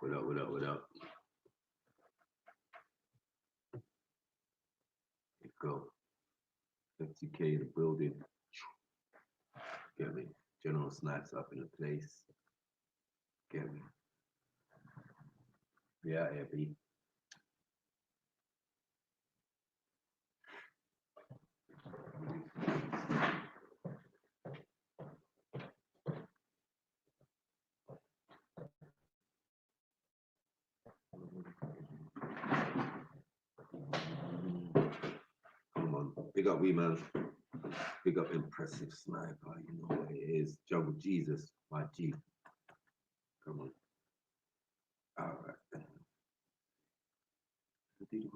What up? Let's go. 50K the building. Get me. General Snipes up in the place. Get me. Yeah, B. Come on, big up, wee man. Big up, impressive sniper. You know what it is. Jungle Jesus, my G. Come on. All right. Big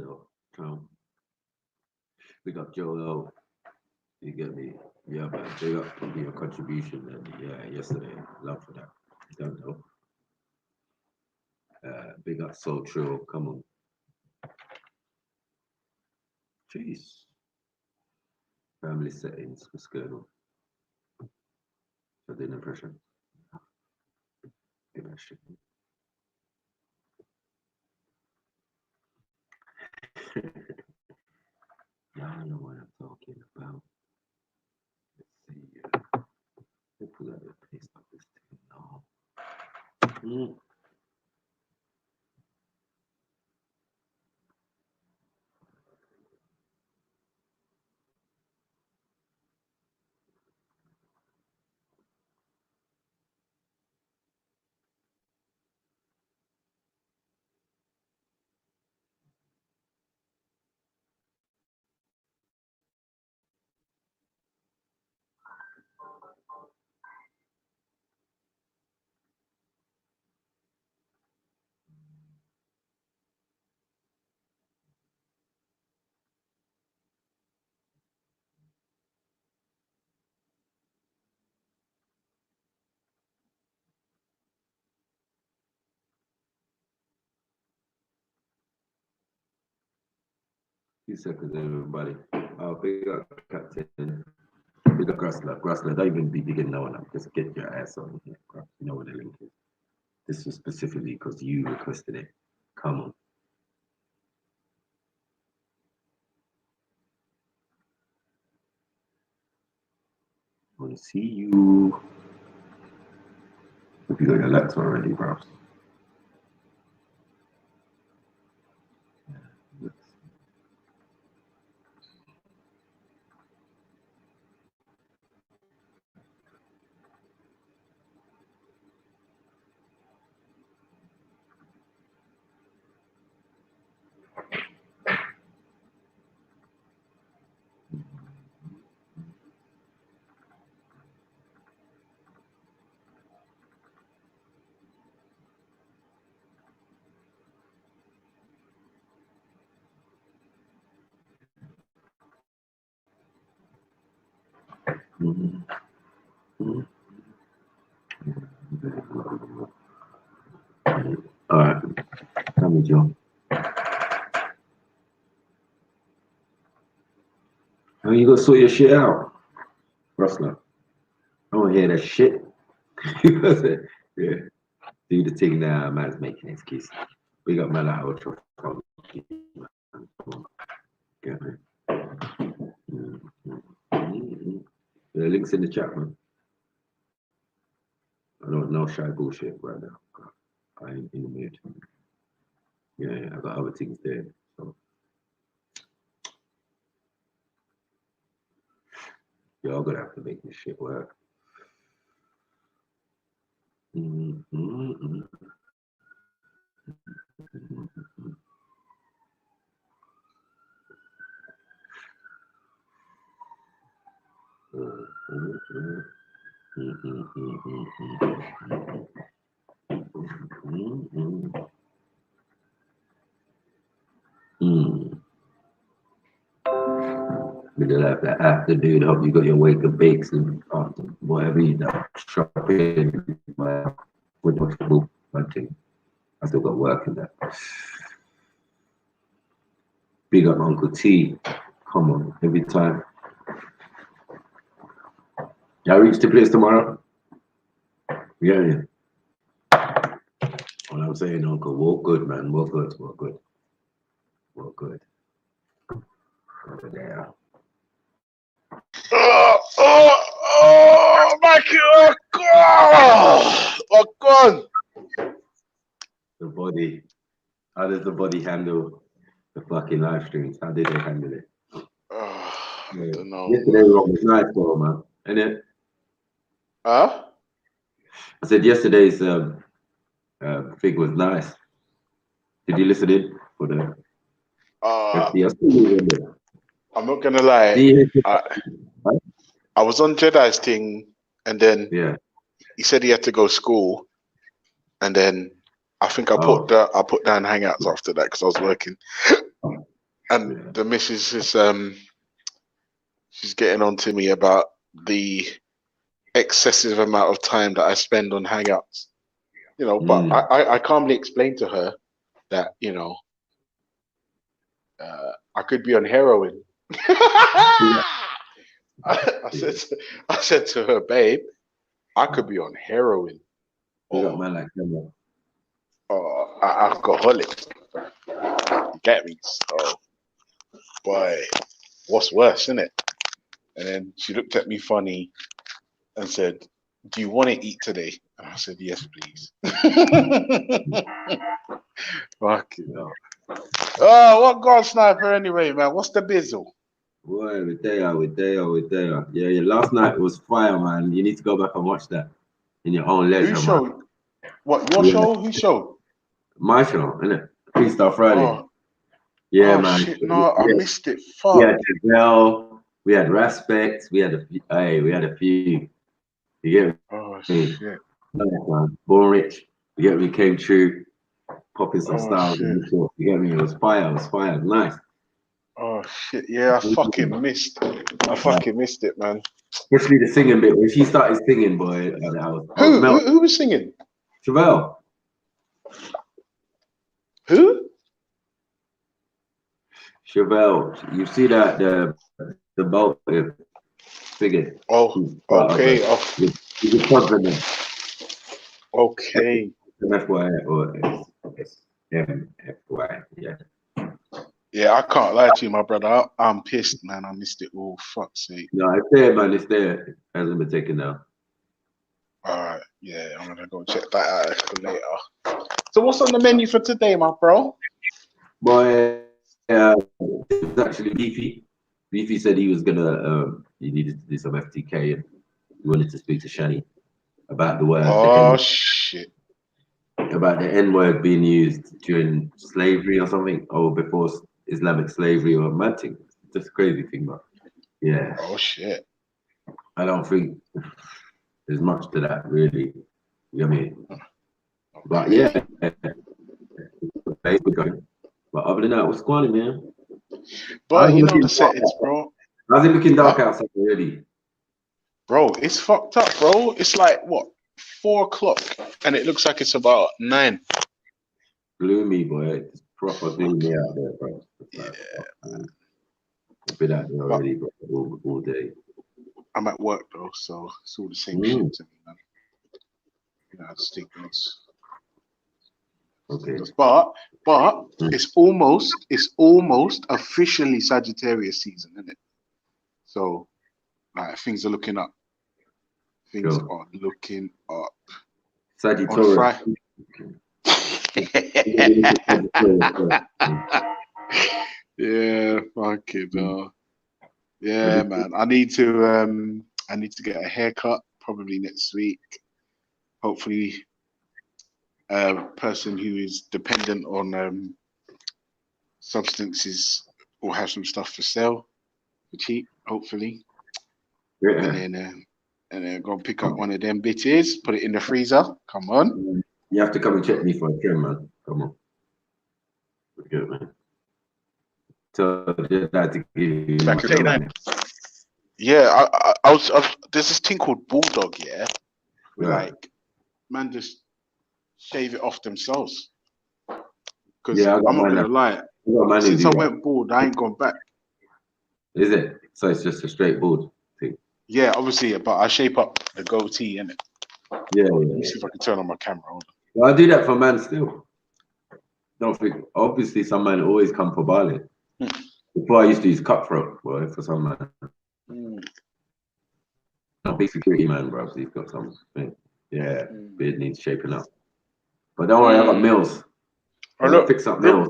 up, Trump. Big up Joe. You get me? Yeah, man. Big up for your contribution. And yeah, yesterday. Love for that. You don't know. Big up Soul Trio. Come on. Jeez. Family settings. What's going on? I did an impression. Give that shit. Y'all know what I'm talking about. Let's see. Let's pull out the paste of this thing now. Few seconds, everybody. Big up Captain. Big up Grassler. Don't even be digging no one up. Just get your ass on here. You know what the link is. This was specifically because you requested it. Come on. I want to see you. Hope you got your lights already, bro. All right, come with you. Now you gonna sort your shit out, Rustler. I don't hear that shit. Yeah, do the thing now. Man's making excuses. We got man out ultra. Yeah, the links in the chat, man. I don't know shy bullshit right now. I ain't in the mood. Yeah, I got other things there. So y'all gonna have to make this shit work. Middle of the afternoon, hope you got your wake and bakes and whatever you know. Shopping with one thing. I still got work in that. Big up Uncle T. Come on, every time. Y'all reach the place tomorrow? Yeah. What I'm saying, Uncle, walk good, man. Walk good, walk good. Walk good. Over there. My God! Oh, God! The body. How does the body handle the fucking live streams? How did they handle it? I don't know. Yesterday was nice, though, man. And it. Huh? I said yesterday's thing was nice. Did you listen in for the FDS? I'm not gonna lie. I was on Jedi's thing, and then he said he had to go to school, and then I think I put down Hangouts after that because I was working, and the missus is she's getting on to me about the excessive amount of time that I spend on Hangouts, you know. But I calmly explained to her that, you know, I could be on heroin. I said to her, babe, I could be on heroin. Or alcoholic. You get me? So, boy, what's worse, isn't it? And then she looked at me funny and said, do you want to eat today? And I said, yes, please. Fuck it up. Oh, what God Sniper anyway, man? What's the bizzle? Boy, we're there. Yeah, last night was fire, man. You need to go back and watch that in your own leisure, Whose show? man. What, your show? Whose show? My show, innit? Freestyle Friday. Man. Shit, no, I missed it. Fuck. We had Giselle, we had Respect, we had a few. You get me? Oh, shit. Man. Born Rich, you get me? Came true, popping some styles. You get me? It was fire, nice. Oh shit! Yeah, I fucking missed it, man. Especially the singing bit when she started singing, boy. Who was singing? Chevelle. Who? Chevelle. You see that the boat figure. Oh, okay. Okay. FYI or FYI, yeah. Yeah, I can't lie to you, my brother. I'm pissed, man. I missed it all. Fuck's sake. No, it's there, man. It's there. It hasn't been taken down. All right. Yeah, I'm gonna go check that out later. So, what's on the menu for today, my bro? Boy, it was actually Beefy. Beefy said he was gonna. He needed to do some FTK and he wanted to speak to Shani about the word. Oh shit. About the N word being used during slavery or something, or before Islamic slavery or matting. Just a crazy thing, but yeah. Oh shit. I don't think there's much to that, really. You know what I mean? Okay. But yeah, but other than that, what's going on, man? But you know the settings, bro. How's it looking dark outside already? Bro, it's fucked up, bro. It's like what, 4 o'clock, and it looks like it's about 9. Gloomy, boy. It's proper gloomy out there, bro. Yeah, man. I've been out there already, bro, all day. I'm at work though, so it's all the same shit to me, man. You know, stigmas. Okay. But it's almost officially Sagittarius season, isn't it? So, like, things are looking up. Things are looking up. Sagittarius. Yeah, fuck it. Yeah, man. I need to get a haircut probably next week. Hopefully, a person who is dependent on substances will have some stuff for sale for cheap, hopefully. Yeah. And then go and pick up one of them bitches, put it in the freezer. Come on. You have to come and check me for a trim, man. Come on. Good, man. So just had to give you yeah, I was there's this thing called Bulldog, yeah. Where, like, man just shave it off themselves. Because I'm not gonna lie. Since I went bald, I ain't gone back. Is it? So it's just a straight bald thing? Yeah, obviously, but I shape up the goatee, innit? Yeah. Let me see if I can turn on my camera. Hold on. Well, I do that for man still. Don't think. Obviously, some man always come for Bali. Before I used to use cutthroat, boy, for some man. Not big security man, bro. He's got something. Yeah, beard needs shaping up. But don't worry, I got mills. I got fix up mills.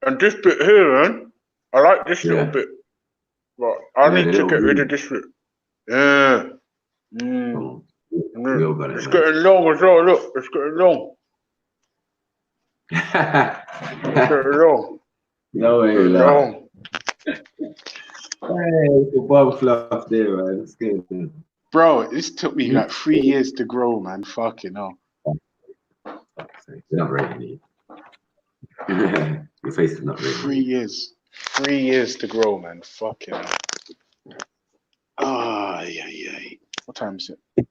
And this bit here, man, I like this little bit. But I need to get rid of this bit. Yeah. It's getting long as well. Look, it's getting long. It's getting long. No way, long. Hey, the bum fluff there, man. It's good. Bro, this took me like 3 years to grow, man. Fucking hell. You're not ready. Your face is not ready. 3 years. 3 years to grow, man. Fucking hell. Yeah. What time is it? I've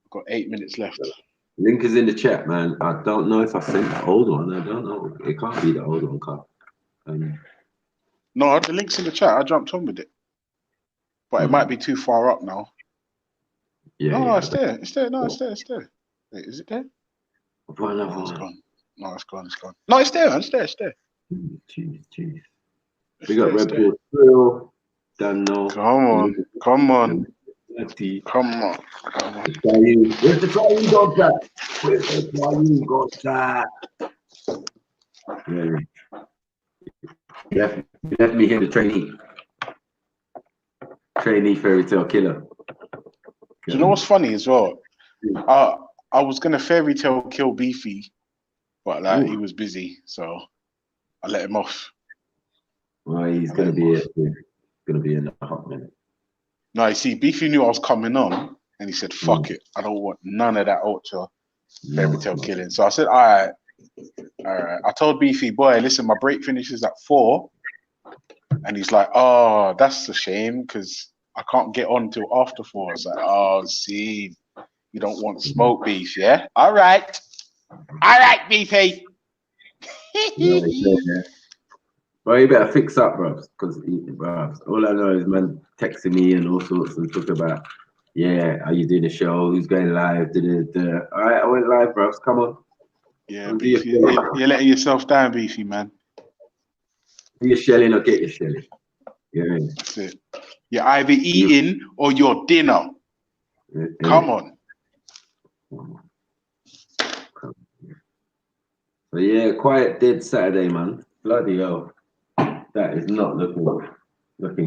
got 8 minutes left. Link is in the chat, man. I don't know if I sent the old one. I don't know. It can't be the old one, no, the link's in the chat. I jumped on with it. But it might be too far up now. Yeah. No, it's there. It's there. No, it's there. It's there. Wait, is it there? It's gone. No, it's gone. It's gone. No, it's there, man. It's there. It's there. Jeez. We got Red Bull Thrill. Dano. Come on. Come on. Where's the triune got that? Where's the triune got that? Yeah. Let me hear the trainee. Trainee Fairytail killer. Do you know what's funny as well? I was gonna Fairytail kill Beefy, but like he was busy, so I let him off. Well, he's gonna be in a hot minute. No, you see, Beefy knew I was coming on, and he said, "Fuck it, I don't want none of that ultra Fairytail killing." So I said, "All right." I told Beefy, "Boy, listen, my break finishes at 4," and he's like, "Oh, that's a shame because I can't get on till after 4." I was like, "Oh, see, you don't want smoke, Beef, yeah? All right, Beefy." Bro, you better fix up, bro, because all I know is man texting me and all sorts and talk about, are you doing a show? Who's going live? All right, I went live, bro. Come on. Yeah, Beefy, you're letting yourself down, Beefy, man. Do your shelling or get your shelling. Yeah. That's it. You're either eating or you're dinner. Come on. So yeah, quiet dead Saturday, man. Bloody hell. That is not looking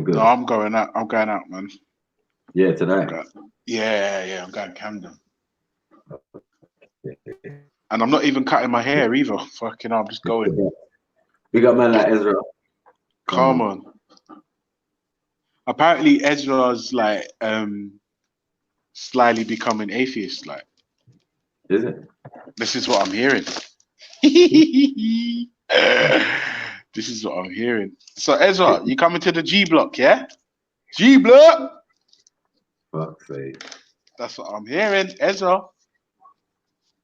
good. No, I'm going out, man. Yeah, tonight. I'm going Camden. And I'm not even cutting my hair either. Fucking hell, I'm just going. We got man like Ezra. Come on. Apparently Ezra's like slyly becoming atheist, like. Is it? This is what I'm hearing. This is what I'm hearing. So Ezra, you coming to the G block, yeah? G block. Fuck's sake. That's what I'm hearing, Ezra.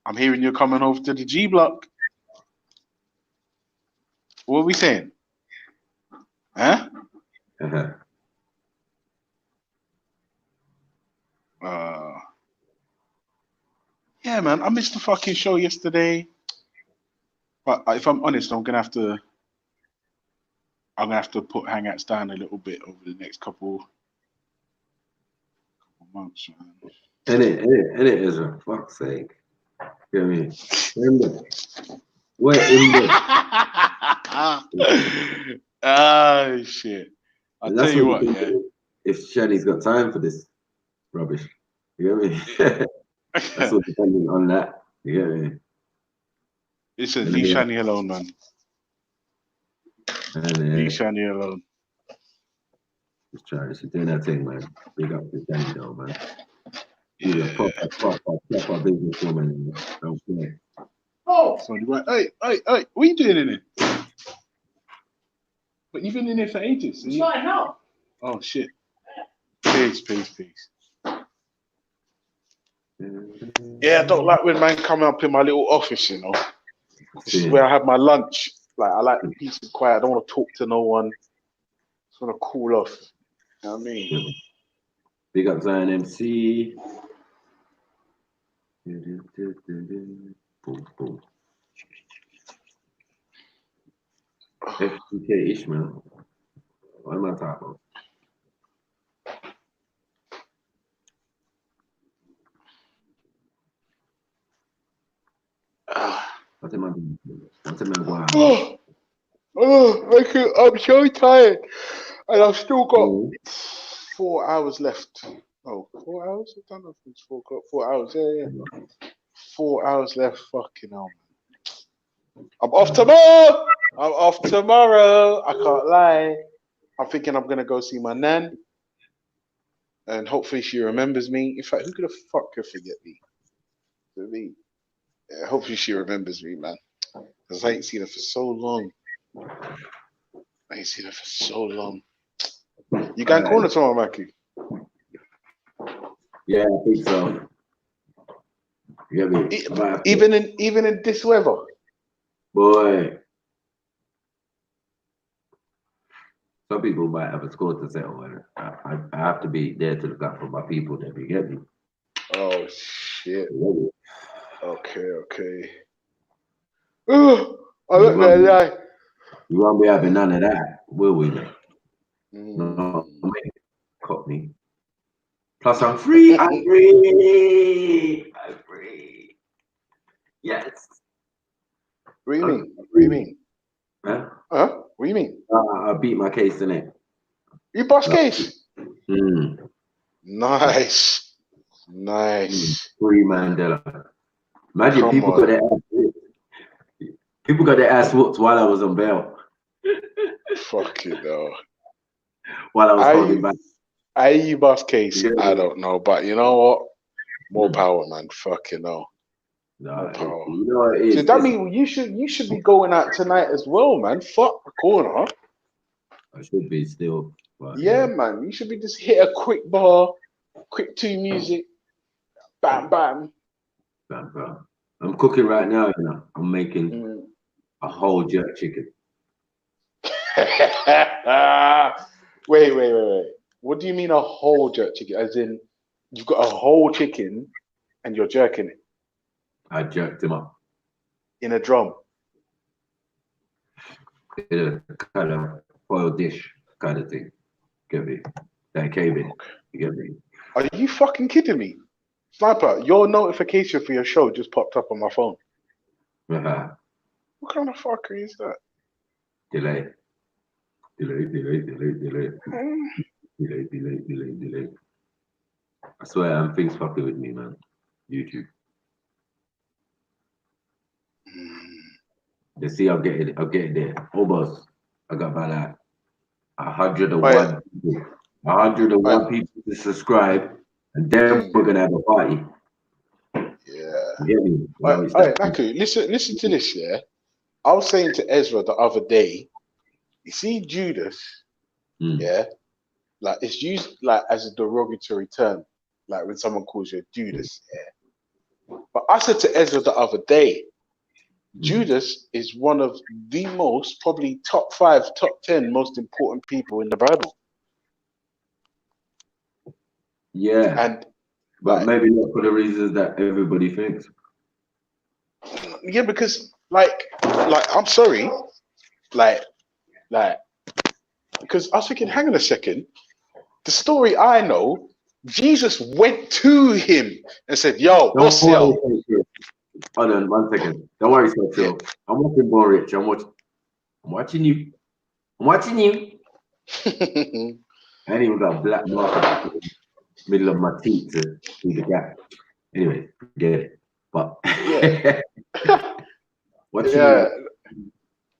I'm hearing you're coming over to the G block. What are we saying? Huh? Yeah, man. I missed the fucking show yesterday. But if I'm honest, I'm gonna have to put Hangouts down a little bit over the next couple months, man. And it is a fuck's sake. You know what I mean? We're in there. Oh shit. I'll tell you what, yeah. If Shani's got time for this rubbish. You know what I mean? That's all depending on that. You get me? Listen, leave Shani alone, man. Leave Shani alone. Just trying. She's doing that thing, man. Big up to Shani, though, man. She's a proper businesswoman. Don't play. Oh, sorry, right. Hey, what are you doing in here? But you've been in here for ages. It's right now. Oh, shit. Peace. Yeah, I don't like when man come up in my little office, you know. This is where I have my lunch. Like, I like the peace and quiet. I don't want to talk to no one. Just want to cool off. You know what I mean? Big up Zion MC. Boom, boom. FTK Ishmael. What am I talking about? What am I doing? What am I going? I'm so tired. And I've still got 4 hours left. Oh, 4 hours? I don't know if it's 4 o'clock. 4 hours, yeah. 4 hours left. Fucking hell, man. I'm off tomorrow. I can't lie. I'm thinking I'm gonna go see my nan, and hopefully she remembers me. In fact, who could have fuck could forget me? Me. Yeah, hopefully she remembers me, man. Because I ain't seen her for so long. You going corner tomorrow, Mackie? Yeah, I think so. You get me? Even in this weather. Boy. Some people might have a score to settle, and I have to be there to look out for my people that you get me. Oh shit. Okay. Oh, I look there, yeah. You won't be having none of that, will we? No, caught me. Plus, I'm free. I'm free. Yes. What do you mean? Huh? What do you mean? I beat my case, innit? You bust case? Nice. Free Mandela. Imagine Come people on. got their ass whooped while I was on bail. Fucking hell. While I was holding back. You bust case? Yeah. I don't know, but you know what? More power, man. Fucking hell. More power. You know what it is? So that means you should be going out tonight as well, man. Fuck the corner. I should be still. But, yeah, man. You should be just hit a quick bar, quick 2 music, bam, bam. Bam, bam. I'm cooking right now, you know. I'm making a whole jerk chicken. Wait. What do you mean a whole jerk chicken? As in, you've got a whole chicken and you're jerking it? I jerked him up. In a drum? In a kind of oil dish kind of thing. Get me? That came in. You get me? Are you fucking kidding me? Sniper, your notification for your show just popped up on my phone. What kind of fuckery is that? Delay. I swear, things fucking with me, man. YouTube. You see, I'm getting there. Almost. I got about like 101 people. 101 people to subscribe, and then we're gonna have a party. Yeah. You get me? All right, Naku, listen to this, yeah. I was saying to Ezra the other day, you see Judas, yeah, like it's used like as a derogatory term, like when someone calls you Judas, yeah. But I said to Ezra the other day, Judas is one of the most, probably top 5, top 10 most important people in the Bible. Yeah. But maybe not for the reasons that everybody thinks. Yeah, because like I'm sorry, like because I was thinking, hang on a second. The story I know, Jesus went to him and said, "Yo, what's up?" Hold on 1 second. Don't worry, so I'm watching more Rich. I'm watching you. I ain't even got a black mark in the middle of my teeth to do the gap. Anyway, forget it. But yeah.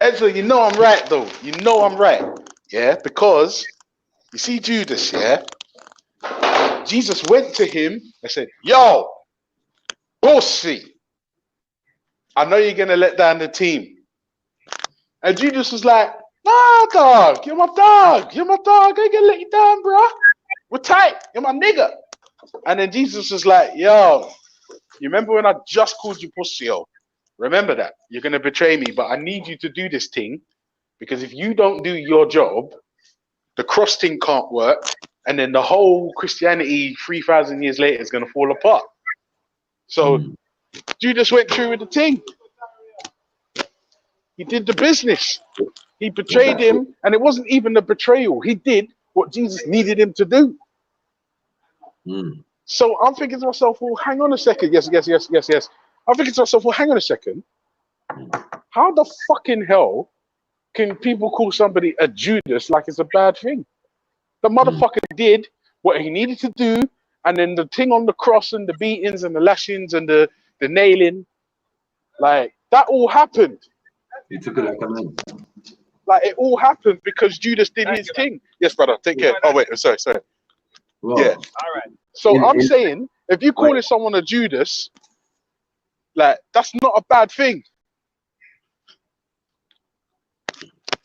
Ezra, you know I'm right though. You know I'm right. Yeah, because you see Judas, yeah? Jesus went to him and said, "Yo, bossy, I know you're gonna let down the team." And Judas was like, "Nah, dog, you're my dog. You're my dog. I ain't gonna let you down, bro. We're tight. You're my nigga." And then Jesus was like, "Yo, you remember when I just called you pussy, yo? remember that. You're going to betray me, but I need you to do this thing, because if you don't do your job, the cross thing can't work, and then the whole Christianity 3,000 years later is going to fall apart. So Judas went through with the thing. He did the business. He betrayed him, and it wasn't even a betrayal. He did what Jesus needed him to do. So I'm thinking to myself, well, hang on a second. Yes. I'm thinking to myself, well, hang on a second. How the fucking hell can people call somebody a Judas like it's a bad thing? The motherfucker did what he needed to do, and then the thing on the cross and the beatings and the lashings and the nailing, like, that all happened. He took it like a man. Like, it all happened because Judas did his thing. Yes, brother, take care. Oh, wait, sorry. Well, yeah. All right. So I'm saying, if you're calling someone a Judas, like, that's not a bad thing.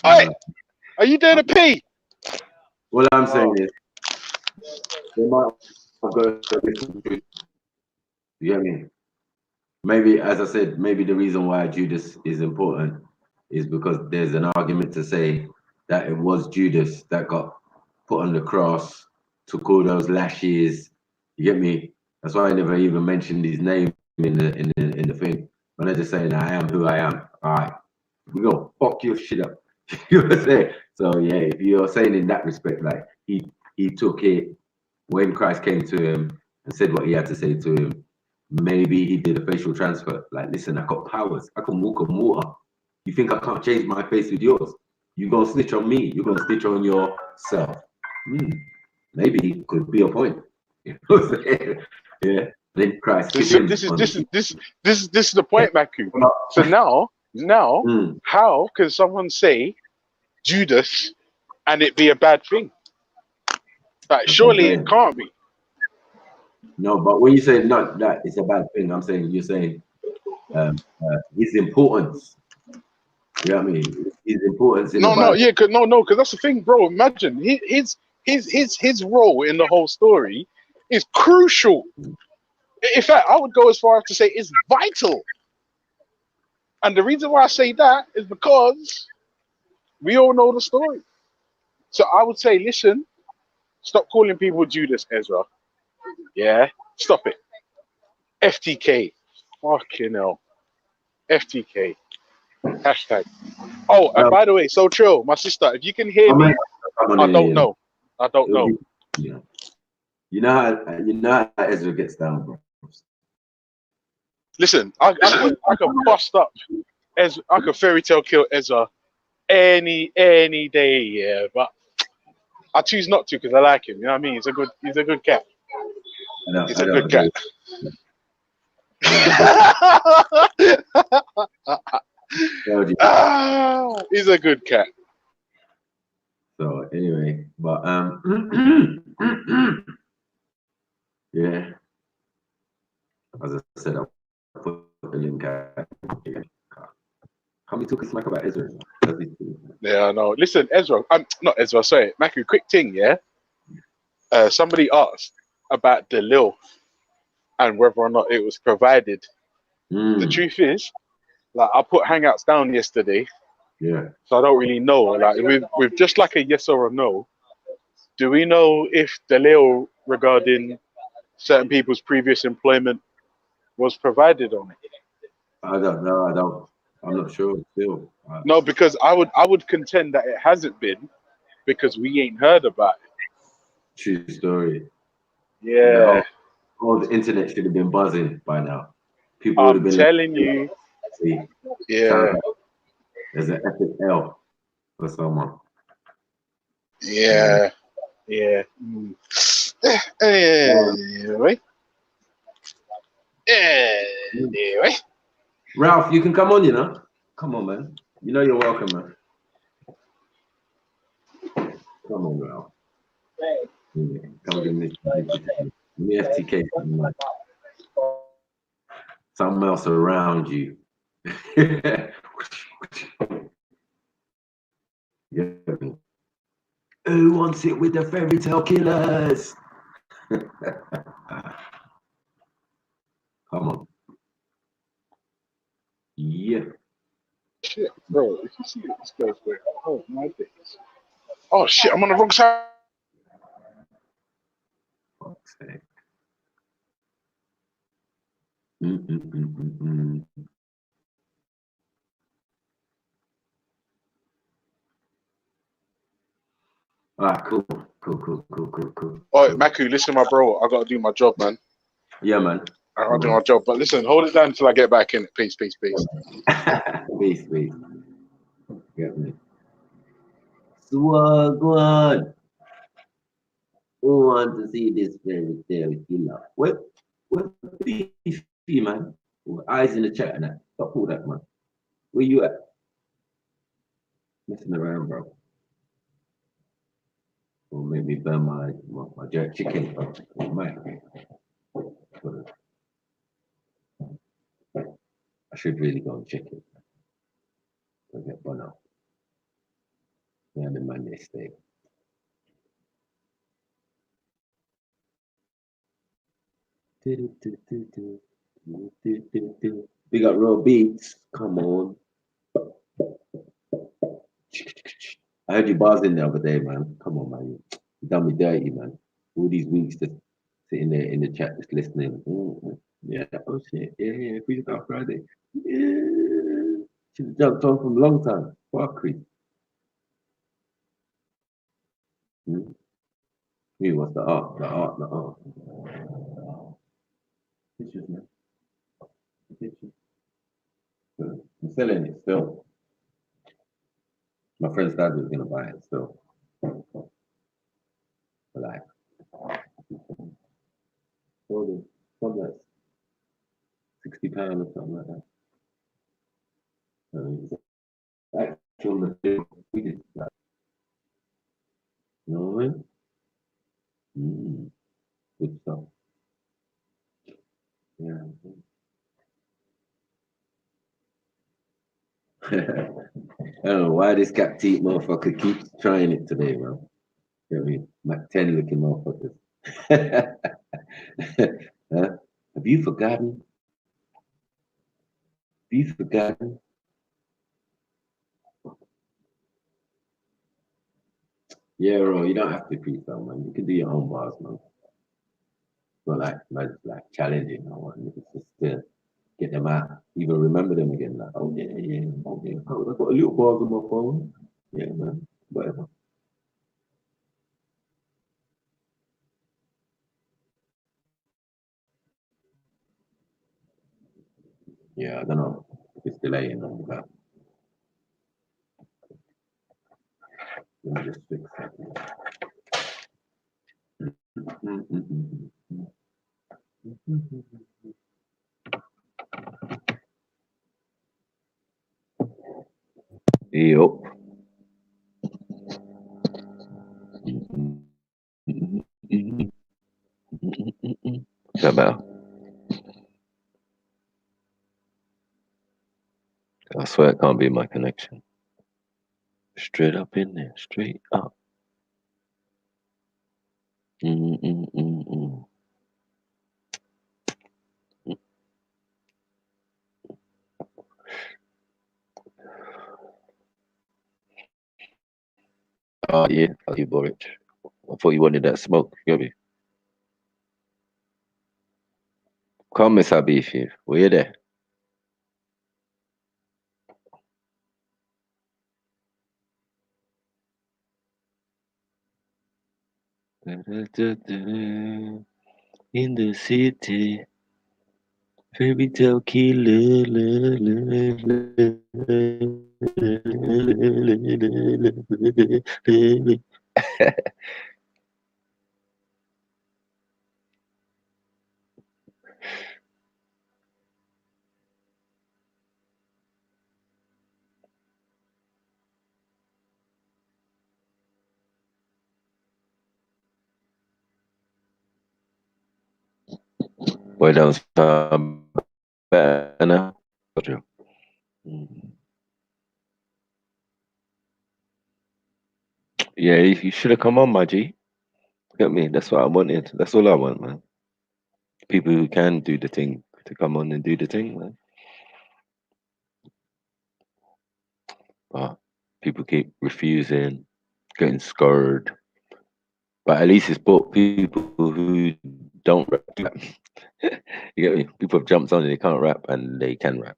Hey, are you doing a pee? What I'm saying is, they might go. You get me? Maybe, as I said, maybe the reason why Judas is important is because there's an argument to say that it was Judas that got put on the cross, took all those lashes. You get me? That's why I never even mentioned his name in the thing. When they're just saying, I am who I am. All right, we're gonna fuck your shit up. You know what I'm saying? So yeah, if you're saying in that respect, like he took it when Christ came to him and said what he had to say to him. Maybe he did a facial transfer. Like, listen, I got powers. I can walk on water. You think I can't change my face with yours? You're gonna snitch on me. You're gonna snitch on yourself. Maybe could be a point. You know what I'm saying? Yeah. Then Christ. This is the point, Maku. So now, how can someone say Judas and it be a bad thing? Like, surely it can't be. No, but when you say not that it's a bad thing, I'm saying you're saying his importance. You know what I mean? His importance in because that's the thing, bro. Imagine his role in the whole story is crucial. In fact, I would go as far as to say it's vital. And the reason why I say that is because we all know the story. So I would say, listen, stop calling people Judas, Ezra. Yeah, stop it. FTK. Fucking hell. FTK. Hashtag. Oh, and by the way, so chill, my sister, if you can hear me, I don't know. Yeah. You know how Ezra gets down, bro. Listen, I could bust up Ezra, I could Fairytail kill Ezra any day, yeah, but I choose not to because I like him. You know what I mean? He's a good cat. He's a good cat. He's a good cat. So anyway, but yeah, as I said, I'll put the link out. How many talking smack about Ezra? Yeah, I know. Listen, Ezra, not Ezra, sorry, Maku, quick thing, yeah? Somebody asked about the lil and whether or not it was provided. The truth is, like, I put Hangouts down yesterday. Yeah. So I don't really know. Like, with just like a yes or a no, do we know if the lil regarding certain people's previous employment was provided on it? I don't know. I'm not sure still. No, because I would contend that it hasn't been because we ain't heard about it. True story. Yeah. All the internet should have been buzzing by now. People would have been telling you. Yeah. There's an epic L for someone. Yeah. Yeah. Anyway. Anyway. Ralph, you can come on, you know. Come on, man. You know you're welcome, man. Come on, Ralph. Yeah, come give me FTK. Something else around you. Yeah. Who wants it with the fairy tale killers? Come on. Bro, if you see it, this girl's wearing, oh my days. Oh shit, I'm on the wrong side. Fuck's sake. Mm-mm-mm-mm-mm. Ah, cool. Oh, Maku, listen, my bro, I gotta do my job, man. Yeah, man. I gotta do my job. But listen, hold it down until I get back in. Peace. Peace. Get me. Swagwan. Who want to see this fairy tale killer? What beefy, man? Eyes in the chat and that. Stop all that, man. Where you at? Messing around, bro. Or make me burn my jerk chicken, bro. I should really go and check it. I'll get one out. Yeah, I'm in my next day. Big up raw beats. Come on. I heard you buzzing the other day, man. Come on, man. You done me dirty, man. All these weeks just sitting there in the chat, just listening. Yeah, oh shit. Yeah. Freestyle Friday. Yeah. Should have jumped on from a long time. Fuckery. What's the art? The art. Pictures, man. Pictures. I'm selling it still. My friend's dad was gonna buy it still. But like, something like £60 or something like that. Actual material. We did that. You know what I mean? Good stuff. Yeah. I don't know why this cat teeth motherfucker keeps trying it today, bro. You know what I mean? Mac 10 looking motherfuckers. Huh? Have you forgotten? Have you forgotten? Yeah, bro, you don't have to freestyle, man. You can do your own bars, man. Not like challenging or what. It's just to get them out. Even remember them again. Like, oh yeah. Oh yeah. Oh, I've got a little bars on my phone. Yeah, man. Whatever. Yeah, I don't know if it's delaying or that. Let me just fix that. Yup. What's that about? I swear it can't be my connection. Straight up in there, straight up. Oh yeah, you Boric. I thought you wanted that smoke. You get me? Come, Miss Habifi. Were you there? In the city, Fairytail killer. Boy, that was better now. Yeah, you should have come on, my G. Look at me. That's what I wanted. That's all I want, man. People who can do the thing to come on and do the thing, man. People keep refusing, getting scared. But at least it's brought people who don't rap. You get me? People have jumped on and they can't rap and they can rap.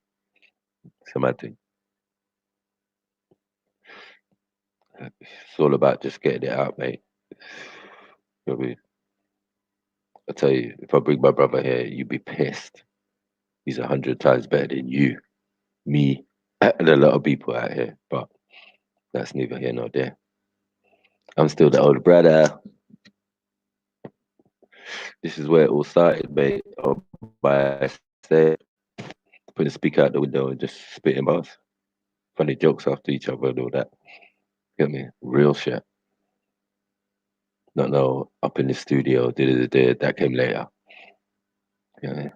It's a mad thing. It's all about just getting it out, mate. You know what I mean? I tell you, if I bring my brother here, you'd be pissed. He's 100 times better than you, me, and a lot of people out here. But that's neither here nor there. I'm still the older brother. This is where it all started, mate. By say, putting the speaker out the window and just spitting bars, funny jokes after each other and all that. Get me? Real shit. Not no up in the studio. That came later. Yeah.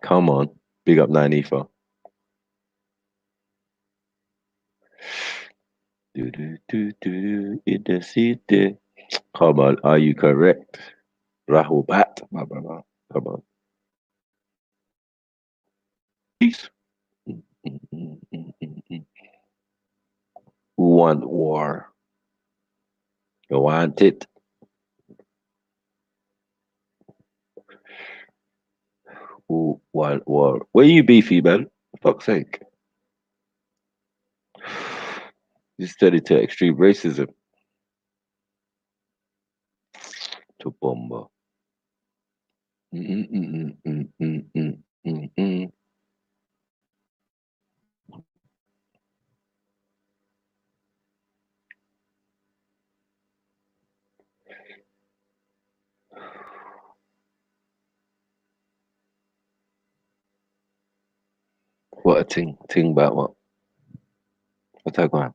Come on, big up 9 in the city. Come on, are you correct? Rahul Bat, my brother. Come on. Peace. Who want war? You want it? Who want war? Where you beefy, man? For fuck's sake. You studied to extreme racism. To bomber. What a ting about what? What's that going?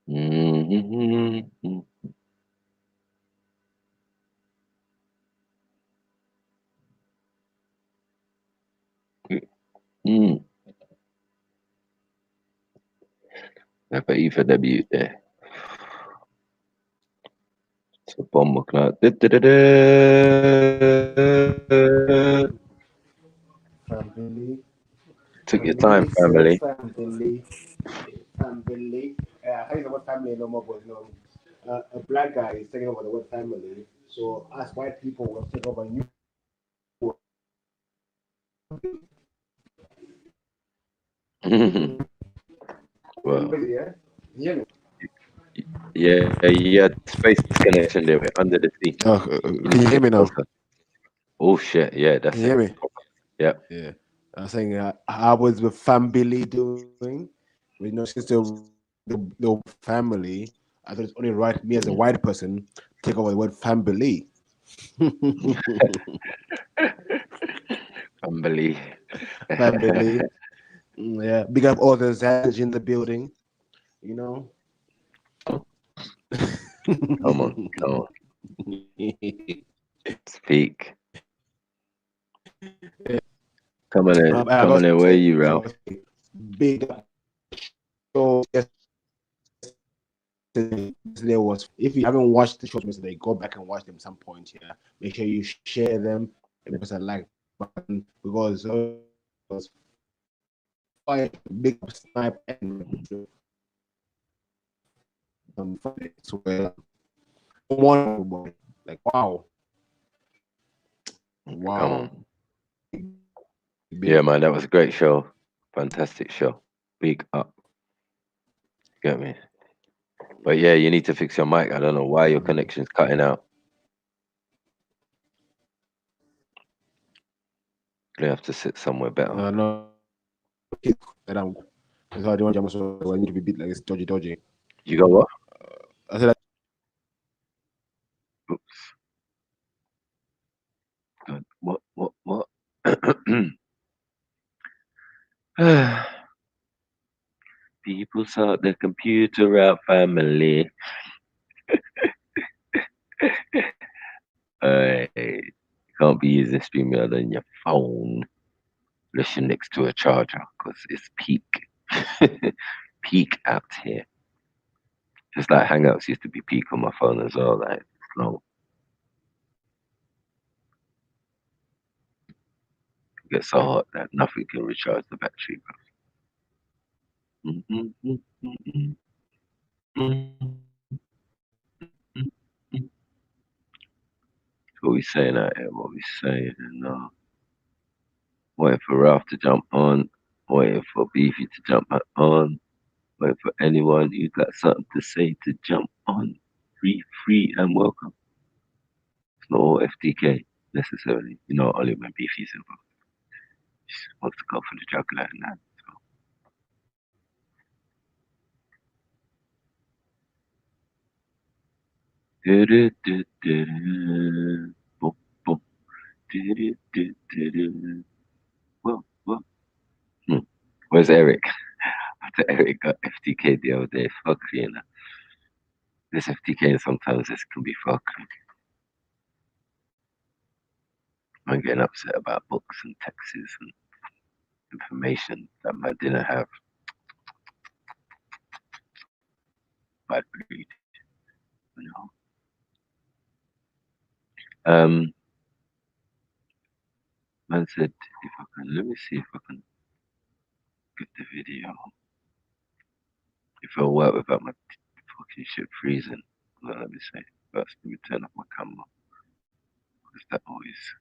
Mm-hmm. Mm. I bet you for the mute there. It's a bomber cloud. FAMMILEE. Took your time, family. FAMMILEE. FAMMILEE. I think the word family no more, but no. A black guy is taking over the word family. So as white people will take over new word. Well, Yeah? You hear me? yeah, you had space connection there under the sea. Oh, can you hear me now? Oh shit, yeah, that's Can you hear me? Yeah. Yeah. I was saying, how was the FAMMILEE doing? You know, since the family, I thought it's only right me as a white person take over the word FAMMILEE. FAMMILEE. FAMMILEE. Yeah. Big up all the Zanj in the building. You know. Come on. Speak. Come on in. Where are you, Ralph? Big up. So yesterday was, if you haven't watched the shows yesterday, go back and watch them at some point here. Make sure you share them and press a like button, because it was fire, big snipe and where one, like wow. Come on. Yeah, man, that was a great show. Fantastic show. Big up. Get me? But yeah, you need to fix your mic. I don't know why your connection's cutting out. You have to sit somewhere better. No. That's why I don't want so I need to be bit like it's dodgy. You got what? I said Oops. What? People sort the computer out, family. You can't be using StreamYard on your phone unless you're next to a charger, because it's peak. Peak out here. Just like Hangouts used to be peak on my phone as well, like it's long. It gets so hot that nothing can recharge the battery, bro. What we saying out here? What we saying? Waiting for Ralph to jump on. Waiting for Beefy to jump back on. Waiting for anyone who's got something to say to jump on. Free, and welcome. It's not all FTK necessarily. You know, only when Beefy's involved. He just wants to go for the juggler and that. Well. Where's Eric? After Eric got FTK the other day, fuck you know. This FTK sometimes this can be fuck. I'm getting upset about books and texts and information that I didn't have. Bad breed, you know. Man said if I can, let me see if I can get the video. If it'll work without my fucking shit freezing. Well, let me see. First, let me turn off my camera. Because that always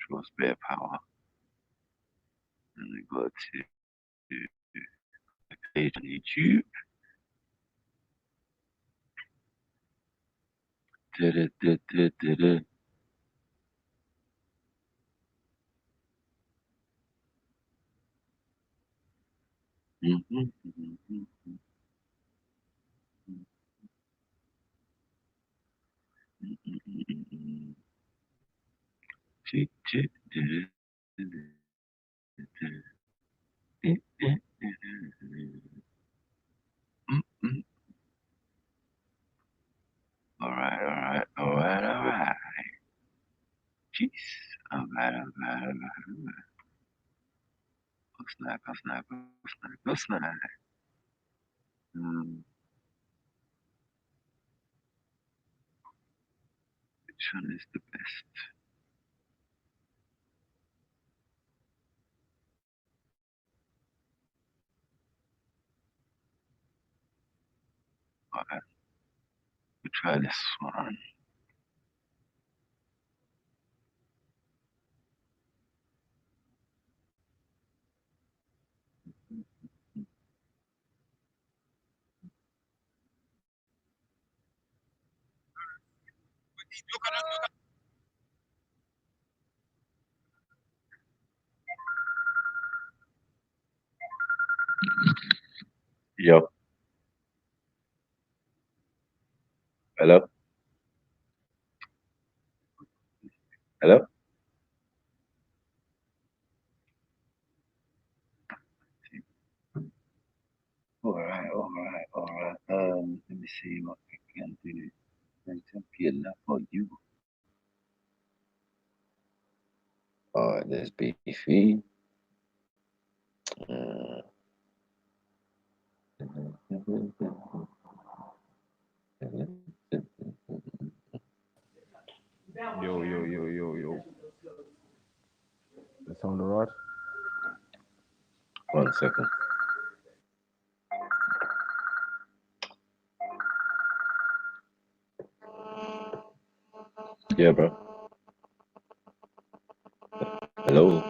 draws bare power. And we go to the page on YouTube. All right. Jeez. All right. Go snap. Which one is the best? All right. We'll try this one. Yo. Hello? All right. Let me see what I can do. Enough for you. All right, there's Beefy. Yo. The sound right? 1 second. Yeah, bro. Hello.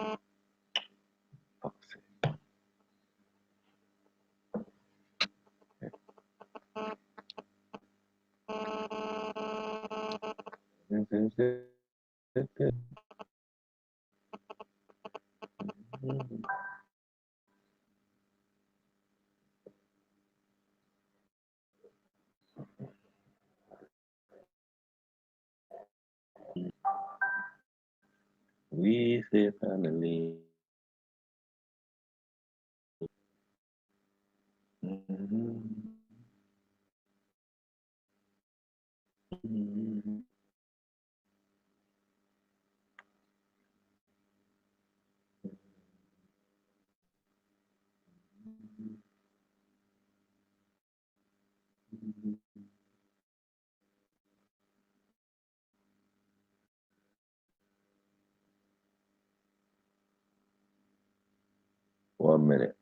We say family. 1 minute.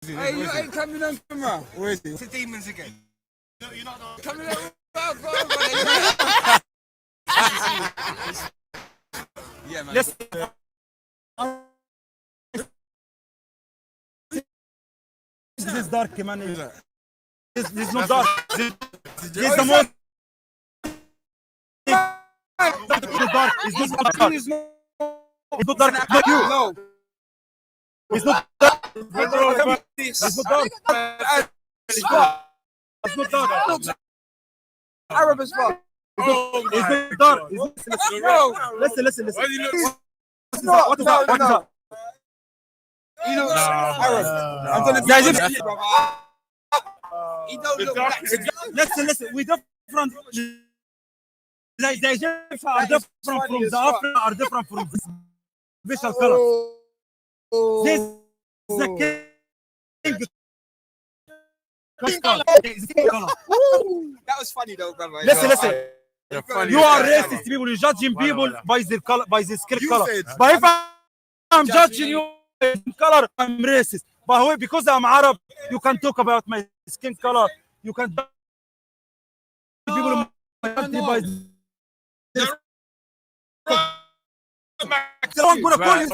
Hey, you ain't coming on camera. Where is he? It's the demons again. No, you're not coming on. Yeah, man. Yes. This is dark, man. This is not dark. This is the most. It's dark. It's not dark. It's not dark. Not you. No. It's not dark. It's not dark. It's not dark. Arab as well. It's not dark. Listen. What is that? You know, Arab. I'm gonna be he don't look black. Listen. We different. Like the Egyptians are different from the African, are different from the visual color. This is the king That was funny though, brother. Listen. You are racist people. You're judging people by their color, by their skin color. But if I'm judging you by color, I'm racist. But because I'm Arab, you can talk about my skin color. You can judge people by I'm gonna call you.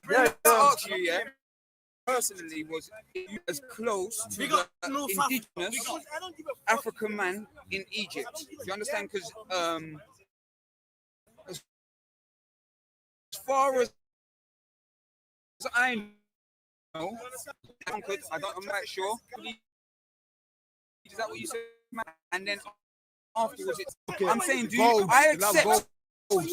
Yeah. Personally, was as close to the indigenous African man in Egypt. Do you understand? Because as far as I know, I'm not sure. Is that what you said? And then afterwards, okay. I'm saying,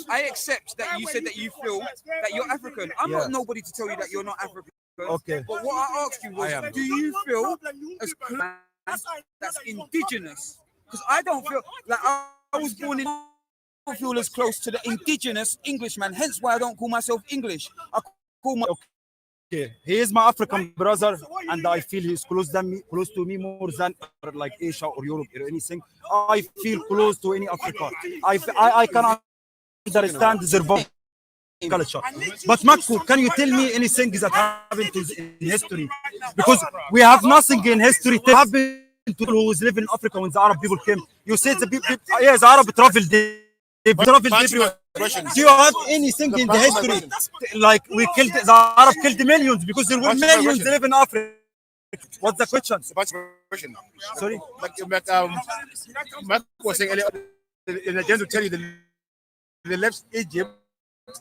I accept that you said that you feel that you're African. I'm not nobody to tell you that you're not African. Okay. But what I asked you was, do you feel as close that's indigenous? Because I don't feel like I was born in. I don't feel as close to the indigenous Englishman. Hence why I don't call myself English. I call my. Okay. He is my African brother, and I feel he's close to me more than like Asia or Europe or anything. I feel close to any Africa. I can understand their culture. But Makku, can you tell me anything that happened in history? Because we have nothing in history to happen to people who live in Africa when the Arab people came. You said the people, yes, the Arab traveled. They traveled everywhere. Do you have anything in the history like the Arab killed millions because there were millions that live in Africa? What's the question? Sorry? Makku was saying earlier, in the to tell you they left Egypt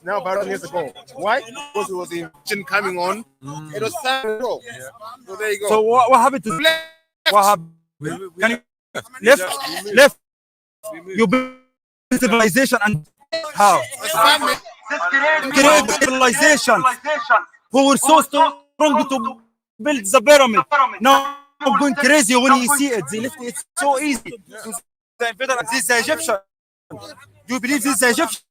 now about years ago. Why? Because it was the invasion coming on. It was time ago. Yeah. So there you go. So what happened to what happened? Can you left? You build civilization and how? Great civilization. Who were so strong to build the pyramid. Now I'm going crazy when you see it. They left it so easy. This is the Egyptian. Do you believe this is the Egyptian?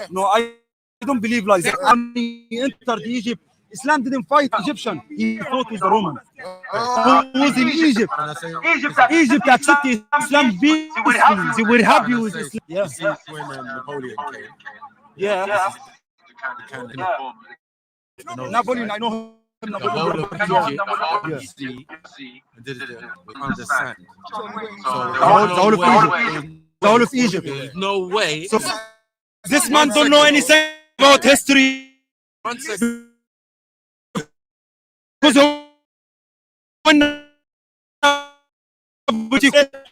No, I don't believe like that. When he entered Egypt, Islam didn't fight Egyptian. He fought with the Roman. Who was in Egypt? Egypt accepted Islam peacefully. They were happy with Islam. Yeah. When Napoleon came. Yeah. Napoleon, I know him. The whole of Egypt, the sand. The whole of Egypt. There's no way. So this man don't know anything about history. 1 second. Because when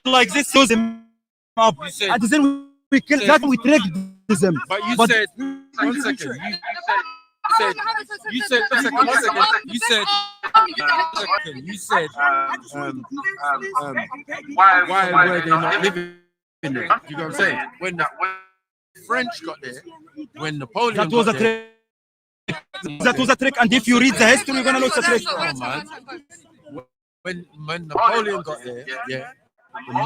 like this, shows him up. And then we kill that, we tricked them. But you said 1 second. You said why were they not living in there? You know what I'm saying? When the French got there, when Napoleon that was a trick. That was a trick, and if you read the history, you're gonna know it's a trick. When Napoleon got there,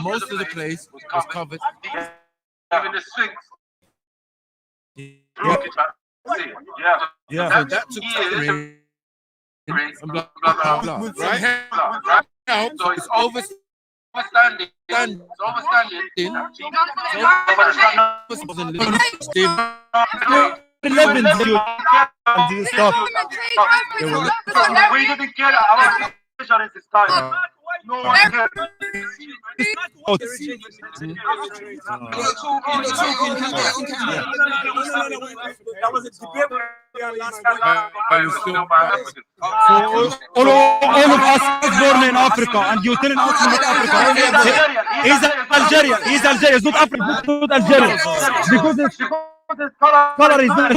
most of the place was covered. Even the Sphinx. Yeah. So that took years. And blah, blah, blah, blah, right? Now it's overstanding. We didn't get our insurance this time. No one cares. All of us born in Africa, and you telling us not Africa. He's Algeria. He's Algeria. It's not Africa. It's not Algeria. Because his color is not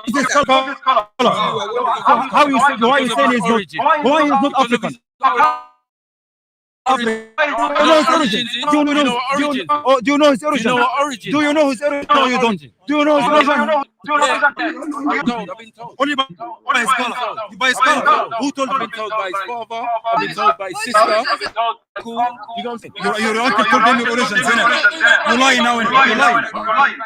his color. How you say? Why you saying he's not? Why he's not African? Do you know his origin? Do you know his origin? No, you don't. Do you know his origin? Only by his color. By his color. Who told you? I've been told by his father. I've been told by his sister. Cool. You know what I'm saying? Your uncle told them your origin. You're lying now. You're lying.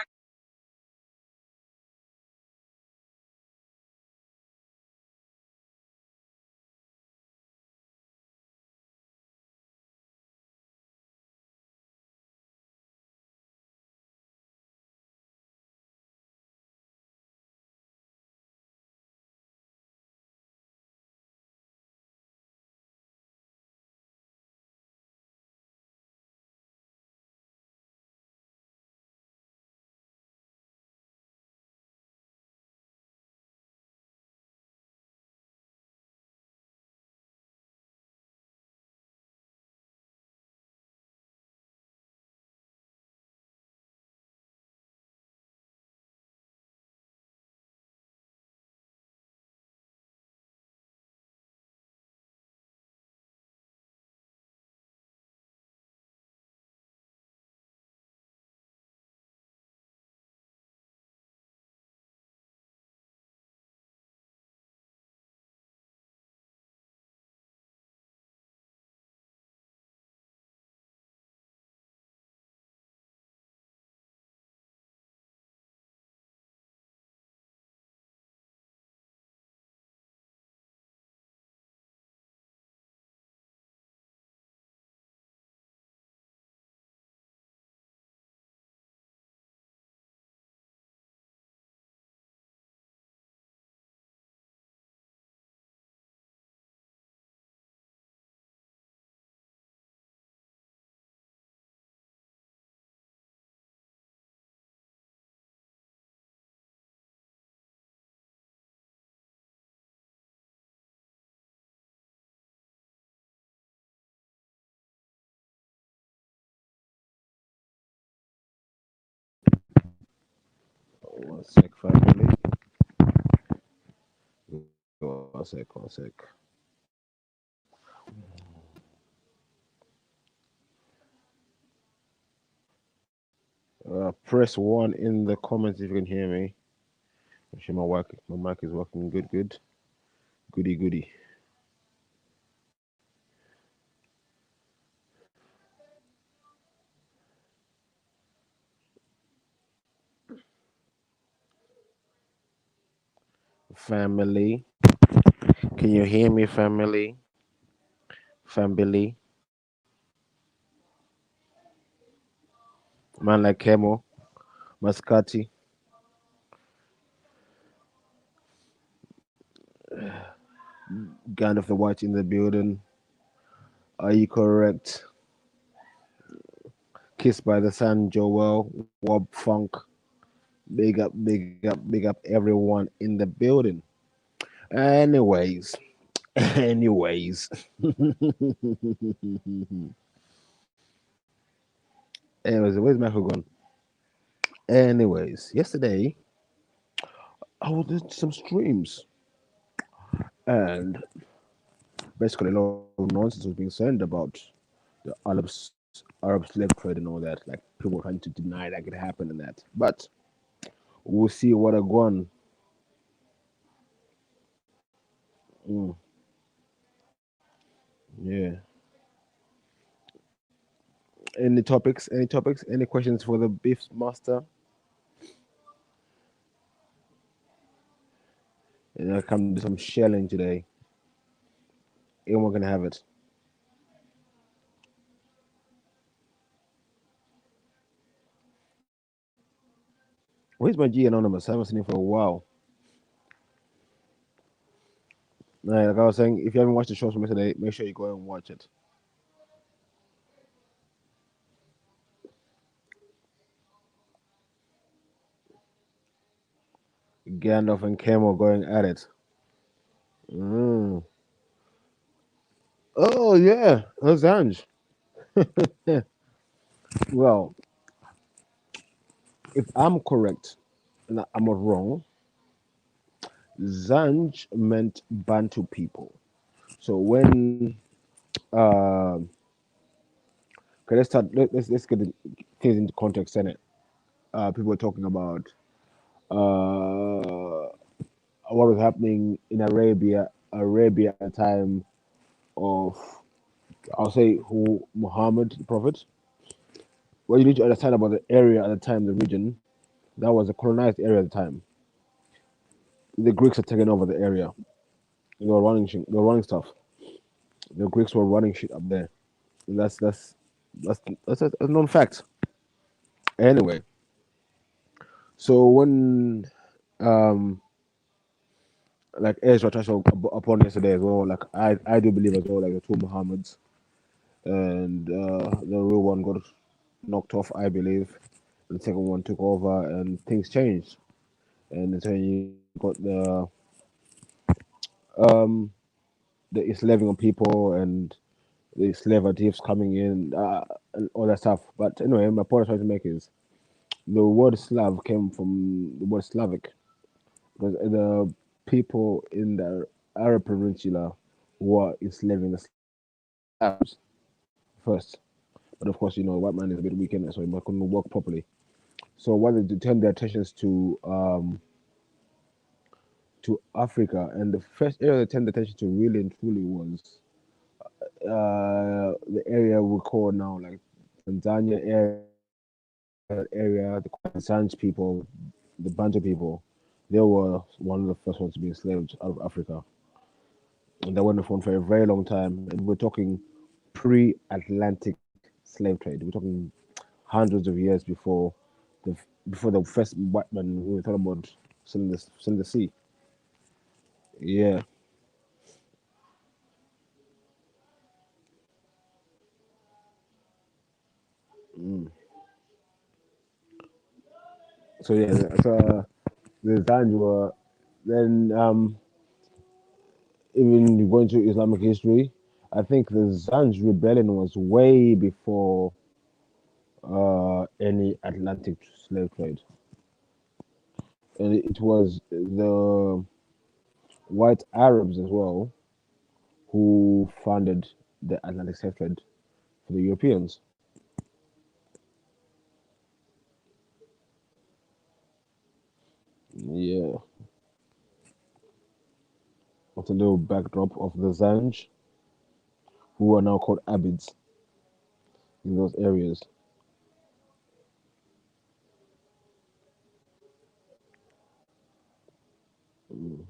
sec, family. One sec. Press one in the comments if you can hear me. Actually, my mic is working good. Goody. Family. Can you hear me, family? Family. Man like Kemo, Mascati. Gun of the White in the building. Are you correct? Kissed by the Sun, Joel, Wob Funk. Big up everyone in the building. Anyways. Anyways, where's Michael gone? Anyways, yesterday I was doing some streams and basically a lot of nonsense was being said about the Arab slave trade and all that. Like people trying to deny that it happened and that. But we'll see what a gone. Mm, yeah. Any topics? Any questions for the beef master? And I come do some shelling today. Anyone can have it. Where's my G Anonymous? I haven't seen him for a while. Like I was saying, if you haven't watched the show from yesterday, make sure you go and watch it. Gandalf and Camo going at it. Mm. Oh yeah, Azange. Well, if I'm correct and I'm not wrong, Zanj meant Bantu people. So when okay, let's start. Let's get things into context. In it, people were talking about what was happening in Arabia at the time of, I'll say, who Muhammad, the Prophet. What you need to understand about the area at the time, the region, that was a colonized area at the time. The Greeks had taken over the area. They were running shit. They were running stuff. The Greeks were running shit up there. And that's a known fact. Anyway, so when like Ezra touched upon yesterday as well, like I do believe as well, like the two Muhammads and the real one got knocked off, I believe. The second one took over and things changed. And then you got the enslaving people and the slavatives coming in and all that stuff. But anyway, my point I'm trying to make is the word Slav came from the word Slavic because the people in the Arab Peninsula were enslaving the Slavs first. But of course, white man is a bit weak in it, so he couldn't work properly. So what they turned their attentions to Africa, and the first area they turned attention to really and truly was the area we call now like Tanzania area, the Sanj people, the Bantu people. They were one of the first ones to be enslaved out of Africa, and they went on for a very long time. And we're talking pre-Atlantic slave trade. We're talking hundreds of years the before the first white man who were talking about selling the sea. Yeah. Mm. So yeah, so the Zanj then even going to Islamic history, I think the Zanj rebellion was way before any Atlantic slave trade. and it was the white Arabs as well who funded the Atlantic slave trade for the Europeans. Yeah. That's a little backdrop of the Zanj, who are now called Abids in those areas. Mm.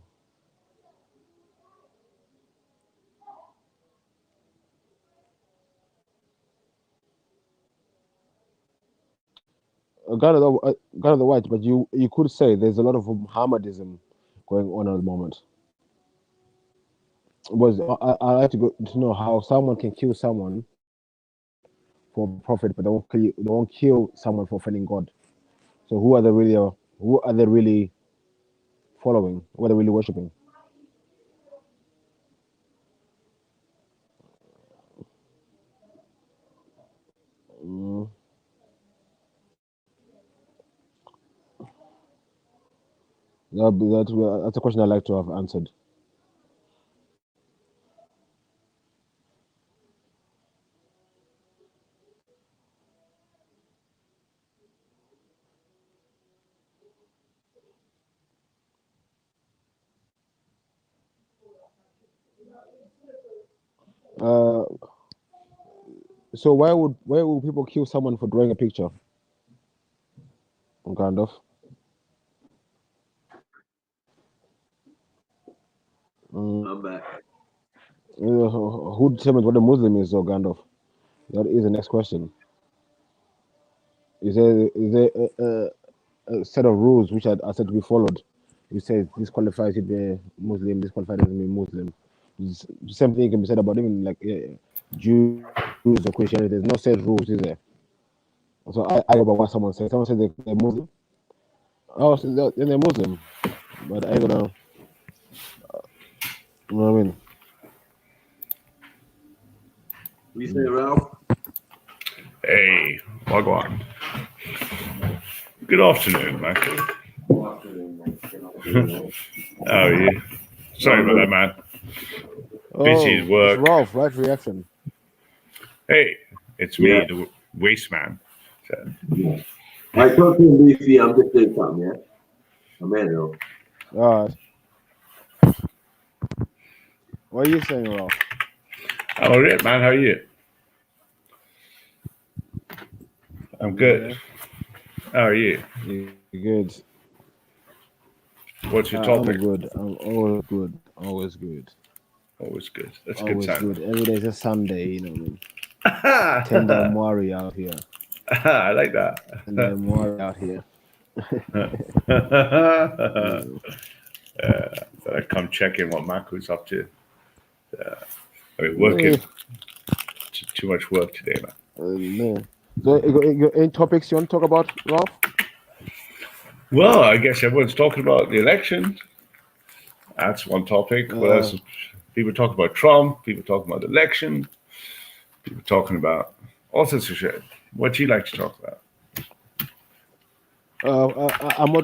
God of the White, but you could say there's a lot of Muhammadism going on at the moment. Was I like to know how someone can kill someone for profit, but they won't kill someone for offending God. So who are they really following? Who are they really worshiping? Mm. That's a question I like to have answered. Uh, so why would people kill someone for drawing a picture? Kind of. I'm back. Who determines what a Muslim is, or Gandalf? That is the next question. Is there a set of rules which are said to be followed? You say this qualifies you to be a Muslim, this qualifies you to be a Muslim. The same thing can be said about even like Jews or Christianity. There's no set rules, is there? So I go about what someone says. Someone says they're Muslim. Oh, so they're Muslim, but I ain't gonna. You know what I mean? We say, Ralph? Hey, Wagwan. Good afternoon, Michael. How are you? Sorry about that, man. Busy at work. It's Ralph, right reaction. Hey, it's me, the waste man. So. Yeah. I talk to him briefly. I'm just saying something, yeah? I'm here, though. All right. What are you saying, Ralph? All right, man. How are you? I'm good. Yeah. How are you? You're good. What's your topic? I'm good. I'm always good. Always good. Always good. That's always good. Good. Every day is a Sunday, you know what I mean? Tender Mwari out here. I like that. Tender Mwari out here. I come check in what Maku's up to. I mean, working. Too much work today, man. So, any topics you want to talk about, Ralph? Well, I guess everyone's talking about the election. That's one topic. What else? People talk about Trump. People talking about the election. People talking about all sorts of shit. What do you like to talk about? I'm not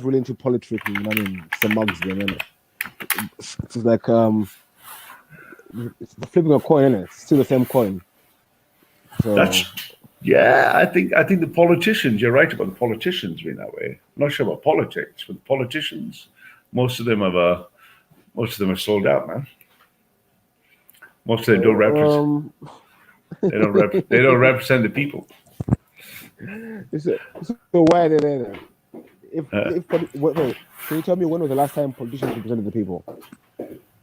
really into politics. I mean, it's a mugs game, isn't it? It's like it's flipping a coin, isn't it? It's still the same coin. So I think the politicians. You're right about the politicians being that way. I'm not sure about politics, but the politicians, most of them are sold out, man. Most of them don't represent. They don't represent the people. So why are they there? Can you tell me when was the last time politicians represented the people?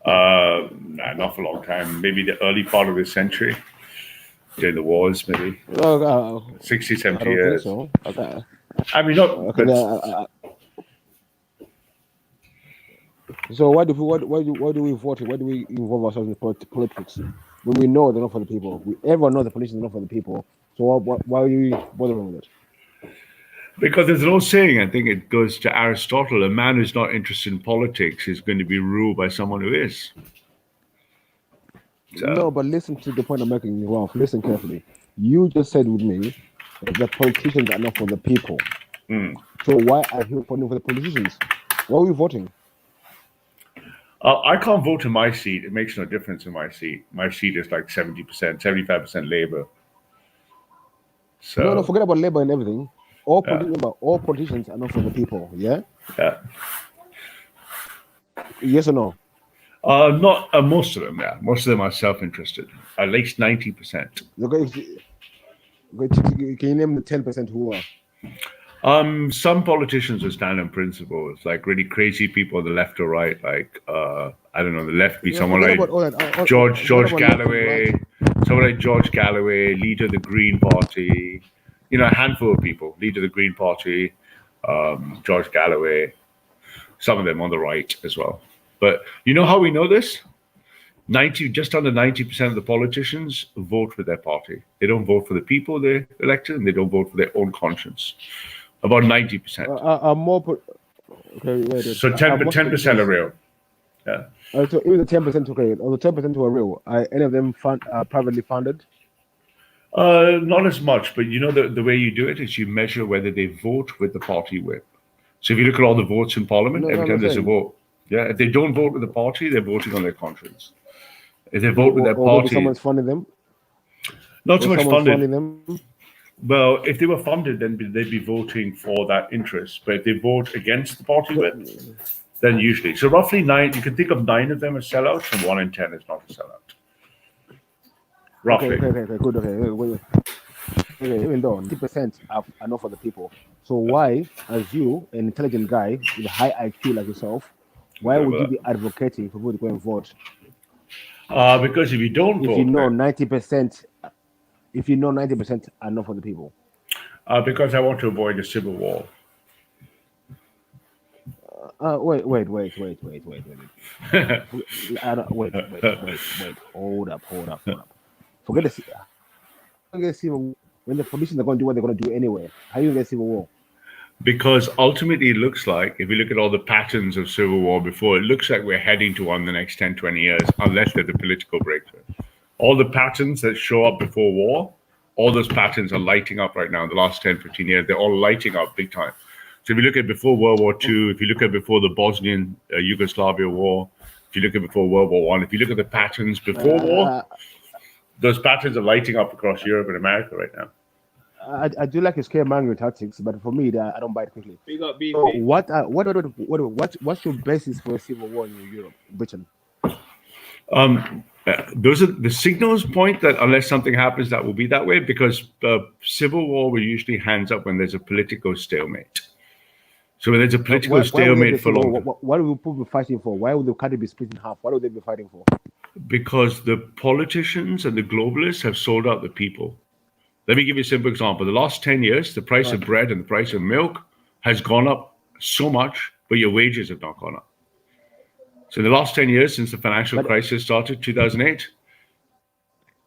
Not for a long time. Maybe the early part of the century, during the wars, maybe 60, 70 years. So. Okay. I mean, not. So why do we vote? Why do we involve ourselves in politics when we know they're not for the people? Everyone knows the politicians are not for the people. So why are you bothering with it? Because there's an old saying, I think it goes to Aristotle, a man who's not interested in politics is going to be ruled by someone who is. So. No, but listen to the point I'm making, Ralph. Listen carefully. You just said with me that the politicians are not for the people. So why are you voting for the politicians? Why are you voting? I can't vote in my seat. It makes no difference in my seat. My seat is like 70%, 75% Labour. So No, forget about Labour and everything. All politicians are not for the people. Yeah. Yeah. Yes or no? Not most of them. Yeah, most of them are self-interested. At least 90%. Can you name the 10% who are? Some politicians will stand on principles, like really crazy people on the left or right. Like I don't know, the left be someone like George Galloway, someone like George Galloway, leader of the Green Party. You know, a handful of people, leader of the Green Party, George Galloway. Some of them on the right as well. But you know how we know this? Just under 90% of the politicians vote with their party. They don't vote for the people they elected, and they don't vote for their own conscience. About 90%. So 10% are real. Yeah. So even the 10%, okay, or the 10% who are real, are any of them privately funded? Not as much, but you know the way you do it is you measure whether they vote with the party whip. So if you look at all the votes in Parliament, every time there's a vote, if they don't vote with the party, they're voting on their conscience. If they vote with their party, someone's funding them. Not so much funding them. Well, if they were funded, then they'd be voting for that interest. But if they vote against the party whip, then usually, so roughly 9. You can think of 9 of them as sellouts, and 1 in 10 is not a sellout. Roughly. Okay, good. Okay, even though 90% are not for the people. So why, as you, an intelligent guy with a high IQ like yourself, why would you be advocating for people to go and vote? Because if you don't vote, if you know 90% are not for the people. Because I want to avoid a civil war. Wait. Hold up. Forget the civil war. When the politicians are going to do what they're going to do anyway, how are you going to get civil war? Because ultimately it looks like, if you look at all the patterns of civil war before, it looks like we're heading to one in the next 10, 20 years, unless there's a political breakthrough. All the patterns that show up before war, all those patterns are lighting up right now in the last 10, 15 years. They're all lighting up big time. So if you look at before World War II, if you look at before the Bosnian Yugoslavia war, if you look at before World War I, if you look at the patterns before war, those patterns are lighting up across Europe and America right now. I do like his scaremongering tactics, but for me, I don't buy it quickly. So what's your basis for a civil war in Europe, Britain? Those are the signals point that unless something happens, that will be that way, because civil war will usually hands up when there's a political stalemate. So when there's a political stalemate for long, what would people be fighting for? Why would the country be split in half? What would they be fighting for? Because the politicians and the globalists have sold out the people. Let me give you a simple example. The last 10 years, the price of bread and the price of milk has gone up so much, but your wages have not gone up. So in the last 10 years, since the financial crisis started, 2008,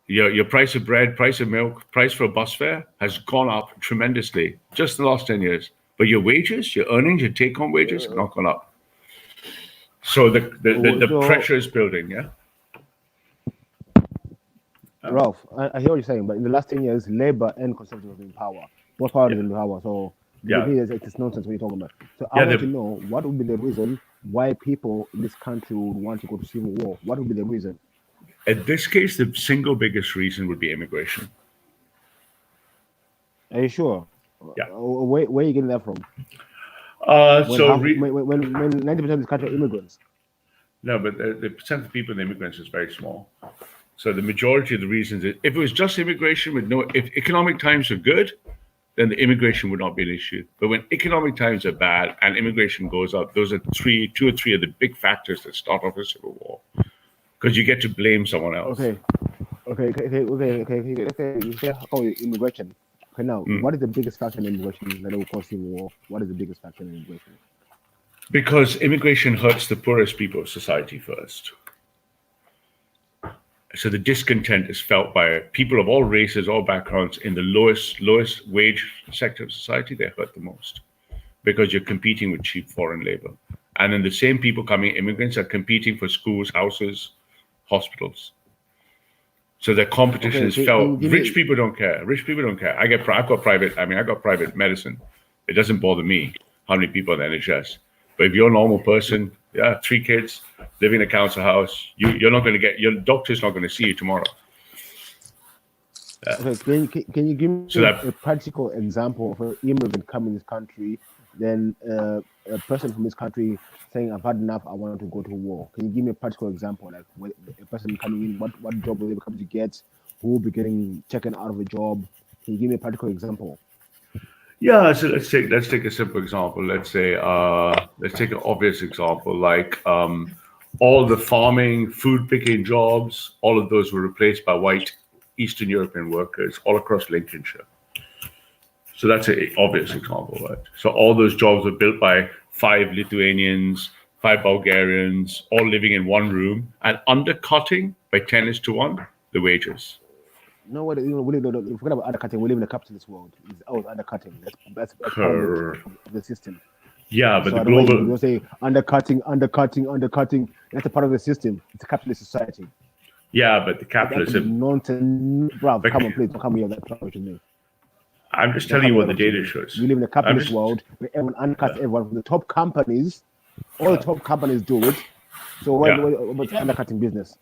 your price of bread, price of milk, price for a bus fare has gone up tremendously just the last 10 years. But your wages, your earnings, your take-home wages have not gone up. So the pressure is building, yeah? Ralph, I hear what you're saying, but in the last 10 years, Labour and Conservative have been in power. Both parties have been in power, so it's nonsense what you're talking about. So I want to know, what would be the reason why people in this country would want to go to civil war? What would be the reason? In this case, the single biggest reason would be immigration. Are you sure? Yeah. Where are you getting that from? When 90% of this country are immigrants. No, but the percent of people in immigrants is very small. So the majority of the reasons, if it was just immigration if economic times are good, then the immigration would not be an issue. But when economic times are bad and immigration goes up, those are 2 or 3 of the big factors that start off a civil war. Because you get to blame someone else. Okay. You say immigration. Okay, now, what is the biggest factor in immigration that will cause civil war? What is the biggest factor in immigration? Because immigration hurts the poorest people of society first. So the discontent is felt by people of all races, all backgrounds in the lowest wage sector of society. They hurt the most because you're competing with cheap foreign labor. And then the same people coming, immigrants, are competing for schools, houses, hospitals. So the competition is felt. Rich people don't care. I've got private medicine. It doesn't bother me. how many people in the NHS. But if you're a normal person, 3 kids, living in a council house, you're not going to get, your doctor's not going to see you tomorrow. Okay, can you give me a practical example of an immigrant coming to this country, then a person from this country saying, I've had enough, I want to go to war? Can you give me a practical example, like a person coming in, what job will they come to get, who will be getting taken out of a job? Can you give me a practical example? Yeah, so let's take a simple example. Let's say let's take an obvious example, like all the farming, food picking jobs, all of those were replaced by white Eastern European workers all across Lincolnshire. So that's an obvious example, right? So all those jobs were built by 5 Lithuanians, 5 Bulgarians, all living in one room and undercutting by 10:1 the wages. No, we forget about undercutting. We live in a capitalist world. It's always undercutting. That's part of the system. Yeah, but so the global. You say undercutting. That's a part of the system. It's a capitalist society. Yeah, but the capitalism. Nonsense, bro. Come on, please. Come here. That's what you mean. I'm just telling you what the data shows. We live in a capitalist world where everyone undercuts everyone from the top companies. All the top companies do it. So what's undercutting business?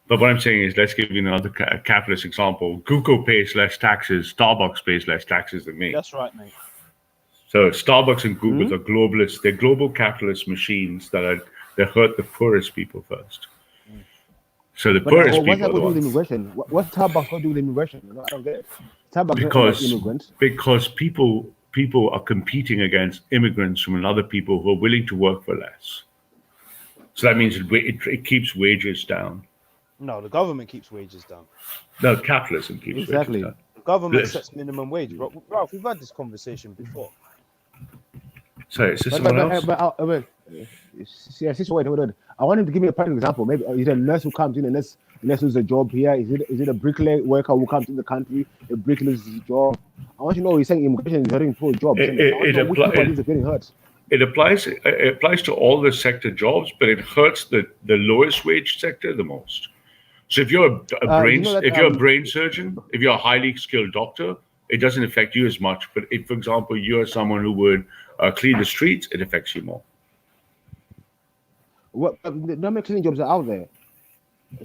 But what I'm saying is, let's give you another capitalist example. Google pays less taxes. Starbucks pays less taxes than me. That's right, mate. So Starbucks and Google are globalists. They're global capitalist machines that hurt the poorest people first. So the poorest people. What's with immigration? What's Starbucks got to do with immigration? I don't get it. Starbucks because not immigrants. Because people are competing against immigrants from other people who are willing to work for less. So that means it keeps wages down. No, the government keeps wages down. No, capitalism keeps wages down. The government sets minimum wage, bro. Ralph, we've had this conversation before. Sorry, is this someone else? Wait. I want him to give me a practical example. Maybe is it a nurse who comes in, a nurse loses a job here? Is it a bricklayer worker who comes in the country, a bricklayer loses his job? I want you to know he's saying immigration is hurting poor jobs. It applies to all the sector jobs, but it hurts the lowest wage sector the most. So if you're a brain surgeon, if you're a highly skilled doctor, it doesn't affect you as much. But if, for example, you're someone who would clean the streets, it affects you more. Not many cleaning jobs are out there.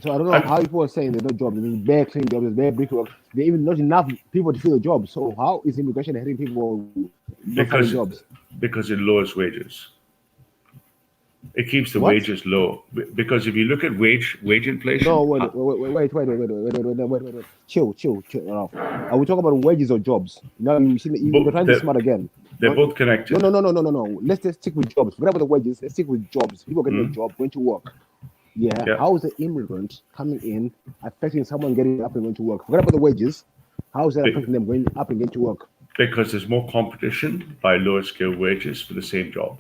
So I don't know how people are saying there's no jobs. There's bare cleaning jobs, there's bare brickwork. There's even not enough people to fill the jobs. So how is immigration hitting people not finding jobs? Because it lowers wages. It keeps the wages low. Because if you look at wage inflation. No, wait. Chill. Are we talking about wages or jobs? No, you're trying to be smart again. They're both connected. No. Let's just stick with jobs. Forget about the wages. Let's stick with jobs. People getting a job, going to work. Yeah. How is the immigrant coming in affecting someone getting up and going to work? Forget about the wages. How is that affecting them going up and getting to work? Because there's more competition by lower skilled wages for the same job.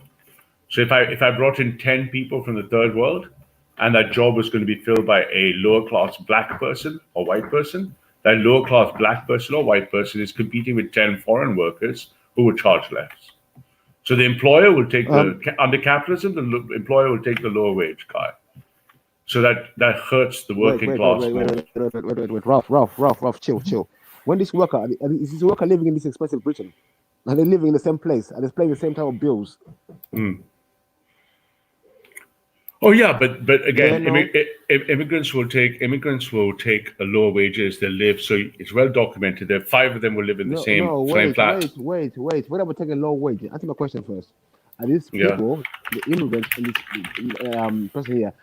So if I brought in 10 people from the third world and that job was going to be filled by a lower class black person or white person, that lower class black person or white person is competing with 10 foreign workers who would charge less. So the employer will take under capitalism, the employer will take the lower wage guy. So that hurts the working class. Wait, Ralph, chill. When is this worker living in this expensive Britain? Are they living in the same place? Are they paying the same type of bills? Oh yeah, but again, immigrants will take a lower wages. They live, so it's well documented that 5 of them will live in the same flat. Wait. What about taking low wage? Answer my question first. Are these people, the immigrants and this person here,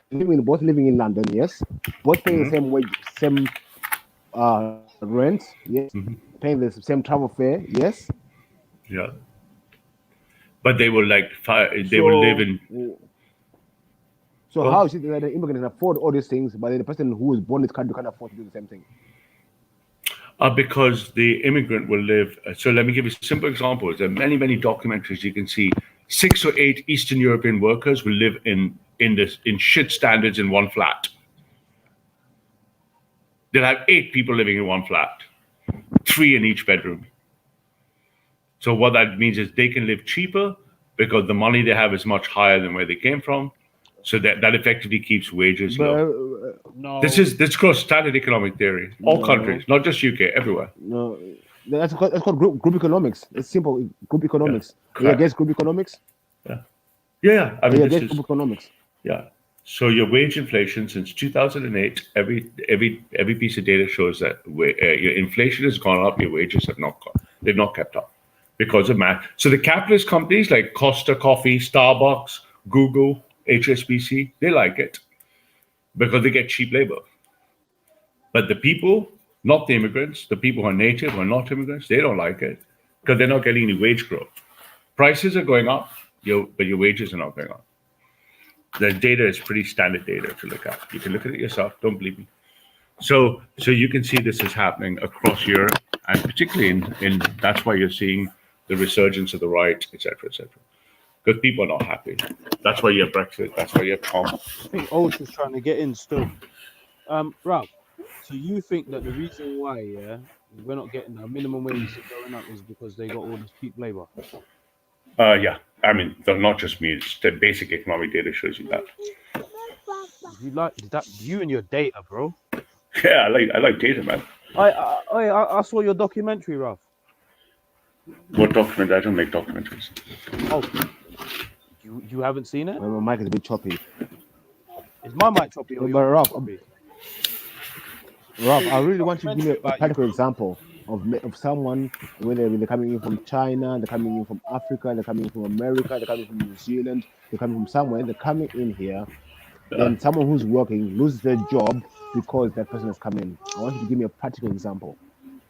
both living in London? Yes, both paying the same wage, same rent. Yes, paying the same travel fare. Yes. Yeah. But they will will live in. So how is it that the immigrant can afford all these things, but the person who was born in this country can't afford to do the same thing? Because the immigrant will live. So let me give you simple examples. There are many documentaries you can see. 6 or 8 Eastern European workers will live in shit standards in one flat. They'll have 8 people living in one flat, 3 in each bedroom. So what that means is they can live cheaper because the money they have is much higher than where they came from. So that effectively keeps wages low. This is called standard economic theory. All countries, not just UK, everywhere. No, That's called group economics. It's simple. Group economics. Are you against group economics? Yeah. I mean, group economics. Yeah. So your wage inflation since 2008, every piece of data shows that your inflation has gone up, your wages have not gone. They've not kept up because of math. So the capitalist companies like Costa Coffee, Starbucks, Google, HSBC, they like it because they get cheap labor. But the people, not the immigrants, the people who are native or not immigrants, they don't like it because they're not getting any wage growth. Prices are going up, but your wages are not going up. The data is pretty standard data to look at. You can look at it yourself. Don't believe me. So you can see this is happening across Europe, and particularly in that's why you're seeing the resurgence of the right, etc., because people are not happy. That's why you have Brexit. That's why you have Trump. I think Old was trying to get in still. Rob, so you think that the reason why, we're not getting the minimum wage going up is because they got all this cheap labor? Yeah. I mean, not just me. It's the basic economic data shows you that. You like that? You and your data, bro. Yeah, I like data, man. I saw your documentary, Ralph. What document? I don't make documentaries. Oh, you haven't seen it? My mic is a bit choppy. Is my mic choppy? Or Rob, I really want you to give me a practical example of someone when they're coming in from China, they're coming in from Africa, they're coming in from America, they're coming from New Zealand, they're coming from somewhere, they're coming in here. Then someone who's working loses their job because that person has come in. I want you to give me a practical example.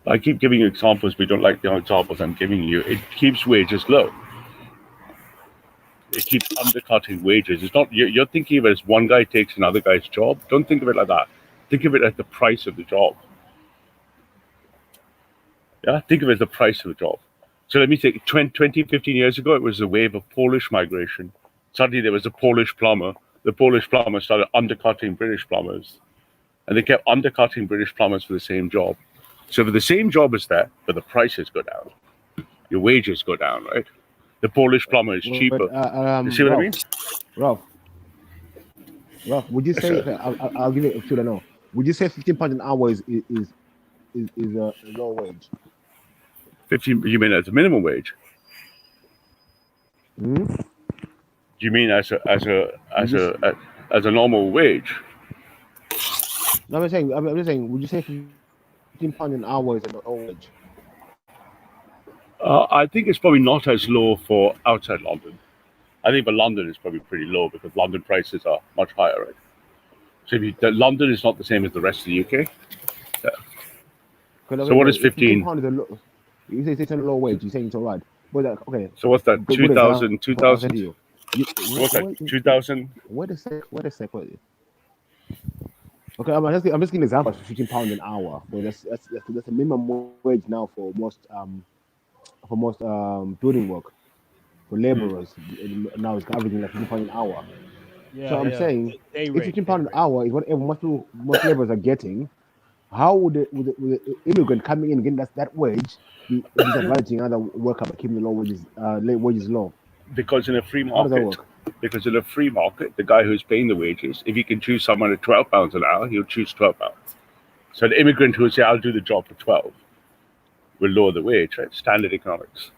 I keep giving you examples, but you don't like the examples I'm giving you. It keeps wages low. It keeps undercutting wages. It's not you're thinking of it as one guy takes another guy's job. Don't think of it like that. Think of it as the price of the job. Yeah, think of it as the price of the job. So let me say 20, 15 years ago, it was a wave of Polish migration. Suddenly there was a Polish plumber. The Polish plumber started undercutting British plumbers. And they kept undercutting British plumbers for the same job. So for the same job as that, but the prices go down. Your wages go down, right? The Polish plumber is cheaper. You see what I mean? Ralph, would you say, I'll give it, should I know, would you say £15 an hour is a low wage? 15, you mean as a minimum wage? Hmm? Do you mean as a normal wage? No, I'm just saying, would you say £15 an hour is a low wage? I think it's probably not as low for outside London. I think for London it's probably pretty low because London prices are much higher, right? So London is not the same as the rest of the UK. Yeah. So what is 15? You say it's a low wage. You're saying it's all right. But okay. So what's that? 2,000? 2,000? What's that? 2,000? Wait a sec. Okay, I'm just giving an example. £15 an hour. But that's a minimum wage now for most building work for laborers. Now it's averaging like £15 an hour. Yeah, so I'm saying if £15 an hour is what most laborers are getting, how would the immigrant coming in getting that wage be disadvantaging another worker by keeping the wages low? Because in a free market, the guy who's paying the wages, if he can choose someone at £12 an hour, he'll choose £12. So the immigrant who will say, "I'll do the job for 12," will lower the wage, right? Standard economics,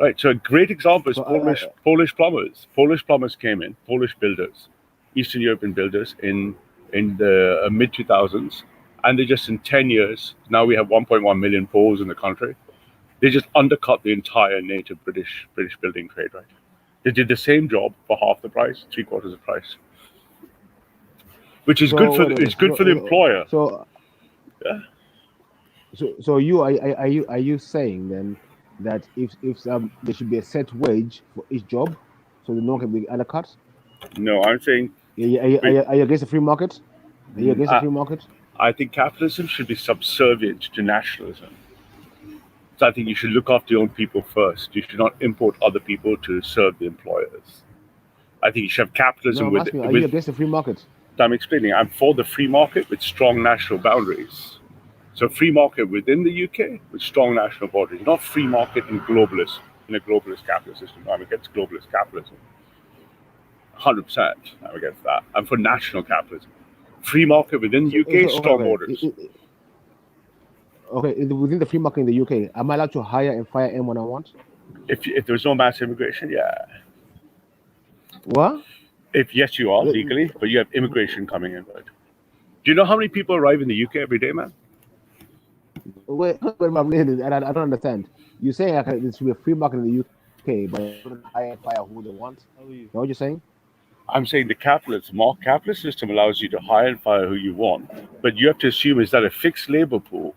right? So a great example is Polish plumbers. Polish plumbers came in, Polish builders, Eastern European builders in the mid 2000s. And they just in 10 years, now we have 1.1 million Poles in the country. They just undercut the entire native British building trade, right? They did the same job for half the price, 3/4 the price, which is good for the employer. So yeah. So are you saying then that if there should be a set wage for each job, so the no one can be undercut? No, I'm saying. Are you against the free market? Are you against the free market? I think capitalism should be subservient to nationalism. So I think you should look after your own people first. You should not import other people to serve the employers. I think you should have capitalism are you against the free market? I'm explaining. I'm for the free market with strong national boundaries. So free market within the UK with strong national boundaries, not free market in a globalist capitalist system. I'm against globalist capitalism. 100%. I'm against that. I'm for national capitalism. Free market within the UK, strong borders. Okay, within the free market in the UK, am I allowed to hire and fire anyone I want? If there's no mass immigration, yeah. What? If yes, you are legally, but you have immigration coming in. Right? Do you know how many people arrive in the UK every day, man? Wait, I don't understand. You're saying there should be a free market in the UK, but they don't hire and fire who they want? You know what you're saying? I'm saying the capitalist system allows you to hire and fire who you want, but you have to assume, is that a fixed labor pool?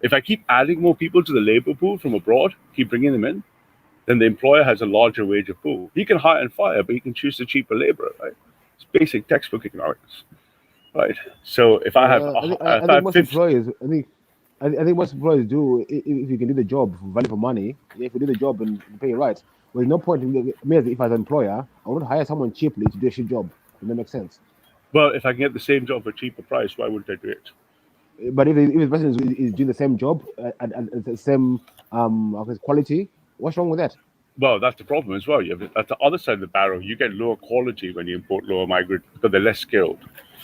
If I keep adding more people to the labor pool from abroad, keep bringing them in, then the employer has a larger wage pool. He can hire and fire, but he can choose the cheaper labor, right? It's basic textbook economics, right? So if I have, I think most employers, I think most employers do, if you can do the job for value for money, if you do the job and pay you right. There's no point in me, if as an employer, I wouldn't hire someone cheaply to do a shit job. Does that make sense? Well, if I can get the same job for a cheaper price, why wouldn't I do it? But if the person is doing the same job and the same quality, what's wrong with that? Well, that's the problem as well. You have, at the other side of the barrel, you get lower quality when you import lower migrant because they're less skilled.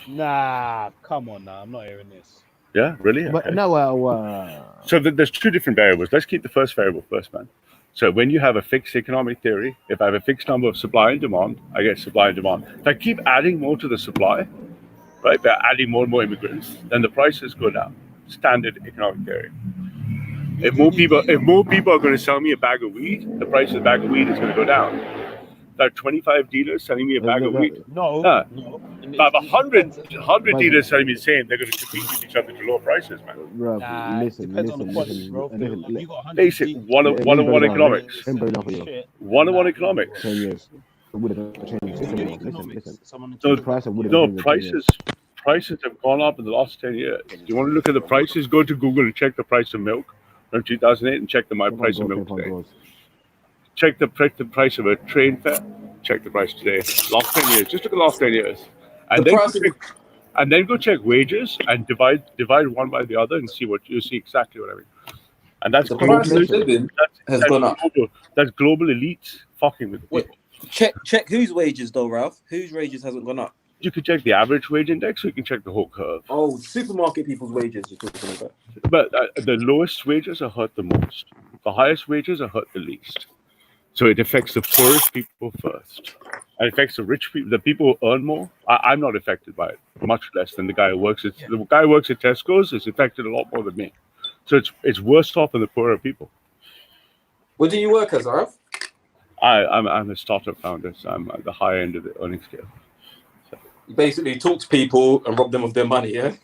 Nah, come on now. I'm not hearing this. Yeah, really? Okay. But no, so there's two different variables. Let's keep the first variable first, man. So when you have a fixed economic theory, if I have a fixed number of supply and demand, I get supply and demand. If I keep adding more to the supply, right, by adding more and more immigrants, then the prices go down. Standard economic theory. If more people are going to sell me a bag of weed, the price of the bag of weed is going to go down. There are 25 dealers selling me a bag of weed. No. About 100 dealers selling me the same. They're going to compete with each other to lower prices, man. Listen. Basic 101 economics. 101 economics. 10 years. Prices have gone up in the last 10 years. Do you want to look at the prices? Go to Google and check the price of milk from 2008 and check the price of milk today. Check the price of a train fare. Check the price today. Last 10 years. Just look at the last 10 years. And then go check wages and divide one by the other and see what you see exactly what I mean. And that's living has gone up. That's global elites fucking with people. Check whose wages though, Ralph? Whose wages hasn't gone up? You can check the average wage index, or you can check the whole curve. Oh, supermarket people's wages you're talking about. But the lowest wages are hurt the most. The highest wages are hurt the least. So it affects the poorest people first. And it affects the rich people, the people who earn more. I'm not affected by it, much less than the guy who works at the guy who works at Tesco's is affected a lot more than me. So it's worse off than the poorer people. Where do you work as, Ralph? I'm a startup founder, so I'm at the higher end of the earning scale. So. You basically talk to people and rob them of their money, yeah?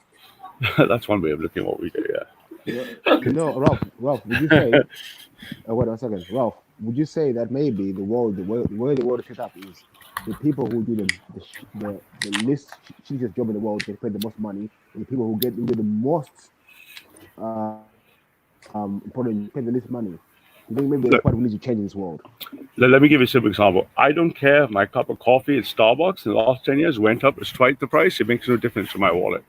That's one way of looking at what we do, yeah. No, Ralph, would you say? Wait 1 second, Ralph. Would you say that maybe the way the world is set up is the people who do the least shittiest job in the world get paid the most money, and the people who do the most important pay the least money? You think maybe what we need to change in this world? Let me give you a simple example. I don't care if my cup of coffee at Starbucks in the last 10 years went up twice the price. It makes no difference to my wallet.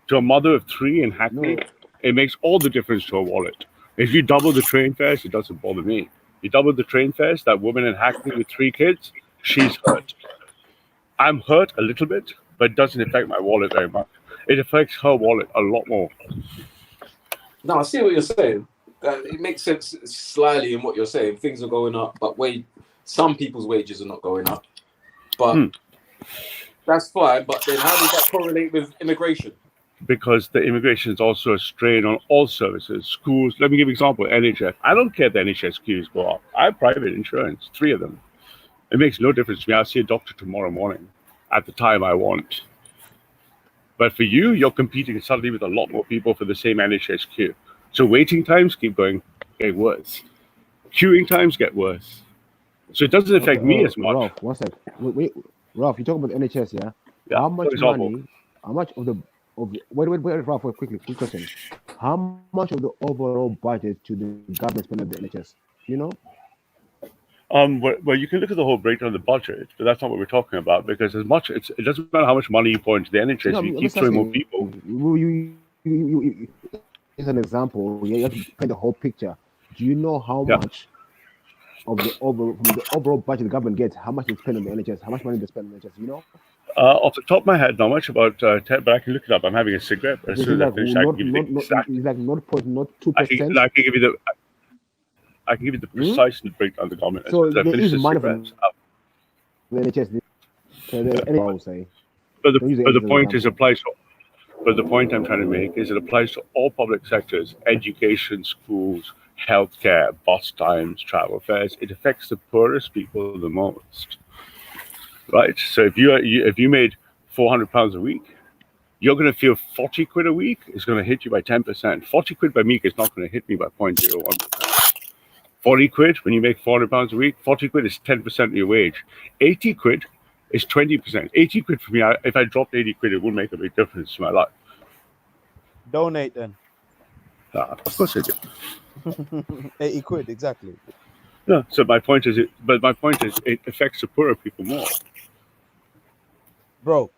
To a mother of 3 in Hackney, it makes all the difference to her wallet. If you double the train fares, it doesn't bother me. You double the train fares, that woman in Hackney with 3 kids, she's hurt. I'm hurt a little bit, but it doesn't affect my wallet very much. It affects her wallet a lot more. No, I see what you're saying. It makes sense slightly in what you're saying. Things are going up, but some people's wages are not going up. But that's fine. But then how does that correlate with immigration? Because the immigration is also a strain on all services, schools. Let me give you an example, NHS. I don't care if the NHS queues go up. I have private insurance, 3 of them. It makes no difference to me. I'll see a doctor tomorrow morning at the time I want. But for you, you're competing suddenly with a lot more people for the same NHS queue. So waiting times keep getting worse. Queuing times get worse. So it doesn't affect me as much. Ralph, 1 sec. Wait, Ralph, you talk about the NHS, yeah? How much money? How much of the wait, Ralph, quick question. How much of the overall budget should the government spend on the NHS? You know? Well, you can look at the whole breakdown of the budget, but that's not what we're talking about. Because it doesn't matter how much money you pour into the NHS. You keep throwing more people. You as an example, you have to paint the whole picture. Do you know how much of the overall budget the government gets? How much they spend on the NHS? How much money they spend on the NHS? You know? Off the top of my head, not much about 10, but I can look it up. I'm having a cigarette. As This soon is as I like finish, I can give you the exact. it's like not 2%. I can give you the. I can give you the precise breakdown of the government. As So soon as I there finish is the money cigarettes. from the NHS. So there's any, I would say. But Don't use the NHS as point an is applies to. But the point I'm trying to make is it applies to all public sectors: education, schools, healthcare, bus times, travel fares. It affects the poorest people the most, right? So if you made £400 a week, you're going to feel 40 quid a week is going to hit you by 10%. 40 quid by week is not going to hit me by 0.01%. 40 quid when you make £400 a week, 40 quid is 10% of your wage. 80 quid is 20%. 80 quid for me, if I dropped 80 quid, it would make a big difference to my life. Donate then. Of course I do. 80 quid, exactly. No, so my point is, it affects the poorer people more. Bro,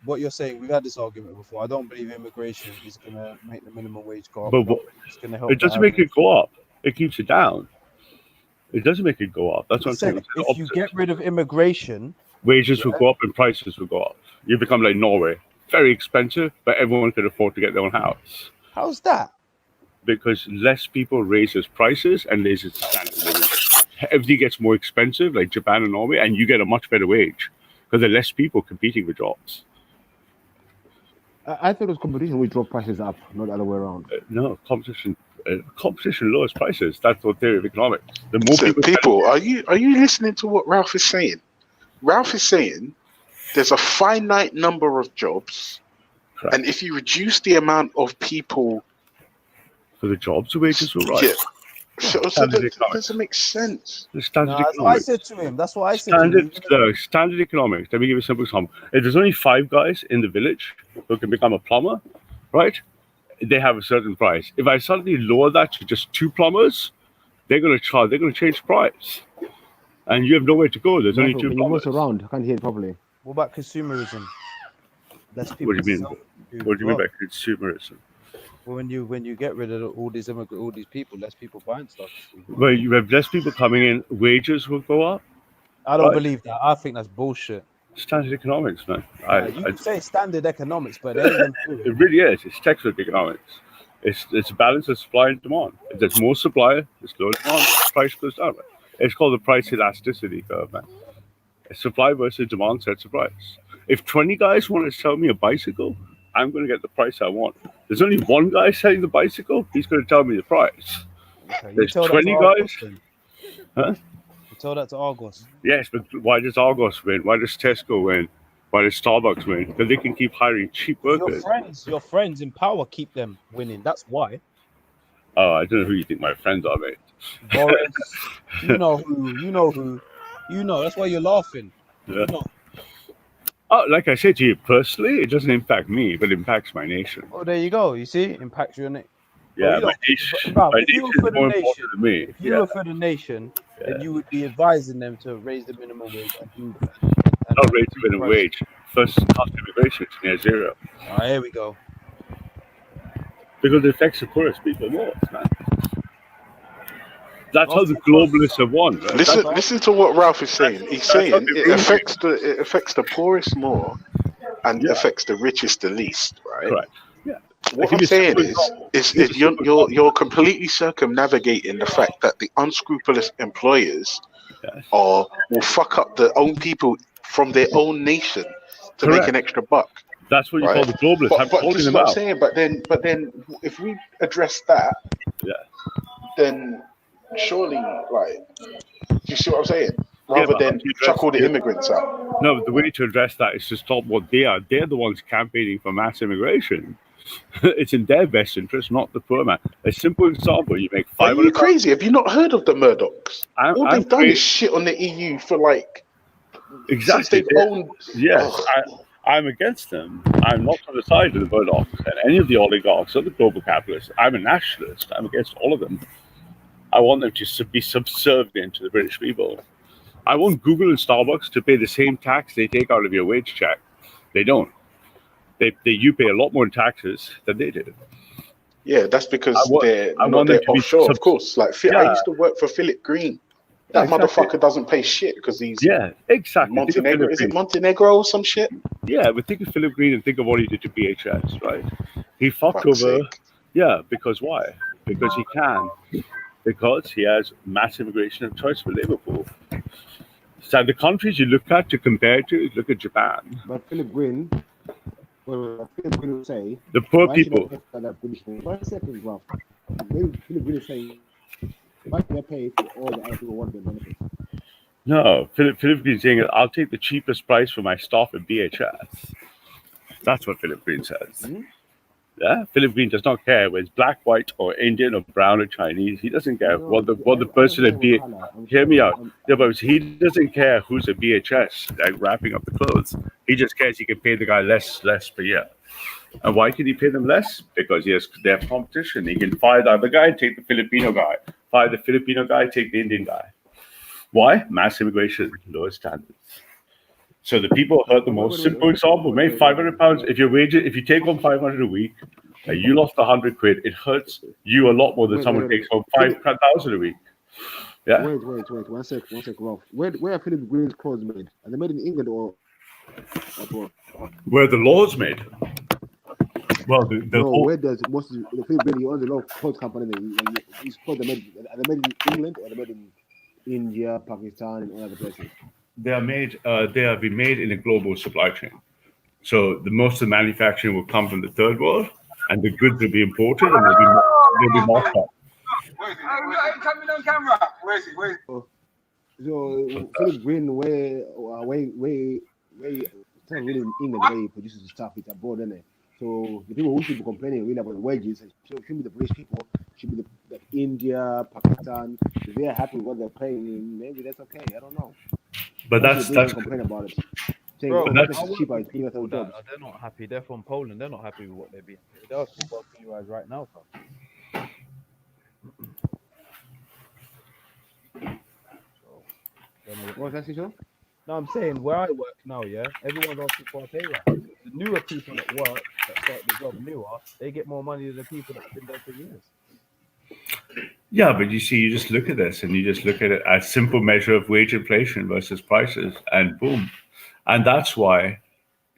what you're saying, we've had this argument before. I don't believe immigration is going to make the minimum wage go up. But it's going to help. It doesn't make it go up. It keeps it down. It doesn't make it go up. That's what I'm saying. If you get rid of immigration, wages will go up and prices will go up. You become like Norway. Very expensive, but everyone can afford to get their own house. How's that? Because less people raises prices and raises the standard of living. Everything gets more expensive, like Japan and Norway, and you get a much better wage because there are less people competing for jobs. I thought it was competition which drove prices up, not the other way around. No, competition lowers prices. That's the theory of economics. The more people are you listening to what Ralph is saying? Ralph is saying there's a finite number of jobs, correct, and if you reduce the amount of people for the jobs, the wages will rise. Yeah. So that doesn't make sense. That's what I said to him. That's what I said to him. Standard economics. Let me give you a simple example. If there's only 5 guys in the village who can become a plumber, right? They have a certain price. If I suddenly lower that to just 2 plumbers, they're going to change price. And you have nowhere to go. There's only 2 plumbers. Around. I can't hear it properly. What about consumerism? What do you mean? What do you mean by consumerism? Well, when you get rid of all these people, less people buying stuff. Well, you have less people coming in, wages will go up. I don't believe that. I think that's bullshit. Standard economics, man. You can say standard economics, but it really is. It's textbook economics. It's a balance of supply and demand. If there's more supply, there's low demand, price goes down. Man. It's called the price elasticity curve, man. Supply versus demand sets the price. If 20 guys want to sell me a bicycle, I'm going to get the price I want. There's only one guy selling the bicycle. He's going to tell me the price. Okay, there's 20 guys. Huh? You tell that to Argos. Yes, but why does Argos win? Why does Tesco win? Why does Starbucks win? Because they can keep hiring cheap workers. Your friends in power keep them winning. That's why. Oh, I don't know who you think my friends are, mate. Boris, you know who. That's why you're laughing. Yeah. You know. Oh, like I said to you, personally, it doesn't impact me, but it impacts my nation. Oh, there you go. You see, impacts your nation. Yeah, my nation is more important than me. If you were for the nation, then you would be advising them to raise the minimum wage. Not raise the minimum wage. First, cost immigration is near zero. Here we go. Because it affects the poorest people more, man. That's how the globalists have won. Right? Listen to what Ralph is saying. He's saying it affects the poorest more, and affects the richest the least. Right. Correct. Yeah. What I'm saying is you're completely circumnavigating the fact that the unscrupulous employers will fuck up their own people from their own nation to make an extra buck. That's what you call the globalists. But this is what I'm saying. But then, if we address that, then surely, like, do you see what I'm saying? Rather than chuck all the immigrants out. No, but the way to address that is to stop what they are. They're the ones campaigning for mass immigration. It's in their best interest, not the poor man. A simple example: you make 500. Are you crazy? Have you not heard of the Murdochs? All they've done is shit on the EU for like exactly. Since they've owned. Yes, I'm against them. I'm not on the side of the Murdochs and any of the oligarchs or the global capitalists. I'm a nationalist. I'm against all of them. I want them to be subservient to the British people. I want Google and Starbucks to pay the same tax they take out of your wage check. They don't. You pay a lot more in taxes than they do. Yeah, that's because they're offshore, of course. Like I used to work for Philip Green. That motherfucker doesn't pay shit because he's exactly. Montenegro. Is it Montenegro or some shit? Yeah, but think of Philip Green and think of what he did to BHS, right? He fucked Fuck's over. sake. Yeah, because why? Because he can. Because he has mass immigration of choice for Liverpool. So the countries you look at to compare to, look at Japan. But Philip Green, Philip Green will say the poor why people. Should I pay for that British name? 1 second, bro. Philip Green is saying why should I pay for all the other people want their benefits? No, Philip Green saying I'll take the cheapest price for my staff at BHS. That's what Philip Green says. Hmm? Yeah, Philip Green does not care whether it's black, white, or Indian, or brown, or Chinese. He doesn't care No, what the person at BHS. Hear me out. Yeah, but he doesn't care who's at BHS like wrapping up the clothes. He just cares he can pay the guy less per year. And why can he pay them less? Because they have competition. He can fire the other guy, take the Filipino guy. Fire the Filipino guy, take the Indian guy. Why? Mass immigration, lower standards. So the people hurt the most. Simple example, mate. £500. If you take home 500 a week, and you lost 100 quid, it hurts you a lot more than someone takes home 5,000 a week. Yeah. Wait. 1 sec, Ralph. Where are Philip Green's clothes made? Are they made in England or abroad? Where the law's made. Well, where does most of the Philip Green, he owns a lot of clothes company. His clothes are they made in England or are they made in India, Pakistan, and other places? They are made. They have been made in a global supply chain. So most of the manufacturing will come from the third world, and the goods will be imported and they'll be marked up. Coming on camera. Where is it? So Philip Green, where it's not really in England where he produces the stuff, it's abroad, isn't it? So the people who should be complaining really about the wages shouldn't be the British people, should be the India, Pakistan. If they're happy with what they're paying, maybe that's okay. I don't know. But that's complain about it. Bro, that's cheaper. They're not happy. They're from Poland. They're not happy with what they're being paid. They're asking for a pay rise right now, fam. What's that, Sisho? No, I'm saying where I work now, yeah, everyone's asking for a pay rise. The newer people that work, that start the job newer, they get more money than the people that have been there for years. Yeah, but you see, you just look at this and you just look at it as simple measure of wage inflation versus prices, and boom. And that's why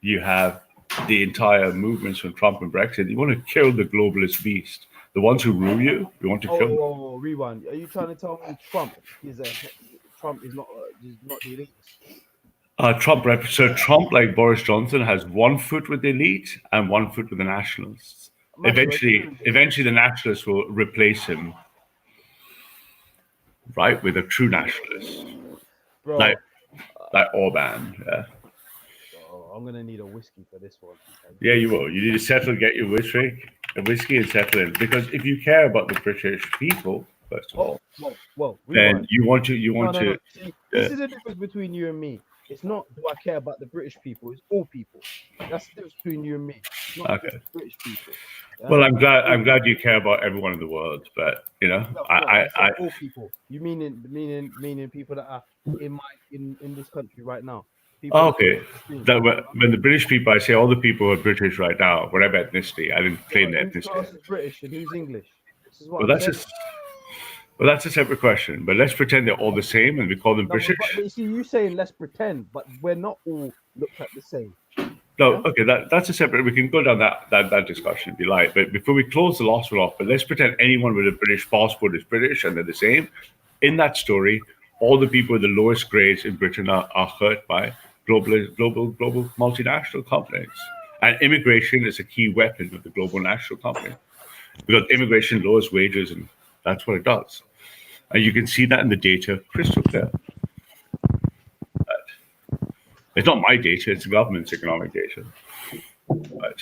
you have the entire movements from Trump and Brexit. You want to kill the globalist beast. The ones who rule you, you want to kill them. Oh, rewind. Are you trying to tell me Trump is not the elite? Trump, like Boris Johnson, has 1 foot with the elite and 1 foot with the nationalists. Eventually, the nationalists will replace him, right, with a true nationalist, bro. Like Orban. Yeah. Oh, I'm gonna need a whiskey for this one. Yeah, you will. You need to get your whiskey and settle in, because if you care about the British people, first of all, then you want to. No. See, this is the difference between you and me. It's not do I care about the British people, it's all people. That's the difference between you and me. It's not just British people. Yeah? Well, I'm glad you care about everyone in the world, but I all people. You meaning people that are in this country right now. Okay. When the British people, I say all the people who are British right now, whatever ethnicity. I didn't claim their ethnicity. Who's British and who's English? This is what that's a separate question. But let's pretend they're all the same and we call them British. But you see, you saying let's pretend, but we're not all looked at the same. No, okay, that's a separate. We can go down that discussion if you like. But before we close the last one off, but let's pretend anyone with a British passport is British and they're the same. In that story, all the people with the lowest grades in Britain are hurt by global multinational companies. And immigration is a key weapon of the global national company, because immigration lowers wages, and that's what it does. And you can see that in the data crystal clear. It's not my data; it's the government's economic data. But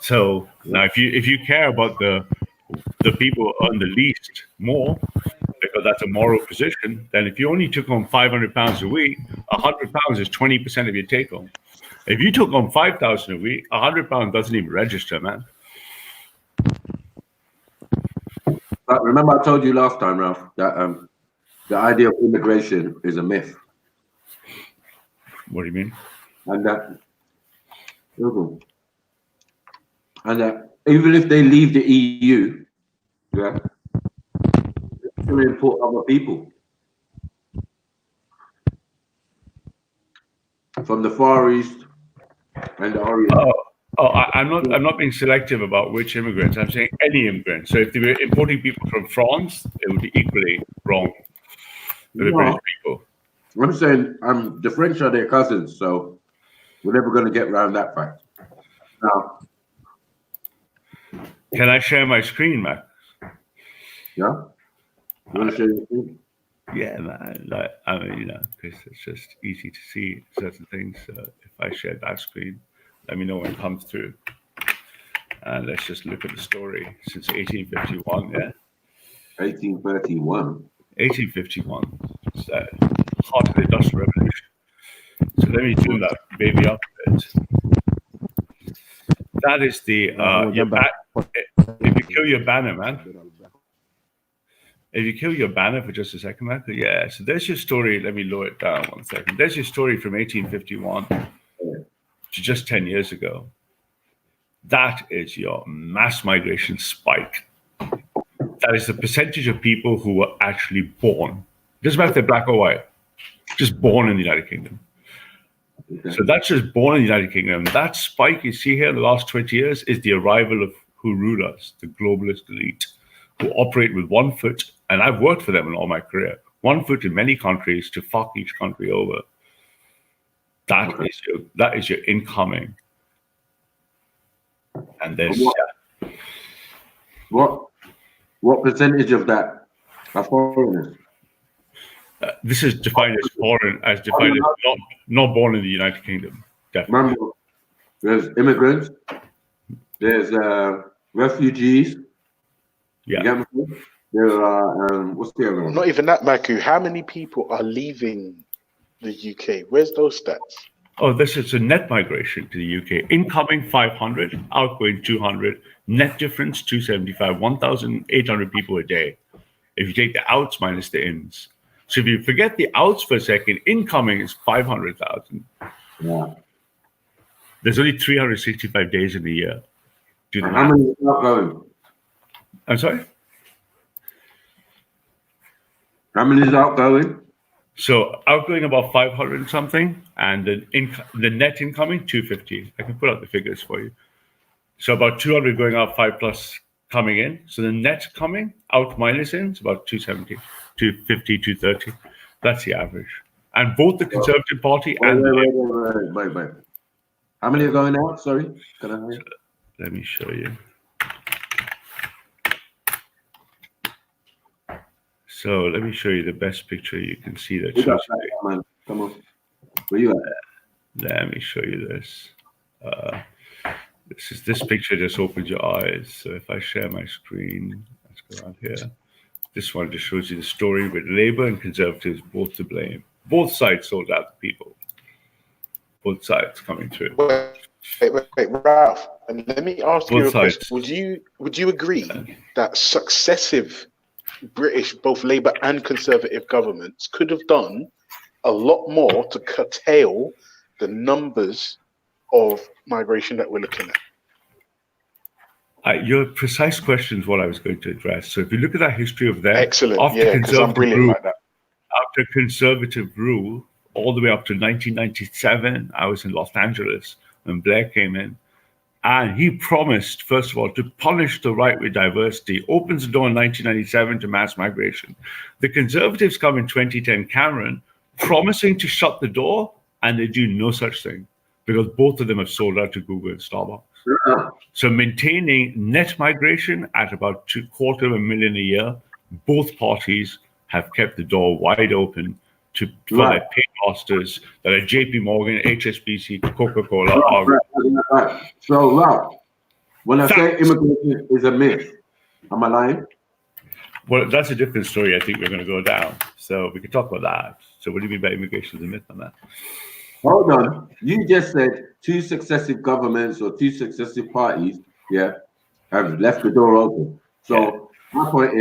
so now, if you care about the people who earn the least more, because that's a moral position, then if you only took home £500 a week, £100 is 20% of your take home. If you took home £5,000 a week, £100 doesn't even register, man. But remember, I told you last time, Ralph, that the idea of immigration is a myth. What do you mean? And that even if they leave the EU, yeah, going to import other people from the Far East and the Orient. I'm not being selective about which immigrants. I'm saying any immigrant. So if they were importing people from France, it would be equally wrong for the British people. I'm saying the French are their cousins, so we're never going to get around that fact. Now, can I share my screen, Mac? Yeah. You want to share your screen? Yeah, man. Like, I mean, because it's just easy to see certain things. If I share that screen, let me know when it comes through. And let's just look at the story since 1851. Yeah. 1831. 1851. It's the heart of the Industrial Revolution. So let me zoom that baby up a bit. That is the if you kill your banner, man. If you kill your banner for just a second, man. Yeah. So there's your story. Let me lower it down 1 second. There's your story from 1851 to just 10 years ago. That is your mass migration spike. That is the percentage of people who were actually born. Doesn't matter if they're black or white, just born in the United Kingdom. So that's just born in the United Kingdom. That spike you see here in the last 20 years is the arrival of who rule us, the globalist elite, who operate with 1 foot, and I've worked for them in all my career, 1 foot in many countries to fuck each country over. That is your incoming. And there's what percentage of that are foreigners? This is defined as foreign, as defined as not born in the United Kingdom. Definitely. Remember, there's immigrants, there's refugees. Yeah. There are what's the other one? Not even that, Maku. How many people are leaving the UK? Where's those stats? Oh, this is a net migration to the UK. Incoming 500, outgoing 200, net difference 275, 1,800 people a day. If you take the outs minus the ins. So if you forget the outs for a second, incoming is 500,000. Yeah. There's only 365 days in a year. How many is outgoing? I'm sorry? How many is outgoing? So outgoing about 500 and something, and the net incoming 250. I can put out the figures for you. So about 200 going out, 5 plus coming in. So the net coming out minus in is about 270, 250, 230. That's the average. And both the Conservative Party and wait. How many are going out? Sorry, can I? Let me show you. So let me show you the best picture you can see that shows you. Come on. Where you at? Let me show you this. This picture just opens your eyes. So if I share my screen, let's go out here. This one just shows you the story with Labour and Conservatives both to blame. Both sides sold out the people. Both sides coming through. Wait, Ralph. And let me ask you a question. Would you agree that successive British, both Labour and Conservative governments could have done a lot more to curtail the numbers of migration that we're looking at? Your precise question is what I was going to address. So if you look at that history of that, excellent, yeah, because I'm brilliant like that. After Conservative rule, all the way up to 1997, I was in Los Angeles when Blair came in, and he promised, first of all, to punish the right with diversity, opens the door in 1997 to mass migration. The Conservatives come in 2010, Cameron, promising to shut the door, and they do no such thing, because both of them have sold out to Google and Starbucks. So maintaining net migration at about 250,000 a year, both parties have kept the door wide open for their paymasters that are JP Morgan, HSBC, Coca-Cola. Right. So, Ralph, when I say immigration is a myth, am I lying? Well, that's a different story. I think we're going to go down. So we can talk about that. So what do you mean by immigration is a myth on that? Hold on. You just said 2 successive governments or 2 successive parties, have left the door open. So my point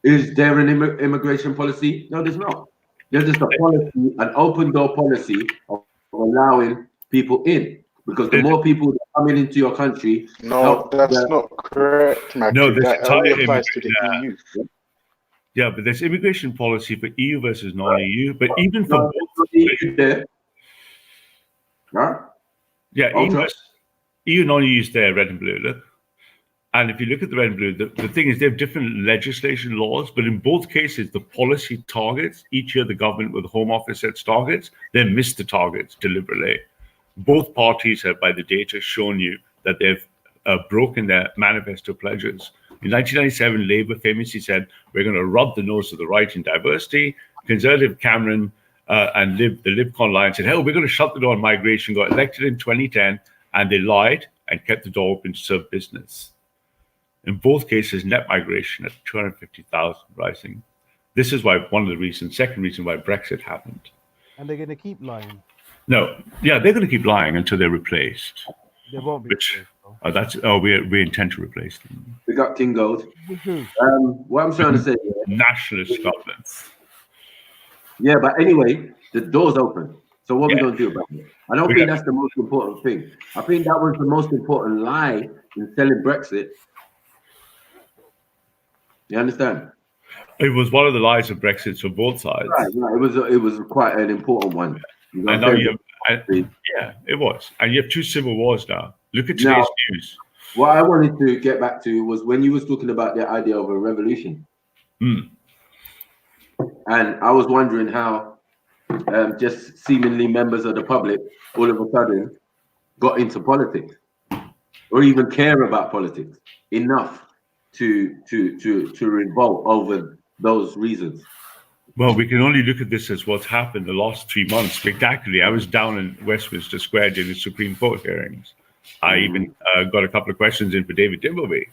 is there an immigration policy? No, there's not. There's just a policy, an open door policy of allowing people in. Because the more people that are coming into your country... No, that's not correct, Mac. No, that only applies to the EU. Yeah, but there's immigration policy for EU versus non-EU, but even for both. Right? Yeah, EU non-EU is there, red and blue. Look. And if you look at the red and blue, the thing is they have different legislation laws, but in both cases, the policy targets, each year the government with the Home Office sets targets, they miss the targets deliberately. Both parties have, by the data, shown you that they've broken their manifesto pledges. In 1997, Labour famously said, we're going to rub the nose of the right in diversity. Conservative Cameron and the LibCon line said, hey, we're going to shut the door on migration, got elected in 2010, and they lied and kept the door open to serve business. In both cases, net migration at 250,000 rising. This is why second reason why Brexit happened. And they're going to keep lying. No, yeah, they're going to keep lying until they're replaced. They won't be replaced, we intend to replace them. We got King Gold. What I'm trying to say, nationalist Scotland. Yeah, but anyway, the door's open. So what are we going to do about it? I don't think that's the most important thing. I think that was the most important lie in selling Brexit. You understand? It was one of the lies of Brexit for both sides. Right. It was quite an important one. You know, and now it was. And you have two civil wars now. Look at today's news. What I wanted to get back to was when you was talking about the idea of a revolution. And I was wondering how just seemingly members of the public all of a sudden got into politics or even care about politics enough to revolt over those reasons. Well, we can only look at this as what's happened the last 3 months spectacularly. I was down in Westminster Square during the Supreme Court hearings. I even got a couple of questions in for David Dimbleby,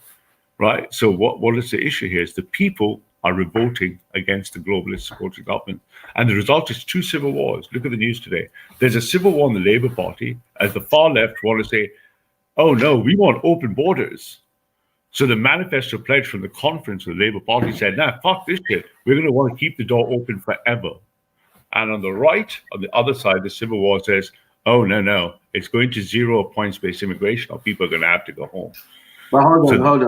right? So what is the issue here is the people are revolting against the globalist supported government. And the result is two civil wars. Look at the news today. There's a civil war in the Labour Party as the far left want to say, oh no, we want open borders. So the manifesto pledge from the conference of the Labour Party said, nah, fuck this shit. We're going to want to keep the door open forever. And on the right, on the other side, the civil war says, oh, no, it's going to zero points-based immigration or people are going to have to go home. But hold on.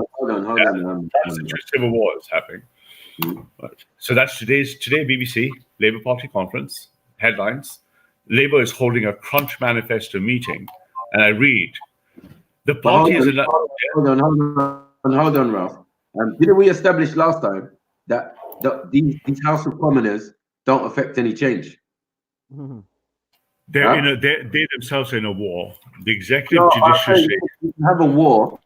That's the two civil wars happening. Right. So that's today BBC, Labour Party conference, headlines. Labour is holding a crunch manifesto meeting. And I read, the party is... Hold on, Ralph. Didn't we establish last time that these House of Commoners don't affect any change? They themselves are in a war. The executive judiciary have a war,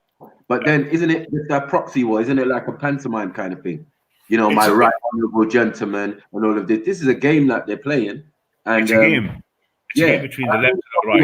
but then isn't it just a proxy war? Isn't it like a pantomime kind of thing? You know, my right honourable gentleman and all of this. This is a game that they're playing, and it's a game. It's a game between the left and the right.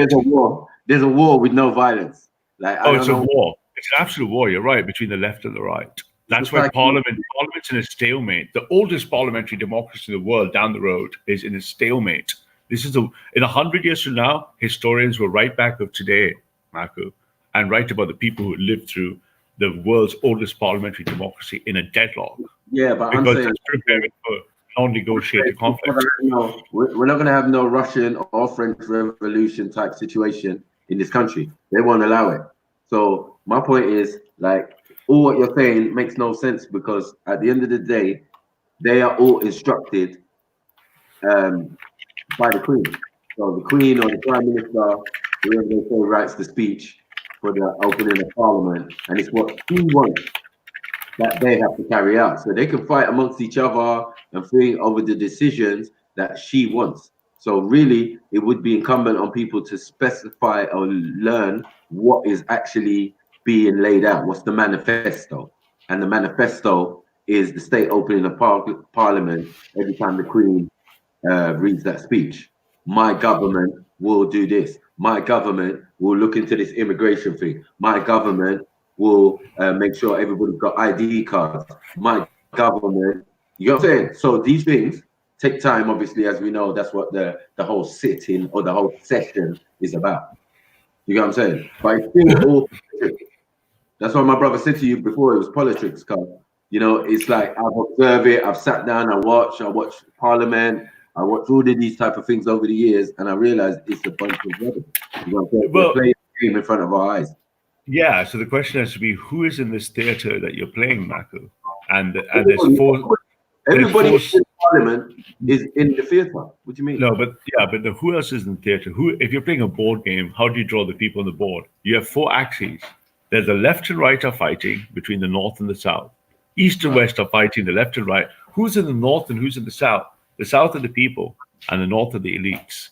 There's a war with no violence. It's a war. It's an absolute war. You're right, between the left and the right. That's why Parliament's in a stalemate. The oldest parliamentary democracy in the world down the road is in a stalemate. This is in 100 years from now, historians will write back of today, Marco, and write about the people who lived through the world's oldest parliamentary democracy in a deadlock. Yeah, but because it's preparing for non-negotiated conflict. We're not going to have no Russian or French Revolution type situation in this country. They won't allow it. So my point is, all what you're saying makes no sense because at the end of the day, they are all instructed by the Queen. So the Queen or the Prime Minister, whoever they say writes the speech for the opening of Parliament, and it's what she wants that they have to carry out. So they can fight amongst each other and fight over the decisions that she wants. So really, it would be incumbent on people to specify or learn what is actually being laid out. What's the manifesto? And the manifesto is the state opening of Parliament every time the Queen reads that speech. My government will do this. My government will look into this immigration thing. My government will make sure everybody's got ID cards. My government, you know what I'm saying? So these things take time, obviously, as we know. That's what the whole sitting or the whole session is about. You know what I'm saying? But it's still all politics. That's what my brother said to you before. It was politics, Carl. You know, it's like I've observed it. I've sat down. I watch Parliament. I watch all of these type of things over the years, and I realized it's a bunch of rubbish. You know what I'm saying? We're playing a game in front of our eyes. Yeah. So the question has to be, who is in this theater that you're playing, Marco? And there's four. Everybody in Parliament is in the theatre. What do you mean? No, but who else is in the theatre? If you're playing a board game, how do you draw the people on the board? You have 4 axes. There's the left and right are fighting between the north and the south. East and west are fighting the left and right. Who's in the north and who's in the south? The south are the people, and the north are the elites.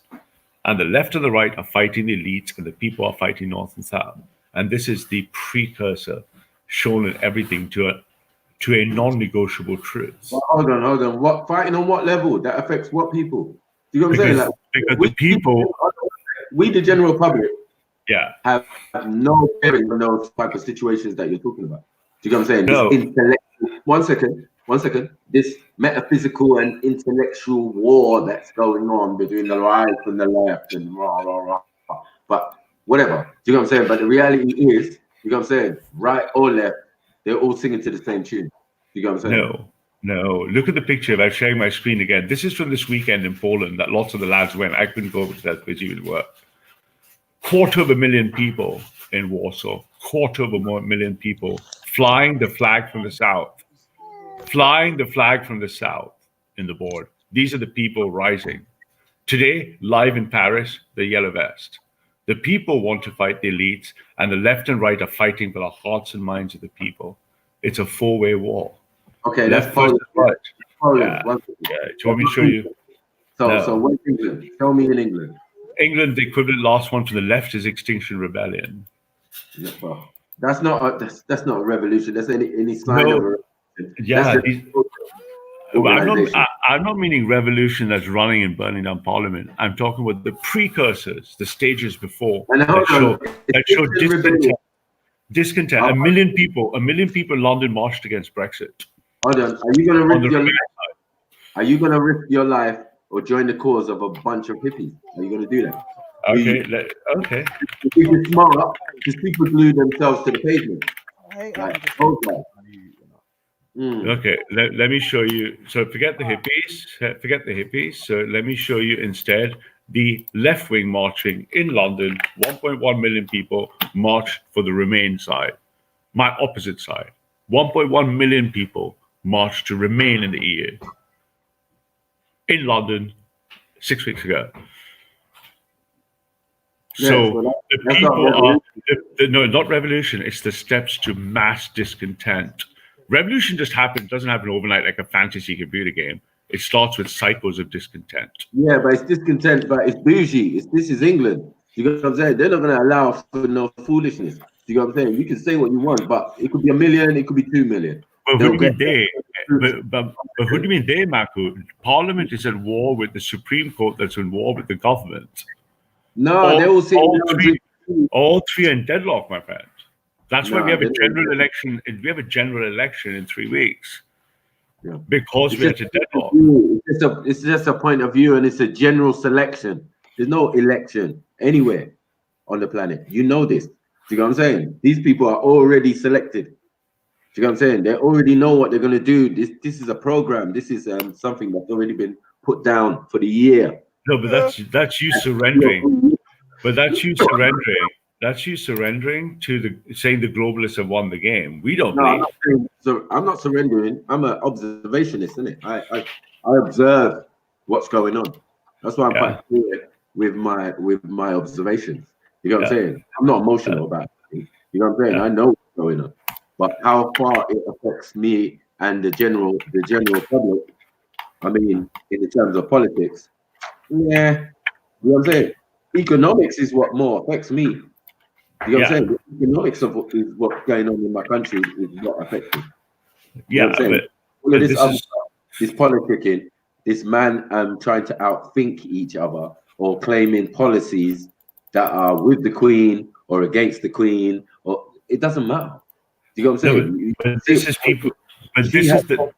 And the left and the right are fighting the elites, and the people are fighting north and south. And this is the precursor shown in everything to a non-negotiable truth. Well, hold on. What fighting on what level? That affects what people? Do you know what I'm saying? Like, because the people, we the general public, have no bearing on those type of situations that you're talking about. Do you know what I'm saying? No. This intellectual, one second. This metaphysical and intellectual war that's going on between the right and the left and rah. But whatever. Do you know what I'm saying? But the reality is, you know what I'm saying? Right or left, they're all singing to the same tune. You know what I'm saying? No. Look at the picture. I'm sharing my screen again. This is from this weekend in Poland that lots of the lads went. I couldn't go because I was busy with work. 250,000 people in Warsaw. 250,000 people flying the flag from the south. Flying the flag from the south in the board. These are the people rising. Today, live in Paris, the yellow vest. The people want to fight the elites, and the left and right are fighting for the hearts and minds of the people. It's a 4-way war. Okay, left that's right. Poland. Do you want me to show you? So what's England? Show me in England. England, the equivalent last one for the left is Extinction Rebellion. Yeah, well, that's not a revolution. That's any sign of a revolution. Yeah, I'm not meaning revolution that's running and burning down Parliament. I'm talking about the precursors, the stages before that show discontent. A million people in London marched against Brexit. Hold on. Are you gonna risk your life? Are you gonna risk your life or join the cause of a bunch of hippies? Are you gonna do that? Okay. If you're smart, just people glue themselves to the pavement. Okay, let me show you. So forget the hippies. So let me show you instead the left-wing marching in London. 1.1 million people marched for the Remain side, my opposite side. 1.1 million people marched to remain in the EU in London 6 weeks ago. So the people are no, not revolution. It's the steps to mass discontent. Revolution just happens, doesn't happen overnight like a fantasy computer game. It starts with cycles of discontent. Yeah, but it's discontent, but it's bougie. This is England. You know what I'm saying? They're not going to allow for no foolishness. You know what I'm saying? You can say what you want, but it could be 1 million, it could be 2 million. But who do you mean they? But who do you mean they, Marco? Parliament is at war with the Supreme Court that's in war with the government. No, they will say all three are in deadlock, my friend. That's why we have a general election. We have a general election in 3 weeks. Yeah. Because we're at a deadlock. It's just a point of view, and it's a general selection. There's no election anywhere on the planet. You know this. Do you know what I'm saying? These people are already selected. Do you know what I'm saying? They already know what they're going to do. This is a program. This is something that's already been put down for the year. No, but that's you surrendering. But that's you surrendering. That's you surrendering to saying the globalists have won the game. We don't. No, I'm not surrendering. I'm an observationist, isn't it? I observe what's going on. That's why I'm quite clear with my observations. You know what I'm saying? I'm not emotional about it. You know what I'm saying? I know what's going on, but how far it affects me and the general public. I mean, in the terms of politics, yeah. You know what I'm saying? Economics is what more affects me. You know what I'm saying? The economics of what's going on in my country is what affects me. You know what I'm saying? All of this other stuff, this politicking, this man trying to outthink each other or claiming policies that are with the Queen or against the Queen, or it doesn't matter. You know what I'm saying? But this is people. But this is the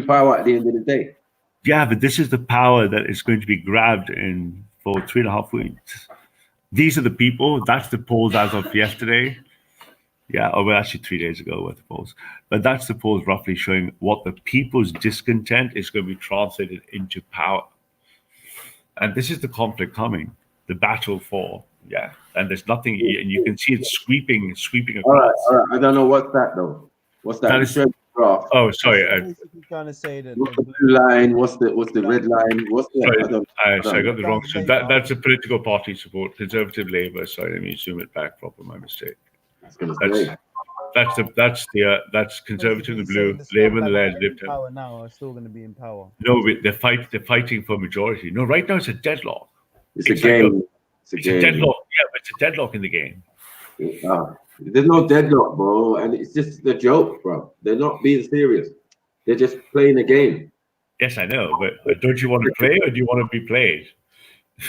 power at the end of the day. Yeah, but this is the power that is going to be grabbed in for 3.5 weeks. These are the people. That's the polls as of yesterday. Yeah, well, actually 3 days ago were the polls. But that's the polls roughly showing what the people's discontent is going to be translated into power. And this is the conflict coming, the battle for, and there's nothing, and you can see it sweeping across. All right. I don't know what's that though. What's that? graph. Oh, sorry. Basically trying to say that What's the blue line? What's the red line? What's the? Sorry, I don't I got the wrong. So Labour. that's a political party support, Conservative Labour. Sorry, let me zoom it back proper. My mistake. was gonna say. That's Conservative, the Basically blue, saying the Labour, and the scumbags red, that are Lib in Dem. power now are still going to be in power. No, they're fighting for majority. No, right now it's a deadlock. It's a game. It's a deadlock. Yeah, but it's a deadlock in the game. There's no deadlock, bro, and it's just a joke, bro. They're not being serious. They're just playing a game. Yes, I know, but don't you want to play or do you want to be played?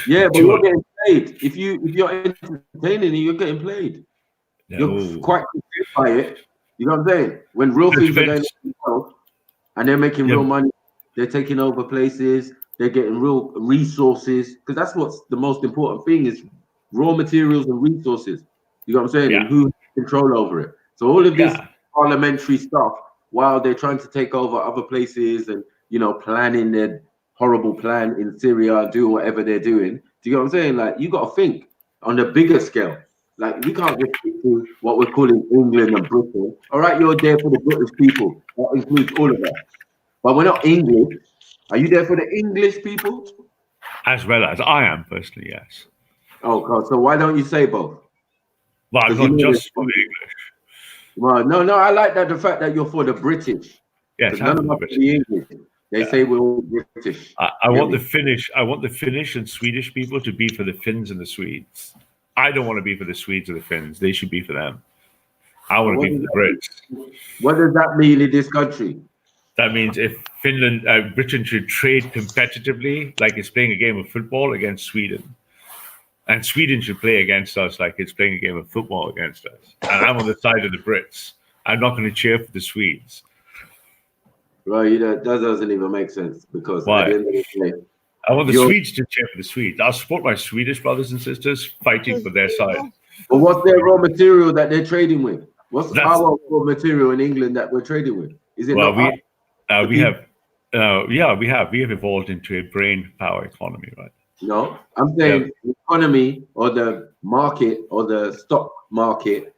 Yeah, but you're getting played. If you're entertaining, you're getting played. No. You're quite confused by it. You know what I'm saying? When real things are going on and they're making real money, they're taking over places, they're getting real resources, because that's what's the most important thing is raw materials and resources. You know what I'm saying? Yeah. And who has control over it. So all of this parliamentary stuff, while they're trying to take over other places and, you know, planning their horrible plan in Syria, do whatever they're doing. Do you know what I'm saying? Like, you got to think on a bigger scale. Like, we can't just stick to what we're calling England and Britain. All right, you're there for the British people. That includes all of us. But we're not English. Are you there for the English people? As well as I am personally, yes. Oh, God. So why don't you say both? Well, I'm not just for the English. Well, no, I like that the fact that you're for the British. Yes, none of us are the English. They say we're all British. I want the Finnish and Swedish people to be for the Finns and the Swedes. I don't want to be for the Swedes or the Finns. They should be for them. I want to be for the Brits. What does that mean in this country? That means if Britain should trade competitively, like it's playing a game of football against Sweden. And Sweden should play against us like it's playing a game of football against us. And I'm on the side of the Brits. I'm not going to cheer for the Swedes. Well, that doesn't even make sense because Why? at the end of the day, I want the Swedes to cheer for the Swedes. I'll support my Swedish brothers and sisters fighting for their side. But what's their raw material that they're trading with? What's our raw material in England that we're trading with? Is it not we have evolved into a brain power economy, right? No, I'm saying the economy or the market or the stock market,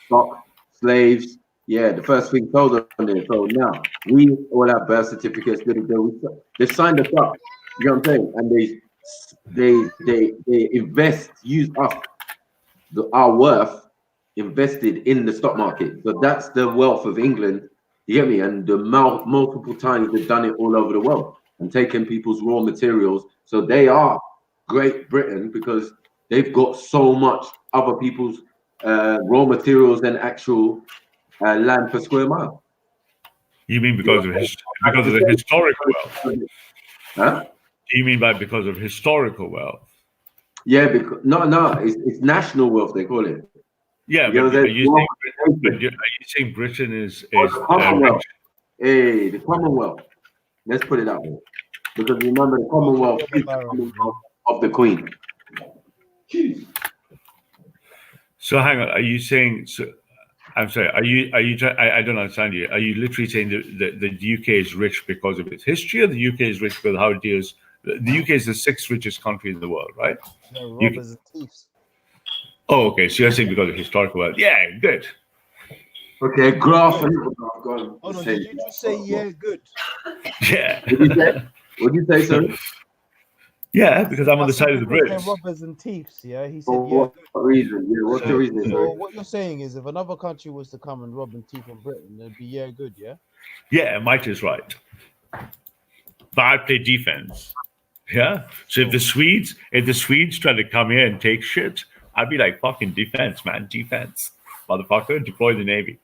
stock, slaves, the first thing told on there. So now we all have birth certificates. They signed us up. You know what I'm saying? And they invest, use us, our worth invested in the stock market. So that's the wealth of England. You get me? And the multiple times they've done it all over the world and taken people's raw materials. So they are Great Britain because they've got so much other people's raw materials than actual land per square mile. You mean because of the historical wealth? Huh? Do you mean because of historical wealth? Yeah, because no, it's national wealth they call it. Yeah, but are you saying Britain is Commonwealth? Hey, the Commonwealth. Let's put it that way. Because remember, the Commonwealth is the Commonwealth of the Queen. Jeez. So hang on, are you saying? So, I'm sorry. Are you? I don't understand you. Are you literally saying that the UK is rich because of its history, or the UK is rich because of how it deals? The UK is the sixth richest country in the world, right? No, robbers and thieves. Oh, okay. So you're saying because of historical wealth? Yeah, good. Okay, graph. Hold on, did you just say good? Yeah. What did you say, sir? Yeah, because I'm on the side of the Brits. Robbers and thieves, yeah. He said, what reason? Yeah, what's the reason? So what you're saying is, if another country was to come and rob and thief from Britain, it'd be good, yeah. Yeah, Mike is right. But I play defense. Yeah. So if the Swedes try to come here and take shit, I'd be like, fucking defense, man, defense, motherfucker, deploy the navy,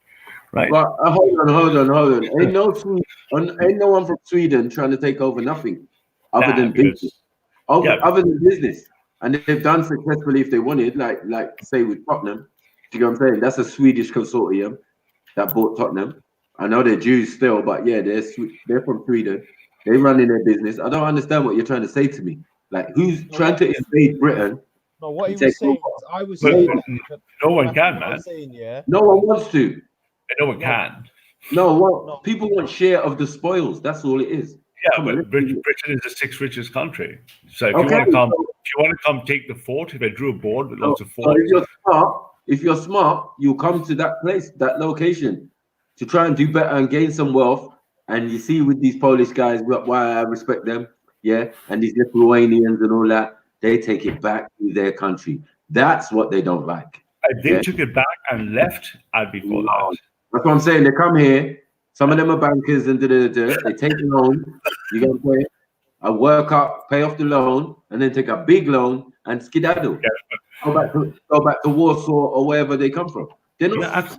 right? Well, hold on. Ain't no one from Sweden trying to take over nothing other than business. Other than business, and they've done successfully if they wanted, like say with Tottenham. Do you know what I'm saying? That's a Swedish consortium that bought Tottenham. I know they're Jews still, but yeah, they're from Sweden. They run in their business. I don't understand what you're trying to say to me. Like, who's trying to invade Britain? No, what he was saying is, I was saying that no one can, man. No one wants to. No one can. No, people want share of the spoils. That's all it is. Yeah, but Britain is the sixth richest country. So if you want to come take the fort, if I drew a board with lots of forts. So if you're smart, you'll come to that place, that location. to try and do better and gain some wealth. And you see with these Polish guys, why I respect them, yeah, and these Lithuanians and all that, they take it back to their country. That's what they don't like. If they took it back and left, I'd be for that. That's what I'm saying. They come here. Some of them are bankers and they take a loan. You got to pay. I work up, pay off the loan, and then take a big loan and skedaddle. Go back to Warsaw or wherever they come from. They're not.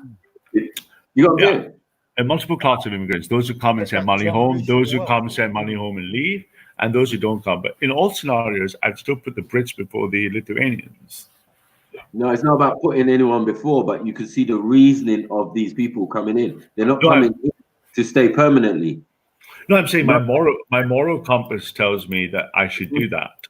You got to pay. And multiple classes of immigrants: those who come and send money home, those who come and send money home and leave, and those who don't come. But in all scenarios, I'd still put the Brits before the Lithuanians. No, it's not about putting anyone before, but you can see the reasoning of these people coming in. They're not coming in to stay permanently. No, I'm saying my moral compass tells me that I should do that.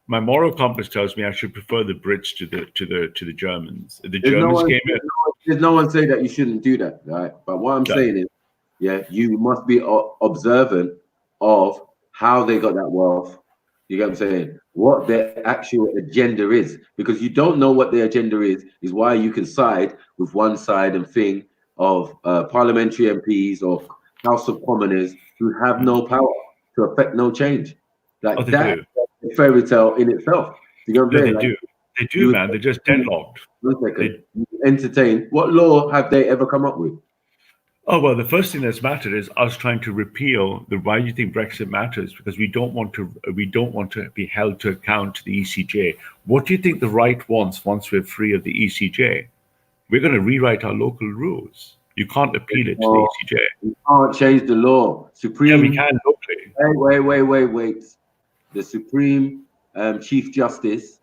My moral compass tells me I should prefer the Brits to the Germans. The Germans came in. There's no one saying that you shouldn't do that, right? But what I'm saying is, you must be observant of how they got that wealth. You get what I'm saying? What their actual agenda is, because you don't know what their agenda is why you can side with one side and thing of parliamentary MPs or House of Commoners who have no power to affect no change. Like that fairy tale in itself. You know what I'm saying? They do, man. They're just deadlocked. Entertain. What law have they ever come up with? Oh, well, the first thing that's mattered is us trying to repeal the. Why do you think Brexit matters? Because we don't want to be held to account to the ECJ. What do you think the right wants once we're free of the ECJ? We're going to rewrite our local rules. You can't appeal it to the ECJ. You can't change the law. Supreme. Yeah, we can locally. Wait. The Supreme Chief Justice,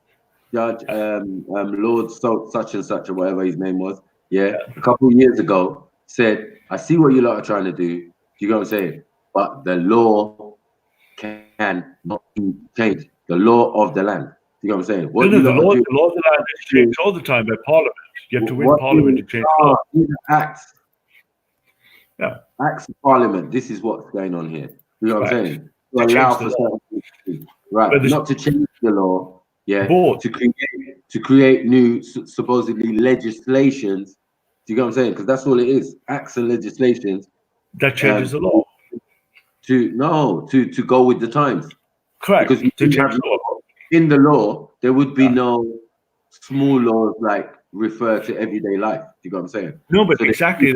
Judge Lord such and such or whatever his name was, a couple of years ago said, I see what you lot are trying to do. You know what I'm saying? But the law can not be changed. The law of the land. You know what I'm saying? The law of the land is changed all the time by Parliament. You have to win Parliament to change the law. Acts. Yeah. Acts of Parliament. This is what's going on here. You know what I'm saying? To allow for certain things. Right. Not to change the law. Yeah. To create new supposedly legislations. Do you get what I'm saying? Because that's all it is. Acts and legislations. That changes the law. To go with the times. Correct. Because in the law, there would be no small laws like refer to everyday life. Do you get what I'm saying? No, but exactly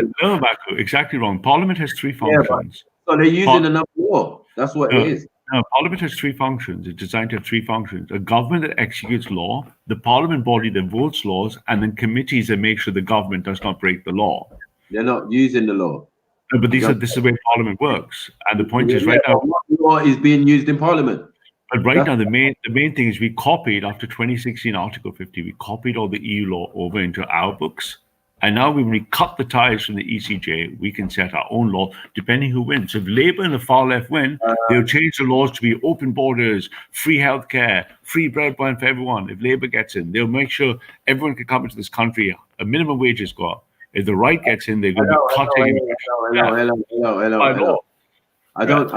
wrong. Parliament has three functions. So they're using another law. That's what it is. No, Parliament has three functions. It's designed to have three functions: a government that executes law, the Parliament body that votes laws, and then committees that make sure the government does not break the law. They're not using the law. No, but this is the way Parliament works. And the point is, right now, what law is being used in Parliament? But right now, the main thing is we copied after 2016 Article 50. We copied all the EU law over into our books. And now when we cut the ties from the ECJ, we can set our own law, depending who wins. So if Labour and the far left win, they'll change the laws to be open borders, free healthcare, free breadwine for everyone. If Labour gets in, they'll make sure everyone can come into this country. A minimum wages go up. If the right gets in, they're going to be cutting. Hello. I don't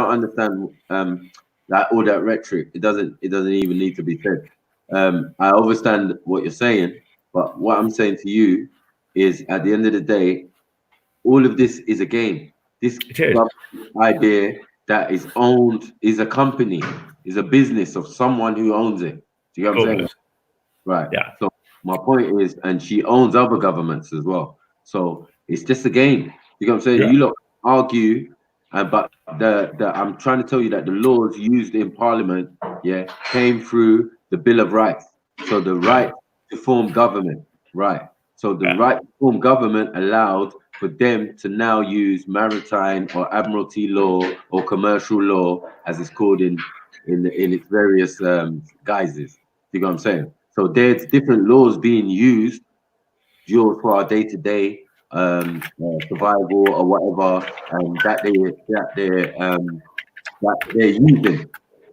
understand all that rhetoric. It doesn't even need to be said. I understand what you're saying, but what I'm saying to you is, at the end of the day, all of this is a game. This idea that is owned is a company, is a business of someone who owns it. Do you get what I'm saying? Right. Yeah. So my point is, and she owns other governments as well. So it's just a game. You know what I'm saying? Yeah. You lot argue, but I'm trying to tell you that the laws used in Parliament, came through the Bill of Rights. So the right to form government, right? So the right to form government allowed for them to now use maritime or admiralty law or commercial law, as it's called in its various guises. You know what I'm saying? So there's different laws being used for our day-to-day survival or whatever, that they're using.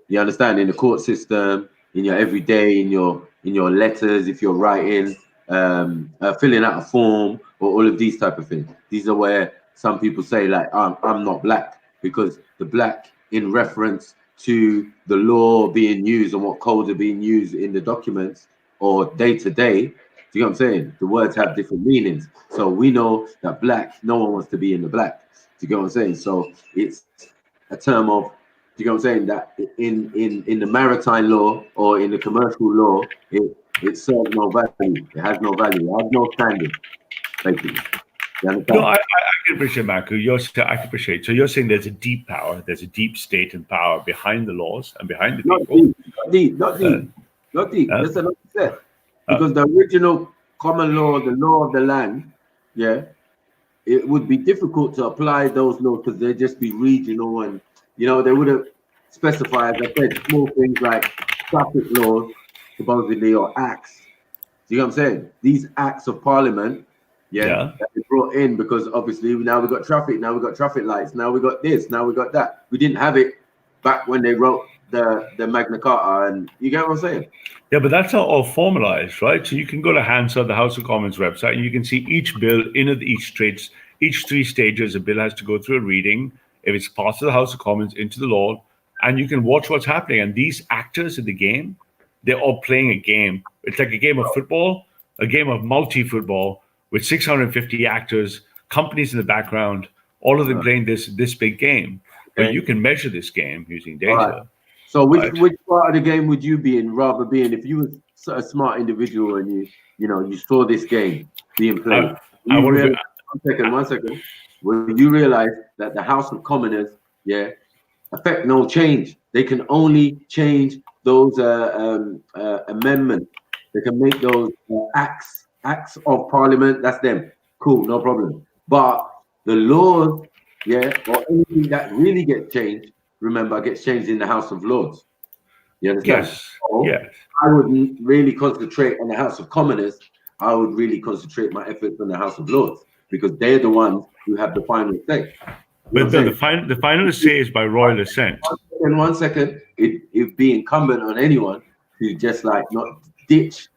You understand? In the court system, in your everyday, in your letters, if you're writing, filling out a form, or all of these type of things. These are where some people say, like, I'm not black, because the black in reference to the law being used and what codes are being used in the documents or day to day Do you know what I'm saying? The words have different meanings. So we know that black, no one wants to be in the black. Do you get what I'm saying? So it's a term of, do you get what I'm saying? That in the maritime law or in the commercial law, it serves no value. It has no value. It has no standing, basically. No, I can appreciate, Marco. I can appreciate. So you're saying there's a deep power, there's a deep state and power behind the laws and behind the people. Not deep. That's another step. Because the original common law, the law of the land, yeah, it would be difficult to apply those laws because they'd just be regional and, you know, they would have specified, as I said, small things like traffic laws, supposedly, or acts. Do you know what I'm saying? These acts of parliament, that they brought in because obviously now we've got traffic, now we've got traffic lights, now we got this, now we got that. We didn't have it back when they wrote the Magna Carta, and you get what I'm saying? Yeah, but that's not all formalized, right? So you can go to Hansard, the House of Commons website, and you can see each bill in each 3 stages. A bill has to go through a reading. If it's passed to the House of Commons into the law, and you can watch what's happening. And these actors in the game, they're all playing a game. It's like a game of football, a game of multi-football with 650 actors, companies in the background, all of them playing this big game. But you can measure this game using data. Right. So which part of the game would you be in, rather being if you were a smart individual and you saw this game being played? One second. Will you realize that the House of Commoners, affect no change? They can only change those amendments. They can make those acts of parliament. That's them. Cool, no problem. But the laws, or anything that really gets changed, remember, gets changed in the House of Lords. You understand? Yes. So I wouldn't really concentrate on the House of Commoners. I would really concentrate my efforts on the House of Lords because they're the ones who have the final say. But the final say is by royal assent. One second, it'd be incumbent on anyone to just like not ditch.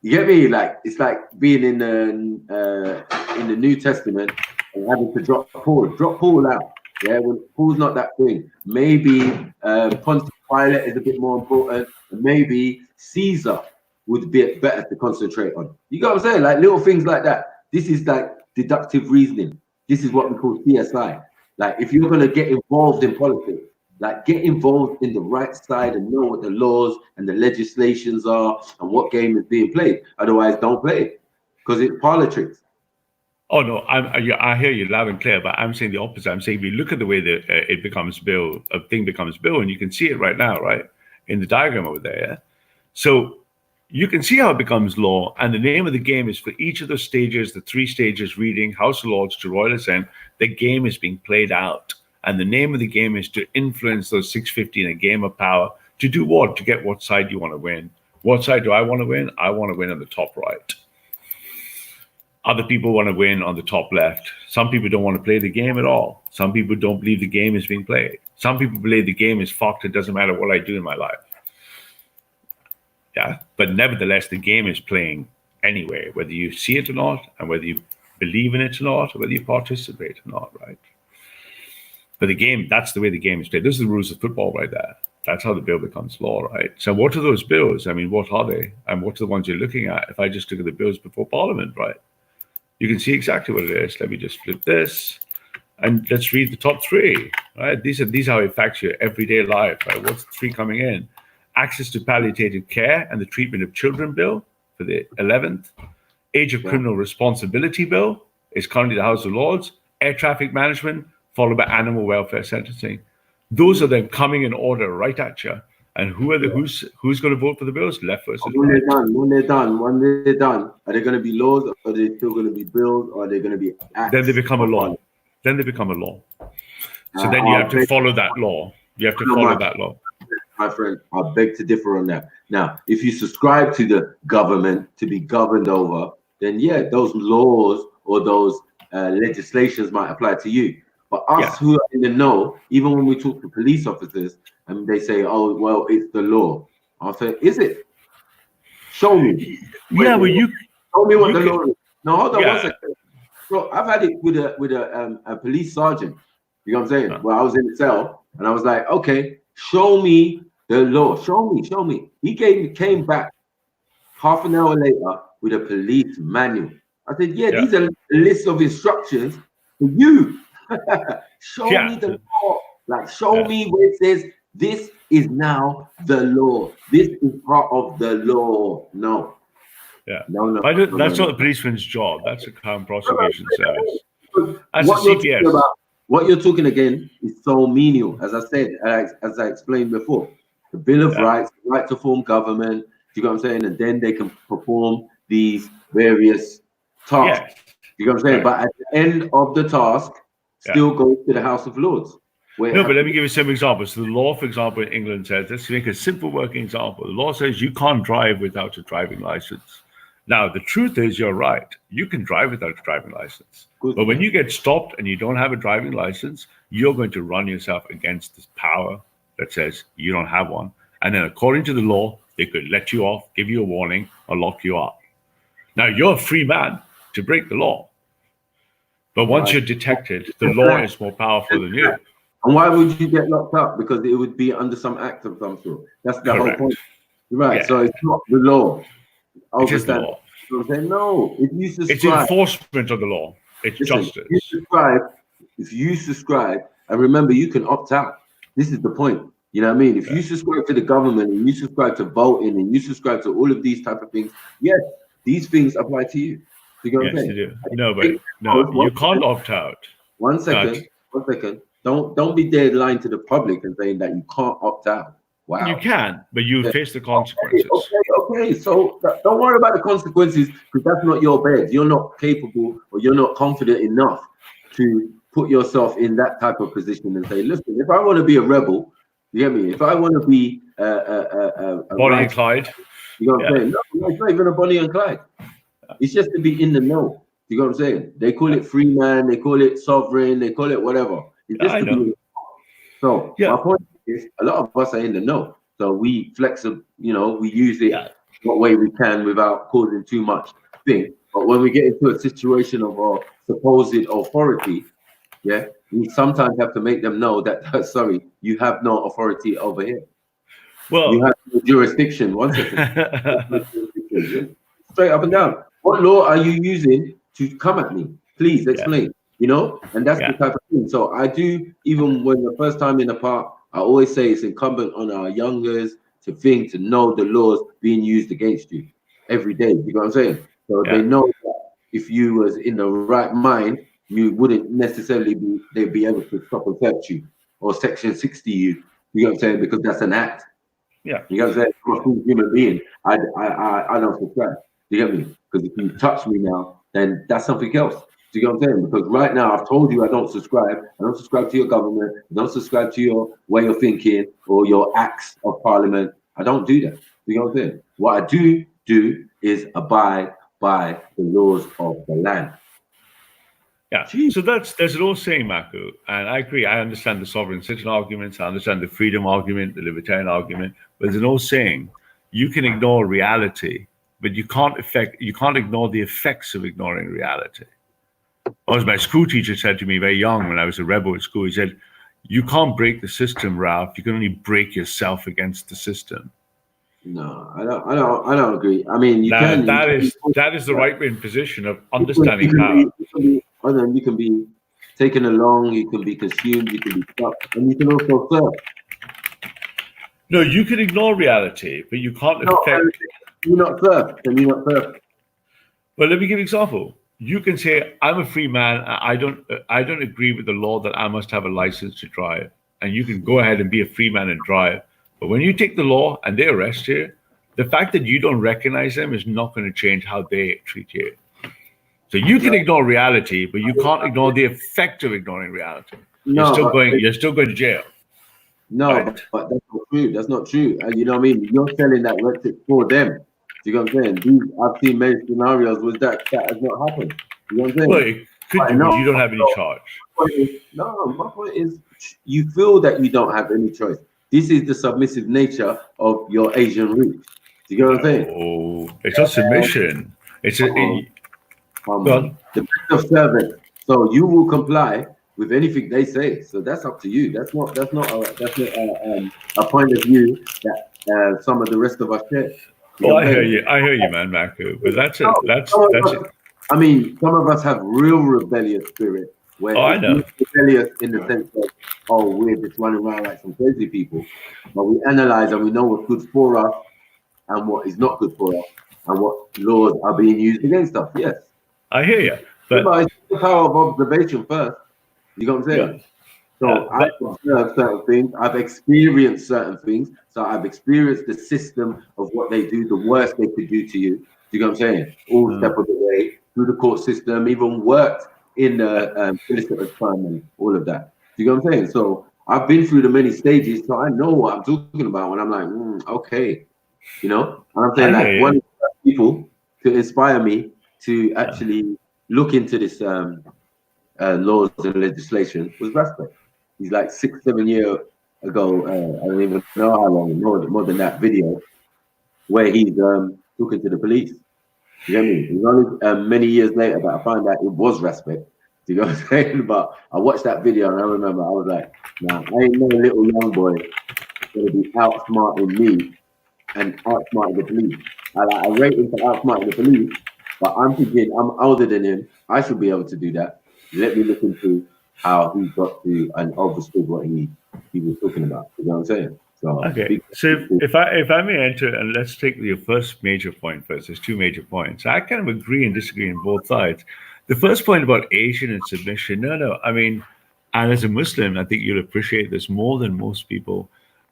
You get me? Like it's like being in the New Testament and having to drop Paul out. Yeah, well, Paul's not that thing. Maybe Pontius Pilate is a bit more important. And maybe Caesar would be better to concentrate on. You got what I'm saying? Like little things like that. This is like deductive reasoning. This is what we call CSI. Like if you're gonna get involved in politics, like get involved in the right side and know what the laws and the legislations are and what game is being played. Otherwise, don't play it because it's politics. Oh no, I hear you loud and clear, but I'm saying the opposite. I'm saying we look at the way that it becomes bill, a thing becomes bill, and you can see it right now, right, in the diagram over there. Yeah? So you can see how it becomes law, and the name of the game is for each of those stages, the 3 stages, reading, House of Lords to royal assent. The game is being played out, and the name of the game is to influence those 650 in a game of power. To do what? To get what side you want to win. What side do I want to win? I want to win on the top right. Other people want to win on the top left. Some people don't want to play the game at all. Some people don't believe the game is being played. Some people believe the game is fucked. It doesn't matter what I do in my life. Yeah, but nevertheless, the game is playing anyway, whether you see it or not, and whether you believe in it or not, or whether you participate or not, right? But the game, that's the way the game is played. Those are the rules of football right there. That's how the bill becomes law, right? So what are those bills? I mean, what are they? And what are the ones you're looking at? If I just look at the bills before Parliament, right? You can see exactly what it is. Let me just flip this. And let's read the top 3, right? These are how it affects your everyday life, right? What's the 3 coming in? Access to palliative care and the treatment of children bill for the 11th. Age of criminal responsibility bill is currently the House of Lords. Air traffic management, followed by animal welfare sentencing. Those are them coming in order right at you. And who's going to vote for the bills? Left versus right. When they're done, are they going to be laws, or are they still going to be bills, or are they going to be acts? Then they become a law. So then you have to follow that law. You have to follow that law. My friend, I beg to differ on that. Now, if you subscribe to the government to be governed over, then those laws or those legislations might apply to you. But us who are in the know, even when we talk to police officers and they say, "Oh, well, it's the law," I'll say, "Is it? Show me." Show me what the law is. No, hold on 1 second. So I've had it with a police sergeant. You know what I'm saying? Well, I was in the cell and I was like, "Okay, show me the law. Show me." He came back Half an hour later, with a police manual. I said, yeah, Yeah. these are lists of instructions for you. Show Yeah. me the law. Like, show me where it says this is now the law. This is part of the law. No. Yeah. No. That's not the policeman's job. That's a Crown Prosecution Service. That's What a you're CPS. talking about, what you're talking again is so menial. As I said, as I explained before, the Bill of Rights, the right to form government. You know what I'm saying? And then they can perform these various tasks. You know what I'm saying? But at the end of the task, still goes to the House of Lords. No, but let me give you some examples. So the law, for example, in England says, let's make a simple working example. The law says you can't drive without a driving license. Now, the truth is, you're right. You can drive without a driving license. But when you get stopped and you don't have a driving license, you're going to run yourself against this power that says you don't have one. And then according to the law, they could let you off, give you a warning, or lock you up. Now, you're a free man to break the law. But once you're detected, the law is more powerful than you. And why would you get locked up? Because it would be under some act of some sort. That's the whole point. Right. Yeah. So it's not the law. It is the law. You know what I'm saying? No. If you subscribe, it's enforcement of the law. It's justice. If you subscribe, and remember, you can opt out. This is the point. You know what I mean? If you subscribe to the government and you subscribe to voting and you subscribe to all of these type of things, yes, these things apply to you. You know what I'm saying? You do. No, but no, you can't opt out. One second. Don't be dead lying to the public and saying that you can't opt out. Wow. You can, but you face the consequences. Okay. So don't worry about the consequences, because that's not your bed. You're not capable, or you're not confident enough to put yourself in that type of position and say, listen, if I want to be a rebel, you get me? If I want to be a Bonnie and Clyde, you know what I'm saying? No, it's not even a Bonnie and Clyde. It's just to be in the know. You know what I'm saying? They call it free man, they call it sovereign, they call it whatever. It's just to be. So my point is, a lot of us are in the know. So we flex, we use it what way we can without causing too much thing. But when we get into a situation of our supposed authority, we sometimes have to make them know that, sorry, you have no authority over here. Well, you have no jurisdiction. One second. Straight up and down. What law are you using to come at me? Please explain. And that's the type of thing. So I do, even when the first time in the park, I always say it's incumbent on our youngers to know the laws being used against you every day. You know what I'm saying? So they know that if you was in the right mind, you wouldn't necessarily they'd be able to stop and search you or section 60 you. You know what I'm saying? Because that's an act. Yeah. You know what I'm saying? I'm a full human being. I don't subscribe. You get me? Because if you touch me now, then that's something else. Do you get what I'm saying? Because right now I've told you I don't subscribe. I don't subscribe to your government. I don't subscribe to your way of thinking or your acts of parliament. I don't do that. You know what I'm saying? What I do is abide by the laws of the land. Yeah. So there's an old saying, Maku, and I agree. I understand the sovereign citizen arguments. I understand the freedom argument, the libertarian argument. But there's an old saying: you can ignore reality, but you can't ignore the effects of ignoring reality. As my school teacher said to me very young when I was a rebel at school, he said, "You can't break the system, Ralph. You can only break yourself against the system." No, I don't agree. I mean, that is the right wing position of understanding power. You can be taken along, you can be consumed, you can be stuck, and you can also serve. No, you can ignore reality, but you can't affect. You're not served. Can you not serve? Well, let me give you an example. You can say, "I'm a free man. I don't agree with the law that I must have a license to drive," and you can go ahead and be a free man and drive. But when you take the law and they arrest you, the fact that you don't recognize them is not going to change how they treat you. So you can ignore reality, but you can't ignore the effect of ignoring reality. You're still going to jail. No, right? But that's not true. That's not true. And you know what I mean? You're selling that rhetoric for them. Do you know what I'm saying? I've seen many scenarios where that has not happened. You know what I'm saying? Well, it could do, but you don't have any charge. My point is, you feel that you don't have any choice. This is the submissive nature of your Asian roots. Do you know what I'm saying? Oh, it's not submission. It's the best of servants. So you will comply with anything they say. So that's up to you. That's not a point of view that some of the rest of us share. Oh, I hear you, man, Marco. But that's it. That's it. I mean, some of us have real rebellious spirit, where I know. rebellious in the sense of, oh, we're just running around like some crazy people. But we analyze and we know what's good for us and what is not good for us, and what laws are being used against us. Yes, I hear you. But it's the power of observation first. You know what I'm saying? So I've observed certain things. I've experienced certain things. So I've experienced the system of what they do, the worst they could do to you. Do you know what I'm saying? All step of the way through the court system, even worked in the solicitor's firm and all of that. Do you know what I'm saying? So I've been through the many stages, so I know what I'm talking about when I'm like, okay, you know. And I'm saying like one of the people to inspire me to actually look into this laws and legislation was RASPECT. He's like 6-7 years ago. I don't even know how long, more than that video, where he's talking to the police. You know what I mean? It was only many years later that I found out it was RASPECT. Do you know what I'm saying? But I watched that video and I remember I was like, nah, I ain't no little young boy gonna be outsmarting me and outsmarting the police. I rate him for outsmarting the police, but I'm thinking I'm older than him. I should be able to do that. Let me look into how he got to and understood what he was talking about. You know what I'm saying? So okay. So if I may enter, and let's take your first major point first. There's two major points. I kind of agree and disagree on both sides. The first point about Asian and submission, no. I mean, and as a Muslim, I think you'll appreciate this more than most people.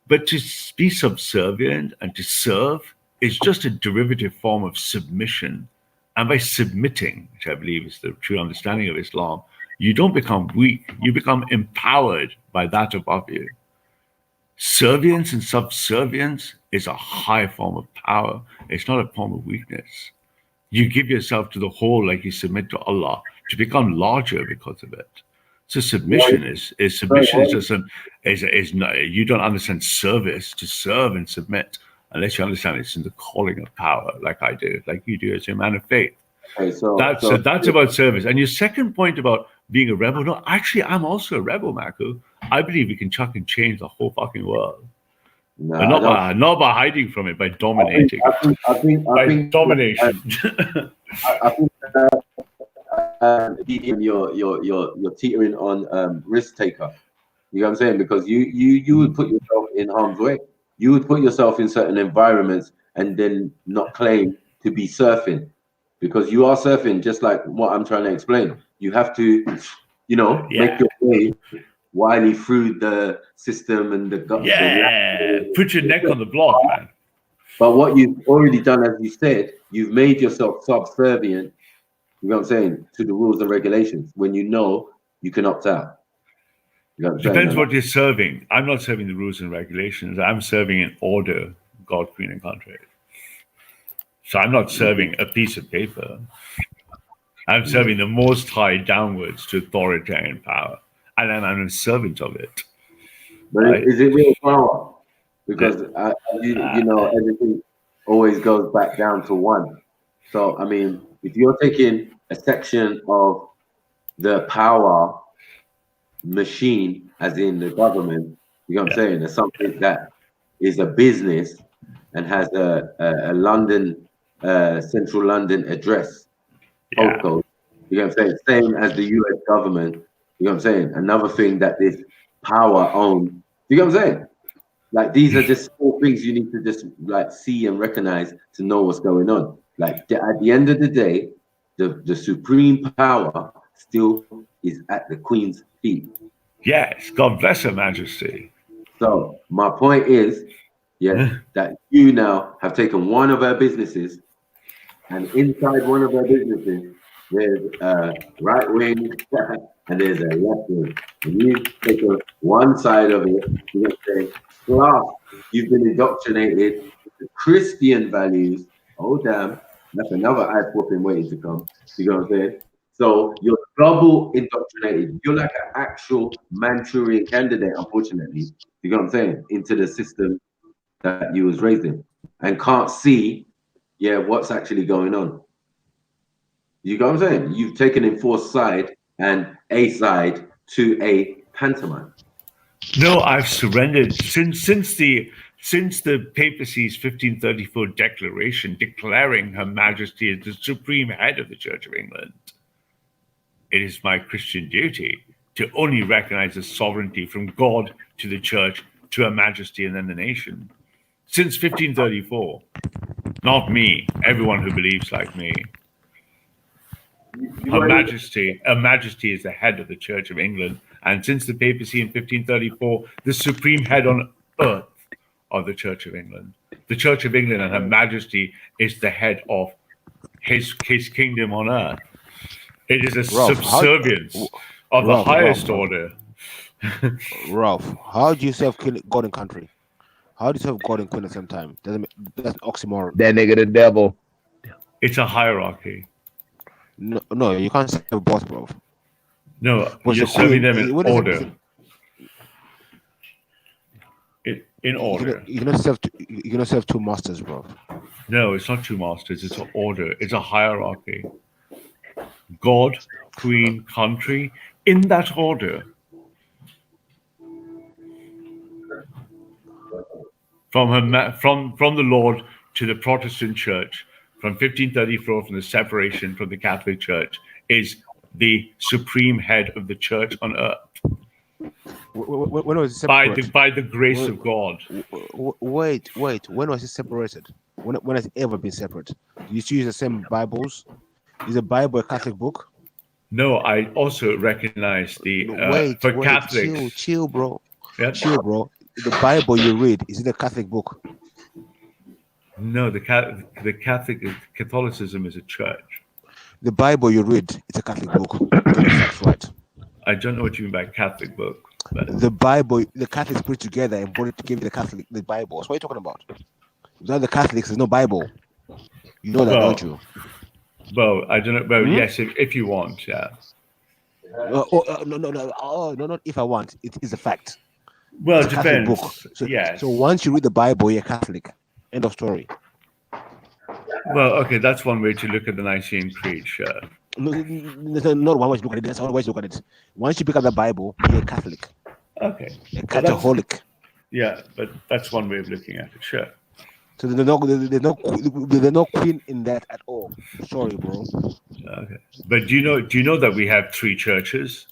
But to be subservient and to serve is just a derivative form of submission. And by submitting, which I believe is the true understanding of Islam, you don't become weak. You become empowered by that above you. Servience and subservience is a high form of power. It's not a form of weakness. You give yourself to the whole, like you submit to Allah, to become larger because of it. So submission is just you don't understand service, to serve and submit, unless you understand it's in the calling of power, like I do, like you do as a man of faith. Okay, that's about service. And your second point about being a rebel, no, actually, I'm also a rebel, Marco. I believe we can chuck and change the whole fucking world. No, not by hiding from it, by dominating. I think domination. I think you're teetering on risk taker. You know what I'm saying? Because you would put yourself in harm's way. You would put yourself in certain environments and then not claim to be surfing, because you are surfing, just like what I'm trying to explain. You have to, make your way wily through the system and the put your neck on the block, man. But what you've already done, as you said, you've made yourself subservient, you know what I'm saying, to the rules and regulations when you know you can opt out. You know what I'm saying? Depends what you're serving. I'm not serving the rules and regulations. I'm serving an order, God, Queen, and country. So I'm not serving a piece of paper. I'm serving the Most High downwards to authoritarian power. And then I'm a servant of it. But right? Is it real power? Because, everything always goes back down to one. So, I mean, if you're taking a section of the power machine, as in the government, you know what I'm saying? There's something that is a business and has a London, central London address, postcode. You know what I'm saying? Same as the US government. You know what I'm saying? Another thing that this power owns. You know what I'm saying? Like, these are just small things you need to just like see and recognize to know what's going on. Like, at the end of the day, the supreme power still is at the Queen's feet. Yes, God bless Her Majesty. So my point is, that you now have taken one of her businesses, and inside one of her businesses, there's a right wing and there's a left wing. And you take one side of it, you say, plus you've been indoctrinated with Christian values. Oh damn, that's another eye whooping waiting to come. You know what I'm saying? So you're double indoctrinated. You're like an actual Manchurian candidate, unfortunately. You know what I'm saying? Into the system that you was raised in, and can't see, what's actually going on. You know what I'm saying? You've taken enforced side and a side to a pantomime. No, I've surrendered since the Since the papacy's 1534 declaration declaring Her Majesty as the supreme head of the Church of England, it is my Christian duty to only recognize the sovereignty from God to the Church, to Her Majesty, and then the nation. Since 1534, not me, everyone who believes like me. Her Majesty is the head of the Church of England, and since the papacy in 1534, the supreme head on earth of the Church of England. The Church of England and Her Majesty is the head of his kingdom on earth. It is a subservience of the highest order. Ralph, how do you serve God and country? How do you serve God and queen at the same time? That's an oxymoron. That nigga the devil. It's a hierarchy. No, you can't serve both, bro. No, you're serving them in order. In order. You cannot serve two masters, bro. No, it's not two masters. It's an order. It's a hierarchy. God, queen, country, in that order. From the Lord to the Protestant Church, from 1534, from the separation from the Catholic Church, is the supreme head of the Church on earth. When was it separated? By the grace of God. Wait. When was it separated? When has it ever been separate? You use the same Bibles? Is the Bible a Catholic book? No, I also recognize the for Catholics. Chill, bro. Yeah. Chill, bro. The Bible you read, is it a Catholic book? No, Catholicism is a church. The Bible you read, it's a Catholic book. That's right. I don't know what you mean by Catholic book. But the Bible, the Catholics put together and brought it to give the Bible. So what are you talking about? Without the Catholics, there's no Bible. You know that, don't you? Well, I don't know. Well, yes, if you want, yeah. No, not if I want. It is a fact. Well, it depends. Book. So once you read the Bible, you're Catholic. End of story. Well, okay, that's one way to look at the Nicene Creed, sure. No, not one way to look at it. That's one way to look at it. Once you pick up the Bible, you're Catholic. Okay. You're Catholic. Yeah, but that's one way of looking at it, sure. So there's no queen in that at all. Sorry, bro. Okay. But do you know that we have three churches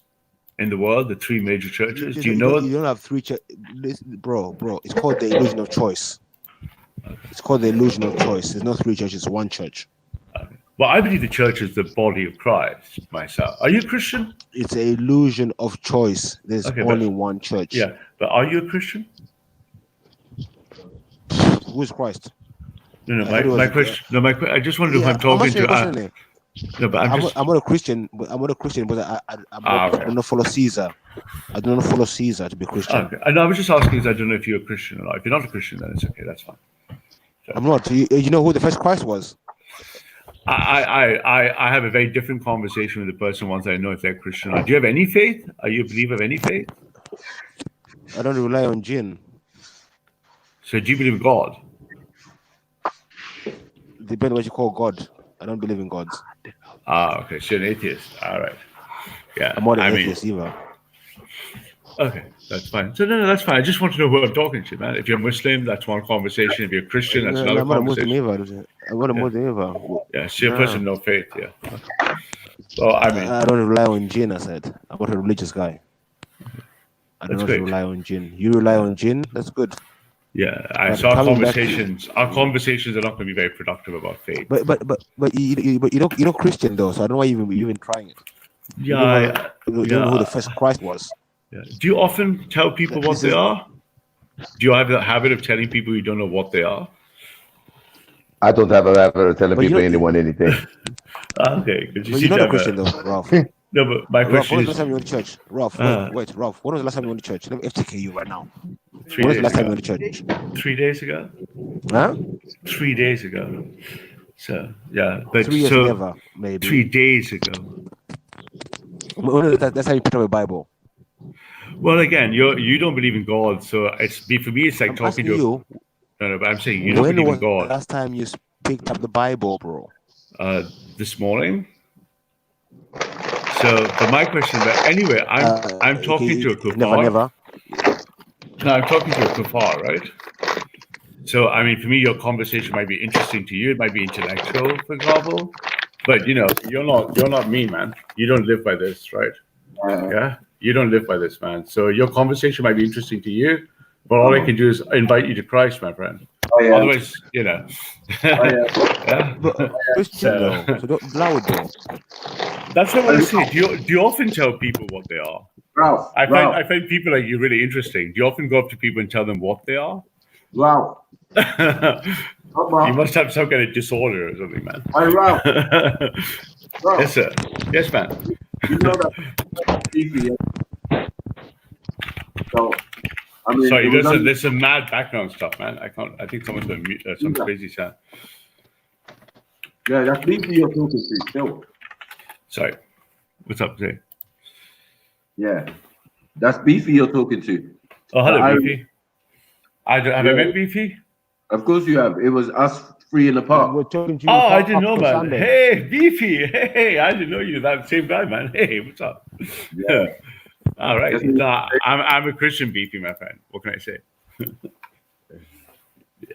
in the world, the three major churches? Do you know? You don't have three churches, bro. It's called the illusion of choice. It's called the illusion of choice. There's no three churches, one church. Okay. Well, I believe the church is the body of Christ myself. Are you a Christian? It's an illusion of choice. There's only one church. Yeah, but are you a Christian? Who is Christ? No, my question. I just wonder if I'm talking to. No, but I'm not a Christian. But I'm not a Christian. But I don't follow Caesar. I do not follow Caesar to be Christian. Okay. And I was just asking, because I don't know if you're a Christian or not. If you're not a Christian, then it's okay. That's fine. So, I'm not. You know who the first Christ was? I have a very different conversation with the person once I know if they're Christian. Do you have any faith? Are you a believer of any faith? I don't rely on jinn. So do you believe in God? Depends what you call God. I don't believe in gods. Okay. So you're an atheist. All right. Yeah. I'm not an atheist either. Okay, that's fine. So no, that's fine. I just want to know who I'm talking to, man. If you're Muslim, that's one conversation. If you're Christian, that's another conversation. I'm not a Muslim either. Yeah, so you're a person of no faith, yeah. Well, I mean, I don't rely on jinn, I said. I'm not a religious guy. I don't rely on jinn. You rely on jinn? That's good. Yeah, so our conversations are not going to be very productive about faith. But you're not Christian though, so I don't know why you've been trying it. Yeah, you don't know who the first Christ was. Yeah. Do you often tell people what they are? Do you have the habit of telling people you don't know what they are? I don't have a habit of telling people anything. Okay, but you're not a Christian though, Ralph. No, but my question is... When was the last time you went to church? Ralph, wait, Ralph, when was the last time you went to church? Let me FTK you right now. When was the last time you went to church? 3 days ago. Huh? 3 days ago. So, yeah. But 3 years never, maybe. 3 days ago. That's how you pick up a Bible. Well, again, you don't believe in God, so for me, it's like I'm talking to you. No, but I'm saying you don't believe in God. When was the last time you picked up the Bible, bro? This morning. So, but my question, but anyway, I'm talking to a kuffar. Never. No, I'm talking to a kuffar, right? So, I mean, for me, your conversation might be interesting to you. It might be intellectual, for example. But, you know, you're not me, man. You don't live by this, right? Yeah? You don't live by this, man. So your conversation might be interesting to you, but all I can do is invite you to Christ, my friend. Otherwise, you know. Yeah. But Christian though, so don't blow it though. That's what I want to say. Do you often tell people what they are? Ralph, I find people like you really interesting. Do you often go up to people and tell them what they are? Ralph. You must have some kind of disorder or something, man. Hey, Ralph. Yes, sir. Yes, man. You know that. So, I mean, sorry, there's some mad background stuff, man. I think someone's going to mute some crazy sound. Yeah, that's beefy you're talking to still. Sorry. What's up, Zay? Yeah, that's beefy you're talking to. Oh, hello, Beefy. Have I met Beefy? Of course you have. It was us three in the park. We're talking to you. Oh, I didn't know, man. Sunday. Hey, Beefy. Hey, I didn't know you. That same guy, man. Hey, what's up? Yeah. All right. Nah, I'm a Christian, Beefy, my friend. What can I say?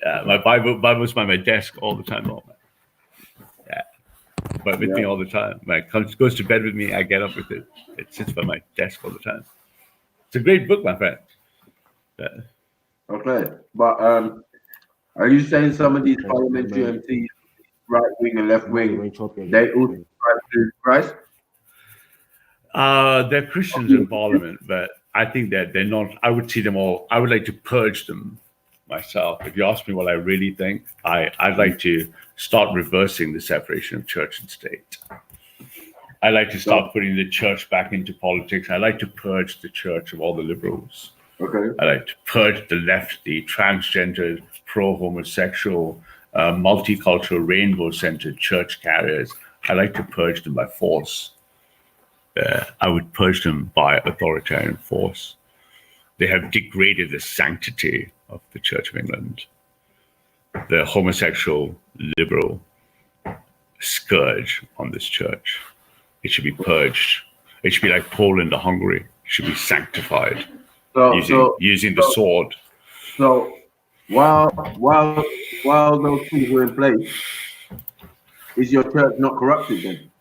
Yeah, my Bible's by my desk all the time, man. Yeah, but with me all the time. Like goes to bed with me. I get up with it. It sits by my desk all the time. It's a great book, my friend. Yeah. Okay, but are you saying some of these parliamentary MPs, right wing and left wing, they all subscribe to Christ? They're Christians in Parliament, but I think that they're not. I would see them all. I would like to purge them myself. If you ask me what I really think, I'd like to start reversing the separation of church and state. I like to start putting the church back into politics. I like to purge the church of all the liberals. Okay. I like to purge the left, the transgendered, pro-homosexual, multicultural, rainbow-centered church carriers. I like to purge them by force. I would purge them by authoritarian force. They have degraded the sanctity of the Church of England. The homosexual, liberal scourge on this church. It should be purged. It should be like Poland or Hungary. It should be sanctified using the sword. So while those things were in place, is your church not corrupted then?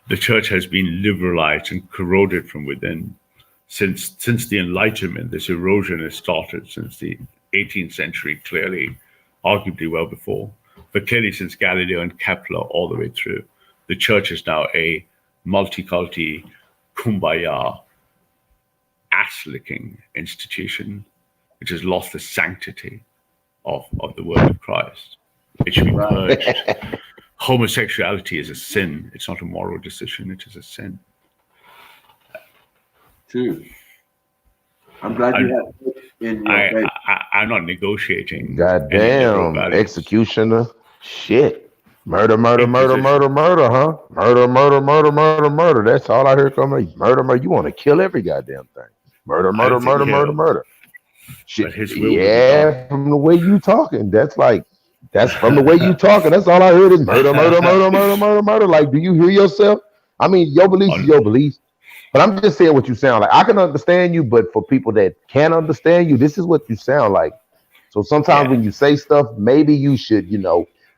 The church has been liberalized and corroded from within since the Enlightenment. This erosion has started since the 18th century, clearly, arguably well before, but clearly since Galileo and Kepler all the way through. The church is now a multiculti, kumbaya, ass-licking institution which has lost the sanctity of the word of Christ. It should be purged. Homosexuality is a sin. It's not a moral decision. It is a sin. True. I'm glad you have in your faith. I'm not negotiating. Goddamn, executioner. Shit. Murder, murder, murder, murder, murder, huh? Murder, murder, murder, murder, murder. That's all I hear coming. Murder, murder. You want to kill every goddamn thing. Murder, murder, murder, murder, murder. Shit. Yeah, from the way you talking. That's from the way you talking. That's all I heard is murder, murder, murder, murder, murder, murder. Like, do you hear yourself? I mean, your beliefs is your beliefs. But I'm just saying what you sound like. I can understand you, but for people that can't understand you, this is what you sound like. So sometimes when you say stuff, maybe you should,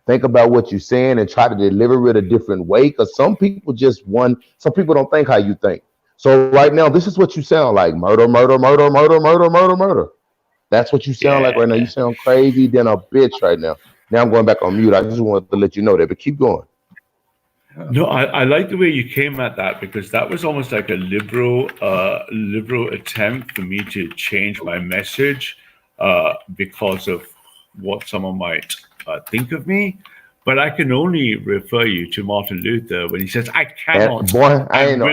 think about what you're saying and try to deliver it a different way. Because some people don't think how you think. So right now, this is what you sound like. Murder, murder, murder, murder, murder, murder, murder. That's what you sound like right now. You sound crazy than a bitch right now. Now I'm going back on mute. I just wanted to let you know that, but keep going. No, I like the way you came at that, because that was almost like a liberal attempt for me to change my message because of what someone might think of me. But I can only refer you to Martin Luther when he says, "I cannot." Boy, I ain't know.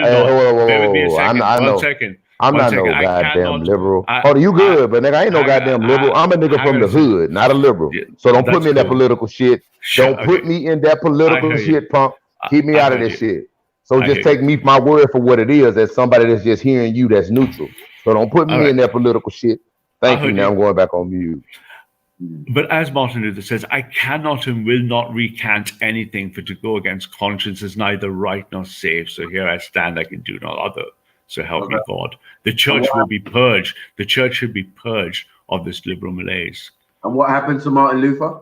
One second. I'm not no goddamn liberal. You good, but nigga, I ain't no goddamn liberal. I'm a nigga from the hood, not a liberal. So don't put me in that political shit. Don't put me in that political shit, punk. Keep me out of this shit. So just take my word for what it is, as somebody that's just hearing you that's neutral. So don't put me in that political shit. Thank you. Now I'm going back on mute. But as Martin Luther says, I cannot and will not recant anything, for to go against conscience is neither right nor safe. So here I stand, I can do no other. So help me God. The church will be purged. The church should be purged of this liberal malaise. And what happened to Martin Luther?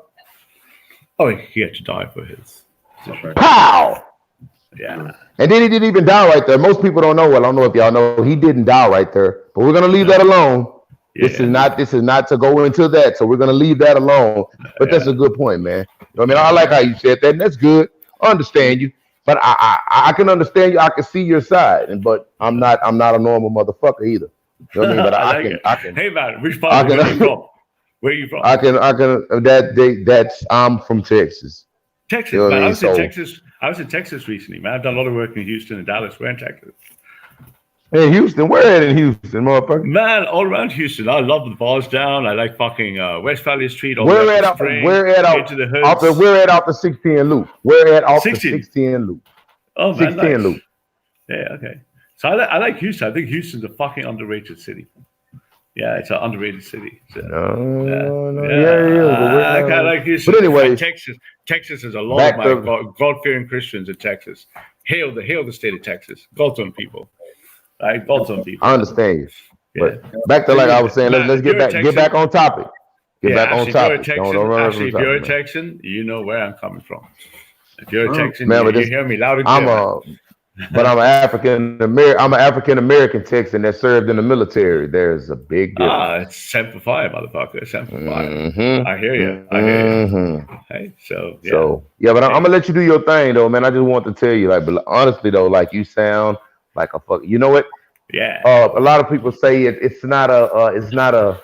Oh, he had to die for his position. Pow! Yeah. And then he didn't even die right there. Most people don't know. Well, I don't know if y'all know. He didn't die right there. But we're gonna leave that alone. Yeah. This is not to go into that. So we're gonna leave that alone. But that's a good point, man. I mean, I like how you said that, and that's good. I understand you. But I can understand you. I can see your side. But I'm not a normal motherfucker either. You know what I mean? But I can. Hey man, which part of you from? Where are you from? I'm from Texas. Texas, You know what man. I mean? I was in Texas recently, man. I've done a lot of work in Houston and Dallas. We're in Texas. Hey, Houston, where at in Houston, motherfucker? Man, all around Houston. I love the bars down. I like fucking West Valley Street. Where at off the 610 loop? Where at off the 610 loop? Oh, man, 610 nice. loop. Yeah, okay. So I like Houston. I think Houston's a fucking underrated city. Yeah, it's an underrated city. So, I kind of like Houston. But anyway, Texas is a lot of my God-fearing Christians in Texas. Hail the state of Texas. God's own people. Right? God's own people. I understand you. But back to like I was saying, let's get back on topic. Get back on topic. Actually, if you're a Texan, you know where I'm coming from. If you're a Texan, you hear me loud and clear. But I'm an African American Texan that served in the military. There's a big difference. It's Semper Fi, motherfucker. Semper Fi. I hear you. Hey, but I'm gonna let you do your thing though, man. I just want to tell you, like, but honestly though, like you sound like a fuck. You know what? Yeah. A lot of people say it's not a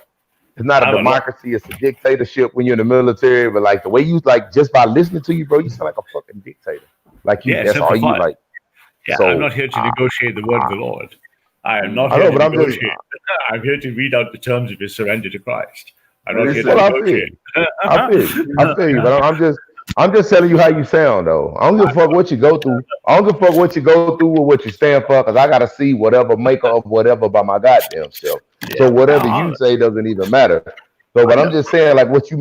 democracy. It's a dictatorship when you're in the military. But like the way you like, just by listening to you, bro, you sound like a fucking dictator. Like you, that's all you like. Yeah, so, I'm not here to negotiate the word of the Lord. I am not here to negotiate. I'm here to read out the terms of your surrender to Christ. I'm not here to negotiate. I feel you, but I'm just telling you how you sound, though. I don't give a fuck what you go through. I don't give a fuck what you go through or what you stand for, because I gotta see whatever makeup of whatever by my goddamn self. So whatever you say doesn't even matter. So, but I'm just saying, like what you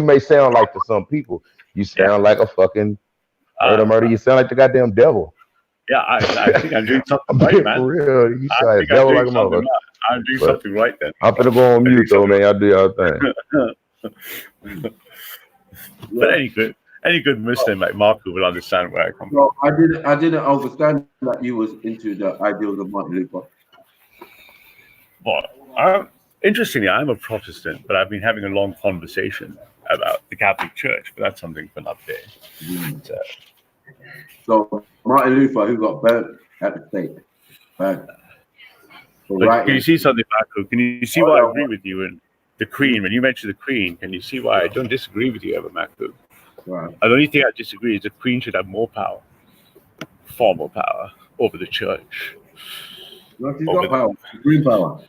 may sound like to some people, you sound like a fucking murder. You sound like the goddamn devil. Yeah, I think I'm doing something right, man. For real, you sound like devil like a mother. I'm doing something right then. I'm gonna go on mute though, man. Y'all do your thing. But any good Muslim like Marco will understand where I come from. Well, I didn't understand that you was into the ideals of Martin Luther. Well, interestingly, I'm a Protestant, but I've been having a long conversation about the Catholic Church, but that's something for another day. So Martin Luther, who got burnt at the stake. Can you see something, Marco? Can you see why I agree with you? And the Queen, when you mentioned the Queen, can you see why I don't disagree with you ever, Marco? Right. The only thing I disagree is the Queen should have more power, far more power over the church. Well, she's got power. Green power.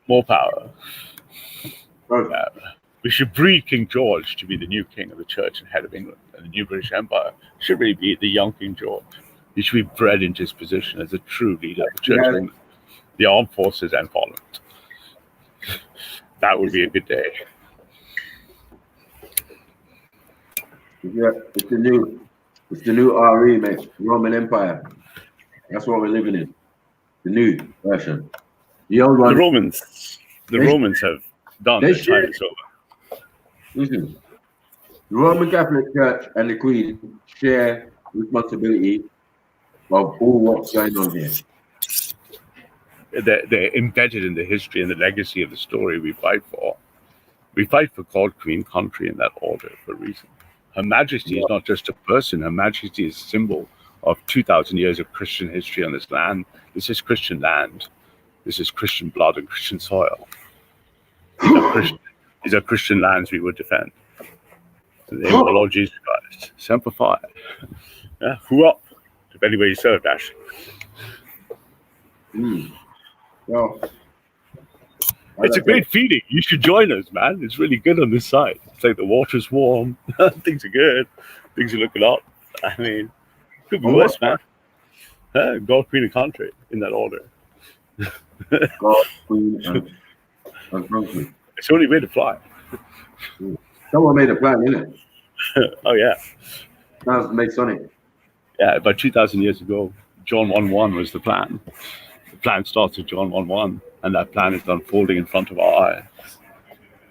More power. Right. We should breed King George to be the new king of the church and head of England, and the new British Empire should really be the young King George. He should be bred into his position as a true leader of the church of England, the armed forces and parliament. That would be a good day. Yeah, it's the new RE, mate. Roman Empire. That's what we're living in. The new version. The old one. The Romans have done their time is over. Listen, the Roman Catholic Church and the Queen share responsibility of all what's going on here. They're embedded in the history and the legacy of the story we fight for. We fight for God, Queen, country in that order for a reason. Her Majesty is not just a person. Her Majesty is a symbol of 2,000 years of Christian history on this land. This is Christian land. This is Christian blood and Christian soil. These are Christian lands we would defend. In the name of the Lord Jesus Christ. Semper Fi. Yeah, who up? If anybody you serve, Ash. Well, it's a great feeling. You should join us, man. It's really good on this side. It's like the water's warm. Things are good. Things are looking up. I mean, could be worse, man. God, Queen, and country in that order. God, Queen, and country. It's the only way to fly. Someone made a plan, didn't it? Oh, yeah. Sounds Masonic. Yeah, about 2,000 years ago, John 1:1 was the plan. The plan starts with John 1:1, and that plan is unfolding in front of our eyes.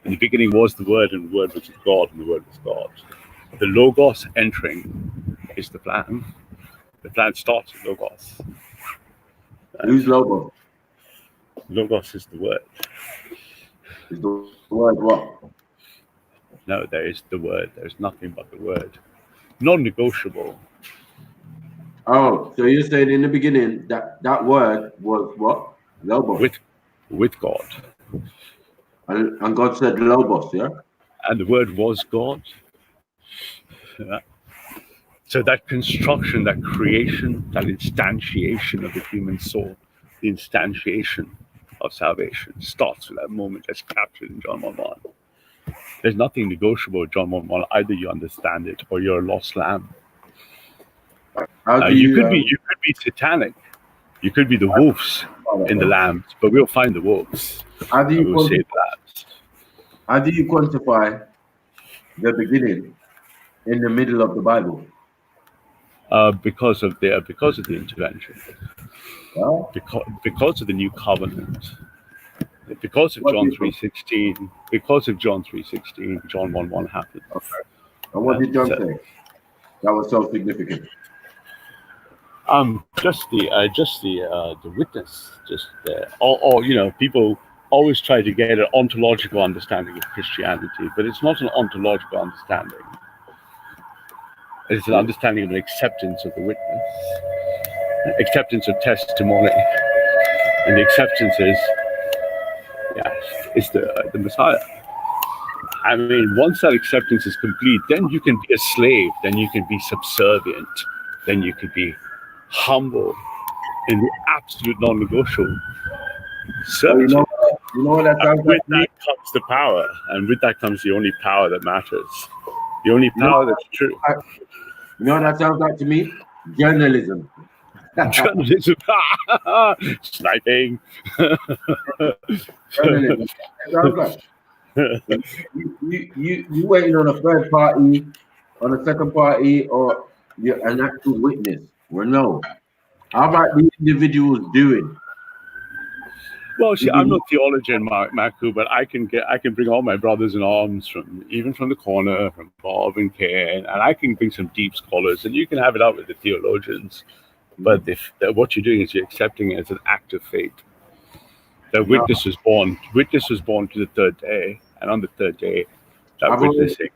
In the beginning was the Word, and the Word was with God, and the Word was God. The Logos entering is the plan. The plan starts with Logos. Who's Logos? Logos is the Word. Is the word what? No, there is the Word. There's nothing but the Word. Non-negotiable. Oh, so you're saying in the beginning that word was what? Logos. With God. And God said Logos, yeah? And the Word was God. Yeah. So that construction, that creation, that instantiation of the human soul, the instantiation of salvation starts with that moment that's captured in John 1:1. There's nothing negotiable with John 1:1. Either you understand it or you're a lost lamb. You could be satanic. You could be the wolves in the lambs, but we'll find the wolves. How do you we'll save the lambs. How do you quantify the beginning in the middle of the Bible? Because of the intervention. Well, because of the new covenant. Because of John 3:16. Because of John 3:16, John 1:1 happened. Okay. And what did John say? That was so significant. Just the witness. People always try to get an ontological understanding of Christianity, but it's not an ontological understanding. It's an understanding of an acceptance of the witness, acceptance of testimony, and the acceptance is the Messiah. I mean, once that acceptance is complete, then you can be a slave, then you can be subservient, then you can be humble in the absolute non-negotiable servitude. You know what that sounds with that comes the power, and with that comes the only power that matters, the only power that's true. You know what that sounds like to me? Journalism. Journalism. Sniping. Journalism. You waiting on a third party, on a second party, or an actual witness? Well, no. How about the individuals doing? Well, see, I'm no theologian, Maku, but I can bring all my brothers in arms from the corner, from Bob and Ken, and I can bring some deep scholars, and you can have it out with the theologians. But what you're doing is you're accepting it as an act of faith. The witness was born. Witness was born to the third day, and on the third day, witnessing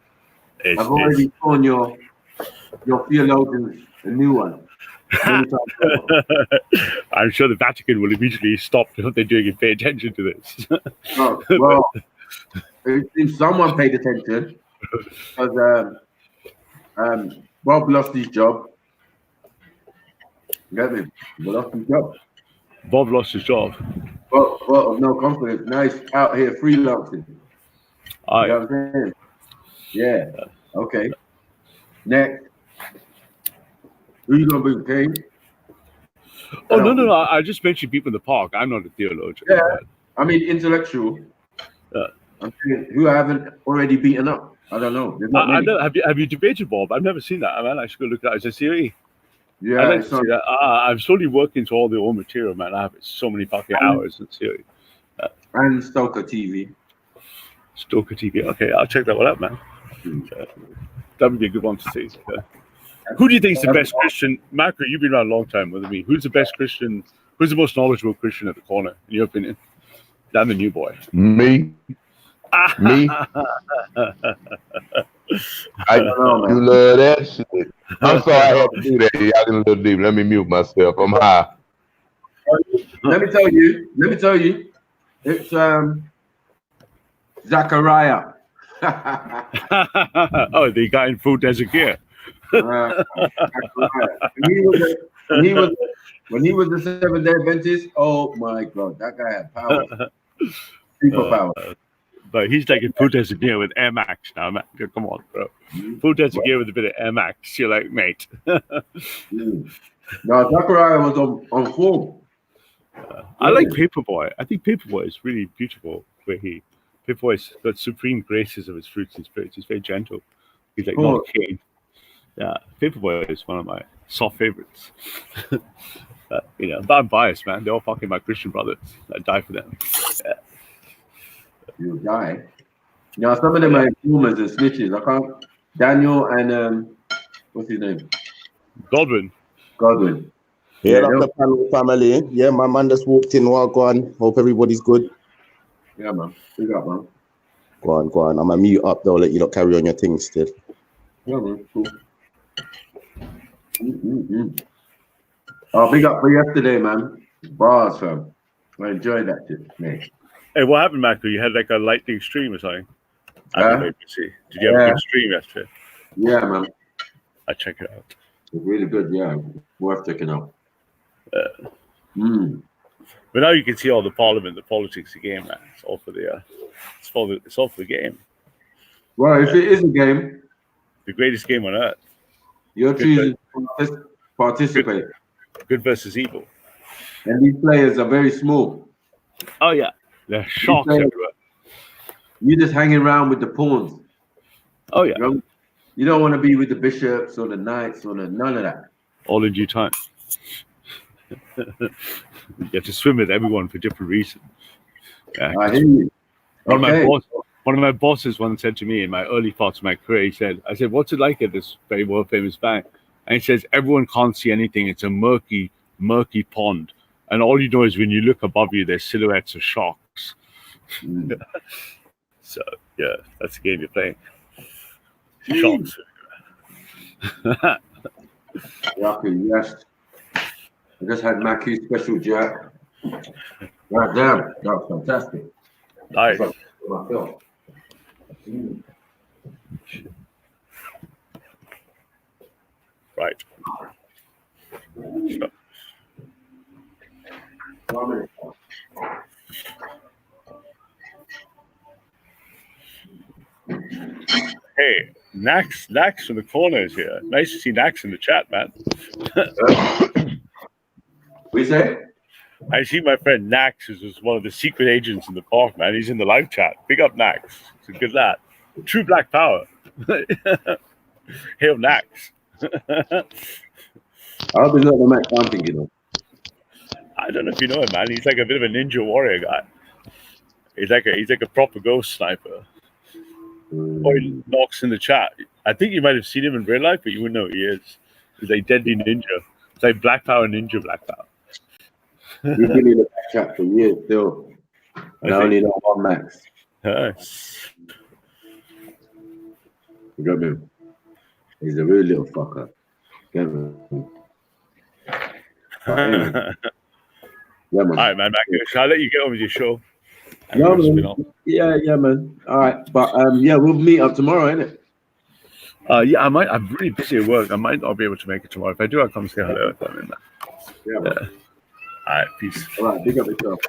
is. I've already shown your theologians a new one. I'm sure the Vatican will immediately stop what they're doing and pay attention to this. Well, if someone paid attention, because Bob lost his job. Get me? Bob lost his job. Well, no confidence. Now he's out here freelancing. You know what I'm saying? Yeah. Okay. Next. Who you gonna bring, Kane? Oh no! I just mentioned people in the park. I'm not a theologian. Yeah, I mean intellectual. I'm saying who I haven't already beaten up. I don't know. I know. Have you debated Bob? I've never seen that. I should go look at it as a series. Yeah, I'd like to see that. I'm slowly working through all the old material, man. I have so many fucking hours in series. And Stoker TV. Stoker TV. Okay, I'll check that one out, man. That would be a good one to see. Who do you think is the best Christian? Marco, you've been around a long time with me. Who's the best Christian? Who's the most knowledgeable Christian at the corner, in your opinion? I'm the new boy. Me. Me. I don't know, man. You love that shit. I'm sorry I had to do that. Y'all get a little deep. Let me mute myself. I'm high. Let me tell you. It's Zachariah. Oh, the guy in full desert gear. When he was the Seventh-day Adventist, oh my God, that guy had power, super power. But he's like in full desert gear with Air Max now, man. Come on, bro. Full desert gear with a bit of Air Max. You're like, mate. No, Zachariah was on form. I like Paperboy. I think Paperboy is really beautiful. Paperboy's got supreme graces of his fruits and spirits. He's very gentle. He's like not a cane. Yeah, Paperboy is one of my soft favorites. But I'm biased, man. They're all fucking my Christian brothers. I die for them. Yeah. You die? Yeah, some of them are informers and snitches. I can't. Daniel and what's his name? Godwin. Godwin. Yeah, up the panel family. Yeah, my man just walked in. Well, go on. Hope everybody's good. Yeah, man. Big up, man. Go on, go on. I'm gonna mute up though. Let you lot carry on your things still. Yeah, man. Cool. Oh, big up for yesterday, man. Bars, fam. I enjoyed that shit, mate. Hey, what happened, Michael? You had like a lightning stream or something? Did you have a good stream yesterday? Yeah, man. I check it out. It's really good, yeah. Worth checking out. But now you can see all the parliament, the politics, the game, man. It's all for the it's all for the game. Well, if it is a game, the greatest game on earth. You're choosing to participate. Good versus evil. And these players are very small. Oh yeah. They're sharks everywhere. You're just hanging around with the pawns. Oh yeah. You don't want to be with the bishops or the knights or none of that. All in due time. You get to swim with everyone for different reasons. Yeah, I hear you. One of my bosses once said to me in my early parts of my career, I said, what's it like at this very world famous bank? And he says, everyone can't see anything. It's a murky pond. And all you know is when you look above you, there's silhouettes of sharks. So, yeah, that's the game you're playing. Sharks. Yes. I just had Mackey's special jack. God damn, that was fantastic. Nice. Right. Hey, Nax from the corner is here. Nice to see Nax in the chat, man. We say? I see my friend Nax, who's one of the secret agents in the park, man. He's in the live chat. Big up Nax. He's a good lad. True black power. Hail Nax. I hope he's not the Max I'm thinking of. I don't know if you know him, man. He's like a bit of a ninja warrior guy. He's like a proper ghost sniper. Or he knocks in the chat. I think you might have seen him in real life, but you wouldn't know who he is. He's like deadly ninja. It's like black power ninja black power. He's been in the back chat for years still. And I only know one Max. Nice. You got me? He's a real little fucker. Get me? Yeah, man. All right, man. Shall I let you get on with your show? Yeah, man. All right, but we'll meet up tomorrow, innit? Yeah, I might. I'm really busy at work. I might not be able to make it tomorrow. If I do, I'll come say hello. Yeah, man. All right, peace. All right, big up yourself.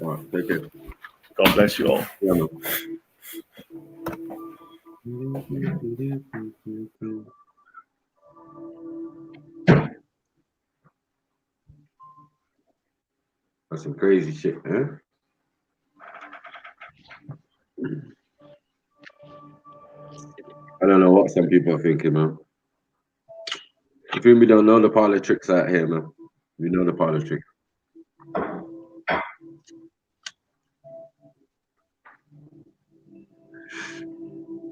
All right, take care. God bless you all. Yeah, man. That's some crazy shit, man. I don't know what some people are thinking, man. You feel me? Don't know the parlor tricks out here, man. We know the parlor tricks.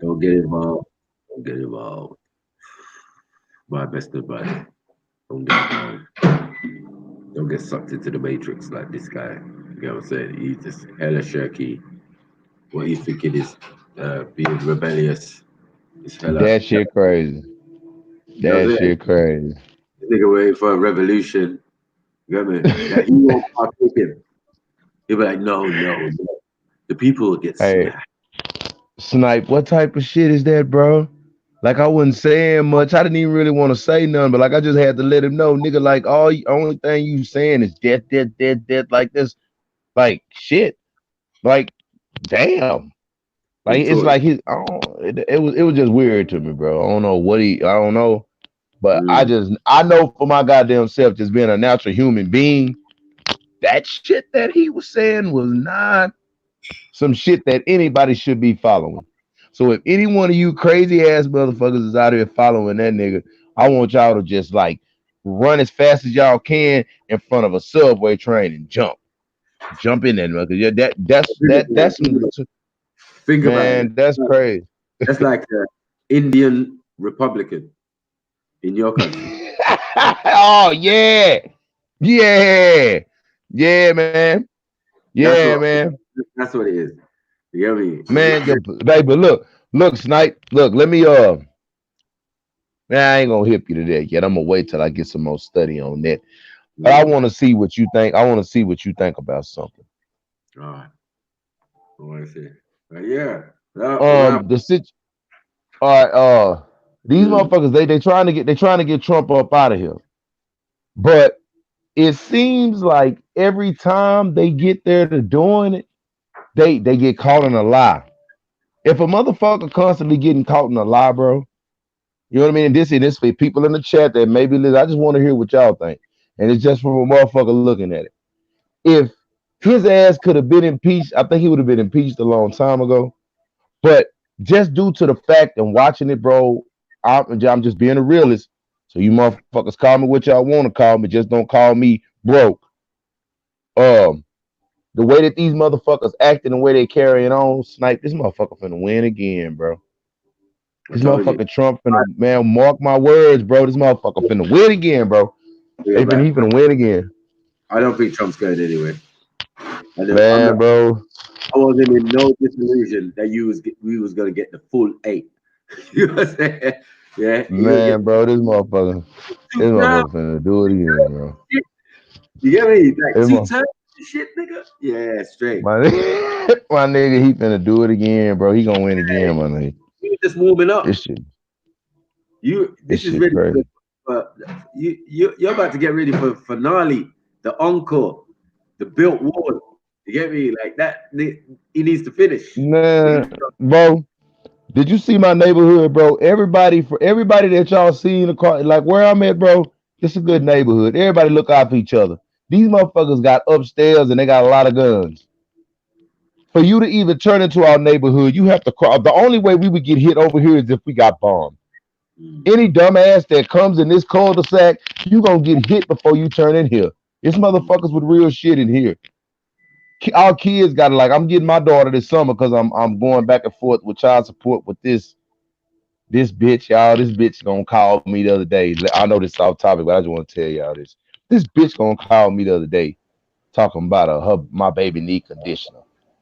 Don't get involved. Don't get involved. My best advice. Don't get involved. Don't get sucked into the matrix like this guy. You know what I'm saying? He's just hella shirky. What he's thinking is being rebellious. That shit crazy. That shit crazy. This nigga waiting for a revolution. You know what I mean? Like, he won't partake in. He'll be like, no. The people will get smacked. Snipe, what type of shit is that, bro? Like, I wasn't saying much. I didn't even really want to say nothing, but like, I just had to let him know, nigga, like, only thing you saying is death, like this. Like, shit. Like, damn. Like, it's like it was just weird to me, bro. I don't know I don't know. But I know for my goddamn self, just being a natural human being, that shit that he was saying was not some shit that anybody should be following. So if any one of you crazy ass motherfuckers is out here following that nigga, I want y'all to just like run as fast as y'all can in front of a subway train and jump in there, because that's Think about it. Man, that's crazy. That's like an Indian Republican in your country. Oh yeah, yeah, yeah, man, That's yeah, what. man, That's what it is. You get me? man. But look, Snipe. Look, let me man, I ain't gonna hip you to that yet. I'm gonna wait till I get some more study on that. But I want to see what you think. I want to see what you think about something. All right. I want to see. But yeah. Ralph, The sit. All right. These motherfuckers. They trying to get Trump up out of here. But it seems like every time they get there to doing it, they get caught in a lie. If a motherfucker constantly getting caught in a lie, bro, you know what I mean? And this for people in the chat that maybe listen. I just want to hear what y'all think, and it's just from a motherfucker looking at it. If his ass could have been impeached, I think he would have been impeached a long time ago. But just due to the fact and watching it, bro, I'm just being a realist. So you motherfuckers call me what y'all want to call me. Just don't call me broke. The way that these motherfuckers acting, the way they carrying on, Snipe, this motherfucker finna win again, bro. This motherfucker Trump finna, man, mark my words, bro. This motherfucker finna win again, bro. He finna win again. I don't think Trump's going anyway. Man, bro. I wasn't in no disillusion that we was gonna get the full 8. You know what I'm saying? Yeah. Man, bro, this motherfucker finna do it again, bro. You get me? Like 2 times shit, nigga? Yeah, straight. My nigga, he finna do it again, bro. He gonna win again, my nigga. You just warming up. This shit. This is ready for you're about to get ready for finale, the encore, the built wall. You get me? Like that, he needs to finish. Man, bro, did you see my neighborhood, bro? Everybody that y'all see in the car, like where I'm at, bro, it's a good neighborhood. Everybody look out for each other. These motherfuckers got upstairs and they got a lot of guns. For you to even turn into our neighborhood, you have to cross. The only way we would get hit over here is if we got bombed. Any dumbass that comes in this cul-de-sac, you gonna get hit before you turn in here. It's motherfuckers with real shit in here. Our kids got like, I'm getting my daughter this summer because I'm going back and forth with child support with this bitch, y'all. This bitch gonna call me the other day. I know this is off topic, but I just want to tell y'all this. This bitch gonna call me the other day talking about my baby need conditioner.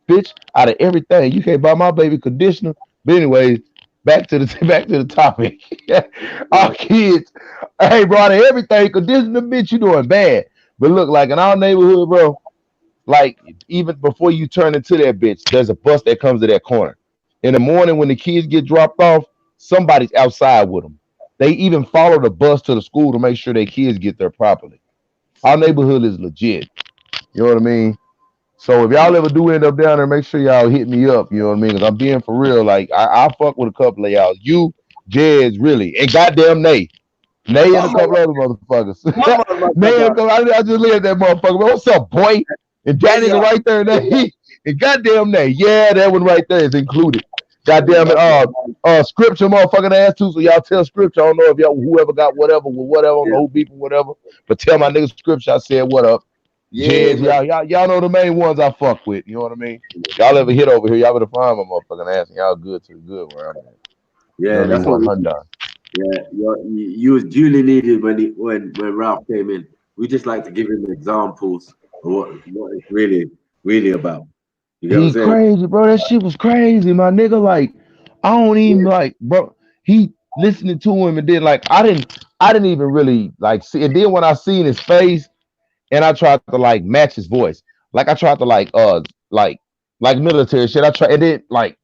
Bitch, out of everything, you can't buy my baby conditioner. But anyways, back to the topic. Our kids, hey bro, out of everything, conditioner, bitch, you doing bad. But look, like in our neighborhood, bro, like even before you turn into that bitch, there's a bus that comes to that corner. In the morning when the kids get dropped off, somebody's outside with them. They even follow the bus to the school to make sure their kids get there properly. Our neighborhood is legit. You know what I mean? So if y'all ever do end up down there, make sure y'all hit me up. You know what I mean? Because I'm being for real. Like I fuck with a couple of y'all. You, Jez, really, and goddamn Nay and a couple other motherfuckers. Nay, I just look at that motherfucker. What's up, boy? And that nigga right there, Nay, and goddamn Nay, yeah, that one right there is included. Goddamn it, scripture, motherfucking ass too. So y'all tell scripture. I don't know if y'all whoever got whatever with whatever, I don't know who beeping whatever, but tell my nigga scripture. I said what up. Yeah, y'all know the main ones I fuck with. You know what I mean? Y'all ever hit over here, y'all better find my motherfucking ass, and y'all good to the good where I'm at. Yeah, you know that's what you was duly needed when Ralph came in. We just like to give him examples of what it's really about. You know what I'm saying? Crazy, bro. That shit was crazy, my nigga. Like, I don't even like, bro. He listening to him, and then like I didn't even really like see. And then when I seen his face. And I tried to like match his voice. Like I tried to like military shit. I tried and then like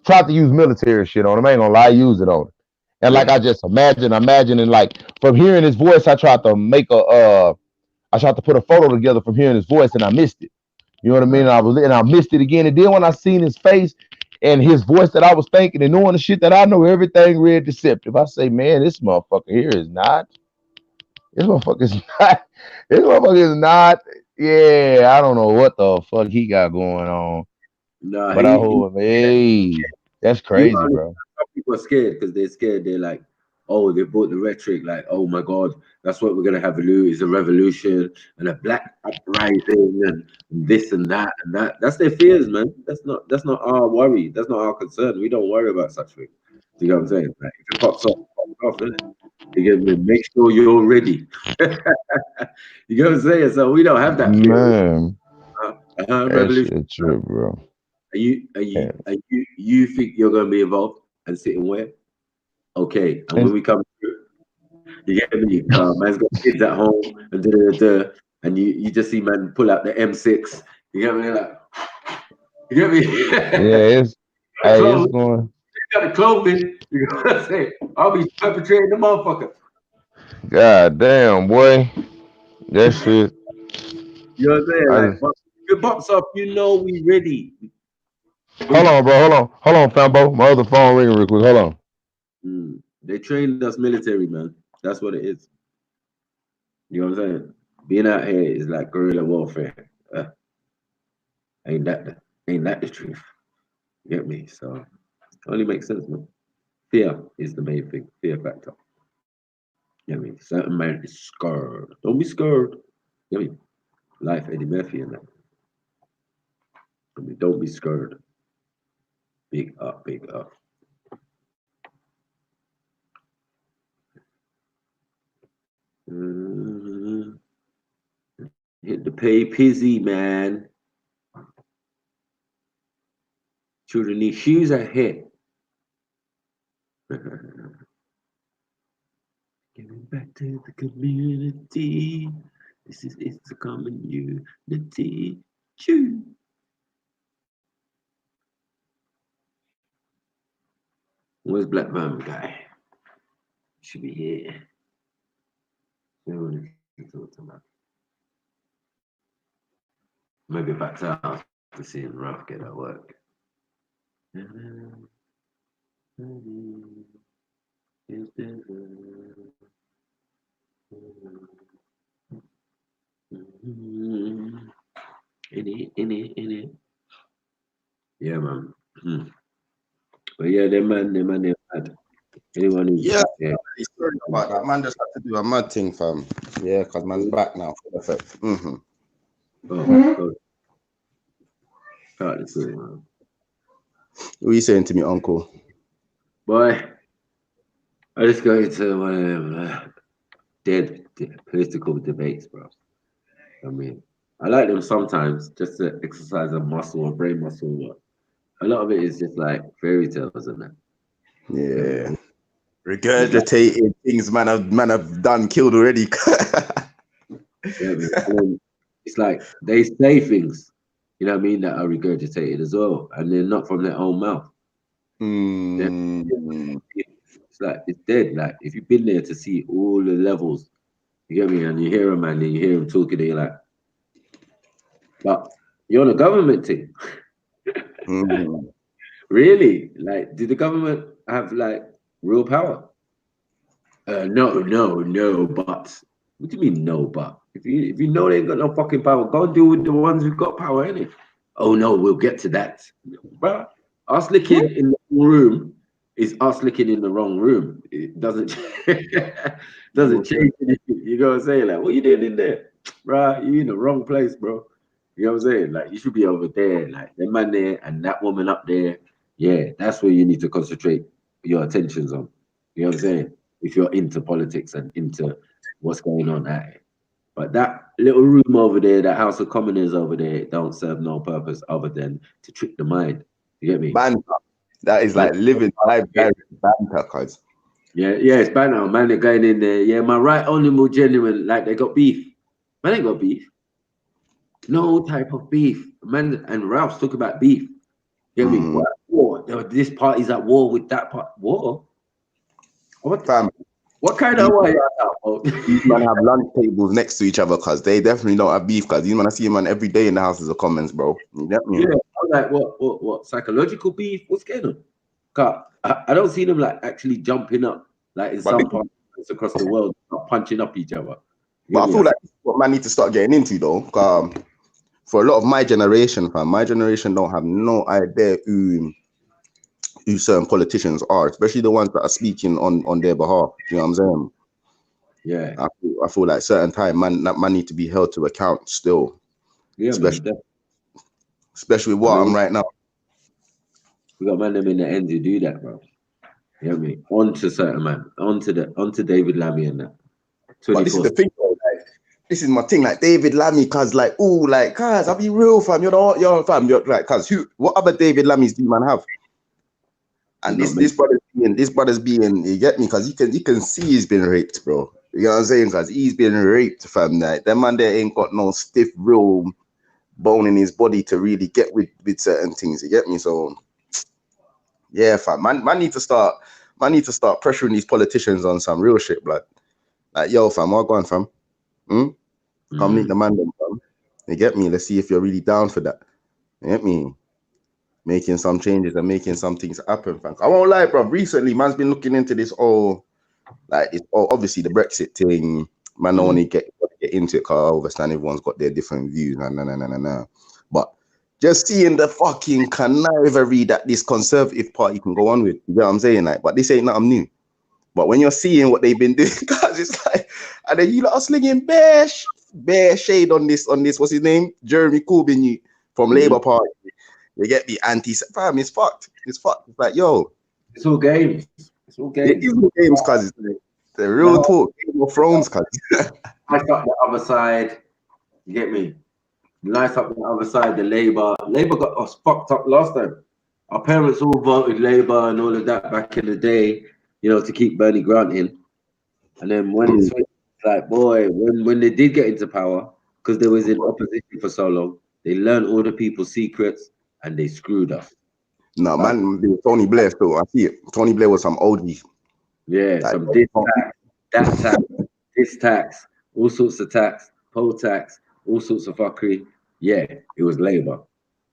tried to use military shit on him. I ain't gonna lie, use it on him. And like I just imagining like from hearing his voice, I tried to put a photo together from hearing his voice and I missed it. You know what I mean? And I missed it again. And then when I seen his face and his voice that I was thinking and knowing the shit that I know, everything read deceptive. I say, man, this motherfucker here is not. This motherfucker is not. Yeah, I don't know what the fuck he got going on. Nah, but hey, that's crazy, bro. People are scared because they're scared. They're like, oh, they brought the rhetoric like, oh my God, that's what we're gonna have is a revolution and a black uprising and this and that and that. That's their fears, man. That's not our worry. That's not our concern. We don't worry about such things. Do you know what I'm saying? Like, if it pops off, innit? You get me? Make sure you're ready. You know what I'm saying? So we don't have that fear. Man, that Revolution. shit true, bro. You think you're gonna be involved and sitting where? Okay, and when we come through, you get me? Man's got kids at home and you just see man pull out the M6. You get me? Like, you get me? Yeah, it's it's going. You got the clothing. You know what I'm saying? I'll be perpetrating the motherfucker. God damn, boy, that shit. You know what I'm saying? Like, if it pops up, you know we ready. Hold on, bro. Hold on, Fambo. My other phone ringing real quick. Hold on. They trained us military, man. That's what it is. You know what I'm saying? Being out here is like guerrilla warfare. Ain't that the truth? You get me? So it only makes sense, man. Fear is the main thing. Fear factor. You know what I mean? Certain man is scared. Don't be scared. You know what I mean? Life, Eddie Murphy and that. I mean, don't be scared. Big up, big up. Hit the pay pizzy, man. Children need shoes ahead. Giving back to the community. It's a common unity. Choo. Where's Black Man guy? Should be here. Maybe back to house to see him Ralph get at work. In it. Yeah, man. But yeah, they're mad. Anyone who's sorry about that. Man just had to do a mad thing, fam. Yeah, because man's back now. Perfect. What are you saying to me, uncle? Boy, I just go into one of them dead political debates, bro. I mean, I like them sometimes just to exercise a muscle or brain muscle, but a lot of it is just like fairy tales and that. Yeah. Regurgitating things man have done, killed already. It's like they say things, you know what I mean, that are regurgitated as well, and they're not from their own mouth. It's like it's dead. Like if you've been there to see all the levels, you get me, and you hear them and you hear them talking, and you're like, but you're on a government team. Really? Like, did the government have like real power? No, but what do you mean no, but if you know they ain't got no fucking power, go and deal with the ones who've got power, innit? Oh no, we'll get to that. But us licking in the room is us licking in the wrong room. It doesn't change anything. You know what I'm saying? Like, what you doing in there? Bruh, you in the wrong place, bro. You know what I'm saying? Like, you should be over there, like the man there and that woman up there. Yeah, that's where you need to concentrate your attentions on. You know what I'm saying? If you're into politics and into what's going on at it. But that little room over there, that House of Commoners over there, don't serve no purpose other than to trick the mind. You get me? Banter. That is like living life banter, cuz. Yeah, it's banter. Man, they're going in there. Yeah, my right honorable genuine, like they got beef. Man, ain't got beef. No type of beef. Man, and Ralph's talking about beef. You get me? War. This party's at war with that part. War? What kind of war y'all about? These men have lunch tables next to each other because they definitely don't have beef, because these men I see man every day in the Houses of Commons, bro. You get me? Yeah, I was like, what? Psychological beef? What's going on? Cause I don't see them like actually jumping up like in some parts across the world, punching up each other. But I feel like that's what man need to start getting into though. For a lot of my generation, fam, my generation don't have no idea who who certain politicians are, especially the ones that are speaking on their behalf. You know what I'm saying? Yeah. I feel like certain time man need to be held to account still. Yeah, especially, man. especially with what I'm right now. We got man them in the end to do that, bro. You know what I mean? On to certain man, on to David Lammy and that. But this is the thing, though, like, this is my thing, like David Lammy, cuz like, ooh, like, cuz I'll be real, fam. You're fam, you're like, cuz what other David Lammys do you man have? And this brother's being, you get me, cuz you can see he's been raped, bro. You know what I'm saying? Cuz he's been raped, fam. Like that man there ain't got no stiff, real bone in his body to really get with certain things. You get me? So yeah, fam. Man need to start pressuring these politicians on some real shit, blood. Like, yo, fam, what going, fam? Come meet the man, then, fam. You get me? Let's see if you're really down for that. You get me? Making some changes and making some things happen, fam. I won't lie, bro. Recently, man's been looking into this obviously the Brexit thing. Man, don't want to get into it because I understand everyone's got their different views. Nah. But just seeing the fucking connivery that this Conservative Party can go on with, you know what I'm saying? Like, but this ain't nothing new. But when you're seeing what they've been doing, guys, it's like, and then you lot are slinging bare shade on this, what's his name? Jeremy Corbyn from Labour Party. You get the fam, it's fucked. It's fucked. It's like, yo. It's all games. It's all games. It is all games, cuz it's like the real talk. Game of Thrones, cuz. Nice up the other side. You get me? Nice up the other side, the Labour. Labour got us fucked up last time. Our parents all voted Labour and all of that back in the day, you know, to keep Bernie Grant in. And then when it's like, boy, when they did get into power, because they was in opposition for so long, they learned all the people's secrets and they screwed us. No, man, Tony Blair still, I see it. Tony Blair was some OG. Yeah, like, some this tax, that tax, this tax, all sorts of tax, poll tax, all sorts of fuckery. Yeah, it was Labour.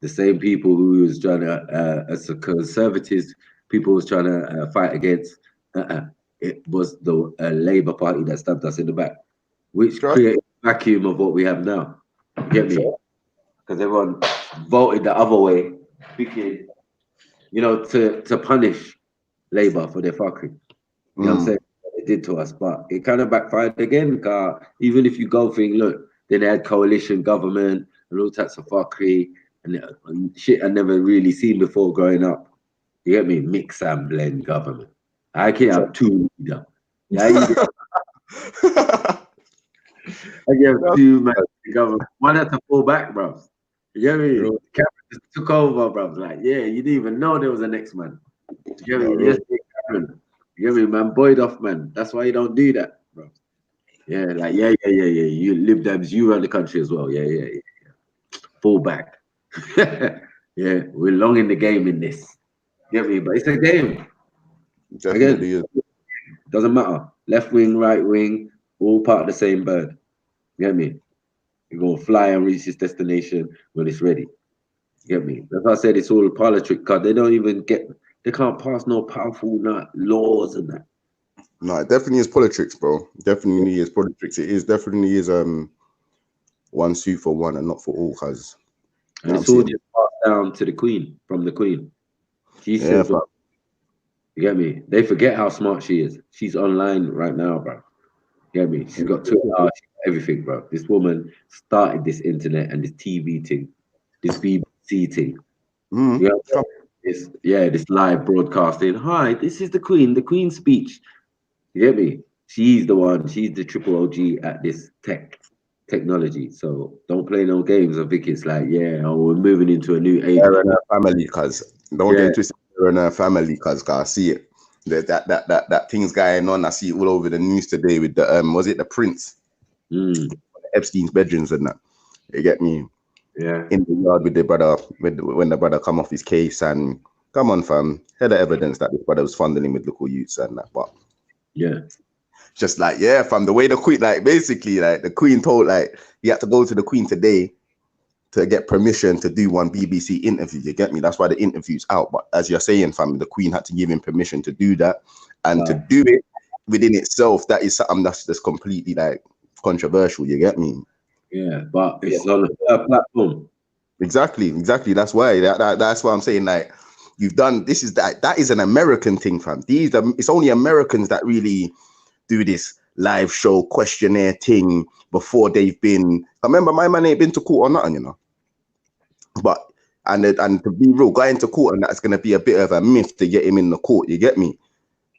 The same people who was trying to, as the Conservatives, people was trying to fight against. It was the Labour Party that stabbed us in the back, which created a vacuum of what we have now. You get me? Because everyone voted the other way, thinking, you know, to punish Labour for their fuckery. You know what I'm saying? It did to us, but it kind of backfired again. Even if you go think, look, then they had coalition government and all types of fuckery and shit I never really seen before growing up. You get me? Mix and blend government. I can't have two leaders. I get two man government. One had to fall back, bro. You get me? Cameron just took over, bro. Like, yeah, you didn't even know there was a next man. You get me? Yes, Cameron. You get me, man? Boyd off, man. That's why you don't do that, bro. Yeah, like, yeah. You Lib Dems, you run the country as well. Yeah. Fall back. Yeah, we're long in the game in this. You get me? But it's a game. Definitely is. Doesn't matter. Left wing, right wing, all part of the same bird. You get me? You're going to fly and reach its destination when it's ready. You get me? As I said, it's all a politic card. They can't pass no powerful laws and that. No, it definitely is politics, bro. Definitely is politics. It definitely is one suit for one and not for all, cuz. And it's all just passed down to the Queen, from the Queen. She says, you get me? They forget how smart she is. She's online right now, bro. You get me? She's got Twitter, she's got everything, bro. This woman started this internet and this TV thing, this BBC thing. You know, this live broadcasting. Hi, this is the Queen's speech. You get me? She's the one. She's the triple OG at this technology. So don't play no games. I think it's like, we're moving into a new age. Her and her family, cuz. Don't get twisted. Her and her family, cuz. I see it. That thing's going on. I see it all over the news today with the was it the Prince? Epstein's bedrooms and that. You get me? Yeah. In the yard with the brother, when the brother come off his case, and come on, fam, had the evidence that this brother was fondling with local youths and that. But just like, fam, the way the Queen, like, basically, like, the Queen told, like, you had to go to the Queen today to get permission to do one BBC interview. You get me? That's why the interview's out. But as you're saying, fam, the Queen had to give him permission to do that, and to do it within itself, that is something that's just completely, like, controversial. You get me? Yeah, but it's on a platform. Exactly. That's why. That's why I'm saying, like, you've done this is that is an American thing, fam. It's only Americans that really do this live show questionnaire thing before they've been. I remember my man ain't been to court or nothing, you know. But and to be real, going to court and that's gonna be a bit of a myth to get him in the court. You get me?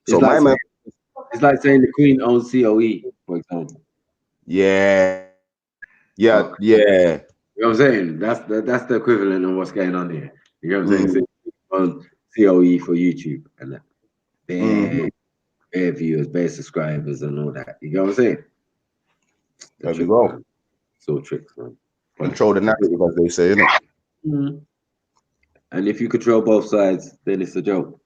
So it's like it's like saying the Queen owns COE, for example. Yeah. You know what I'm saying? That's the equivalent of what's going on here. You know what I'm saying? On COE for YouTube and that. Bare viewers, bare subscribers and all that. You know what I'm saying? There we go. So tricks, man. Control the narrative, as they say, innit? And if you control both sides, then it's a joke.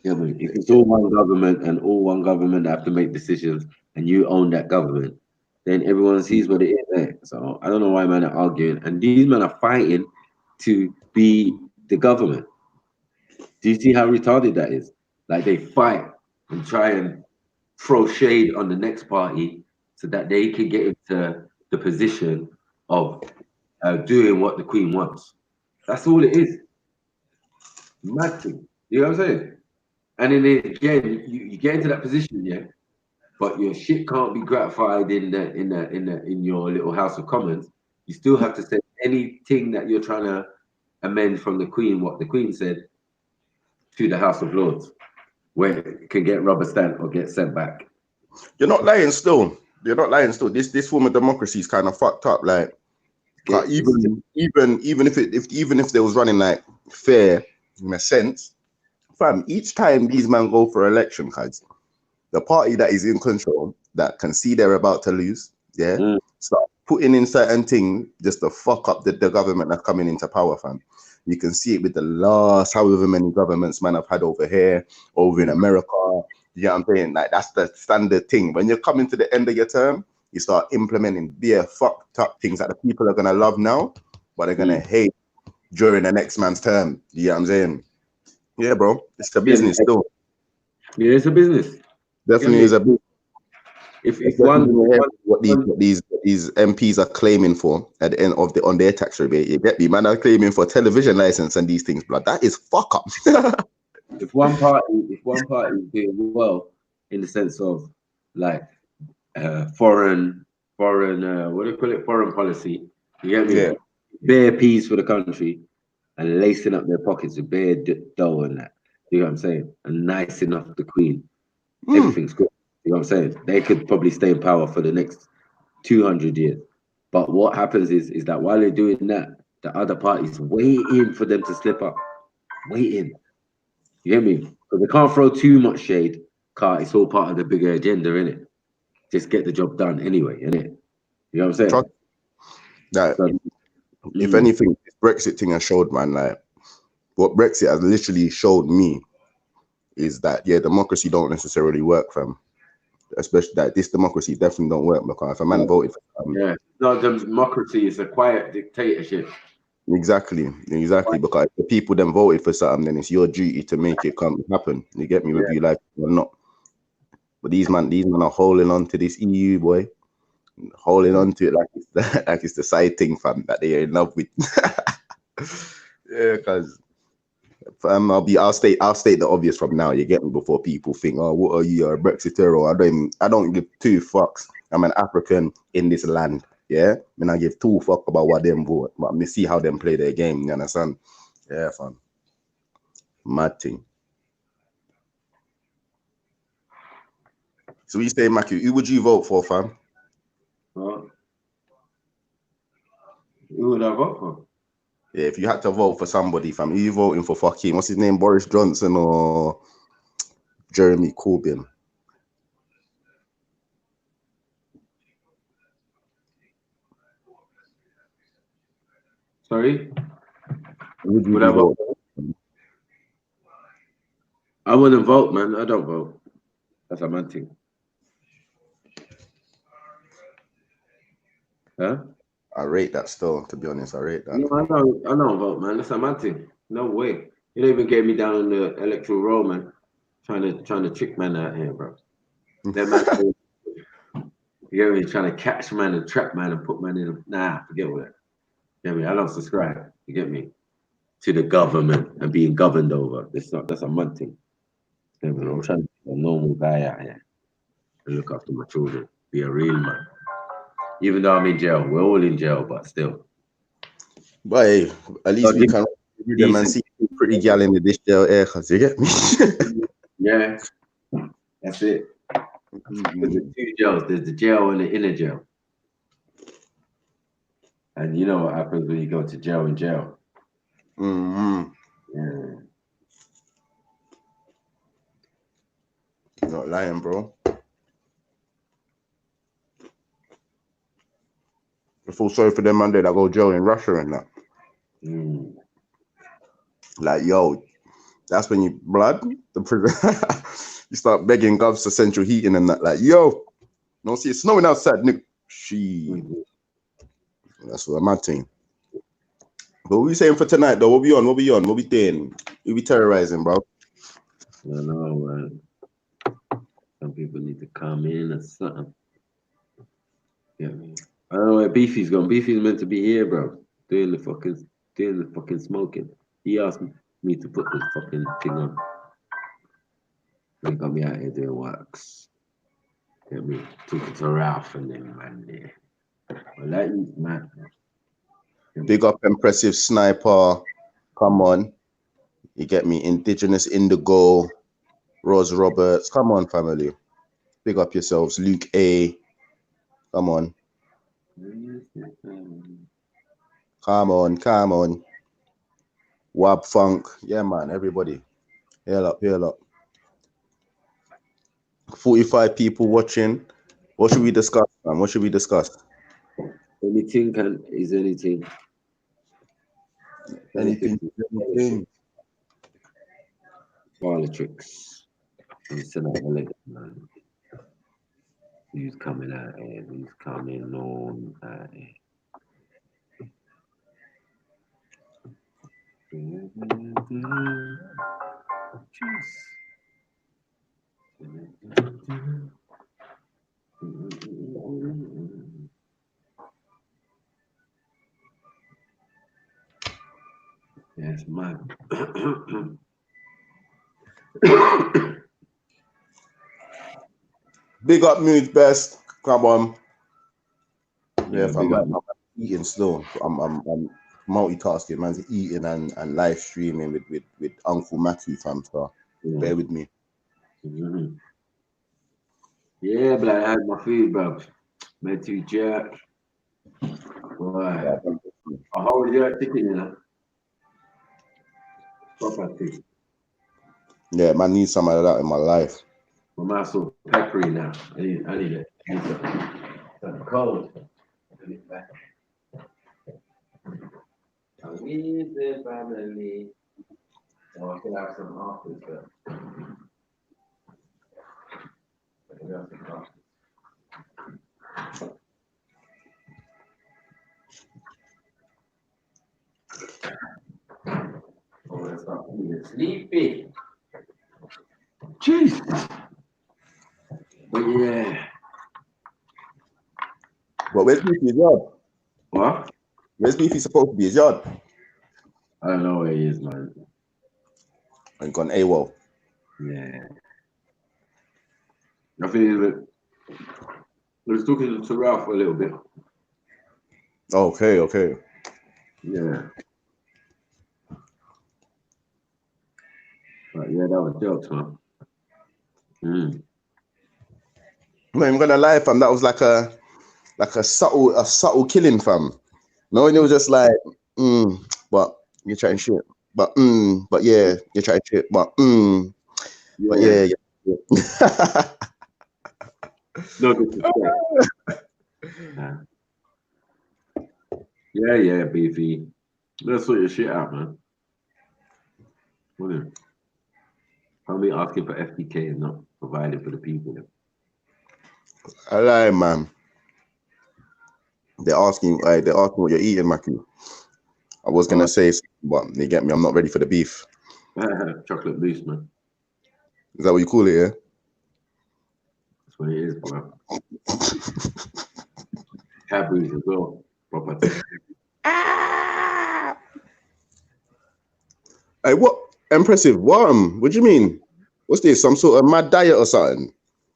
Yeah, I mean, if it's all one government and all one government have to make decisions and you own that government, then everyone sees what it is there. So I don't know why men are arguing. And these men are fighting to be the government. Do you see how retarded that is? Like they fight and try and throw shade on the next party so that they can get into the position of doing what the Queen wants. That's all it is. Mad thing. You know what I'm saying? And then again, you get into that position, yeah, but your shit can't be gratified in your little House of Commons. You still have to say anything that you're trying to amend from the Queen, what the Queen said, to the House of Lords, where it can get rubber stamped or get sent back. You're not lying still. You're not lying still. This form of democracy is kind of fucked up. Like even if they was running like fair in a sense, fam, each time these men go for election, guys, the party that is in control, that can see they're about to lose, start putting in certain things just to fuck up the government that's coming into power, fam. You can see it with the last however many governments man have had over here, over in America. You know what I'm saying? Like that's the standard thing. When you're coming to the end of your term, you start implementing bare fucked up things that the people are gonna love now, but they're gonna hate during the next man's term. You know what I'm saying? Yeah, bro. It's a business still. Yeah, it's a business. Definitely is a business. If what these MPs are claiming for at the end of on their tax rebate, you get me, man, are claiming for television license and these things, blood. That is fuck up. if one party is doing well in the sense of like foreign what do you call it? Foreign policy. You get me? Yeah. Bare peas for the country and lacing up their pockets with bare dough and that. You know what I'm saying? And nice enough the Queen. Everything's good. You know what I'm saying? They could probably stay in power for the next 200 years. But what happens is that while they're doing that, the other party's waiting for them to slip up. Waiting. You get me? Because they can't throw too much shade, because it's all part of the bigger agenda, innit? Just get the job done anyway, innit? You know what I'm saying? If anything, this Brexit thing has showed, man, like what Brexit has literally showed me is that democracy don't necessarily work, fam. Especially that this democracy definitely don't work, because if a man voted for no, democracy is a quiet dictatorship. Exactly, because if the people then voted for something, then it's your duty to make it happen. You get me, whether you like it or not. But these men are holding on to this EU, boy, holding on to it like it's the side thing, fam, that they are in love with. Yeah, because I'll state the obvious from now. You get me, before people think, oh, what are you, a Brexiteer? Or I don't give two fucks. I'm an African in this land. Yeah, I give two fuck about what them vote, but me see how them play their game. You understand? Yeah, fam. Mad thing. So you say, Maki, who would you vote for, fam? Who would I vote for? Yeah, if you had to vote for somebody, fam, who you voting for? Fucking, what's his name? Boris Johnson or Jeremy Corbyn? Sorry? Would I vote? I wouldn't vote, man. I don't vote. That's a mad thing. Huh? I rate that still, to be honest. I rate that. No, I don't vote, man. That's a mad thing. No way. You don't even get me down on the electoral roll, man. Trying to trick man out here, bro. That man, you get me? Trying to catch man and trap man and put man in. Nah, forget all that. You get me? I don't subscribe. You get me? to the government and being governed over. That's a mud thing. I'm trying to be a normal guy out here and look after my children. Be a real man. Even though I'm in jail, we're all in jail, but still. But hey, at least we can read them and see pretty gal in this jail air, cause you get me. Yeah, that's it. There's the two jails. There's the jail and the inner jail. And you know what happens when you go to jail in jail. Mm-hmm. Yeah. You're not lying, bro. I feel sorry for them man that go jail in Russia and that. Mm. Like, yo, that's when you blood the prison. You start begging govs for central heating and that. Like, yo, don't see it snowing outside, nigga. That's what I'm saying. But what we saying for tonight, though? What we on? What we on? What we doing? We be terrorizing, bro. I know, man. Some people need to come in or something. Yeah, man. I don't know where Beefy's gone. Beefy's meant to be here, bro. Doing the fucking smoking. He asked me to put the fucking thing on. They got me out here doing works. Get me talking to Ralph and them, man. There. Well, that is mad. Big up impressive sniper. Come on. You get me? Indigenous Indigo. Rose Roberts. Come on, family. Big up yourselves. Luke A. Come on. Come on, come on. Wab Funk. Yeah, man. Everybody. Hail up, hail up. 45 people watching. What should we discuss, man? What should we discuss? Anything is anything. Anything is anything. Politics. Man. Who's coming out here? Who's coming on out here? Yes, man. Big up Mood Best. Come on. Yeah, big up. I'm eating still. I'm multitasking, man's eating and live streaming with Uncle Matthew, fam. So bear with me. Mm-hmm. Yeah, but I had my food, bro. Made two jerk. Boy, a whole jerk chicken, you know. Proper thing. Yeah, man, need some of that in my life. My mouth's so peppery now. I need it. It's cold. I need it back. I need the family. Oh, I could have some after, but I could have some after. Oh, that's not sleepy. Jeez. But yeah. But where's Beefy's yard? What? Where's Beefy supposed to be? His yard? I don't know where he is, man. And gone AWOL. Yeah. I think I was talking to Ralph for a little bit. Okay. Yeah. But yeah, that was jokes, man. I'm not even gonna lie, fam. That was like a subtle killing, fam. No, and it was just like, but you're trying shit. But yeah, you're trying shit. But but yeah. No disrespect. Yeah, Beefy. Let's sort your shit out, man. Wouldn't it? Probably asking for FDK and not providing for the people. I lie, man. They're asking what you're eating, Maki. I was gonna say, but they get me. I'm not ready for the beef. Chocolate mousse, man. Is that what you call it? Yeah. That's what it is, bro. Cadbury's as well. Proper thing. Hey, what impressive? What do you mean? What's this? Some sort of mad diet or something?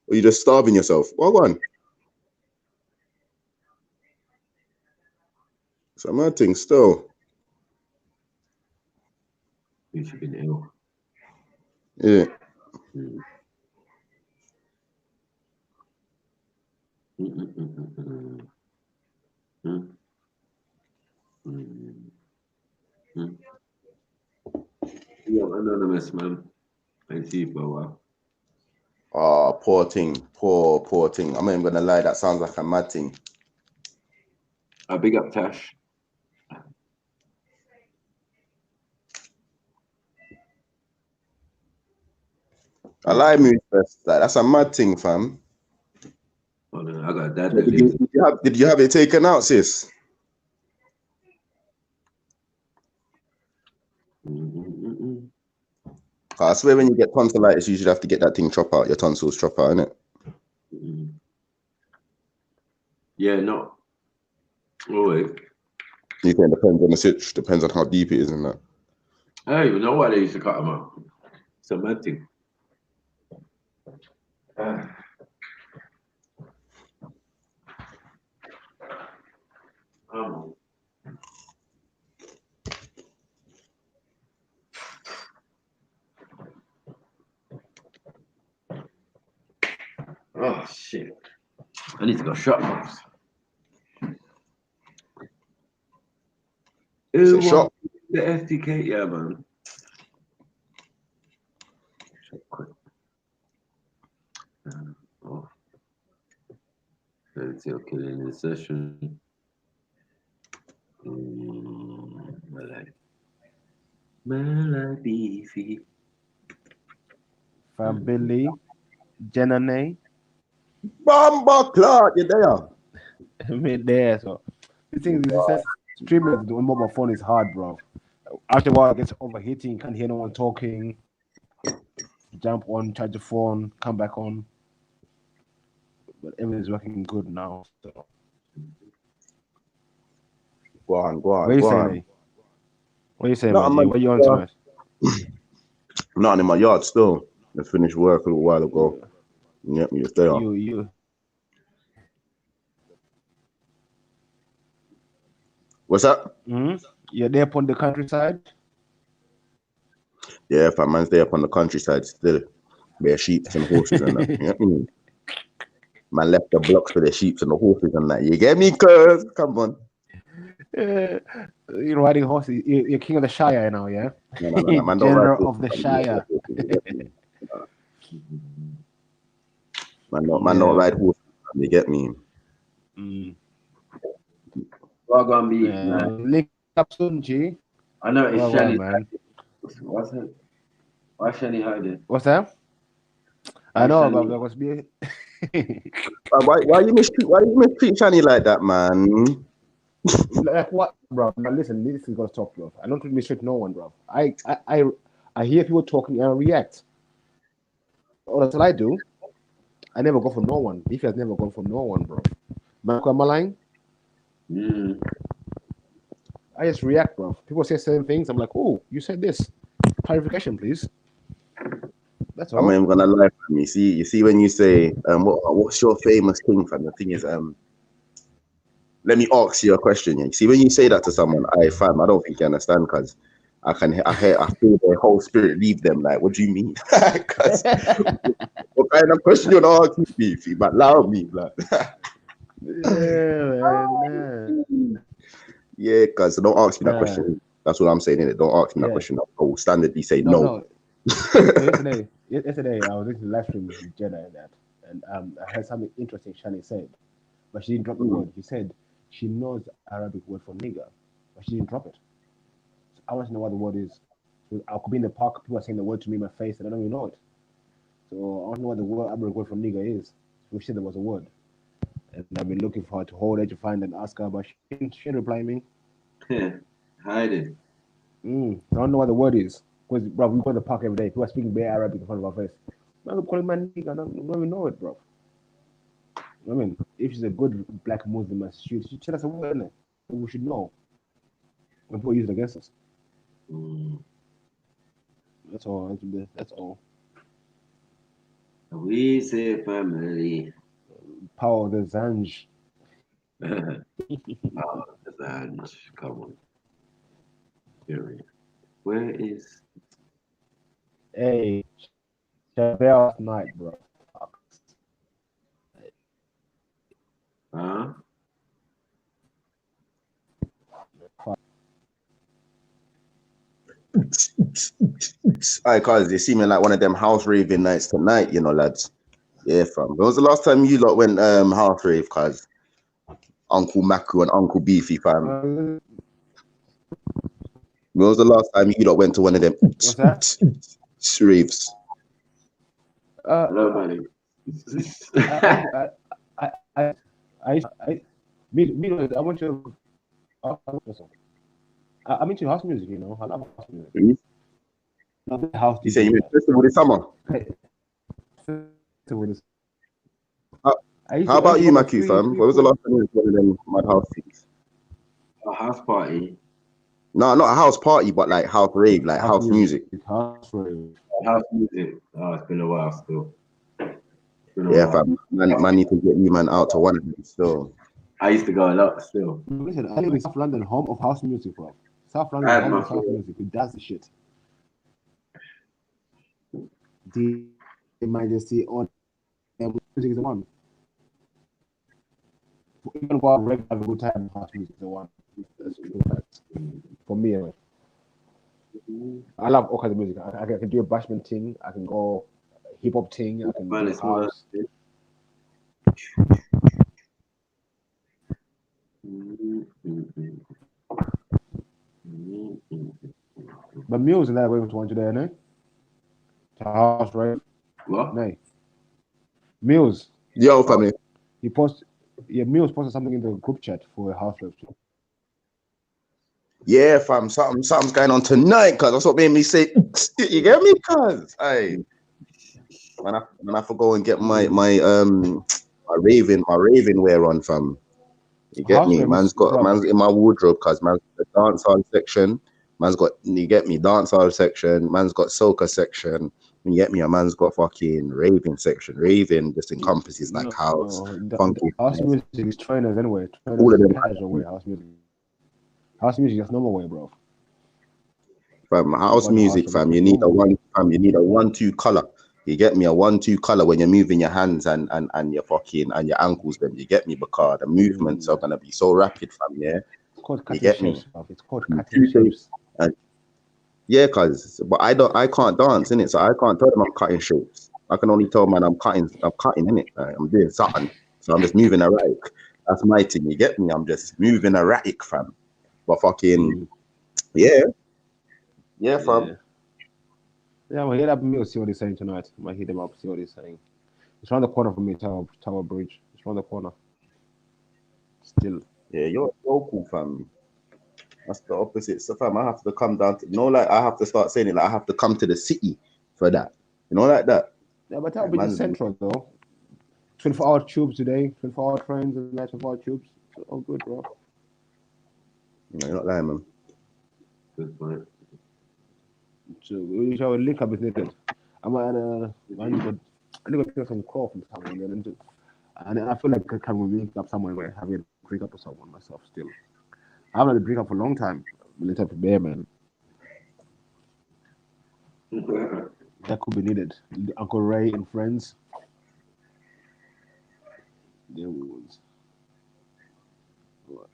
Or you just starving yourself? What one? Some mad thing still. You should be ill. Yeah. Yeah, anonymous, man. I see you for a while. Oh, poor thing. Poor thing. I'm not even gonna lie, that sounds like a mad thing. Big up Tash. I like Mood Fest. Like, that's a mad thing, fam. Oh, no, I got a dad Did that lives. you have it taken out, sis? I swear when you get tonsillitis, you should have to get that thing chop out, your tonsils chop out, innit? Yeah, no. Always. You think it depends on the stitch, depends on how deep it is and that. I don't even know why they used to cut them out. It's a mad thing. Oh shit. I need to go shop box. It's a shop. The FTK, yeah, man. Oh. Fairytail killing the session. Melody. FAMMILEE, Jenane. Bomba Clark, you're there. I mean, there. So the thing is, this streaming on mobile phone is hard, bro. After a while, it gets overheating. Can't hear no one talking. Jump on, charge the phone, come back on. But everything's working good now. So. Go on. What are you saying? What are you saying, man? What are you on tonight? Not in my yard still. I finished work a little while ago. Yep, you're there. You. What's that? You're there upon the countryside? Yeah, if a man's there up on the countryside still. Bare sheep and horses and that. You know what I mean? Man left the blocks for the sheep and the horses and that. You get me, cuz? Come on. You're riding horses. You're king of the Shire now, yeah? No, man, General of the Shire. Man don't ride horses. You get me? What gonna be? Man. Link up soon, G. I know it's Shani. Man. What's it? Why Shani hiding? What's that? I know, but there was be. Why you mistreat Shani like that, man? Like what, bro? Now listen, this is gonna stop, bro. I don't mistreat no one, bro. I hear people talking and I react. All that's all I do. I never go for no one. Beefy has never gone for no one, bro. Marco, am I lying? I just react, bro. People say certain things. I'm like, oh, you said this. Clarification, please. That's all. I'm not even gonna lie, fam. You see when you say, what's your famous thing, fam? The thing is, let me ask you a question. Yeah? You see when you say that to someone, I don't think you understand, because I feel their whole spirit leave them. Like, what do you mean? Because what kind of question you want to ask me? But allow me, like. Yeah, because don't ask me that question. That's what I'm saying, innit? Don't ask me that question. I will standardly say no. Yesterday, I was listening to live stream with Jenna and that, and I heard something interesting Shani said, but she didn't drop the word. He said she knows the Arabic word for nigger, but she didn't drop it. So I want to know what the word is. So I could be in the park, people are saying the word to me in my face, and I don't even know it. So I want to know what the Arabic word for nigger is. So she said there was a word. And I've been looking for her to hold her to find and ask her, but she didn't reply me. Hide it. I don't know what the word is. Because, bro, we go to the park every day. People are speaking bare Arabic in front of our face. I'm calling my nigga. I don't even know it, bro. I mean, if she's a good black Muslim, she tell us a word, innit? We should know when people use it against us. That's all. That's all. We say family. Power the Zanj. Oh, the Zanj. Come on. Period. Where is? Hey, Chabelle night, bro. Huh? Alright, cause they seeming like one of them house raving nights tonight, you know, lads. Yeah, fam. When was the last time you lot went house rave, cause Uncle Maku and Uncle Beefy, fam? When was the last time you lot went to one of them What's that? raves? Hello, buddy. I want to. I'm into house music, you know. I love house music. Mm-hmm. House you say you mean festival this summer? How about you, Maku, fam? When was the last time you went to one of them mad house things? A house party. No, not a house party, but like house rave, like house music. House rave. House music. Oh, it's been a while still. Yeah, fam. Man need to get you man out to one of them still. I used to go a lot still. Listen, I live in South London, home of house music, bro. South London, home of house music. Who does the shit? The Majesty on music is the one. Even while regular have a good time, house music is the one. That's true fact. For me, anyway. I love all kinds of music. I can do a bashment thing. I can go hip hop thing. I can do house. But Mills and that went to one today, no? To house, right? What? No. Mills. Yo, family. Mills posted something in the group chat for a house rave. Yeah, fam. Something's going on tonight, cuz that's what made me say, you get me, cuz. Hey. When I forgo and get my raving wear on, fam. You get me? Man's in my wardrobe, cuz man's got the dancehall section. Man's got, you get me, dancehall section. Man's got soca section. You get me? A man's got fucking raving section. Raving just encompasses like house, funky. House music is trainers anyway. All of them. Casual way, house music. House music is normal way, bro. Fam, house music, fam. You need a 1-2 color. You get me? A 1-2 color when you're moving your hands and your fucking and your ankles. Then you get me? Because the movements are gonna be so rapid, fam. Yeah. It's called cutting you get shapes, me? Bro. It's called cutting shapes. Yeah, but I can't dance in it, so I can't tell them I'm cutting shapes. I can only tell man I'm cutting in it. I'm doing something, so I'm just moving erratic. That's my thing. You get me? I'm just moving erratic, fam. But fucking yeah, fam. Yeah, we'll hit up Mill, see what he's saying tonight. I might hit him up, see what he's saying. It's around the corner from me, Tower Bridge. It's around the corner. Still. Yeah, you're local, fam. That's the opposite. So, fam, I have to come down to, like I have to start saying it, like I have to come to the city for that. You know, like that. Yeah, but that would be the central, though. 24-hour tubes today, 24-hour trains and 24-hour tubes. It's all good, bro. No, you're not lying, man. Good point. So we shall link up with naked. I'm I need to pick up some call from someone, and I feel like can we link up somewhere where having a break up with someone myself still. I haven't had a break up for a long time. I'm a type of bear, man. That could be needed. Uncle Ray and friends. There was. What?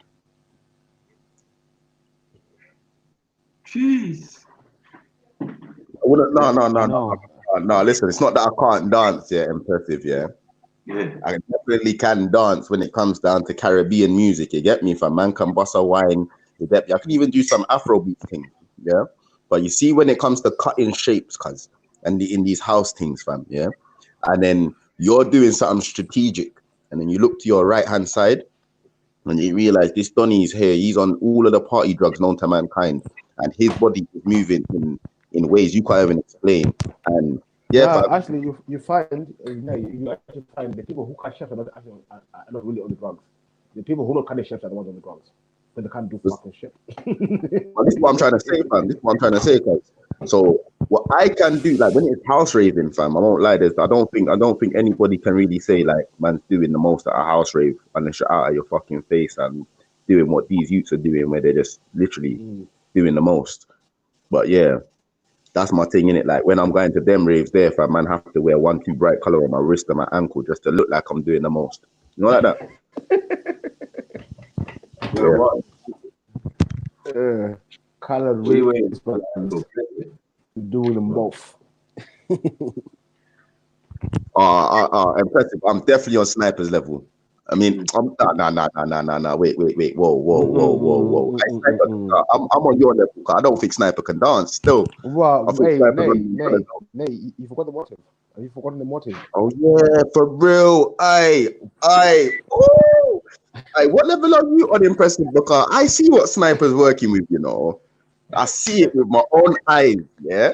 Jeez. No. Listen, it's not that I can't dance. Yeah, impressive. Yeah. I definitely can dance when it comes down to Caribbean music. You get me? If a man can bust a wine, you get me? I can even do some Afrobeat thing. Yeah. But you see, when it comes to cutting shapes, cuz, and in these house things, fam, yeah, and then you're doing something strategic, and then you look to your right hand side, and you realize this Donny is here. He's on all of the party drugs known to mankind, and his body is moving in ways you can't even explain. And actually, you find you actually find the people who cut chefs are not really on the drugs. The people who don't cut the chefs are the ones on the drugs, but they can't do fucking shit. Well, this is what I'm trying to say, fam. This is what I'm trying to say, guys. So what I can do, like when it's house raving, fam, I won't lie. I don't think anybody can really say like man's doing the most at a house rave unless you're out of your fucking face and doing what these youths are doing, where they're just literally doing the most. But yeah, that's my thing in it. Like when I'm going to them raves, there, fam, man, have to wear one too bright color on my wrist and my ankle just to look like I'm doing the most. You know, like that. Colored raves, but doing them both. Impressive. I'm definitely on Sniper's level. I mean, nah. Wait. Whoa. I'm on your level. I don't think Sniper can dance. Still, well, hey, you forgot the motive. Have you forgotten the motive? Oh yeah, for real. What level are you on Impressive? Because I see what Sniper's working with. You know, I see it with my own eyes. Yeah,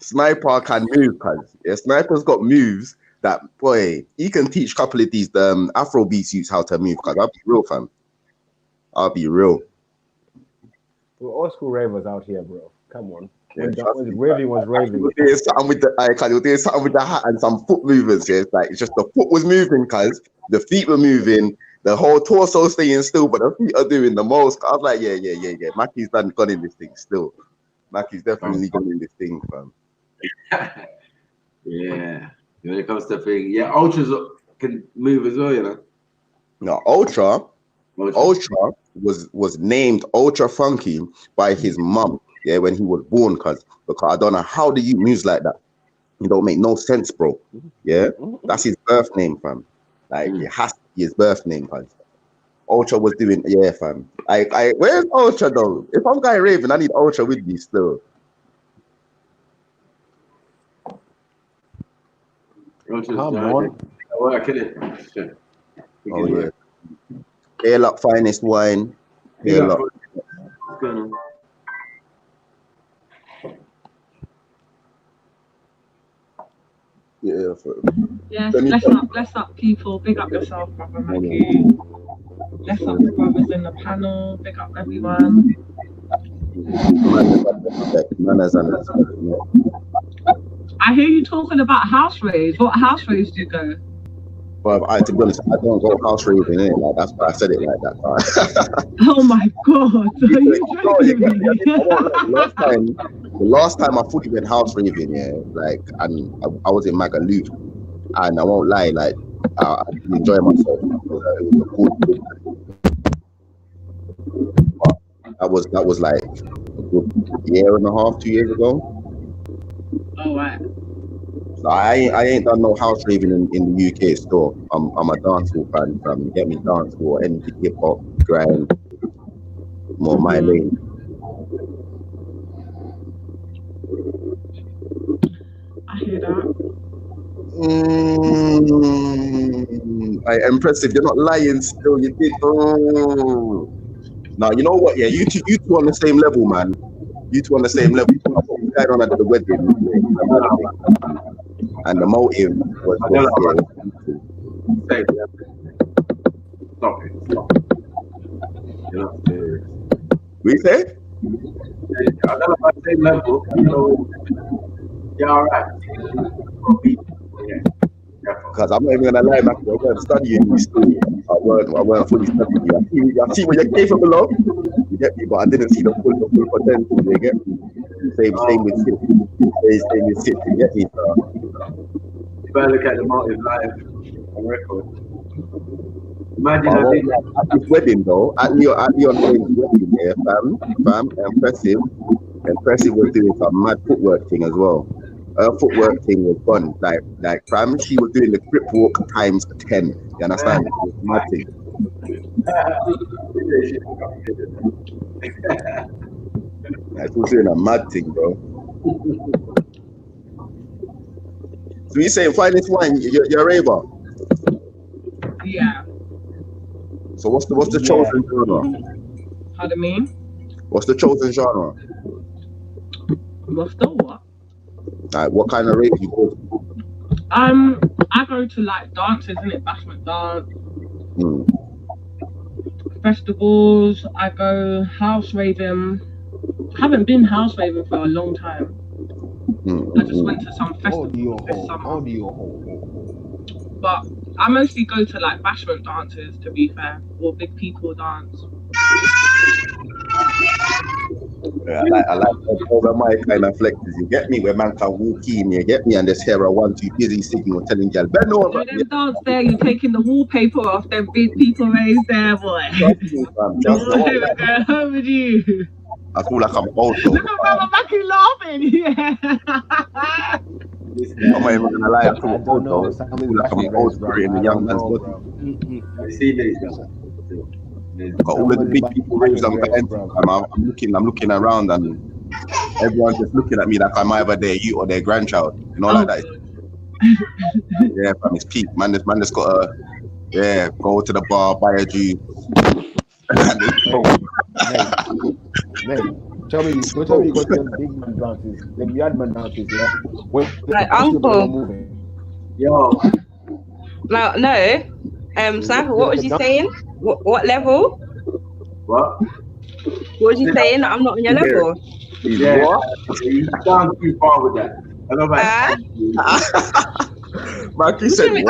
Sniper can move, cause Sniper's got moves. That boy, he can teach a couple of these Afro beats youths how to move. Cause I'll be real, fam. I'll be real. We're all school ravers out here, bro. Come on. Yeah, raving was raving. You're doing something with the hat and some foot movements. Yeah, it's just the foot was moving, cause the feet were moving. The whole torso staying still, but the feet are doing the most. I was like, yeah. Mackie's gone in this thing still. Mackie's definitely gone in this thing, fam. Yeah. When it comes to thing, yeah, Ultras can move as well, you know. No, Ultra was named Ultra Funky by his mum, yeah, when he was born, because I don't know how do you moves like that. It don't make no sense, bro. Yeah, that's his birth name, fam. Like it has to be his birth name, cuz Ultra was doing, yeah, fam. Where's Ultra though? If I'm going raving, I need Ultra with me still. Come on. Working it. Oh yeah. Hail up finest wine. Hail up. Yeah. Yes, bless up people. Big up yourself, brother Mackie. Bless up the brothers in the panel. Big up everyone. I hear you talking about house raves. What house raves do you go? Well, to be honest, I don't go house raving, innit? Like that's why I said it like that. Oh my god! Are you joking me? The last time I fully went house raving, yeah, like, and I was in Magaluf, and I won't lie, like, I enjoy myself. That was like a good year and a half, 2 years ago. Oh right. So I ain't done no house raving in the UK still. I'm a dancehall fan, fam. Get me dancehall, anything hip hop, grind, more my lane. I hear that. Impressive. You're not lying still. You did. Oh. Now you know what? Yeah, you two on the same level, man. You two on the same level. Going on at the wedding, and the motive was Stop it. We say? I don't know about the same level. So, yeah, all right. Because I'm not even gonna lie, man. I weren't studying you still. I weren't fully studying you. I see what you're capable of. You get me, but I didn't see the full potential. You get me? Same with Sid. You get me? You better look at the motive live on record. Imagine at this wedding though, at Leon's wedding, yeah, fam, Impressive was doing some mad footwork thing as well. Her footwork thing was fun. Like fam, she was doing the grip walk times 10. You understand? It was mad thing. Like, she was doing a mad thing, bro. So you saying finest wine, you're a raver? Yeah. So what's the chosen genre? Pardon me? What's the chosen genre? What's the what? Like what kind of rave you go to? I go to like dances, isn't it? Bashment dance. Festivals. I go house raving. Haven't been house raving for a long time. I just went to some festival this summer. But I mostly go to like bashment dances, to be fair, or big people dance. I like over my kind of flexes. You get me? Where man can walk in, you get me, and this hair a 1-2 busy signal telling girl bend over. Do them dance there, you're taking the wallpaper off, them big people raised there, boy. Trust me, fam. Trust me. Go home with you. I feel like I'm old though. Look at Mama Mackie laughing. Yeah. I'm not even gonna lie, I feel old though. I feel like I'm old spirit in the young man's body. I see this. Got all of the big people raves I'm looking around and everyone's just looking at me like I'm either their youth or their grandchild. You know, like that. Yeah, fam, it's peak. Man, this man just got go to the bar, buy a juice. Tell me, go to them big man dances, them yard man dances, yeah? Like uncle. Yo. No. Sample, what was you saying? What level? What? What was you saying? I'm not on your level. Yeah. You sound too far with that. Mackie said, I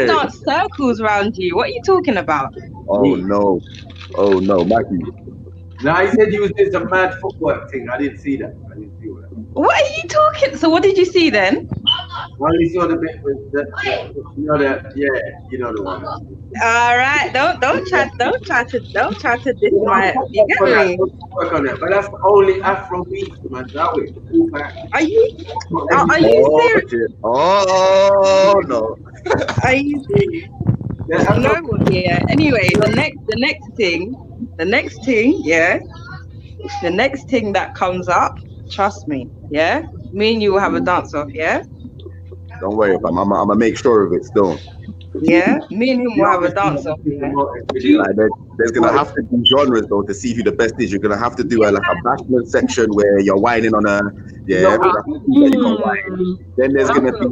dance circles around you. What are you talking about? Oh no, Mackie. No, he said he was doing some mad footwork thing. I didn't see that. What are you talking? So what did you see then? Well, you saw the bit with the you know the one. All right, don't try to diss my. You get me? Work on it, but that's only Afrobeat, man. That way. Are you serious? Oh no. Are you serious? No, yeah. Anyway, the next thing that comes up, trust me, yeah. Me and you will have a dance off, yeah. Don't worry, I'm gonna make sure of it still. Yeah, me and him will have a dance off. Like there's gonna have to be genres though to see who the best is. You're gonna have to do like a bashment section where you're whining on her. Yeah. Then there's gonna be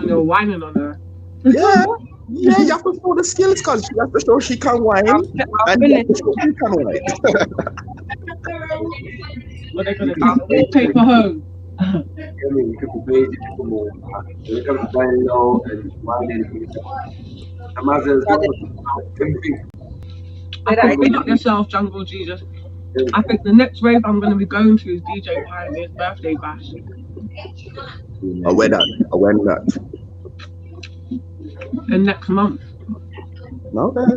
you're whining on her. Yeah, you have to show the skills because she has to show she can whine and you have to show she can whine. What they gonna do? Take her home. You could be basic more. When it comes to buying low and whining, Big up yourself, Jungle Jesus. I think the next rave I'm going to be going to is DJ Pioneer's birthday bash. When that? And next month. Okay.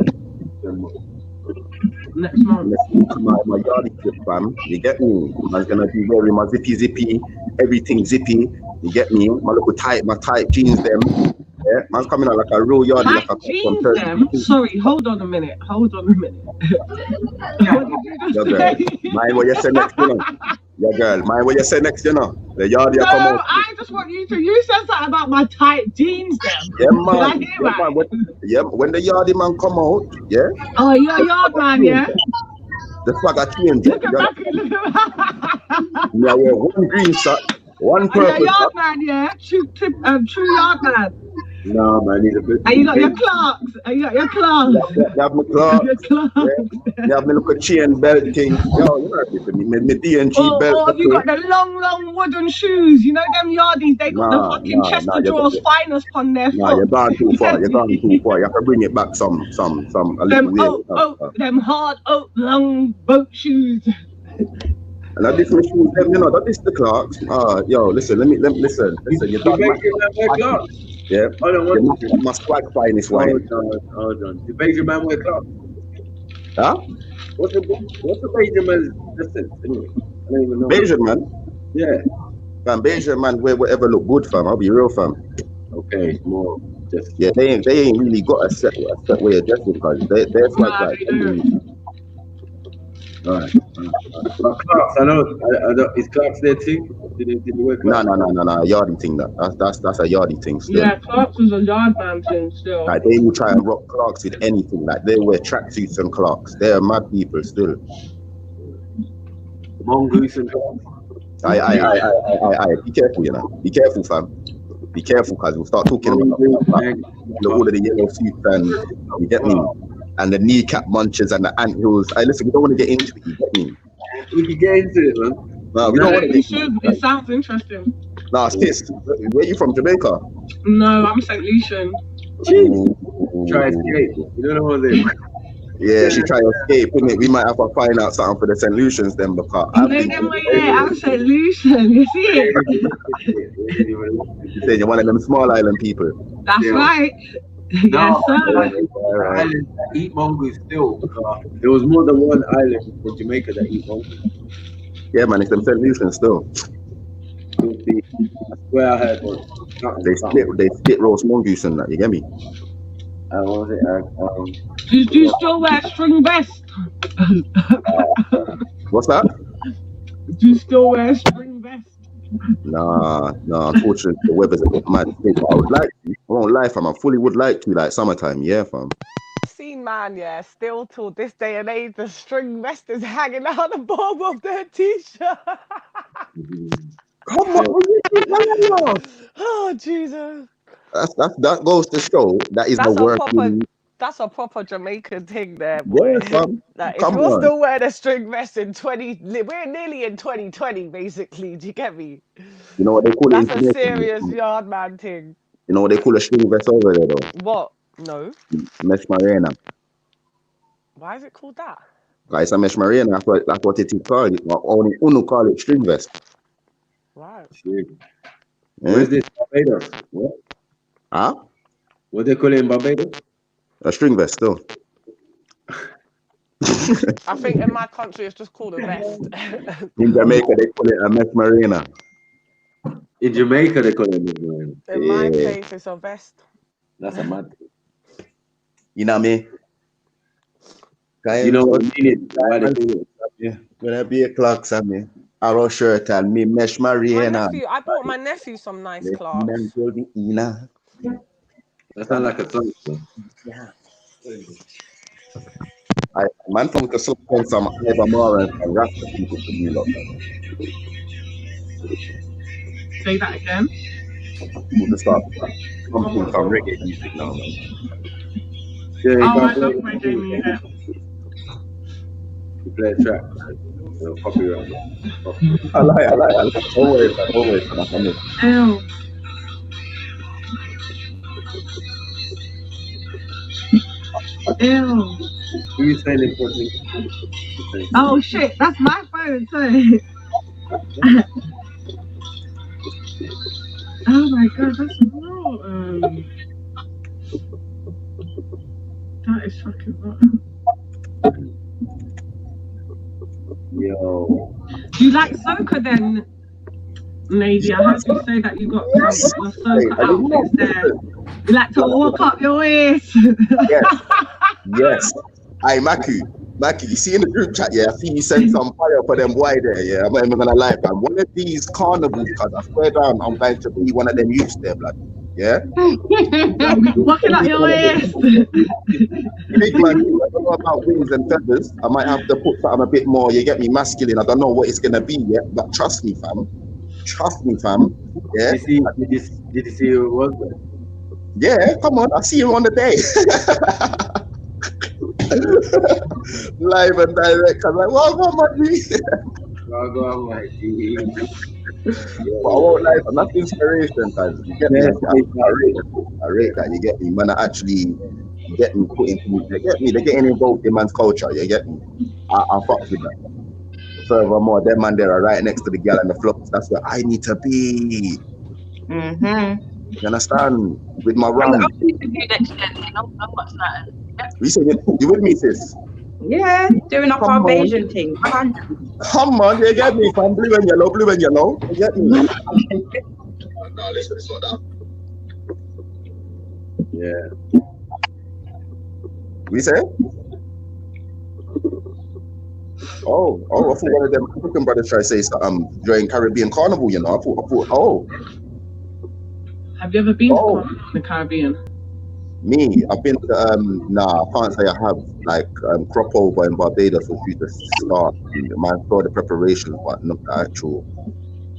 Next month. My yardie trip, fam. You get me? I'm gonna be wearing my zippy, everything zippy. You get me? My tight jeans them. Yeah, man's coming out like a real yardie. Tight like jeans them? Sorry, hold on a minute. What did you just say? Mind what you say next, you know. Yeah, girl. Mind what you say next, you know. The yardie come out. I just want you to. You said something about my tight jeans them. Yeah, man. When the yardie man come out, yeah. Oh, you're a yard man, yeah. The swagger change. Look at I wear one green shirt, one purple. Are you a yard man, yeah? True yard man. No, man, he's a bit. And you got your Clarks. You have my Clarks. You have my little chain belt thing. Yo, you know my DNG belt. Oh, you got the long wooden shoes. You know them yardies, they got the fucking Chester drawers finest on their foot. Nah, you're gone too far. You have to bring it back some a little them hard long boat shoes. And I different shoes, them, you know, that is the Clarks. Yo, listen, let me listen. You don't like yeah, my swag finest wine. Hold on. The Belgian man wear Clarks. Huh? What's the Belgian man's distance anyway? I don't even know. Belgian man? Yeah. Fam, Belgian man wear whatever look good, fam. I'll be real, fam. Okay, more just they ain't really got a set way of dressing because they're swag like. Alright. Clarks, I know. Is Clarks there too? Did he wear Clarks? No. Yardie thing. That's a yardie thing still. Yeah, Clarks is a yard man thing still. Like they will try and rock Clarks with anything. Like they wear tracksuits and Clarks. They're mad people still. Mongoose and Clarks. Be careful, you know. Be careful, fam. Be careful, because we'll start talking about all of the yellow suits and you get me. And the kneecap munches and the anthills. Listen, we don't want to get into it, you get me? We can get into it, man. No, we don't want You it. should. It sounds interesting. Nah, sis, where you from? Jamaica? No, I'm St. Lucian. Try escape. You don't know what they. Yeah, she try to escape, innit? We might have to find out something for the St. Lucians then, because I've been. I'm St. Lucian. You see it? You saying you're one of them small island people? That's right. No, Yes, sir. islands that eat mongoose still. There was more than one island in Jamaica that eat mongoose. Yeah, man, it's them St. Lucians still. I swear I heard one. They split roast mongoose and that. You get me? What was it? Do you still wear string vest? What's that? Do you still wear string vest? Nah. Unfortunately, the weather's a bit mad. But I would like to. I won't lie, fam. I fully would like to, like summertime. Yeah, fam. Seen man, yeah, still till this day and age, the string vest is hanging out the bottom of their t-shirt. Come on, oh Jesus! That goes to show that is the work. That's a proper Jamaican thing there, boy. Yeah, fam. Like, if Come you're on. still wearing a string vest in we're nearly in 2020, basically. Do you get me? You know what they call That's it? a serious yard man thing. You know what they call a string vest over there, though? What? No. Mesh marina. Why is it called that? It's a mesh marina. That's what it is called. Only Uno call it string vest. Right. Where's this Barbados? What? Huh? What they call it in Barbados? A string vest still. I think in my country it's just called a vest. In Jamaica they call it a mesh marina. In Jamaica they call it a mesh marina. In my place it's a vest. That's a mad thing. You know what I mean? You know what I mean? Why they do it? Yeah. Gonna be a clocks on me. Arrow shirt and me mesh marina. I bought my nephew some nice clocks. That sounds like a song. Yeah. Man from the support some Evermore and RASPECT people to me, lot. Say that again. People to start pumping some reggae music now, man. Yeah, I love reggae music. You play a track. Copyright. I like. Always. Ew. Ew. Who you saying it for? Oh shit, that's my phone too. Oh my god, that's not that is fucking rotten. Yo. Do you like soca then, Navy? I heard you say that you got some soca outfits there. You like to walk up your waist. Yes. Hey, Maku, you see in the group chat, yeah, I see you sent some fire for them boy there, yeah. I'm not even gonna lie, man. One of these carnivals, cause I swear down, I'm going to be one of them youths there, blood. Yeah? Walking up your waist. Big man, I don't know about wings and feathers. I might have to put something a bit more, you get me, masculine. I don't know what it's gonna be yet, but trust me, fam. Yeah. Did you see who it was there? Yeah, come on, I see you on the day. Live and direct. I'm like, what about my But I won't lie, that's inspiration, guys. You get me? I rate that, you get me? Man, I actually get me put into they get me, they're getting involved in man's culture, you get me? I fuck with that. Furthermore, them man there are right next to the girl and the flops. That's where I need to be. You understand? With my round. You say you with me, sis? Yeah, doing up our Asian thing. Come on, you get me? From blue and yellow. You get me? No, listen, it's not that. Yeah. We say? Oh, I thought one of them African brothers tried to say something during Caribbean Carnival, you know. I thought, Have you ever been to the Caribbean? Me, I've been to, nah, I can't say I have, like, crop over in Barbados was due to start. Man saw the preparations, but not the actual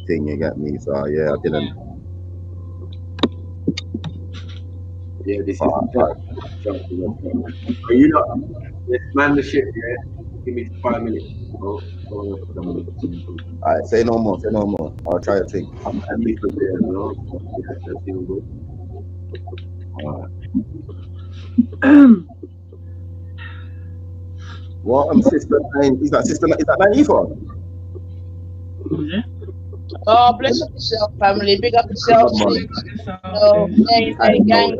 thing, you get me? So, yeah, I didn't. Yeah, this is you know, this man the shit, yeah. give me 5 minutes. Oh, All right, say no more. Say no more. I'll try to think. I'm liquid there as well. Yeah, that's even good. All right. What? Sister nine. Is that sister? Is that 94? Oh, bless up yourself, family. Big up yourself, sis. Day gang,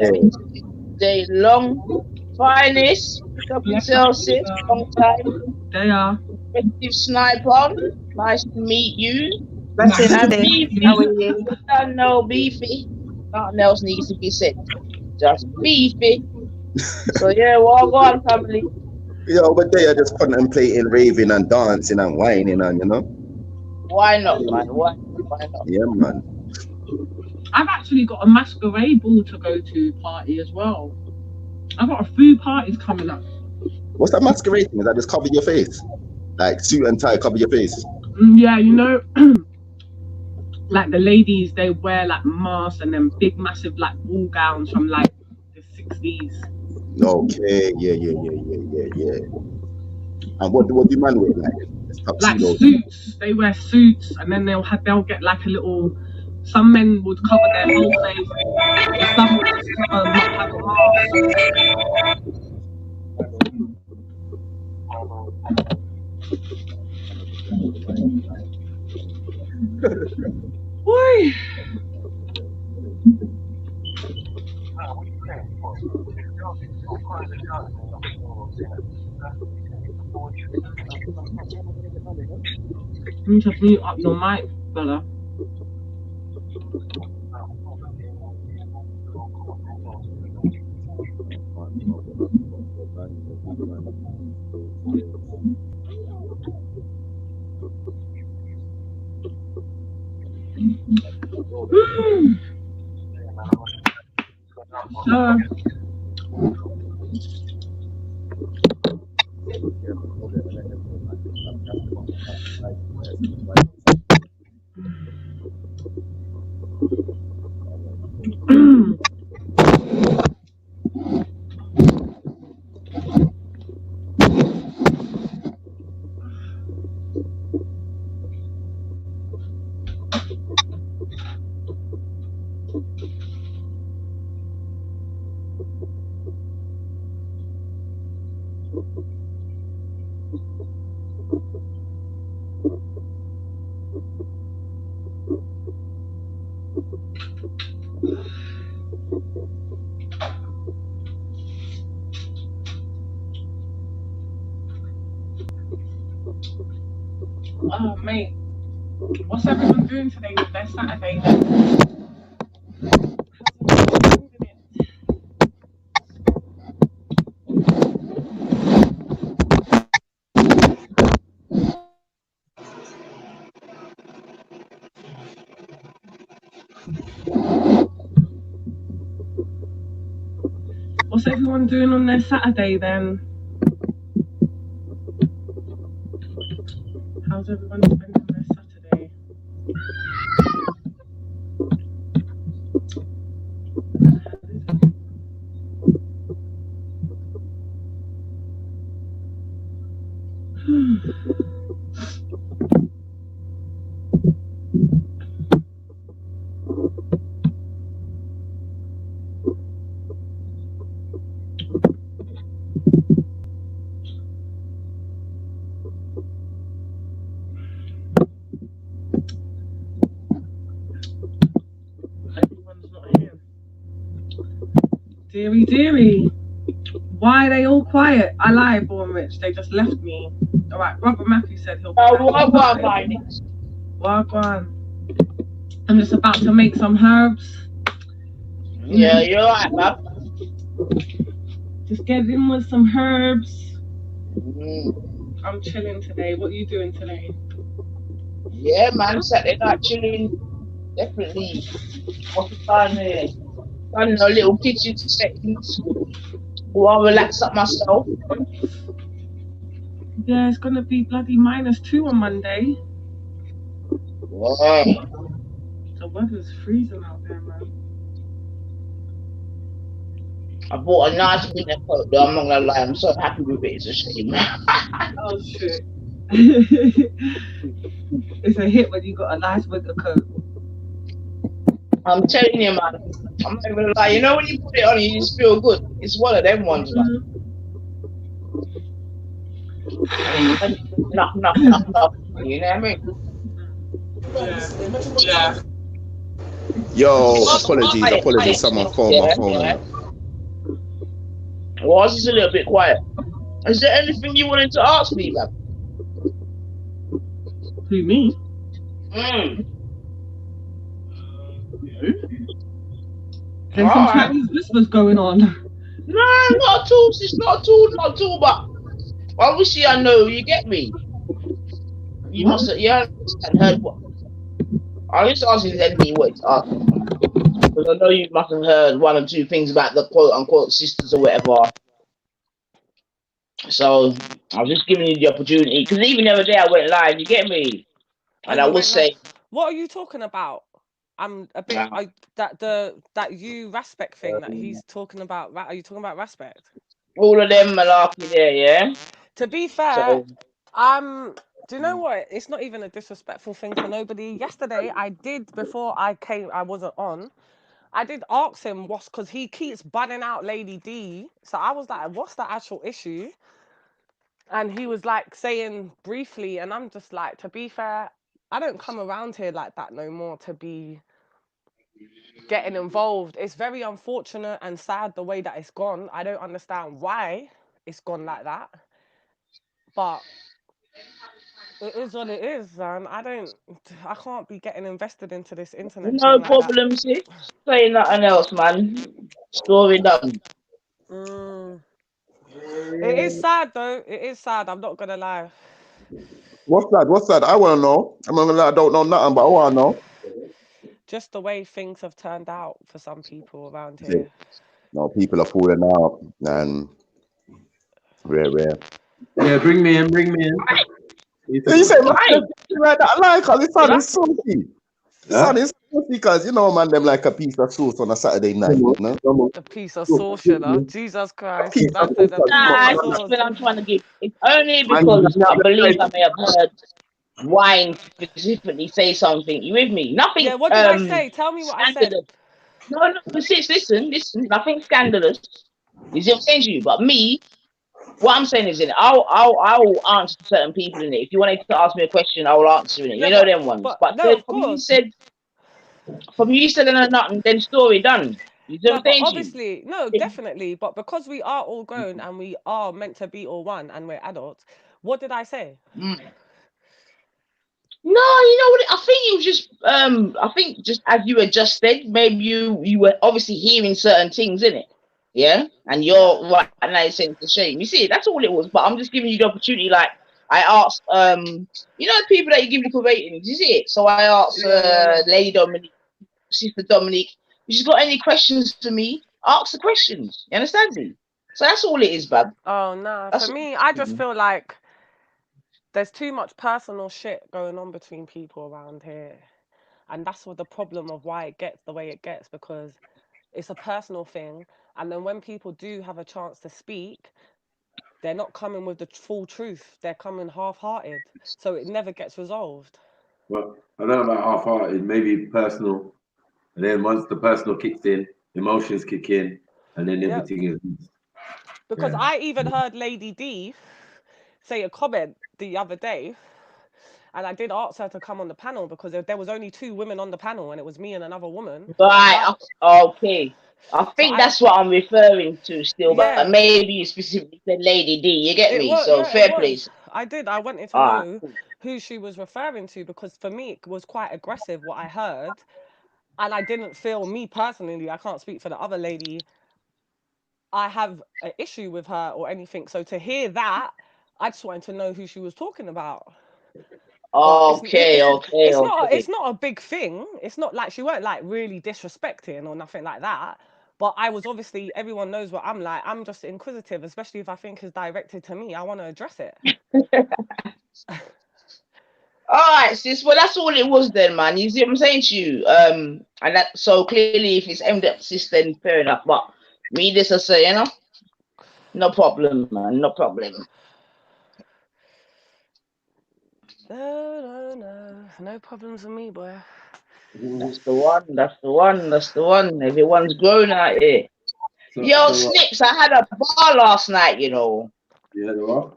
day long. Finest. Big up yourself, sis. Long time. They are. Effective sniper. Nice to meet you. Blessings, And sis. Beefy. How are you? You don't know Beefy. Nothing else needs to be said. Just Beefy. So yeah, well, go on, family. Yeah, but they are just contemplating, raving and dancing and whining and, you know. Why not, man? Why not? Yeah, man. I've actually got a masquerade ball to go to party as well. I've got a few parties coming up. What's that masquerade thing? Is that just cover your face? Like suit and tie, cover your face? Yeah, you know, like the ladies, they wear like masks and then big, massive like ball gowns from like the 60s. Okay, yeah. And what do man wear like suits? They wear suits, and then they'll get like a little. Some men would cover their whole face, and some would just have a mask. Boy. You need to mute up your mic, fella. Oh, mate. What's everyone doing today with their Saturday? What's everyone doing on their Saturday then? How's everyone spending their Saturday? Deary, why are they all quiet? I lie, Born Rich. They just left me. All right, Brother Matthew said he'll. Wagwan. I'm just about to make some herbs. Yeah, you're right, man. Just get in with some herbs. I'm chilling today. What are you doing today? Yeah, man. Saturday night chilling. Definitely. What's the time here? Done a little kitchen settings. I'll relax up myself. Yeah, it's gonna be bloody -2 on Monday. Wow. The weather's freezing out there, man. I bought a nice winter coat though, I'm not gonna lie, I'm so happy with it, it's a shame. Oh shit. It's a hit when you got a nice winter coat. I'm telling you, man. I'm not even gonna lie. You know when you put it on, you just feel good. It's one of them ones, man. And knock. You know what I mean? Yeah. Yo, apologies. Someone called my phone. Well, I was just a little bit quiet. Is there anything you wanted to ask me, man? Who, me? There's some Chinese whispers going on. No, not at all. It's not at all. But obviously, I know you get me. You must have, heard what. I just asked if there's anything you wanted to ask me, because I know you must have heard one or two things about the quote unquote sisters or whatever. So I was just giving you the opportunity, because even the other day I went live. You get me? And I would say, what are you talking about? I'm a bit that you RASPECT thing that he's talking about. Are you talking about RASPECT? All of them malarkey there, yeah. To be fair, do you know what? It's not even a disrespectful thing to nobody. Yesterday, I did, before I came, I wasn't on. I did ask him what's, because he keeps banning out Lady D. So I was like, what's the actual issue? And he was like saying briefly, and I'm just like, to be fair, I don't come around here like that no more to be getting involved. It's very unfortunate and sad the way that it's gone. I don't understand why it's gone like that. But it is what it is, man. I can't be getting invested into this internet. No problem, sis. Say nothing else, man. Story done. It is sad though. It is sad. I'm not gonna lie. What's that? I want to know. I'm not gonna lie, I don't know nothing, but I want to know. Just the way things have turned out for some people around here. No, people are falling out, and rare. Yeah, bring me in. You say my right that lie, cause the sun is saucy. The sun is saucy, because you know, man, them like a piece of sauce on a Saturday night. A piece of sauce, you know? Jesus Christ. Nah, that's what I'm trying to give. It's only because I believe I may have heard wine specifically say something. You with me? Nothing. Yeah, what did I say? Tell me what I said. No, sis, listen. Nothing scandalous. You see what I'm saying to you? But me, what I'm saying is, I'll answer to certain people in it. If you wanted to ask me a question, I will answer in it. You know them ones. But no, of course. You said and nothing, then story done. You see what I'm saying? Obviously, no, definitely. But because we are all grown and we are meant to be all one and we're adults, what did I say? No, you know what? I think it was just I think just as you had just said, maybe you were obviously hearing certain things in it. Yeah, and you're right, and I said it's a shame. You see, that's all it was. But I'm just giving you the opportunity. Like I asked, you know, people that you give little ratings. You see it? So I asked Lady Dominique, Sister Dominique, if she's got any questions for me, ask the questions. You understand me? So that's all it is, bab. Oh no, for me, I just feel like there's too much personal shit going on between people around here, and that's what the problem of why it gets the way it gets, because it's a personal thing. And then when people do have a chance to speak, they're not coming with the full truth. They're coming half-hearted. So it never gets resolved. Well, I don't know about half-hearted, maybe personal. And then once the personal kicks in, emotions kick in, and then everything is... Because I even heard Lady D say a comment the other day, and I did ask her to come on the panel because there was only 2 women on the panel, and it was me and another woman. Right, okay. I think that's what I'm referring to still, but maybe you specifically said Lady D, you get me? So fair play. I did. I wanted to know who she was referring to, because for me it was quite aggressive what I heard, and I didn't feel, me personally, I can't speak for the other lady, I have an issue with her or anything. So to hear that, I just wanted to know who she was talking about. It's not a big thing. It's not like she weren't like really disrespecting or nothing like that. But I was obviously, everyone knows what I'm like. I'm just inquisitive, especially if I think it's directed to me. I want to address it. All right, sis. Well, that's all it was then, man. You see what I'm saying to you? And that, so clearly, if it's aimed at sis, then fair enough. But Me this I say, you know. No problem, man. No problem. No problems with me, boy. That's the one. That's the one. That's the one. Everyone's grown out here. Yo, Snips, I had a bar last night, you know. You had a what?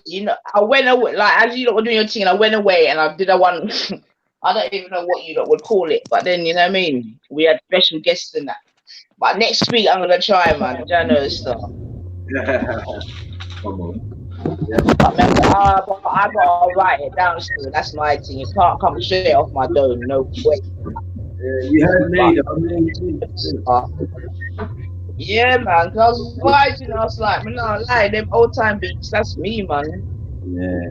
You know, I went away, like, as you lot were doing your thing, and I went away and I did a one. I don't even know what you lot would call it, but then, you know what I mean? We had special guests in that. But next week, I'm going to try, man. January stuff. Come on. But remember, I got to write it down still. That's my thing. It can't come straight off my dome. No way. You heard me. Yeah, man. Cause I was vibing. I was like, man, no lie, them old time beats. That's me, man. Yeah.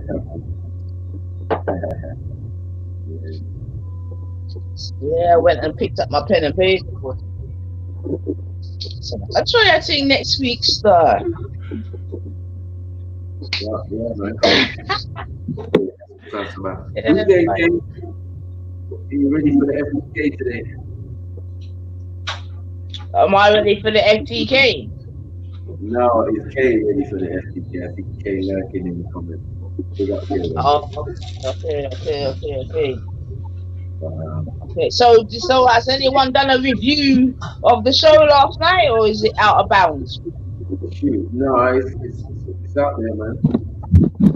Yeah, I went and picked up my pen and paper. So I'll try that thing next week, star. Yeah, man. Yeah, Are you ready for the FTK today? Am I ready for the FTK? No, it's K ready for the FTK. I think K lurking in the comments. Oh, okay. Okay, so has anyone done a review of the show last night, or is it out of bounds? Shoot, no, it's out there, man.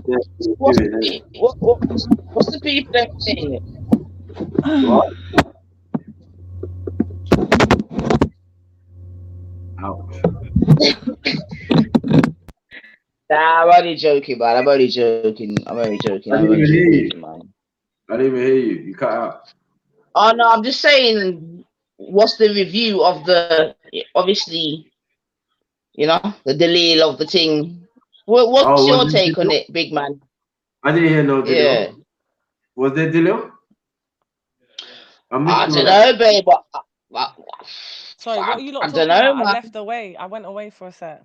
Yeah, what's the people that saying it? What? Ouch. Nah, I'm only joking, man. I'm only joking. I didn't even hear you. I didn't even hear you. You cut out. Oh no, I'm just saying. What's the review of the? Obviously, you know, the delay of the thing. What's your take on it, big man? I didn't hear no delay. Yeah. Was there delay? I don't know, babe. Sorry, what are you lot I talking don't know, about? man. I left away. I went away for a sec.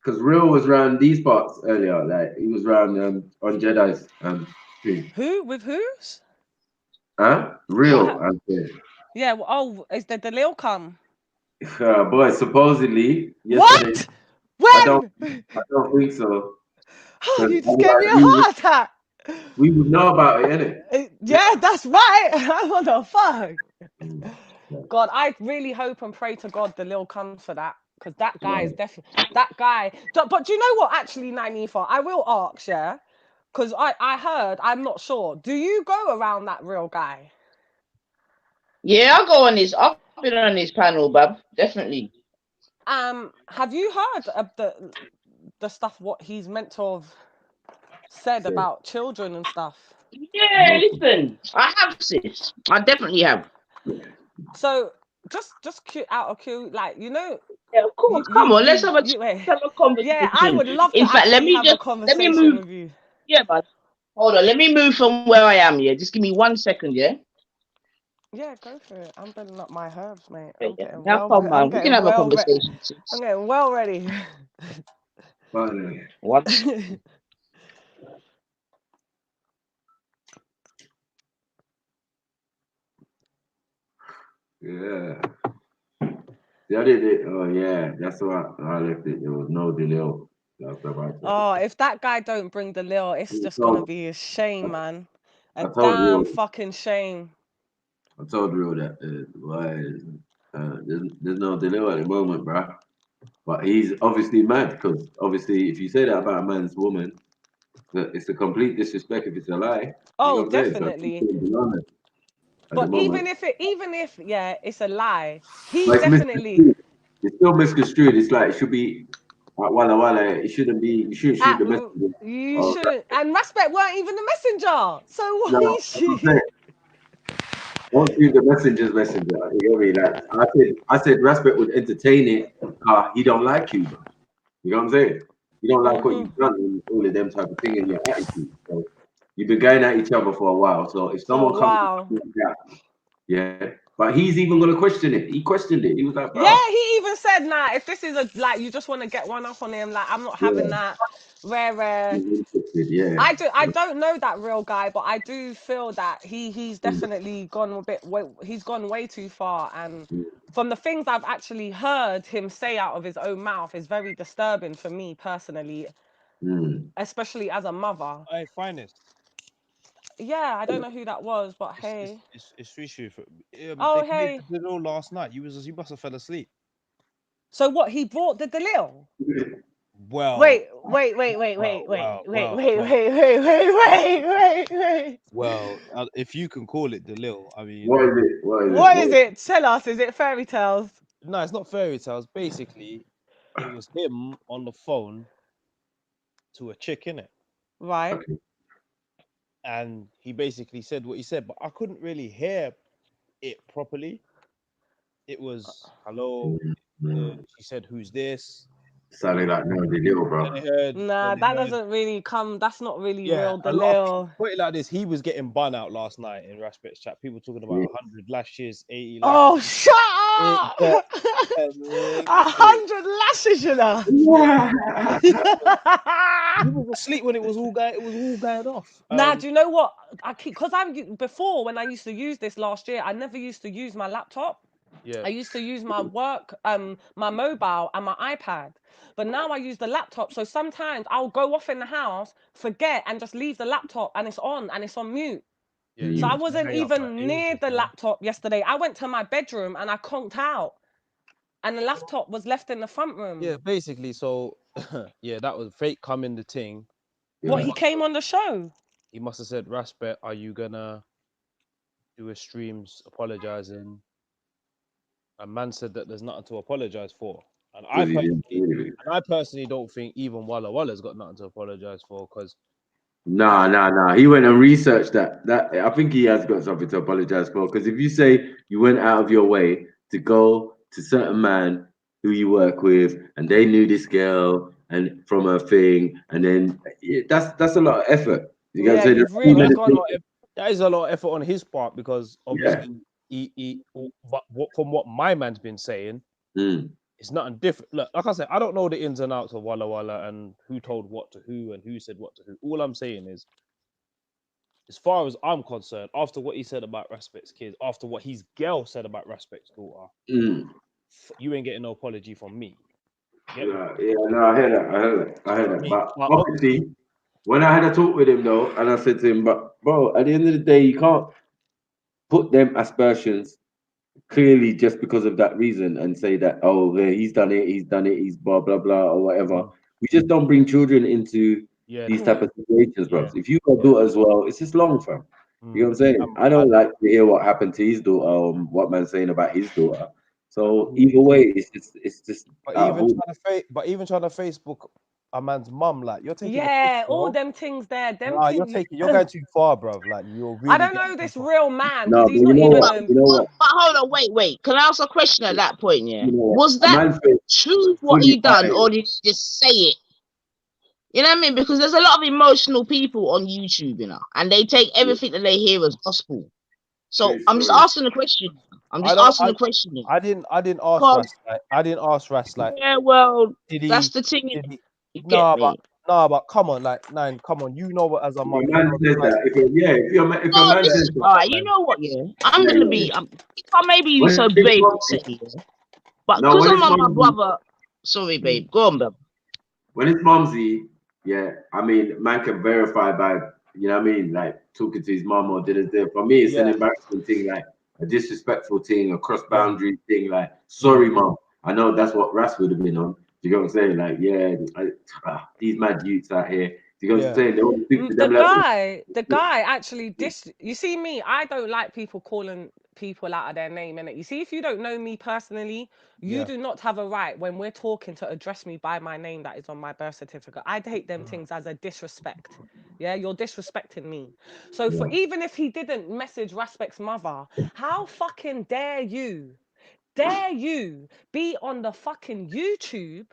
Because Real was around these parts earlier. Like he was around on Jedi's stream. Who? With who's? Huh? Real. Yeah. Well, oh, is the Lil come? Boy, supposedly yesterday. What? When? I don't think so. Oh, you just gave me a heart attack. We would know about it, innit? Yeah, that's right. What the fuck? God, I really hope and pray to God the Lil comes for that. Because that guy is definitely that guy. But do you know what? Actually, Nanifa, I will ask, yeah. Because I heard, I'm not sure. Do you go around that Real guy? Yeah, I'll go on his. I've been on his panel, bub. Definitely. Have you heard of the stuff what he's meant to have said about children and stuff? Yeah, listen, I have sis. I definitely have. So just out of curiosity, like Yeah, of course. Come on, let's have a conversation. Yeah, I would love to. In fact, let me move with you. Yeah, but hold on. Let me move from where I am. Yeah, just give me 1 second. Yeah. Yeah, go for it. I'm building up my herbs, mate. We can have a conversation. I'm getting well ready. What? Yeah. The other day, oh yeah, that's why I left it. There was no delay. Oh, if that guy don't bring the Lil, it's just gonna be a shame, man. A damn fucking shame. I told Real that there's no delay at the moment, bruh. But he's obviously mad because obviously if you say that about a man's woman, it's a complete disrespect if it's a lie. Oh, definitely. But even if it's a lie, he definitely. It's still misconstrued. It's like it should be walla walla. It shouldn't be. You shouldn't shoot the messenger. You shouldn't. And Respect weren't even the messenger. So why is she? Don't shoot the messenger's messenger. You know what I mean? Like I said Respect would entertain it. He don't like you, bro. You know what I'm saying? You don't like what you've done and all of them type of thing in your attitude. So you've been going at each other for a while. So if someone comes, yeah. But he's even gonna question it. He questioned it. He was like, bro. Yeah, he even said, nah, if this is you just want to get one up on him, like I'm not having that. Rare. Yeah. I don't know that Real guy, but I do feel that he's definitely gone he's gone way too far, and from the things I've actually heard him say out of his own mouth is very disturbing for me personally, especially as a mother. Hey, finest. Yeah, I don't know who that was, but hey. It's Swishu. Oh, They played hey. the Delil last night. You must have fell asleep. So what? He brought the Delil? Well. Wait. Well, if you can call it Delil, I mean. What is it? What is it? Tell us. Is it fairy tales? No, it's not fairy tales. Basically, it was him on the phone to a chick, innit? Right. And he basically said what he said, but I couldn't really hear it properly. It was hello. She said, "Who's this?" Sounding like no, the little bro. Nah, that doesn't really come. That's not really real. A lot of Delil. put it like this: he was getting bun out last night in Raspect's chat. People talking about 100 lashes, 80 lashes. Oh, shut up! 100 lashes, you know. He was asleep when it was all going off. Nah, do you know what? Before when I used to use this last year, I never used to use my laptop. Yeah. I used to use my work, my mobile and my iPad. But now I use the laptop. So sometimes I'll go off in the house, forget, and just leave the laptop and it's on mute. Yeah, so I wasn't even near the laptop yesterday. I went to my bedroom and I conked out. And the laptop was left in the front room. Yeah, basically. So, yeah, that was fake coming the thing. What, he came on the show? He must have said, Raspect, are you gonna do a streams apologizing? And man said that there's nothing to apologize for. And I personally don't think even Walla Walla's got nothing to apologize for, because Nah. He went and researched that. I think he has got something to apologize for. Because if you say you went out of your way to go to certain man who you work with, and they knew this girl and from her thing, and then that's a lot of effort. You gotta say you've really gone. That is a lot of effort on his part, because obviously from what my man's been saying, it's nothing different. Look, like I said, I don't know the ins and outs of Walla Walla and who told what to who and who said what to who. All I'm saying is, as far as I'm concerned, after what he said about Raspect's kids, after what his girl said about Raspect's daughter, you ain't getting no apology from me. I heard that. But obviously, when I had a talk with him though, and I said to him, but bro, at the end of the day, you can't put them aspersions clearly just because of that reason and say that, oh, he's done it, he's blah blah blah or whatever. We just don't bring children into these type of situations, bro. If you got a daughter as well, it's just long, fam. You know what I'm saying? I don't like to hear what happened to his daughter or what man's saying about his daughter. So either way, it's just. But even trying to Facebook a man's mum, like you're taking. All them things there. You're going too far, bro. Like you're really. I don't know this real man. No, he's not even. But hold on, wait. Can I ask a question at that point? Yeah, was that true what he done, or did he just say it? You know what I mean? Because there's a lot of emotional people on YouTube, you know, and they take everything that they hear as gospel. So I'm just asking the question. I didn't ask Ras. I didn't ask Ras. Like, yeah, well, that's the thing. But come on, come on. You know what? As a mom, all right, you know what? Yeah, I'm gonna be. Maybe you so brave to say it, but because I'm on my brother. Sorry, babe. Go on, babe. When it's mumsy, I mean, man can verify by, you know what I mean, like talking to his mum or did it. For me, it's an embarrassing thing, like a disrespectful thing, a cross boundary thing. Like, sorry, mum. I know that's what Ras would have been on. You know what I'm saying? Like, these mad youths out here. You know what I'm saying? They want to speak to them the guy actually you see me, I don't like people calling people out of their name, innit? You see, if you don't know me personally, you do not have a right when we're talking to address me by my name that is on my birth certificate. I take them things as a disrespect. Yeah, you're disrespecting me. So for even if he didn't message Raspect's mother, how fucking dare you be on the fucking YouTube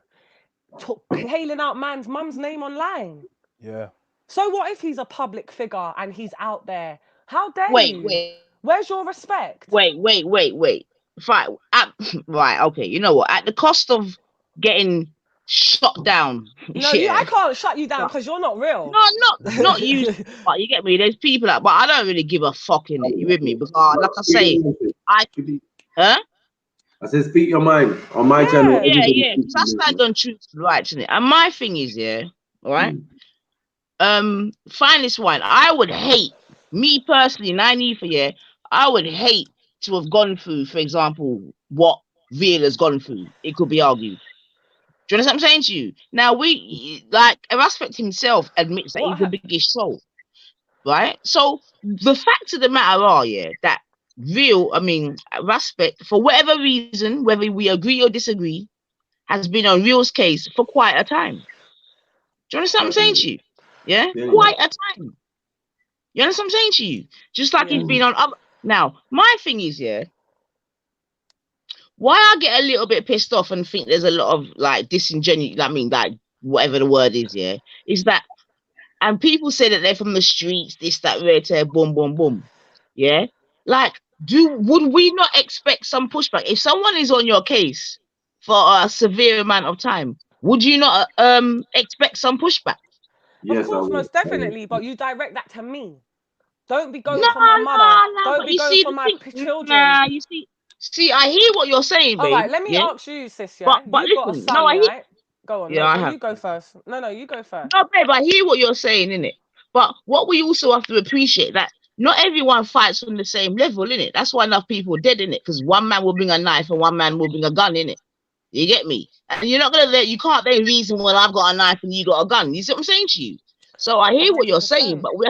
hailing out man's mum's name online? Yeah. So what if he's a public figure and he's out there? How dare you? Wait. Where's your respect? Wait. Fine. Right. Okay. You know what? At the cost of getting shut down. No, I can't shut you down because you're not real. No, not you. But you get me. There's people but I don't really give a fuck in it. You with me? Because like I say, I said, speak your mind on my channel. Yeah, Everybody yeah. speaks That's their like mind. on truth and right, isn't it? And my thing is, yeah, all right. Find this one. I would hate, me personally, Naifa, yeah, I would hate to have gone through, for example, what Real has gone through. It could be argued. Do you understand what I'm saying to you? Now we like Raspect himself admits that he's the biggest troll, right? So the facts of the matter are, yeah, that Raspect, for whatever reason, whether we agree or disagree, has been on Real's case for quite a time. Do you understand what I'm saying to you? Yeah, quite a time. You understand what I'm saying to you? Just like he's been on other. Now, my thing is, yeah, why I get a little bit pissed off and think there's a lot of like disingenuous, like whatever the word is, yeah, is that, and people say that they're from the streets, this, that, rare, boom, boom, boom, yeah. Like, would we not expect some pushback if someone is on your case for a severe amount of time? Would you not expect some pushback? Of course, most definitely, but you direct that to me. Don't be going No, for my mother. Don't but be you going see for the my thing. children. Nah, you see, I hear what you're saying, All babe. right, let me yeah? ask you, sis. Yeah, But you've got a listen, no, son, I hear. right? Go on. Yeah, No, I but have. you go first. No, you go first. No, babe, I hear what you're saying, innit? But what we also have to appreciate that not everyone fights from the same level, innit? That's why enough people are dead, innit? Because one man will bring a knife and one man will bring a gun, innit? You get me? And you're not gonna you can't then reason, well, I've got a knife and you got a gun. You see what I'm saying to you? So I hear what you're saying, but we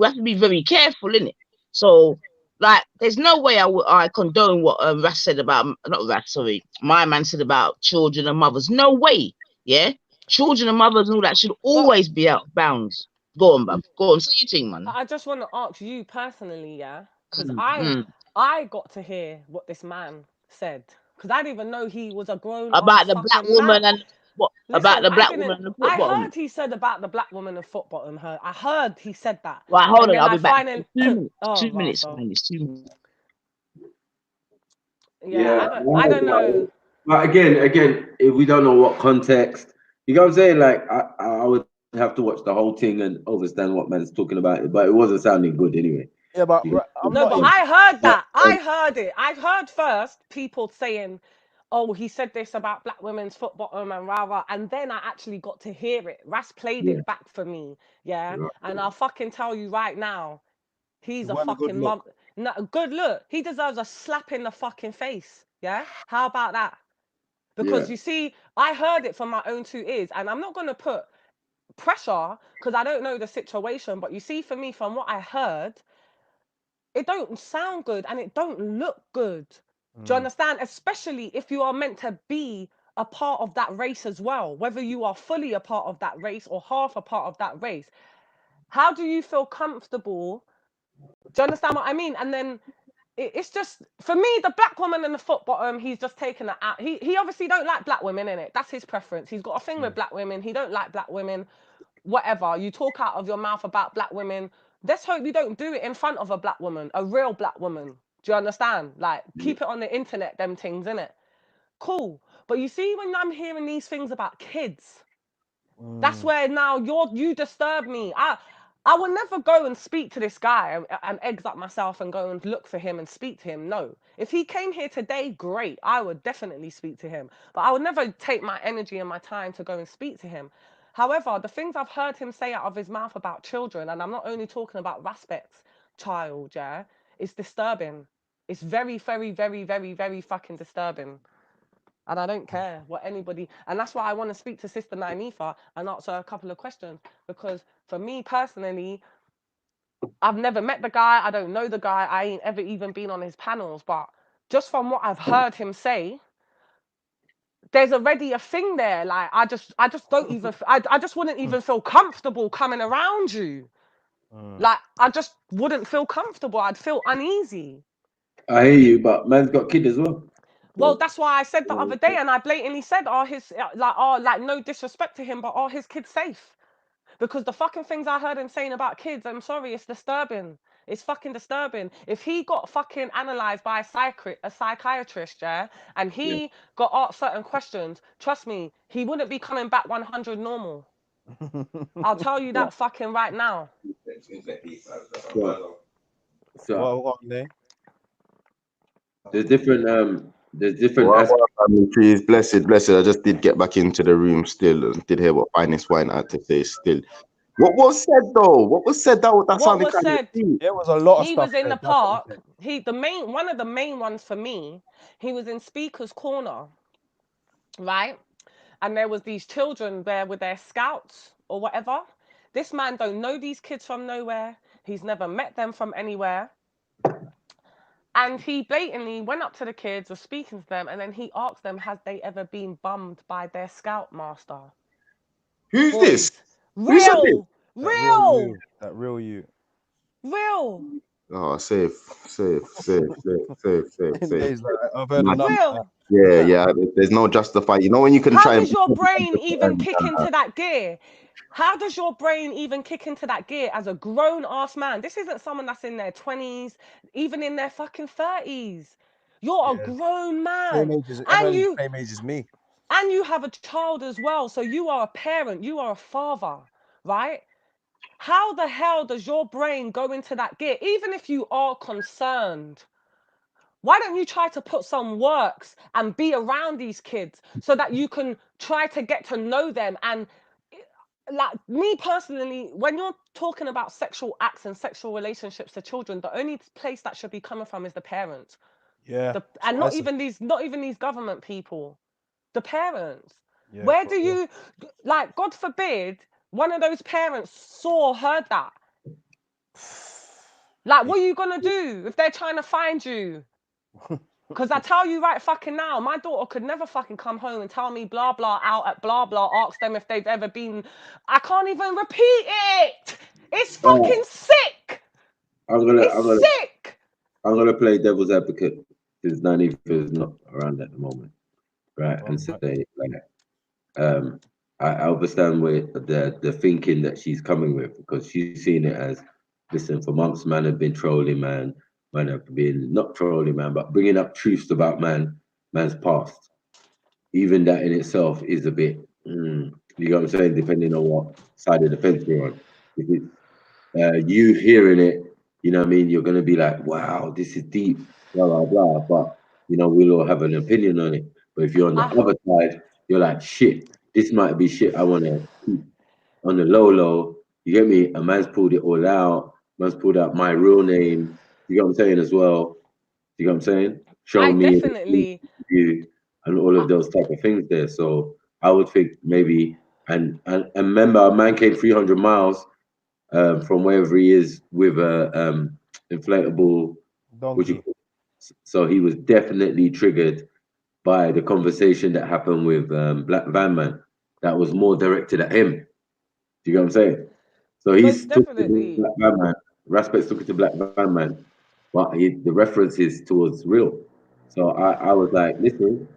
have to be very careful, innit? So like, there's no way I condone what Ras said about, not Ras, sorry, my man said about children and mothers. No way, yeah. Children and mothers and all that should always be out of bounds. Go on, bruv. Go on, say your thing, man. I just want to ask you personally, yeah, because I got to hear what this man said, because I didn't even know he was a grown about the black woman man. and what? Listen, about the black woman and the foot I bottom. heard he said about the black woman and foot bottom. I heard he said that. Right, hold and on, then I'll be back. Finally, 2 minutes. Oh, 2 minutes, Russell. man. It's 2 minutes. Yeah, I don't know. But again, if we don't know what context, you know what I'm saying? Like, I would have to watch the whole thing and understand what man's talking about. But it wasn't sounding good anyway. Yeah, but I heard that. I heard it. I heard first people saying, "Oh, he said this about black women's foot bottom and rah, and then I actually got to hear it. Ras played it back for me, yeah. And I'll fucking tell you right now, he's a fucking mum. No, good look. He deserves a slap in the fucking face, yeah. How about that? Because you see, I heard it from my own 2 ears, and I'm not gonna put pressure because I don't know the situation. But you see, for me, from what I heard, it don't sound good and it don't look good. Do you understand? Especially if you are meant to be a part of that race as well, whether you are fully a part of that race or half a part of that race. How do you feel comfortable? Do you understand what I mean? And then it's just, for me, the black woman and the foot bottom, he's just taken it out. He obviously don't like black women, innit? That's his preference. He's got a thing with black women. He don't like black women. Whatever. You talk out of your mouth about black women. Let's hope you don't do it in front of a black woman, a real black woman. Do you understand? Like, keep it on the internet, them things, innit? Cool. But you see, when I'm hearing these things about kids, that's where now you disturb me. I will never go and speak to this guy and eggs up myself and go and look for him and speak to him. No. If he came here today, great. I would definitely speak to him. But I would never take my energy and my time to go and speak to him. However, the things I've heard him say out of his mouth about children, and I'm not only talking about Raspect's child, yeah, it's disturbing. It's very, very, very, very, very fucking disturbing. And I don't care what anybody, and that's why I want to speak to Sister Naifa and ask her a couple of questions, because for me personally, I've never met the guy, I don't know the guy, I ain't ever even been on his panels, but just from what I've heard him say, there's already a thing there. Like, I just don't even, I just wouldn't even feel comfortable coming around you. Like, I just wouldn't feel comfortable. I'd feel uneasy. I hear you, but man's got kid as well. Well, that's why I said the other day, and I blatantly said, like, no disrespect to him, but are his kids safe? Because the fucking things I heard him saying about kids, I'm sorry, it's disturbing. It's fucking disturbing. If he got fucking analysed by a psychiatrist, yeah, and he got asked certain questions, trust me, he wouldn't be coming back 100 normal. I'll tell you that fucking right now. So there's different there's different Well, aspects. family trees, blessed. I just did get back into the room still and did hear what Finest Wine had to say still. What was said though? What was said? That What sounded was kind said? of deep. There was a lot of He stuff was in said. the That's what he park. said. One of the main ones for me. He was in Speaker's Corner, right? And there was these children there with their scouts or whatever. This man don't know these kids from nowhere. He's never met them from anywhere. And he blatantly went up to the kids, was speaking to them, and then he asked them, has they ever been bummed by their scoutmaster? Who's this? Real! That Real! real you. Real! Oh, safe. Days like, I've heard Man, enough. Real! yeah. There's no justify. You know when you can How try and does your brain even kick into that gear? How does your brain even kick into that gear as a grown-ass man? This isn't someone that's in their 20s, even in their fucking 30s. You're a grown man. Same age as me. And you have a child as well. So you are a parent. You are a father, right? How the hell does your brain go into that gear? Even if you are concerned, why don't you try to put some works and be around these kids so that you can try to get to know them? And like me personally, when you're talking about sexual acts and sexual relationships to children, the only place that should be coming from is the parents. Yeah. And not even these government people. The parents. Yeah, Where do you, like, God forbid, one of those parents heard that. Like, what are you gonna do if they're trying to find you? Because I tell you right fucking now, my daughter could never fucking come home and tell me blah blah out at blah blah, ask them if they've ever been. I can't even repeat it. It's fucking sick. I'm gonna play devil's advocate since Nani is not around at the moment, right? And say like, I understand where the thinking that she's coming with, because she's seen it as, listen, for months man have been trolling man have been not trolling man, but bringing up truths about man's past. Even that in itself is a bit, you know what I'm saying, depending on what side of the fence you're on. If it's you hearing it, you know what I mean, you're gonna be like, wow, this is deep, blah blah blah. But you know, we'll all have an opinion on it. But if you're on the other side, you're like, shit, this might be shit I wanna keep on the low. You get me? A man's pulled it all out, man's pulled out my real name, you know what I'm saying, as well. You know what I'm saying? Show me definitely you and all of those type of things there. So I would think maybe, and remember, a man came 300 miles from wherever he is with a inflatable donkey. So he was definitely triggered by the conversation that happened with Black Van Man. That was more directed at him. Do you get what I'm saying? So he's talking to Black Van Man. Raspect's talking to Black Van Man, but the reference is towards Real. So I was like, listen,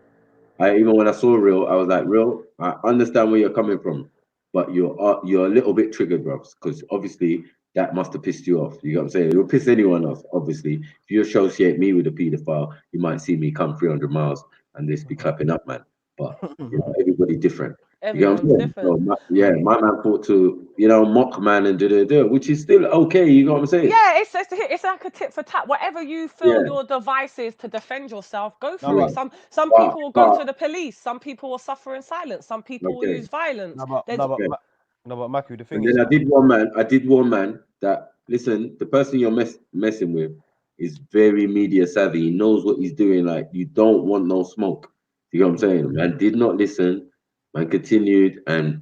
even when I saw Real, I was like, Real, I understand where you're coming from, but you're a little bit triggered, bro, because obviously that must have pissed you off. You know what I'm saying? It'll piss anyone off, obviously. If you associate me with a paedophile, you might see me come 300 miles and this be clapping up, man. But you know, everybody different. You know what I'm saying? So my man thought to, mock man and do, which is still okay. You know what I'm saying? Yeah, it's like a tit for tat. Whatever you feel your device is to defend yourself, go for it. Some people will go to the police. Some people will suffer in silence. Some people will use violence. No, but Maku, the thing is, is, I did one man that, listen, the person you're messing with is very media savvy. He knows what he's doing. Like, you don't want no smoke. You know what I'm saying? Man did not listen. Man continued, and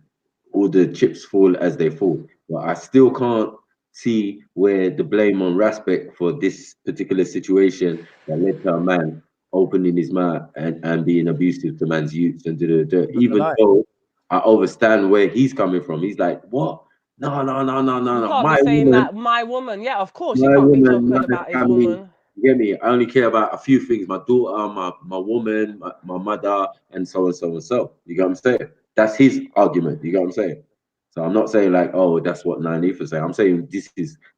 all the chips fall as they fall. But I still can't see where the blame on Raspect for this particular situation that led to a man opening his mouth and being abusive to man's youths and even though I understand where he's coming from. He's like, what? No. You can't My be saying woman, that my woman. Yeah, of course you my can't be woman, talking my about his family. woman. You get me? I only care about a few things: my daughter, my woman, my mother, and so and so and so. You get what I'm saying? That's his argument. You get what I'm saying? So I'm not saying like, oh, that's what Nine was saying. I'm saying this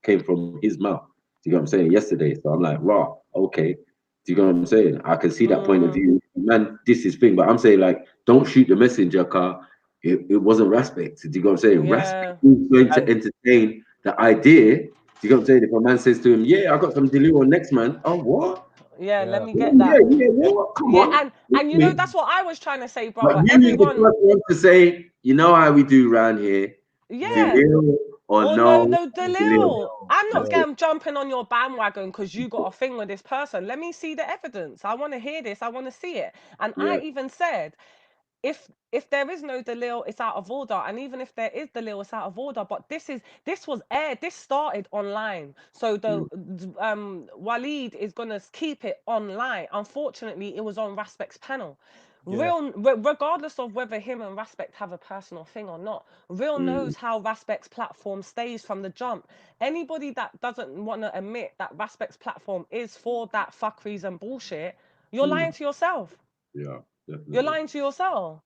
came from his mouth. You get what I'm saying? Yesterday. So I'm like, raw, okay. Do you get what I'm saying? I can see that point of view. Man, this is thing, but I'm saying like, don't shoot the messenger, car. It wasn't Raspect. Do you get what I'm saying? Yeah. Raspect is going to entertain the idea. Do you get what I'm saying? If a man says to him, yeah, I got some delivery on next man. Oh, what? Yeah, let me get that. Come on. And you know that's what I was trying to say, brother. But you Everyone, the first one to say, you know how we do around here. yeah. Delil or no Delil. I'm not jumping on your bandwagon because you got a thing with this person. Let me see the evidence. I want to hear this. I want to see it. And I even said, if there is no Delil, it's out of order. And even if there is Delil, it's out of order. But this was aired. This started online. So the Waleed is gonna keep it online. Unfortunately, it was on Raspect's panel. Regardless of whether him and Raspect have a personal thing or not, Real knows how Raspect's platform stays from the jump. Anybody that doesn't want to admit that Raspect's platform is for that fuckeries and bullshit, you're lying to yourself. Yeah, definitely. You're lying to yourself.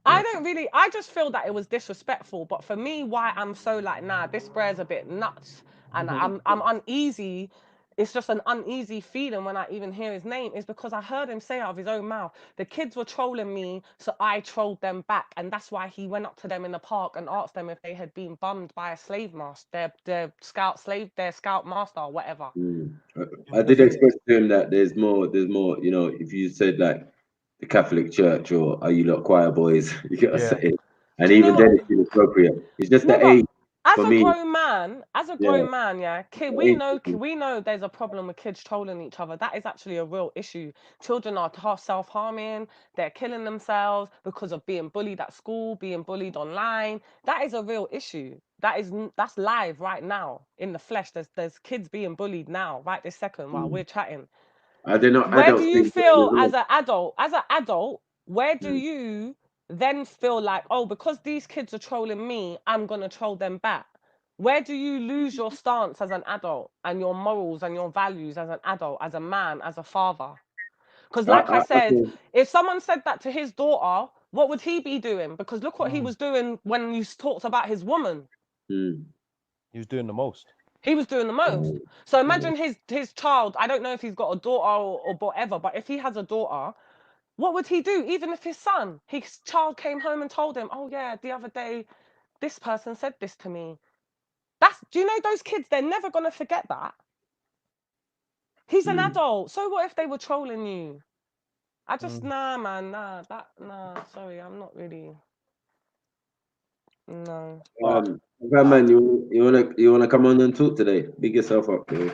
I just feel that it was disrespectful. But for me, why I'm so like, nah, this bread's a bit nuts. And I'm uneasy. It's just an uneasy feeling when I even hear his name, is because I heard him say out of his own mouth, the kids were trolling me, so I trolled them back. And that's why he went up to them in the park and asked them if they had been bummed by a slave master, their scout master or whatever. I did express to him that there's more, you know, if you said like the Catholic Church or are you lot choir boys, you gotta say it. And even then it's inappropriate. It's just the age. As a grown man, we know there's a problem with kids trolling each other. That is actually a real issue. Children are self-harming, they're killing themselves because of being bullied at school, being bullied online. That is a real issue. That's live right now in the flesh. There's kids being bullied now, right this second while we're chatting. Where do you feel as an adult? Where do you then feel like, oh, because these kids are trolling me, I'm gonna troll them back? Where do you lose your stance as an adult and your morals and your values as an adult, as a man, as a father? Because like I said, if someone said that to his daughter, what would he be doing? Because look what he was doing when you talked about his woman. He was doing the most. He was doing the most. So imagine his child. I don't know if he's got a daughter or whatever, but if he has a daughter, what would he do? Even if his child came home and told him, oh yeah, the other day, this person said this to me. Do you know those kids, they're never going to forget that. He's an adult. So what if they were trolling you? I just, nah, man, sorry, I'm not really, no. Man, you wanna come on and talk today? Big yourself up, bro.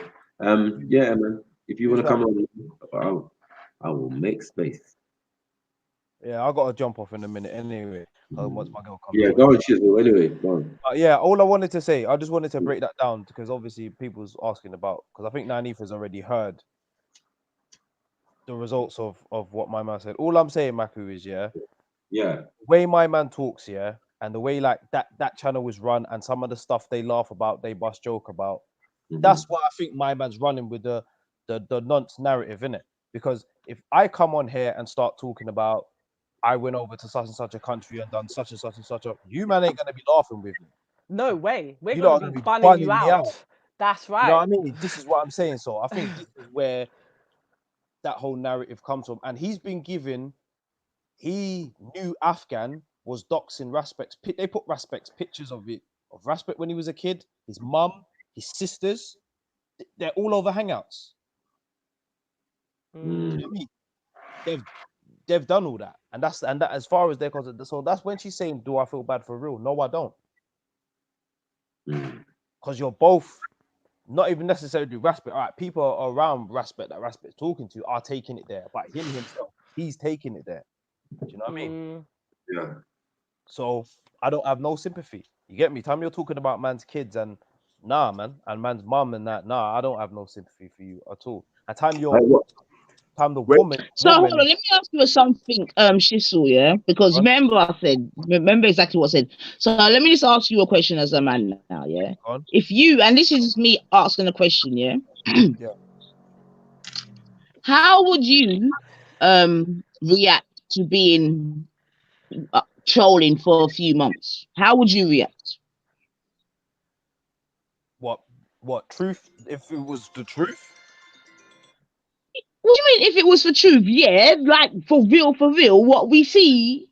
Yeah, man. If you wanna come on, I will make space. Yeah, I got to jump off in a minute anyway. Once my girl comes. Yeah, go on, Chisel. Anyway, go on. Yeah, all I wanted to say, I just wanted to break that down because obviously people's asking about, because I think Nanith has already heard the results of what my man said. All I'm saying, Maku, is the way my man talks, and the way like that channel was run and some of the stuff they laugh about, they bust joke about. That's why I think my man's running with the nonce narrative, innit? Because if I come on here and start talking about I went over to such and such a country and done such and such and such you man ain't gonna be laughing with me. No way. We're gonna be bunning you out. That's right. You know what I mean? This is what I'm saying. So I think this is where that whole narrative comes from. And he knew Afghan was doxing Raspect's. They put Raspect's pictures of Raspect when he was a kid, his mum, his sisters. They're all over Hangouts. You know what I mean? They've done all that, and that as far as they're concerned. So that's when she's saying, "Do I feel bad for real?" No, I don't, because you're both not even necessarily Raspect. All right, people around Raspect that Raspect's talking to are taking it there, but him himself, he's taking it there. Do you know what I mean? Yeah. So I don't have no sympathy. You get me? Time you're talking about man's kids and and man's mum and that. Nah, I don't have no sympathy for you at all. And time the woman. So hold on, let me ask you something, Shisel, because remember exactly what I said. So let me just ask you a question as a man now, If you, and this is me asking a question, how would you react to being trolling for a few months? How would you react? What truth? If it was the truth? What do you mean if it was for truth? Yeah, like for real, what we see,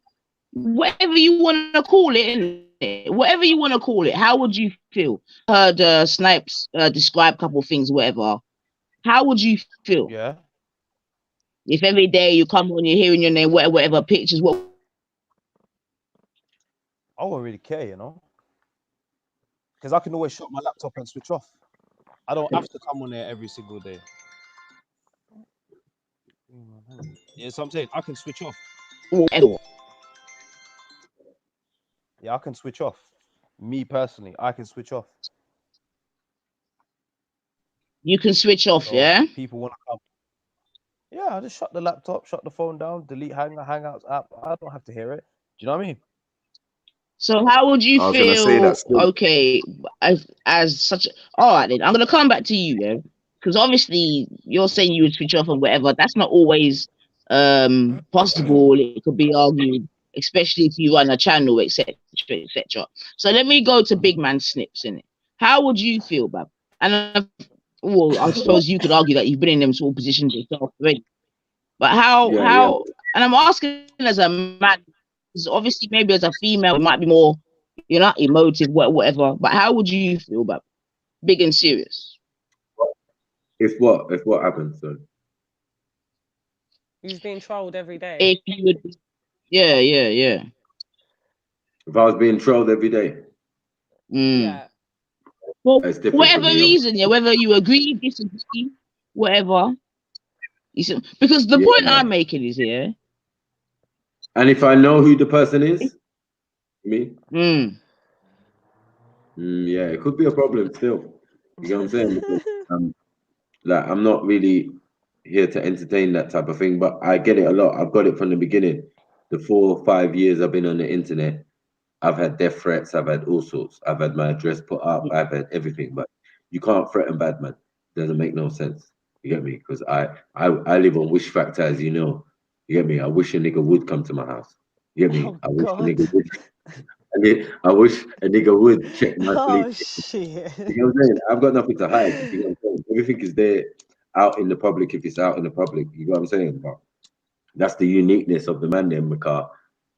whatever you want to call it, how would you feel? Heard Snipes describe a couple of things, whatever. How would you feel? Yeah. If every day you come on, you're hearing your name, whatever pictures, what? I won't really care, you know, because I can always shut my laptop and switch off. I don't have to come on there every single day. Yeah, so I'm saying I can switch off. Yeah, I can switch off. Me personally, I can switch off. You can switch off, So yeah? people want to come. Yeah, I just shut the laptop, shut the phone down, delete Hangouts app. I don't have to hear it. Do you know what I mean? So how would you I was gonna say feel? that still. Okay, as such. All right, then I'm gonna come back to you, yeah, because obviously you're saying you would switch off and whatever. That's not always possible. It could be argued, especially if you run a channel, etc., etc. So let me go to Big Man Snips in it. How would you feel, Bab? And well, I suppose you could argue that you've been in them sort of positions yourself already. But how? And I'm asking as a man, because obviously maybe as a female it might be more, you're not emotive, whatever. But how would you feel about big and serious? If what happens? So He's being trolled every day. If you would, yeah. if I was being trolled every day, Yeah. Well, it's different whatever for me. reason, yeah, whether you agree, disagree, whatever. You see, because the point I'm making is here. And if I know who the person is, me, yeah, it could be a problem still. You know what I'm saying? Because, like, I'm not really here to entertain that type of thing, but I get it a lot. I've got it from the beginning. The 4 or 5 years I've been on the internet, I've had death threats, I've had all sorts. I've had my address put up, I've had everything, but you can't threaten bad man. Doesn't make no sense. You get me? Because I live on wish factor, as you know. You get me? I wish a nigga would come to my house. You get me? I wish a nigga would. I wish a nigga would check my sleep. Shit. You know what I'm saying? I've got nothing to hide. You know what I'm saying? Everything is there out in the public if it's out in the public. You know what I'm saying? But that's the uniqueness of the man then, because,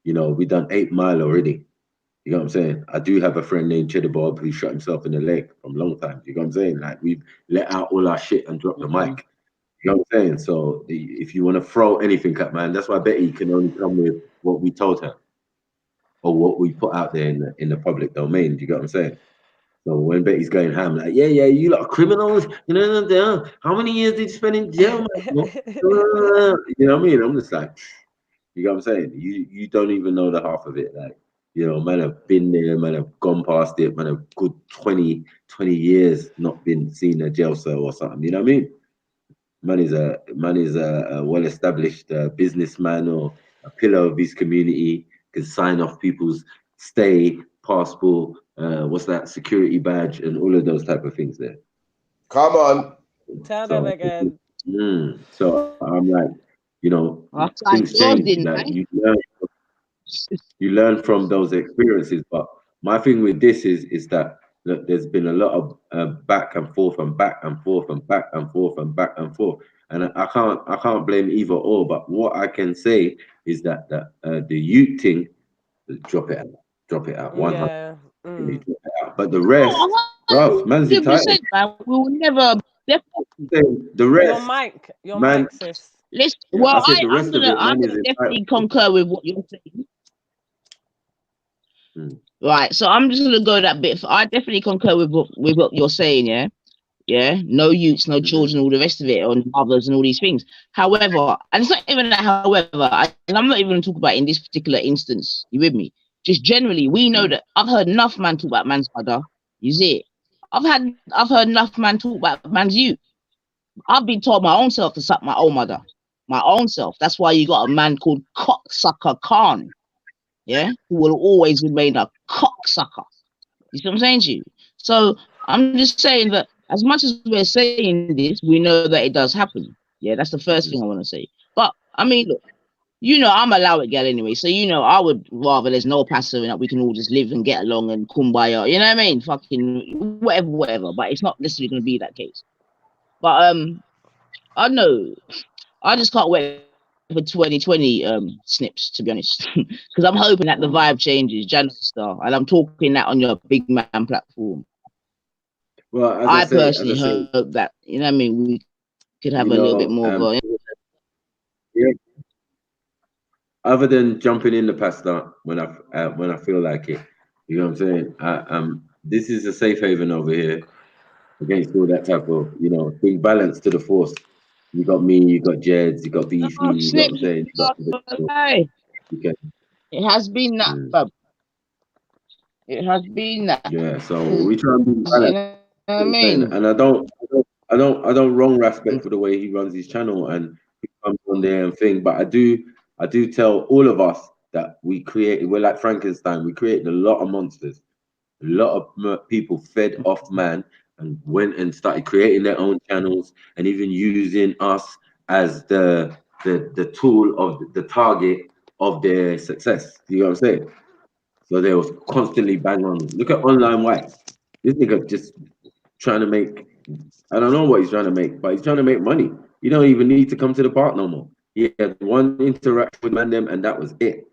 you know, we done 8 Mile already. You know what I'm saying? I do have a friend named Cheddar Bob who shot himself in the leg from long time. You know what I'm saying? Like, we've let out all our shit and dropped the mic. You know what I'm saying? So if you want to throw anything at man, that's why Betty can only come with what we told her or what we put out there in the public domain. Do you get what I'm saying? So when Betty's going ham, like, yeah, you lot are criminals. You know, how many years did you spend in jail, man? You know what I mean? I'm just like, you know what I'm saying? You don't even know the half of it. Like, you know, man, have been there, man, have gone past it, man, have good 20 years not been seen a jail cell or something. You know what I mean? Man is a well-established businessman or a pillar of his community, can sign off people's stay, passport, what's that, security badge, and all of those type of things there. Come on. Tell them again. So I'm like, you know, things change. Like, you learn from those experiences. But my thing with this is that there's been a lot of back and forth and back and forth and back and forth and back and forth. And I can't blame either or. But what I can say is that the youth thing, drop it out. 100. Drop it out. But the rest, bruv, man's entitled. We will never. The rest, your mic, sis. Listen, yeah, well, I'm gonna definitely concur with what you're saying. Right, so I'm just gonna go that bit. I definitely concur with what you're saying. Yeah, no youths, no children, all the rest of it, on mothers and all these things. However, and it's not even that. However, and I'm not even talking about in this particular instance. You with me? Just generally, we know that I've heard enough man talk about man's mother. You see it? I've heard enough man talk about man's youth. I've been told my own self to suck my own mother, my own self. That's why you got a man called Cocksucker Khan, yeah, who will always remain a cocksucker. You see what I'm saying to you? So I'm just saying that as much as we're saying this, we know that it does happen. Yeah, that's the first thing I want to say. But I mean, look, you know, I'm a Lowit girl anyway, so you know, I would rather there's no passive and that we can all just live and get along and kumbaya. You know what I mean? Fucking whatever. But it's not necessarily going to be that case. But I know, I just can't wait for 2020 snips, to be honest, because I'm hoping that the vibe changes, January Star, and I'm talking that on your big man platform. Well, I personally hope that, you know what I mean, we could have a little bit more of a. other than jumping in the pasta when I feel like it, you know what I'm saying? This is a safe haven over here against all that type of, bring balance to the force. You got me, you got Jeds, you got Beefy, Oh, you got what I'm saying, you got it has been that, Bob. It has been that. Yeah, so we try and be You balanced. know what I mean? And I don't wrong Respect for the way he runs his channel and he comes on there and thing, but I do tell all of us that we're like Frankenstein. We created a lot of monsters. A lot of people fed off man and went and started creating their own channels and even using us as the tool of the target of their success. You know what I'm saying? So they was constantly bang on. Look at Online White. This nigga just trying to make, I don't know what he's trying to make, but he's trying to make money. You don't even need to come to the park no more. He had one interaction with man them and that was it.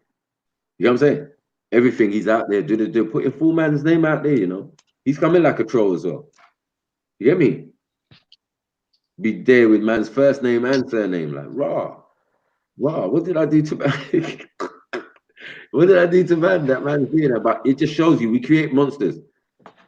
You know what I'm saying? Everything he's out there, put your full man's name out there, He's coming like a troll as well. You get me? Be there with man's first name and surname, like raw. What did I do to man? What did I do to man? That man's doing that, but it just shows you we create monsters.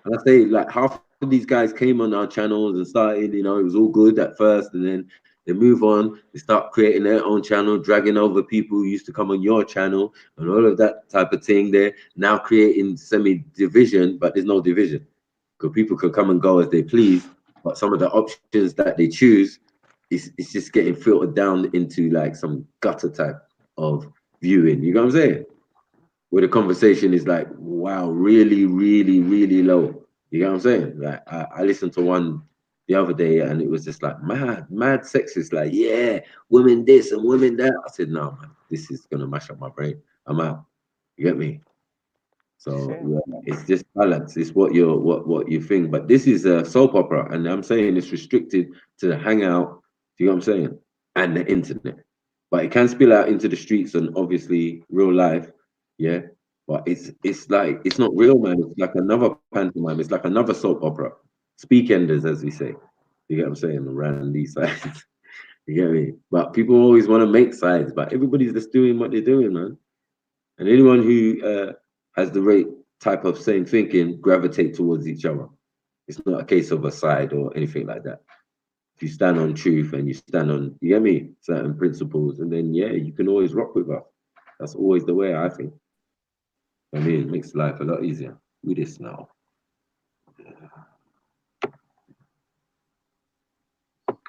And I say like half of these guys came on our channels and started, it was all good at first, and then they move on, they start creating their own channel, dragging over people who used to come on your channel and all of that type of thing. They're now creating semi-division, but there's no division. Because people can come and go as they please, but some of the options that they choose, it's just getting filtered down into like some gutter type of viewing. You know what I'm saying? Where the conversation is like, wow, really, really, really low. You know what I'm saying? Like I listened to one the other day and it was just like mad sexist, like, yeah, women this and women that. I said, no, man, this is gonna mash up my brain. I'm out. You get me? So yeah, it's just balance. It's what you think. But this is a soap opera, and I'm saying it's restricted to the hangout. Do you know what I'm saying? And the internet. But it can spill out into the streets and obviously real life. Yeah. But it's like it's not real, man. It's like another pantomime. It's like another soap opera. Speakenders, as we say. You get what I'm saying? Around these sides. You get me? But people always want to make sides, but everybody's just doing what they're doing, man. And anyone who has the right type of same thinking gravitate towards each other. It's not a case of a side or anything like that. If you stand on truth and you stand on, you get me, certain principles, and then yeah, you can always rock with us. That's always the way, I think. I mean, it makes life a lot easier. With this now.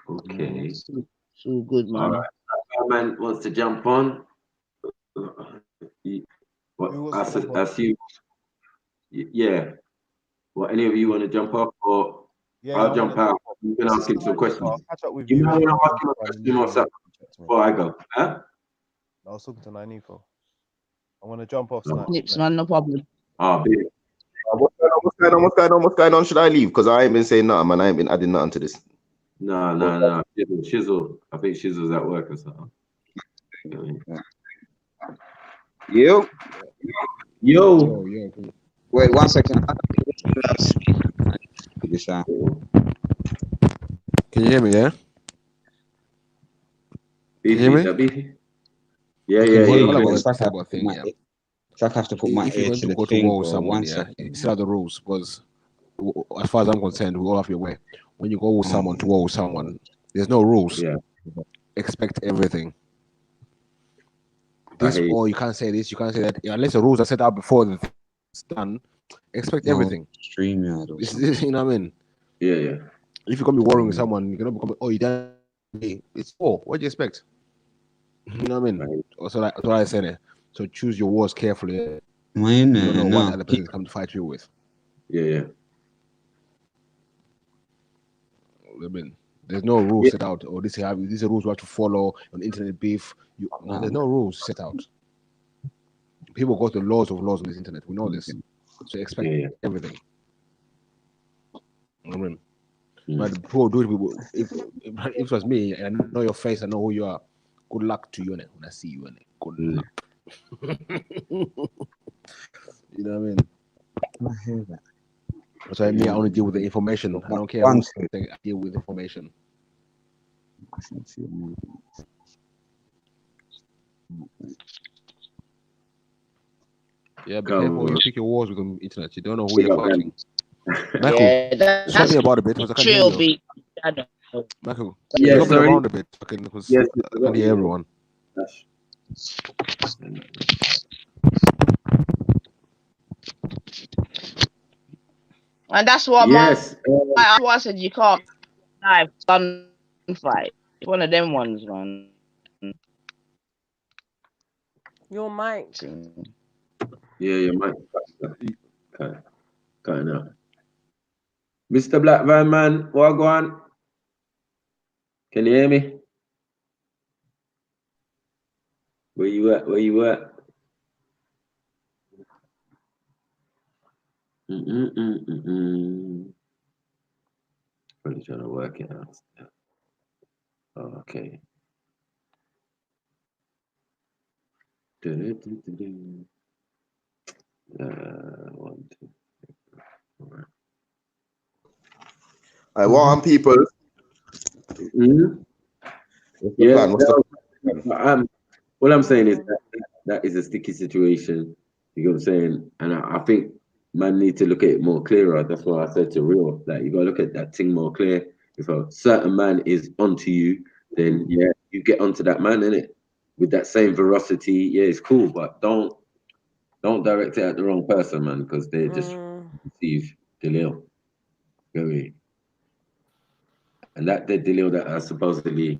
Okay. So good, man. All right. Man wants to jump on. What? I see. Yeah. Well, any of you want to jump up or I'll jump out? You can ask him some questions. You might want to ask him a question or something before I go. Huh? I was talking to Nanifo. I'm gonna jump off. Nips, man, no problem. Big. What's going on? Should I leave? Because I ain't been saying nothing, man. I ain't been adding nothing to this. No. Shizzle. I think Shizzle's at work or something. Yo. Wait 1 second. Can you hear me? Yeah. Can you hear me? Yeah. So I have to put my ear to the thing. It's not the rules, because as far as I'm concerned, we all have to be aware. When you go with someone to war with someone, there's no rules. Yeah. Expect everything. This, or you can't say this, you can't say that. Unless the rules are set out before the thing's done, expect everything. StreamYard. This, you know what I mean? Yeah. If you're gonna be warring with someone, you're gonna become, you done. It's war. What do you expect? You know what I mean? Right. So that's what I said it. So choose your wars carefully. You don't know what the other person come to fight you with. Yeah. I mean, there's no rules set out, or these are rules you have to follow on internet beef. There's no rules set out. People go to laws on this internet. We know this. So expect everything. I mean, but people do it. If it was me and I know your face, I know who you are. Good luck to you, when I see you, good luck. You know what I mean? I hear that. So I only deal with the information. I don't care. I deal with information. Yeah, be Come careful when you on. pick your wars with the internet. You don't know who Big you're up, man. fighting. Michael, Yeah, swap that's me about a bit because I can't hear chill you. beat. I don't know. Michael, Yeah, swap me sorry. around a bit because Yes, I can't hear everyone. And that's what Yes. I said you can't knife gunfight. It's one of them ones, man. Your mic. Yeah, your mic. Cutting out. Mr. Black Van Man, what go on? Can you hear me? Where you at? Where you at? Probably trying to work it out. Oh, okay. One, two. All right. I want people. What's the Yeah, plan? What's the plan? what I'm saying is that is a sticky situation. You know what I'm saying? And I think man need to look at it more clearer. That's why I said to Real, like you gotta look at that thing more clear. If a certain man is onto you, then yeah, you get onto that man, innit? With that same veracity, yeah, it's cool, but don't direct it at the wrong person, man, because they just receive Delil. Very. And that the Delil that are supposedly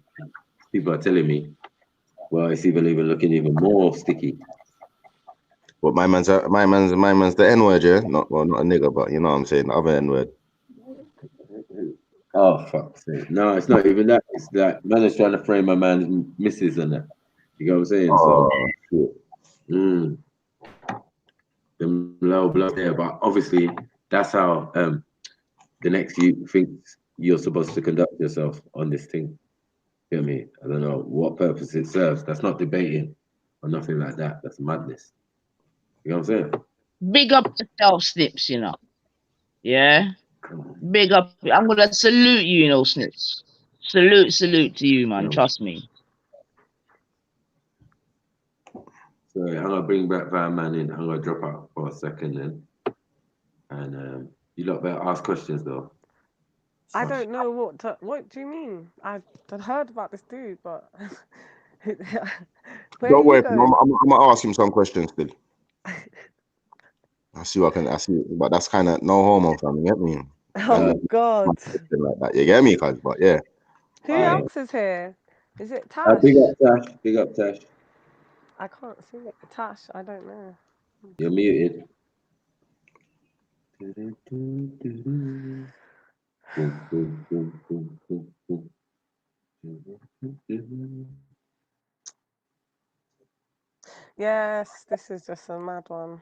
people are telling me, well, it's even looking even more sticky. But my man's the N word, yeah. Not a nigga, but you know what I'm saying, the other N word. Oh fuck! No, it's not even that. It's that man is trying to frame my man's missus and that. You know what I'm saying? So, them low blood there, but obviously that's how the next you thinks you're supposed to conduct yourself on this thing. You know what I mean? I don't know what purpose it serves. That's not debating or nothing like that. That's madness. You know what I'm saying? Big up yourself, Snips, you know. Yeah. Big up. I'm gonna salute you, you know, Snips. Salute to you, man. Trust me. So I'm gonna bring back Van Man in. I'm gonna drop out for a second then. And you lot better ask questions though. I don't know what do you mean? I've heard about this dude, but where Don't are you worry, going? I'm gonna ask him some questions still. I see, but that's kind of no homo, fam. You get me? Oh God! Like that, you get me, cuz? But yeah. Who else is here? Is it Tash? Big up Tash. Big up Tash. I can't see it. Tash, I don't know. You're muted. Yes, this is just a mad one.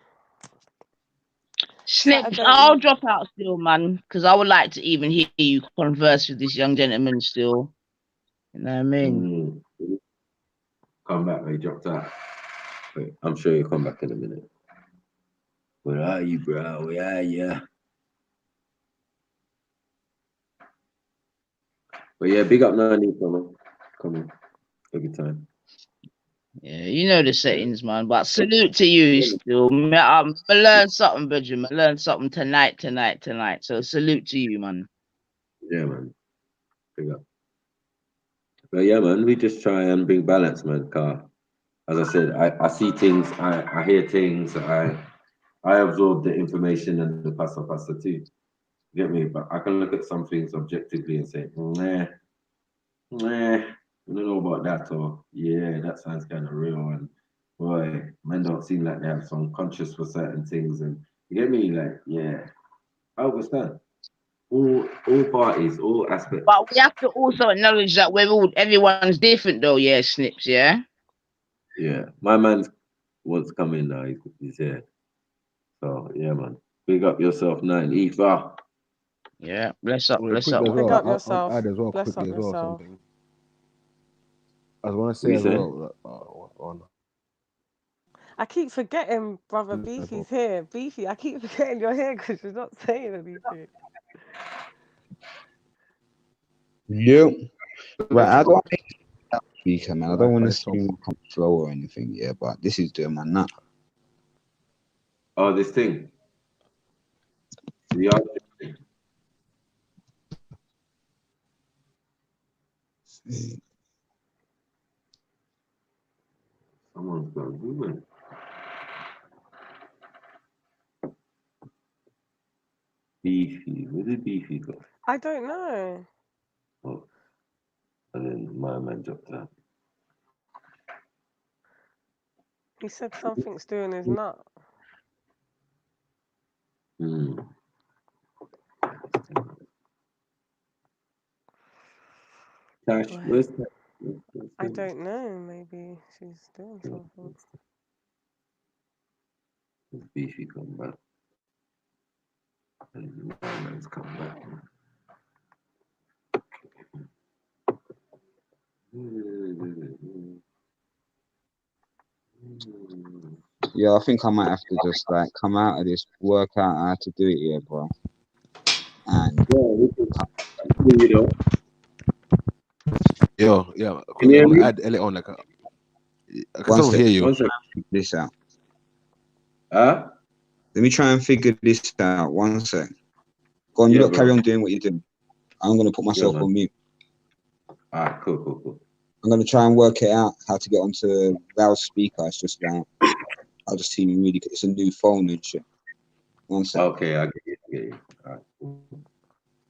Snips, I'll drop out still, man, because I would like to even hear you converse with this young gentleman still. You know what I mean? Come back, he dropped out. Wait, I'm sure he'll come back in a minute. Where are you, bro? Where are you? But yeah, big up 90, come on. Every time. Yeah, you know the settings, man. But salute to you still. I learned something, Benjamin. I learned something tonight. So salute to you, man. Yeah, man. Big up. But yeah, man, we just try and bring balance, man. Car, as I said, I see things, I hear things, I absorb the information and the pasta too. You get me? But I can look at some things objectively and say, nah, I don't know about that, or yeah, that sounds kind of real. And boy, men don't seem like they have some conscious for certain things. And you get me? Like, yeah, I understand. All parties, all aspects. But we have to also acknowledge that everyone's different, though. Yeah, Snips. Yeah. Yeah, my man wants to come in now. He's here. So yeah, man. Big up yourself, 9 Eva. Yeah, bless up. Big up yourself. I'll add as well Bless quickly up as well yourself. something. I was want to say What as you well. I keep forgetting, brother Beefy's here. Beefy, I keep forgetting you're here because you're not saying anything. Yeah. Right, I don't want to speaker, man. I don't want to seem like I'm slow or anything, yeah, but this is doing my nut. Oh, this thing. The other thing. Someone's got Google. Beefy. Where did Beefy go? I don't know. Oh. And then my man dropped out. He said something's doing his nut. Hmm. Tash, where's that? I don't know. Maybe she's doing something. Beefy come back. And my man's come back. Yeah, I think I might have to just like come out of this, work out how to do it here, bro. And Yeah. Can you hear me? Add Elliot on like I can one still hear sec, you. one sec. This out. Huh? Let me try and figure this out. One sec. Go on, you Yeah, lot carry bro. on doing what you're doing. I'm gonna put myself man. on mute. Ah, cool. I'm gonna try and work it out how to get onto loudspeaker. It's just like I'll just see me really. It's a new phone and shit. One sec. Okay, I get you. All right.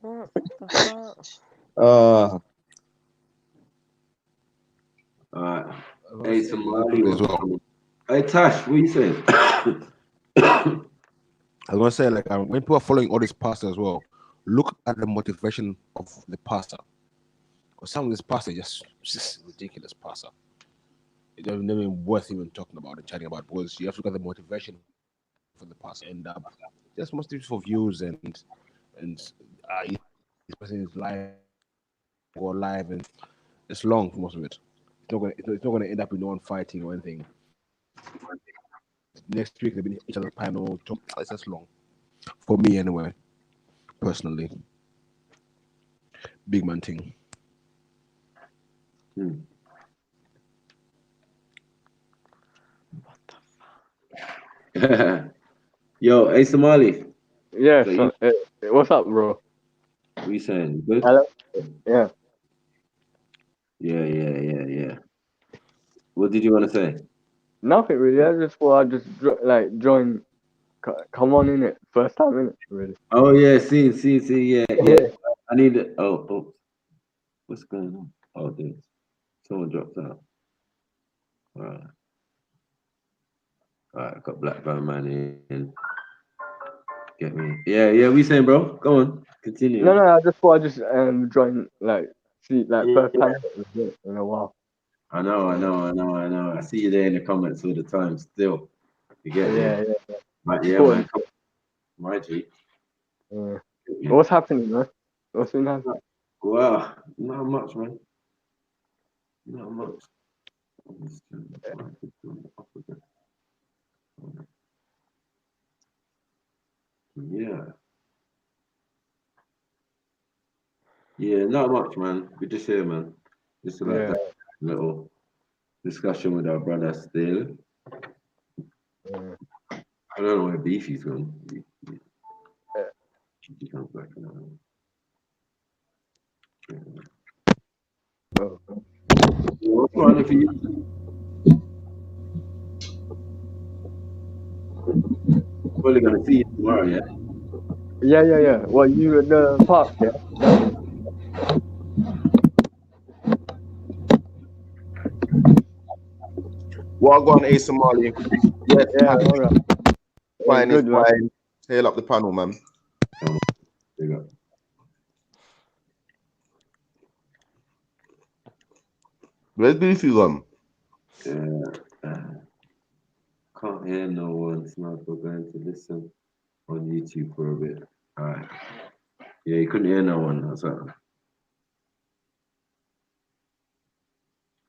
What the fuck? Alright. Hey, somebody as well. Hey, Tash, what you saying? I was gonna say like when people are following all this pastor as well, look at the motivation of the pastor. Because some of this pastor just ridiculous pastor. It's not even worth even talking about and chatting about because you have to look at the motivation for the pastor and just mostly for views and this person is live or live and it's long for most of it. It's not gonna end up in no one fighting or anything. Next week they'll be in each other's panel. It's just long. For me anyway, personally. Big man thing. Yo, hey, Somali. Yeah, so, what's up, bro? What you saying? Good? Hello? Yeah. Yeah. What did you want to say? Nothing really. I just thought I'd just join. Come on in it. First time in it, really. Oh yeah, see, yeah. I need it. Oh, what's going on? Oh, dude, someone dropped out. All right, got Black Band Man in. Get me? Yeah. We saying, bro? Go on, continue. No, I just thought I'd just join. First time in a while. I know. I see you there in the comments all the time. Still, you get me? Yeah. Yeah, man. My G. Yeah. What's happening, man? What's been happening? Wow, not much, man. Not much. Yeah, not much, man. We just here, man. Just like that little discussion with our brother still. Yeah. I don't know where Beefy's gone. He comes back now. Oh. What's going on for you? Probably gonna see you tomorrow, yeah? Yeah. Well, you at the park, yeah? Well, go on, A Somali. Yeah, all right. Fine, Good, it's man. fine. Tail up the panel, man. There you go. Where's Beefy gone? Can't hear no one. It's not going to listen on YouTube for a bit. All right. Yeah, you couldn't hear no one. That's all.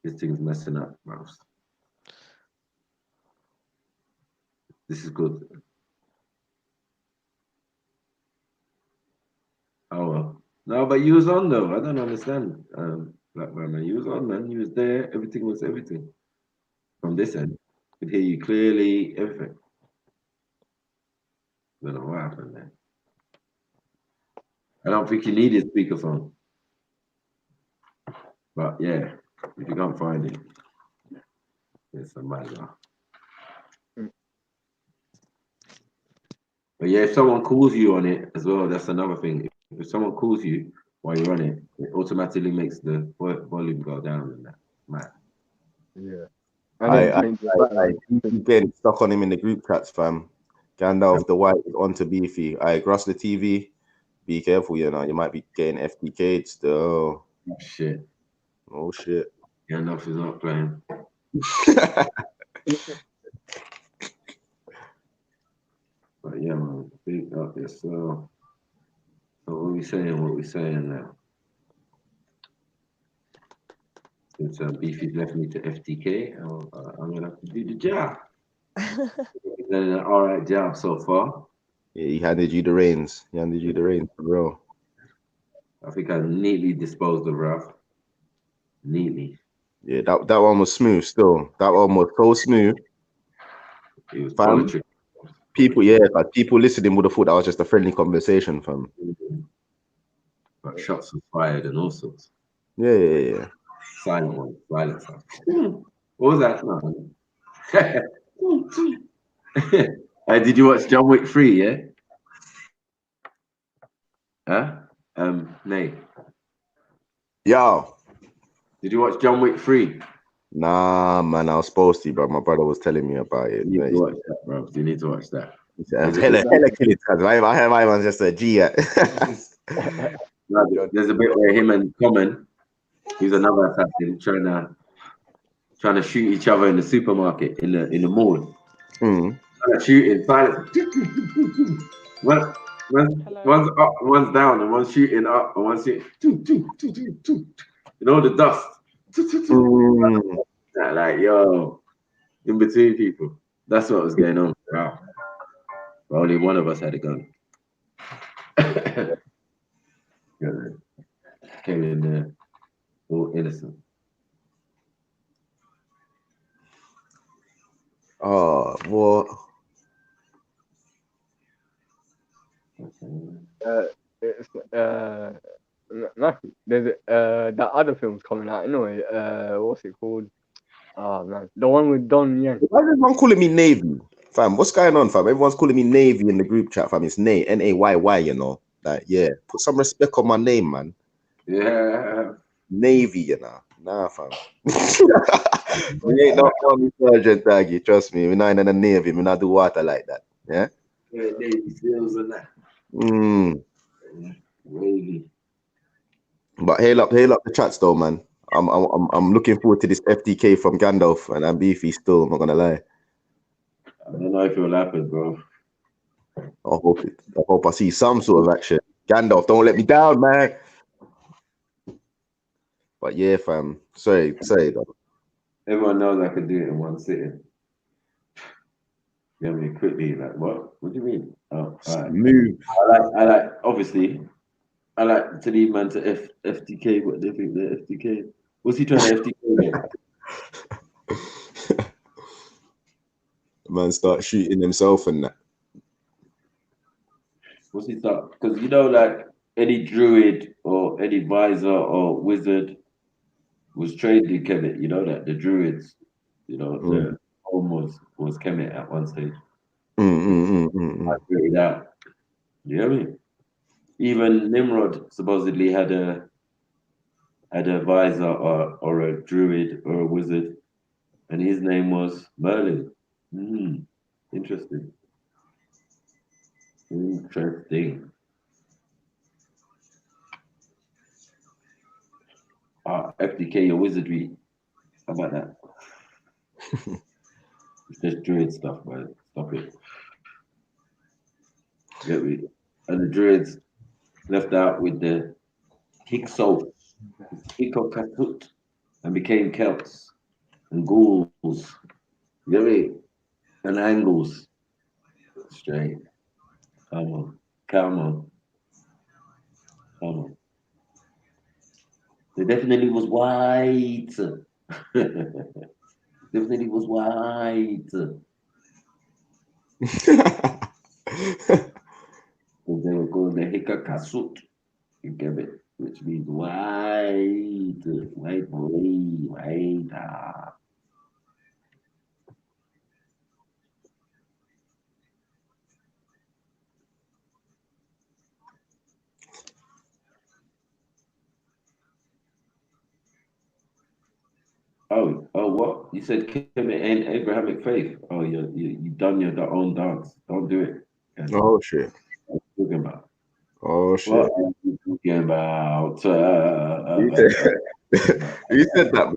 This thing's messing up, bro. This is good. Oh well. No, but you was on though. I don't understand. Black man, you was on, man. You was there. Everything was everything. From this end, could hear you clearly. Everything. don't know what happened there. I don't think you needed speakerphone. But yeah, if you can't find it, it's a matter. But yeah, if someone calls you on it as well, that's another thing. If someone calls you while you're on it, it automatically makes the volume go down and that. Man. Yeah. I been stuck on him in the group chats, fam. Gandalf the White is on to beefy. I Gross the TV. Be careful, you know. You might be getting FTK'd still. Oh shit. Oh shit. Gandalf is not playing. But yeah, man, big up yourself. So what we saying now? Since Beefy's left me to FTK, I'm gonna have to do the job. He's done an alright job so far. Yeah, he handed you the reins. Bro. I think I neatly disposed of Ralph. Neatly. Yeah, that one was smooth still. That one was so smooth. It was fam. politics. People, like people listening would have thought that was just a friendly conversation, fam. But shots were fired and all sorts. Yeah. Silent one, silent stuff. What was that? No. Did you watch John Wick 3, yeah? Huh? Nay. Yo. Did you watch John Wick 3? Nah, man, I was supposed to, but my brother was telling me about it. You need to watch that, bro. You need to watch that. Hella kill it, because I was just a G at. There's a bit where him and Common, who's another assassin, trying to shoot each other in the supermarket, in the mall. Mm. Trying to shoot in silence. One's up, one's down, and one's shooting up, and one's shooting. You know, the dust. Like, yo, in between people. That's what was going on. Wow. But only one of us had a gun. Came in there all innocent. Oh, what? Nothing. There's that other film's coming out anyway. What's it called? Oh man, the one with Don Yang. Why is everyone calling me Navy, fam? What's going on, fam? Everyone's calling me Navy in the group chat, fam. It's Nay, Nayy. You know, like yeah. Put some respect on my name, man. Yeah. Navy, you know. Nah, fam. We ain't no army sergeant, daggy. Trust me. We're not in the Navy. We not do water like that. Yeah. Yeah, Navy SEALs and that. Really. But hail up the chats though, man. I'm looking forward to this FTK from Gandalf, and I'm beefy still. I'm not gonna lie. I don't know if it'll happen, bro. I hope I see some sort of action. Gandalf, don't let me down, man. But yeah, fam. Sorry though. Everyone knows I can do it in one sitting. You know what I mean? Quickly, like what? What do you mean? Oh, move. I like. Obviously, I like to leave man to FTK. What they think they're FTK? What's he trying to FTK? Man, start shooting himself and that. What's he start? Because you know, like any druid or any visor or wizard was trained in Kemet. You know that the druids, you know, the home was Kemet at one stage. I figured it out. You know what I mean? Even Nimrod supposedly had a visor or a druid or a wizard, and his name was Merlin. Interesting. FDK, your wizardry. How about that? It's just druid stuff, man. Stop it. Get me. And the druids left out with the Hyksos, Hykokatut, and became Celts and ghouls. You get me? And angles. Straight. Come on. They definitely was white. Definitely was white. what's called the Hikakasut. You get it? Which means white boy, white. Oh, what? You said Kemet ain't Abrahamic faith. Oh, you done your own dance. Don't do it. Yeah. Oh shit. What are you talking about? Oh shit. What are you talking about? You said that.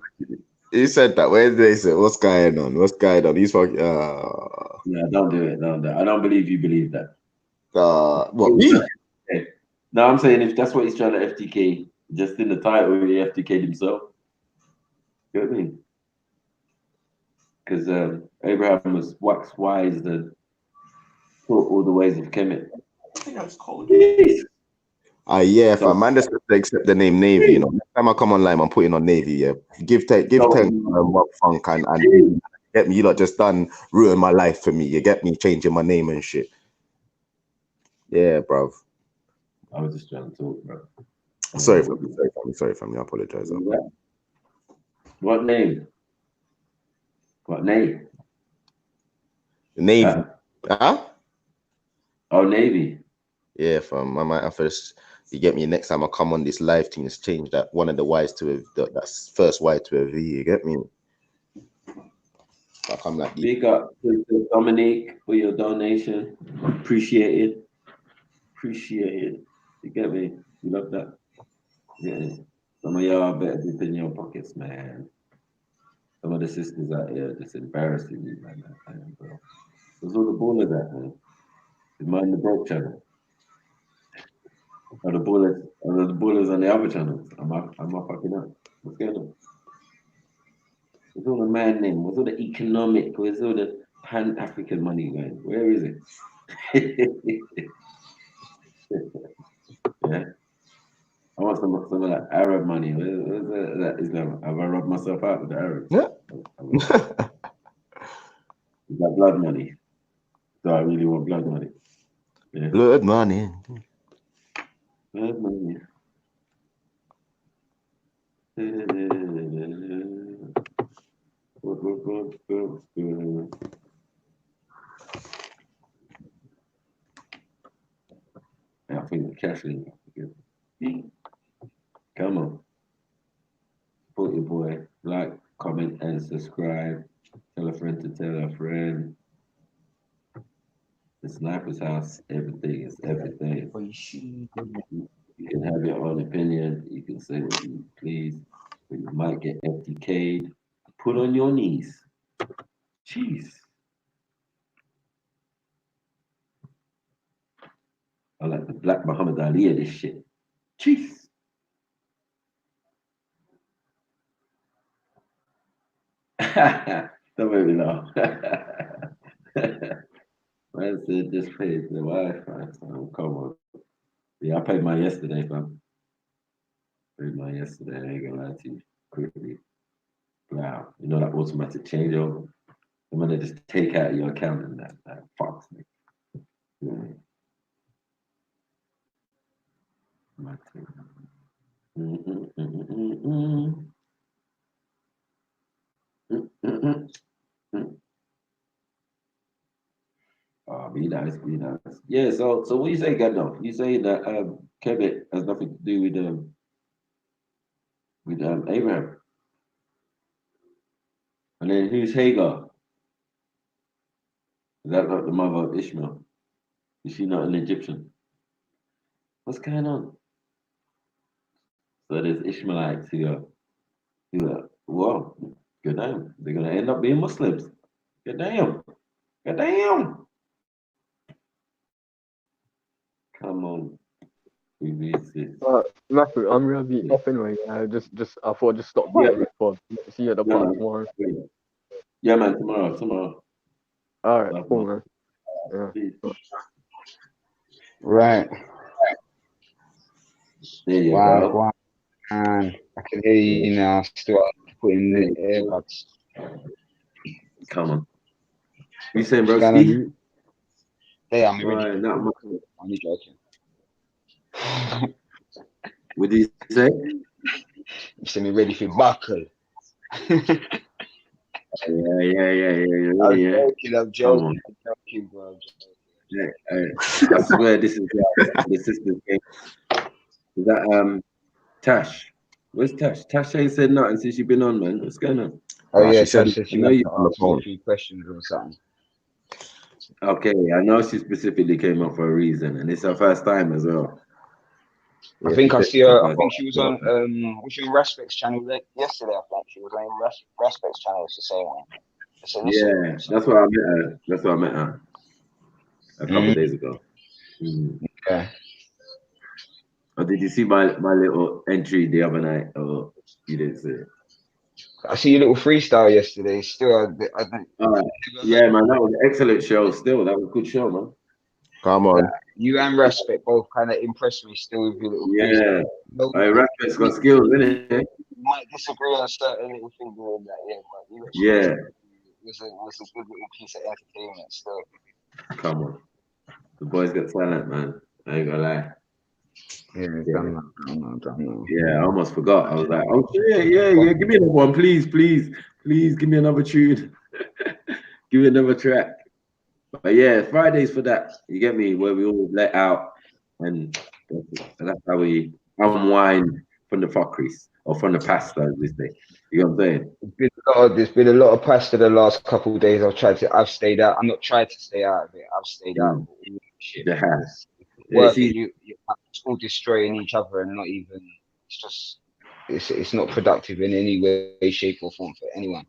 You said that. Where did they say? What's going on? What's going on? He's fucking. Yeah, don't do it. Don't do it. I don't believe you believe that. What me? No, I'm saying if that's what he's trying to FTK, just in the title, he FTK'd himself. You know what I mean? Because Abraham was wax wise and taught all the ways of Kemet. I think I was cold. Yeah, fam. Man, just accept the name Navy. You know, next time I come online, I'm putting on Navy. Yeah, give thanks, Rock Funk and get me. You lot just done ruin my life for me. You get me changing my name and shit. Yeah, bruv. I was just trying to talk, bro. Sorry, family. I apologize. What name? What name? Navy. Huh? Oh, Navy. Yeah, fam. I might have first. You get me. Next time I come on this live thing, it's changed that one of the Y's to a that's first Y to a V. You get me? I come like big up to Dominique for your donation. Appreciate it. You get me? You love that? Yeah. Some of y'all better dip in your pockets, man. Some of the sisters out here just embarrassing you, man. Bro. There's all the ballers out there. Is mine the broke channel? Are the ballers on the other channels? Am I fucking up? What's going on? Where's all the man name? Where's all the economic? Where's all the Pan-African money going? Where is it? Yeah. I want some of that Arab money. Where's that Islam? Have I rubbed myself out with the Arabs? Yeah. Is that blood money? So I really want blood money. Yeah. Blood money. Blood money. I think the cash in. Come on. Support your boy. Like, comment, and subscribe. Tell a friend to tell a friend. The Sniper's House, everything is everything. You can have your own opinion. You can say what you please. But you might get FTK'd. Put on your knees. Jeez. I like the Black Muhammad Ali of this shit. Jeez. Don't make me laugh. Man said just paid the Wi-Fi. So come on. Yeah, I paid mine yesterday, fam. Paid mine yesterday. I ain't gonna lie to you. Quickly. Wow. You know that automatic changeover? I'm gonna just take out your account and that fucks me. Yeah. Oh, be nice, be nice. Yeah, so what you say, Gandalf? You say that Kevin has nothing to do with Abraham. And then who's Hagar? Is that not the mother of Ishmael? Is she not an Egyptian? What's going on? So there's Ishmaelites who are well, good damn. They're gonna end up being Muslims. Good damn. Good damn. Come on. Matthew, I'm gonna be off anyway. I thought I'd just stop by before. See you at the park tomorrow. Yeah, man. Tomorrow. All right, cool, man. Yeah. Right. There you go. And I can hear you now. Still putting the earbuds. Come on. You saying, bro? Yeah, I'm Right, not much. only joking. What did you say? You said me ready for buckle. Yeah. I'm joking, bro. Yeah, I swear this is the sister's game. Is that Tash? Where's Tash? Tash ain't said nothing since you been on, man. What's going on? Oh yeah, she said Tash said she I know wanted you. to ask me a few questions or something. Okay, I know she specifically came up for a reason, and it's her first time as well. I think I see her. I think she was on was she on Raspect's channel yesterday? I think she was on Raspect's channel. It's the same one. Yeah, that's where I met her. That's where I met her a couple of days ago. Yeah. Oh, did you see my little entry the other night? Oh, you didn't see it. I see your little freestyle yesterday. Still, I yeah, man, that was an excellent show. Still, that was a good show, man. Come on. You and Respect both kind of impressed me still with your little freestyle. No, Respect's got skills, innit? You might disagree on certain little things with that, but it was a good little piece of entertainment still. Come on. The boys got talent, man. I ain't gonna lie. Yeah, I almost forgot. I was like, oh yeah. Give me another one, please. Give me another tune. Give me another track. But yeah, Fridays for that. You get me? Where we all let out, and that's how we unwind from the fuckeries or from the pasta, as we say. You know what I'm saying? There's been a lot of pasta the last couple of days. I've stayed out. I'm not trying to stay out of it. I've stayed out of all the shit. You're all destroying each other and not even. It's not productive in any way, shape, or form for anyone.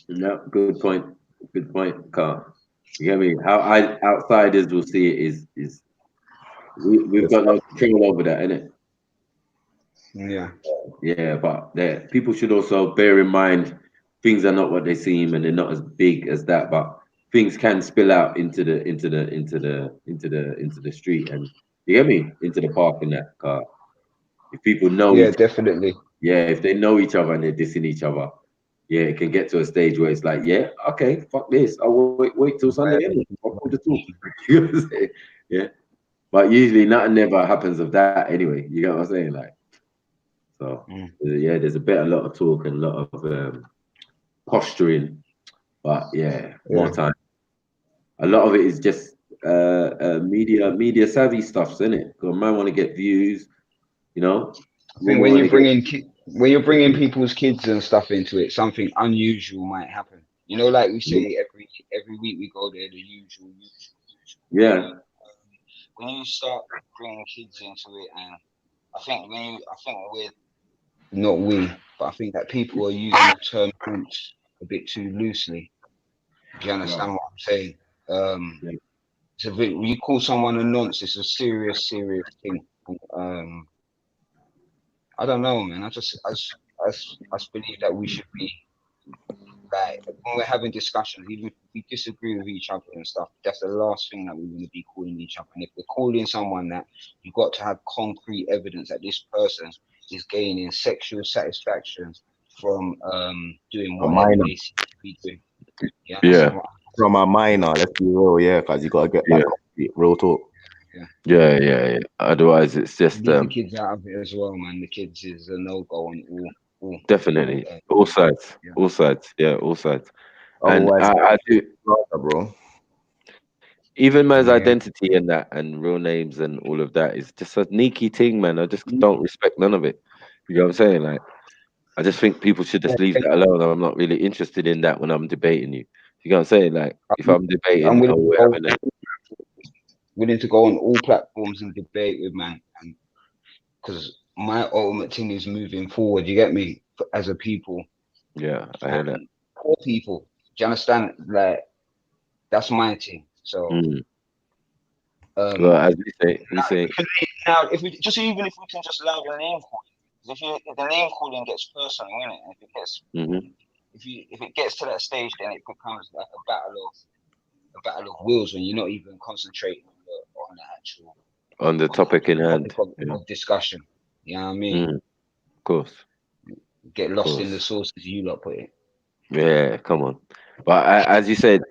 No, good point. Good point, Carl. You get me? How outsiders will see it is we've got no control over that, innit? Yeah, but people should also bear in mind things are not what they seem, and they're not as big as that. But things can spill out into the street, and you get me, into the park and that car. If people know, definitely. If they know each other and they're dissing each other, it can get to a stage where it's like, okay, fuck this. I'll wait till Sunday anyway. You know what I'm saying? Yeah. But usually nothing never happens of that anyway. You get what I'm saying? Like, so there's a lot of talk and a lot of posturing. But more time. A lot of it is just media savvy stuff, isn't it? Because man want to get views, you know. I think when you're bringing people's kids and stuff into it, something unusual might happen. You know, like we say every week we go there, the usual. Yeah. When you start bringing kids into it, and I think I think that people are using the term groups a bit too loosely. Do you understand what I'm saying? So when you call someone a nonce, it's a serious thing. I don't know, man. I just believe that we should be like when we're having discussions, even if we disagree with each other and stuff, that's the last thing that we want to be calling each other. And if we're calling someone that, you've got to have concrete evidence that this person is gaining sexual satisfaction from doing whatever they seem to be doing. From a minor, let's be real, because you gotta get that concrete, real talk. Yeah. Otherwise, it's just leave the kids out of it as well, man. The kids is a no-go on all. Definitely, all sides. All sides. And Otherwise, I do, bro. even man's identity and that, and real names and all of that is just a sneaky thing, man. I just don't respect none of it. You know what I'm saying? Like, I just think people should just leave that alone. I'm not really interested in that when I'm debating you. You know what I'm saying? Like, if I'm debating, willing to go on all platforms and debate with man, and because my ultimate thing is moving forward. You get me? As a people. Yeah, I hear that. Poor people. Do you understand? Like, that's my thing. So. Well, as we say now, if we can just allow the name calling, if the name calling gets personal, innit? And if it gets, if it gets to that stage, then it becomes like a battle of wills when you're not even concentrating on the topic in hand of discussion. You know what I mean? Of course. Get lost in the sources you lot put it. Yeah, come on. But as I said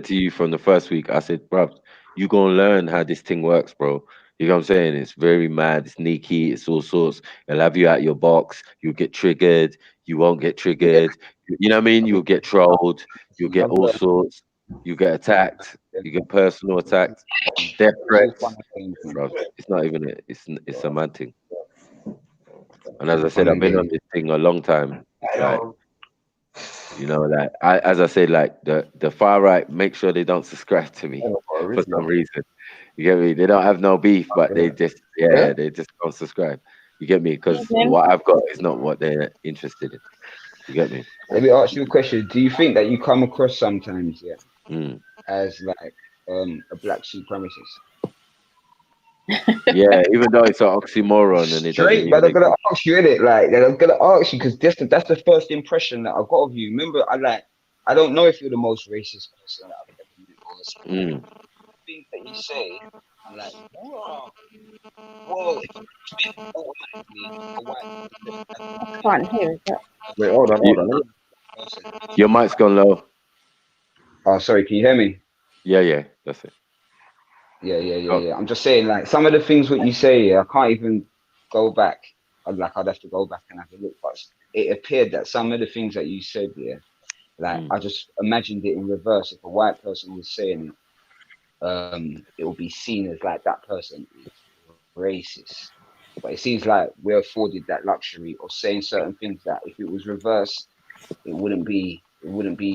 to you from the first week, I said, bruv, you gonna learn how this thing works, bro. You know what I'm saying? It's very mad, it's sneaky, it's all sorts. It'll have you out your box, you'll get triggered, you won't get triggered. You know what I mean? You'll get trolled, you'll get all sorts, you get attacked, you get personal attacked, death threats. Bro, it's not even it's a mad thing. And as I said, I've been on this thing a long time. It's like, you know, like as I said, like the far right, make sure they don't subscribe to me for some reason. You get me? They don't have no beef, but they just they just don't subscribe. You get me? Because what I've got is not what they're interested in. You get me? Let me ask you a question. Do you think that you come across sometimes, as like a black supremacist? Yeah, even though it's an oxymoron and it doesn't Straight, but even I'm gonna exist. ask you in it, like I'm gonna ask you because that's the first impression that I got of you. Remember, I don't know if you're the most racist person that I've ever met or listened to. Things that you say, I'm like, whoa, whoa. Automatically, a white person. Can't hear it. Wait, hold on. Your mic's gone low. Oh, sorry, can you hear me? Yeah, that's it. Yeah. I'm just saying, like, some of the things what you say, I can't even go back. I'd have to go back and have a look. But it appeared that some of the things that you said, I just imagined it in reverse. If a white person was saying it, it will be seen as like that person is racist. But it seems like we're afforded that luxury of saying certain things that if it was reversed, it wouldn't be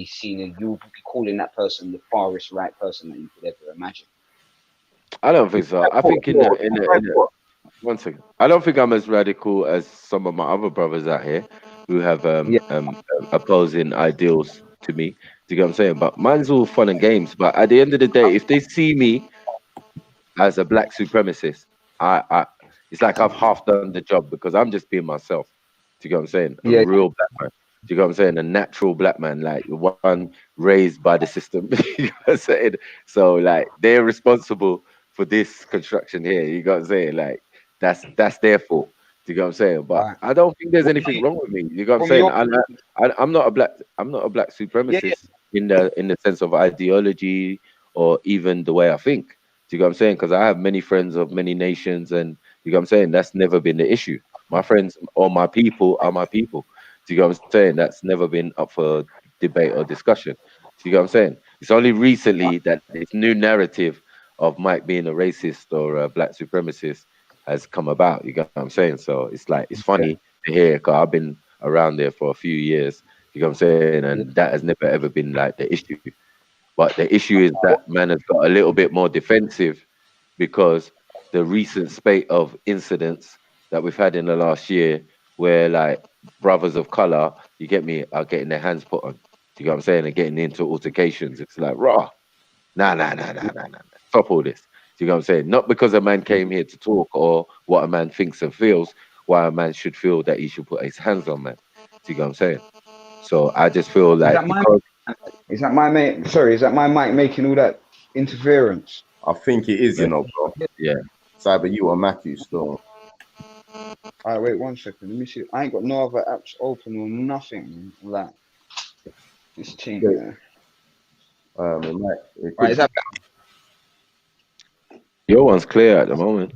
seen, and you would be calling that person the farthest right person that you could ever imagine. I don't think so. I think in the 1 second. I don't think I'm as radical as some of my other brothers out here who have opposing ideals to me. Do you get what I'm saying? But mine's all fun and games. But at the end of the day, if they see me as a black supremacist, I it's like I've half done the job because I'm just being myself. Do you get what I'm saying? A real black man. Do you get what I'm saying? A natural black man, like one raised by the system. You know what I'm saying? So like they're responsible for this construction here. You got what I'm saying? Like that's their fault. Do you get what I'm saying? But I don't think there's anything wrong with me. You get what I'm saying? I'm not a black supremacist in the sense of ideology or even the way I think. Do you get what I'm saying? Because I have many friends of many nations, and you get what I'm saying? That's never been the issue. My friends or my people are my people. Do you get what I'm saying? That's never been up for debate or discussion. Do you get what I'm saying? It's only recently that this new narrative of Mike being a racist or a black supremacist has come about. You get what I'm saying? So it's like it's funny to hear because I've been around there for a few years. You get what I'm saying? And that has never ever been like the issue. But the issue is that man has got a little bit more defensive because the recent spate of incidents that we've had in the last year where like brothers of color, you get me, are getting their hands put on. Do you get what I'm saying? And getting into altercations. It's like, raw. Nah. Stop all this. Do you get what I'm saying? Not because a man came here to talk or what a man thinks and feels, why a man should feel that he should put his hands on man. Do you get what I'm saying? So I just feel like is that my mate? Sorry, is that my mic making all that interference? I think it is, you know, bro. Yeah. Cyber, you or Matthew still. All right, wait 1 second. Let me see. I ain't got no other apps open or nothing like this thing. Right, is that your one's clear at the moment?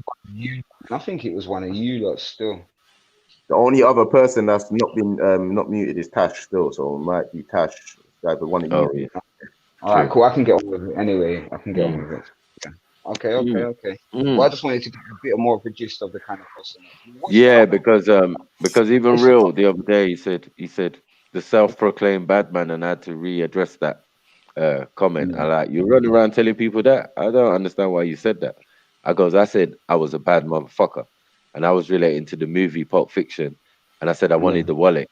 I think it was one of you lot still. The only other person that's not been not muted is Tash still, so it might be Tash. Like the one that you. Yeah. All right, cool. I can get on with it anyway. I can get on with it. Yeah. Okay. Well, I just wanted to get a bit more of a gist of the kind of person. Yeah, because even real the other day he said the self-proclaimed bad man, and I had to readdress that comment. I like you run around telling people that. I don't understand why you said that. I said I was a bad motherfucker, and I was relating to the movie Pulp Fiction, and I said I wanted the wallet.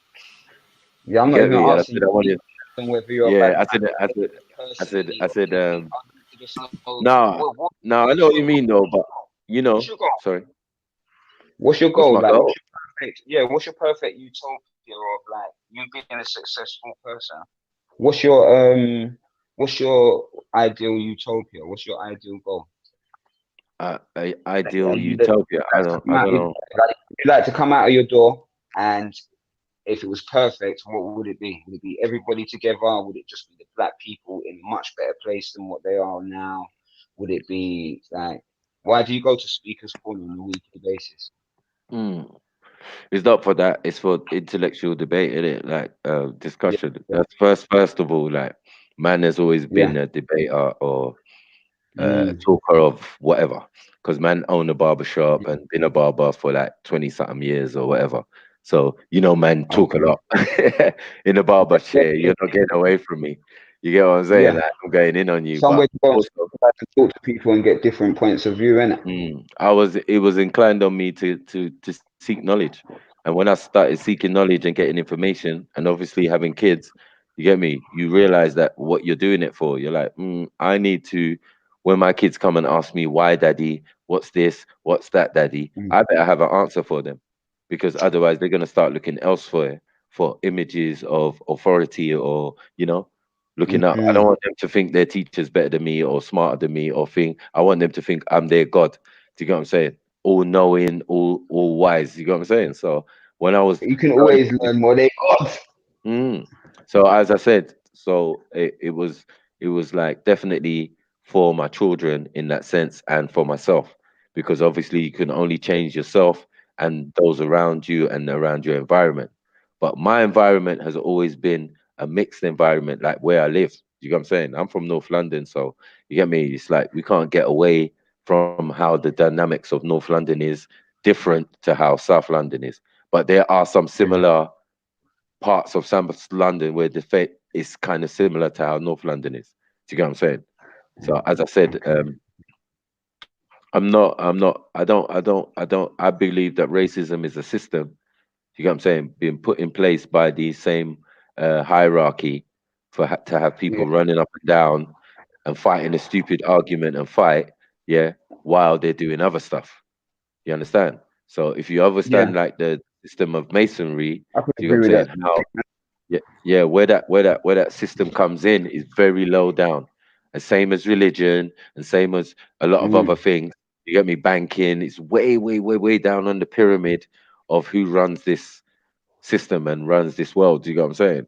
Yeah, I'm not even asking you whether you're a bad I said no, I know what you mean though, but you know, sorry. What's your What's goal? my Like, goal? what's your perfect utopia of like you being a successful person? What's your ideal utopia? What's your ideal goal? Ideal utopia. I don't know. You'd like to come out of your door, and if it was perfect, what would it be? Would it be everybody together? Would it just be the black people in a much better place than what they are now? Would it be like Why do you go to speakers forum on a weekly basis? It's not for that. It's for intellectual debate, is it? Like Yeah, discussion. yeah, That's first of all, like man has always yeah. been a debater or Mm, talker of whatever. Because man owned a barber shop and been a barber for like 20 something years or whatever. So man talk a okay. lot in a barber chair. You're not getting away from me. You get what I'm saying? Yeah. Like I'm going in on you, but Somewhere to go and also talk to people and get different points of view, innit? it was inclined on me to seek knowledge. And when I started seeking knowledge and getting information and obviously having kids, you get me, you realize that what you're doing it for, you're like, I need to, when my kids come and ask me why daddy, what's this, what's that daddy, I better have an answer for them. Because otherwise they're gonna start looking elsewhere for images of authority or, looking up. I don't Mm, want them to think their teacher's better than me or smarter than me or think I want them to think I'm their God. Do you get what I'm saying? All knowing, all wise. You get what I'm saying? So when I was you can going always learn more they got. Mm. So as I said, so it was like definitely for my children in that sense and for myself because obviously you can only change yourself and those around you and around your environment. But my environment has always been a mixed environment, like where I live. You get what I'm saying? I'm from North London, so you get me. It's like we can't get away from how the dynamics of North London is different to how South London is. But there are some similar parts of South London where the fate is kind of similar to how North London is. Do you get what I'm saying? So as I said, I believe that racism is a system. You get what I'm saying? Being put in place by the same hierarchy to have Yeah, people running up and down and fighting a stupid argument and fight, yeah, while they're doing other stuff. You understand? So if you yeah. understand like the system of masonry, I could do you get what agree I'm with saying? that. How yeah, where that system comes in is very low down. And same as religion and same as a lot of other Mm, things. You get me banking, it's way, way, way, way down on the pyramid of who runs this system and runs this world. Do you get what I'm saying?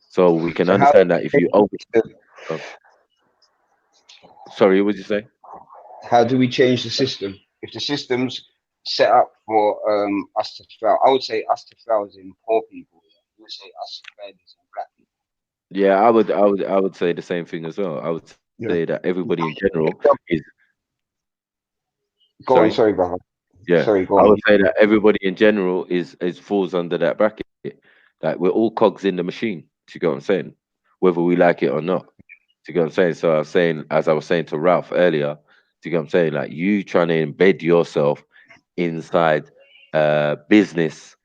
So we can so how understand that if you open oh, sorry, what did you say? how do we change the system? If the system's set up for us to fail, I would say us to fail is in poor people. Yeah? You would say us to fail is in black people. Yeah, I would say the same thing as well. I would say that Yeah. everybody in general is Go sorry? on, sorry, brother. Yeah, Sorry, go I on. would say that everybody in general is falls under that bracket. Like we're all cogs in the machine. Do you get what I'm saying? Whether we like it or not. Do you get what I'm saying? So I was saying, as I was saying to Ralph earlier, do you get what I'm saying? Like you trying to embed yourself inside business.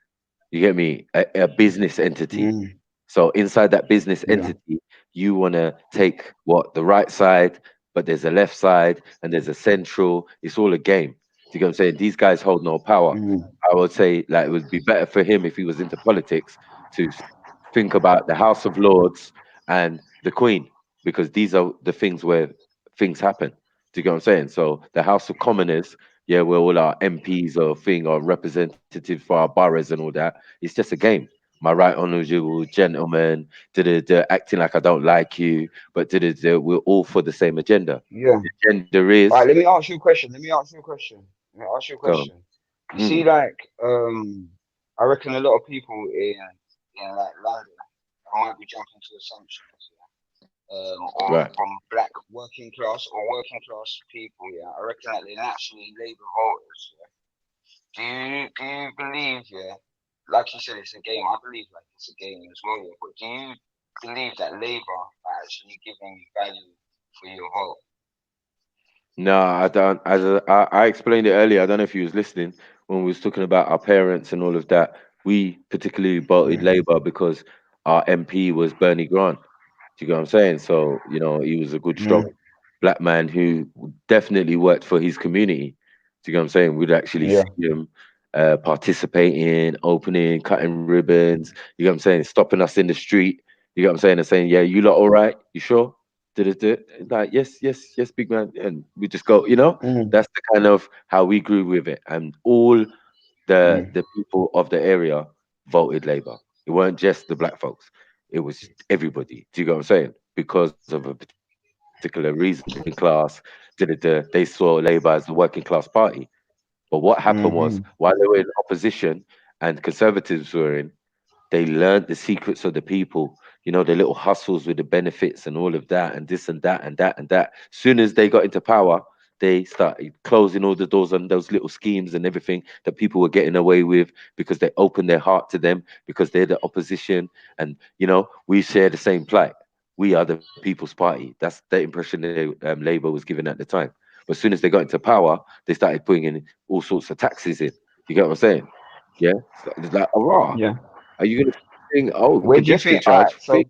You get me? A business entity. Mm, So inside that business yeah. entity, you want to take what the right side, but there's a left side and there's a central. It's all a game. Do you get what I'm saying? These guys hold no power. Mm, I would say like it would be better for him if he was into politics to think about the House of Lords and the Queen, because these are the things where things happen. Do you get what I'm saying? So the House of Commoners, yeah, where all our MPs or thing or representatives for our boroughs and all that, it's just a game. My right honourable gentlemen, acting like I don't like you, but we're all for the same agenda. yeah. The agenda All right, is let me ask you a question. Let me ask you a question. Let me ask you a go on. question. You see, like, I reckon a lot of people in like London, I might be jumping to assumptions, or Right. from black working class people, yeah. I reckon that they're naturally Labour voters. Yeah. Do you believe, yeah? Like you said, it's a game. I believe like it's a game as well, yeah. But do you believe that Labour are actually giving you value for your vote? No, I don't. I explained it earlier. I don't know if you was listening when we was talking about our parents and all of that. We particularly voted Yeah. Labour because our MP was Bernie Grant. Do you get what I'm saying? So he was a good, strong Mm, black man who definitely worked for his community. Do you get what I'm saying? We'd actually yeah. see him participating, opening, cutting ribbons. You get what I'm saying? Stopping us in the street. You get what I'm saying? And saying, "Yeah, you lot all right? You sure?" Did it? Like, yes, yes, yes, big man. And we just go. Mm, That's the kind of how we grew with it. And all mm. the people of the area voted Labour. It weren't just the black folks. It was everybody. Do you get what I'm saying? Because of a particular particular reasoning class, they saw Labour as the working class party. But what happened was, while they were in opposition and Conservatives were in, they learned the secrets of the people, you know, the little hustles with the benefits and all of that, and this and that and that and that. Soon as they got into power, they started closing all the doors on those little schemes and everything that people were getting away with, because they opened their heart to them, because they're the opposition. And, you know, we share the same plight. We are the People's Party. That's the impression that Labour was given at the time. But as soon as they got into power, they started putting in all sorts of taxes in. You get what I'm saying? Yeah. So it's like, hurrah. Yeah. Are you going to think, oh, Where do you congestion think? All charge? right, so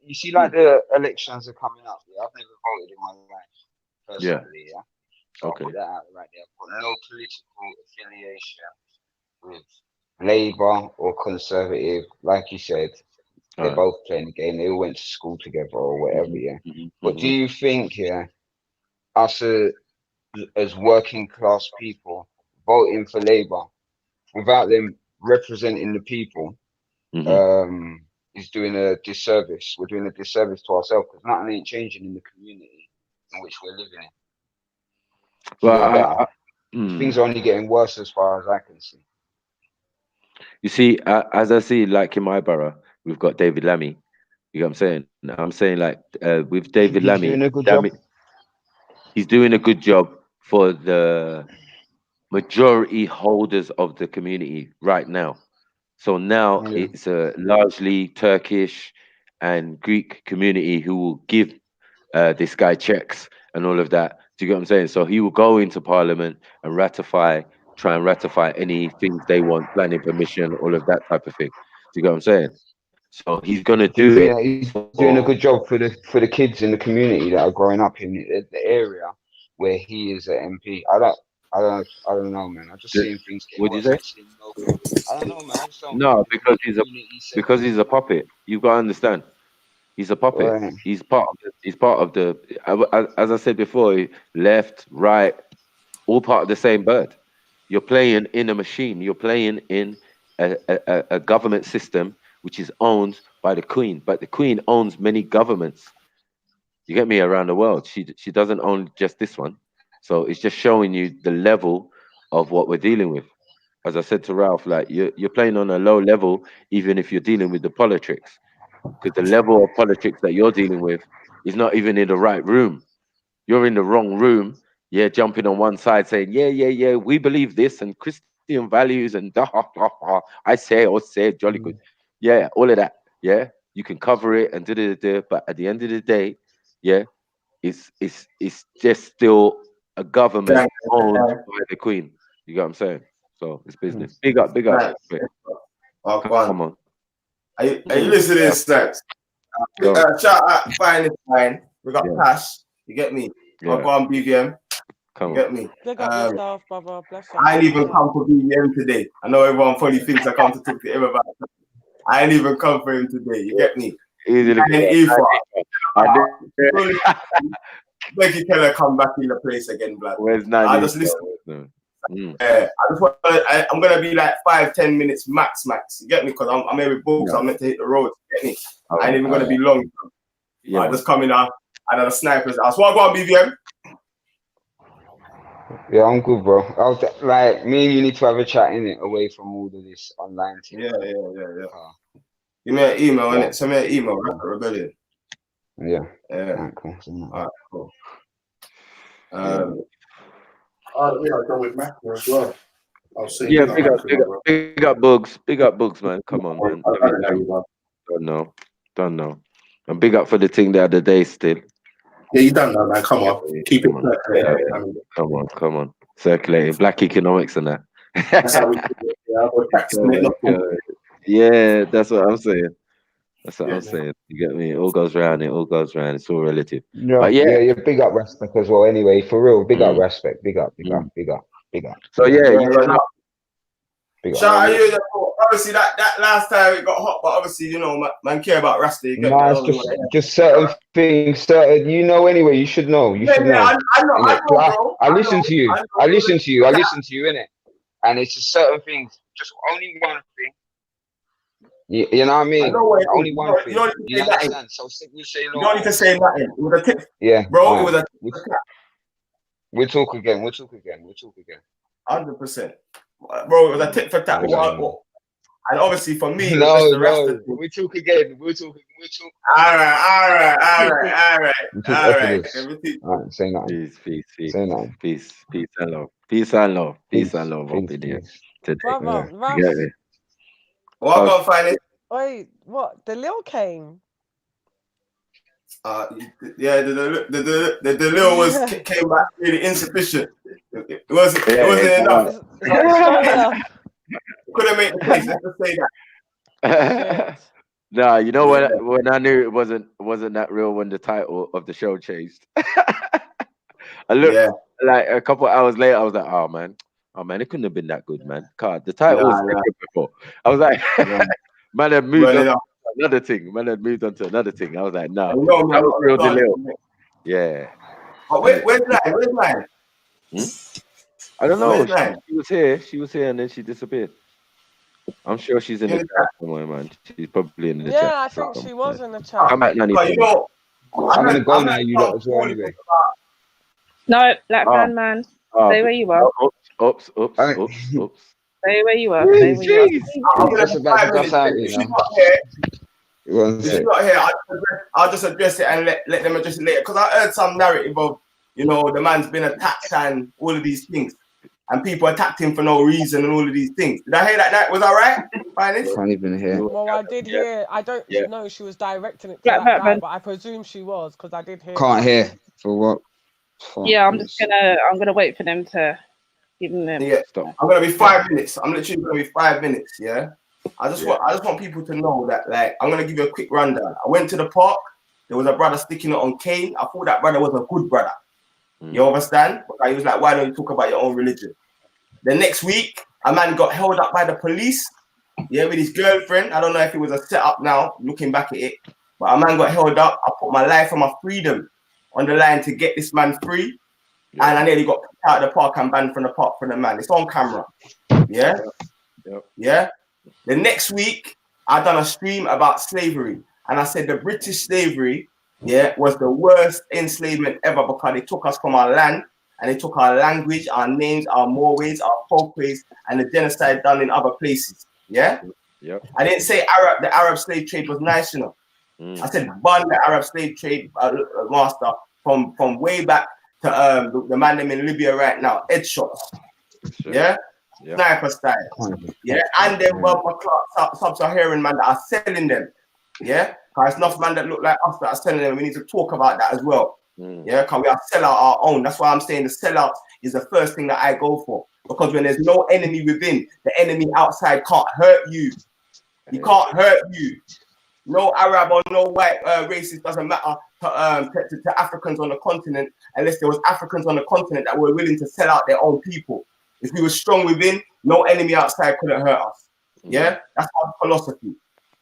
you see, like the elections are coming up. Yeah, I've never voted in my life personally. Yeah. So Okay. I'll put that out right there. I've got no political affiliation with Labour or Conservative. Like you said, they're both playing the game. They all went to school together or whatever. Yeah. But do you think, yeah, us as working class people voting for Labour without them representing the people is doing a disservice? We're doing a disservice to ourselves, because nothing ain't changing in the community in which we're living in. Well, things are only getting worse as far as I can see. You see, as I see, like in my borough, we've got David Lammy. You know what I'm saying? I'm saying, like, with David Lammy, doing a good job. He's doing a good job for the majority holders of the community right now. So now it's a largely Turkish and Greek community who will give this guy checks and all of that. Do you get what I'm saying? So he will go into Parliament and try and ratify any things they want, planning permission, all of that type of thing. Do you get what I'm saying? So he's gonna do it. He's doing a good job for the kids in the community that are growing up in the area where he is an MP. I don't know, man. I just seeing things getting What'd you worse. say? I don't know, man. I just don't No, because he's a puppet. You've got to understand. He's a puppet. Right. He's part of the. As I said before, left, right, all part of the same bird. You're playing in a machine. You're playing in a government system which is owned by the Queen. But the Queen owns many governments. You get me, around the world. She doesn't own just this one. So it's just showing you the level of what we're dealing with. As I said to Ralph, like, you're playing on a low level, even if you're dealing with the politics, because the level of politics that you're dealing with is not even in the right room. You're in the wrong room. Yeah, jumping on one side saying, yeah, we believe this and Christian values and I say jolly good. Yeah, all of that. Yeah, you can cover it and but at the end of the day, yeah, it's just still a government owned by the Queen. You got what I'm saying? So it's business. Big up. Come on. Are you listening, Snacks? Shout out, fine. We got Pash. You get me? I'll go on BVM. You get me? Big up yourself, brother. Bless you. I ain't even come for BVM today. I know everyone probably thinks I come to talk to him about it. I ain't even come for him today. You get me? Becky Keller come back in the place again, blood. Where's I just listen. I'm gonna be like 5-10 minutes max. You get me? Because I'm here with books. I'm meant to hit the road. You get me? I ain't even gonna be long. I just come in and the snipers. I just want to go on BVM. Yeah, I'm good, bro. I was like, me and you need to have a chat in it away from all of this online thing. Yeah. Give me an email, innit? Send me an email, Rebellion. Yeah. Alright, cool. Alright, cool. I'll go with Matthew as well. I'll see. Yeah, big up Bugs, man. Come on, man. Don't know. And big up for the thing the other day still. Yeah, you done that, man. Come on. Keep it circulating. Come on. Circulating. Black economics and that. That's how we do it. Yeah, that's what I'm saying. I'm saying. You get me? It all goes round. It's all relative. Yeah, big up Respect as well. Anyway, for real, big up Respect. Big up. So yeah, Shout out you. Obviously, that last time it got hot, but obviously, you know, man care about Rasta. Nah, it's just certain things. Anyway, you should know. You should know. I know, bro. I listen to you. I listen to you, innit? And it's just certain things. Just only one thing. You know what I mean? know what it is. Only one thing. You don't need to say nothing. understand? So sick we say no. You don't need to say nothing. It was a tip. Yeah, bro. It was a We'll talk again. 100%. Bro, it was a tit for tat. And obviously for me, it was just the rest of the we'll talk again. We'll talk. All right. Say nothing. Peace. Say nothing. Peace and love. Peace and love up in here today. Brother, Ras, Get me? What I'm gonna find it? Wait, what? The Lil came. Yeah, the Lil was came back really insufficient. It wasn't enough. Couldn't make the case. Let's just say that. Nah, you know when I knew it wasn't that real when the title of the show changed. I looked like a couple hours later. I was like, oh man, it couldn't have been that good, man. God, the title was good before. I was like, man had moved on to another thing. I was like, nah, that was real Lil. Yeah. But where's Line? I don't know. She was here, and then she disappeared. I'm sure she's in the chat somewhere, man. She's probably in the chat. Yeah, I think she was in the chat. I'm at 90. I'm gonna go now. You lot as well, anyway. No, Black man. Stay where you are. Oops. Stay where you are. I'm just about to pass out, you know. If she's not here, I'll just address it and let them address it later. Because I heard some narrative of, the man's been attacked and all of these things. And people attacked him for no reason and all of these things. Did I hear that? Was I right? Can't even hear. Well, I did hear. I don't know she was directing it to that guy, but I presume she was because I did hear. Can't hear for what? Yeah, I'm gonna wait for them to give them. Yeah, I'm gonna be 5 minutes. I'm literally gonna be 5 minutes. Yeah. I just want people to know that, like, I'm gonna give you a quick rundown. I went to the park. There was a brother sticking it on Kane. I thought that brother was a good brother. You understand? But he was like, why don't you talk about your own religion? The next week, a man got held up by the police. Yeah, with his girlfriend. I don't know if it was a setup now, looking back at it. But a man got held up. I put my life and my freedom on the line to get this man free. Yeah. And I nearly got kicked out of the park and banned from the park for the man. It's on camera. Yeah? Yeah? The next week, I done a stream about slavery. And I said the British slavery, was the worst enslavement ever because they took us from our land and they took our language, our names, our mores, our folkways, and the genocide done in other places. Yeah? I didn't say the Arab slave trade was nice enough. I said ban the Arab slave trade master from way back to the man them in Libya right now, headshots. Yeah? Sniper style. Yeah, and then sub-Saharan man that are selling them. Yeah, because enough man that look like us that are selling them. We need to talk about that as well. Yeah, because we are sell out our own. That's why I'm saying the sellout is the first thing that I go for. Because when there's no enemy within, the enemy outside can't hurt you. He can't hurt you. No Arab or no white racist doesn't matter to Africans on the continent unless there was Africans on the continent that were willing to sell out their own people. If we were strong within, no enemy outside couldn't hurt us. Yeah, that's our philosophy.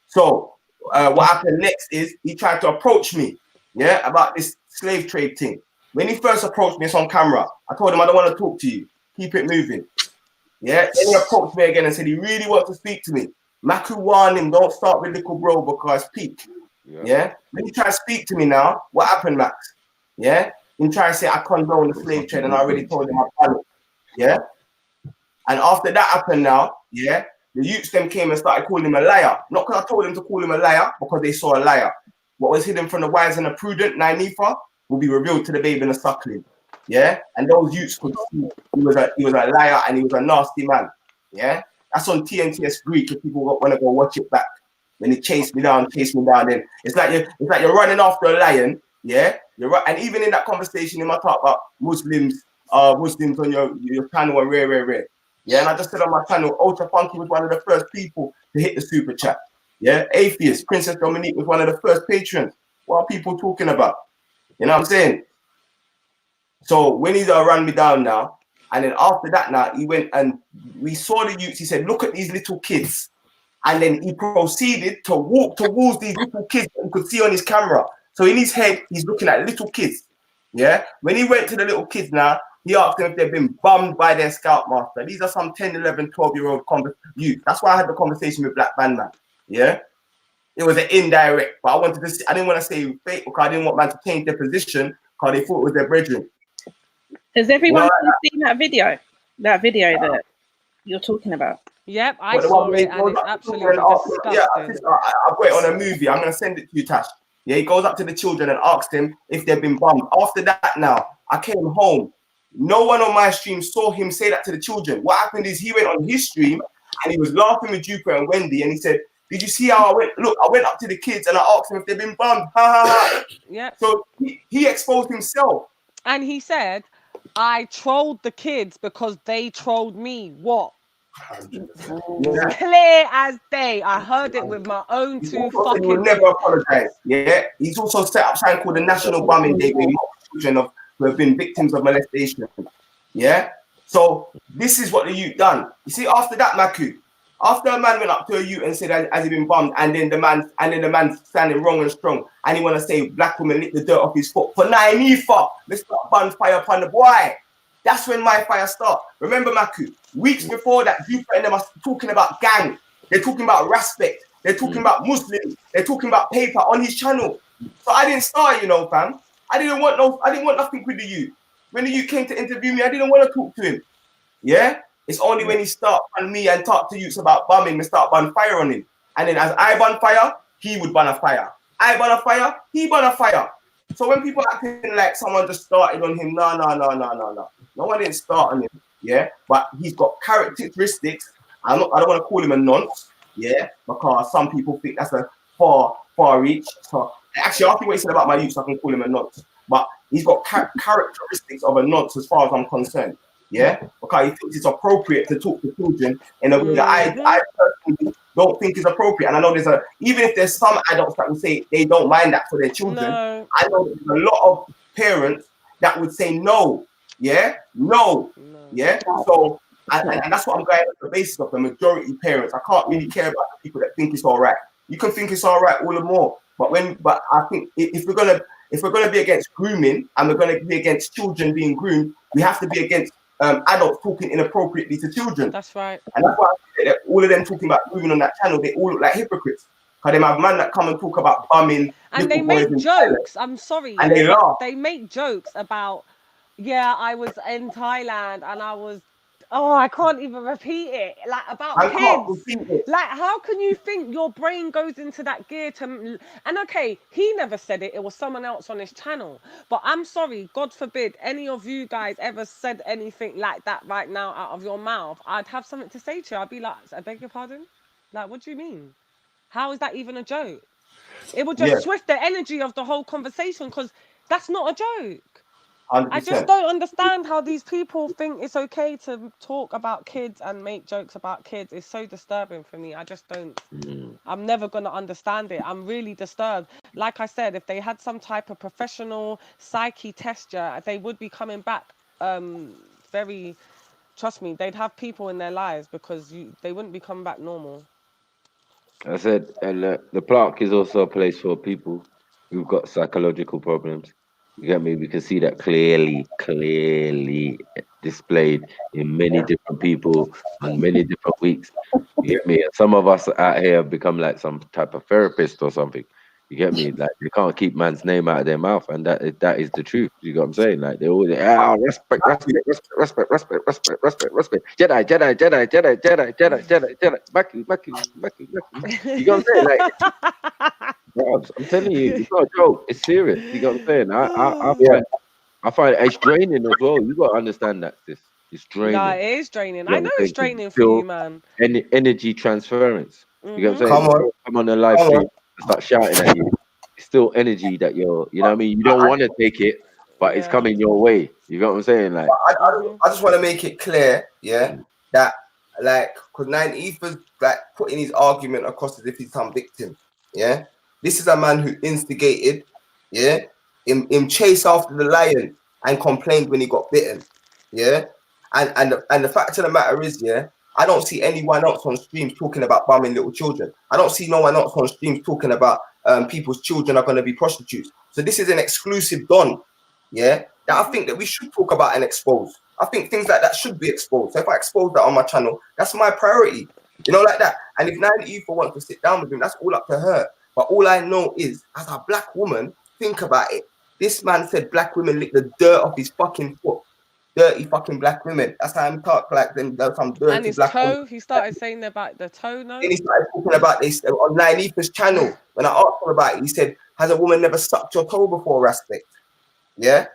So what happened next is he tried to approach me, about this slave trade thing. When he first approached me, it's on camera. I told him I don't want to talk to you. Keep it moving. Yeah. Then he approached me again and said he really wants to speak to me. Maku warned him, don't start with little bro because peak. Yeah. When he tried to speak to me now, what happened, Max? Yeah. He tried to say I condone the slave trade and I already told him I done it. Yeah. And after that happened now, the youths them came and started calling him a liar. Not because I told him to call him a liar, because they saw a liar. What was hidden from the wise and the prudent, Nynifa, will be revealed to the babe and the suckling. Yeah? And those youths could see he was a liar and he was a nasty man. Yeah? That's on TNTS Greek if people want to go watch it back. When he chased me down, then it's like you're running after a lion, You're right. And even in that conversation, in my talk about Muslims on your channel are rare. Yeah, and I just said on my channel, Ultra Funky was one of the first people to hit the super chat. Yeah, Atheist, Princess Dominique was one of the first patrons. What are people talking about? You know what I'm saying? So when he's run me down now, and then after that now, he went and we saw the youths. He said, look at these little kids. And then he proceeded to walk towards these little kids that you could see on his camera. So in his head, he's looking at little kids. Yeah, when he went to the little kids now, he asked them if they've been bummed by their scoutmaster. These are some 10, 11, 12-year-old youth. That's why I had the conversation with Black Bandman. Yeah, it was an indirect, but I didn't want to say fake because I didn't want man to change their position because they thought it was their brethren. Has everyone seen that video? That video that you're talking about? Yep, I saw it, and it's absolutely disgusting. Yeah, I've got it on a movie. I'm gonna send it to you, Tash. Yeah, he goes up to the children and asks them if they've been bummed. After that, now I came home. No one on my stream saw him say that to the children. What happened is he went on his stream and he was laughing with Jupiter and Wendy, and he said, "Did you see how I went? Look, I went up to the kids and I asked them if they've been bummed." Ha ha ha. Yeah. So he exposed himself. And he said, "I trolled the kids because they trolled me." What? Yeah. Clear as day. I heard it with my own two fucking He will never apologize. Yeah, he's also set up something called the National Bumming Day, where he mocks children who have been victims of molestation. Yeah, so this is what the youth done. You see, after that, Maku, after a man went up to a youth and said, "Has he been bummed?" and then the man's standing wrong and strong, and he want to say black women lick the dirt off his foot for 9 fuck. Let's start bun fire upon the boy. That's when my fire start. Remember, Maku, weeks before that, Jupiter and them are talking about gang. They're talking about respect. They're talking about Muslims. They're talking about paper on his channel. So I didn't start, fam. I didn't want nothing with the youth. When the youth came to interview me, I didn't want to talk to him. Yeah? It's only when he start on me and talk to youths about bumming, we start bun fire on him. And then as I bun fire, he would bun a fire. I bun a fire, he bun a fire. So when people acting like someone just started on him, no. No one didn't start on him, yeah? But he's got characteristics. I don't want to call him a nonce, yeah? Because some people think that's a far reach. So actually, after what he said about my youth, I can call him a nonce. But he's got characteristics of a nonce as far as I'm concerned, yeah? Because he thinks it's appropriate to talk to children in a way that I personally don't think is appropriate. And I know even if there's some adults that will say they don't mind that for their children, No. I know there's a lot of parents that would say no. Yeah, no. Yeah. So and that's what I'm going on the basis of the majority parents. I can't really care about the people that think it's all right. You can think it's all right all the more, but I think if we're gonna be against grooming and we're gonna be against children being groomed, we have to be against adults talking inappropriately to children. That's right. And that's why I say that all of them talking about grooming on that channel, they all look like hypocrites. Because they have man that come and talk about bumming. And they make jokes. I'm sorry. And they laugh. They make jokes about, yeah, I was in Thailand and I was, I can't even repeat it. Like about kids. Like, how can you think your brain goes into that gear to, and okay, he never said it. It was someone else on his channel. But I'm sorry, God forbid, any of you guys ever said anything like that right now out of your mouth. I'd have something to say to you. I'd be like, I beg your pardon? Like, what do you mean? How is that even a joke? It would just switch the energy of the whole conversation because that's not a joke. 100%. I just don't understand how these people think it's okay to talk about kids and make jokes about kids. It's so disturbing for me. I just don't. I'm never going to understand it. I'm really disturbed. Like I said, if they had some type of professional psyche tester, they would be coming back very, trust me, they'd have people in their lives because they wouldn't be coming back normal. I said, and the park is also a place for people who've got psychological problems. You get me? We can see that clearly displayed in many different people on many different weeks. You get me? And some of us out here have become like some type of therapist or something. You get me? Like they can't keep man's name out of their mouth, and that is the truth. You get what I'm saying? Like they always respect. Jedi. Back you. You get what I'm saying? Like, bro, I'm telling you, it's not a joke. It's serious. You get what I'm saying? I find it's draining as well. You got to understand that it's draining. No, it is draining. I know it's draining for you, man. Energy transference. You get what I'm saying? Come on the live stream. Start shouting at you. It's still energy that you know what I mean? You don't want to take it, but it's coming your way. You got what I'm saying? Like I just want to make it clear, that like because 9 was like putting his argument across as if he's some victim. Yeah. This is a man who instigated, him chase after the lion and complained when he got bitten. Yeah. And the fact of the matter is, I don't see anyone else on streams talking about bumming little children. I don't see no one else on streams talking about people's children are going to be prostitutes. So this is an exclusive don, that I think that we should talk about and expose. I think things like that should be exposed. So if I expose that on my channel, that's my priority. You know, like that. And if Naive wants to sit down with him, that's all up to her. But all I know is, as a black woman, think about it. This man said black women lick the dirt off his fucking foot. Dirty fucking black women. That's how I'm talk like them. There's some dirty And his black toe, women. he started saying about the toe, no? Then he started talking about this on Naive's channel. When I asked him about it, he said, has a woman never sucked your toe before, Raspect? Yeah?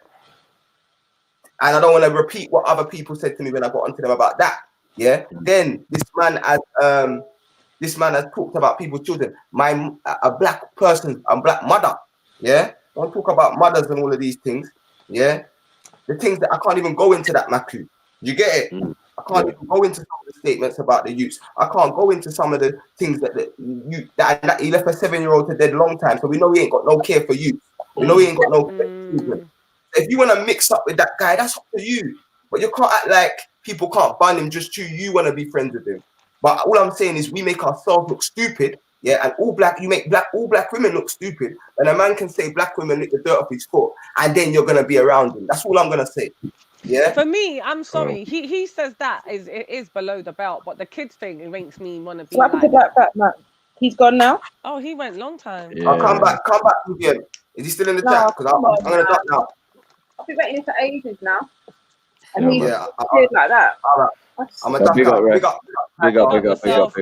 And I don't want to repeat what other people said to me when I got onto them about that. Yeah. Then this man has talked about people's children. A black person, a black mother. Yeah. Don't talk about mothers and all of these things. Yeah. The things that I can't even go into that, Maku. You get it? I can't even go into some of the statements about the youths. I can't go into some of the things that he left a 7-year-old to dead long time. So we know he ain't got no care for you. We know he ain't got no care for children. If you want to mix up with that guy, that's up to you. But you can't act like people can't ban him just to you want to be friends with him. But all I'm saying is we make ourselves look stupid, yeah. And you make all black women look stupid. And a man can say black women lick the dirt off his foot, and then you're gonna be around him. That's all I'm gonna say. Yeah. For me, I'm sorry. He says that it is below the belt, but the kids thing, it makes me want to be. What happened to Black man? He's gone now. Oh, he went long time. Yeah. I'll come back with him. Is he still in the chat? Because I'm gonna duck now. I've been waiting for ages now. And Yeah, he's yeah, appeared like that. All right. I'm a duck now. Big up yourself,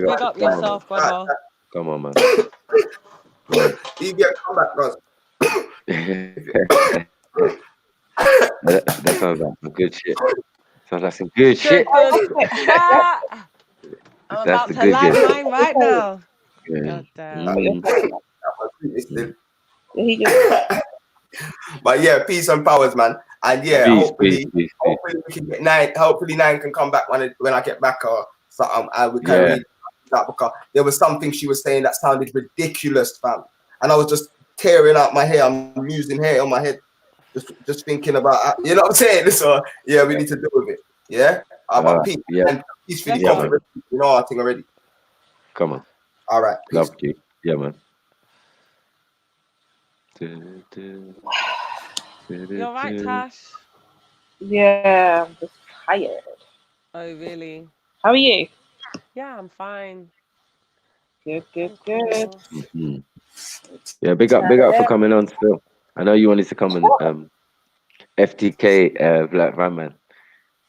brother. Come on, man. You get come back, guys. That sounds like some good shit. Sounds like some good shit. I'm about to light mine right now. God damn. But yeah, peace and powers, man. And yeah, hopefully we can get 9. Hopefully 9 can come back when I get back or something. And we can read that, because there was something she was saying that sounded ridiculous, fam. And I was just tearing out my hair. I'm losing hair on my head, just thinking about, you know what I'm saying? So yeah, we need to deal with it. Yeah. But peace, and peacefully, you know our thing already. Come on. All right. Love you. Yeah, man. You're right, Tash. Yeah, I'm just tired. Oh, really? How are you? Yeah, I'm fine. Good. Mm-hmm. Yeah, big up for coming on still. I know you wanted to come and FTK Black Van Man.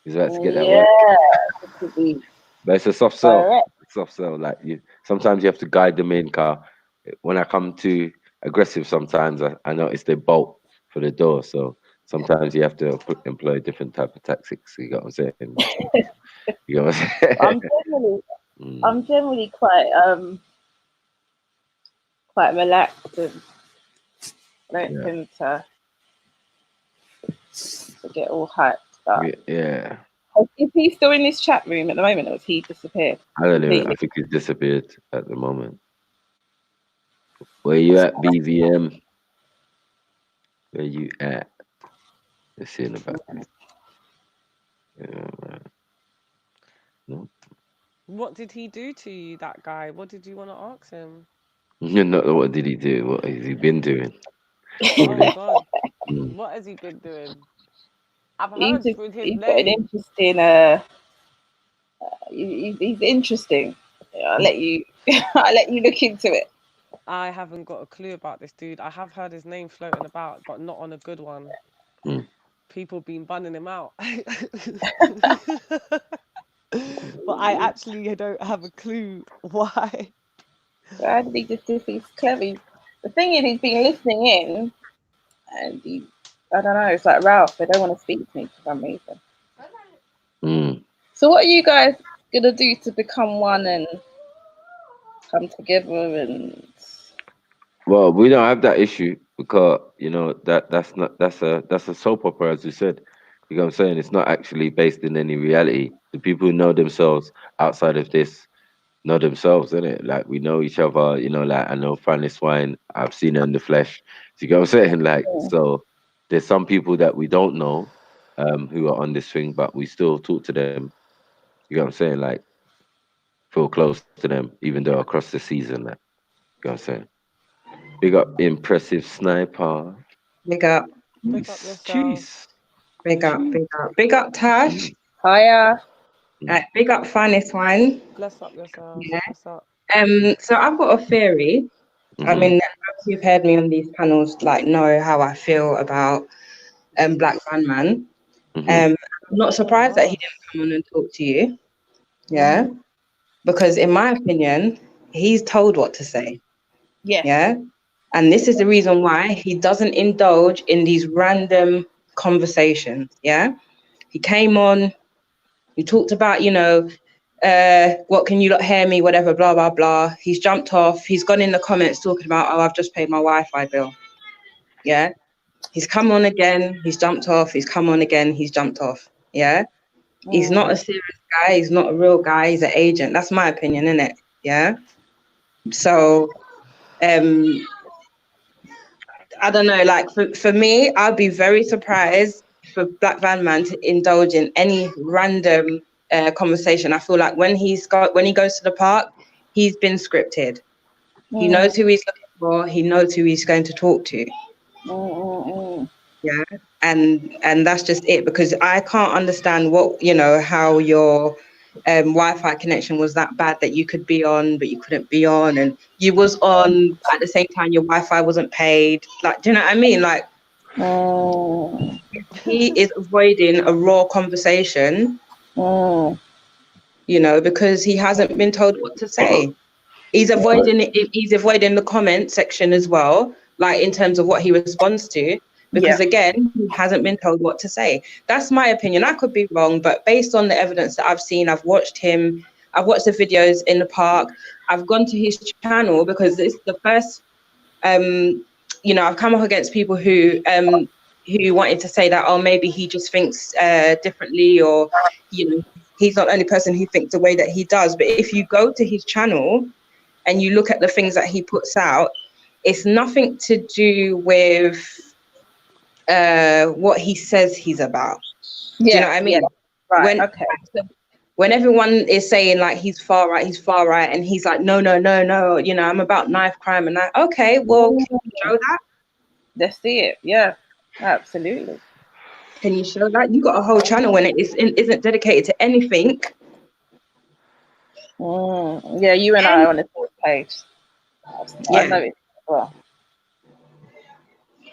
He's about to get that work. But it's a soft sell. Soft sell. Like sometimes you have to guide them in, car. When I come too aggressive, sometimes I notice they bolt for the door. So sometimes you have to employ different type of tactics. You got what I'm saying? You know what I'm saying? I'm generally quite relaxed, and I don't tend to get all hyped up. Yeah. Is he still in this chat room at the moment, or has he disappeared? I don't know. I think he's disappeared at the moment. Where you at, BVM? Where you at? Let's see in the back. Yeah, man. No. What did he do to you, that guy? What did you want to ask him? No, what did he do? What has he been doing? Oh my God. What has he been doing? I've heard with his he's got an name. interesting. He's interesting. I'll let you look into it. I haven't got a clue about this dude. I have heard his name floating about, but not on a good one. People been banning him out. But I actually don't have a clue why. I think he's clever. The thing is, he's been listening in, and I don't know, it's like Ralph, they don't want to speak to me for some reason. So what are you guys gonna do to become one and come together? And well, we don't have that issue because that's a soap opera, as you said. You know what I'm saying? It's not actually based in any reality. The people who know themselves outside of this know themselves, innit? Like, we know each other, like, I know Francis Wine, I've seen her in the flesh. Do you get what I'm saying? Like, so there's some people that we don't know who are on this thing, but we still talk to them. You know what I'm saying? Like, feel close to them, even though across the season, like, you know what I'm saying? Big up, impressive sniper. Big up. Big up yourself. Jeez. Big up. Big up, Tash. Hiya. Big up Finest Wine. Bless up yourself. Yeah. Bless up. So I've got a theory. I mean, those who've heard me on these panels like know how I feel about Black Van Man. I'm not surprised that he didn't come on and talk to you. Yeah. Because in my opinion, he's told what to say. Yeah. And this is the reason why he doesn't indulge in these random conversations. Yeah. He came on, he talked about, what can you not hear me, whatever, blah, blah, blah. He's jumped off. He's gone in the comments talking about, oh, I've just paid my Wi-Fi bill. Yeah. He's come on again. He's jumped off. He's come on again. He's jumped off. Yeah. He's not a serious guy. He's not a real guy. He's an agent. That's my opinion, innit? Yeah. So, I don't know, like for me, I'd be very surprised for Black Van Man to indulge in any random conversation. I feel like when he goes to the park, he's been scripted. He knows who he's looking for. He knows who he's going to talk to. Yeah, and that's just it, because I can't understand how your Wi-Fi connection was that bad that you could be on but you couldn't be on, and you was on at the same time your Wi-Fi wasn't paid. Like, do you know what I mean? Like, he is avoiding a raw conversation, because he hasn't been told what to say. He's avoiding it. He's avoiding the comment section as well, like in terms of what he responds to. Because again, he hasn't been told what to say. That's my opinion. I could be wrong, but based on the evidence that I've seen, I've watched the videos in the park. I've gone to his channel because it's the first, I've come up against people who wanted to say that, oh, maybe he just thinks differently, or, he's not the only person who thinks the way that he does. But if you go to his channel and you look at the things that he puts out, it's nothing to do with what he says he's about. Do you know what I mean? Right. When everyone is saying like he's far right, and he's like, no, I'm about knife crime, and okay, well, can you show that? Let's see it. Yeah, absolutely. Can you show that? You got a whole channel when it isn't dedicated to anything. Yeah, you and I are on the same page. I know it as well.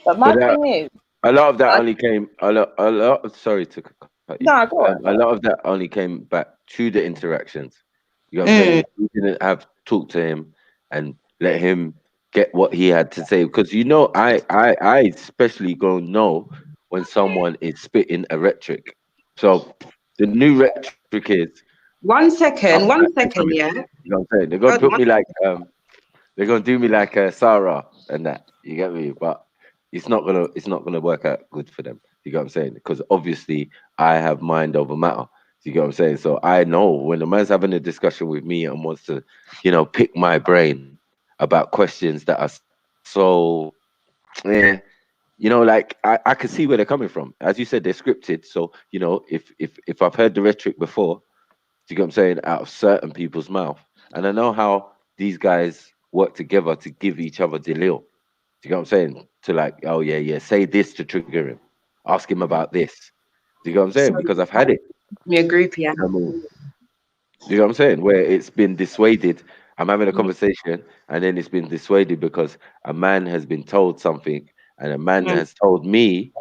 But my thing is, a lot of that only came. Sorry to cut you. No, go on. A lot of that only came back to the interactions. You know what I'm saying? We didn't have talked to him and let him get what he had to say, because I especially go know when someone is spitting a rhetoric. So the new rhetoric is. One second, yeah. You know what I'm saying? They're gonna put me like they're gonna do me like Sarah and that. You get me? But it's not gonna work out good for them. You get what I'm saying? Because obviously I have mind over matter. You get what I'm saying? So I know when a man's having a discussion with me and wants to, pick my brain about questions that are so, like I can see where they're coming from. As you said, they're scripted. So if I've heard the rhetoric before, you get what I'm saying, out of certain people's mouth, and I know how these guys work together to give each other delil. You know what I'm saying? To like, oh yeah, say this to trigger him. Ask him about this. Do you know what I'm saying? Because I've had it. Me a group, yeah. You know what I'm saying? Where it's been dissuaded. I'm having a conversation and then it's been dissuaded because a man has been told something, and a man has told me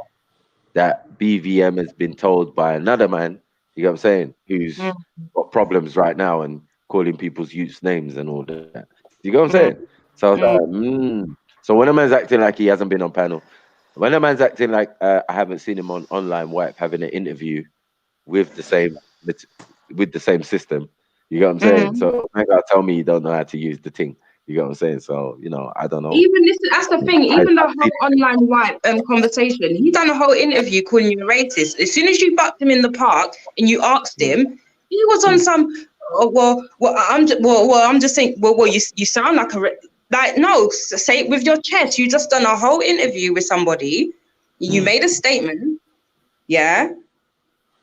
that BVM has been told by another man, you know what I'm saying, who's got problems right now and calling people's youths names and all that. You know what I'm saying? So I was like, So when a man's acting like he hasn't been on panel, when a man's acting like I haven't seen him on online wipe having an interview with the same system, you know what I'm saying? So you gotta tell me you don't know how to use the thing. You know what I'm saying? So I don't know. That's the thing. Even the whole online wipe conversation, he done a whole interview calling you a racist. As soon as you bucked him in the park and you asked him, he was on some. I'm just saying. You sound like a. Like, no, say it with your chest. You just done a whole interview with somebody. You made a statement. Yeah.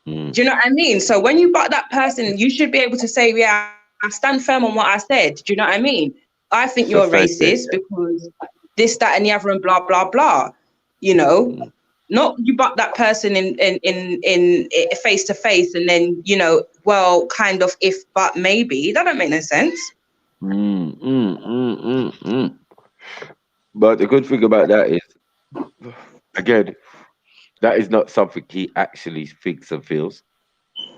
Do you know what I mean? So when you butt that person, you should be able to say, yeah, I stand firm on what I said. Do you know what I mean? I think you're racist because this, that, and the other, and blah, blah, blah. Not you butt that person in face to face, and then well, kind of if but maybe. That don't make no sense. But the good thing about that is, again, that is not something he actually thinks and feels.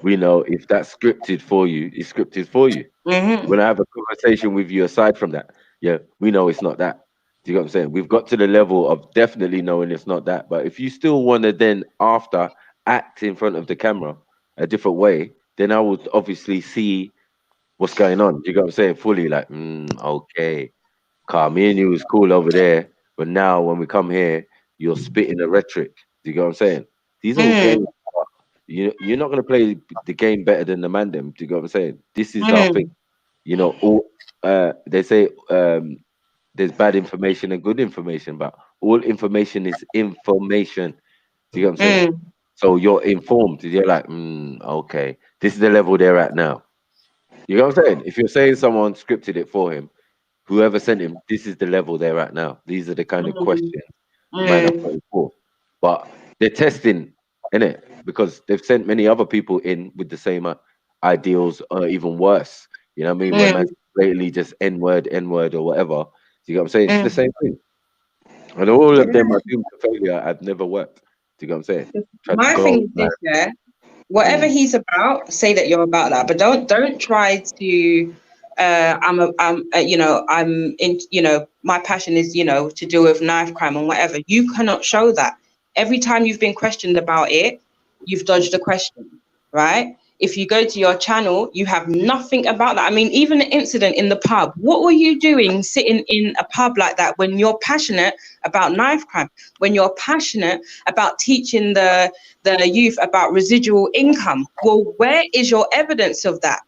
We know if that's scripted for you, it's scripted for you. When I have a conversation with you aside from that, yeah, we know it's not that. Do you get what I'm saying? We've got to the level of definitely knowing it's not that. But if you still want to then after act in front of the camera a different way, then I would obviously see what's going on. Do you get what I'm saying? Fully like, okay. Car, me and you was cool over there, but now when we come here, you're spitting the rhetoric. Do you get what I'm saying? These are all games. You're not gonna play the game better than the man them. Do you get what I'm saying? This is our thing. All they say there's bad information and good information, but all information is information. Do you get what I'm saying? So you're informed. You're like, okay, this is the level they're at now. You know what I'm saying? If you're saying someone scripted it for him, whoever sent him, this is the level they're at now. These are the kind of questions man are putting forth. But they're testing, innit? Because they've sent many other people in with the same ideals, or even worse. You know what I mean? Where man's blatantly just N-word, or whatever. You know what I'm saying? It's the same thing. And all of them are doomed to failure. I've never worked. Do you know what I'm saying? My thing is this, yeah. Whatever he's about, say that you're about that, but don't try to. My passion is, to deal with knife crime and whatever. You cannot show that. Every time you've been questioned about it, you've dodged a question, right? If you go to your channel, you have nothing about that. I mean, even the incident in the pub, what were you doing sitting in a pub like that when you're passionate about knife crime, when you're passionate about teaching the youth about residual income? Well, where is your evidence of that?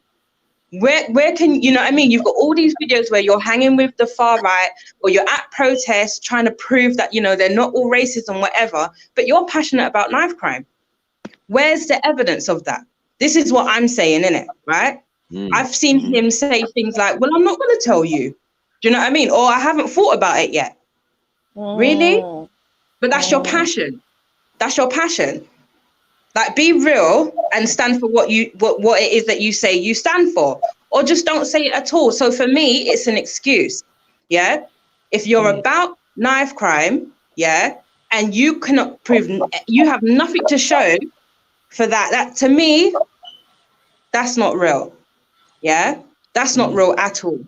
Where can you know what I mean? You've got all these videos where you're hanging with the far right, or you're at protests trying to prove that they're not all racist and whatever, but you're passionate about knife crime. Where's the evidence of that? This is what I'm saying, innit? Right? I've seen him say things like, well, I'm not going to tell you. Do you know what I mean? Or I haven't thought about it yet. Really? But that's your passion. That's your passion. Like, be real and stand for what it is that you say you stand for, or just don't say it at all. So for me, it's an excuse. Yeah. If you're about knife crime, yeah, and you cannot prove, you have nothing to show for that to me, that's not real. Yeah. That's not real at all.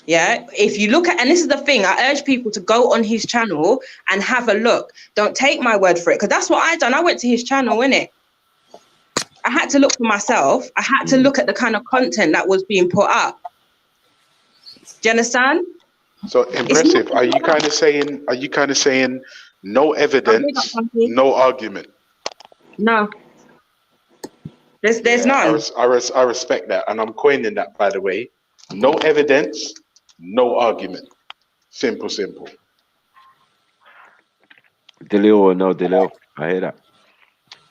Yeah. If you look at, and this is the thing, I urge people to go on his channel and have a look. Don't take my word for it, because that's what I done. I went to his channel, innit? I had to look for myself. I had to look at the kind of content that was being put up. Do you understand? So impressive. Are you kind of saying no evidence, no argument? No. There's none. I respect that, and I'm coining that, by the way. No evidence, no argument. Simple. Delil or no Delil. I hear that.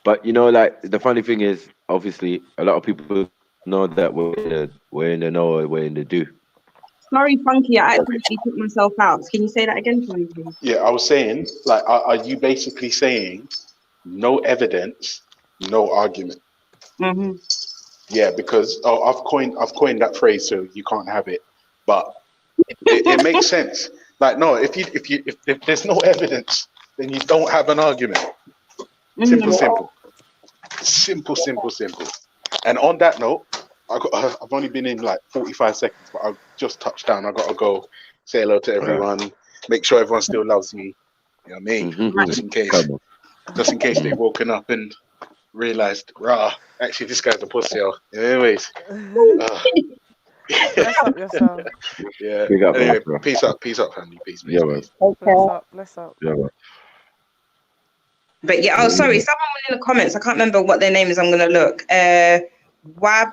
But like the funny thing is, obviously, a lot of people know that we're in the know, or we're in the do. Sorry, Funky, I actually took myself out. Can you say that again for me, please? Yeah, I was saying, like, are you basically saying no evidence, no argument? Yeah, because I've coined that phrase, so you can't have it. But it makes sense. Like, no, if there's no evidence, then you don't have an argument. Simple. And on that note, I've only been in like 45 seconds, but I've just touched down. I gotta go say hello to everyone, make sure everyone still loves me. You know what I mean? Just in case they've woken up and realized, actually this guy's a pussy. Anyways. Bless up yourself. Yeah. Big up, Anyway, bro. peace out, family. Peace. Yeah, man. Bless up. Yeah, man. But yeah, sorry, someone in the comments, I can't remember what their name is, I'm gonna look. Wab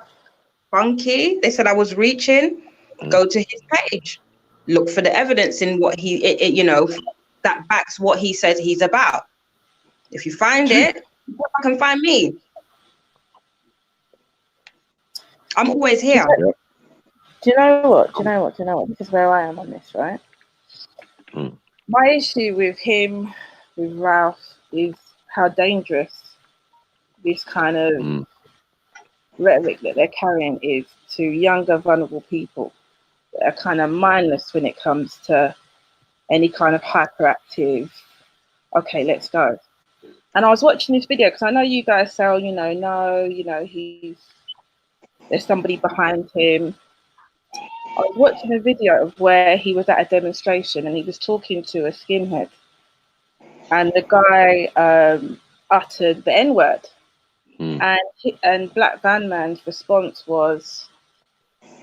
Funky, they said I was reaching. Go to his page, look for the evidence in what that backs what he says he's about. If you find it, I can find me. I'm always here. Do you know what? This is where I am on this, right? My issue with him, with Ralph, is how dangerous this kind of rhetoric that they're carrying is to younger, vulnerable people that are kind of mindless when it comes to any kind of hyperactive, okay, let's go. And I was watching this video because I know you guys say, oh, there's somebody behind him. I was watching a video of where he was at a demonstration and he was talking to a skinhead, and the guy uttered the N-word, and Black Van Man's response was,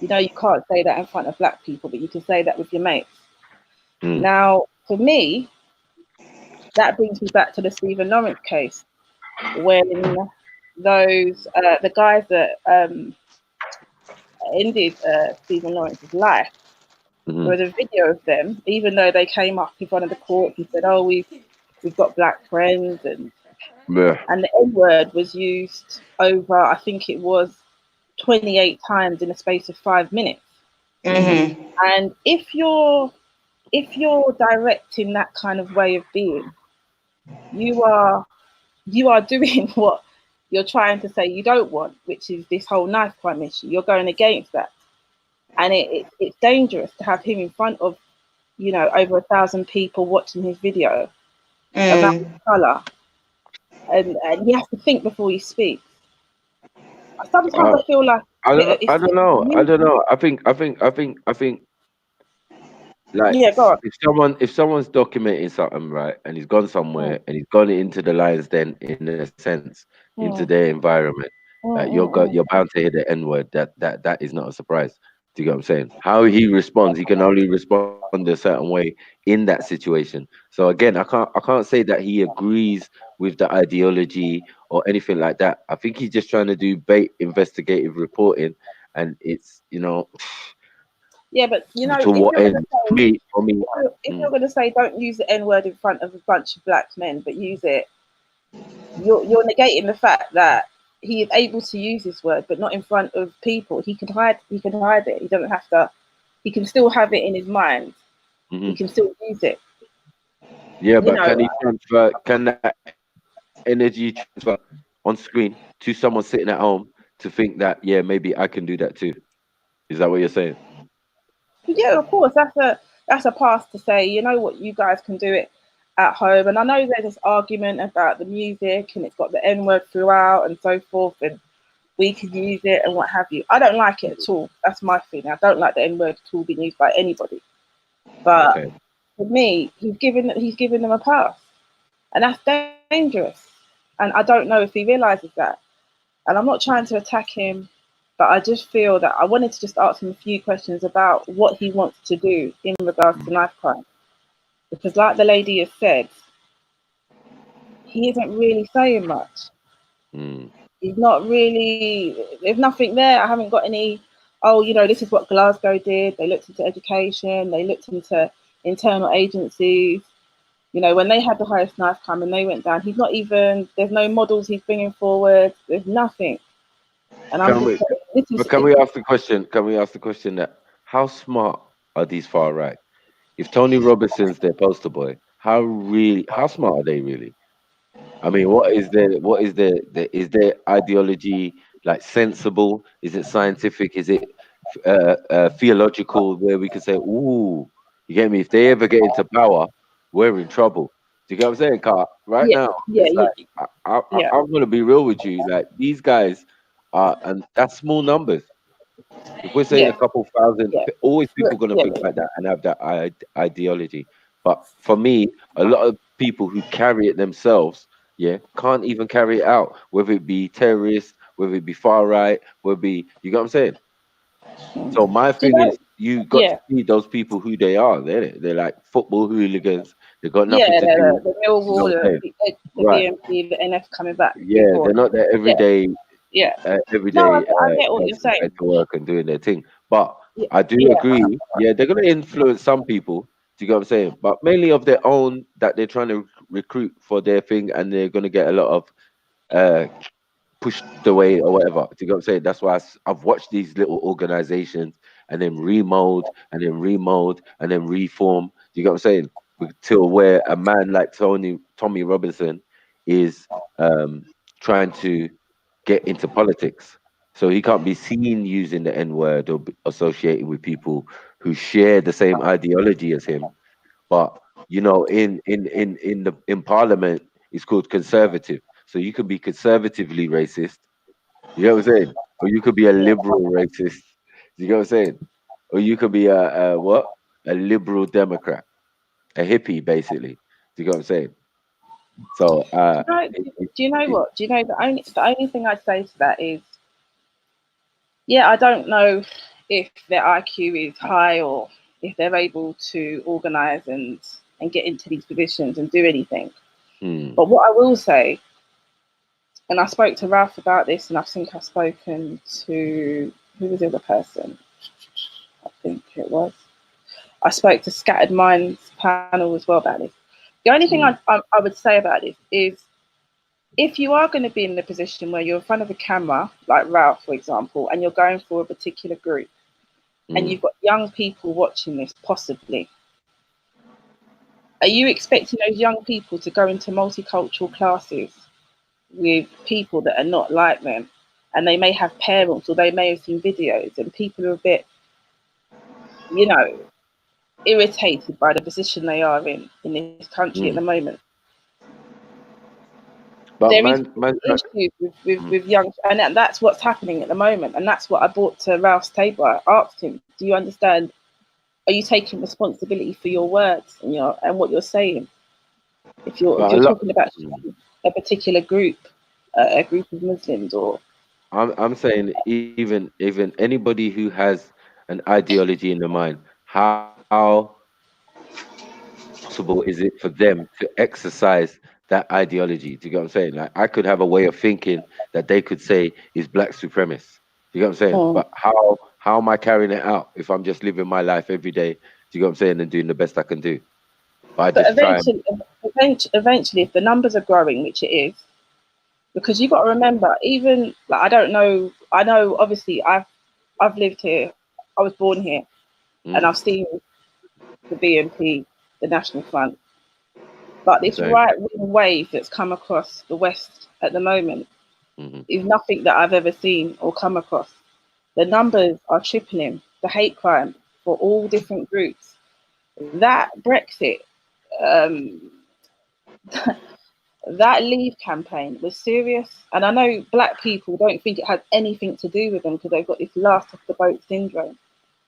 you can't say that in front of black people, but you can say that with your mates. Now, for me, that brings me back to the Stephen Lawrence case, when the guys that ended Stephen Lawrence's life, there was a video of them, even though they came up in front of the court and said, oh, we've got black friends, and the N-word was used over, I think it was 28 times in the space of 5 minutes. And if you're directing that kind of way of being, you are doing what you're trying to say you don't want, which is this whole knife crime issue. You're going against that, and it's dangerous to have him in front of over 1,000 people watching his video about colour, and he has to think before he speaks. Sometimes I feel like I don't know. I think like if someone's documenting something, right, and he's gone somewhere and he's gone into the lion's den, in a sense, into their environment, like you're bound to hear the N-word. That is not a surprise. Do you get what I'm saying? How he responds, he can only respond a certain way in that situation. So again, I can't say that he agrees with the ideology or anything like that. I think he's just trying to do bait investigative reporting, and it's yeah, but to what end? if you're going to say don't use the N-word in front of a bunch of black men, but use it, you're negating the fact that he is able to use this word, but not in front of people. He can hide it. He doesn't have to. He can still have it in his mind. He can still use it. Yeah, but can he transfer? Can that energy transfer on screen to someone sitting at home to think that maybe I can do that too? Is that what you're saying? Yeah, of course. That's a pass to say, you guys can do it at home. And I know there's this argument about the music and it's got the N-word throughout and so forth, and we can use it and what have you. I don't like it at all. That's my feeling. I don't like the N-word at all being used by anybody. But for me, he's given them a pass, and that's dangerous. And I don't know if he realizes that. And I'm not trying to attack him, but I just feel that I wanted to just ask him a few questions about what he wants to do in regards to knife crime. Because like the lady has said, he isn't really saying much. He's not really, there's nothing there. I haven't got any, this is what Glasgow did. They looked into education. They looked into internal agencies. When they had the highest knife crime and they went down, he's not even, there's no models he's bringing forward. There's nothing. And can we ask the question? Can we ask the question that how smart are these far right? If Tony Robinson's their poster boy, how smart are they really? I mean, is their ideology like sensible? Is it scientific? Is it theological? Where we could say, "Ooh, you get me?" If they ever get into power, we're in trouble. Do you get what I'm saying, Car? Now, it's like I'm gonna be real with you. Like these guys are, and that's small numbers. If we're saying a couple thousand, always people gonna think like that and have that ideology. But for me, a lot of people who carry it themselves, can't even carry it out. Whether it be terrorists, whether it be far right, whether it be, you get what I'm saying? So my thing is, you got to see those people who they are. They're like football hooligans. They got nothing to do. The Millwall, the BNP, the NF coming back. Yeah, they're not there every day. Every day. No, I get what you're saying. To work and doing their thing. But I do agree. Yeah, they're gonna influence some people. Do you get what I'm saying? But mainly of their own that they're trying to recruit for their thing, and they're gonna get a lot of pushed away or whatever. Do you get what I'm saying? That's why I've watched these little organizations and then remold and then remold and then reform. Do you get what I'm saying? Till where a man like Tommy Robinson is trying to get into politics. So he can't be seen using the N word or associating with people who share the same ideology as him. But you know, in Parliament, it's called conservative. So you could be conservatively racist. You know what I'm saying? Or you could be a liberal racist. You know what I'm saying? Or you could be a what? A liberal Democrat, a hippie, basically. Do you know what I'm saying? So Do you know what? Do you know the only thing I'd say to that is, yeah, I don't know if their IQ is high or if they're able to organise and get into these positions and do anything. But what I will say, and I spoke to Ralph about this, and I think I've spoken to who was the other person? I think it was. I spoke to Scattered Minds panel as well about this. The only thing I would say about this is, if you are going to be in the position where you're in front of a camera, like Ralph, for example, and you're going for a particular group, and you've got young people watching this, possibly, are you expecting those young people to go into multicultural classes with people that are not like them? And they may have parents, or they may have seen videos, and people are a bit, you know, irritated by the position they are in this country at the moment. But there is issues with young, and that's what's happening at the moment. And that's what I brought to Ralph's table. I asked him, do you understand? Are you taking responsibility for your words and what you're saying? If you're talking about a particular group, a group of Muslims, or I'm saying even anybody who has an ideology in their mind, how possible is it for them to exercise that ideology? Do you get what I'm saying? Like, I could have a way of thinking that they could say is black supremacist. Do you get what I'm saying? But how am I carrying it out if I'm just living my life every day? Do you get what I'm saying? And doing the best I can do. But I just eventually, if the numbers are growing, which it is, because you've got to remember, even like, I don't know. I know obviously I've lived here. I was born here, and I've seen the BNP, the National Front. But this right-wing wave that's come across the West at the moment is nothing that I've ever seen or come across. The numbers are tripling. The hate crime for all different groups. That Brexit, that Leave campaign was serious. And I know black people don't think it has anything to do with them because they've got this last off the boat syndrome.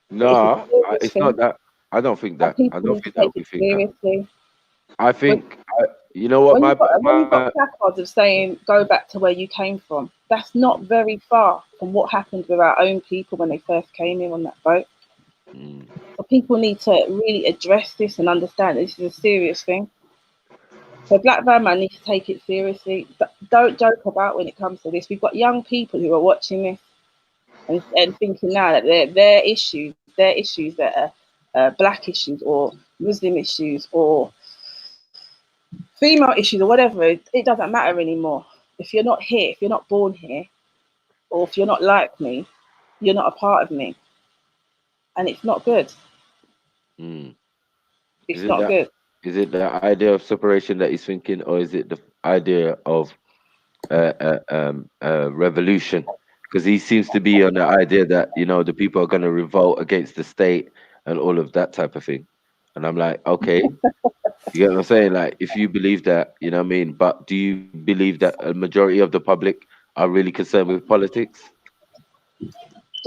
No, it's not that. I don't think that. I don't think that we think that. I think, you know what, when you've got placards of saying, go back to where you came from, that's not very far from what happened with our own people when they first came in on that boat. So people need to really address this and understand this is a serious thing. So Black Van Man needs to take it seriously. But don't joke about when it comes to this. We've got young people who are watching this and thinking now that their issues that are black issues or Muslim issues or female issues or whatever, it doesn't matter anymore. If you're not here, if you're not born here, or if you're not like me, you're not a part of me. And it's not good. It's not good. Is it the idea of separation that he's thinking, or is it the idea of revolution? Because he seems to be on the idea that, you know, the people are going to revolt against the state and all of that type of thing. And I'm like, okay, you get what I'm saying? Like, if you believe that, you know what I mean? But do you believe that a majority of the public are really concerned with politics?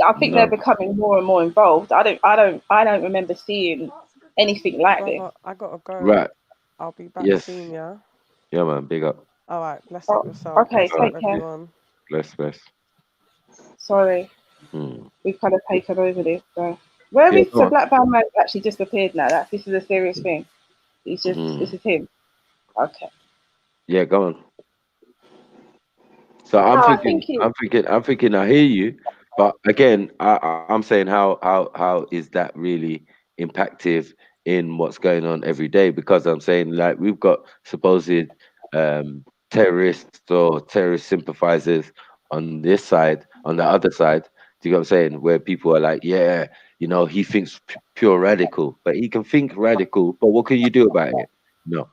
I think they're becoming more and more involved. I don't remember seeing anything like this. I gotta go. Right. I'll be back soon, yeah? Yeah, man, big up. All right, bless up yourself. Okay, bless take care. Everyone. Bless. Sorry. We've kind of taken over this. So. Where is the Black Van Man actually disappeared now? This is a serious thing. He's just this is him. Okay. Yeah, go on. So I'm thinking. I hear you, but again, I'm saying how is that really impactive in what's going on every day? Because I'm saying, like, we've got supposed terrorists or terrorist sympathizers on this side, on the other side. Do you get what I'm saying? Where people are like, yeah, you know, he thinks pure radical, but he can think radical, but what can you do about it? No.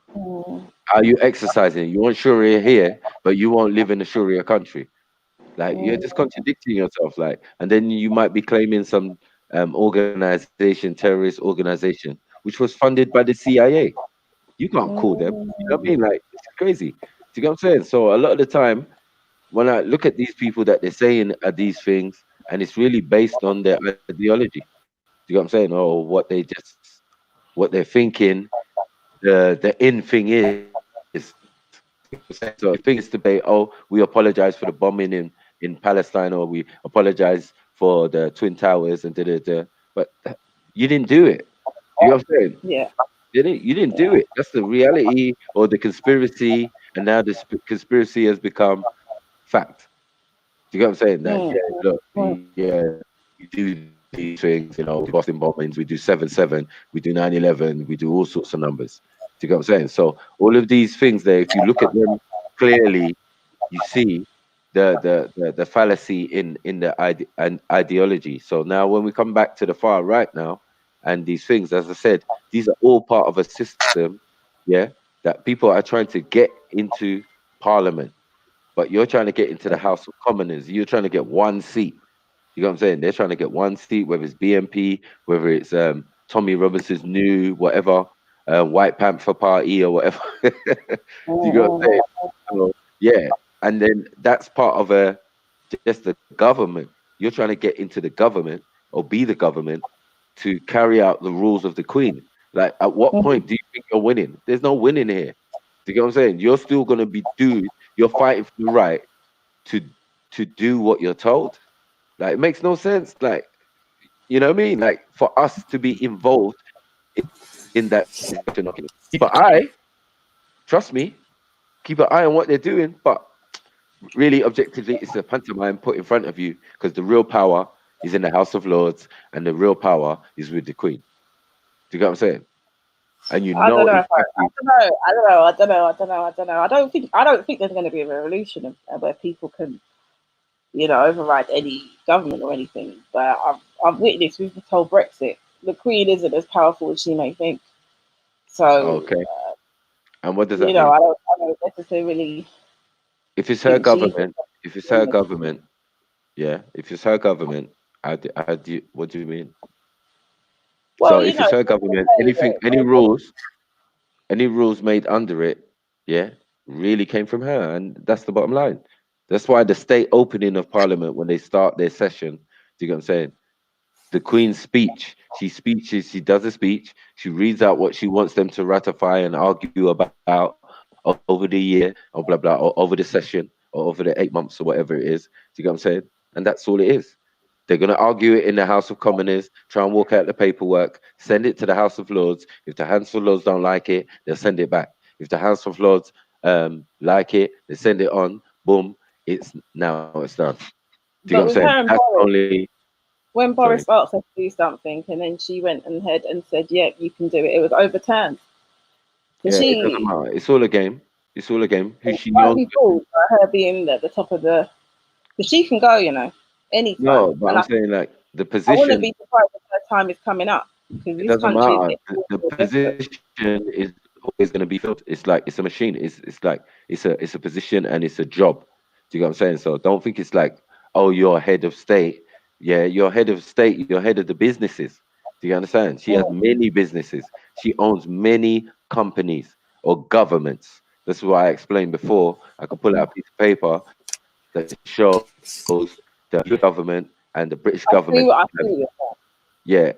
How are you exercising? You want Sharia here, but you won't live in a Sharia country. Like you're just contradicting yourself. Like, and then you might be claiming some organization, terrorist organization, which was funded by the CIA. You can't call them. You know what I mean? Like, it's crazy. Do you get what I'm saying? So a lot of the time, when I look at these people that they're saying are these things, and it's really based on their ideology. Do you get what I'm saying? Or what they're thinking. The in thing is. Do you get what I'm saying? So if the thing is to say, oh, we apologize for the bombing in Palestine, or we apologize for the Twin Towers and but you didn't do it. Do you know what I'm saying? Yeah. You didn't do it. That's the reality or the conspiracy, and now the conspiracy has become fact. Do you get what I'm saying? That yeah, look, yeah, we do these things. You know, we do Boston bombings, we do 7/7, we do 9/11, we do all sorts of numbers. Do you get what I'm saying? So all of these things there, if you look at them clearly, you see the fallacy in the ideology. So now when we come back to the far right now, and these things, as I said, these are all part of a system, yeah, that people are trying to get into parliament, but you're trying to get into the House of Commoners. You're trying to get one seat. You know what I'm saying? They're trying to get one seat, whether it's BNP, whether it's Tommy Robinson's new whatever, White Panther Party or whatever. Do you know what I'm saying? So, yeah, and then that's part of just the government. You're trying to get into the government or be the government to carry out the rules of the Queen. Like, at what point do you think you're winning? There's no winning here. Do you get what I'm saying? You're still going to be you're fighting for the right to do what you're told. Like, it makes no sense. Like, you know what I mean? Like, for us to be involved in that discussion, keep an eye. Trust me, keep an eye on what they're doing. But really, objectively, it's a pantomime put in front of you, because the real power is in the House of Lords, and the real power is with the Queen. Do you get what I'm saying? And you I know don't know. exactly. I don't know. I don't think there's going to be a revolution where people can, override any government or anything. But I've witnessed with this whole Brexit, the Queen isn't as powerful as she may think. So Okay. And what does that mean? I don't necessarily. If it's her government, yeah. If it's her government, what do you mean? Well, So if it's her government, any rules made under it, yeah, really came from her, and that's the bottom line. That's why the state opening of Parliament, when they start their session, do you get what I'm saying? The Queen's speech, she does a speech, she reads out what she wants them to ratify and argue about over the year, or blah blah, or over the session, or over the 8 months, or whatever it is. Do you get what I'm saying? And that's all it is. They're going to argue it in the House of Commoners, try and walk out the paperwork, send it to the House of Lords. If the House of Lords don't like it, they'll send it back. If the House of Lords like it, they send it on. Boom, it's done. Do you get what I'm saying? That's only. When Boris asked her to do something, and then she went ahead and said, "Yeah, you can do it," it was overturned. Yeah, it doesn't matter. It's all a game. It's all a game. Who she might be cool for her being at the top of the. Because she can go, anytime. No, but I'm saying, like, the position. I wouldn't be surprised if her time is coming up. It doesn't matter. The position is always going to be filled. It's like it's a machine. It's like it's a position, and it's a job. Do you get what I'm saying? So don't think it's like, oh, you're head of state. Yeah, you're head of state. You're head of the businesses. Do you understand? She has many businesses. She owns many companies or governments. That's why I explained before. I could pull out a piece of paper that shows the US government and the British government.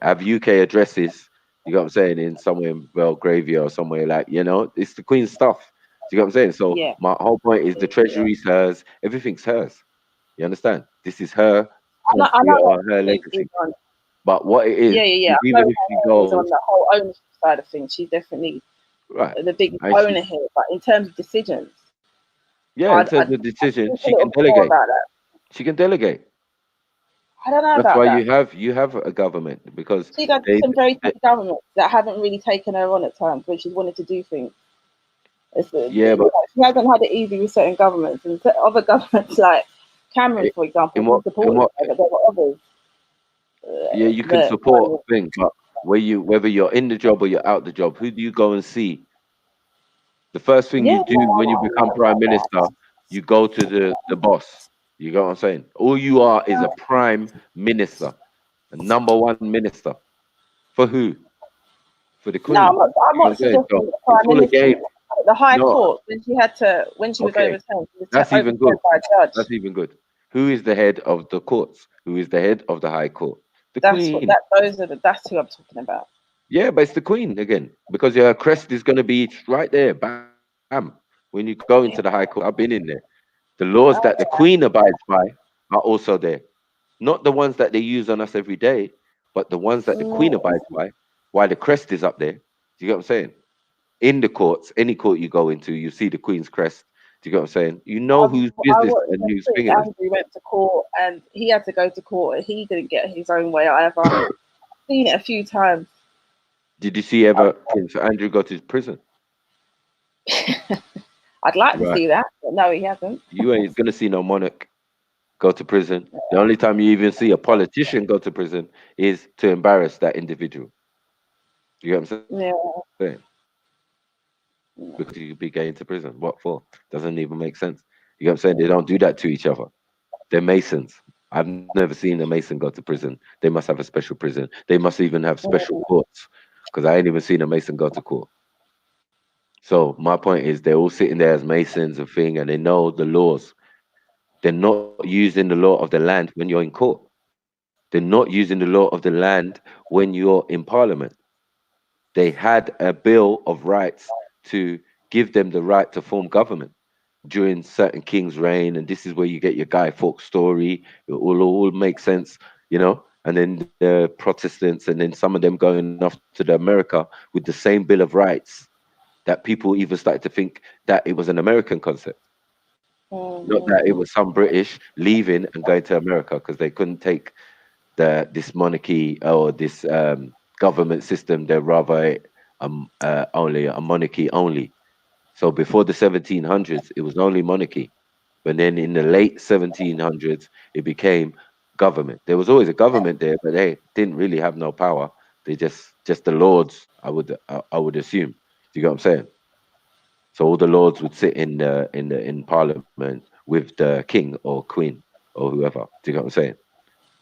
Have UK addresses. You got what I'm saying? In somewhere in Belgravia or somewhere, like, it's the Queen's stuff. Do you got what I'm saying? So my whole point is the treasury's hers. Everything's hers. You understand? This is her her legacy. But what it is, even if she goes on the whole ownership side of things, she's definitely the biggest owner here. But in terms of decisions, in terms of decisions, she can delegate. She can delegate. I don't know That's about why that. you have a government, because She's had some very tough governments that haven't really taken her on at times when she's wanted to do things. But she hasn't had it easy with certain governments, and other governments like Cameron, for example, but there were others. Yeah, you can support things, but whether you're in the job or you're out the job, who do you go and see? The first thing Yeah, you do when you become prime minister, you go to the boss. You get what I'm saying? All you are is a prime minister, a number one minister. For who? For the no, queen. I'm You know what not I'm saying? suggesting So the it's prime all a minister. game. The High No, Court when she was okay, overturned, she was that's even good. overturned by a judge. That's even good. Who is the head of the courts? Who is the head of the High Court? The That's what Queen. that's who I'm talking about. Yeah, but it's the Queen again because your crest is going to be right there, bam. When you go into the High Court, I've been in there. The laws that the Queen abides by are also there. Not the ones that they use on us every day, but the ones that the Queen Mm, abides by, while the crest is up there. Do you get what I'm saying? In the courts, any court you go into, you see the Queen's crest. Do you get what I'm saying? You know whose I business watched and the whose Prince thing it is. Andrew went to court and he had to go to court and he didn't get his own way either. Seen it a few times. Did you see ever Prince Andrew go to prison? I'd like to Right. see that, but no, he hasn't. You ain't gonna see no monarch go to prison. The only time you even see a politician go to prison is to embarrass that individual. You get what I'm Yeah. saying? Because you could be going to prison. What for? Doesn't even make sense. You get what I'm saying? They don't do that to each other. They're Masons. I've never seen a Mason go to prison. They must have a special prison. They must even have special courts. Because I ain't even seen a Mason go to court. So my point is they're all sitting there as Masons and thing and they know the laws. They're not using the law of the land when you're in court. They're not using the law of the land when you're in parliament. They had a bill of rights to give them the right to form government during certain king's reign, and this is where you get your Guy Fawkes story. It will all make sense, you know. And then the Protestants, and then some of them going off to the America with the same bill of rights that people even started to think that it was an American concept. Not that it was some British leaving and going to America because they couldn't take this monarchy or this government system. They're rather only a monarchy only. So before the 1700s, it was only monarchy. But then in the late 1700s, it became government. There was always a government there, but they didn't really have no power. They just the lords. I would assume. Do you get what I'm saying? So all the lords would sit in parliament with the king or queen or whoever. Do you get what I'm saying?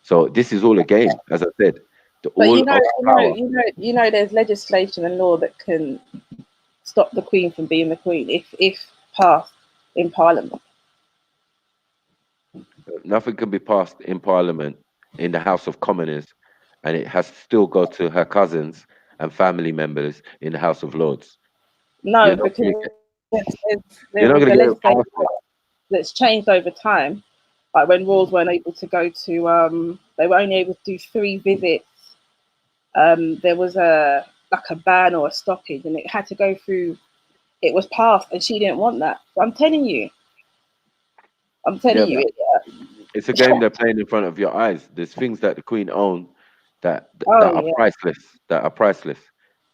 So this is all a game, as I said. But All of power. There's legislation and law that can stop the Queen from being the Queen if passed in Parliament. Nothing can be passed in Parliament in the House of Commons, and it has to still go to her cousins and family members in the House of Lords. No, You're not because gonna there get was a it legislation past it. that's changed over time. Like when royals weren't able to go to, they were only able to do 3 visits. There was a ban or a stoppage, and it had to go through. It was passed, and she didn't want that. So I'm telling you. Yeah, but it's a game they're playing in front of your eyes. There's things that the Queen owned that Oh, are yeah. priceless. That are priceless,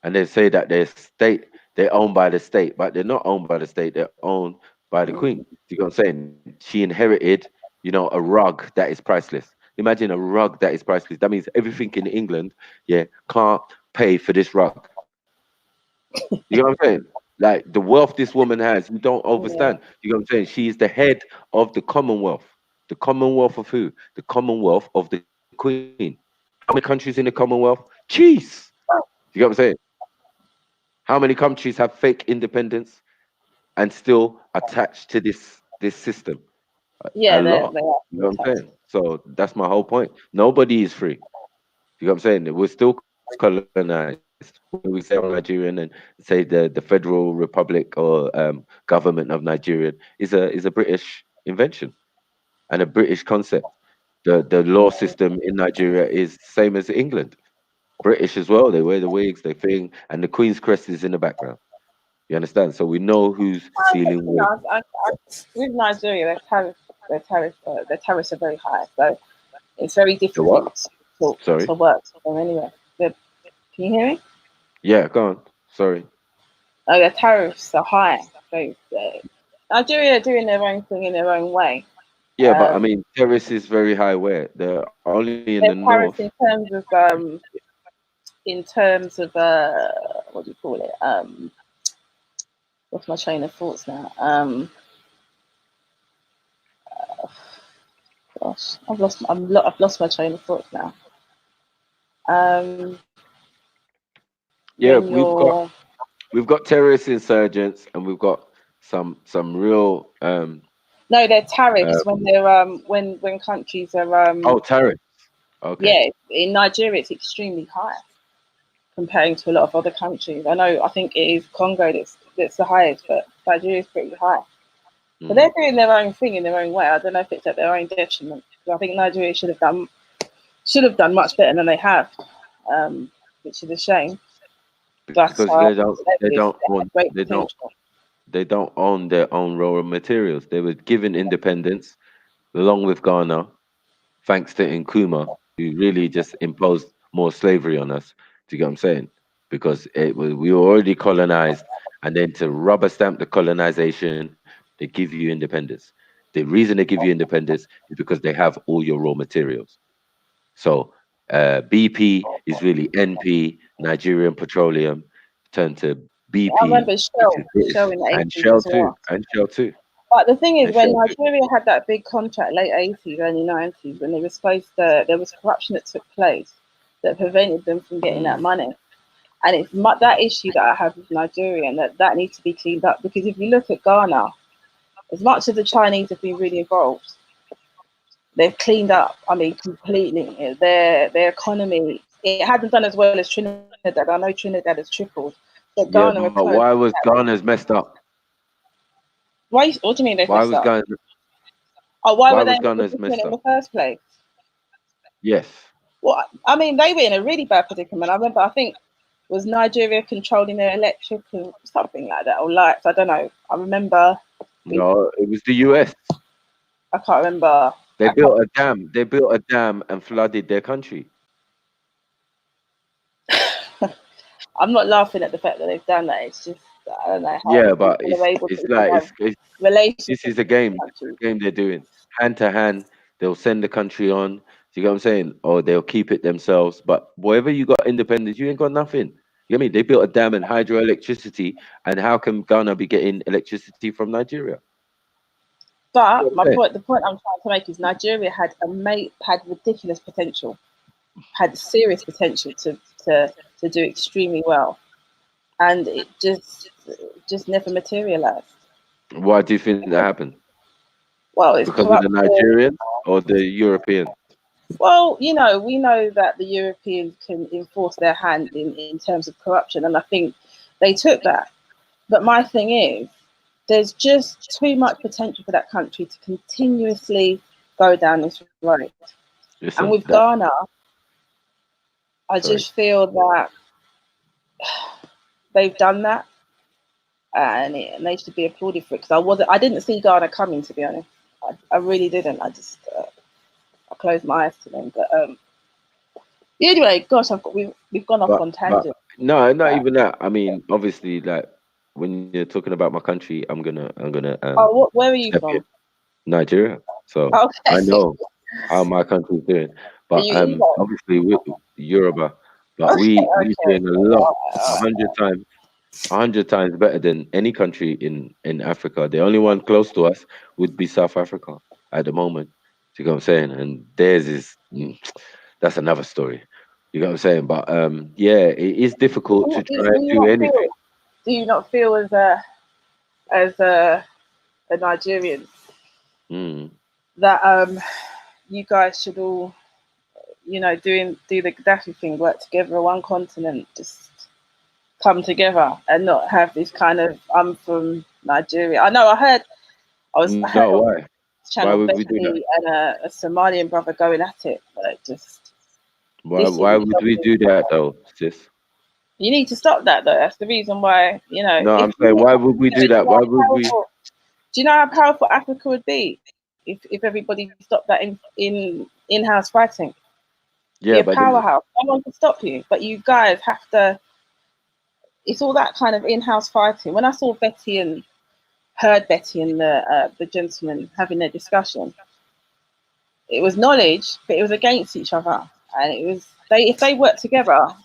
and they say that they're owned by the state, but they're not owned by the state. They're owned by the Queen. Do you get what I'm saying? She inherited, a rug that is priceless. Imagine a rug that is priceless. That means everything in England, can't pay for this rug. You know what I'm saying? Like the wealth this woman has, you don't understand. You know what I'm saying? She is the head of the Commonwealth. The Commonwealth of who? The Commonwealth of the Queen. How many countries in the Commonwealth? Jeez. You get what I'm saying? How many countries have fake independence and still attached to this system? A Yeah, lot. they are. You know what I'm saying? So that's my whole point. Nobody is free. You know what I'm saying? We're still colonized. When we say I'm Nigerian and say the Federal Republic or government of Nigeria is a British invention and a British concept. The law system in Nigeria is same as England. British as well. They wear the wigs, they thing, and the Queen's crest is in the background. You understand? So we know who's dealing with. With Nigeria, their tariffs are very high, so it's very The what? difficult Sorry. to work for them anyway. Can you hear me? Yeah, go on. Sorry. Oh, their tariffs are high. So Nigeria are doing their own thing in their own way. Yeah, but I mean, terrace is very high where they're only in the Their north. tariffs in terms of what do you call it? Lost my train of thoughts now. Gosh, I've lost my train of thoughts now. Yeah, When we've got terrorist insurgents, and we've got some real no, they're tariffs when they're when countries are oh, tariffs. Okay. yeah, in Nigeria it's extremely high comparing to a lot of other countries. I think it is Congo that's the highest, but Nigeria is pretty high. But they're doing their own thing in their own way. I don't know if it's at their own detriment. I think Nigeria should have done much better than they have, which is a shame. Because they don't own their own raw materials. They were given independence along with Ghana, thanks to Nkrumah, who really just imposed more slavery on us. Do you get what I'm saying? Because we were already colonized, and then to rubber stamp the colonization, they give you independence. The reason they give you independence is because they have all your raw materials. So BP is really NP, Nigerian Petroleum, turned to BP, I remember Shell in the 80s and Shell as well. too, and Shell too. But the thing is, And when Shell too. Nigeria had that big contract, late 80s, early 90s, when they were there was corruption that took place that prevented them from getting that money. And it's that issue that I have with Nigeria, and that needs to be cleaned up. Because if you look at Ghana, as much as the Chinese have been really involved, they've cleaned up, completely. Their economy, it hasn't done as well as Trinidad. I know Trinidad has tripled. But Ghana, but why was Ghana's messed up? What do you mean they Why messed was up? Ghana? Why were was they Ghana's in messed the up? first place? Yes. Well, they were in a really bad predicament. I remember, I think, was Nigeria controlling their electric and something like that, or lights? I don't know. I remember. No, it was the US. I can't remember. They built a dam. They built a dam and flooded their country. I'm not laughing at the fact that they've done that. It's just I don't know how. Yeah, but this is a game. It's a game they're doing hand to hand. They'll send the country on. Do you get what I'm saying? Or they'll keep it themselves. But wherever you got independence, you ain't got nothing. You get me? They built a dam and hydroelectricity. And how can Ghana be getting electricity from Nigeria? But the point I'm trying to make is Nigeria had ridiculous potential, had serious potential to do extremely well, and it just never materialized. Why do you think that happened? Well, it's because of the Nigerians or the Europeans. Well, we know that the Europeans can enforce their hand in terms of corruption, and I think they took that. But my thing is, there's just too much potential for that country to continuously go down this road. And with Ghana, I just feel that they've done that, and they should be applauded for it. Because I didn't see Ghana coming, to be honest. I really didn't. I just I closed my eyes to them. But anyway, gosh, we've gone off on tangent. No, not even that. I mean, obviously, like when you're talking about my country, I'm gonna. Where are you from? Nigeria. So I know how my country's doing, but obviously we're Yoruba, but we're doing a lot, 100 times better than any country in Africa. The only one close to us would be South Africa at the moment. You know what I'm saying? And theirs is that's another story. You know what I'm saying? But yeah, it is difficult to try and do anything. Do you not feel as a Nigerian that you guys should all, do the Gaddafi thing, work together on one continent, just come together and not have this kind of I'm from Nigeria. I know I was why? Channel Why would we do Becky and a Somalian brother going at it, but just why would we do that though, sis? You need to stop that though. That's the reason why, No, I'm saying why would we do that? Why would we? Do you know how powerful Africa would be if everybody stopped that in-house fighting? Yeah, be a powerhouse. No one can stop you, but you guys have to. It's all that kind of in-house fighting. When I saw heard Betty and the gentleman having their discussion, it was knowledge, but it was against each other, and it was if they worked together,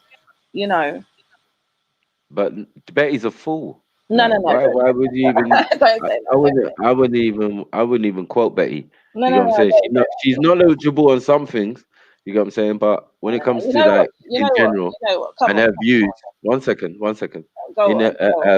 But Betty's a fool. No, no, Like, no. why would you even? Don't say that. I wouldn't even quote Betty. No, You no, know what I'm no. saying? Don't say She's knowledgeable on some things. You know what I'm saying? But when it comes You to know what? like You in know what? general You know what? Come and on. her views, one second. Go In on. Go on.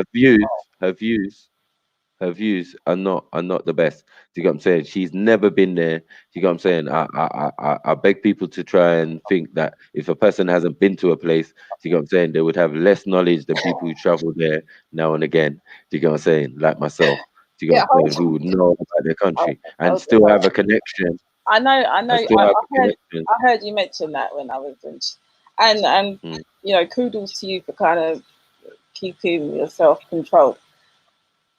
her views are not the best. Do you get what I'm saying? She's never been there. Do you get what I'm saying? I beg people to try and think that if a person hasn't been to a place, do you get what I'm saying, they would have less knowledge than people who travel there now and again. Do you get what I'm saying? Like myself. Do you get Yeah, what I'm hold saying? Who would on. know about their country and Hold still on. have a connection. I know. I know. And still have a heard. connection. I heard you mention that when I was in, and Mm. you know, kudos to you for kind of keeping yourself controlled.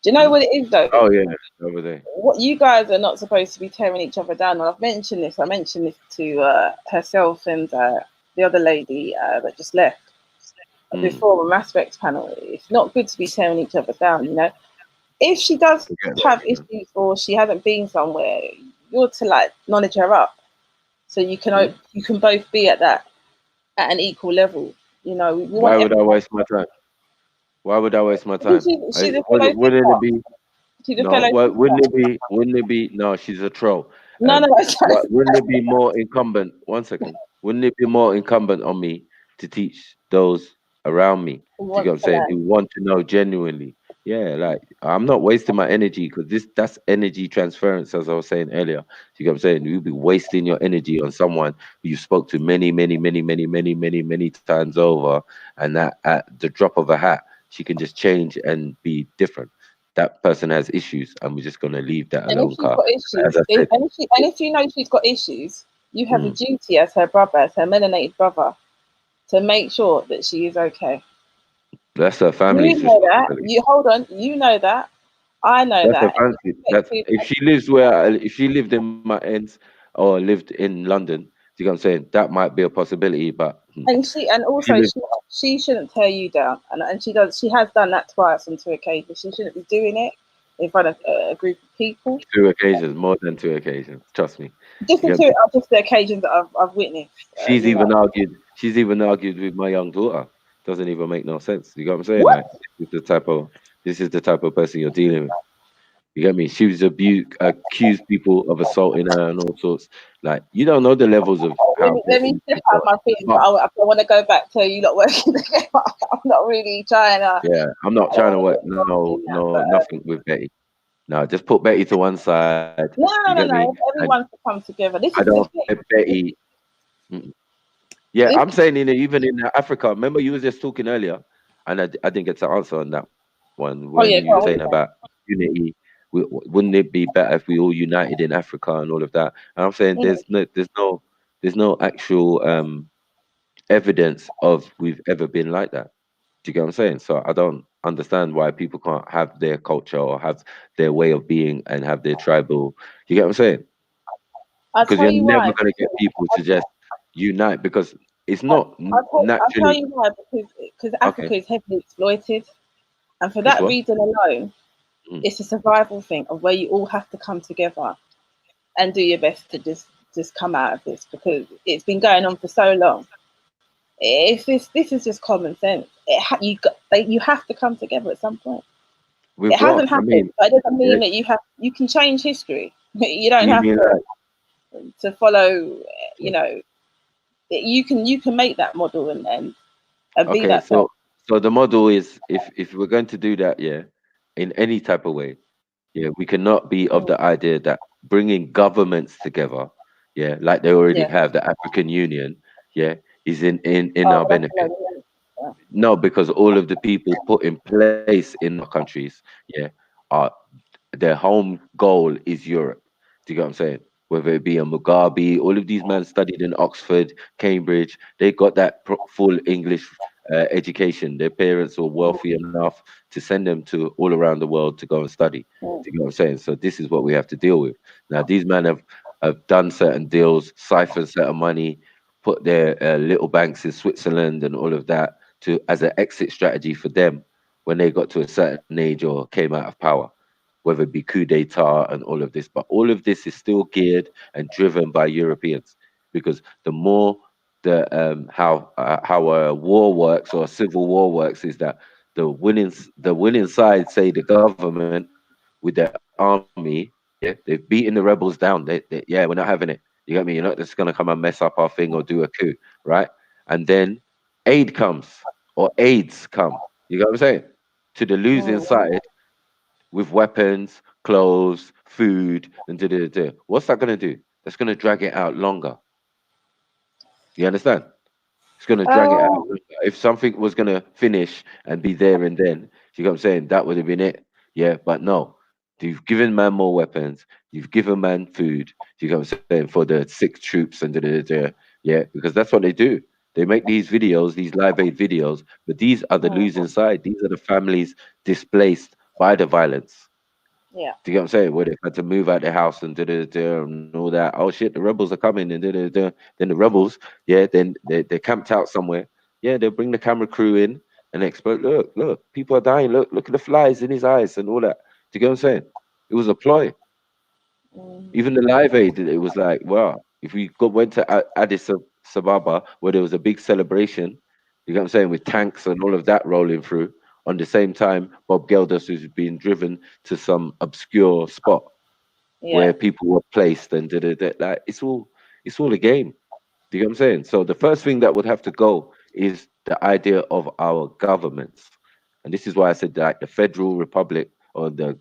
Do you know what it is though? Oh yeah, over there. What you guys are not supposed to be tearing each other down. And I've mentioned this. I mentioned this to herself and the other lady that just left before the RASPECT panel. It's not good to be tearing each other down. You know, if she does have issues or she hasn't been somewhere, you're to like knowledge her up, so you can both be at an equal level. You know, we Why want would I everyone. waste my time? Why would I waste my Because time? she's a fellow Wouldn't sister. it be? She's a No, fellow what wouldn't it sister. be? Wouldn't it be? No, she's a troll. No, no, that's What wouldn't it be more incumbent? One second. Wouldn't it be more incumbent on me to teach those around me? we Do you get what want I'm to saying? learn. Who want to know genuinely? Yeah, like I'm not wasting my energy because that's energy transference, as I was saying earlier. You get what I'm saying? You'll be wasting your energy on someone who you spoke to many times over, and that at the drop of a hat, she can just change and be different. That person has issues, and we're just gonna leave that And if alone. she's Car, got issues, as I said, and if you know she's got issues, you have a mm, duty as her brother, as her melanated brother, to make sure that she is okay. that's her You family's know that. responsibility. You hold on. You know that. I know That's her that. And family. That's if she lives if she lived in my ends or lived in London. Do you know what I'm saying? That might be a possibility, but and she also lives she shouldn't tear you down, and she has done that twice on two occasions. She shouldn't be doing it in front of a group of people. two occasions, more than two occasions. Trust me. Just You the get what I'm two saying? are just the occasions that I've witnessed. She's You even know argued. She's even argued with my young daughter. Doesn't even make no sense. You get what I'm saying? what? Like this is the type of person you're dealing with. You get me? She was accused people of assaulting her and all sorts. Like you don't know the levels of Let how me petty step she's out got. my feelings, but But I want to go back to you not working together. I'm not really trying to. yeah, I'm not I don't trying to want to work get involved in that, but nothing with Betty. No, just put Betty to one side. no, You no, no, get me? no. And Everyone's to come together. This I is the don't thing. let Betty. Mm. Yeah, This, I'm saying even in Africa. Remember, you was just talking earlier, and I didn't get to answer on that one oh yeah, when go you were on. What saying you saying? about unity. Wouldn't it be better if we all united in Africa and all of that? And I'm saying Mm. there's no actual evidence of we've ever been like that. Do you get what I'm saying? So I don't understand why people can't have their culture or have their way of being and have their tribal. You get what I'm saying? I'll Because tell you're you never why. going to get people to just unite because it's I, not I'll tell naturally. you why, because Okay, Africa is heavily exploited, and for it's that what? reason alone, Mm. it's a survival thing of where you all have to come together and do your best to just come out of this because it's been going on for so long. If this is just common sense, you have to come together at some point. It With hasn't what? I happened, mean, but it doesn't yeah, mean that you can change history. You don't you have mean like to follow. You know, you can make that model and be okay? that person. So the model is if we're going to do that, yeah, in any type of way, yeah, we cannot be of the idea that bringing governments together, yeah, like they already Yeah. have the African Union, yeah, is in Oh, our that's benefit. yeah. No, because all of the people put in place in our countries, yeah, are their home goal is Europe. Do you get what I'm saying? Whether it be a Mugabe, all of these men studied in Oxford, Cambridge, they got that full English education. Their parents were wealthy enough to send them to all around the world to go and study. Do you get what I'm saying? So this is what we have to deal with. Now these men have done certain deals, siphoned certain money, put their little banks in Switzerland and all of that to as an exit strategy for them when they got to a certain age or came out of power, whether it be coup d'etat and all of this. But all of this is still geared and driven by Europeans, because the more how a war works or a civil war works is that the winning side, say the government with their army, yeah, they've beaten the rebels down. Yeah, we're not having it. You got me? You're not just gonna come and mess up our thing or do a coup, right? And then aid comes or aids come. You got what I'm saying? To the losing side with weapons, clothes, food, and da. What's that gonna do? That's gonna drag it out longer. You understand? It's going to drag it out. If something was going to finish and be there and then, you know what I'm saying? That would have been it. Yeah, but no. You've given man more weapons. You've given man food. You know what I'm saying? For the sick troops and da. Yeah, because that's what they do. They make these videos, these live aid videos, but these are the losing side. These are the families displaced by the violence. Yeah. Do you get what I'm saying? Where they had to move out their house and and all that. Oh shit, the rebels are coming and da. Then the rebels, yeah, then they're camped out somewhere. Yeah, they'll bring the camera crew in and explode. Look, people are dying. Look at the flies in his eyes and all that. Do you get what I'm saying? It was a ploy. Even the live aid, it was like, wow, if we went to Addis Ababa where there was a big celebration, you know what I'm saying, with tanks and all of that rolling through. On the same time, Bob Geldof was being driven to some obscure spot where people were placed and like it's all a game. Do you get what I'm saying? So the first thing that would have to go is the idea of our governments, and this is why I said that the Federal Republic or the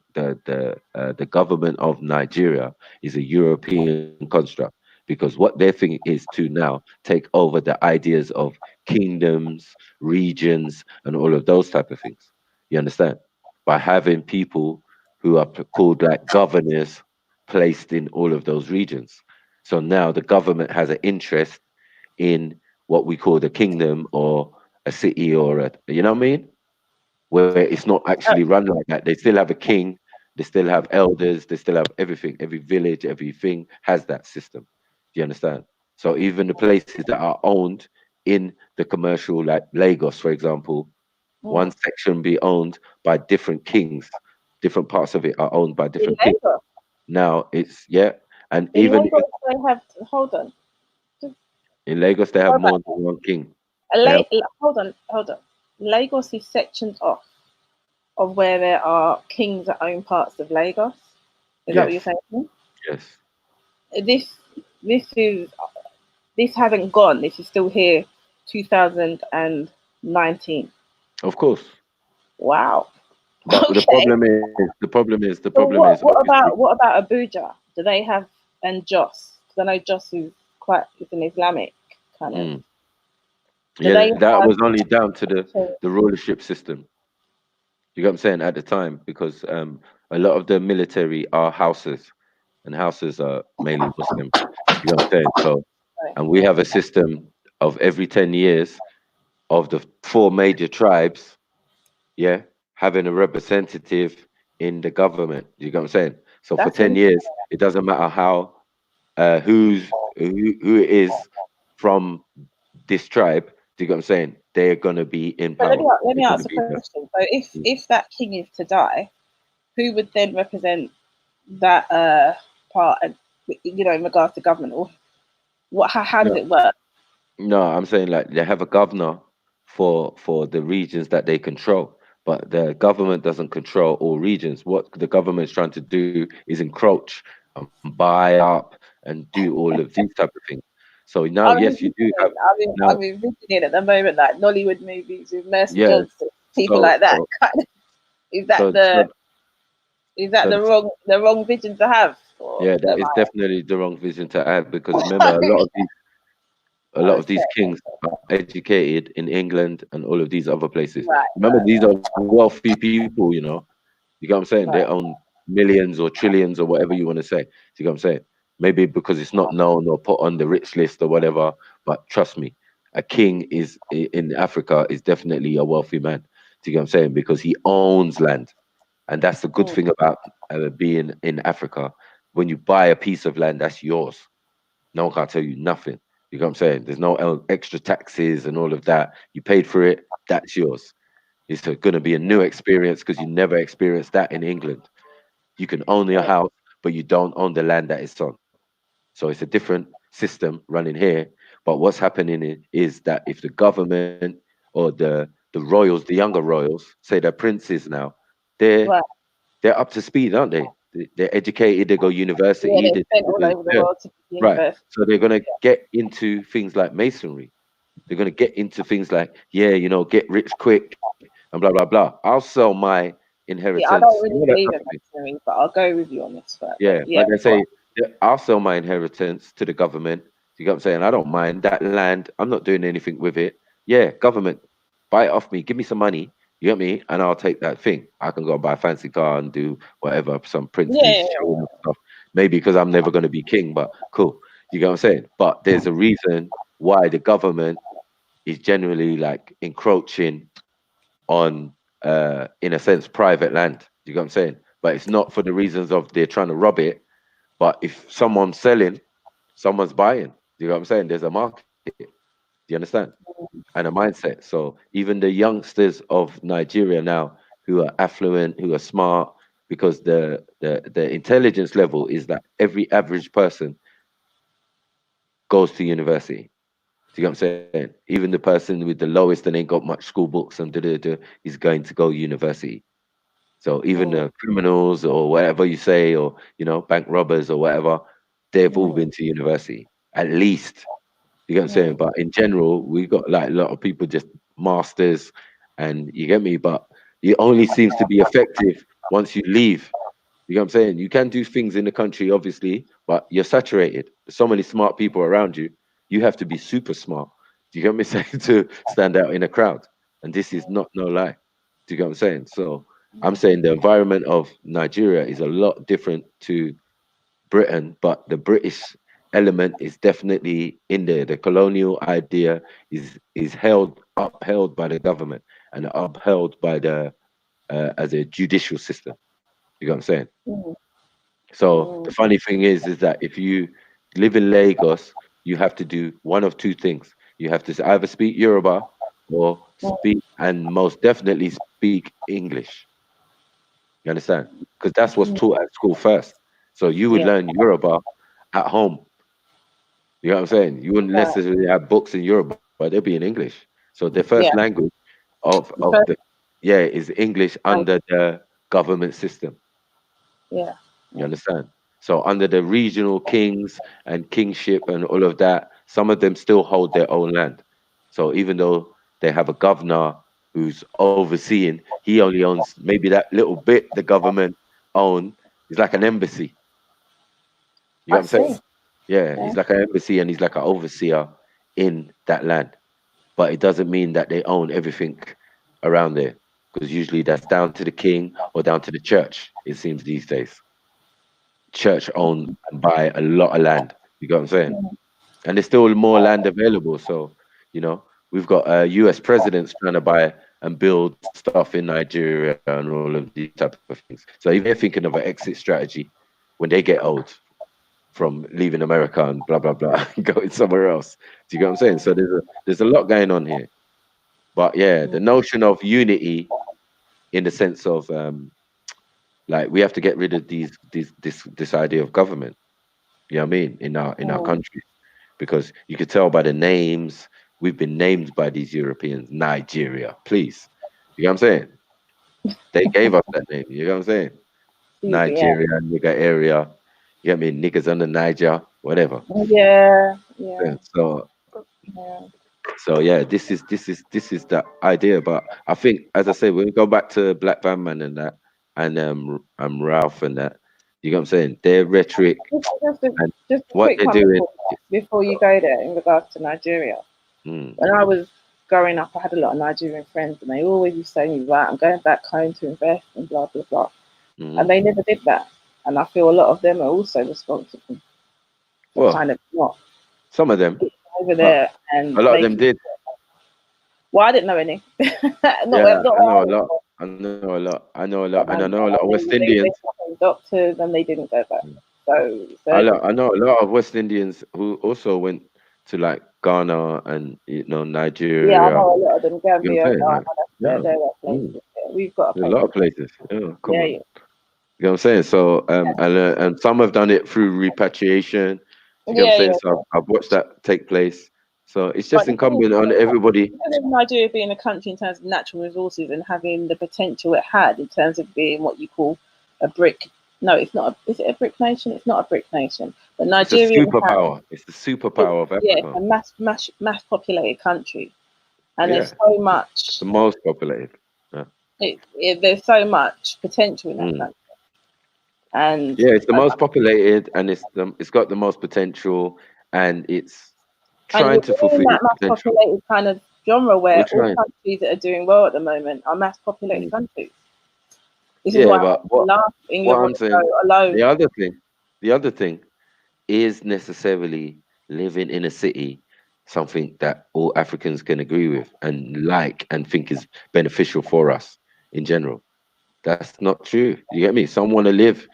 government of Nigeria is a European construct because what their thing is to now take over the ideas of kingdoms, regions, and all of those type of things. You understand? By having people who are called like governors placed in all of those regions. So now the government has an interest in what we call the kingdom or a city or you know what I mean? Where it's not actually run like that. They still have a king, they still have elders, they still have everything. Every village, everything has that system. Do you understand? So even the places that are owned in the commercial, like Lagos, for example, one section be owned by different kings. Different parts of it are owned by In different kings. Lagos. Now it's and In even Lagos, they have. Hold on. in Lagos they have Go back. more than one king. Hold on. Lagos is sections off of where there are kings that own parts of Lagos. Is that what you're saying? Yes. This hasn't gone. This is still here, 2019. Of course. Wow. But the problem is What about Abuja? Do they have and Jos? Because I know Jos is it's an Islamic kind of. Yeah, that was only down to the rulership system. You got what I'm saying at the time because a lot of the military are houses, and houses are mainly Muslim. You know what I'm saying? So, and we have a system of every 10 years of the 4 major tribes, yeah, having a representative in the government. You get what I'm saying? So for 10 years, it doesn't matter how who it is from this tribe. Do you get what I'm saying? They're gonna be in But power. let me ask a question. So if that king is to die, who would then represent that part? In regards to government, or what? How does it work? No, I'm saying like they have a governor for the regions that they control, but the government doesn't control all regions. What the government is trying to do is encroach and buy up and do all of these type of things. So now, yes, you do have. I'm envisioning at the moment like Nollywood movies with Mercy Yeah. Johnson, people like that. Is that the wrong vision to have? Yeah, that is definitely the wrong vision to have because remember a lot of these kings are educated in England and all of these other places. Remember, these are wealthy people, you know. You get what I'm saying? They own millions or trillions or whatever you want to say. You get what I'm saying? Maybe because it's not known or put on the rich list or whatever. But trust me, a king is in Africa is definitely a wealthy man. Do you get what I'm saying? Because he owns land. And that's the good thing about being in Africa. When you buy a piece of land, that's yours. No one can't tell you nothing. You know what I'm saying? There's no extra taxes and all of that. You paid for it, that's yours. It's going to be a new experience because you never experienced that in England. You can own your house, but you don't own the land that it's on. So it's a different system running here. But what's happening is that if the government or the the royals, the younger royals, say they're princes now, they're Right. they're up to speed, aren't they? They're educated, they go Yeah, university, they spent all over the yeah, world to right. university. So they're gonna Yeah. get into things like masonry. They're gonna get into things like, yeah, get rich quick and blah blah blah. I'll sell my Yeah, I don't inheritance. really That believe type in of thing. masonry, but I'll go with you on this fact. Yeah, Yeah, but they go say, yeah, I'll sell my inheritance to the government. You get what I'm saying? I don't mind that land. I'm not doing anything with it. Yeah, government, buy it off me. Give me some money. You get me? And I'll take that thing. I can go buy a fancy car and do whatever, some Yeah. princes showing off stuff. Maybe because I'm never going to be king, but cool. You get what I'm saying? But there's a reason why the government is generally like encroaching on, in a sense, private land. You get what I'm saying? But it's not for the reasons of they're trying to rob it. But if someone's selling, someone's buying. You know what I'm saying? There's a market. Do you understand? And a mindset. So even the youngsters of Nigeria now, who are affluent, who are smart, because the intelligence level is that every average person goes to university. Do you get what I'm saying? Even the person with the lowest and ain't got much school books and is going to go university. So even the criminals or whatever you say, or bank robbers or whatever, they've all been to university at least. You get what I'm saying? But in general, we got like a lot of people just masters, and you get me. But it only seems to be effective once you leave. You know what I'm saying? You can do things in the country, obviously, but you're saturated. There's so many smart people around you. You have to be super smart. Do you get me saying, to stand out in a crowd? And this is not no lie. Do you get what I'm saying? So I'm saying the environment of Nigeria is a lot different to Britain, but the British element is definitely in there. The colonial idea is upheld by the government and upheld by the as a judicial system. You know what I'm saying? So the funny thing is that if you live in Lagos, you have to do one of two things. You have to either speak Yoruba or speak, and most definitely speak English. You understand? Because that's what's taught at school first. So you would Yeah. learn Yoruba at home. You know what I'm saying? You wouldn't Right. necessarily have books in Yoruba, but they'll be in English. So the first Yeah. language of First the is English under the government system. Yeah. You understand? So under the regional kings and kingship and all of that, some of them still hold their own land. So even though they have a governor who's overseeing, he only owns maybe that little bit the government own. It's like an embassy. You know I what I'm saying? see. Yeah, Yeah. he's like an embassy and he's like an overseer in that land. But it doesn't mean that they own everything around there, because usually that's down to the king or down to the church, it seems these days. Church own and buy a lot of land. You get what I'm saying? And there's still more land available. So, we've got US presidents trying to buy and build stuff in Nigeria and all of these type of things. So if they're thinking of an exit strategy when they get old from leaving America and blah blah blah and going somewhere else. Do you get what I'm saying? So there's a lot going on here. But yeah, the notion of unity in the sense of like we have to get rid of this idea of government. You know what I mean? In our country. Because you could tell by the names, we've been named by these Europeans, Nigeria, please. You know what I'm saying? They gave us that name, you know what I'm saying? Yeah. Nigeria, nigger area, you know what I mean? Niggas under Niger, whatever. Yeah. Yeah, Yeah. Yeah. so yeah, this is the idea. But I think, as I said, when we go back to Black Van Man and that, and Ralph and that, you know what I'm saying? Their rhetoric and Just a what quick they're one doing. before you go there in regards to Nigeria. Mm, When I was growing up, I had a lot of Nigerian friends, and they always used to say to me, right, I'm going back home to invest and blah, blah, blah. mhm. And they never did that. And I feel a lot of them are also responsible for Well, kind of not some of them, getting over but there and a lot of them making. did. Well, I didn't know any. not Yeah, not I know a all. lot. I know a lot. I know a lot, and I And know a lot of West they Indians. became doctors and they didn't go back. So I know a lot of West Indians who also went to like Ghana and yeah, I Nigeria. know a lot of them. You know what I'm Gambia, saying? Ghana, Like, yeah, there are mm, places. Yeah, we've got a there's a place. lot of places. Yeah, come Yeah, on. yeah. You know what I'm saying? So, and some have done it through repatriation. You get what I'm Yeah, saying? yeah. So I've watched that take place. So it's just incumbent on everybody. Because of Nigeria being a country in terms of natural resources and having the potential it had in terms of being what you call a brick. No, it's not. Is it a brick nation? It's not a brick nation. But Nigeria It's a superpower. It's the superpower of Africa. Yeah, a mass populated country, and there's so much. It's the most populated. Yeah. There's so much potential in that country. And yeah, it's the most populated, and it's got the most potential, and it's trying to fulfill that mass potential. populated kind of genre where all countries that are doing well at the moment are mass populated countries. This is why but what I'm saying, alone. the other thing is necessarily living in a city, something that all Africans can agree with and like and think is beneficial for us in general. That's not true. You get me? Some want to live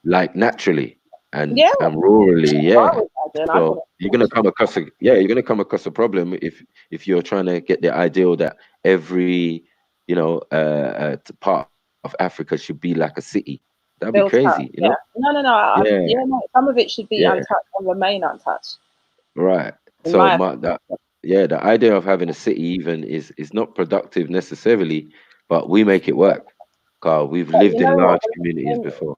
like naturally and rurally, So you're gonna come across a problem if you're trying to get the ideal that every part of Africa should be like a city. That'd be crazy, you know? No. Some of it should be untouched and remain untouched. Right. So the idea of having a city even is not productive necessarily, but we make it work. Cause we've lived in large communities before.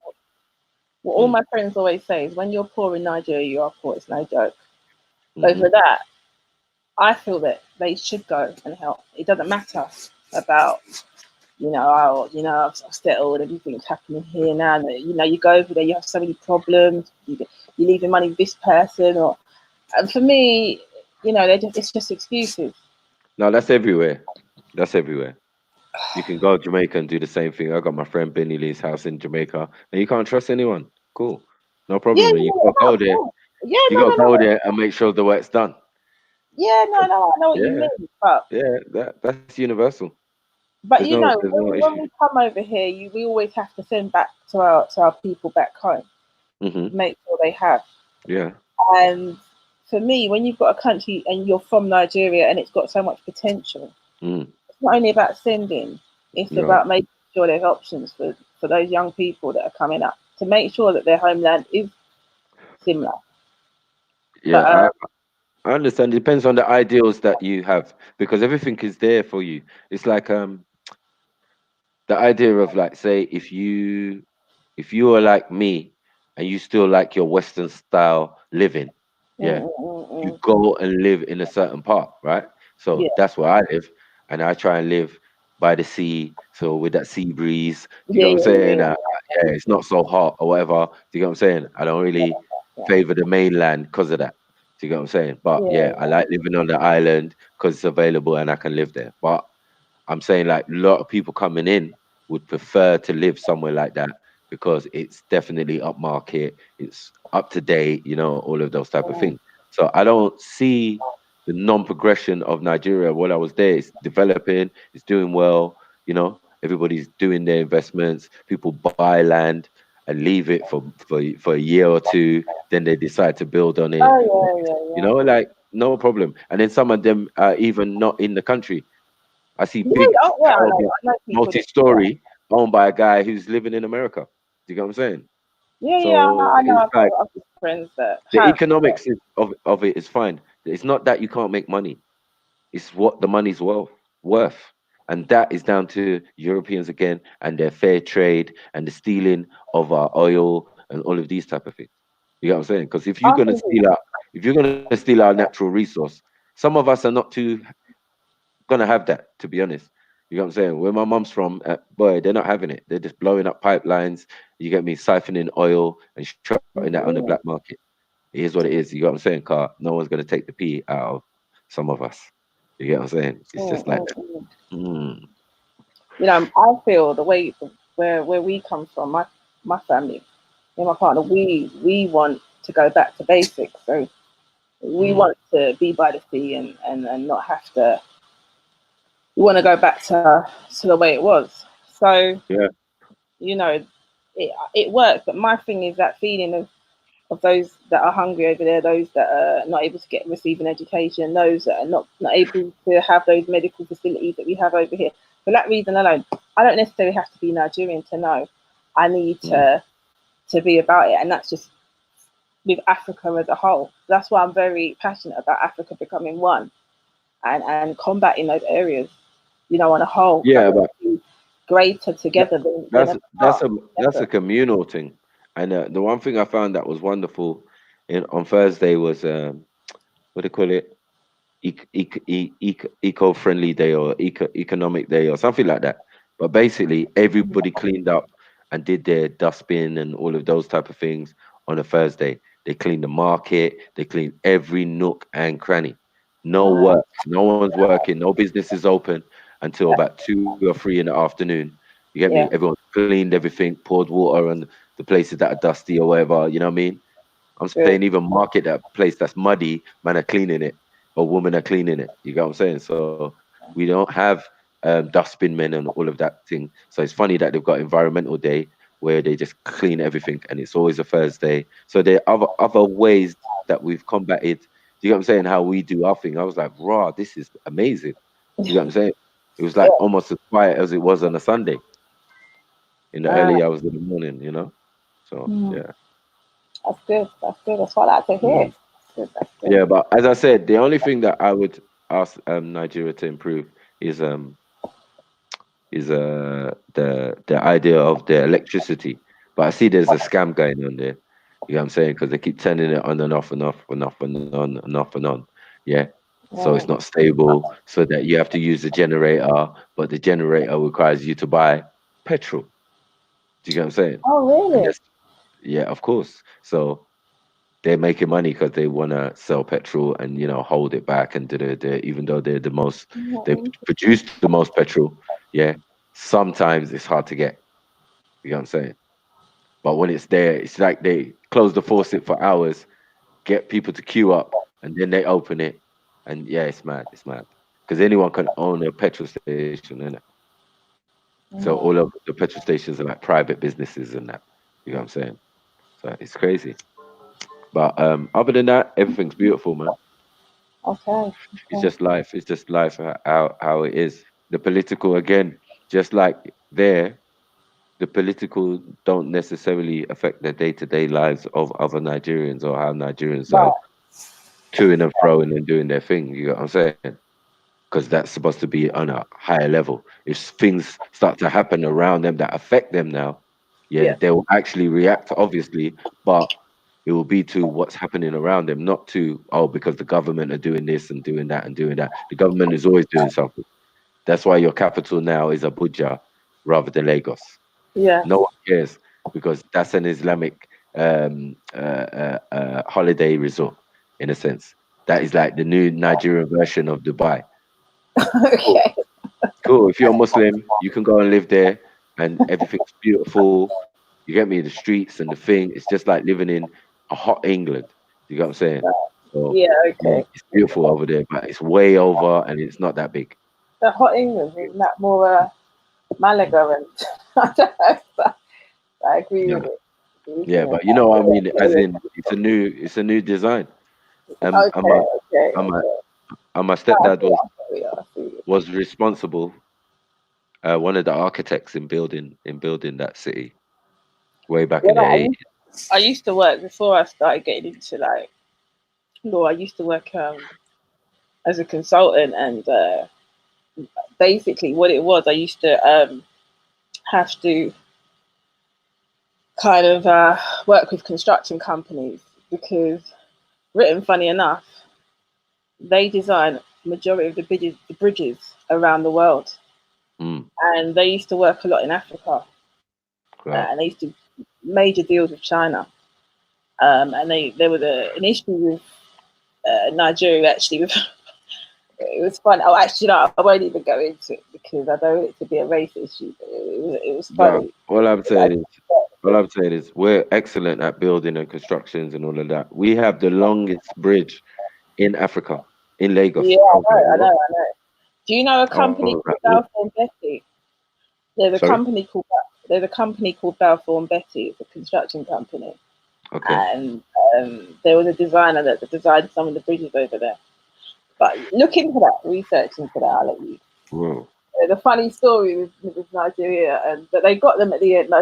What all my friends always say is, when you're poor in Nigeria, you are poor. It's no joke. So for that, I feel that they should go and help. It doesn't matter about, I've settled, everything's happening here now. You go over there, you have so many problems. You're leaving money with this person, and for me, it's just excuses. No, that's everywhere. You can go to Jamaica and do the same thing. I got my friend Benny Lee's house in Jamaica, and you can't trust anyone. Cool, no problem. You gotta go there. You gotta go there and make sure the work's done. I know what you mean, but that's universal. But when we come over here, we always have to send back to our people back home, make sure they have. Yeah. And for me, when you've got a country and you're from Nigeria and it's got so much potential, it's not only about sending; it's about making sure there's options for those young people that are coming up to make sure that their homeland is similar. Yeah, I understand. It depends on the ideals that you have, because everything is there for you. It's like the idea of, like, say if you are like me and you still like your Western style living, you go and live in a certain part, right? So that's where I live, and I try and live by the sea, so with that sea breeze. Do you know what I'm saying? It's not so hot or whatever. Do you know what I'm saying? I don't really favor the mainland because of that. Do you know what I'm saying? But I like living on the island because it's available and I can live there. But I'm saying, like, a lot of people coming in would prefer to live somewhere like that because it's definitely upmarket, it's up to date, all of those type of things. So I don't see the non-progression of Nigeria. While I was there, it's developing, it's doing well, everybody's doing their investments, people buy land and leave it for a year or two, then they decide to build on it. Like, no problem. And then some of them are even not in the country. I see big multi-story owned by a guy who's living in America. Do you get what I'm saying? I know. I've got friends that the economics of it is fine. It's not that you can't make money. It's what the money's worth. And that is down to Europeans again and their fair trade and the stealing of our oil and all of these type of things. You get what I'm saying? Because if you're gonna steal our natural resource, some of us are not too gonna have that, to be honest. You know what I'm saying? Where my mom's from, boy, they're not having it. They're just blowing up pipelines. You get me? Siphoning oil and shutting that on the black market. It is what it is. You know what I'm saying? Car, no one's gonna take the pee out of some of us. You get what I'm saying? It's just like I feel the way where we come from, my family, and my partner, we want to go back to basics. So we want to be by the sea and not have to. We want to go back to the way it was. So it works. But my thing is that feeling of those that are hungry over there, those that are not able to receive an education, those that are not able to have those medical facilities that we have over here. For that reason alone, I don't necessarily have to be Nigerian to know. I need to be about it, and that's just with Africa as a whole. That's why I'm very passionate about Africa becoming one and combating those areas, you know, on a whole. Yeah, but Greater together than that's apart. that's a communal thing. And the one thing I found that was wonderful on Thursday was what do you call it? Eco-friendly day or economic day or something like that. But basically, everybody cleaned up and did their dustbin and all of those type of things on a Thursday. They cleaned the market. They cleaned every nook and cranny. No work. No one's working. No business is open until about 2 or 3 in the afternoon. You get me? Everyone cleaned everything, poured water on the places that are dusty or whatever. You know what I mean? I'm saying even market that place that's muddy, man are cleaning it, or women are cleaning it. You get what I'm saying? So we don't have dustbin men and all of that thing. So it's funny that they've got Environmental Day where they just clean everything, and it's always a Thursday. So there are other ways that we've combated. You get what I'm saying? How we do our thing. I was like, raw, this is amazing. You get what I'm saying? It was like almost as quiet as it was on a Sunday in the early hours of the morning, you know? So yeah. That's good. That's good. That's what I like to hear. That's good. Yeah, but as I said, the only thing that I would ask Nigeria to improve is the idea of the electricity. But I see there's a scam going on there. You know what I'm saying? Because they keep turning it on and off and off and off and on and off and on. Yeah. So it's not stable. So that you have to use the generator, but the generator requires you to buy petrol. Do you get what I'm saying? Oh, really? Yeah, of course. So they're making money because they want to sell petrol and, you know, hold it back and even though they're the most, they produce the most petrol. Yeah. Sometimes it's hard to get. You know what I'm saying? But when it's there, it's like they close the faucet for hours, get people to queue up, and then they open it. And yeah, it's mad. It's mad. Because anyone can own a petrol station, innit? So all of the petrol stations are like private businesses and that. You know what I'm saying? So it's crazy. But other than that, everything's beautiful, man. Okay. It's just life. It's just life how it is. The political, again, just like there, the political don't necessarily affect the day-to-day lives of other Nigerians or how Nigerians are toing and froing and doing their thing. You know what I'm saying? Because that's supposed to be on a higher level. If things start to happen around them that affect them now, yeah, they will actually react, obviously, but it will be to what's happening around them, not to, oh, because the government are doing this and doing that and doing that. The government is always doing something. That's why your capital now is Abuja rather than Lagos. Yeah. No one cares because that's an Islamic holiday resort, in a sense. That is like the new Nigerian version of Dubai. Okay. Cool. If you're a Muslim, you can go and live there and everything's beautiful. You get me? The streets and the thing. It's just like living in a hot England. You get what I'm saying? So, Yeah, okay. it's beautiful over there, but it's way over and it's not that big. The hot England, isn't that more Malaga and I don't know. I agree with it. Yeah, but you know what I mean, as in it's a new design. And my stepdad was responsible, one of the architects in building that city way back in the 80s. I used to work before I started getting into like law. I used to work as a consultant, and basically what it was, I used to have to kind of work with construction companies because, written funny enough, they design majority of the bridges around the world, and they used to work a lot in Africa, and they used to major deals with China, and there was an issue with Nigeria actually. With it was fun. Oh, actually, no, I won't even go into it because I don't want it to be a race issue. But it was funny. No, all I'm saying is we're excellent at building and constructions and all of that. We have the longest bridge in Africa, in Lagos. Yeah, I know. Do you know a company called Balfour and Betty? There's a company called Balfour and Betty. It's a construction company. Okay. And there was a designer that designed some of the bridges over there. But look into that, research into that. I'll let you. Whoa. There's a funny story with Nigeria, but they got them at the end.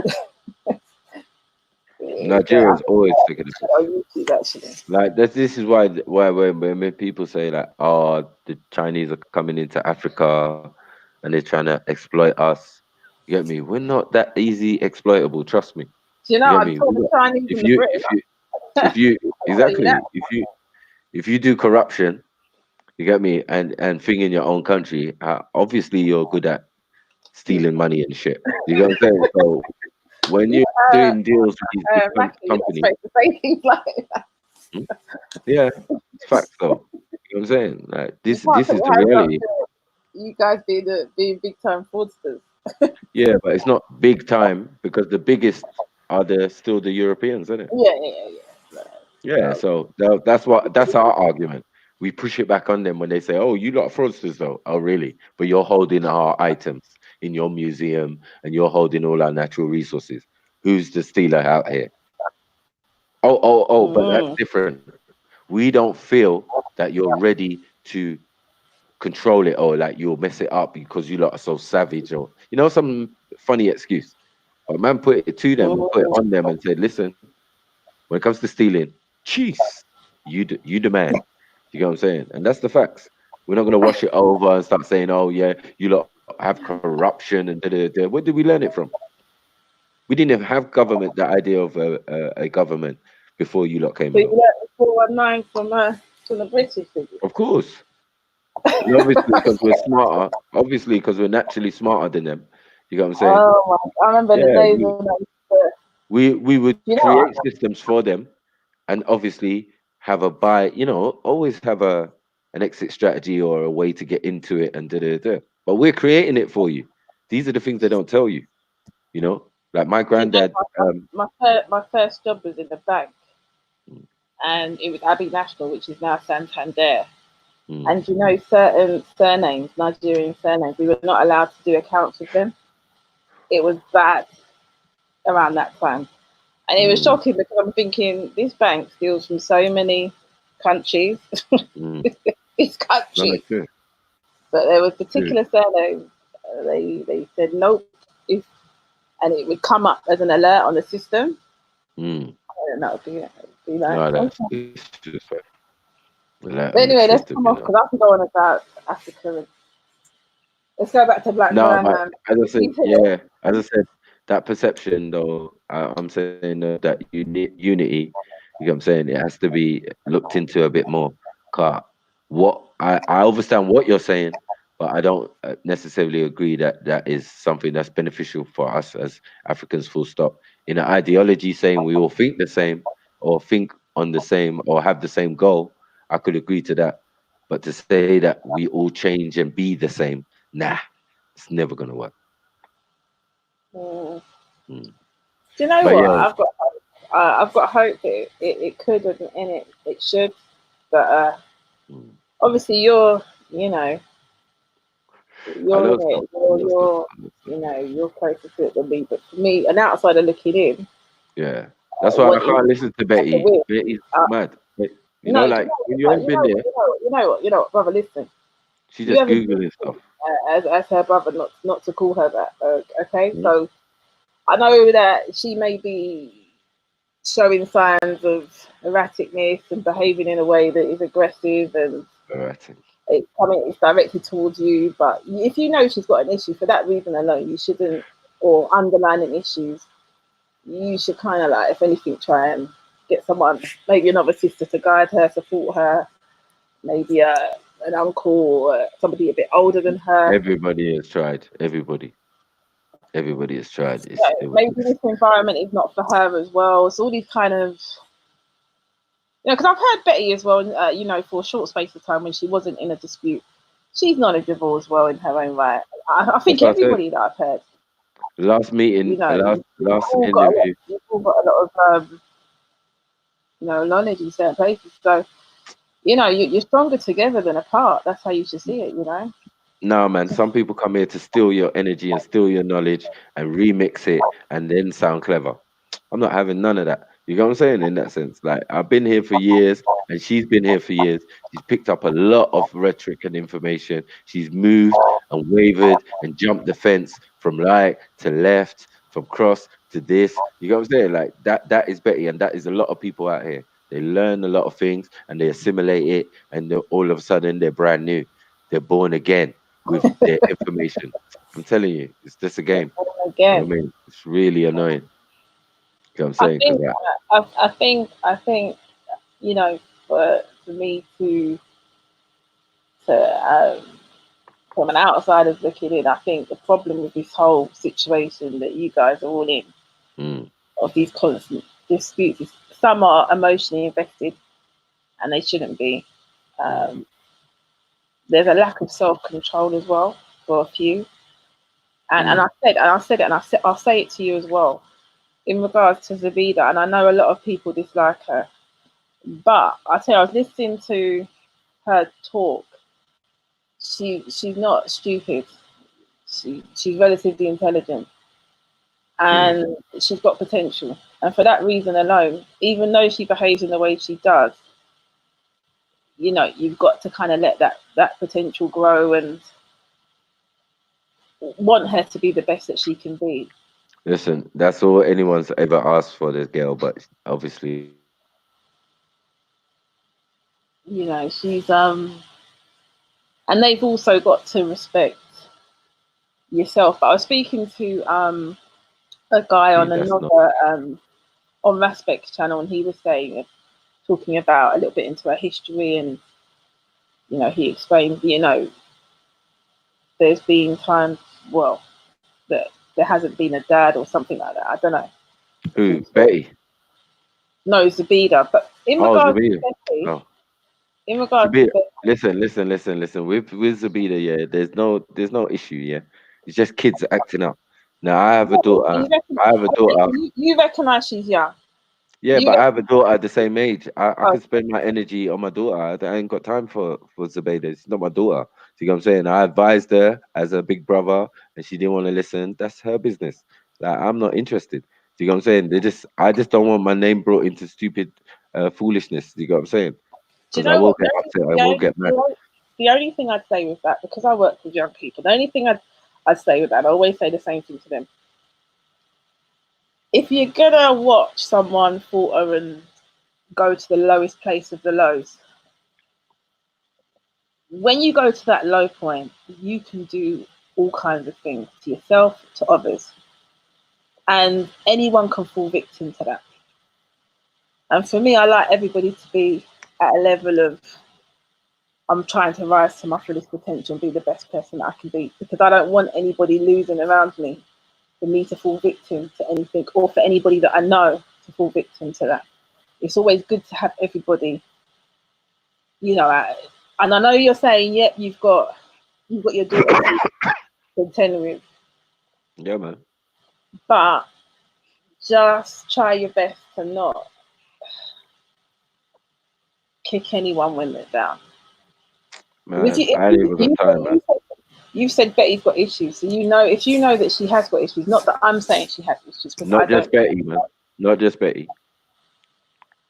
Nigeria's always taking a piss. on YouTube actually. Like this is why when people say like, oh, the Chinese are coming into Africa and they're trying to exploit us. You get me? We're not that easy exploitable. Trust me. Do you know You get I'd me? call the Chinese and the British? If you I'll tell you exactly that. if you do corruption, you get me, and thing in your own country, obviously you're good at stealing money and shit. You know what I'm saying? So when you're doing deals with these big Mackie, you're not companies, supposed to say things like that. yeah, it's facts though. You know what I'm saying? Like You this can't is put the your hands up reality. to you guys being big time fraudsters. Yeah, but it's not big time because the biggest are still the Europeans, isn't it? Yeah. Yeah, so that's our argument. We push it back on them when they say, "Oh, you lot are fraudsters, though." Oh, really? But you're holding our items in your museum, and you're holding all our natural resources. Who's the stealer out here? Oh! But that's different. We don't feel that you're ready to control it, or like you'll mess it up because you lot are so savage, or some funny excuse. But man, put it to them, put it on them, and said, "Listen, when it comes to stealing, cheese, you the man." You know what I'm saying? And that's the facts. We're not gonna wash it over and start saying, "Oh yeah, you lot have corruption and da da da." Where did we learn it from? We didn't even have government. The idea of a government before you lot came So you along. learned the 419 from the British, did you? Of course, and obviously because we're smarter. Obviously because we're naturally smarter than them. You know what I'm saying? Oh my! I remember the Yeah, days when I used to, we would you know, create systems for them, and obviously have a always have an exit strategy or a way to get into it and da. But we're creating it for you. These are the things they don't tell you. Like my granddad. my first job was in the bank, and it was Abbey National, which is now Santander. And certain surnames, Nigerian surnames, we were not allowed to do accounts with them. It was bad around that time. And it was shocking because I'm thinking this bank steals from so many countries. This country. But there was particular surnames. They said nope. And it would come up as an alert on the system. I don't know. Be like, No, that's okay. disrespect. But anyway, let's come off because I can go on about Africa. And let's go back to Black No, Brown but Man. as I said, that perception though, I'm saying that unity, you know what I'm saying, it has to be looked into a bit more. What I understand what you're saying, but I don't necessarily agree that that is something that's beneficial for us as Africans. Full stop. In an ideology saying we all think the same, or think on the same, or have the same goal, I could agree to that. But to say that we all change and be the same, nah, it's never gonna work. Do you know But what? yeah, I've got hope that it could and it should, but obviously you're in it. You're closer to it than me. But for me, an outsider looking in, yeah. That's why I can't listen to Betty. Betty's mad. Like when you ain't been there, you know what, brother. Listen, she's you just have a googling stuff. as her brother, not to call her that. Okay, so I know that she may be showing signs of erraticness and behaving in a way that is aggressive and erratic. It's directed towards you. But if you know she's got an issue for that reason alone, you shouldn't, or underlining issues, you should kind of like, if anything, try and get someone, maybe another sister to guide her, support her, maybe an uncle or somebody a bit older than her. Everybody has tried. Everybody has tried. Maybe this environment is not for her as well. It's all these kind of, because I've heard Betty as well, for a short space of time when she wasn't in a dispute. She's knowledgeable as well in her own right. I think everybody that I've heard. Last meeting, last interview. You've all got a lot of, knowledge in certain places. So, you're stronger together than apart. That's how you should see it, No, man. Some people come here to steal your energy and steal your knowledge and remix it and then sound clever. I'm not having none of that. You know what I'm saying? In that sense, like I've been here for years and she's been here for years. She's picked up a lot of rhetoric and information. She's moved and wavered and jumped the fence from right to left, from cross to this. You know what I'm saying? Like that is Betty, and that is a lot of people out here. They learn a lot of things and they assimilate it, and all of a sudden they're brand new. They're born again with their information. I'm telling you, it's just a game. You know what I mean? It's really annoying. You know what I'm saying? I think, you know, for me to from an outsider's looking in, I think the problem with this whole situation that you guys are all in, of these constant disputes, is some are emotionally invested, and they shouldn't be. There's a lack of self-control as well for a few, and I'll say it to you as well in regards to Zabida, and I know a lot of people dislike her, but I tell you, I was listening to her talk. She's not stupid. She's relatively intelligent, and she's got potential. And for that reason alone, even though she behaves in the way she does, you know, you've got to kind of let that potential grow and want her to be the best that she can be. Listen, that's all anyone's ever asked for this girl, but obviously, You know, she's and they've also got to respect yourself. But I was speaking to a guy on another on RASPECT channel, and he was talking about a little bit into her history, and you know, he explained, you know, there's been times, well, that there hasn't been a dad or something like that. I don't know. who? Betty? No, Zabida. But in regards Zabida. to Betty, Oh. in regards Zabida. to Betty, Listen. With Zabida, yeah, there's no issue, yeah. It's just kids acting up. Now I have a daughter. You recognise she's young. Yeah, but I have a daughter at the same age. I can spend my energy on my daughter. I ain't got time for Zubaydah. It's not my daughter. See what I'm saying? I advised her as a big brother, and she didn't want to listen. That's her business. Like, I'm not interested. See what I'm saying? I just don't want my name brought into stupid foolishness. You know what I'm saying? Do you Because I know will what? get upset. I will get mad. The only thing I'd say with that, because I work with young people, the only thing I'd say with that, I always say the same thing to them. If you're gonna watch someone falter and go to the lowest place of the lows, when you go to that low point, you can do all kinds of things to yourself, to others, and anyone can fall victim to that. And for me, I like everybody to be at a level of, I'm trying to rise to my fullest potential and be the best person that I can be, because I don't want anybody losing around me for me to fall victim to anything, or for anybody that I know to fall victim to that. It's always good to have everybody, you know, and I know you're saying, yep, you've got your daughter to contend with. Yeah, man. But just try your best to not kick anyone when they're down. Man, I ain't even got time, man. You said Betty's got issues, so you know, if you know that she has got issues, not that I'm saying she has issues, because Not just Betty, man. Not just Betty.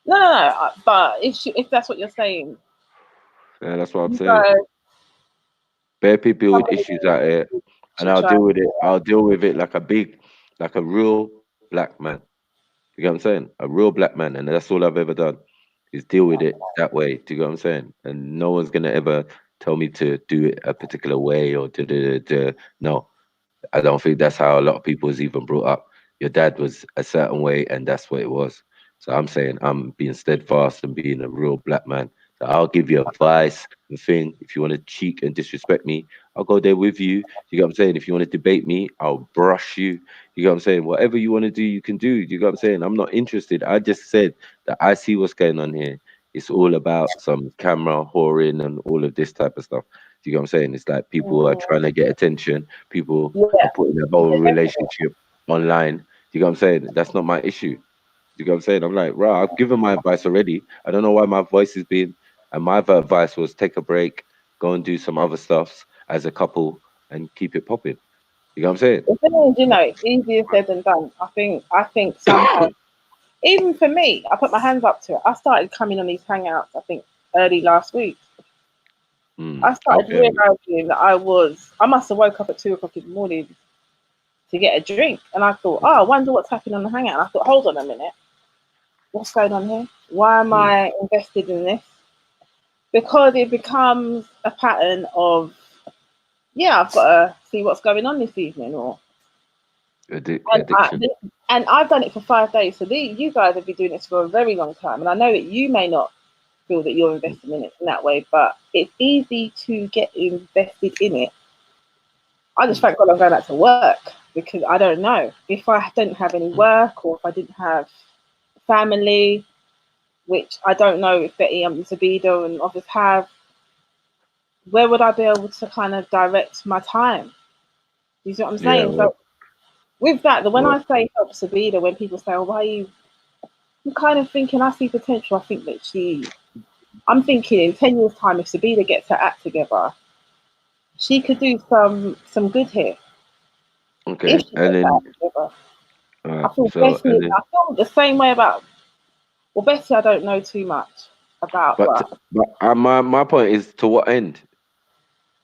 No. But if that's what you're saying, Yeah, that's what I'm saying. Bare people with issues out here, and I'll deal with it. I'll deal with it like a real black man. You get what I'm saying? A real black man, and that's all I've ever done is deal with it that way. Do you get what I'm saying? And no one's gonna ever tell me to do it a particular way or no. I don't think that's how a lot of people is even brought up. Your dad was a certain way, and that's what it was. So I'm saying I'm being steadfast and being a real black man. So I'll give you advice and thing. If you want to cheek and disrespect me, I'll go there with you. You get what I'm saying? If you want to debate me, I'll brush you. You get what I'm saying? Whatever you want to do, you can do. You get what I'm saying? I'm not interested. I just said that I see what's going on here. It's all about some camera whoring and all of this type of stuff. Do you get what I'm saying? It's like people are trying to get attention. People are putting their whole relationship online. Do you get what I'm saying? That's not my issue. You get what I'm saying? I'm like, right, I've given my advice already. I don't know why my voice is being, and my other advice was take a break, go and do some other stuffs as a couple and keep it popping. You know what I'm saying? The thing is, you know, it's easier said than done. I think sometimes, even for me, I put my hands up to it. I started coming on these hangouts, I think, early last week. I started realizing that I must have woke up at 2 o'clock in the morning to get a drink. And I thought, oh, I wonder what's happening on the hangout. And I thought, hold on a minute. What's going on here? Why am I invested in this? Because it becomes a pattern of, yeah, I've got to see what's going on this evening. Addiction. And I've done it for 5 days. So you guys have been doing this for a very long time. And I know that you may not feel that you're invested in it in that way, but it's easy to get invested in it. I just thank God I'm going back to work, because I don't know if I didn't have any work, or if I didn't have family, which I don't know if Betty and Zabida and others have, where would I be able to kind of direct my time? You see what I'm saying? So with that, when I say help Zabida, when people say, oh, why are you, I'm kind of thinking, I see potential. I think that I'm thinking in 10 years' time, if Zabida gets her act together, she could do some good here. Okay, and then I feel Bessie, I feel the same way about, well, Bessie, I don't know too much about. But my point is, to what end?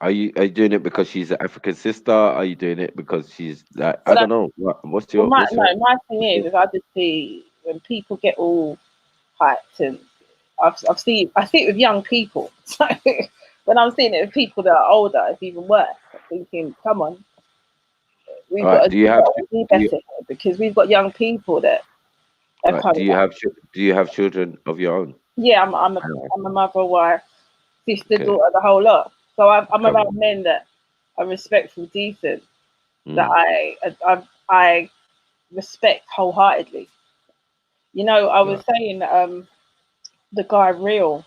Are you doing it because she's an African sister? Are you doing it because she's like, I don't know. What's your? My thing is I just see when people get all hyped, and I see it with young people. So when I'm seeing it with people that are older, it's even worse. I'm thinking, come on, we've got to do better here, because we've got young people that. Do you have children of your own? Yeah, I'm a mother, wife, sister, daughter, the whole lot. So I'm around men that are respectful, decent, that I respect wholeheartedly. You know, I was saying the guy Real,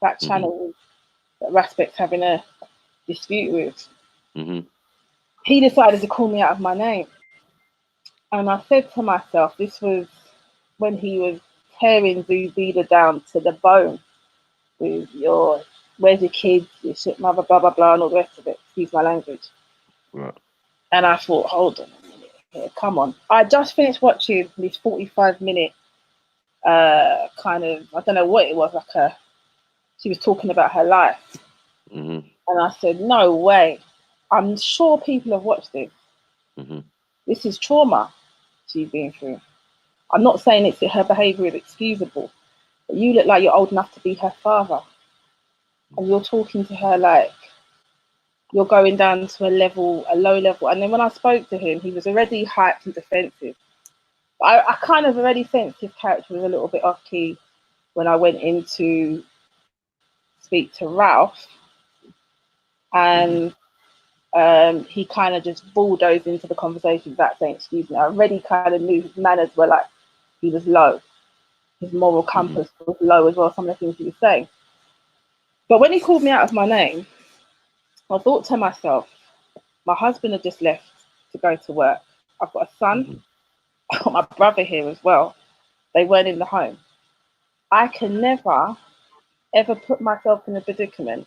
that channel that RASPECT's having a dispute with, he decided to call me out of my name. And I said to myself, this was when he was tearing Zubida down to the bone with where's your kids, your shit mother, blah, blah, blah, and all the rest of it. Excuse my language. Right. And I thought, hold on a minute here, come on. I just finished watching this 45-minute kind of, I don't know what it was, she was talking about her life. And I said, no way. I'm sure people have watched this. This is trauma she's been through. I'm not saying her behaviour is excusable, but you look like you're old enough to be her father. And you're talking to her like you're going down to a low level. And then when I spoke to him, he was already hyped and defensive. I kind of already sensed his character was a little bit off key when I went in to speak to Ralph. And he kind of just bulldozed into the conversation without saying, excuse me. I already kind of knew his manners were like, he was low. His moral compass was low as well, some of the things he was saying. But when he called me out of my name, I thought to myself, my husband had just left to go to work. I've got a son. I've got my brother here as well. They weren't in the home. I can never, ever put myself in a predicament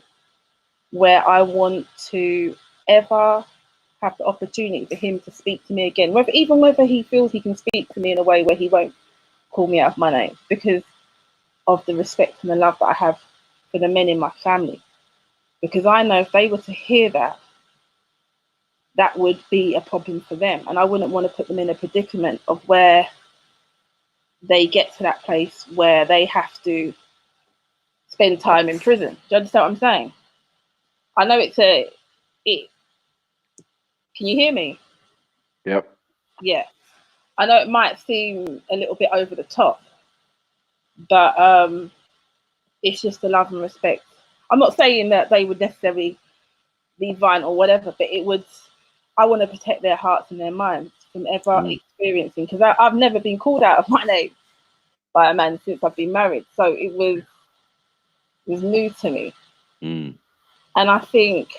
where I want to ever have the opportunity for him to speak to me again, even whether he feels he can speak to me in a way where he won't call me out of my name, because of the respect and the love that I have for the men in my family. Because I know if they were to hear that, that would be a problem for them. And I wouldn't want to put them in a predicament of where they get to that place where they have to spend time in prison. Do you understand what I'm saying? I know can you hear me? Yep. Yeah. I know it might seem a little bit over the top, but it's just the love and respect. I'm not saying that they would necessarily be violent or whatever, but I want to protect their hearts and their minds from ever experiencing, because I've never been called out of my name by a man since I've been married. So it was new to me. And I think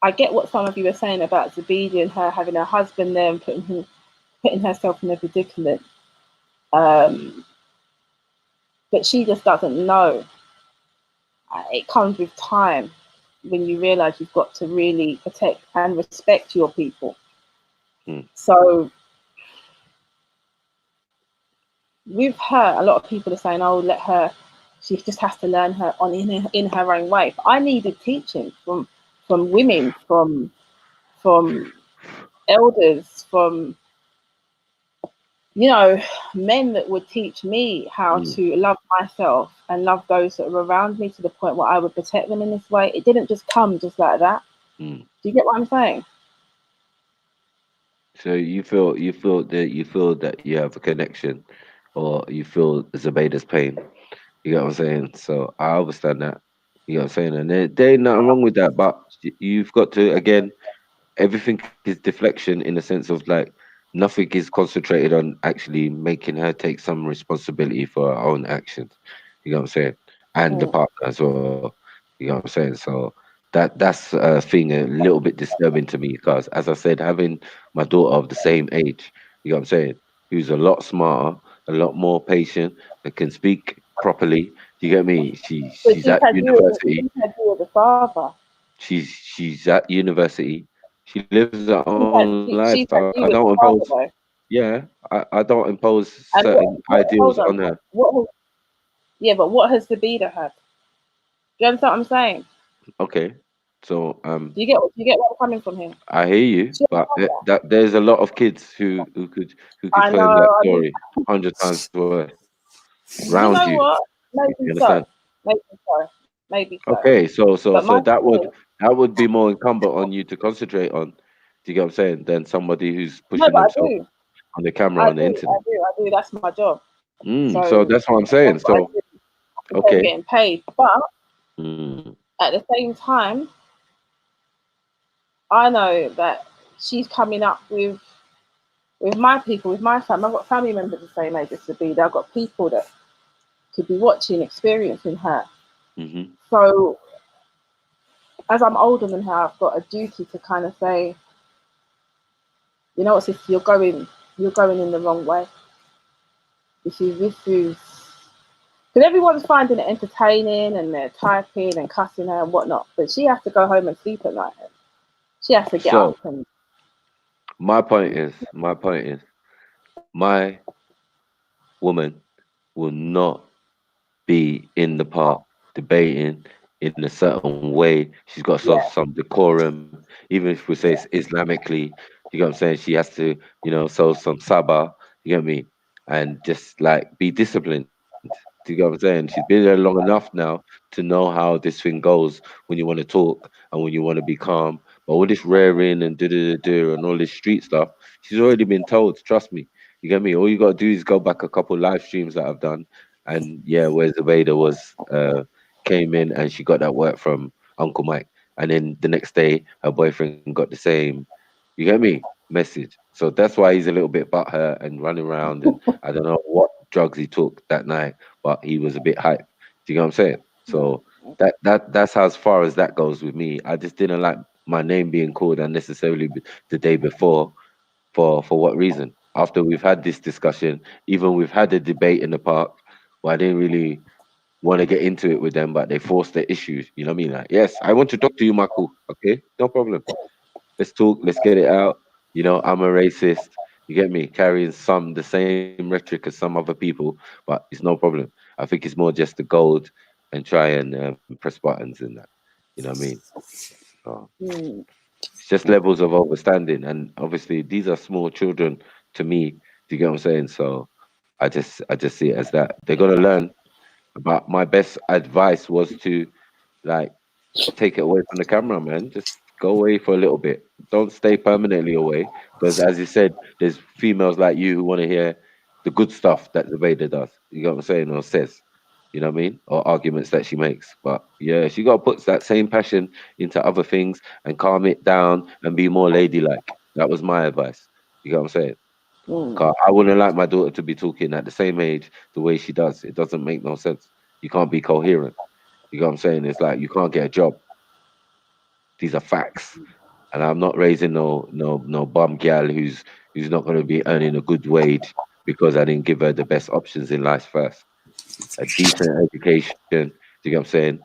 I get what some of you were saying about Zabidi and her having her husband there and putting herself in a predicament. But she just doesn't know. It comes with time when you realize you've got to really protect and respect your people. So with her, a lot of people are saying, oh, let her, she just has to learn her in her own way. But I needed teaching from women, from elders, from men that would teach me how to love myself and love those that were around me to the point where I would protect them in this way. It didn't just come just like that. Do you get what I'm saying? So you feel that you have a connection, or you feel Zubaydah's pain. You get what I'm saying? So I understand that. You know what I'm saying? And there ain't nothing wrong with that, but you've got to, again, everything is deflection in the sense of like nothing is concentrated on actually making her take some responsibility for her own actions. You know what I'm saying? And the partner as well. You know what I'm saying? So that's a thing a little bit disturbing to me because, as I said, having my daughter of the same age, you know what I'm saying, who's a lot smarter, a lot more patient, that can speak properly. You get me? But She's at university. she's had you as a father. She's at university. She lives her own life. She's had I you as a don't father, impose. though. Yeah, I don't impose And certain ideals hold on, on her. but what has Zabida had? Do you understand what I'm saying? Okay, so Do you get where I'm coming from here? I hear you, She but hasn't had that. there's a lot of kids who could I claim that know. story 100 times worse You round know you. what? You Maybe understand? so. Maybe so. Maybe so. Okay, so But my that thing, would be more incumbent on you to concentrate on. Do you get what I'm saying? Than somebody who's no, pushing but I themselves do. on the camera I on the do. internet. I do. That's my job. So So that's what I'm that's saying. what I So do. I'm okay. getting paid, but Mm. at the same time, I know that she's coming up with my people, with my family. I've got family members the same age as Sabida. I've got people that could be watching, experiencing her. Mm-hmm. So as I'm older than her, I've got a duty to kind of say, you know what, sis, you're going in the wrong way. This is because everyone's finding it entertaining and they're typing and cussing her and whatnot, but she has to go home and sleep at night. She has to get So up and. my point is, my woman will not be in the park debating in a certain way. She's got Yeah. some decorum. Even if we say it's Islamically, you know what I'm saying? She has to, show some sabah, you get me? And just like be disciplined. Do you get what I'm saying? She's been there long enough now to know how this thing goes when you want to talk and when you want to be calm. But all this raring and do and all this street stuff, she's already been told, trust me. You get me? All you gotta do is go back a couple live streams that I've done. And yeah, where Zubaida was came in and she got that work from Uncle Mike. And then the next day her boyfriend got the same, you get me, message. So that's why he's a little bit butthurt and running around and I don't know what drugs he took that night, but he was a bit hyped. Do you know what I'm saying? So that's how as far as that goes with me. I just didn't like my name being called unnecessarily the day before. For what reason? After we've had this discussion, even we've had a debate in the park, where I didn't really want to get into it with them, but they forced their issues. You know what I mean? Like, yes, I want to talk to you, Michael. Okay, no problem. Let's talk. Let's get it out. I'm a racist. You get me? Carrying the same rhetoric as some other people, but it's no problem. I think it's more just the gold and try and press buttons in that. You know what I mean? So it's just levels of understanding, and obviously these are small children to me. Do you get what I'm saying? So I just see it as that they're gonna learn. But my best advice was to like take it away from the camera, man. Just go away for a little bit. Don't stay permanently away, because as you said, there's females like you who want to hear the good stuff that Zubaida does. You know what I'm saying, or says. You know what I mean? Or arguments that she makes. But yeah, she got to put that same passion into other things and calm it down and be more ladylike. That was my advice. You know what I'm saying? 'Cause I wouldn't like my daughter to be talking at the same age the way she does. It doesn't make no sense. You can't be coherent. You know what I'm saying? It's like you can't get a job. These are facts. And I'm not raising no bum gal who's not going to be earning a good wage because I didn't give her the best options in life first. A decent education. Do you get what I'm saying?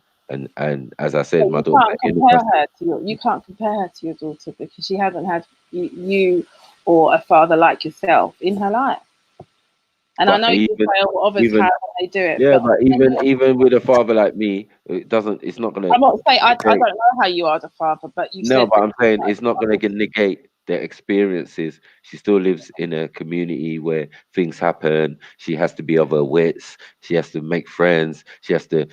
And as I said, But my daughter you can't compare her to your daughter because she hasn't had you or a father like yourself in her life. And I But know you say, well, others even have and they do it. yeah, But but even with a father like me, it's not gonna I'm not saying I negate. don't know how you are as a father, but you No, said but I'm saying it's not gonna negate their experiences. She still lives in a community where things happen. She has to be of her wits. She has to make friends. She has to,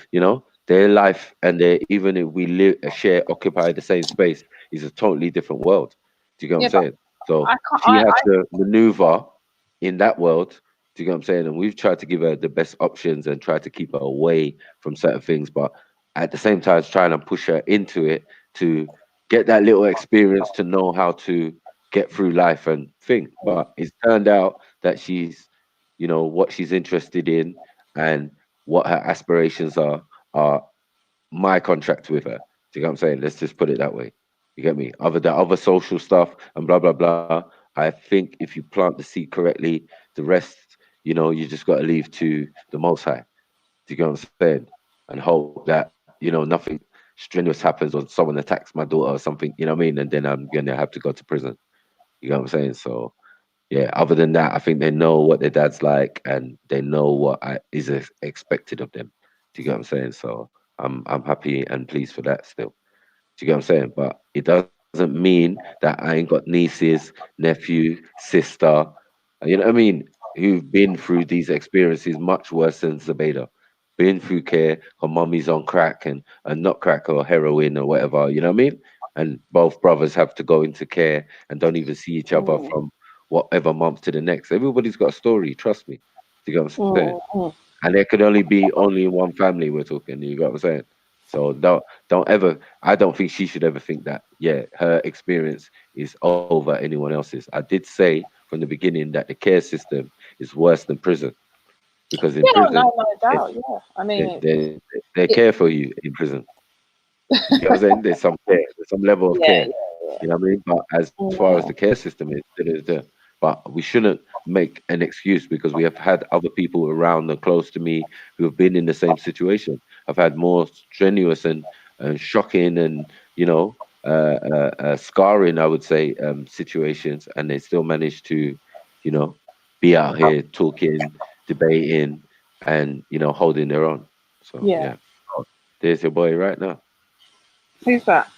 their life and their, even if we live, share, occupy the same space, is a totally different world. Do you get what Yeah, I'm but saying? So I can't. she has to maneuver in that world. Do you get what I'm saying? And we've tried to give her the best options and try to keep her away from certain things, but at the same time, trying to push her into it to get that little experience to know how to get through life and think. But it's turned out that she's, what she's interested in and what her aspirations are my contract with her. Do you get what I'm saying? Let's just put it that way. You get me? Other social stuff and blah blah blah. I think if you plant the seed correctly, the rest, you just got to leave to the Most High. Do you get what I'm saying? And hope that nothing strenuous happens or someone attacks my daughter or something. You know what I mean? And then I'm gonna have to go to prison. You know what I'm saying? So yeah. Other than that, I think they know what their dad's like and they know what is expected of them. Do you get what I'm saying? So I'm happy and pleased for that still. Do you get what I'm saying? But it doesn't mean that I ain't got nieces, nephew, sister, you know what I mean, who've been through these experiences much worse than Zabeda. Been through care, her mummy's on crack and not crack or heroin or whatever, you know what I mean? And both brothers have to go into care and don't even see each other from whatever month to the next. Everybody's got a story, trust me. Do you get what I'm saying? And there could only be only one family we're talking, you got what I'm saying? So don't ever, I don't think she should ever think that, yeah, her experience is over anyone else's. I did say from the beginning that the care system is worse than prison. Because in prison, no doubt. Yeah, I mean, they care for you in prison. You know what I'm saying? There's some care, there's some level of care. You know what I mean? But as far as the care system is, but we shouldn't make an excuse because we have had other people around and close to me who have been in the same situation. I've had more strenuous and shocking and scarring, I would say, situations, and they still manage to, be out here talking, debating, and holding their own. So yeah, oh, there's your boy right now. Who's that?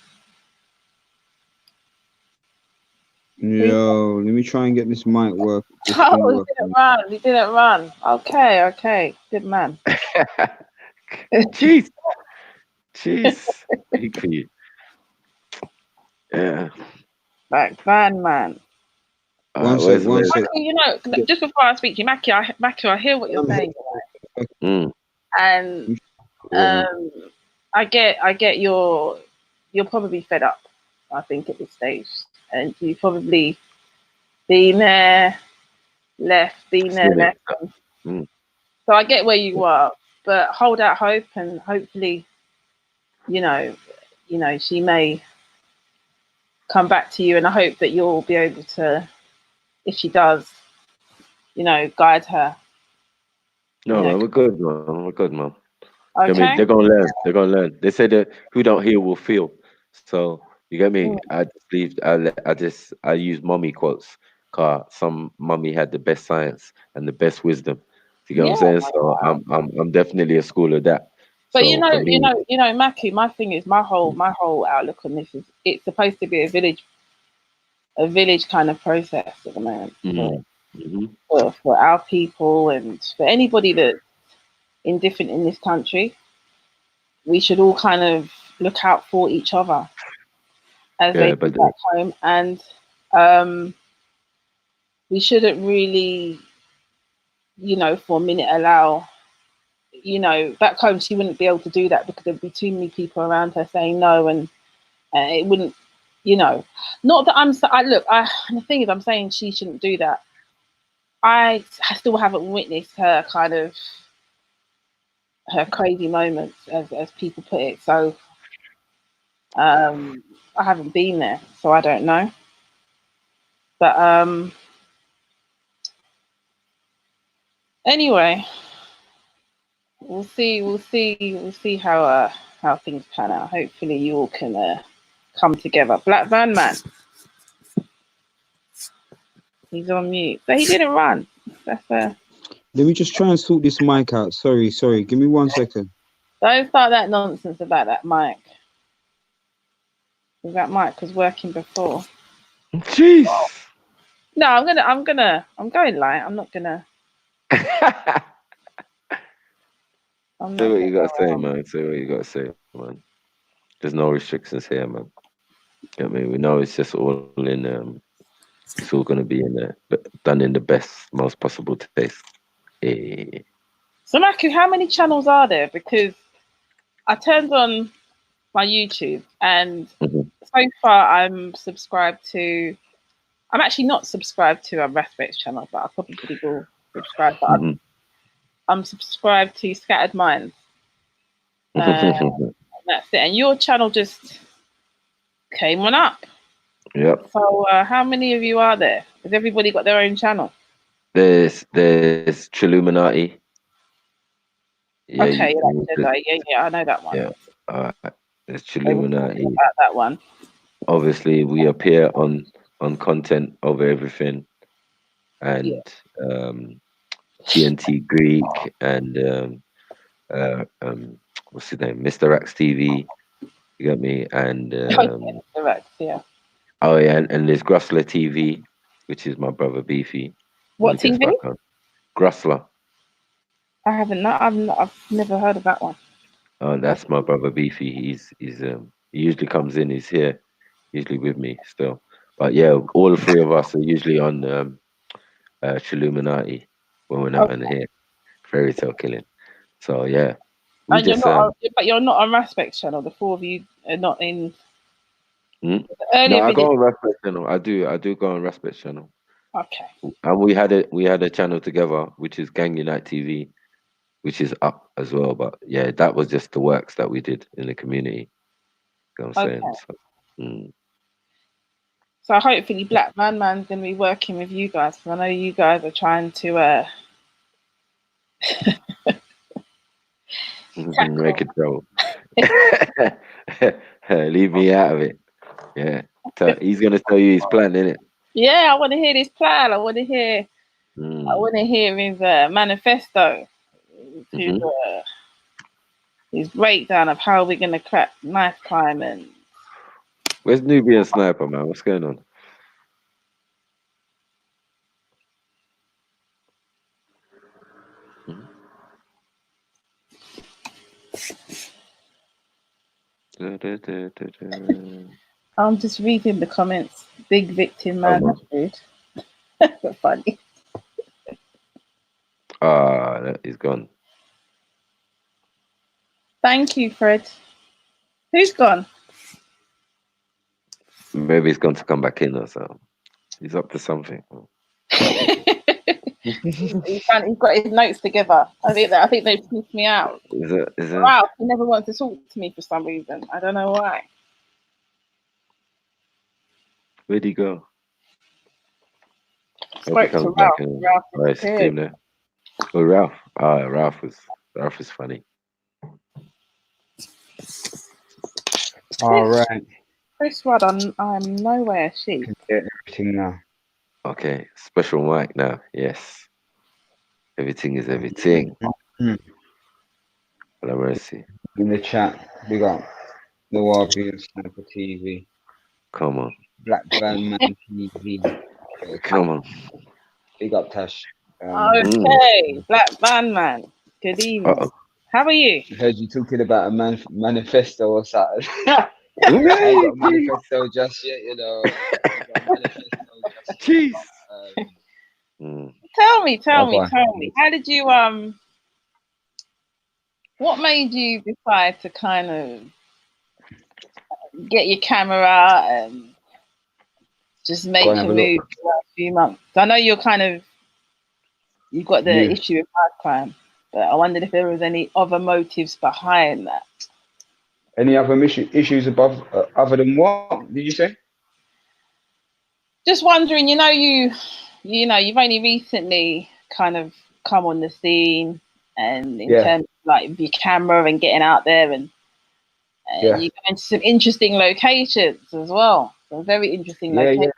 Yo, let me try and get this mic work. Oh, he didn't run. Okay, good man. Jeez, big for you. Yeah. Like van man. One sec. Mackie, just before I speak to you, Mackie, I hear what you're saying, and I get you're probably fed up. I think at this stage, and you've probably been there, left. So I get where you are, but hold out hope, and hopefully, she may come back to you, and I hope that you'll be able to, if she does, guide her. No, man, we're good, man. We're good, man. Okay. I mean, they're gonna learn. They're gonna learn. They say that who don't hear will feel. So you get me? I just leave. I use mommy quotes. Cause some mummy had the best science and the best wisdom. You get what I'm saying? So I'm definitely a school of that. But So Mackie, my thing is my whole outlook on this is it's supposed to be a village kind of process at the moment for our people and for anybody that's indifferent in this country. We should all kind of look out for each other as they go back home, and we shouldn't really, for a minute allow. Back home she wouldn't be able to do that because there'd be too many people around her saying no, and it wouldn't, not that the thing is I'm saying she shouldn't do that. I still haven't witnessed her kind of her crazy moments as people put it. So I haven't been there, so I don't know. But anyway, we'll see how things pan out. Hopefully you all can come together. Black Van Man. He's on mute. But he didn't run. Let me just try and sort this mic out. Sorry. Give me 1 second. Don't start that nonsense about that mic. That mic was working before. Jeez. No, I'm going light. I'm not gonna. I'm Say not what you gonna. gotta say, man. Say what you gotta say, man. There's no restrictions here, man. I mean, we know it's just all in. It's all gonna be in there, but done in the best, most possible taste. Eh. So, Maku, how many channels are there? Because I turned on my YouTube, and so far I'm subscribed to. I'm actually not subscribed to a RASPECT channel, but I probably will subscribe. But I'm subscribed to Scattered Minds. That's it. And your channel just came on up. Yep. So how many of you are there? Has everybody got their own channel? There's Chilluminati. Yeah, Okay, yeah, I know that one. Yeah. There's Chilluminati. About that one. Obviously, we appear on content over everything, and TNT Greek and what's his name, Mr. X TV. You got me, and Mr. X, yeah. Oh yeah, and there's Grussler TV, which is my brother Beefy. What TV? Grussler. I haven't. I've never heard of that one. Oh, that's my brother Beefy. He usually comes in. He's here, usually with me still. But yeah, all the three of us are usually on Chilluminati when we're not in here. Fairytail killing. So yeah, we and just but you're not on RASPECT channel. The four of you are not in. No, Earlier I go video. on RASPECT channel. I do go on RASPECT channel. Okay. And we had a channel together, which is Gang Unite TV, which is up as well. But yeah, that was just the works that we did in the community. You know what I'm saying? So, So hopefully Black Man's going to be working with you guys, because I know you guys are trying to make it go. Leave me out of it. Yeah, he's gonna tell you his plan, innit? Yeah, I want to hear this plan. I want to hear his manifesto, his breakdown of how we're going to crack knife crime. And where's Nubian Sniper, man? What's going on? I'm just reading the comments. Big victim man. Funny. He's gone. Thank you, Fred. Who's gone? Maybe he's gone to come back in or so. He's up to something. He's got his notes together. I think they pushed me out. Is it? Ralph, he never wants to talk to me for some reason. I don't know why. Where'd he go? Spoke to Ralph. Ralph came there. Oh, Ralph. Ralph was funny. All right. Chris Rudd, I'm nowhere sheep. Everything now. Okay, special mic now. Yes. Everything is everything. Have mercy. In the chat, we got Noir being Sniper TV. Come on. Black Van Man TV. Come on. Big up, Tash. Okay, Black Van Man. Good evening. How are you? I heard you talking about a manifesto or something. I ain't got a manifesto just yet, you know. Jeez. Tell me. How did you what made you decide to kind of get your camera and just make a move for the last few months? I know you've got the issue of hard crime, but I wondered if there was any other motives behind that. Any other issues above other than what did you say? Just wondering, you've only recently kind of come on the scene, and in terms of like your camera and getting out there, and you go into some interesting locations as well. Some very interesting locations.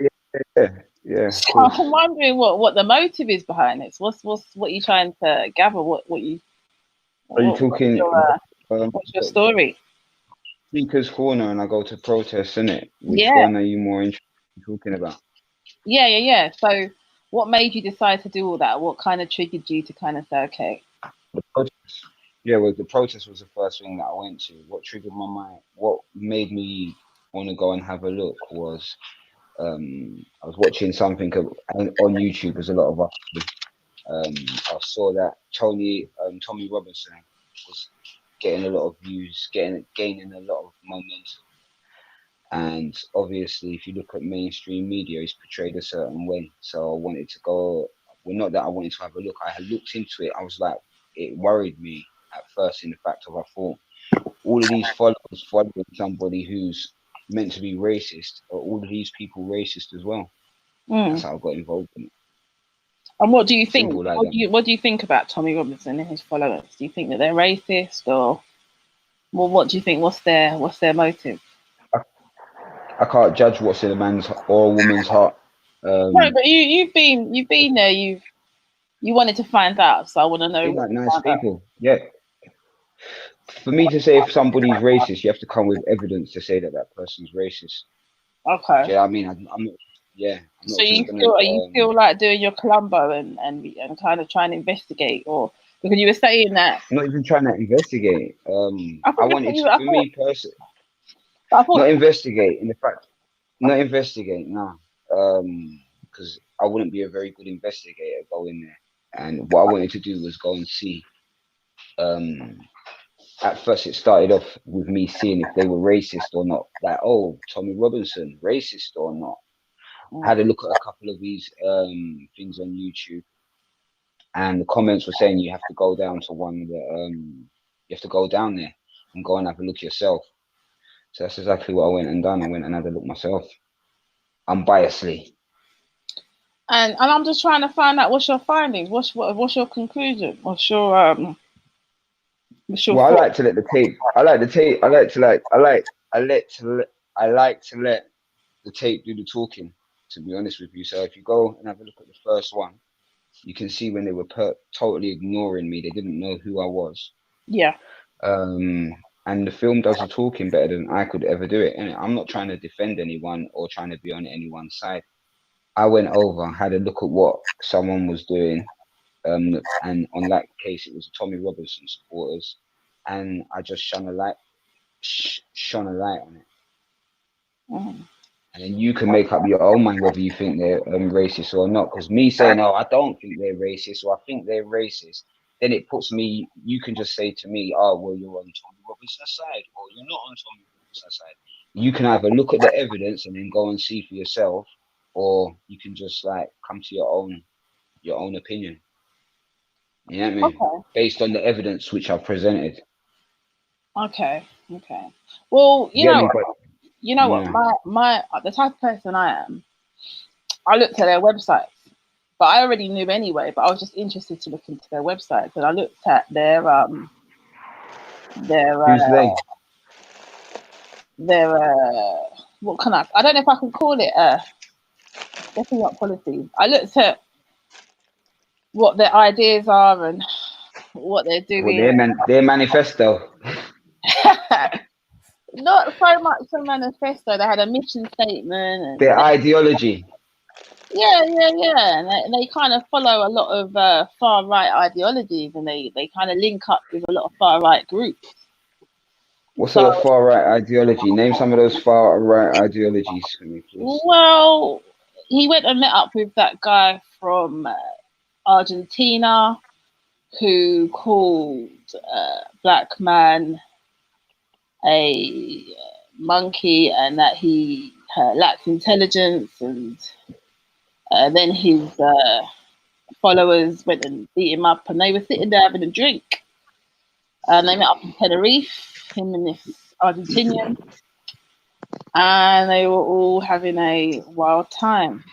Yeah. So I'm wondering what the motive is behind this. What you trying to gather? What you? Are you talking? What's your story? Speaker's Corner, and I go to protests, innit? Which one are you more interested in talking about? Yeah. So, what made you decide to do all that? What kind of triggered you to kind of say, okay? The protest. Yeah, well, the protest was the first thing that I went to. What triggered my mind, what made me want to go and have a look was I was watching something on YouTube. There's a lot of I saw that Tommy Robinson was getting a lot of views, gaining a lot of momentum. And obviously, if you look at mainstream media, he's portrayed a certain way. So I wanted to go. Well, not that I wanted to have a look. I had looked into it. I was like, it worried me at first in the fact of I thought all of these followers following somebody who's meant to be racist, are all of these people racist as well? That's how I got involved in it. And what do you think? Simple like What do you think about Tommy Robinson and his followers? Do you think that they're racist, or well, what do you think? What's their motive? I can't judge what's in a man's or a woman's heart. No, but you've been there. You wanted to find out, so I want to know. Like nice people, yeah. For me to say if somebody's racist, you have to come with evidence to say that that person's racist. Okay. Yeah, I mean, I'm not. Yeah. I'm So not you just feel you feel like doing your Columbo and kind of trying to investigate, or because you were saying that. I'm not even trying to investigate. I wanted to, for me personally, not investigate. In the fact, not investigate. No, because I wouldn't be a very good investigator going there. And what I wanted to do was go and see. At first, it started off with me seeing if they were racist or not. Like, oh, Tommy Robinson, racist or not? I had a look at a couple of these things on YouTube, and the comments were saying you have to go down to one that you have to go down there and go and have a look yourself. So that's exactly what I went and done. I went and had a look myself, unbiasedly. And I'm just trying to find out what's your findings. What's your conclusion? What's your Well, I like to let the tape. I like the tape. I like to let the tape do the talking. To be honest with you, so if you go and have a look at the first one, you can see when they were totally ignoring me. They didn't know who I was. Yeah. And the film does the talking better than I could ever do it. And I'm not trying to defend anyone or trying to be on anyone's side. I went over, had a look at what someone was doing. And on that case, it was Tommy Robinson supporters. And I just shone a light on it. Mm. And then you can make up your own mind whether you think they're racist or not. Because me saying, oh, I don't think they're racist, or I think they're racist, then it puts me, you can just say to me, oh, well, you're on Tommy Robinson's side, or you're not on Tommy Robinson's side. You can either look at the evidence and then go and see for yourself, or you can just like come to your own opinion. You know what I mean? Okay. Based on the evidence which I've presented. Okay. Well, you know Yeah. what, my the type of person I am, I looked at their websites, but I already knew anyway, but I was just interested to look into their websites, and I looked at their what can I don't know if I can call it definitely not policies. I looked at what their ideas are and what they're doing. Well, their manifesto. Not so much a manifesto. They had a mission statement. And their ideology. Yeah. And they kind of follow a lot of far right ideologies, and they kind of link up with a lot of far right groups. What sort of far right ideology? Name some of those far right ideologies for me, please. Well, he went and met up with that guy from Argentina who called black man a monkey, and that he lacks intelligence, and then his followers went and beat him up, and they were sitting there having a drink, and they met up in Tenerife, him and this Argentinian, and they were all having a wild time.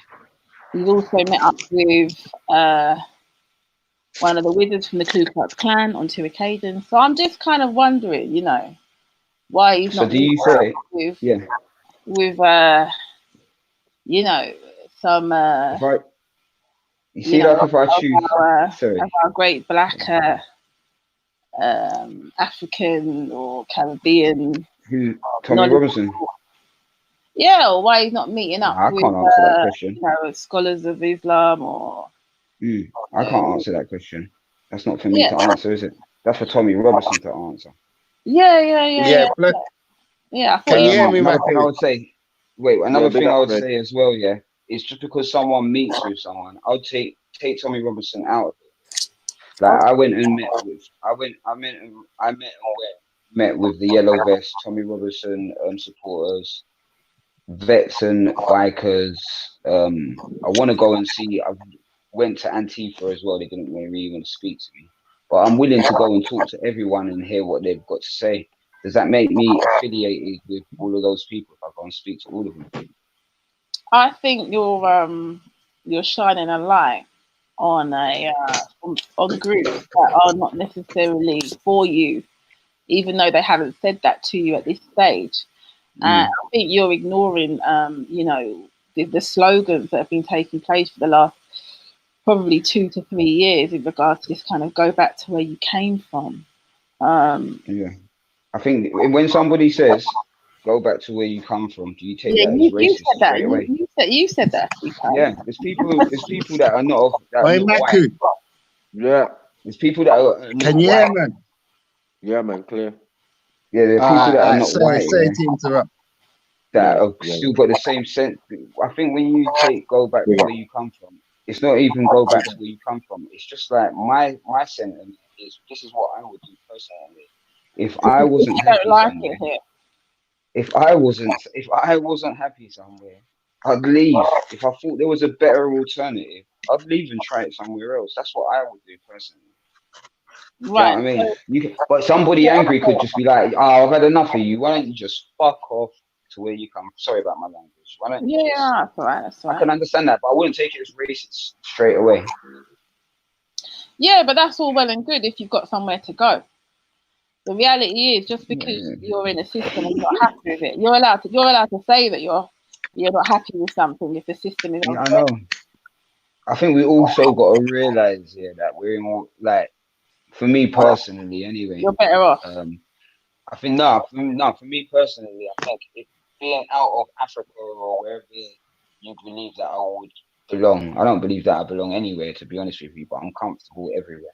He's also met up with one of the wizards from the Ku Klux Klan on 2 occasions. So I'm just kind of wondering, why he's not. So do you say? With some. You see, like if I choose, of our great black African or Caribbean. Who? Tommy Robinson. Yeah, or why he's not meeting up I with can't answer that question. you know, scholars of Islam or I can't answer that question. That's not for me yeah. to answer, is it? That's for Tommy Robertson to answer. Yeah. Bless. Yeah, I thought Can you hear me, Another Matthew? thing I would say, Yeah, big thing I up, would Fred. say as well, yeah, is just because someone meets with someone, I'll take Tommy Robertson out of it. Like I went and met with, met with the Yellow Vest, Tommy Robertson supporters, vets and bikers. I want to go and see. I went to Antifa as well. They didn't really want to speak to me, but I'm willing to go and talk to everyone and hear what they've got to say. Does that make me affiliated with all of those people if I go and speak to all of them? I think you're shining a light on on groups that are not necessarily for you, even though they haven't said that to you at this stage. I think you're ignoring, you know, the slogans that have been taking place for the last probably 2 to 3 years in regards to this kind of go back to where you came from. Yeah, I think when somebody says go back to where you come from, do you take Yeah, that as you racist said that. straight away? You said that. Yeah, there's people that are not of that are Hey, not Matthew. white. Yeah. There's people that are not Can you white. hear, man? Yeah, man, clear. Yeah, there are people that are not sorry, white. sorry Yeah, to interrupt. that Yeah, have yeah. still got the same sense. I think when you go back to where you come from, it's not even go back to where you come from. It's just like my sentiment is this is what I would do personally. If I wasn't I don't happy like somewhere, it here. if I wasn't happy somewhere, I'd leave. If I thought there was a better alternative, I'd leave and try it somewhere else. That's what I would do personally. Do you know what I mean? But somebody angry could just be like, "Oh, I've had enough of you. Why don't you just fuck off to where you come?" Sorry about my language. Why don't you just? That's all right. That's all I right. can understand that, but I wouldn't take it as racist straight away. Yeah, but that's all well and good if you've got somewhere to go. The reality is, just because you're in a system and you're not happy with it, you're allowed to say that you're not happy with something if the system is. Yeah, I know. I think we also got to realize here that we're in all, like, for me personally, anyway. You're better off. I think for me personally, I think if being out of Africa or wherever you believe that I would belong, I don't believe that I belong anywhere, to be honest with you, but I'm comfortable everywhere.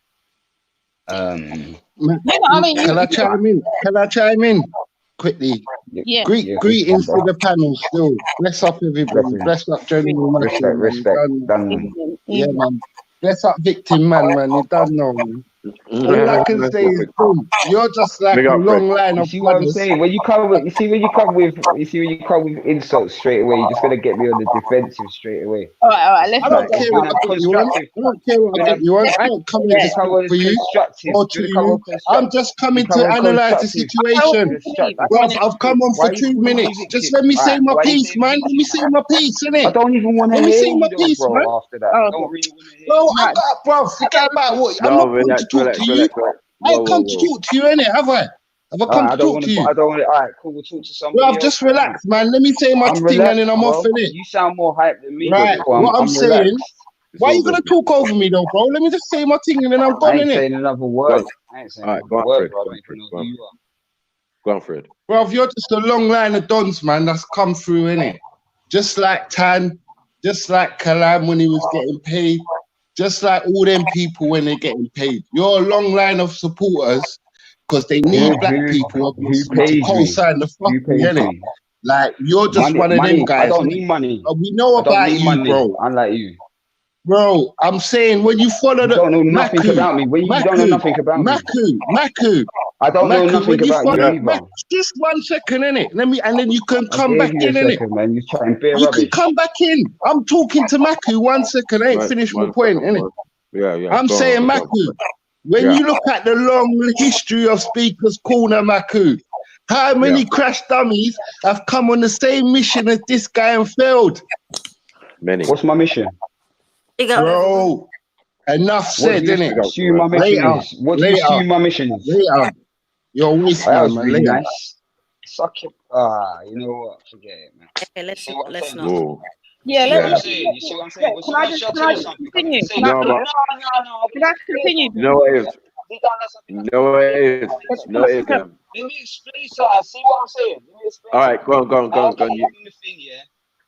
Can I chime in? Can I chime in quickly? Yeah. Greetings to the panel still. Bless up everybody. Bless up General Matthew. Respect. Done. Yeah, man. Bless up Victim Man. You done know, man. All I can say is, boom, you're just like a long line You of see what I'm brothers. saying? When you come with insults straight away, you're just gonna get me on the defensive straight away. All right. Let's I don't care what I get you on. I don't care what I get you on. I ain't coming to speak for you or to you. I'm just coming to analyze the situation. Bro, I've come on for 2 minutes. Just let me say my piece, man. Let me say my piece, innit? I don't even want to Let me hear say my you, piece, bro. man. After that, I don't really want to hear. Bro, I got, bro. Forget about what. I'm not going to talk to you. I ain't come to talk to you, innit? Have I? Have I come to talk to you? I don't want to. All right, cool. We'll talk to somebody Bro, else. just relax, man. Let me say my thing and then I'm off, innit? You sound more hyped than me. Right. What I'm saying. Relaxed. Why are you gonna talk over me though, bro? Let me just say my thing and then I'm gone, I ain't innit? saying another word. I ain't saying another word, bro. Go on, Fred. Bro, if you're just a long line of dons, man, that's come through, innit? Just like Tan, just like Kalam when he was getting paid, just like all them people when they're getting paid. You're a long line of supporters because they need black people obviously to co-sign the fucking, innit? Like, you're just one of them guys. I don't need money. We know about you, bro. Unlike you. Bro, I'm saying when you follow the... You don't know nothing about me. When you don't know nothing about me. Maku. I don't know nothing about you either. Just 1 second, innit? And then you can come back in, innit? Man. You're chatting bare You rubbish. can come back in. I'm talking to Maku. 1 second. I ain't finished my point, innit? Yeah. I'm saying, Maku, when you look at the long history of Speaker's Corner, Maku, how many crash dummies have come on the same mission as this guy and failed? Many. What's my mission? Bro, enough said, innit? Assume my mission is. What do you assume my mission is? Later. You're a waste, That was man. really Later. nice. Suck it. You know what? Forget it, man. Okay, let's not. Whoa. Yeah, You see what I'm saying? Can I just continue? Can I continue? You know what it is? He done something. No, it is. No, it isn't. Let me explain something. See what I'm saying? Let me explain. All right, go on. How can you do the thing, yeah?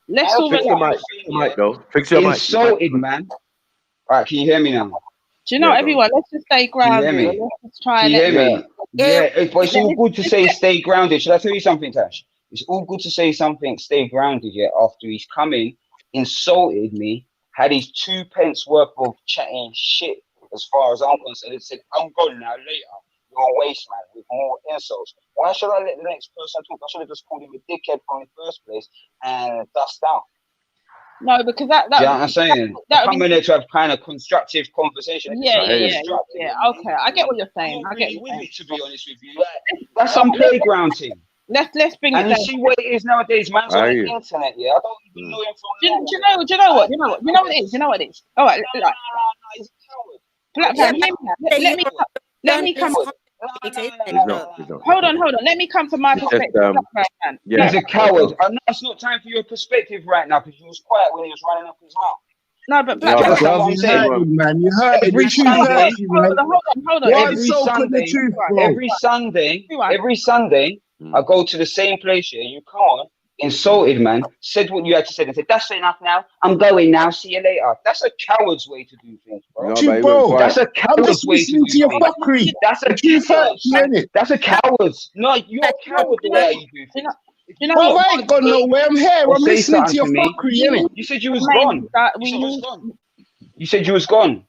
Let's How all can Fix you your do mic. the thing, Fix your mic, yeah? though. Fix your mic. Insulted, man. All right, can you hear me now? Do you know, Yeah, go on. everyone? Let's just stay Can you hear grounded. me? Let's just try Can and you hear me? Yeah. Yeah, but it's all good to say stay grounded. Should I tell you something, Tash? It's all good to say something, stay grounded, yeah, after he's come in, insulted me, had his 2 pence worth of chatting shit as far as I'm concerned. It said, I'm gone now, later. You're a waste, man, with more insults. Why should I let the next person talk? I should have just called him a dickhead from the first place and dust out. No, because that Do you know what I'm saying? that would Come be in there to have kind of constructive conversation. It's not constructive. yeah. Okay, I get what you're saying. I'm I get really what you're with saying. it, to be honest with you. Like, that's some playground thing. Let's bring And it you down. see what it is nowadays, man's on the internet, yeah. I don't even know him from Do you know what? You know what it is. You know what it is. All right, like, Black man, hear me out. Let me come. He's not. Hold on. Let me come from my perspective. Black man. Yeah. He's a coward. I know it's not time for your perspective right now because you was quiet when he was running up his mouth. No, but Do you understand what I'm saying? Man, you heard it. Every The truth Sunday, hurts you, man. Hold on. Every Sunday, I go to the same place here. You come on, insulted, man, said what you had to say, and said, "That's enough now. I'm going now. See you later." That's a coward's way to do things, bro. Bro, That's a I'm coward's just way to listening do to your things. fuckery. That's a The truth hurts you, innit? That's a coward's. No, you're a coward the way you do things. Bro, I ain't gone nowhere. I'm here. Or I'm say listening to your something to fuckery, me. innit? You said you was gone. You said you was gone.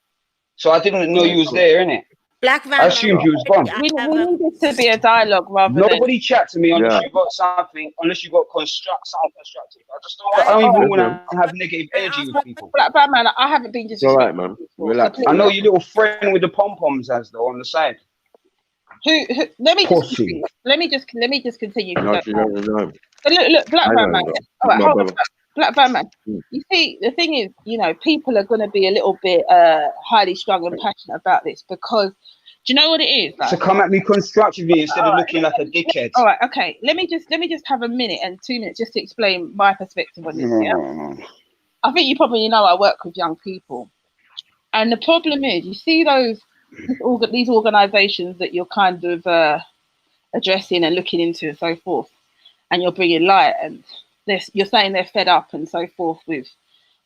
So I didn't know you was there, innit? Black I assumed you was gone. We need this to be a dialogue rather than. Nobody chat to me unless you got something, unless you got something constructive. I don't even want to have negative energy with people. Black man, I haven't been It's all right, man. Relax. I know your little friend with the pom poms has though on the side. Who let me just continue. Let me just continue. No, she doesn't know. Look, Black I man. know, bro. All right, My hold on. brother. Black man. You see, the thing is, people are going to be a little bit highly strung and passionate about this because, do you know what it is? So come at me constructively instead of looking like a dickhead. All right, okay. Let me just have a minute and 2 minutes just to explain my perspective on this. Yeah? I think you probably know I work with young people, and the problem is, you see these organisations that you're kind of addressing and looking into and so forth, and you're bringing light and you're saying they're fed up and so forth with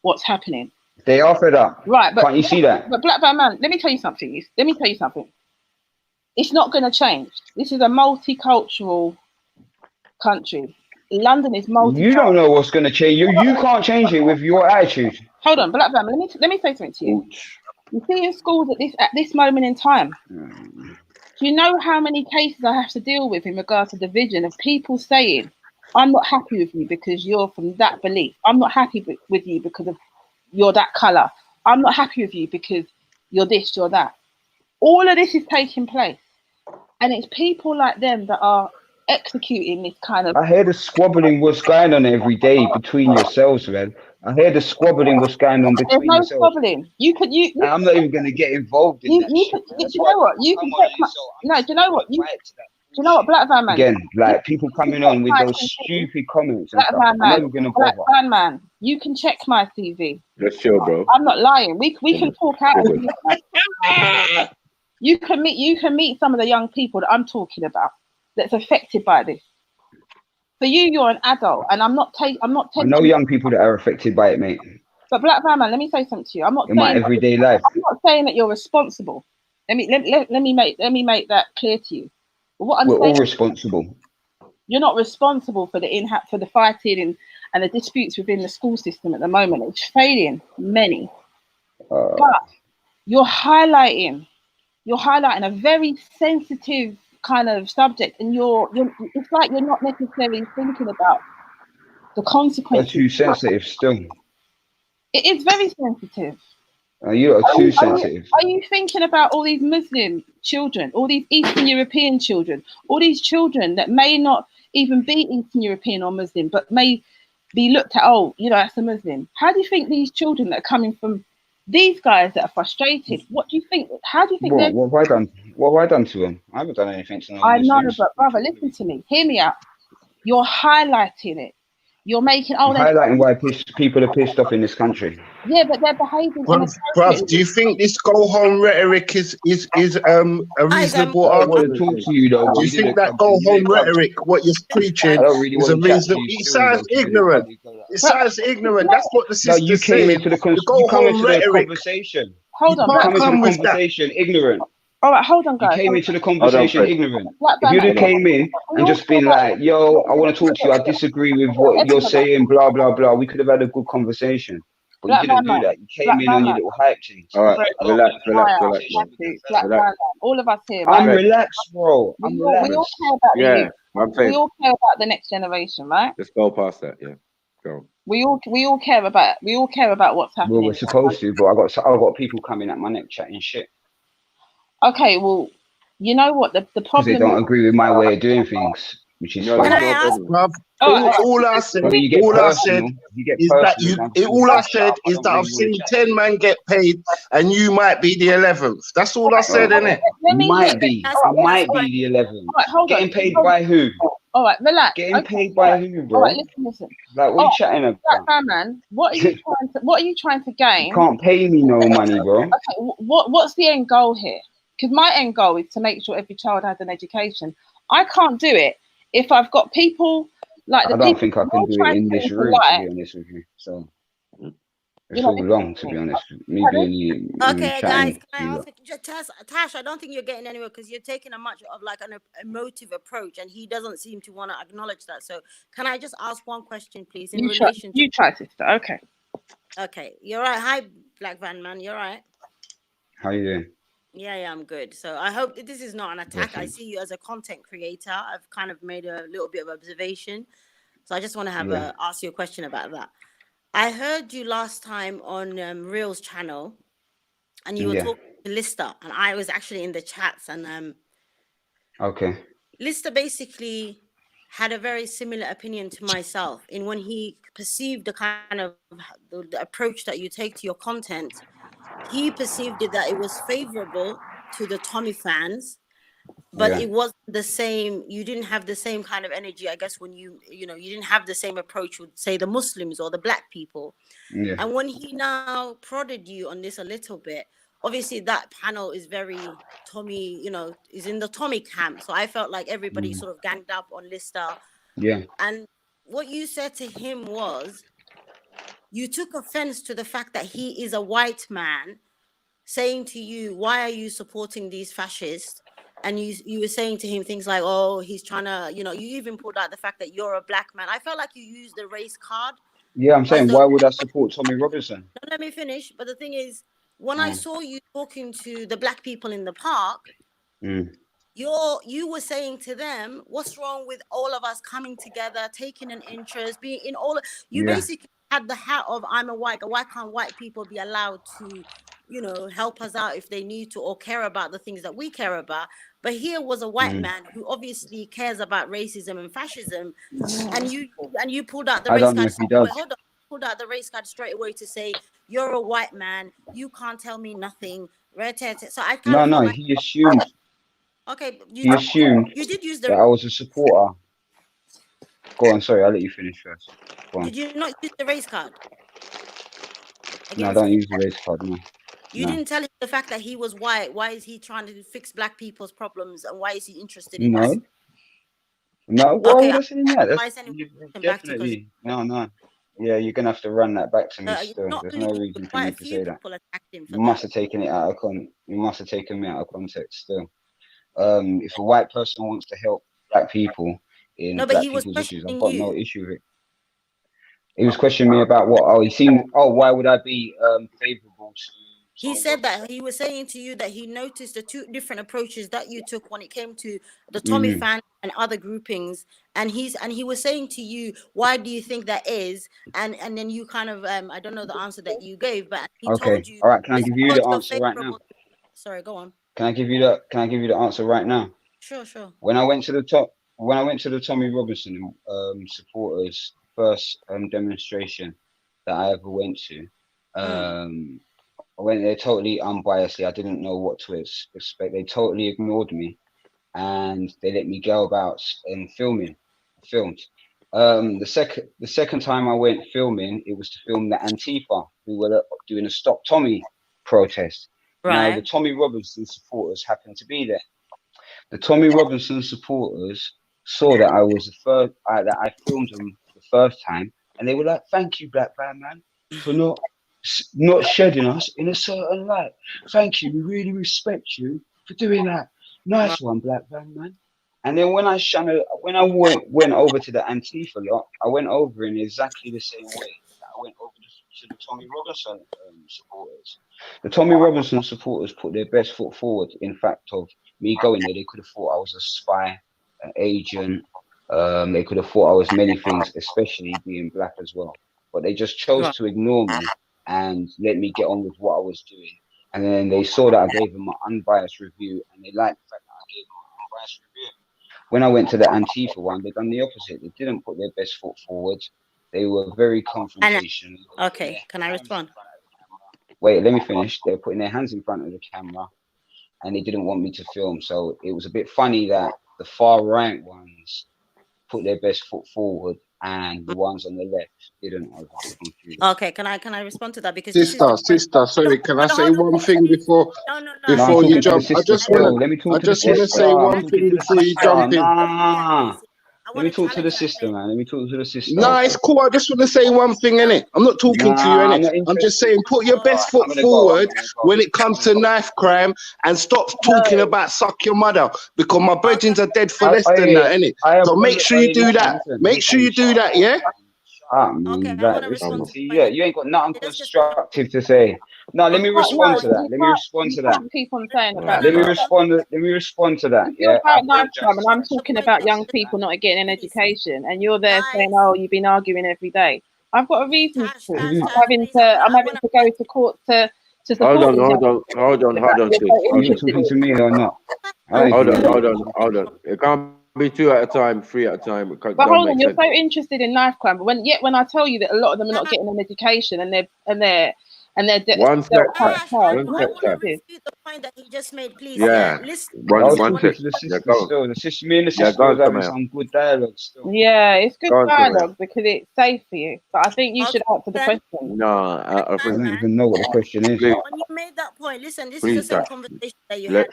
what's happening. They are fed up. Right, but can't you see that? But Black man, let me tell you something. It's not going to change. This is a multicultural country. London is multicultural. You don't know what's going to change. You can't change it with your attitude. Hold on, Black man, let me say something to you. You see in schools at this moment in time, do you know how many cases I have to deal with in regards to division of people saying, I'm not happy with you because you're from that belief. I'm not happy with you because of you're that colour. I'm not happy with you because you're this, you're that. All of this is taking place. And it's people like them that are executing this kind of... I hear the squabbling what's going on every day between yourselves, man. I hear the squabbling what's going on between There's no yourselves. squabbling. I'm not even going to get involved in that shit. Do you know what? You can check my... No, do you know what? Do you know what, Black Van Man? Again, like people coming on with those stupid comments and Black stuff. Van I'm Man. not even going to Black bother. Van Man. You can check my CV. Let's chill, bro. I'm not lying. We can talk out of this. You can meet some of the young people that I'm talking about that's affected by this. For you, you're an adult, and I'm not I know young people that are affected by it, mate. But Black Van Man, let me say something to you. I'm not In my everyday life. I'm not saying that you're responsible. Let me make that clear to you. But what We're all responsible. You're not responsible for the fighting and the disputes within the school system at the moment. It's failing many. But you're highlighting a very sensitive kind of subject, and it's like you're not necessarily thinking about the consequences. They're too sensitive still. It is very sensitive. You are too sensitive. Are you thinking about all these Muslim children, all these Eastern European children, all these children that may not even be Eastern European or Muslim, but may be looked at, that's a Muslim? How do you think these children that are coming from these guys that are frustrated, what do you think? How do you think they're... What have I done? What have I done to them? I haven't done anything to them. I know, but brother, listen to me. Hear me out. You're highlighting it. You're making highlighting why people are pissed off in this country. Yeah, but they're behaving Bruv, do you think this go home rhetoric is a reasonable I want to argument? talk to you though. Do you think that go home rhetoric, what you're preaching, I don't really is want a to chat to reasonable? you It still, sounds though, ignorant. It sounds ignorant. That's what the No, sister's you came saying. into the The go home rhetoric. conversation. Hold on, You come into the with that. conversation ignorant. All right, hold on, You guys. came into the conversation ignorant. Black If you'd have Banner, came in and just been like, yo, I want to talk to you, I disagree with what you're saying, blah, blah, blah, we could have had a good conversation. But you didn't do that. You came in on your little hype things. All right, relax. all of us here, I'm right? relaxed, bro. I'm We all relaxed. care about the Yeah, youth. I'm We saying. all care about the next generation, right? Let's go past that. Yeah, go. We all care about what's happening. Well, we're supposed to, but I got people coming at my neck chatting shit. Okay, well, you know what the Because problem they don't is, agree with my way of doing things, which is fine. Bruv, all I said, But you get all I said personal. You get is that personal. all I said is that I've seen 10 men get paid, and you might be the 11th. That's all I said, innit? Might be. I might be the 11th. hold Getting on, paid hold by who? all right, relax. Getting Okay, paid by who, bro? All right, listen. Like, what are you chatting about? Black man, what are you trying to gain? You can't pay me no money, bro. Okay, what's the end goal here? Because my end goal is to make sure every child has an education. I can't do it if I've got people like the I don't think I can do it in this room, to be honest with you. So it's all wrong, to be honest. Me being Okay, guys, chatting. can I ask Tash, I don't think you're getting anywhere because you're taking a much of like an emotive approach, and he doesn't seem to want to acknowledge that. So, can I just ask one question, please, in relation to you try, sister. Okay. Okay, you're right. Hi, Black Van Man. You're right. How you doing? Yeah, I'm good. So I hope that this is not an attack. I see you as a content creator. I've kind of made a little bit of observation. So I just want to have ask you a question about that. I heard you last time on Real's channel, and you were talking to Lister, and I was actually in the chats, and Okay. Lister basically had a very similar opinion to myself in when he perceived the kind of the approach that you take to your content. He perceived it that it was favorable to the Tommy fans, but it wasn't the same. You didn't have the same kind of energy, I guess, when you didn't have the same approach with, say, the Muslims or the black people. Yeah. And when he now prodded you on this a little bit, obviously that panel is very Tommy, is in the Tommy camp. So I felt like everybody sort of ganged up on Lister. Yeah. And what you said to him was, you took offense to the fact that he is a white man saying to you, why are you supporting these fascists? And you were saying to him things like, oh, he's trying to, you even pulled out the fact that you're a black man. I felt like you used the race card. Yeah, I'm saying, why would I support Tommy Robinson? Don't let me finish. But the thing is, when I saw you talking to the black people in the park, you were saying to them, what's wrong with all of us coming together, taking an interest, being in all you basically had the hat of, I'm a white guy. Why can't white people be allowed to, help us out if they need to or care about the things that we care about? But here was a white man who obviously cares about racism and fascism, and you pulled out the race card. Wait, hold on. Pulled out the race card straight away to say, you're a white man, you can't tell me nothing. So I kind of he assumed. Okay, He assumed you did use that I was a supporter. Go on, sorry, I'll let you finish first. Go on. Did you not use the race card? No, I don't use the race card, no. You didn't tell him the fact that he was white. Why is he trying to fix black people's problems, and why is he interested in this? No, why Okay, would I say that? why send him back to Definitely. No. Yeah, you're gonna have to run that back to me still. There's no reason for me to say that. You must have taken it out of You must have taken me out of context still. If a white person wants to help black people in black people's issues, I've got no issue with it. He was questioning me about what? Why would I be favorable to? He said that he was saying to you that he noticed the two different approaches that you took when it came to the Tommy fan and other groupings, and he was saying to you, why do you think that is? And then you kind of I don't know the answer that you gave, but he told you. All right, can I give you the answer right now? Sorry, go on. Can I give you the answer right now? Sure. When I went to the Tommy Robinson supporters first demonstration that I ever went to, I went there totally unbiasedly. I didn't know what to expect. They totally ignored me, and they let me go about and filmed. The second time I went filming, it was to film the Antifa, who were doing a Stop Tommy protest. Now the Right. Tommy Robinson supporters happened to be there. The Tommy Robinson supporters saw that I was the first, that I filmed them the first time, and they were like, "Thank you, Black Van Man, for not shedding us in a certain light. Thank you, we really respect you for doing that. Nice one, Black Van Man." And then when I went over to the Antifa lot, I went over in exactly the same way that I went over to the Tommy Robinson supporters. The Tommy Robinson supporters put their best foot forward. In fact, of me going there, they could have thought I was a spy, an agent. They could have thought I was many things, especially being black as well. But they just chose to ignore me and let me get on with what I was doing. And then they saw that I gave them an unbiased review, and they liked the fact that I gave them an unbiased review. When I went to the Antifa one, they done the opposite. They didn't put their best foot forward. They were very confrontational. Okay, can I respond? Wait, let me finish. They were putting their hands in front of the camera, and they didn't want me to film. So it was a bit funny that the far right ones put their best foot forward, and the ones on the left didn't. Okay, can I respond to that? Because Sister, sorry, can I say one thing before you jump? I just want to say one thing before you jump in. Let me talk to the sister, man. Let me talk to the sister. No, it's cool. I just want to say one thing, innit? I'm not talking to you, innit? I'm just saying, put your best foot forward when it comes to knife crime, and stop talking about suck your mother, because my brethrens are dead for less than that, innit? So make sure you do that. Make sure you do that, yeah? Yeah, you ain't got nothing constructive to say. No, let me respond to that. Let me respond to that. Keep on saying about Let me respond to that. You're Yeah. about knife crime, and I'm talking about young people not getting an education, and you're there saying, "Oh, you've been arguing every day." I've got a reason to. I'm having to go to court to support. Hold on. Are you talking to me or not? Hold on. It can't be 2 at a time, 3 at a time. But hold on, you're so interested in knife crime, but when I tell you that a lot of them are not getting an education, and they're one step back. The point that he just made, please. Yeah. Listen. One step. The sister, me and the sister was having some good dialogue still. Yeah, it's good dialogue because it's safe for you. But I think you should answer the question. No, I don't even know what the question is. When you made that point, listen, this is the same conversation that you had.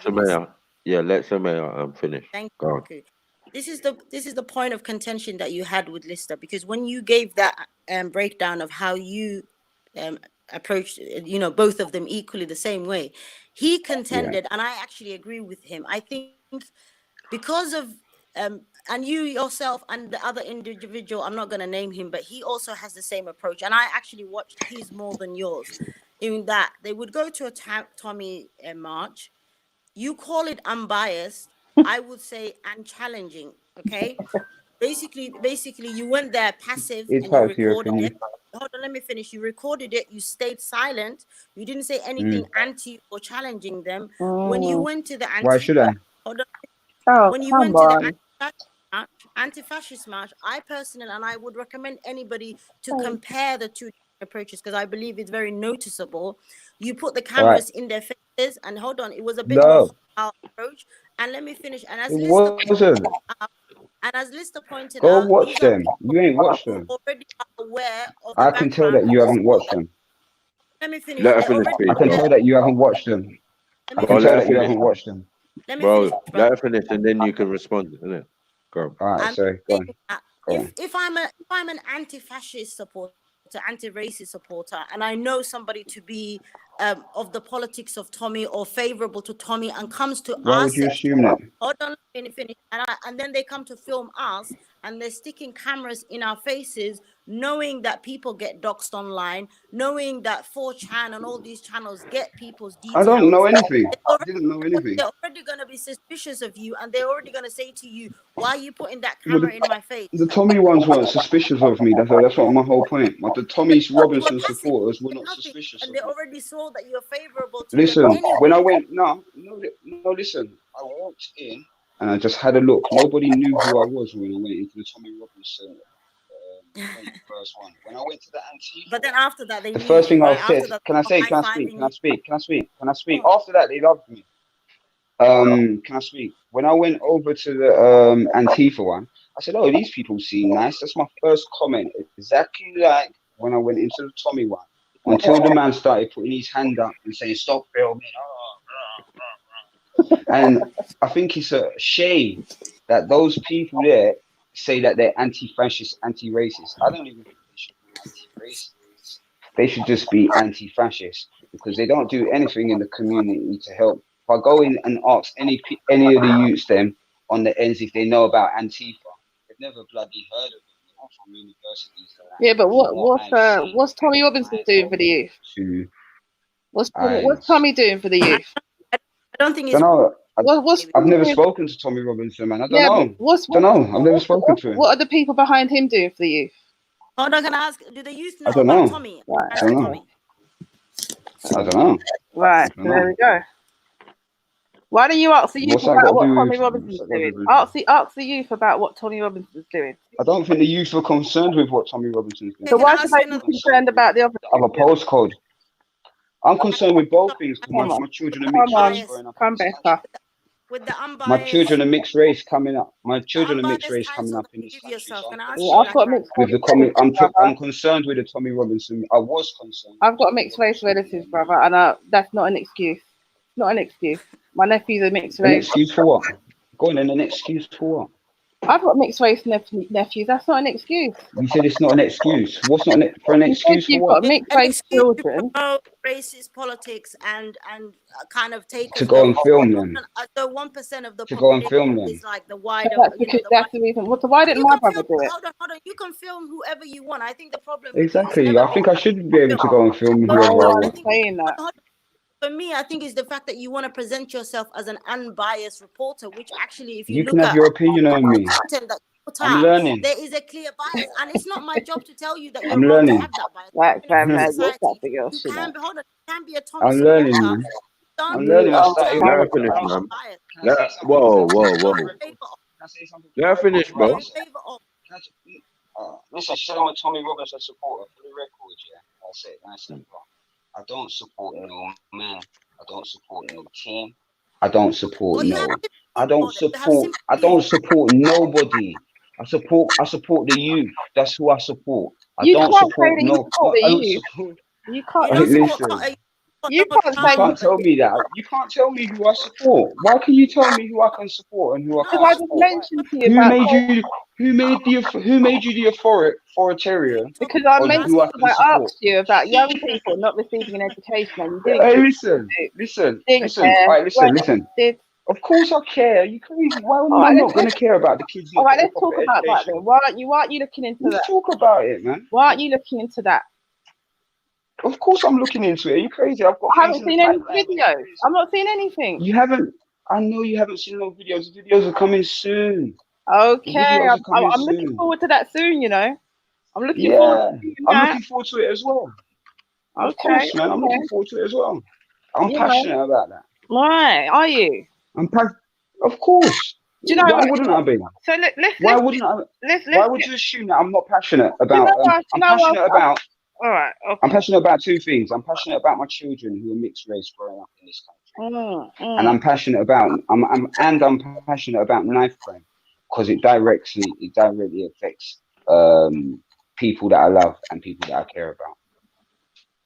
Let Samaya finish. Thank you. This is the point of contention that you had with Lister, because when you gave that breakdown of how you approached, both of them equally the same way, he contended, and I actually agree with him. I think because of and you yourself and the other individual, I'm not going to name him, but he also has the same approach, and I actually watched his more than yours, in that they would go to a Tommy march. You call it unbiased, I would say unchallenging. Okay, basically you went there passive and you recorded it. Hold on, let me finish. You recorded it, you stayed silent, you didn't say anything anti or challenging them. When you went to the why should I? Hold on. When you went to the anti-fascist march, I personally, and I would recommend anybody to compare the two approaches, because I believe it's very noticeable. You put the cameras in their faces, and hold on, it was a bit more approach. And let me finish. And as Lister pointed out, go watch them. You ain't watched them. Already aware of I can tell that you haven't watched them. Let me finish. I can tell that you haven't watched them. I can tell that you haven't watched them. Let her finish, and then you can respond. Innit? Go. All right, sorry. Go on. If I'm an anti-fascist supporter, anti-racist supporter, and I know somebody to be of the politics of Tommy or favorable to Tommy, and comes to why would you assume that? Hold on, let me finish. And then they come to film us, and they're sticking cameras in our faces, knowing that people get doxxed online, knowing that 4chan and all these channels get people's details. I don't know anything. I didn't know anything. They're already going to be suspicious of you, and they're already going to say to you, "Why are you putting that camera in my face?" The Tommy ones weren't suspicious of me. That's what my whole point. But the Tommy Robinson supporters were not suspicious. And they already saw that you're favorable to listen, them anyway. when I went, listen, I walked in and I just had a look. Nobody knew who I was when I went into the Tommy Robinson first one. When I went to the Antifa, but then after that, the first thing I said, can I speak? After that, they loved me. Can I speak? When I went over to the Antifa one, I said, oh, these people seem nice. That's my first comment. Exactly like when I went into the Tommy one. Until the man started putting his hand up and saying, stop filming. And I think it's a shame that those people there say that they're anti-fascist, anti-racist. I don't even think they should be anti-racist. They should just be anti-fascist because they don't do anything in the community to help. If I go in and ask any of the youths them on the ends if they know about Antifa, they've never bloody heard of it. I'm from universities. Yeah, but what's Tommy Robinson doing for the youth? What's Tommy doing for the youth? I don't think Don't know. I've never doing? spoken to Tommy Robinson, man. I don't Yeah, know. but I've never spoken to him. What are the people behind him doing for the youth? Hold on, can I ask? Do the youth know I don't about know. Tommy? I don't know. I don't know. Right, so there we go. Why don't you ask the youth What's that about got what to do Tommy with- Robinson's what's that got to doing? do with- Ask the youth about what Tommy Robinson's doing. I don't think the youth are concerned with what Tommy Robinson's doing. So why should they be concerned about the other? The other postcode. I'm concerned with both things because Come on. my children are Come mixed on, race growing up. come better. With the unbiased, My children are mixed race coming up. My children are mixed race coming up in this country. yourself. Can I ask Yeah, you I've got mixed With the I'm concerned with the Tommy Robinson. I was concerned. I've got mixed race relatives, brother, and that's not an excuse. It's not an excuse. My nephew's a mixed An race. excuse for what? Go on, then an excuse for what? I've got mixed race nephews. That's not an excuse. You said it's not an excuse. What's not for an You said excuse for you've what? got mixed race children. Racist politics and kind of take To go and film them. So 1% of the To go and film population them. is like the wider. That's because that's the reason. So why didn't my brother do it? Hold on. You can film whoever you want. I think the problem. Exactly. I think I should be able to go and film No, whoever I I'm want. saying that. For me, I think it's the fact that you want to present yourself as an unbiased reporter, which actually, if you, You look can have at your opinion on me. content that you put I'm out, learning. there is a clear bias, and it's not my job to tell you that you're I'm wrong to learning. have that bias. Right, Society, what's that for your you shit? can be, hold on, you can be a Tommy I'm learning, supporter. man. I'm learning. I started. Let her finish, man. Whoa. Let her finish, bro. Listen, she said I'm a Tommy Robinson supporter. For the record, yeah, I'll say it nice and simple. I don't support no man. I don't support no team. I don't support no. I don't support nobody. I support the youth. That's who I support. I You don't can't support say that you no. support the I don't youth. support. You can't. Listen. You can't say. You can't tell me that. You can't tell me who I support. Why can you tell me who I can support and who I Because can't I just support? mentioned to you Who about. made you? Who made you the authoritarian? Because I on mentioned, who I because can I support? asked you about young people not receiving an education, and you didn't. Hey, listen. Care. All right, listen. Did. Of course I care. Are you crazy? Why am All I right, not going to care about the kids? All right, let's talk about that then. Why aren't you looking into that? Let's talk about it, man. Why aren't you looking into that? Of course I'm looking into it. Are you crazy? I've got. I haven't seen any videos. I'm not seeing anything. You haven't. I know you haven't seen no videos. The videos are coming soon. Okay, I'm looking forward to that soon. You know, I'm looking forward. I'm looking forward to it as well. Of course, man. I'm looking forward to it as well. I'm passionate about that. Right? Are you? Of course. Do you know why wouldn't I be? So why wouldn't I? Why would you assume that I'm not passionate about? I'm passionate about. All right. Okay. I'm passionate about two things. I'm passionate about my children who are mixed race growing up in this country, and I'm passionate about. I'm passionate about knife crime because it directly affects people that I love and people that I care about.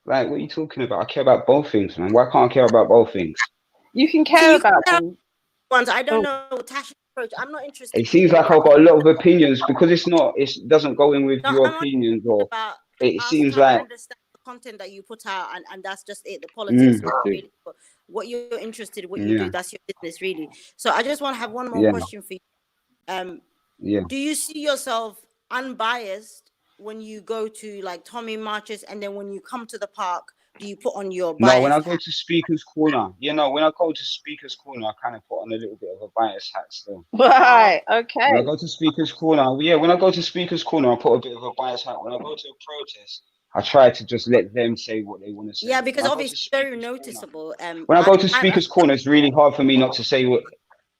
Like, what are you talking about? I care about both things, man. Why can't I care about both things? You can care about them. I don't know Tasha's approach. I'm not interested. It seems like I've got a lot of opinions because it's not. It doesn't go in with your opinions, or it seems like. I understand the content that you put out, and that's just it. The politics, really. But what you're interested in, what you do, that's your business, really. So I just want to have one more question for you. Do you see yourself unbiased when you go to like Tommy marches, and then when you come to the park, do you put on your bias? No, when I go to Speaker's Corner, when I go to Speaker's Corner, I kind of put on a little bit of a bias hat still. Right. Okay. When I go to Speaker's Corner, when I go to Speaker's Corner, I put a bit of a bias hat. When I go to a protest, I try to just let them say what they want to say. Yeah, because obviously it's very noticeable. When I go to Speaker's Corner, it's really hard for me not to say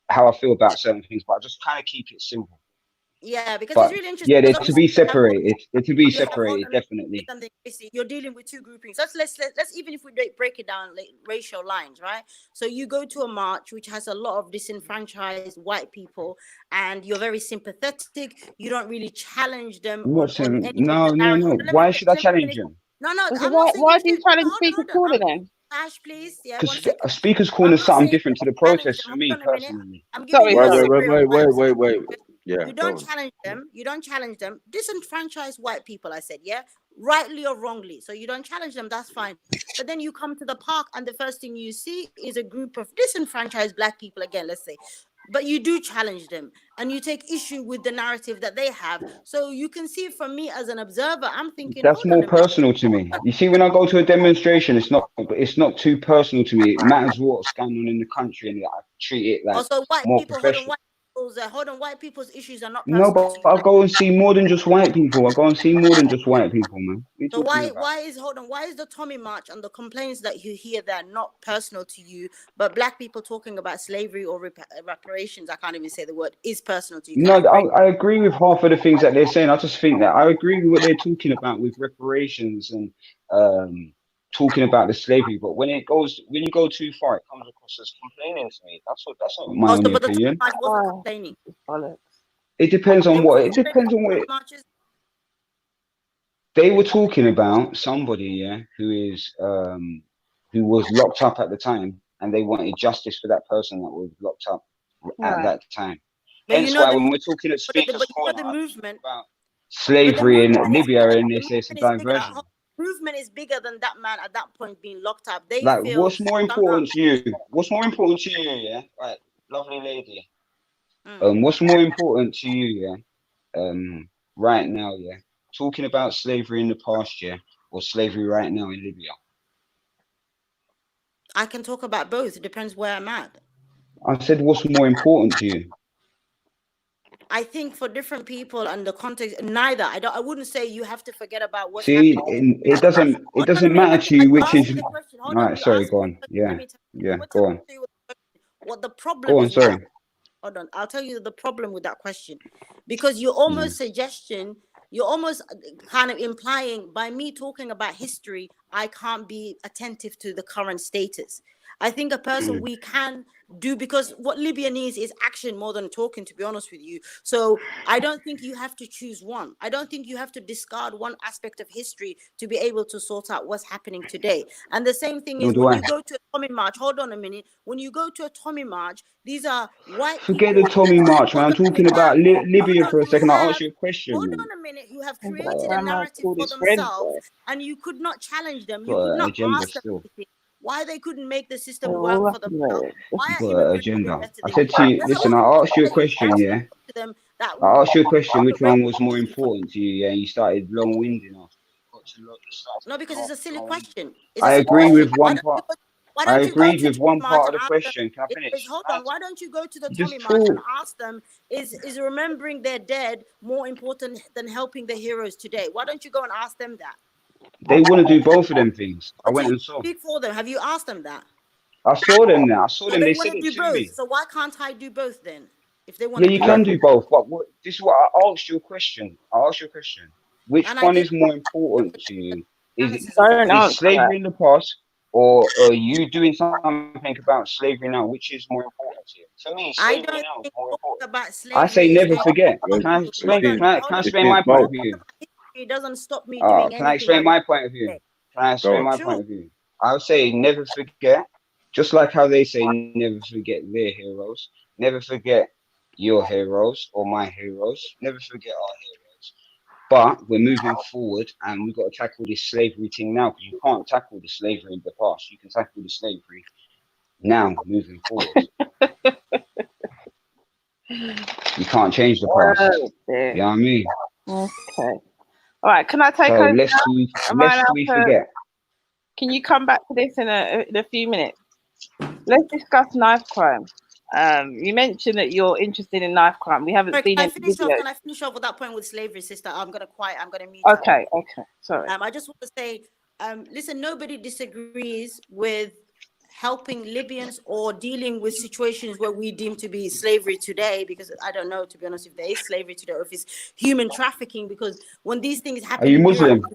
how I feel about certain things, but I just kind of keep it simple. Yeah, because it's But really interesting. yeah, they're Because to be obviously, separated. They're to be you have, hold separated, on, definitely. something, you're dealing with two groupings. Let's even if we break it down like racial lines, right? So you go to a march which has a lot of disenfranchised white people, and you're very sympathetic. You don't really challenge them I'm not on saying any of the no, no, narrative. no. Let me Why finish. should I Let me challenge finish. them? No, no, So I'm not saying you why do you should. challenge Hold on, Speaker's hold on. Corner then? Ash, please. Yeah, one Because second. Speaker's I'm Corner is not something saying different to the challenge protest them. for me Hold on a minute. personally. I'm giving Sorry, you a Wait, sorry. wait, wait, wait, wait, wait, wait. Yeah, You go don't on. challenge them. You don't challenge them. Disenfranchised white people, I said, yeah, rightly or wrongly. So you don't challenge them. That's fine. But then you come to the park, and the first thing you see is a group of disenfranchised black people again. Let's say, but you do challenge them, and you take issue with the narrative that they have. So you can see from me as an observer, I'm thinking, That's hold on more a minute. personal to me. You see, when I go to a demonstration, it's not too personal to me. It matters what's going on in the country, and I treat it like Also, white more people, professional. hold on, white people's issues are not No, personal but to you. I go and see more than just white people. I go and see more than just white people, man. What are you So talking about? why is the Tommy March and the complaints that you hear there not personal to you, but black people talking about slavery or reparations, I can't even say the word, is personal to you? No, Can you break? I agree with half of the things that they're saying. I just think that I agree with what they're talking about with reparations and talking about the slavery. But when you go too far, it comes across as complaining to me. That's not my Also, only but the Tommy opinion. March wasn't complaining. It depends They on were what. It frustrated depends on what. marches. They were talking about somebody, yeah, who was locked up at the time, and they wanted justice for that person that was locked up at that time. But Hence why when we're talking at Speaker's Corner the movement, about but the slavery in movement is Libya, bigger. and The they say it's a movement is bigger. diversion. Movement is bigger than that man at that point being locked up. They Like, feel what's more somehow. important to you? What's more important to you, yeah? Right, lovely lady. What's more important to you, yeah? Right now, yeah? Talking about slavery in the past, yeah, or slavery right now in Libya? I can talk about both. It depends where I'm at. I said, what's more important to you? I think for different people and the context, neither. I wouldn't say you have to forget about what's See, happening. it doesn't matter to you which is. All Hold on, right, you sorry, asked go me a on. question. Yeah, Let me tell you. yeah, What go on. What the Go problem on, is with that? sorry. Hold on, I'll tell you the problem with that question, because you're almost you're almost kind of implying by me talking about history, I can't be attentive to the current status. I think a person we can do, because what Libya needs is action more than talking, to be honest with you. So I don't think you have to choose one. I don't think you have to discard one aspect of history to be able to sort out what's happening today. And the same thing Nor is do when I. you go to a Tommy March, hold on a minute, when you go to a Tommy March, these are white Forget people. the Tommy March, man. I'm talking about Libya for a second. I'll ask you a question, Hold man. on a minute, who have created a narrative for themselves, and you could not challenge them. You Got could an not agenda ask them still. anything. Why they couldn't make the system work for themselves? Why are Got an immigrants doing agenda. better I than said you? to you, There's a listen, lot of I'll things ask you a that you question, ask yeah? to them that I'll ask you a question. Which break one was more important to you, yeah? You started long-winded after. No, because it's a silly question. It's a I silly agree question. with one part. Why I don't you go agreed to with Tommy one March part and of the ask them? question. Can I finish? Hold on. Why don't you go to the You Tommy just March and talk. ask them? Is remembering their dead more important than helping the heroes today? Why don't you go and ask them that? They want to do both of them things. I went and saw. Speak for them. Have you asked them that? I saw them now. I saw So them. they They want said to it do to both. me. So why can't I do both then? If they want Yeah, to you do can both. do both. But this is what I asked you a question. I asked you a question. Which And I one gave is more important to you? Is Don't slavery in the past, or are you doing something about slavery now? Which is more important to you? For me, I slavery don't now is think more talking important. about I say slavery is never going forget. to Can I It explain? is, Can I explain my point of view? It doesn't stop me doing Can I anything explain I want my point of to view? say. Can I explain my Sure. point of view? I would say never forget, just like how they say never forget their heroes, never forget your heroes or my heroes, never forget our heroes. But we're moving forward and we've got to tackle this slavery thing now, because you can't tackle the slavery in the past. You can tackle the slavery now, moving forward. You can't change the past. You know what I mean? Okay. All right. Can I take So over lest now? we Am I allowed to? forget. Can you come back to this in a few minutes? Let's discuss knife crime. You mentioned that you're interested in knife crime. We haven't seen any videos. Can I finish off with that point with slavery, sister? I'm gonna mute up. Okay. Sorry. I just want to say, listen, nobody disagrees with helping Libyans or dealing with situations where we deem to be slavery today, because I don't know, to be honest, if there is slavery today or if it's human trafficking, because when these things happen you in Muslim? Europe,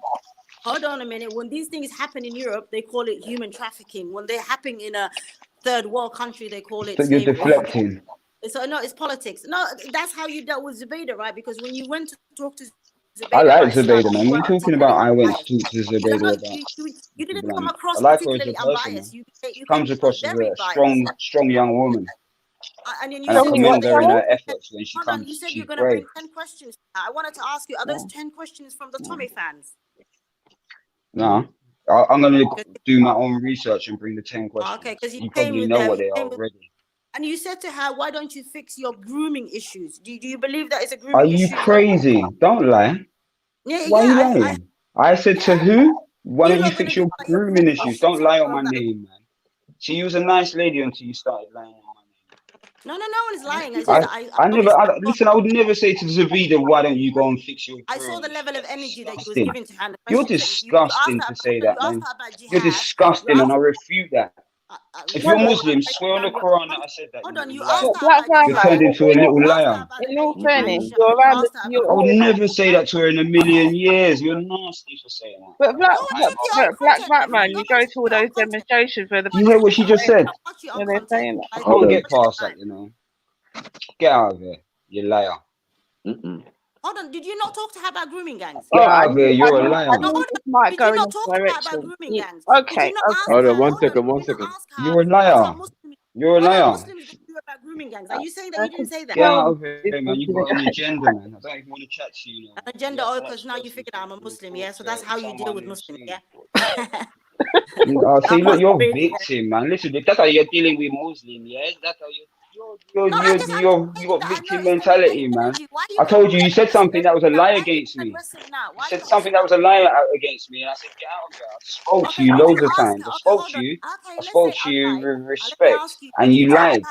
hold on a minute, when these things happen in Europe, they call it human trafficking. When they happen in a third world country, they call it So you're slavery. deflecting. So no, it's politics. No, that's how you dealt with Zubaydah, right? Because when you went to talk to I Zubaydah like about Islam, Zubaydah, man. you What are you weren't talking about? I went to unbiased. talk to No, Zubaydah about you didn't come Islam. I across like her as a particularly person, man. unbiased. You She came comes across across as very a biased. strong young woman. And then you And I said commend her in her hold efforts when she on, you comes. said you're She's going to brave. bring 10 questions. I wanted to ask you, are those 10 questions from the Tommy fans? No, I'm going to do my own research and bring the 10 questions. Okay, because You probably know what they are already. and you said to her, why don't you fix your grooming issues? Do you believe that it's a Are grooming you issue? crazy? Don't lie. Yeah, Why are you yeah. lying? I said to who? Why You're don't you not going fix to your do that. You're grooming issues? Don't lie on all my that. name, man. See, you was a nice lady until you started lying on my No one is lying. It's name. just Listen, I would never say to Zavida, why don't you go and fix your I saw the grooming? level of energy that you was Disgusting. giving to her and the You're questions that you disgusting asked to her. say You that, asked man. her about You're jihad. disgusting, and I refute that. If you're Muslim, swear on the Quran that I said that. Hold on, you liar. asked her about You turned into a little liar. In all fairness, you're you around. asked her You're I would always. never say that to her in a million years. You're nasty for saying that. But black man, you go to all those demonstrations where the. You hear what she just said? Where they're saying I that. can't get past that, you know. Get out of here, you liar. Hold on, did you not talk to her about grooming gangs? Get out of here, you're a liar. No, hold on. Might Did go you in not this talk to her about direction. grooming gangs? Okay, Did you not ask Hold her? on, one second. You're a liar. You're a What are liar. Muslims going to do about grooming gangs? Are you saying that you didn't say that? Get out of here, man. You got an agenda, man. I don't even want to chat to you. An agenda, because now you figured out I'm a Muslim, yeah? So that's how you deal with Muslims, yeah? See, look, you're a victim, man. Listen, if that's how you're dealing with Muslim, yeah? That's how you got victim mentality, man. I told you, you said something that was a lie against me. You said something that was a lie against me, and I said, get out of here. I spoke to you loads of times. I spoke to you with respect, and you lied.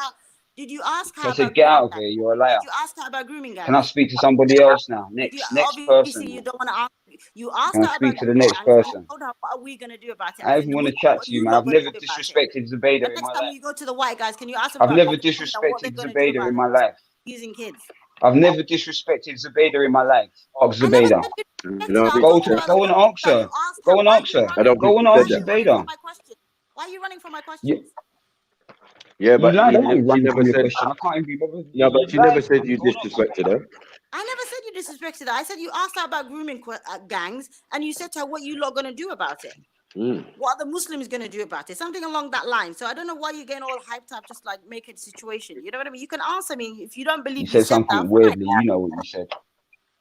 Did you ask her So I said, about get grooming out of gangs? here. You're a liar. Did you ask her about grooming gangs? Can I speak to somebody else now? Next Obviously, person. you don't want to ask. You asked Can I her speak about to the grooming next gangs, and you person? told her, what are we going to do about it? I even want to chat to you, man. I've never The disrespected Zubaydah in next my time life. you go to the white guys, can you ask them I've about never what they're disrespected going to do Zubaydah about in my life. using kids? I've never disrespected Zubaydah in my life. Ask Zubaydah. Go and ask her. Go and ask her. Go and ask Zubaydah. Why are you running from my questions? Yeah, but you lied. I'm not she running never from your said. question. I can't even be bothered. No, but she never said you disrespected her. I never said you disrespected her. I said you asked her about grooming gangs, and you said to her, what you lot going to do about it? What are the Muslims going to do about it? Something along that line. So I don't know why you're getting all hyped up, just like make a situation. You know what I mean? You can answer me if you don't believe You said something weirdly. You know what you said.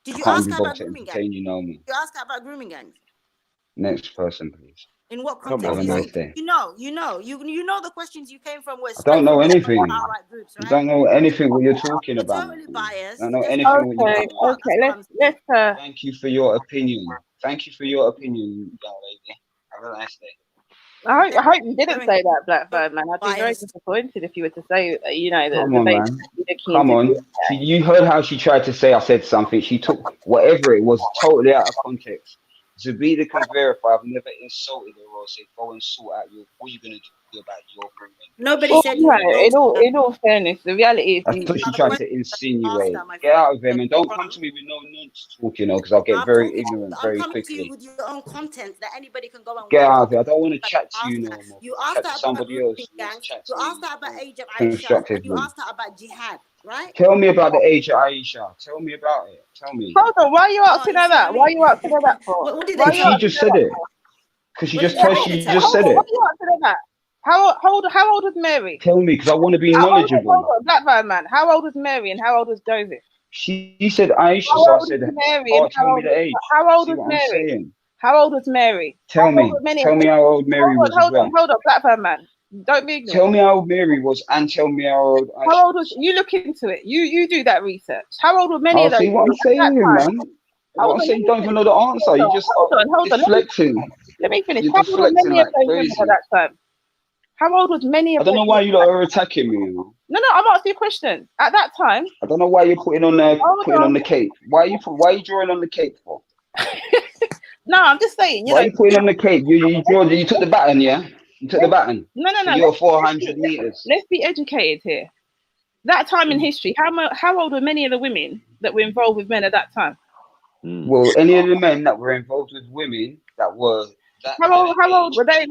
Did you I can't ask be her bothered about to grooming gangs? entertain you, know me. Did you ask her about grooming gangs? Next person, please. In what Have context? a nice day. You know the questions you came from were I don't know anything. outright groups, right? I don't know anything what you're talking about. Totally biased. I don't know anything what you're talking about. Okay. Let's. Thank you for your opinion. Thank you for your opinion, young lady. Have a nice day. I hope you didn't say that, Blackbird man. I'd be very disappointed if you were to say, that Come the on, baby. man. Come on. You heard how she tried to say I said something. She took whatever it was totally out of context. Zabida can verify I've never insulted her or said go and sort out what are you gonna do about your grooming. Nobody said you. In all fairness, the reality is. That's what she tried to insinuate. Get out of him and don't come to me with no nonsense talking, because I'll get very ignorant very quickly. To you with your own content that anybody can go and Get watch. out of here. I don't want to chat to you no more. You asked her to about somebody else. You asked her about age of Aisha. Constructively. You asked her about jihad, right? Tell me about the age of Aisha. Tell me about it. Tell me. Hold on. Why are you asking her that? Why are you asking her that for? Because she just said it. Because she just said it. Why are you asking her that? How old was Mary? Tell me, because I want to be knowledgeable. Hold on, Blackbird man. How old was Mary and how old was Joseph? She said Aisha, so I said, tell me the age. How old was Mary? How old was Mary? Tell me how old Mary was as well. Hold on, Blackbird man. Don't be ignorant. Tell me how old Mary was and tell me how old Aisha. How old was you? Look into it. You do that research. How old were many of those? See what I'm saying, man. What I'm saying, you don't even know the answer. You just hold on. deflecting. Let me finish. You're How old were many of those women crazy. at that time? How old was many of? I don't know why you lot are attacking me. You know? No, I'm asking you a question. At that time, I don't know why you're putting on the cape. Why are you drawing on the cape for? No, I'm just saying. Why are you putting on the cape? You took the baton, yeah? You took the baton. No. So you're 400 meters. Let's be educated here. That time in history, how old were many of the women that were involved with men at that time? Well, any of the men that were involved with women that were that How old were they?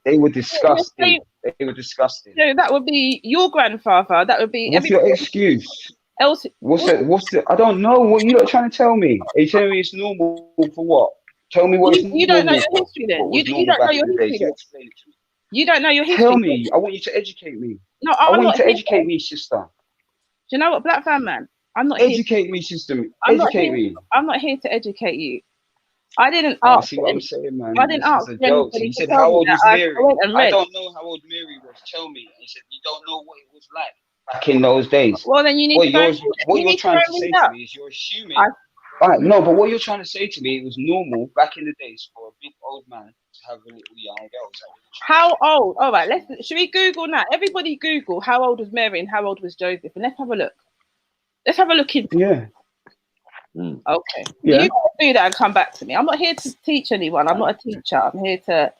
They were disgusting. They were disgusting. No, that would be your grandfather. That would be. What's your excuse? Else, What's the? I don't know what you're trying to tell me. Are you telling me it's normal for what? Tell me what you don't know your history then. You don't know your history then. Explain it to me. You don't know your history. Tell me. I want you to educate me. No, I want not you to here. educate me, sister. Do you know what, Black Fan Man? I'm not educate here. me, sister. I'm Educate me. I'm not here to educate you. I didn't Oh, ask. see what I'm saying, man. I didn't ask. This is a joke. So you said, how old was Mary? I don't know how old Mary was. Tell me. He said, you don't know what it was like back in those days. Well, then you need to go. What you're trying to say to me is you're assuming. All right, no, but what you're trying to say to me, it was normal back in the days for a big old man to have a little young girl. How old? All right, should we Google now? Everybody Google how old was Mary and how old was Joseph, and let's have a look. Let's have a look into. Yeah. Okay. Yeah. You gotta do that and come back to me. I'm not here to teach anyone. I'm not a teacher. I'm here to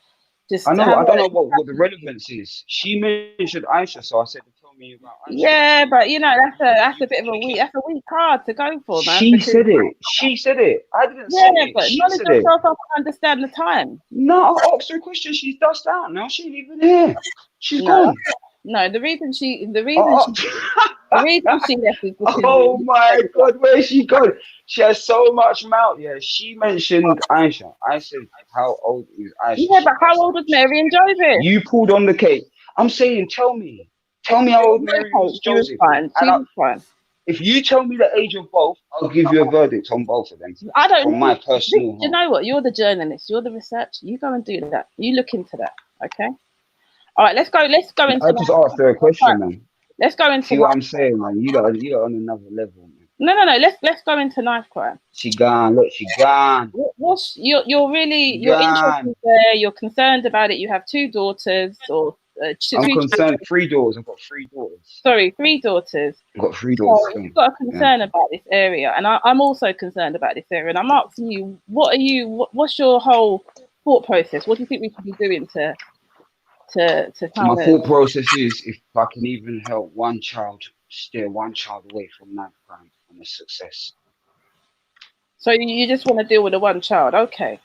just. I don't know what the relevance is. She mentioned Aisha, so I said to tell me about Aisha. Yeah, but you know that's a bit of a weak card to go for, man. She said it. She said it. I didn't say it. But she knowledge said yourself up and understand the time. No, I asked her a question. She's dust out now. She ain't even here. She's gone. No, the reason she left is because. Oh my God, where's she gone? She has so much mouth. Yeah, she mentioned Aisha. I said, how old is Aisha? Yeah, but how old was Mary and Joseph? You pulled on the cake. I'm saying, tell me how old Mary was. She was fine. She was fine. If you tell me the age of both, I'll give you a verdict on both of them. I don't know. From my personal. You know what? You're the journalist. You're the researcher. You go and do that. You look into that. Okay. All right. Let's go into. I just asked her a question, man. Let's go into. See what I'm saying, man? You're on another level, man. No. Let's go into knife crime. She gone. Look, she gone. You're interested there. You're concerned about it. You have 2 daughters or. I'm concerned. 3 daughters. I've got 3 daughters. Sorry, 3 daughters. I've got 3 daughters. So you've got a concern about this area, and I'm also concerned about this area. And I'm asking you, what's your whole thought process? What do you think we should be doing to my thought process is if I can even help one child, steer one child away from knife crime, I'm a success. So you just want to deal with the one child, okay?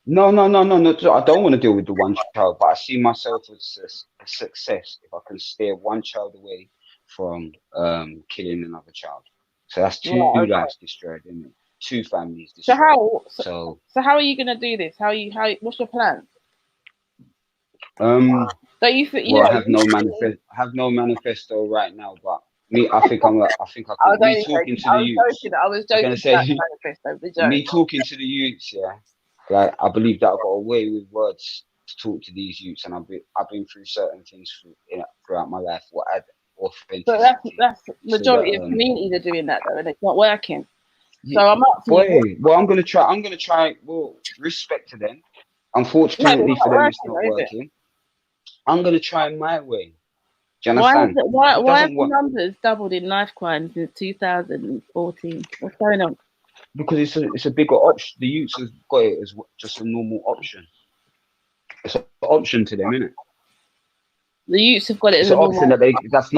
No. I don't want to deal with the one child, but I see myself as a success if I can steer one child away from killing another child. So that's 2 lives destroyed, isn't it? 2 families destroyed. So how are you gonna do this? What's your plan? I have no manifesto right now, but me, I think I could be talking to the youths. I was joking. Me talking to the youths, yeah. Like I believe that I've got a way with words to talk to these youths, and I've been through certain things throughout my life. So that's majority of communities are doing that though, and it's not working. So I'm asking you. Well, I'm gonna try. Well, respect to them. Unfortunately for them, it's not working. I'm gonna try my way. Do you understand? Why have the numbers doubled in knife crime since 2014? What's going on? Because it's a bigger option. The youths have got it as just a normal option. It's an option to them, isn't it? The youths have got it as an option that's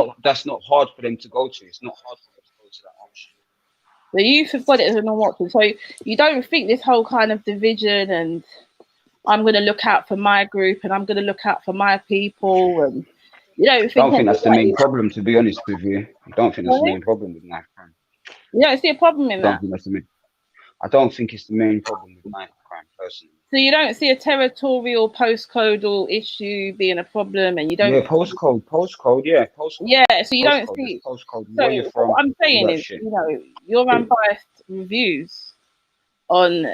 not hard for them to go to. It's not hard for them to go to that option. The youth have got it as a normal option. So you don't think this whole kind of division and I'm going to look out for my group and I'm going to look out for my people, and you don't think that's the main problem, to be honest with you. I don't think that's the main problem with knife crime. You don't see a problem in that? I don't think it's the main problem with knife crime, personally. So you don't see a territorial postcodal issue being a problem, and you don't. Yeah, postcode. Yeah, postcode. Yeah, so you don't see postcode. So where you're from, what I'm saying is, your unbiased reviews on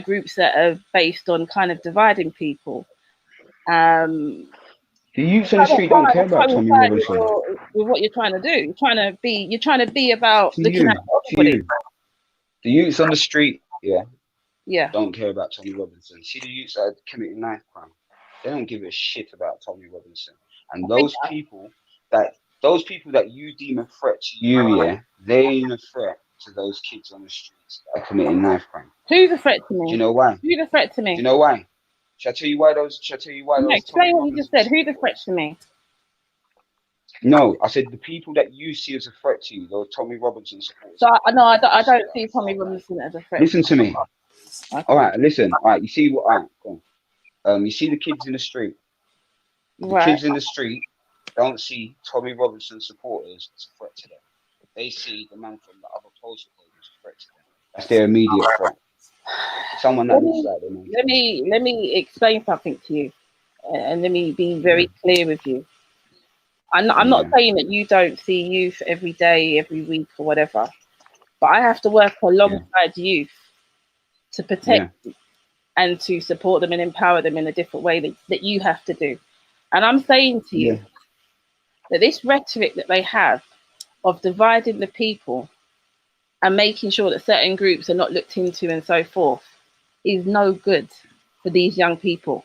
groups that are based on kind of dividing people. The youths on the street don't care about Tommy Robinson. With what you're trying to do, you're trying to be about looking at everybody. The youths on the street, yeah, don't care about Tommy Robinson. See the youths that are committing knife crime, they don't give a shit about Tommy Robinson. And those people that you deem a threat to you, they ain't a threat to those kids on the streets that are committing knife crime. Who's a threat to me? Do you know why? Who's a threat to me? Do you know why? Shall I tell you why those? Shall I tell you why No, those? explain what you just said. Who's a threat to me? No, I said the people that you see as a threat to you, those Tommy Robinson supporters. So no, I don't see Tommy Robinson as a threat. Listen to me. Okay. All right, listen. All right, you see what? All right, go on. You see the kids in the street. The Right. kids in the street don't see Tommy Robinson supporters as a threat to them. They see the man from the other postal code as a threat to them. That's their immediate threat. Someone that looks like them. Let me explain something to you, and let me be very clear with you. I'm not saying that you don't see youth every day, every week, or whatever, but I have to work alongside youth to protect and to support them and empower them in a different way that you have to do. And I'm saying to you that this rhetoric that they have of dividing the people and making sure that certain groups are not looked into and so forth is no good for these young people.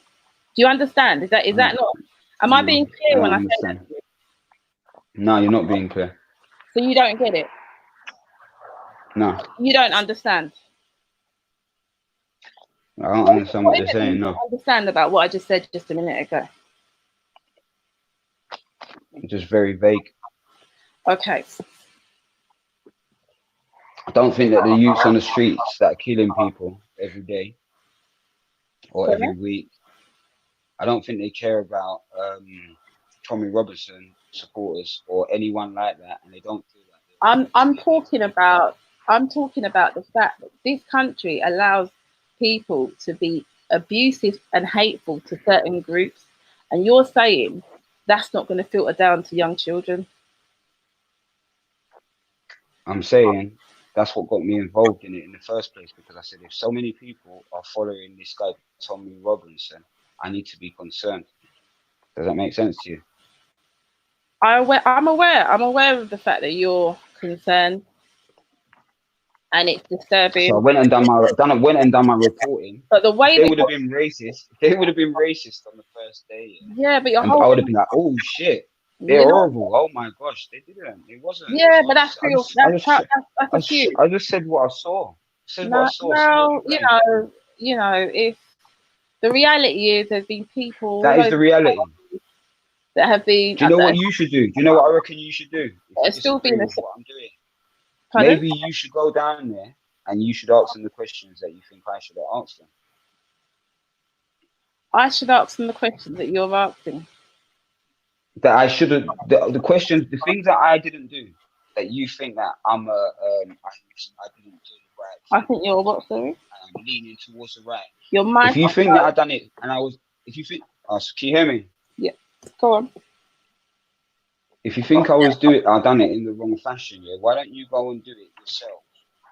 Do you understand? Is that not? Am I being clear when I say that? No, you're not being clear. So you don't get it? No. You don't understand? I don't understand what you're saying. You No. don't understand about what I just said just a minute ago? Just very vague. Okay. I don't think that the youths on the streets that are killing people every day or every week, I don't think they care about Tommy Robinson supporters or anyone like that, and they don't feel like that. I'm talking about the fact that this country allows people to be abusive and hateful to certain groups, and you're saying that's not going to filter down to young children. I'm saying that's what got me involved in it in the first place, because I said if so many people are following this guy Tommy Robinson, I need to be concerned. Does that make sense to you? I'm aware of the fact that you're concerned, and it's disturbing. So I went and done my reporting. But the way if they would have been racist, if they would have been racist on the first day, but your I would have been like, oh shit, they're horrible. Oh my gosh, they didn't. It wasn't. Yeah, but that's real. I just said what I saw. Well, you know, if the reality is, there's been people. That is the reality. That have been. Do you know what you should do? Do you know what I reckon you should do? It's still being what I'm doing. Maybe you should go down there and you should ask them the questions that you think I should have asked them. I should ask them the questions that you're asking. That I should have the questions, the things that I didn't do, that you think that I didn't do right. I think you're what, sorry? I'm leaning towards the right. Your mind. If you think that I done it and I was, if you think, can you hear me? Yeah, go on. If you think I done it in the wrong fashion, why don't you go and do it yourself?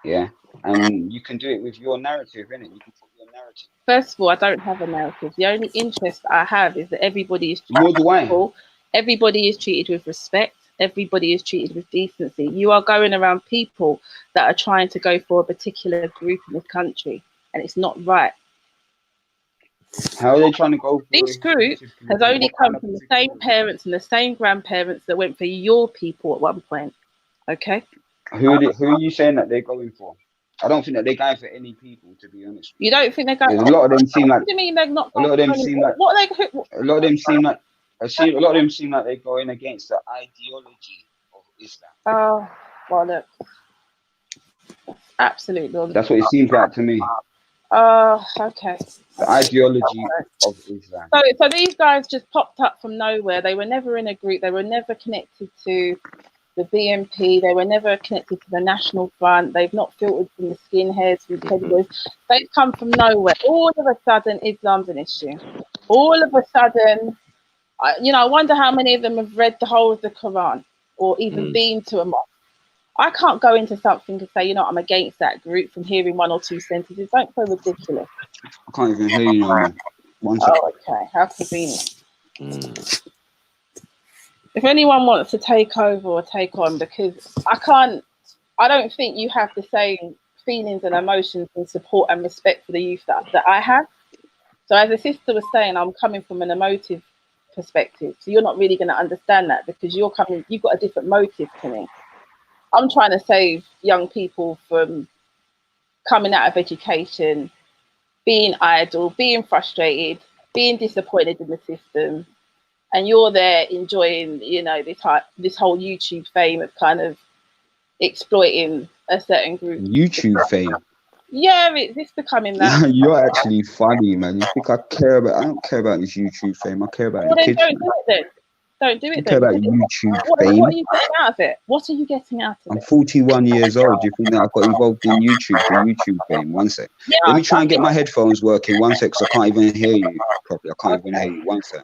Yeah, and you can do it with your narrative, innit? You can put your narrative. First of all, I don't have a narrative. The only interest I have is that everybody is treated equal. Everybody is treated with respect. Everybody is treated with decency. You are going around people that are trying to go for a particular group in this country, and it's not right. How are they trying to go for this group has only come from the same parents and the same grandparents that went for your people at one point. Okay. Who are you saying that they're going for? I don't think that they're going for any people, to be honest. You don't think they're going? A lot of them seem like. What do you mean they're not? A lot of them seem like. What are they? A lot of them seem like. A lot of them seem like they're going against the ideology of Islam. Oh, well, look. Absolutely. That's what it seems like to me. Okay. The ideology of Islam. So these guys just popped up from nowhere. They were never in a group. They were never connected to the BNP. They were never connected to the National Front. They've not filtered from the skinheads with Teddybears. They've come from nowhere. All of a sudden, Islam's an issue. All of a sudden, I wonder how many of them have read the whole of the Quran or even been to a mosque. I can't go into something and say, I'm against that group from hearing one or two sentences. Don't so ridiculous. I can't even hear you now. Oh, okay. How convenient. If anyone wants to take over or take on, because I don't think you have the same feelings and emotions and support and respect for the youth that I have. So as the sister was saying, I'm coming from an emotive perspective. So you're not really going to understand that because you've got a different motive to me. I'm trying to save young people from coming out of education, being idle, being frustrated, being disappointed in the system, and you're there enjoying, you know, this whole YouTube fame of kind of exploiting a certain group. YouTube fame. Yeah, it's becoming that. You're actually funny, man. You think I care about? I don't care about this YouTube fame. I care about Well, the then kids. don't do it then. Don't do I it care then. about YouTube What fame. are you getting out of it? What are you getting out of I'm it? 41 years old. Do you think that I got involved in YouTube for YouTube fame? One sec. Yeah, Let me try and get my headphones working. One sec, because I can't even hear you properly. I can't even hear you. One sec.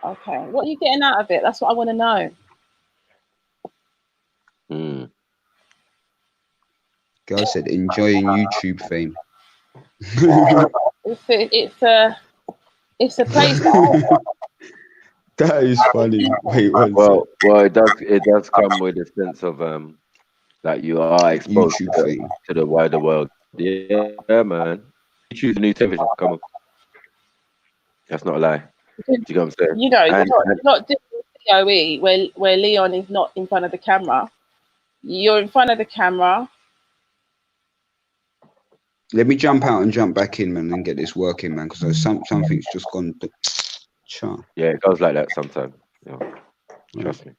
Okay. What are you getting out of it? That's what I want to know. Girl said enjoying YouTube fame. It's a place that That is funny. Wait, one well, it does come with a sense of that you are exposed YouTube to the wider world. Yeah, man. YouTube's new television. Come on, that's not a lie. Do you know what I'm saying? you know, you're not doing COE where Leon is not in front of the camera. You're in front of the camera. Let me jump out and jump back in, man, and get this working, man, because something's just gone. Yeah, it goes like that sometimes. Yeah. Trust me.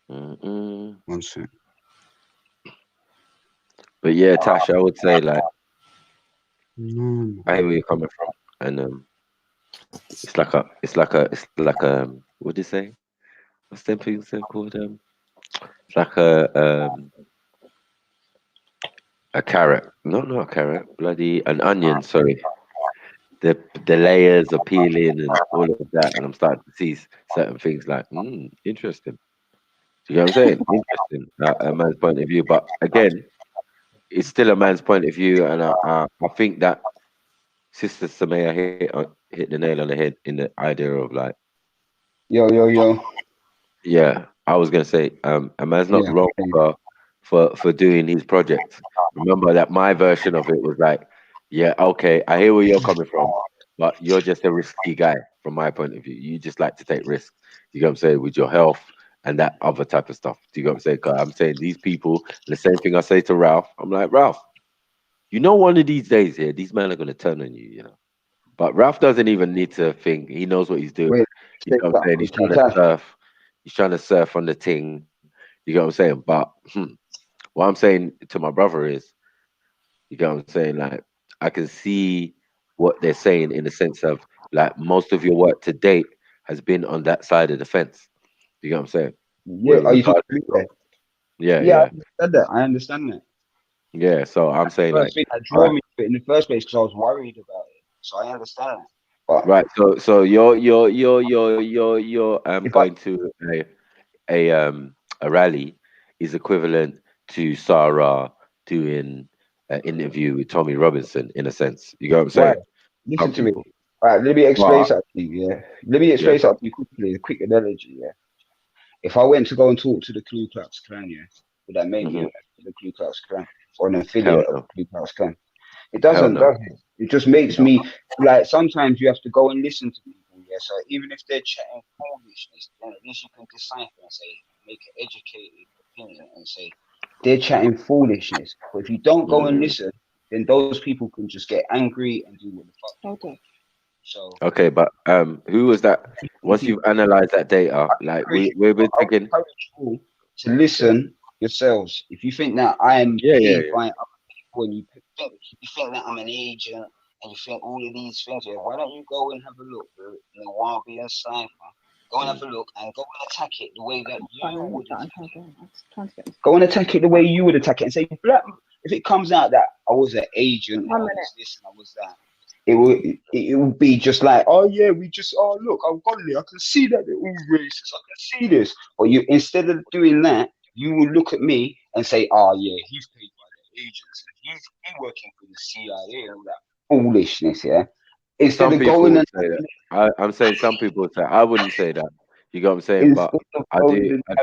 One sec. But yeah, Tash, I would say like I hear where you're coming from, and it's like a what do you say? What's them things they're called? It's like a carrot. No, not a carrot. Bloody an onion. Sorry. The layers are peeling and all of that, and I'm starting to see certain things like interesting. Do you know what I'm saying? Interesting, a man's point of view. But again, it's still a man's point of view, and I think that Sister Samaya hit the nail on the head in the idea of like, yo. Yeah, I was gonna say, a man's not wrong for doing his project. Remember that my version of it was like, yeah, okay, I hear where you're coming from, but you're just a risky guy from my point of view. You just like to take risks. You know what I'm saying, with your health and that other type of stuff. Do you know what I'm saying? 'Cause I'm saying these people, the same thing I say to Ralph. I'm like, Ralph, you know, one of these days here, these men are gonna turn on you, you know. But Ralph doesn't even need to think. He knows what he's doing. Wait, You know what I'm saying? He's trying to surf. He's trying to surf on the thing. You know what I'm saying? But what I'm saying to my brother is, you know what I'm saying? Like, I can see what they're saying in the sense of like most of your work to date has been on that side of the fence. You know what I'm saying? Yeah, are you talking about that? Yeah, I understand that. I understand that. Yeah, so I'm saying like, First thing that drew me to it in the first place because I was worried about it. So I understand that. But right. So you're going to a rally is equivalent to Sarah doing an interview with Tommy Robinson in a sense. You know what I'm saying? Right. Listen to me. All right, let me explain something to you. Yeah, let me explain something to you quickly. A quick analogy. Yeah. If I went to go and talk to the Ku Klux Klan, yeah, would that make me a the Ku Klux Klan or an affiliate of the Ku Klux Klan? It doesn't, does it? It just makes me like sometimes you have to go and listen to people. Yeah. So even if they're chatting foolishness, then at least you can decipher and say, make an educated opinion and say they're chatting foolishness. But if you don't go and listen, then those people can just get angry and do what the fuck. Okay. So okay, but who was that? Once you've analyzed that data, like we're taking to listen yourselves. If you think that I am paid by other people and you think that I'm an agent and you think all of these things, yeah, why don't you go and have a look in the Wallaby and Cypher? Go and have a look and go and attack it the way that you would attack it. Go and attack it the way you would attack it and say, if it comes out that I was an agent, I was this and I was that, it will be just like, oh yeah, look, I've got it. I can see that they're all racist. I can see this. Or you, instead of doing that, you will look at me and say, oh yeah, he's paid by the agents. He's working for the CIA and all that foolishness, yeah. Instead some of going and say that. I'm saying some people would say I wouldn't say that. You know what I'm saying? But I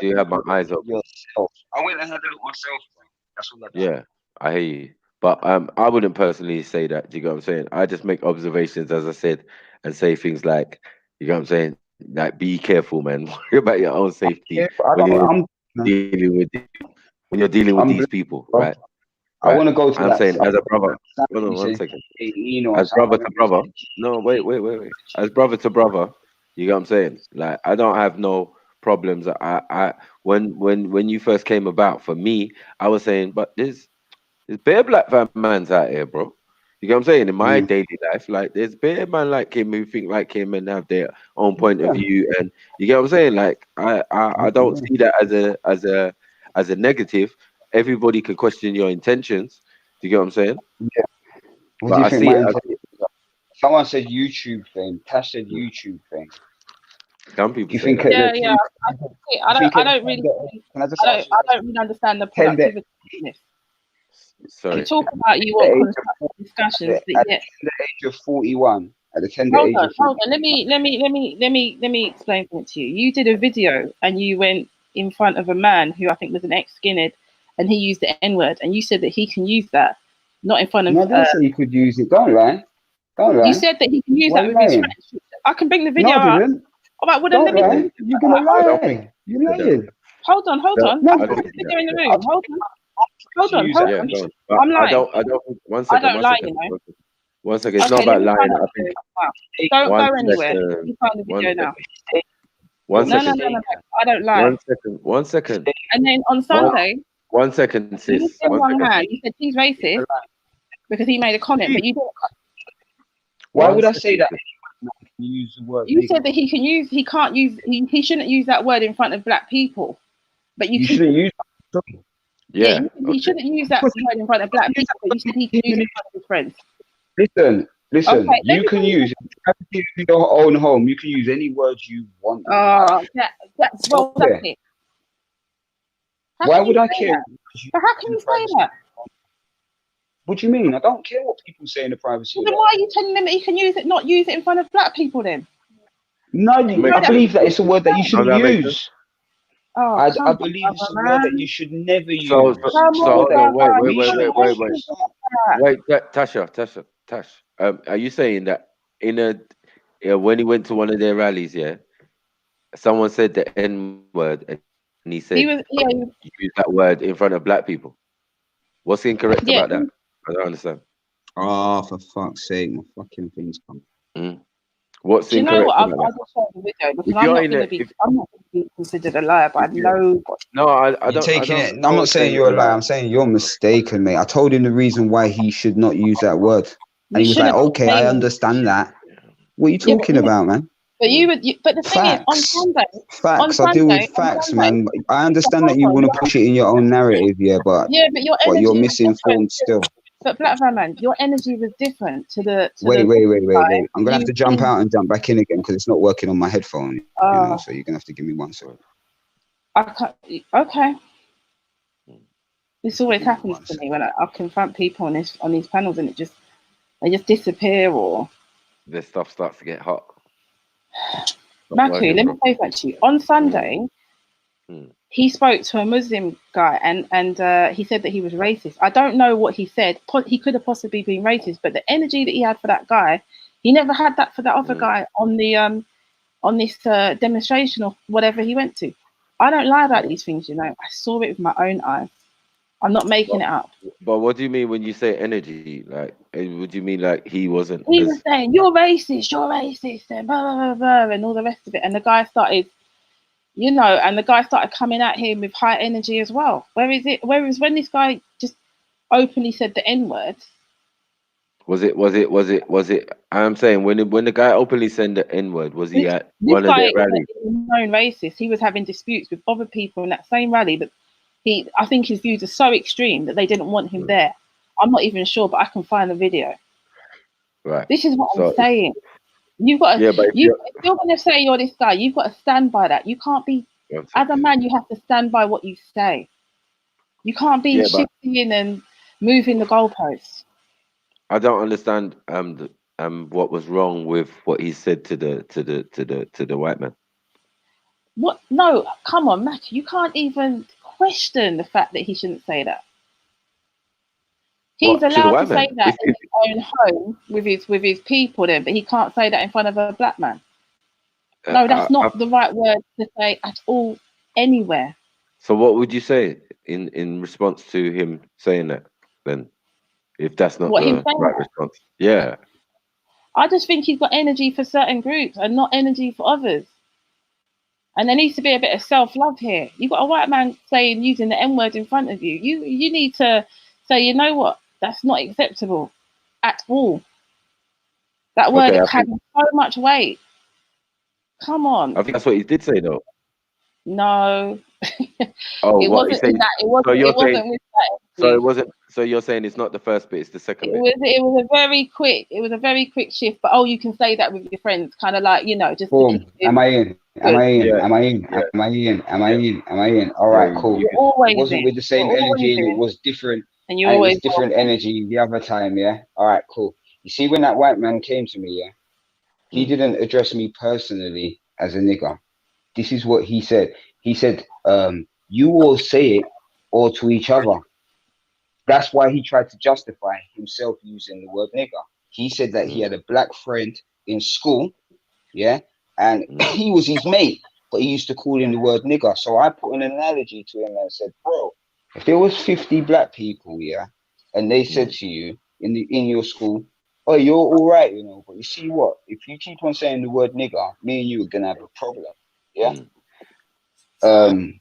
do have my eyes open. Yourself. I went and had a look myself, bro. That's all I done. Yeah, I hear you. But I wouldn't personally say that. Do you know what I'm saying? I just make observations, as I said, and say things like, you know what I'm saying? Like, be careful, man. Worry about your own safety when you're dealing with it. when you're dealing with these people, right? I want to go to I'm that. saying as a brother. Somebody Hold on one said, second. you know, As brother to brother. No, wait. As brother to brother, you get what I'm saying? Like I don't have no problems. When you first came about, for me, I was saying, but there's bare black mans out here, bro. You get what I'm saying? In my daily life, like there's bare man like him who think like him and have their own point of view, and you get what I'm saying? Like I don't see that as a negative. Everybody can question your intentions. Do you get what I'm saying? Yeah. What But do you I think see my it. intention? Someone said YouTube thing. Tash said YouTube thing. Some people Do you say think that. at Yeah, the yeah. I don't really. Can I just I ask you don't really understand the Ten that- productivity of this. Sorry. You talk about you want constructive discussions, but at yet. the age of 41, at the tender age of 41. Hold on. Let me explain something to you. You did a video and you went in front of a man who I think was an ex-skinhead, and he used the N-word, and you said that he can use that, not in front of. No, I didn't say you could use it. Don't lie. Don't lie. You said that he can use Why that you with his lying? friends. I can bring the video No, I up. didn't. All right, well then Don't let me. lie. You're gonna lie. You're lying. Hold on. No, I've got the video in the room. Hold on. Yeah, go on. But I'm lying. I don't. One I second. don't One lie, second. you know. One second. It's Okay, not let about me lying. find I out. think. Don't One go anywhere. second. Let me find the video now. One No, second. I don't lie. 1 second. 1 second. And then on Sunday, 1 second, you sis. said 1 wrong second. hand. You said he's racist because he made a comment, but you didn't. Why would I 1 say second, that? sis. Use the word. You said that he can't use, he shouldn't use that word in front of black people, but you shouldn't use. Yeah, he shouldn't use that word in front of black people, but you said he can use it in front of his friends. Listen. Okay, let You me can tell you use in your own home. You can use any words you want. That's well, that's it. Why would I care? But how can you say that? What do you mean? I don't care what people say in the privacy. Well, then why are you telling them that he can use it, not use it in front of black people then? No, I believe that it's a word that you shouldn't use. Oh, I believe it's a word that you should never use. So hold on. Wait. Tash. Are you saying that when he went to one of their rallies, someone said the N word and he said you use that word in front of black people? What's incorrect about that? I don't understand. Oh, for fuck's sake, my fucking things come. What's Do you know incorrect what? about I'll that? just show the video because If I'm you're not in going a- to be. I'm not going to be considered a liar, but I know. No, I You're don't. taking I it. don't I'm not saying you're a liar. I'm saying you're mistaken, mate. I told him the reason why he should not use that word, and he was like, "Okay, I understand that." What are you talking about, man? But but the thing is, on Sunday, Facts. I deal with facts, man. I understand that you want to push it in your own narrative, but your you're energy was misinformed still. But Black Man, your energy was different to the. Wait. I'm gonna have to jump out and jump back in again because it's not working on my headphone. So you're gonna have to give me 1 second. I can't. Okay. This always happens to me when I confront people on these panels and they just disappear or. This stuff starts to get hot. Maku, let me say that to you. On Sunday, he spoke to a Muslim guy and he said that he was racist. I don't know what he said. He could have possibly been racist, but the energy that he had for that guy, he never had that for that other guy on the on this demonstration or whatever he went to. I don't lie about these things, you know. I saw it with my own eyes. I'm not making it up. But what do you mean when you say energy? Like, would you mean like he wasn't? He was saying, you're racist, and blah, blah, blah, blah, and all the rest of it. And the guy started, coming at him with high energy as well. Whereas when this guy just openly said the N-word. Was it? I'm saying when the guy openly said the N-word, was he at one of their rallies? This guy is a known racist. He was having disputes with other people in that same rally, but I think his views are so extreme that they didn't want him there. I'm not even sure, but I can find the video. Right. This is what I'm saying. You've got to, if you're going to say you're this guy, you've got to stand by that. You can't be, as a man, you have to stand by what you say. You can't be shifting in and moving the goalposts. I don't understand what was wrong with what he said to the white man. What? No, come on, Mac. You can't even question the fact that he shouldn't say that. He's allowed to say that in his own home with his people, then, but he can't say that in front of a black man. No, that's not the right word to say at all, anywhere. So what would you say in response to him saying that then? If that's not What, him the saying right that? response. Yeah. I just think he's got energy for certain groups and not energy for others. And there needs to be a bit of self-love here. You've got a white man saying, using the N-word in front of you. You need to say, you know what? That's not acceptable at all. That word Okay, I carries think, so much weight. Come on. I think that's what he did say though. No. Oh, It what he wasn't in said. that. It So wasn't. you're It saying, wasn't with that. so it wasn't. So you're saying it's not the first bit; it's the second bit. It was a very quick. It was a very quick shift. But you can say that with your friends, kind of like, just to Boom. keep Am him I in? Am good. I in? Yeah, Am I in? yeah, Am I in? Am I yeah, in? Am I in? All yeah. right, cool. You You're can. It always wasn't in. with the You're same always energy and it in, was different and you're and it was always different welcome. energy the other time, yeah? All right, cool. You see, when that white man came to me, yeah, he didn't address me personally as a nigger. This is what he said. He said, you all say it or to each other. That's why he tried to justify himself using the word nigger. He said that he had a black friend in school, yeah, and he was his mate, but he used to call him the word nigger. So I put an analogy to him and said, bro, if there was 50 black people, yeah, and they said to you in your school, oh, you're all right, but you see what? If you keep on saying the word nigger, me and you are gonna have a problem, yeah.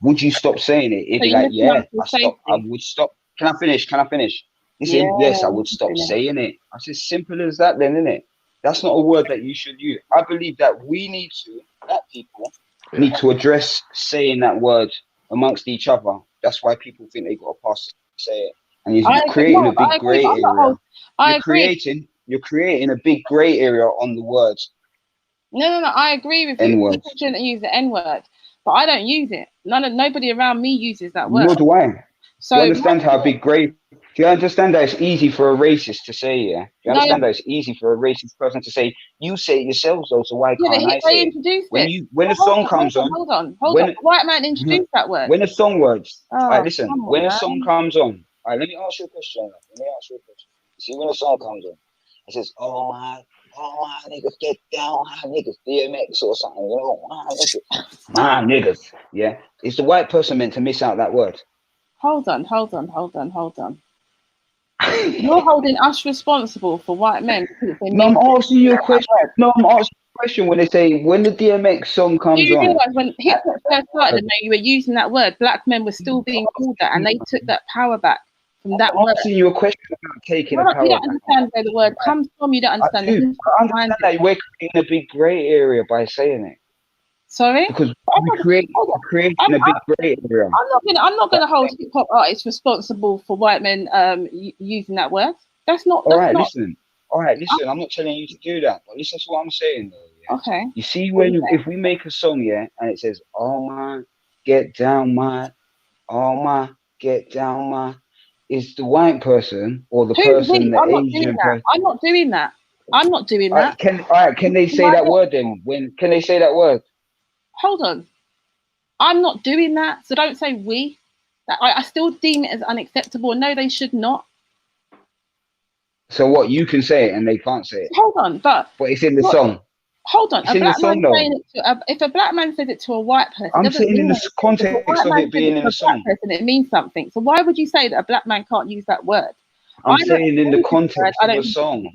Would you stop saying it? It'd So be you're like, looking yeah, out for I safety. would stop. Can I finish? Can I finish? Yeah, Listen, yes, I would stop saying it. I said, simple as that then, innit? That's not a word that you should use. I believe that we need to, black people, need to address saying that word amongst each other. That's why people think they got a pass to say it. And you're creating a big I agree, grey but I'm not area. I agree. You're creating a big grey area on the words No, I agree with you. N-words. People shouldn't use the N-word, but I don't use it. Nobody around me uses that word. Nor do I. So Do you understand how big grey? Do you understand that it's easy for a racist to say, yeah? Do you No. understand that it's easy for a racist person to say, you say it yourselves though, so why yeah, but can't I they say it? introduced it. When a song comes on, Hold on. The white man introduced that word. when a song words, all right, Oh, listen, come on, when a man. song comes on, all right, let me ask you a question. See, when a song comes on, it says, oh my niggas get down, my niggas, DMX or something, my niggas, yeah. Is the white person meant to miss out that word? Hold on. You're holding us responsible for white men. No, I'm asking you a question. When they say, when the DMX song Do comes you on. realise when hip hop first started and you were using that word, black men were still being called that, and they took that power back from that word. I'm asking you a question about taking the power You don't back. understand where the word comes from. You don't understand the history behind it. That we're creating a big grey area by saying it. Sorry? Because we're creating a big grey area. I'm not gonna hold hip hop artists responsible for white men using that word. That's not. All right, listen. I'm not telling you to do that, but listen to what I'm saying though. Yeah? Okay. You see, if we make a song, yeah, and it says, "Oh my, get down, my, oh my, get down, my," is the white person or the person, the Asian person? I'm not doing that. Can they say that word then? Can they say that word? Hold on. I'm not doing that, so don't say we. I still deem it as unacceptable. No, they should not. So what? You can say it and they can't say it. Hold on, but it's in the song. Hold on, it's in the song though. If a black man says it to a white person, I'm saying in the context of it being in the song. It means something. So why would you say that a black man can't use that word? I'm saying in the context of the song.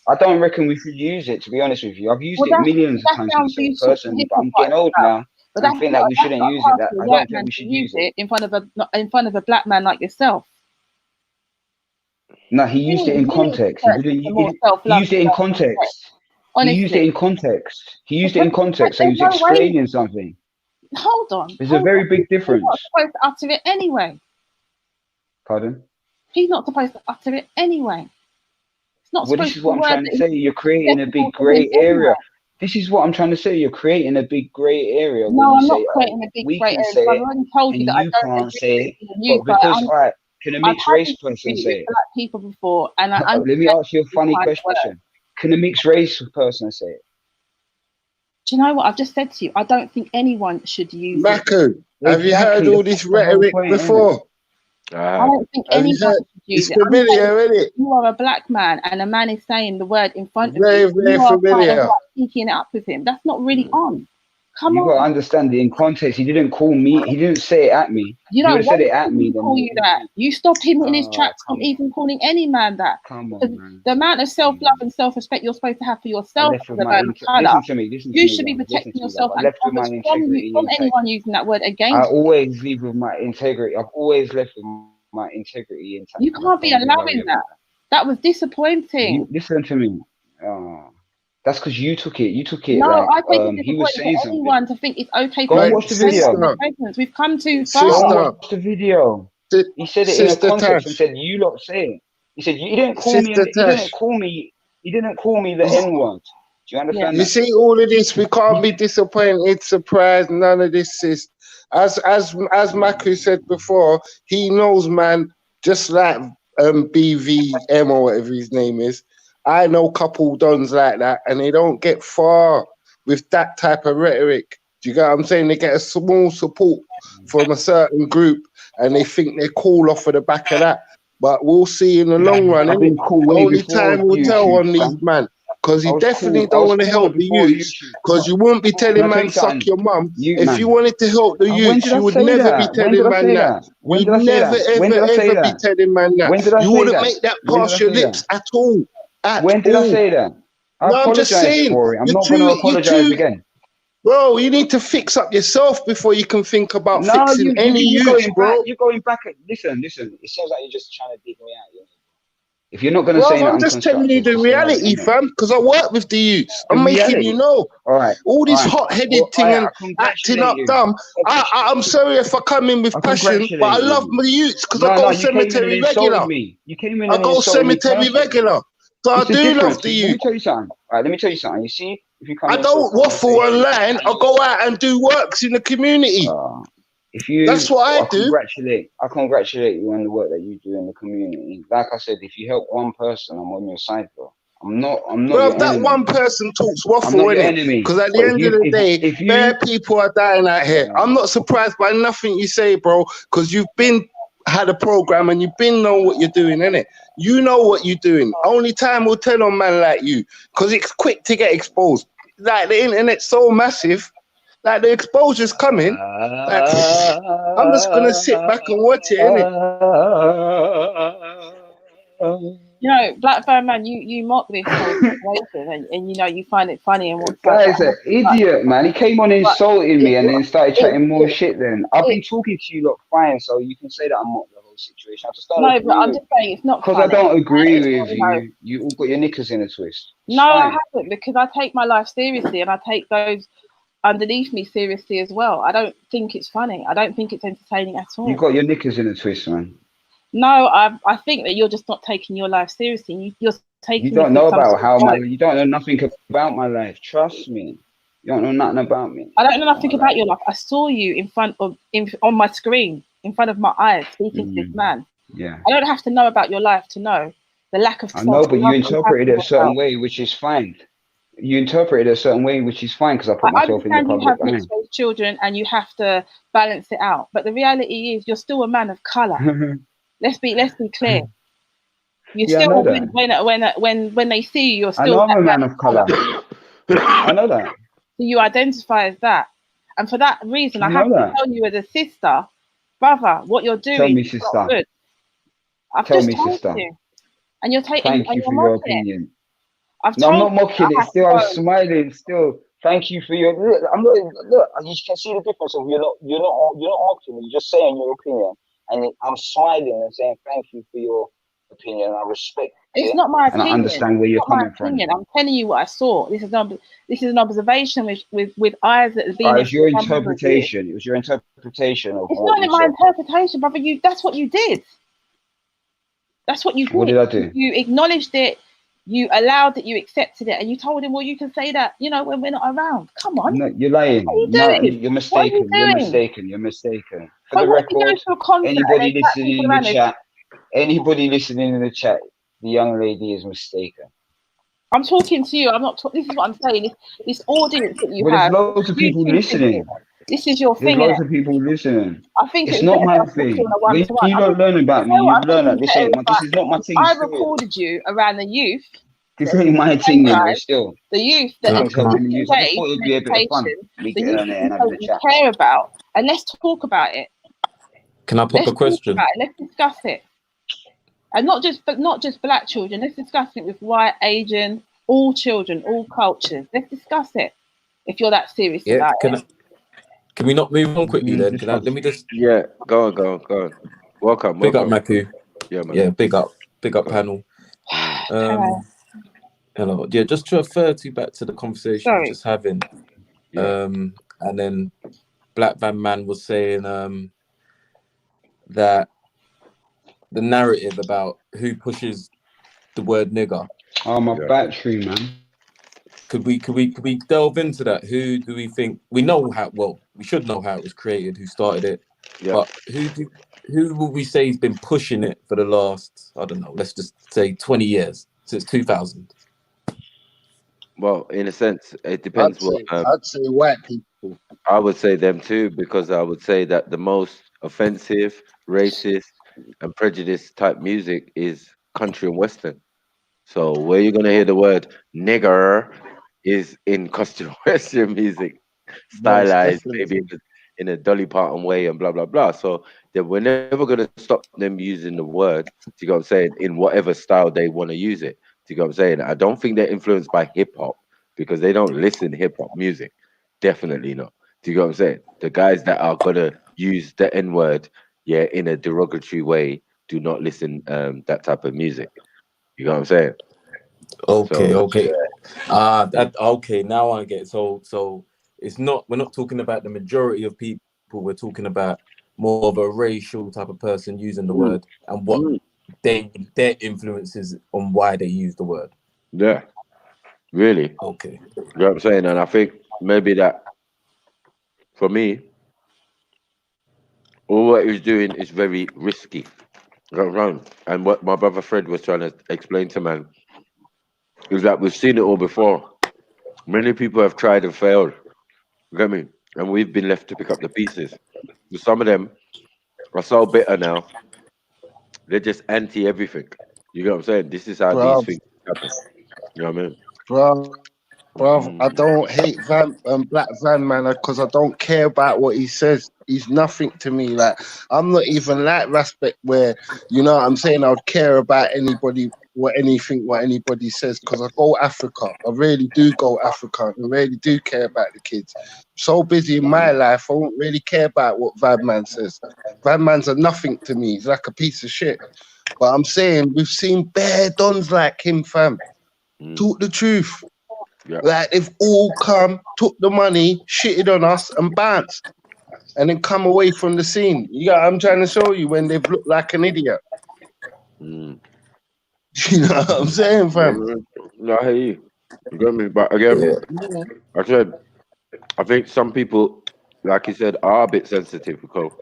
I don't reckon we should use it, to be honest with you. I've used it millions of times myself personally, but I'm getting old now. But I think that we shouldn't use it. I don't think we should use it in front of a black man like yourself. No, he used it in context. He used it in context. He used it in context. So he was explaining something. Hold on. There's a very big difference. He's not supposed to utter it anyway. Pardon? He's not supposed to utter it anyway. It's not. Well, this is what I'm trying to say. You're creating a big grey area. This is what I'm trying to say. You're creating a big grey area. No, I'm not creating a big grey area. I've already told you that I don't can't say it. But because, all right, can a mixed race person say it? Black people before, and let me ask you a funny question. Can a mixed race person say it? Do you know what I've just said to you? I don't think anyone should use Maku, have you heard all this rhetoric before? I don't think anyone should use it. It's familiar, isn't it? You are a black man, and a man is saying the word in front of you. Very familiar. Speaking it up with him. That's not really on. Come You on. gotta understand the in context. He didn't call me. He didn't say it at me. You If he know, would have said why it at did me, he then call you that? You stop him in his tracks from even calling any man that. Come on, Because man. the amount of self-love and self-respect you're supposed to have for I yourself left as with a my man of colour, listen to me, you should be love. Listen protecting to me, yourself love. I and left with others my from you, integrity from intact. anyone using that word I against you. always leave with my integrity. I've always left with my integrity intact. You can't be Don't you worry allowing about that. That was disappointing. You listen to me. That's because you took it. You took it No, like I think it's he was disappointing saying for something. anyone to think it's okay Go to and say watch the that video. in the presence. We've come too Go and far. watch the video. He said it in a context and said, "You lot say it." He said, "You didn't call me. He didn't call me. He didn't call me the N word." Do you understand You that? see, all of this, we can't be disappointed, surprised. None of this is, as Maku said before, he knows, man. Just like BVM or whatever his name is, I know a couple dons like that, and they don't get far with that type of rhetoric. Do you get what I'm saying? They get a small support from a certain group, and they think they're cool off of the back of that. But we'll see in the long run. I've been cool way Only before time will tell YouTube, on these fam. man. Because you I was definitely cool. I don't was want to cooler help the before youths. YouTube. Because you won't be Can telling I tell man you suck something? your mum. You If man. you wanted to help the When youths, did I you would say never be that? When did telling I say man that. that? When You'd did I say never, that? When ever, did I say ever be that? telling man that. When did I You say wouldn't that? make that When did past I your say lips that? at all. When did I say that? I No, I'm just apologize saying. for it. I'm You're not going to too, apologize again. bro, you need to fix up yourself before you can think about No, fixing any you're youths, going bro. back. You're going back. Listen. It seems like you're just trying to dig me out. You know? If you're not going to Bro, say I'm nothing just telling you constructive, the just say, "Oh, reality, innit?" fam, because I work with the youths. The I'm making you reality. know. All right. All this Well, hot-headed thing I and acting congratulate up you. dumb. I'm sorry if I come in with I passion, but I congratulate love you. my youths because I No, go you came in and cemetery insulted regular. me. You came in I and go insulted me cemetery personally. regular. So I It's the do love difference. the Let me youth. tell you something. All right, let me tell you something. You see, if you come I into a don't waffle conversation, online. I go out and do works in the community. That's what I do. I congratulate you on the work that you do in the community. Like I said, if you help one person, I'm on your side, bro. I'm not Bro, your that enemy. one person talks I'm waffle, not your innit? enemy. Because at the But end of the day, bare people are dying out here. I'm not surprised by nothing you say, bro, because you've been had a program and you've been know what you're doing, innit? You know what you're doing. Only time will tell on man like you, because it's quick to get exposed. Like the internet's so massive, like the exposure's coming. Like, I'm just gonna sit back and watch it, innit? You know, Black Phone Man, you mock this whole situation and you know you find it funny and what's Guy's an idiot, man. He came on insulting me and then started chatting more shit then. I've been talking to you lot fine, so you can say that I'm not the whole situation. I just don't No, agree but I'm with just saying it's not because funny. I don't agree It's with not, you know, you. You all got your knickers in a twist. It's no, I fine. haven't, because I take my life seriously and I take those underneath me seriously as well. I don't think it's funny. I don't think it's entertaining at all. You got your knickers in a twist, man. No, I think that you're just not taking your life seriously. You're taking You don't it know with some about sort how of you don't know nothing about my life. Trust me. You don't know nothing about me. I don't know nothing about your life. I saw you in front of on my screen, in front of my eyes, speaking to this man. Yeah. I don't have to know about your life to know the lack of I know, but you self-love that you have interpreted for it a certain yourself. way, which is fine. You interpret it a certain way, which is fine because I put I myself in the understand you public have eye. mixed race children and you have to balance it out, but the reality is you're still a man of color. Let's be clear. You Yeah, I still know when they see you, you're I know still I'm that a man man of of color. I know that. So you identify as that, and for that reason, I I have know to that. tell you as a sister, brother, what you're Tell doing me, is not sister. good. I've Tell just me, told sister. you, and you're taking Thank and you you're for your mocking it. opinion. I've No, I'm told not you mocking I it. have to Still, I'm go. smiling. Still, thank you for your. Look, I'm not. Look, you can see the difference of you're not mocking me. You're just saying your opinion, and I'm smiling and saying thank you for your opinion. I respect It's it, not my and I opinion. understand where It's you're not my coming from. opinion. I'm telling you what I saw. This is an observation with eyes that have been It there was your for a number of years. interpretation. It was your interpretation of It's what not you in my saw. interpretation, brother. That's what you did. That's what you did. What did I do? You acknowledged it. You allowed it. You accepted it, and you told him, "Well, you can say that, you know, when we're not around." Come on. No, you're lying. What are you No, doing? you're What are you mistaken. You're doing? mistaken. You're mistaken. For So the what if you go record, to a concert and anybody there's black listening people in the around? chat, the young lady is mistaken. I'm talking to you. I'm not. This is what I'm saying. This audience that you Well, there's have. loads of people listening. This is your There's thing, loads innit? of people listening. I think It's it's not better my if I talk to you on thing. a When one-to-one. you I don't think, learn about you me, know what you I think learn would that be this better ain't if this is not my thing I still. recorded you around the youth It's only my thing, you know. Still, the youth that things helping the youth. I just play thought it'd be a bit of fun. Me the getting youth on there that and you having know a you chat. care about, and let's talk about it. Can I pop Let's a question? talk about it. Let's discuss it, and not just black children. Let's discuss it with white, Asian, all children, all cultures. Let's discuss it. If you're that serious Yeah. about it. Can we not move on quickly then? Let me just. Yeah, go on. Welcome. Big up, Maku. Yeah, man. Yeah, big up panel. Hello. Yeah, just to refer to back to the conversation we're just having. And then Black Van Man was saying that the narrative about who pushes the word nigger. Oh, my battery, man. Could we delve into that? Who do we think we know how? Well, we should know how it was created, who started it, but who will we say has been pushing it for the last, I don't know, let's just say 20 years, since 2000? Well, in a sense, it depends I'd say white people. I would say them too, because I would say that the most offensive, racist, and prejudiced type music is country and western. So where you're gonna hear the word nigger is in country and western music, stylized maybe in a Dolly Parton way and blah blah blah. So we're never gonna stop them using the word. Do you get what I'm saying? In whatever style they want to use it. Do you get what I'm saying? I don't think they're influenced by hip hop because they don't listen to hip hop music. Definitely not. Do you get what I'm saying? The guys that are gonna use the N word, in a derogatory way, do not listen that type of music. You know what I'm saying? Okay, So, okay. Okay, now I get it. So it's not, we're not talking about the majority of people, we're talking about more of a racial type of person using the word and what their influences on why they use the word. Yeah, really. Okay. You know what I'm saying? And I think maybe that for me, all what he was doing is very risky. You know what I'm saying? And what my brother Fred was trying to explain to man is that we've seen it all before. Many people have tried and failed. You get me? And we've been left to pick up the pieces. Some of them are so bitter now, they're just anti everything. You know what I'm saying? This is how these Bruv, things happen. You know what I mean? bruv, I don't hate Black Van Man because I don't care about what he says. He's nothing to me. Like, I'm not even like Respect where, you know what I'm saying, I would care about anybody, what anybody says, because I go Africa. I really do go Africa. I really do care about the kids. So busy in my life, I don't really care about what Van Man says. Van Man's a nothing to me. He's like a piece of shit. But I'm saying we've seen bare dons like him, fam. Talk the truth. Like they've all come, took the money, shitted on us, and bounced, and then come away from the scene. I'm trying to show you when they've looked like an idiot. You know what I'm saying, fam? No, I hear you. You got me? But again, I said, I think some people, like you said, are a bit sensitive because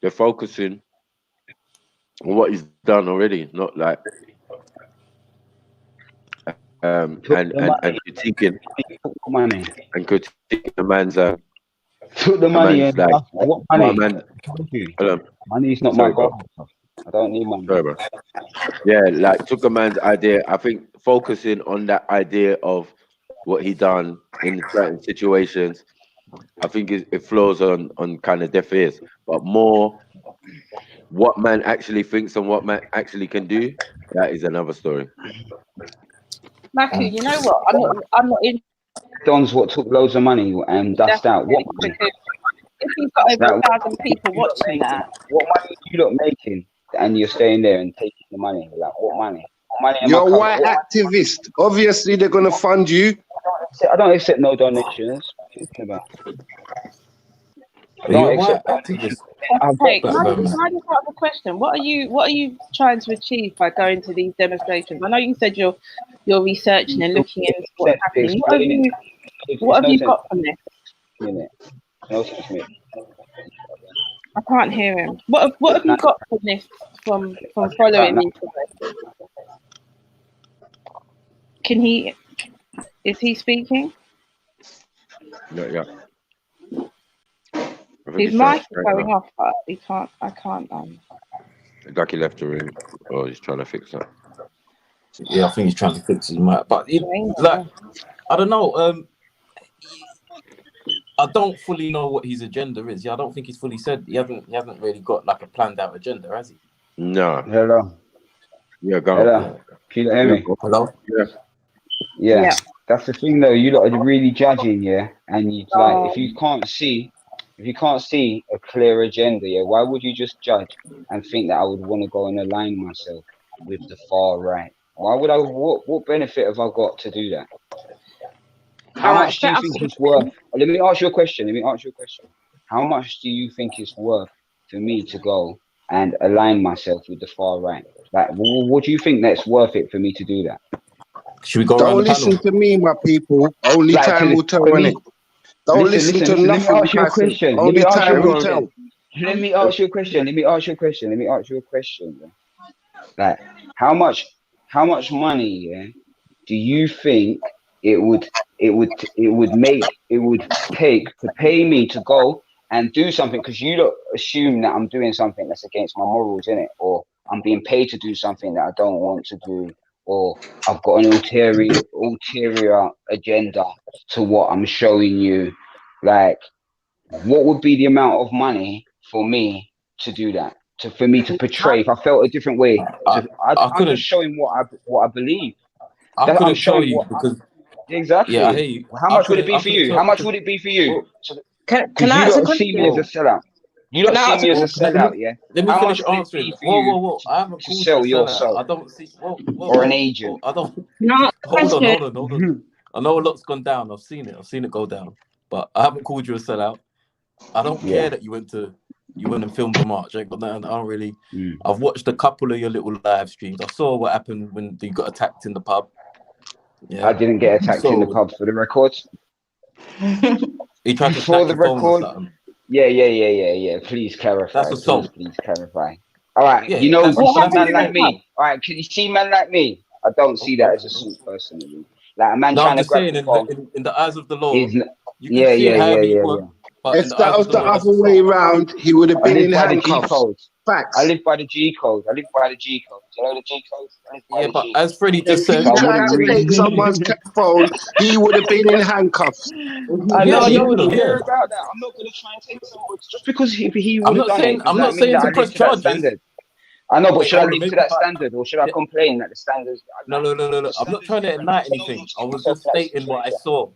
they're focusing on what he's done already, not like and critiquing money and critiquing the man's took the money and like what money? Man, Money is not my goal. I don't need money. Sorry, bro. Yeah, like took a man's idea. I think focusing on that idea of what he done in certain situations, I think it flows on kind of deaf ears. But more, what man actually thinks and what man actually can do, that is another story. Maku, you know what? I'm not in. Don's what took loads of money and dust out. What money? If you've got over 1,000 people watching that, what money are you not making? And you're staying there and taking the money. Like, what money? What money am You're a I white activist. Obviously, they're going to fund you. I don't accept no donations. What are you talking about? I don't accept donations. Hey, can I just ask a question? What are you trying to achieve by going to these demonstrations? I know you said you're researching and looking into what's happening. What have you got from this? No sense, mate. I can't hear him. What have you got from this? From following these? Can he? Is he speaking? Yeah. His mic is going off, but he can't. I can't. Like he left the room, or he's trying to fix that. Yeah, I think he's trying to fix his mic, but like, I don't know. I don't fully know what his agenda is. Yeah, I don't think he's fully said. He hasn't really got like a planned out agenda, has he? No. Hello. Yeah, go. Hello. Can you hear me? Hello. Yeah. That's the thing, though. You lot are really judging, yeah. And you like, if you can't see a clear agenda, yeah, why would you just judge and think that I would want to go and align myself with the far right? Why would I? What benefit have I got to do that? How much do you think it's worth? Let me ask you a question. How much do you think it's worth for me to go and align myself with the far right? Like, what do you think that's worth it for me to do that? Should we go Don't around the listen panel? to me, my people. Only Like, time will tell on it. Don't listen to Let me nothing ask you a I say. question. Only time will tell. Let me ask you a question. Yeah? Like, how much money, yeah, do you think it would take to pay me to go and do something? Because you don't assume that I'm doing something that's against my morals, innit? Or I'm being paid to do something that I don't want to do, or I've got an ulterior agenda to what I'm showing you. Like, what would be the amount of money for me to do that? For me to portray, if I felt a different way, I'm just showing what I believe. I couldn't show you because exactly. Yeah, I hear you. How much would it be for you? How much would it be for you? Can Because I you ask a don't see me as a question? sellout. You don't Can I see ask me a as a question? sellout, yeah. Let me How finish much would it answering. be for you Whoa! I haven't to called you sell a your sellout. soul? I don't see. Or an agent? I don't. Can I ask a Hold question? on. I know a lot's gone down. I've seen it go down. But I haven't called you a sellout. I don't care that you went and filmed the march. I don't really. I've watched a couple of your little live streams. I saw what happened when you got attacked in the pub. Yeah. I didn't get attacked in the pub, for the record. He tried to For snatch the your phone or record. something. Yeah. Please clarify. That's assault. Please clarify. All right. Yeah, You know, that's you see assault. man like me. All right. Can you see man like me? I don't see that as assault personally. Like a man No, trying I'm to just grab saying, the phone. in the eyes of the law, Is you can see it however you want. But in If the that eyes was of the the law, that's other way assault. round, he would have I been live in by the G handcuffs. code. Facts. I live by the G code. You know the G code? I live by Yeah, the but G as Freddie code. just If he said, tried to take someone's phone, he would have been in handcuffs. I yeah, he don't would have. care Yeah, about that. I'm not going to try and take someone. Just because he I'm would have not done it saying does not mean that to I live press to that charges. standard. I know, but Wait, should I hold on, live to maybe that standard, or should I complain that the standards? No. I'm not trying to ignite anything. I was just stating what I saw.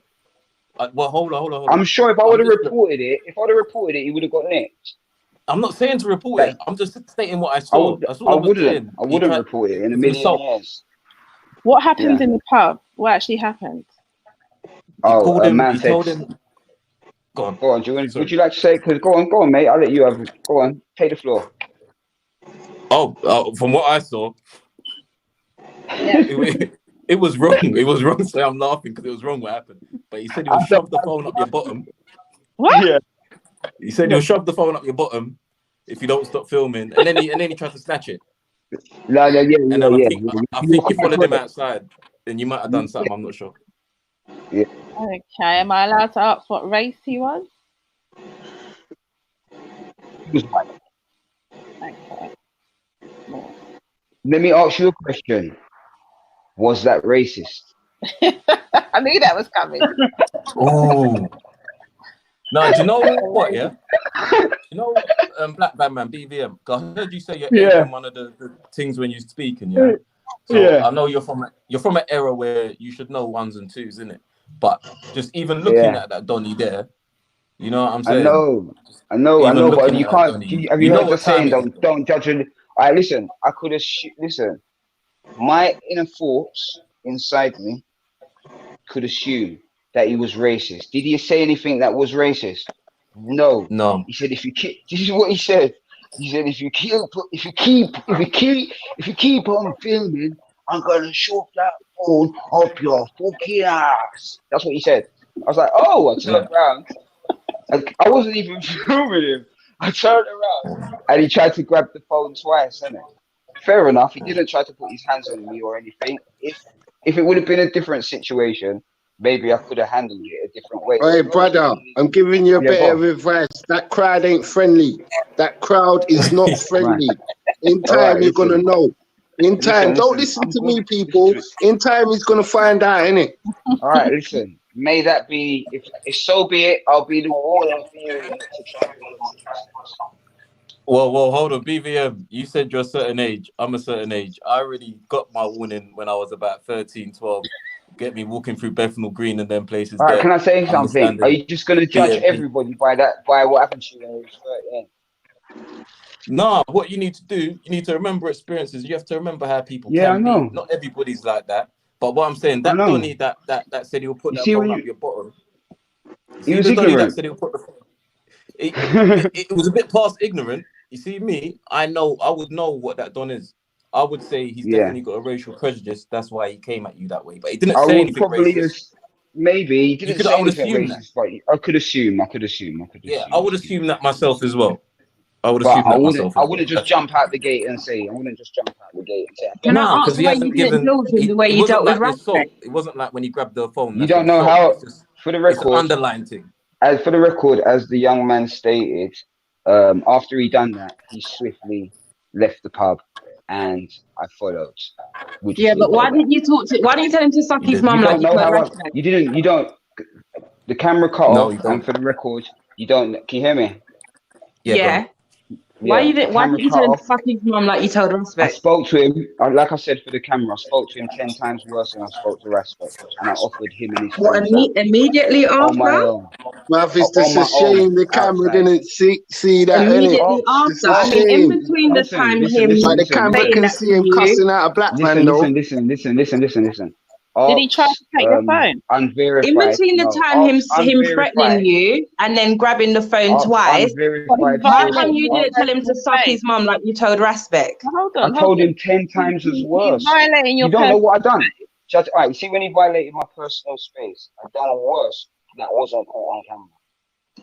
Well, hold on. I'm sure if I would have reported it, he would have got nicked. I'm not saying to report it. I'm just stating what I I saw. That's all I was saying. I wouldn't report it in a million years. What happened Yeah. in the pub? What actually happened? Oh, a man He said. told him. Go on. Would you like to say? Because go on, mate. I'll let you have. Go on, take the floor. Oh, from what I saw, it was wrong. It was wrong. So I'm laughing because it was wrong what happened. But he said he would shove the phone up your bottom. What? Yeah. He said he'll shove the phone up your bottom if you don't stop filming, and then he tried to snatch it. Yeah. And then I think you followed him outside, and you might have done something. I'm not sure. Yeah. Okay, am I allowed to ask what race he was? Okay. Let me ask you a question. Was that racist? I knew that was coming. Oh. No, do you know what? Yeah. You know, Black Batman BVM. I heard you say you're in one of the things when you're speaking. Yeah. So I know you're from an era where you should know ones and twos, innit? But just even looking at that Donny there, you know what I'm saying? I know, but you can't. Have you heard the saying? Don't judge it. All right, listen. I could have. Listen, my inner thoughts inside me could assume that he was racist. Did he say anything that was racist? No. He said if you keep. This is what he said. He said if you keep on filming, I'm gonna shove that phone up your fucking ass. That's what he said. I was like, oh, I turned around. I wasn't even filming him. I turned around and he tried to grab the phone twice, innit? Fair enough. He didn't try to put his hands on me or anything. If it would have been a different situation, maybe I could have handled it a different way. Hey, brother, I'm giving you a bit of advice. That crowd ain't friendly. That crowd is not friendly. In time, you're going to know. In time, don't listen to me, people. In time, he's gonna find out, innit? All right, listen. May that be. If so be it, I'll be the warning for you to try and bring on justice. Well, hold on, BVM. You said you're a certain age. I'm a certain age. I already got my warning when I was about 13, 12. Get me walking through Bethnal Green and them places. All right, can I say something? Are Understanding you just gonna judge everybody by what happened to you when you was 13? No, what you need to do, you need to remember experiences. You have to remember how people Yeah, I can know. be. Not everybody's like that. But what I'm saying, that Donny that said he'll put You that see, phone when up your bottom. he was the Donny that ignorant. said he'll put the phone. It was a bit past ignorant. You see me, I would know what that Don is. I would say he's definitely got a racial prejudice. That's why he came at you that way. But he didn't I say would anything probably racist. maybe he didn't say I would anything assume that. racist, but I could assume. Yeah, I would assume that myself as well. I would But assume that myself I as well. wouldn't just jump out the gate and say. I wouldn't just jump out the gate and say. Can I ask why you didn't deal with him the way you dealt with Respect? It wasn't like when he grabbed the phone. You don't know how. For the record, it's an underlying thing. As for the record, as the young man stated, after he done that, he swiftly left the pub, and I followed. Yeah, but why didn't you talk to? Why didn't you tell him to suck his mum like you told Respect? You didn't. You don't. The camera cut off, and for the record, you don't. Can you hear me? Yeah. Why didn't you tell him to suck his mum like you told Respect? I spoke to him, like I said for the camera, I spoke to him 10 times worse than I spoke to Respect, and I offered him and his friends immediately after? on my own. Well, it's just a shame the camera didn't see that. Immediately after, I mean, in between the time the camera can see him cussing out a black man though. Listen. Did he try to take your phone? Unverified. In between the time him threatening you and then grabbing the phone twice, how come you didn't tell him to suck his mum like you told Respect? I told him 10 times as worse. Violating your You don't know what I done. All right, you see, when he violated my personal space, I done worse. That wasn't caught on camera.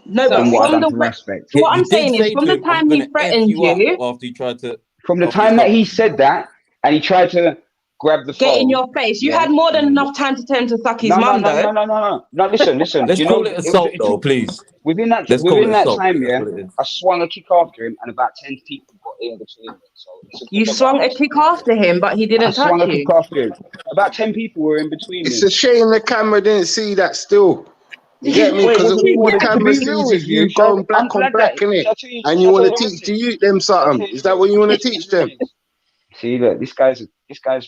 No, but from the Respect. So what I'm saying is, from the time he threatened you, after he tried to, from the time that he said that, and he tried to grab the phone. Get in your face. You had more than enough time to tell him to suck his mum, though. No, listen. Let's call it assault, though, please. Within that time, I swung a kick after him, and about 10 people got in between them. So you swung a kick after him, but he didn't touch you. I swung a kick after him. About 10 people were in between. It's a shame the camera didn't see that still. You get me? Because all the camera sees is you going black on black, innit? And you want to teach the youth them something. Is that what you want to teach them? See, look, this guy's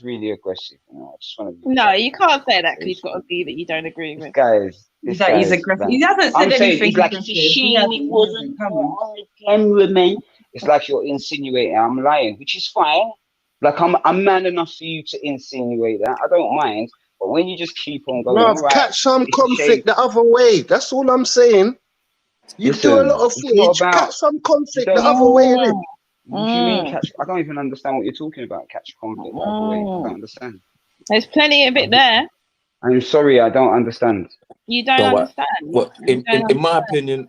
really aggressive. You know, I just want to. No, you can't say that because you've got a view that you don't agree with. This guy is aggressive. He hasn't said anything. It's like it's a shame it wasn't on the cameraman. It's like you're insinuating I'm lying, which is fine. Like I'm man enough for you to insinuate that. I don't mind. But when you just keep on going, right, catch some conflict the other way. That's all I'm saying. You do a lot of footage. Catch some conflict the other way, innit? What do you mean catch? I don't even understand what you're talking about. Catch conflict the other way. I don't understand. There's plenty of it there. I'm sorry, I don't understand. You don't understand. Well, in my opinion,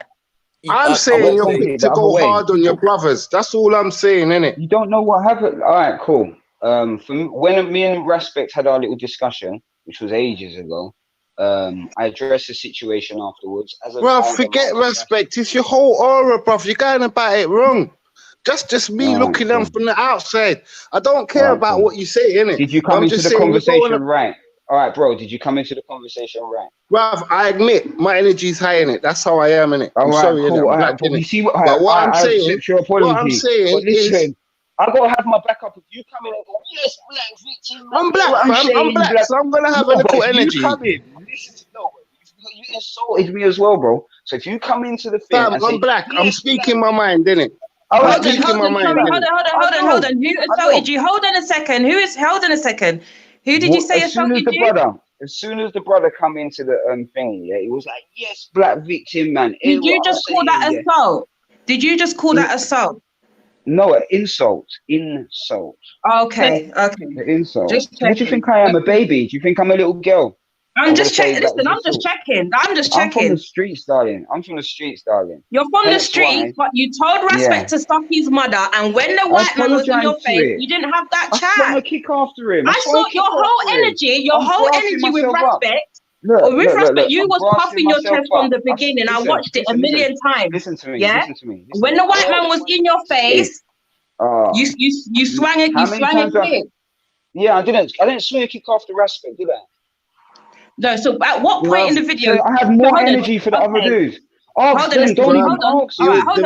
I'm saying you're quick to go hard on your brothers. That's all I'm saying, innit? You don't know what happened. All right, cool. For me, when me and Respect had our little discussion, which was ages ago, I addressed the situation afterwards. Bro, forget Respect. It's your whole aura, bruv. You're going about it wrong. Just me looking them from the outside. I don't care about what you say, innit? Did you come into the conversation right? All right, bro. Did you come into the conversation right? Bruv, I admit my energy's high in it. That's how I am in it. I'm sorry, innit? Cool. Right, you see what? But what I'm saying, listen, I gotta have my backup. If you come in and go, yes, black victim. I'm black, fam. I'm black, so I'm gonna have a little energy. You come in, you insulted me as well, bro. So if you come into the thing, I'm black. I'm speaking my mind, innit? Hold on. Who assaulted you? Hold on a second. Who did you say assaulted you? As soon as the brother come into the thing, yeah, he was like, yes, black victim, man. Did you just call that assault? Did you just call that assault? No, insult. Okay. Insult. What do you think I am, a baby? Do you think I'm a little girl? I'm just checking. Listen, I'm just checking. I'm from the streets, darling. You're from the streets, but you told Respect to stop his mother, and when the white man was in your face, you didn't have that chat. I kick after him. I saw your whole energy with Respect. With Respect, you was puffing your chest from the beginning. I watched it a million times. Listen to me. When the white man was in your face, you swung a kick. Yeah, I didn't swing a kick after Respect, did I? No, so at what point in the video? So I had So more hold on. energy for the other Okay. dudes. Ask Hold on a them, second. don't even Hold on. ask All right, them. hold on.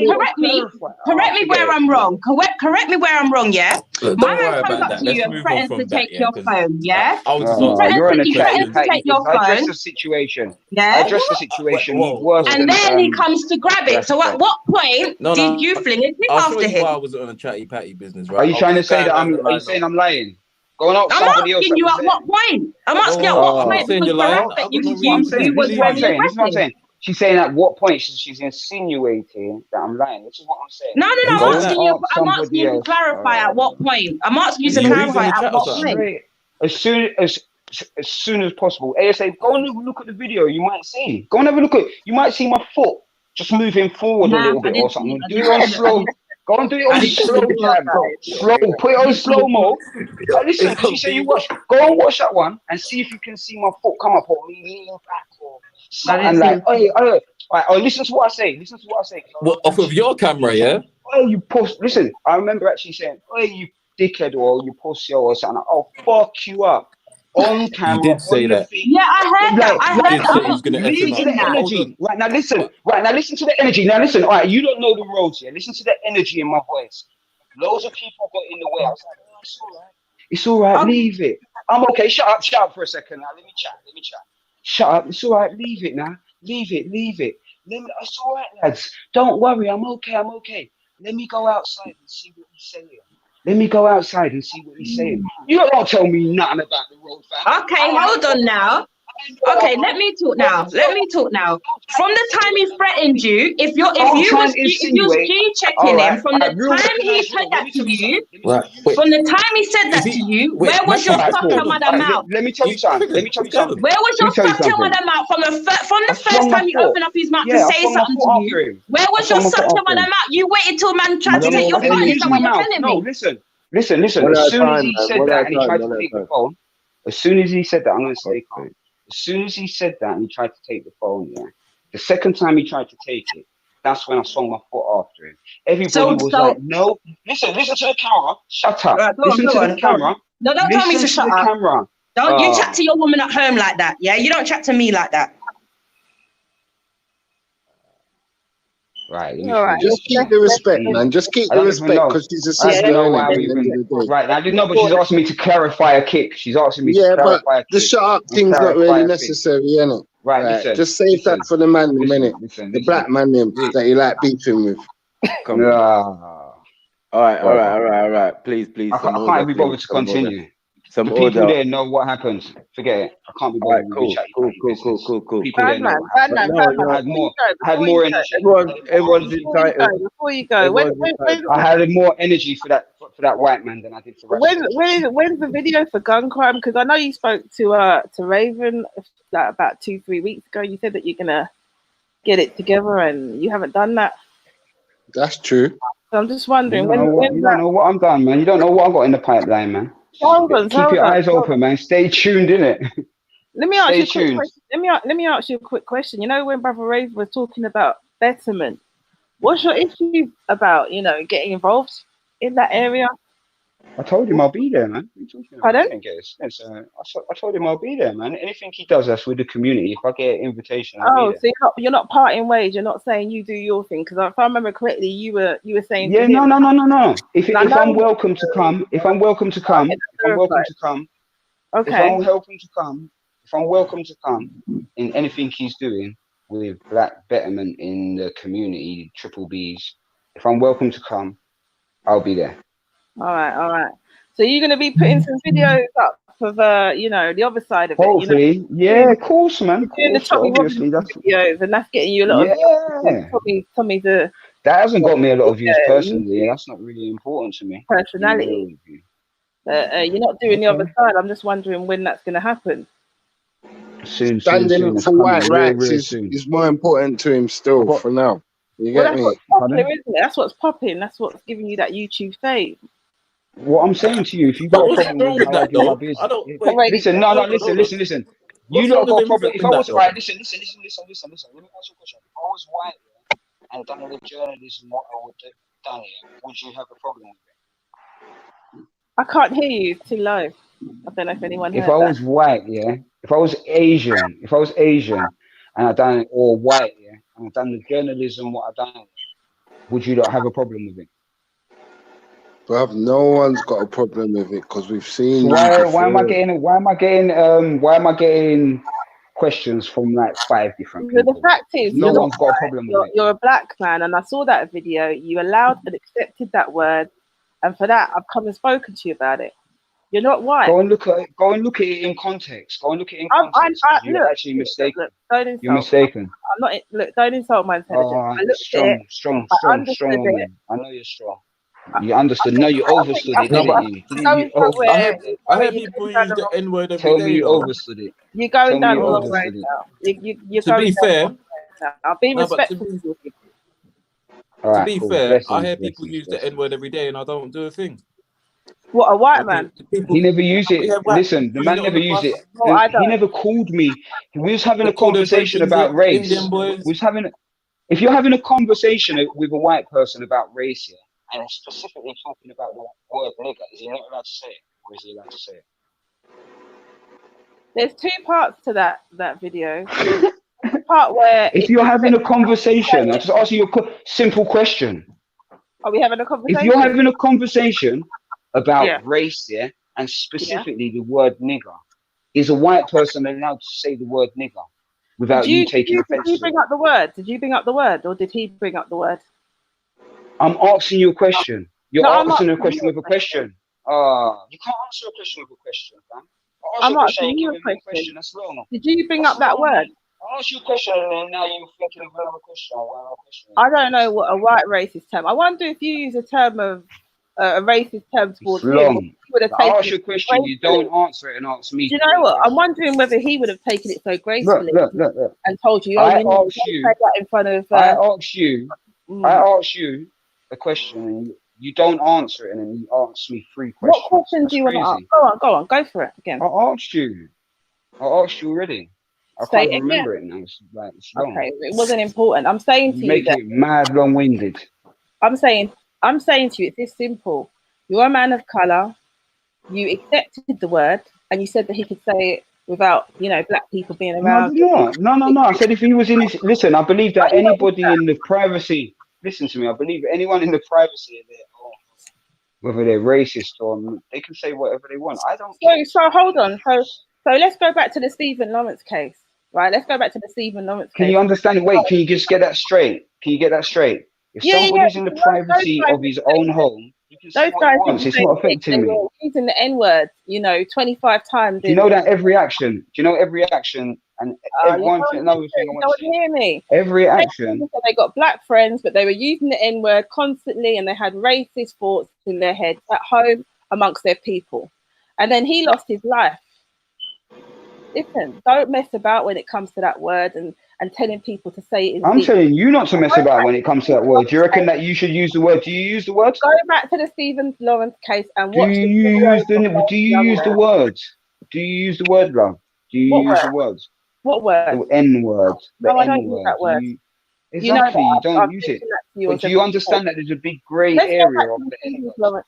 Correct me. Correct me where I'm wrong. Correct me where I'm wrong. Yeah. Look, My don't man worry comes about up that. to you Let's and move on threatens to from that, take yeah, your because phone. Yeah. I was just asking You're in a He chatty threatens to patty take your because I addressed phone. the situation. Yeah. I addressed the situation. He's worse And than then he comes to grab it. So at Respect. what point No, did you fling a kick I'll show after you why I him? wasn't on a chatty patty business, Are right? you I was trying to just say going that over the are you line saying of. I'm lying? Go and ask I'm somebody else asking that you was at there. what point? I'm asking you at what I'm not point saying because you're for lying. respect, I've got no This is what I'm reason to saying. you was This is what I'm disbelieve you. saying. This is what I'm aggressive. saying. She's saying at what point she's insinuating that I'm lying. This is what I'm saying. No, Who Go said and that? ask I'm asking somebody you to else. clarify at what point. I'm asking you Are to you busy on clarify the at chat or what something? point. As soon as possible. ASA, go and look at the video. You might see. Go and have a look at. You might see my foot just moving forward a Nah, little I bit or didn't see. something. I Do it on didn't. slow. Go and do it I on didn't see slow the video, jam. guys. Slow. Put it on slow mo. Listen, because you say you watch. Go and watch that one and see if you can see my foot come up or me lean back or I didn't something see like. Right, listen to what I say. Listen to what I say. What, off of your camera, yeah? Oh, you post. Listen, I remember actually saying, "Oh, you dickhead," or "You pussy," or something. I'll fuck you up on camera, You did say on the that. thing. Yeah, I heard that. I You heard did that. say I'm he was not going to F him Listen to up. the disputing that. Hold energy. on. Right now, listen. Right now, listen to the energy. Now, listen. All right, you don't know the roads here. Listen to the energy in my voice. Loads of people got in the way. I was like, "Oh, it's all right. It's all right. Leave it. I'm okay. Shut up. Shut up for a second now. Let me chat. Shut up. It's all right. Leave it now. Leave it. It's all right, lads. Don't worry. I'm okay. Let me go outside and see what he's saying. You don't tell me nothing about the road, fam. Okay, hold on now. Okay, let me talk now. From the time he threatened you, if you was G checking him from the time he said that to you, Right, wait. from the time he said that to you, Wait, where was your Mackie, sucker hold on. mother mouth? Let me tell you something. Where was your sucker mother mouth from the first time he opened up his mouth to say something to you? Where was your sucker mother mouth? You waited till man tried to take your phone. Is that what you're telling me? Listen. As soon as he said that and he tried to take the phone, as soon as he said that, I'm going to stay calm. As soon as he said that and he tried to take the phone, yeah. The second time he tried to take it, that's when I swung my foot after him. Everybody was like, no. Listen to the camera. Shut up. Listen to the camera. No, don't tell me to shut up. Don't you chat to your woman at home like that, yeah? You don't chat to me like that. Right. Just keep the respect, man. Just keep the respect because she's a sister. Right. No, but she's asking me to clarify a kick. She's asking me to clarify a kick. The shut up thing's not really necessary, innit? Right, listen. Just save that for the man, innit? The black man that you like beefing with. Come on. All right. Please. I can't be bothered to continue. The people there know what happens. Forget it. I can't be bothered with chatty. Cool. People there know. I had more energy. Everyone's entitled. Before you go, I had more energy for that white man than I did for Respect. when's the video for gun crime? Because I know you spoke to Raven like about 2-3 weeks ago. You said that you're gonna get it together, and you haven't done that. That's true. So I'm just wondering You don't know what I'm done, man. You don't know what I've got in the pipeline, man. Keep your eyes open, man. Stay tuned, innit? Let me ask you a quick question. Let me ask you a quick question. You know, when Brother Raven was talking about betterment, what's your issue about, getting involved in that area? I told him I'll be there, man. What are you talking about? Pardon? I told him I'll be there, man. Anything he does, that's with the community. If I get an invitation, I'll be there. So you're not parting ways. You're not saying you do your thing. Because if I remember correctly, you were saying. Yeah, no. If I'm welcome to come, if I'm welcome to come in anything he's doing with black betterment in the community, triple Bs. If I'm welcome to come, I'll be there. All right. So you're going to be putting some videos up of, the other side of it. Hopefully, yeah, of course, man. Doing the Tommy Robinson videos, and that's getting you a lot of views. Tommy the. That hasn't got me a lot of views personally. That's not really important to me. Personality. You're not doing the other side. I'm just wondering when that's going to happen. Standing up for white rights is more important to him still for now. You get me? What's popular, isn't it? That's what's popping. That's what's giving you that YouTube fame. What I'm saying to you, if you've got a problem with how I do my business, listen. You lot got a problem. If I was right, listen. Let me ask you a question. If I was white and done the journalism, what I would have done here, would you have a problem with it? I can't hear you. It's too low. I don't know if anyone heard If I that. was white, yeah. If I was Asian, and I done it, or white, yeah, and I done the journalism, what I done, would you not have a problem with it? Bruv, no one's got a problem with it because we've seen So you why before. am I getting questions from like 5 different The people? fact is, No you're not one's got a white, problem with it. you're a black man, and I saw that video. You allowed and accepted that word, and for that, I've come and spoken to you about it. You're not white. Go and look at it in context. Go and look at it in context. You're actually mistaken. Look, don't insult. You're mistaken. I'm not. Look, don't insult my intelligence. I looked Strong, at it. strong, I strong, understood strong it. woman. I know you're strong. You understood. No, you overstood it, didn't you? Didn't you overstood it? I heard people use the N word every Tell day. me you though. overstood it. You're going Tell me down you the wrong road overstood it. now. You're To going be down fair, the wrong road now. I'll be no, but respectful to you. All to right, be cool. fair, I hear Blessings, people use the blessings. N word every day, and I don't do a thing. What, a white man? He never used it. Yeah, white Listen, the people man use it on never the used bus. it. No, I He don't. never called me. We was having They a call their conversation brethren about race. Indian boys. We was having. If you're having a conversation with a white person about race here, and specifically talking about the word nigger, is he not allowed to say it, or is he allowed to say it? There's 2 parts to that video. The part where If you're having a conversation, I'm just asking you a simple question. Are we having a conversation? If you're having a conversation about Yeah. race, yeah, and specifically the word nigger, is a white person allowed to say the word nigger without you taking offense Did you to bring it? up the word? Did you bring up the word, or did he bring up the word? I'm asking you a question. You're No, I'm answering a asking question you with a question. You can't answer a question with a question, fam. I ask I'm you a question, asking you you give a me a question. question. That's wrong. Did you bring That's up that wrong, word? man. I ask you a question, and then now you're thinking of another question. I don't know what a white racist term. I wonder if you use a term of a racist term towards him, Wrong. he would have I taken ask you a it so question, you gracefully. don't answer it and ask me Do you know 3 what? I'm questions. wondering whether he would have taken it so gracefully Look. and told you, oh, I you know, don't asked you. say that in front of. I asked you a question, and you don't answer it, and then you ask me 3 questions. What question That's do you want to ask? crazy. Go on, go for it again. I asked you already. I Say can't it remember again. it now. It's long. Okay, it wasn't important. I'm saying to You you make that it mad long-winded. I'm saying to you, it's this simple. You're a man of color. You accepted the word, and you said that he could say it without, black people being No, I around. did not. No. I said if he was in his listen, I believe that anybody in the privacy. Listen to me. I believe anyone in the privacy of their home, whether they're racist or they can say whatever they want. I don't. So hold on. So let's go back to the Stephen Lawrence case, right? Let's go back to the Stephen Lawrence Can case. you understand? Wait, can you just get that straight? If somebody's in the privacy of his own home, you can say Those what guys he wants. didn't It's say not anything. affecting They me. were using the N-word, 25 times. Do you know that every action? Do you know every action and another thing I want to say? Hear me. Every action. They got black friends, but they were using the N-word constantly, and they had racist thoughts in their heads at home amongst their people. And then he lost his life. Listen, don't mess about when it comes to that word and telling people to say it. I'm telling you not to mess about when it comes to that word. Do you reckon that you should use the word? Do you use the word? Go back to the Stephen Lawrence case and watch. Do you use the words? Do you use the word, love? Do you use the words? What word? The N word. No, I don't use that word. Exactly, you don't use it. But do you understand that there's a big grey area of the N word?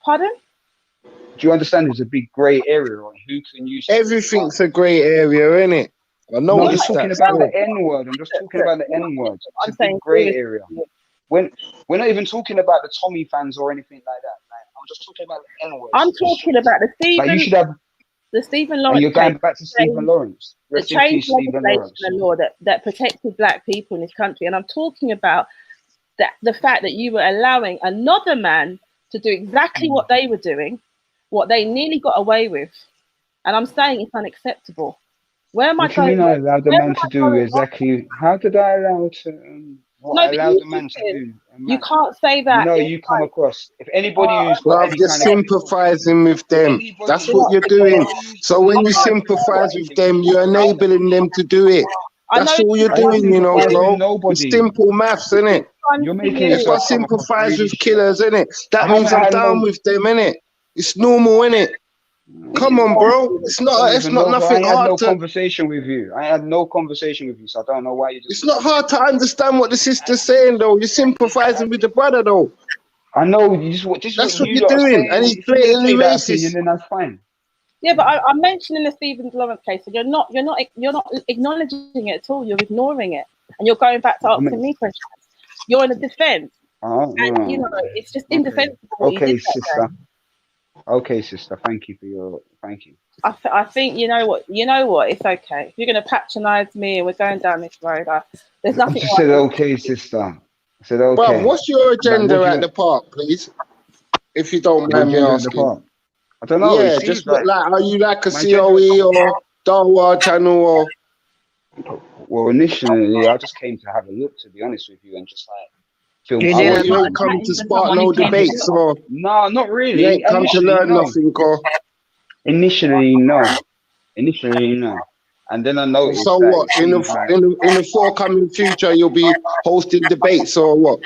Pardon? Do you understand there's a big grey area on who can use everything's a grey area, innit? I know I'm this. just talking about the N word. I'm just talking about the N word. It's a big grey area. We're not even talking about the Tommy fans or anything like that. I'm just talking about the N word. I'm talking about the Stephen. Like you should have. The Stephen Lawrence. And you're going back to Stephen Lawrence. The change legislation and law that protected black people in this country, and I'm talking about the fact that you were allowing another man to do exactly what they were doing, what they nearly got away with, and I'm saying it's unacceptable. Where am I going? What do you mean I allowed the man to do exactly? How did I allow to? What I allowed the man to do? You can't say that. You come across. If anybody who's got any you're sympathizing with them. That's what you're doing. So when you sympathize with them, you're enabling them to do it. That's all you're doing, bro. It's simple maths, innit? You're making if I sympathize with killers, innit? That means I'm down with them, innit? It's normal, innit? Come on, bro. It's not nothing hard to. I had no conversation with you. So I don't know why you just. It's not hard to understand what the sister's saying, though. You're sympathizing with the brother, though. I know you just this is That's what what you you're lot are doing, saying. and he's If you're gonna blatantly say that racist. opinion, then that's fine. Yeah, but I'm mentioning the Stephen Lawrence case, and you're not acknowledging it at all. You're ignoring it, and you're going back to asking me questions. You're in a defense, and you know it's just indefensible what you Okay, did that sister. day. Okay, sister. Thank you for your. Thank you. I think you know what. It's okay. If you're going to patronise me and we're going down this road, there's I nothing. just said okay, sister. I said okay. Bruv, what's your agenda Like, at the park, please? If you don't my mind me agenda at the asking. park? I don't know. Yeah, It seems just like are you like a my agenda at COE or Dawa channel or? Well, initially, I just came to have a look, to be honest with you, and just like film. You ain't come to spark no debates or? No, not really. You ain't come to learn nothing, or? Initially, no. And then I noticed. So that what? it In seems the forthcoming future, you'll be hosting debates or what?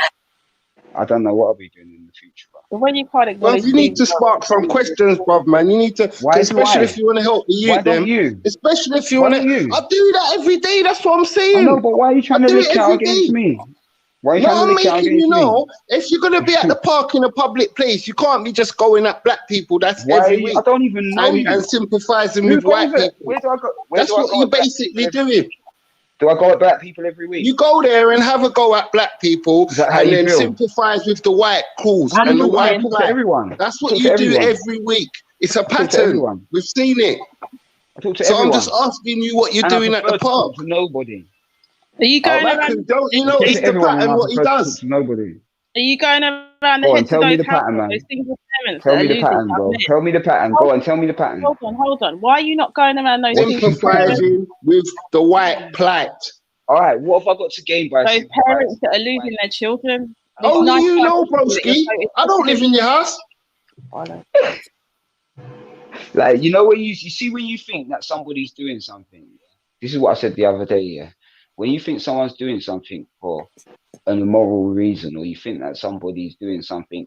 I don't know what I'll be doing in the future. But when you can't Well, acknowledge, you need to spark some questions, bruv, man. You need to, especially if you want to help the youth. Especially if you want to. I do that every day. That's what I'm saying. I know, but why are you trying to look out against me? Why are you trying to look out against me? If you're gonna be at the park in a public place, you can't be just going at black people. That's every week. I don't even know you. And sympathising with white people. Where do I go? That's what you're basically doing. Do I go at black people every week? You go there and have a go at black people, and then sympathise with the white cause and the white black. Everyone. That's what you do every week. It's a pattern. We've seen it. So I'm just asking you what you're doing at the park. Nobody. Are you going around? Don't you know it's the pattern what he does? Nobody. Are you going around the heads of those households, single parents? Tell me the pattern, bro. Tell me the pattern. Go on, tell me the pattern. Hold on. Why are you not going around those sympathising with the white plight? All right, what have I got to gain by those parents that are losing their children? Only you know, broski. I don't live in your house. Like, you know, when you see when you think that somebody's doing something. This is what I said the other day. Yeah, when you think someone's doing something for an immoral reason, or you think that somebody's doing something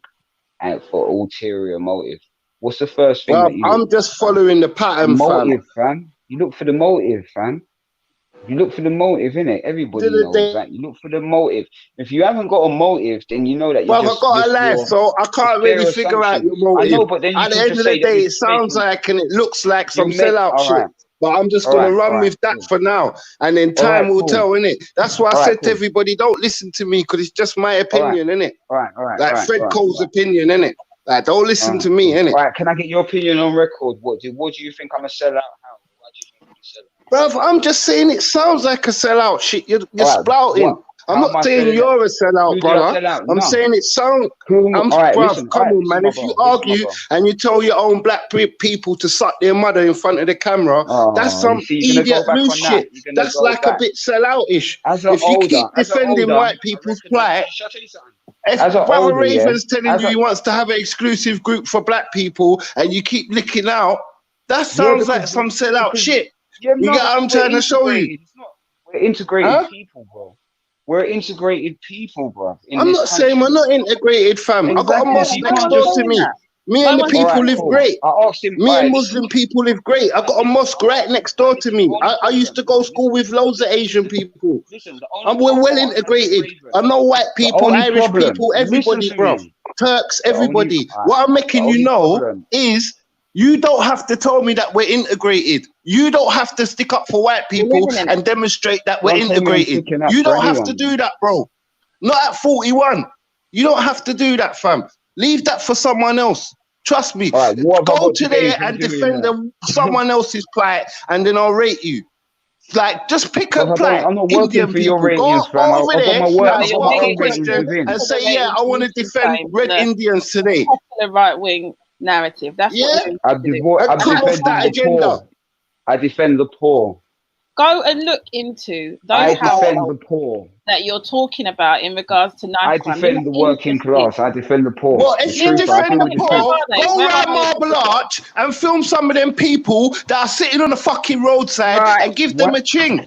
for ulterior motive, what's the first thing? Well, I'm just following the pattern, motive, fam. You look for the motive, fam. You look for the motive, innit? Everybody knows that. You look for the motive. If you haven't got a motive, then you know that you're I've got a life, so I can't really figure out your motive. I know, but then at the end of the day, it sounds like and it looks like some sellout shit. Right. But I'm just going to run with that for now. And then time will tell, innit? That's why I said to everybody, don't listen to me, because it's just my opinion, innit? Like Fred Cole's opinion, innit? Like, don't listen to me, innit? Right, can I get your opinion on record? What do you think I'm a sellout? How? Why do you think I'm a sellout? Bruv, I'm just saying it sounds like a sellout shit. You're splouting. I'm not saying you're a sellout, brother. I'm saying it sounds. Bruv, come on, man. If you argue and you tell your own black people to suck their mother in front of the camera, that's some idiot loose shit. That's like a bit selloutish. If you keep defending white people's plight, if Brother Raven's telling you he wants to have an exclusive group for black people and you keep licking out, that sounds like some sellout shit. You get what I'm trying to show you? We're integrated people, bro. We're integrated people, bro. I'm not saying we're not integrated, fam. I got a mosque next door to me. Me and the people live great. Me and Muslim people live great. I got a mosque right next door to me. I used to go to school with loads of Asian people. We're well integrated. I know white people, Irish people, everybody, bro. Turks, everybody. What I'm making you know is you don't have to tell me that we're integrated. You don't have to stick up for white people and demonstrate that we're integrated. You don't have to do that, bro. Not at 41. You don't have to do that, fam. Leave that for someone else. Trust me. Go to there and defend someone else's plight, and then I'll rate you. Like, just pick a plight. I'm not working Indian for your ratings, people. Go fam. over there, I've got ask a question, and say, yeah, I want to defend red Indians today. The right wing narrative. That's what I defend the poor. Go and look into those households that you're talking about in regards to knife crime. I defend the working class. I defend the poor. Well, if you defend the poor, go around Marble Arch and film some of them people that are sitting on the fucking roadside and give them a ching.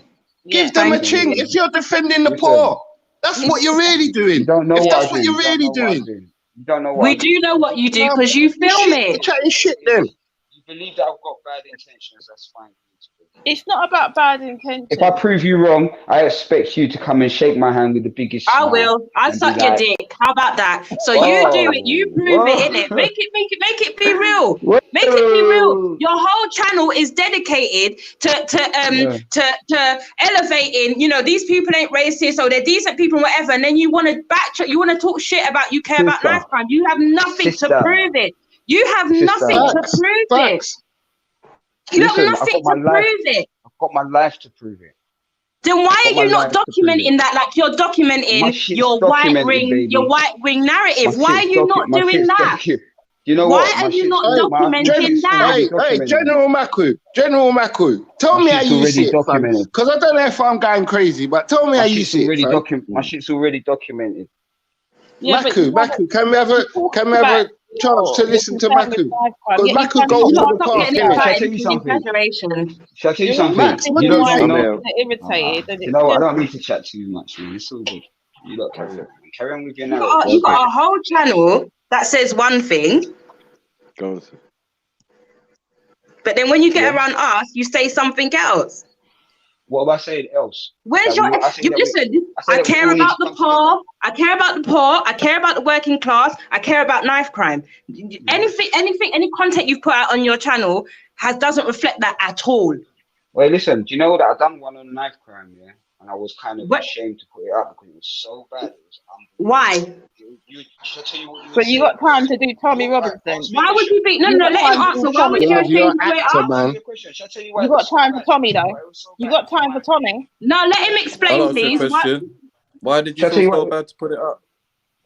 Give them a ching. If you're defending the poor, that's what you're really doing. You don't know if what that's what you're really doing. You don't know what we do know what you do because you film it. You're chatting shit then. You believe that I've got bad intentions, that's fine. It's not about bad intention. If I prove you wrong, I expect you to come and shake my hand with the biggest I smile. will. I'll and suck be your like, dick. How about that? So you do it. You prove it, innit? Make it be real. Make it be real. Your whole channel is dedicated to elevating. You know, these people ain't racist, or they're decent people, whatever. And then you want to backtrack. You want to talk shit about you care about knife crime. You have nothing to prove it. You have nothing to prove it. You have nothing to prove it. I've got my life to prove it. Then why are you not documenting that? Like you're documenting your white ring narrative. Why are you not doing that? You know why are you not documenting that? Hey, General Maku, tell me how you see it, fam. Because I don't know if I'm going crazy, but tell me how you see it, fam. My shit's already documented. Yeah, Maku, can we have a chance to listen to Maku? Because Maku goes to the park. Shall I tell you something? Shall I tell you something? Max, what You do you don't know. Irritated. You know what? I don't need to chat too much, man. It's all good. You lot carry on with your narrative. You got a whole channel that says one thing, but then when you get around us, you say something else. What have I said else? Where's your? I care about the poor. I care about the poor. I care about the working class. I care about knife crime. Any content you've put out on your channel doesn't reflect that at all. Well, listen. Do you know that I done one on knife crime, yeah? And I was kind of ashamed to put it up because it was so bad. It was Why? Should I tell you what you So you got time to do Tommy Robinson? Why would you be? No, let him answer. Why would you ashamed to put it up? You got time for Tommy though. You got time for Tommy? No, let him explain, please. Why did you feel so bad to put it up?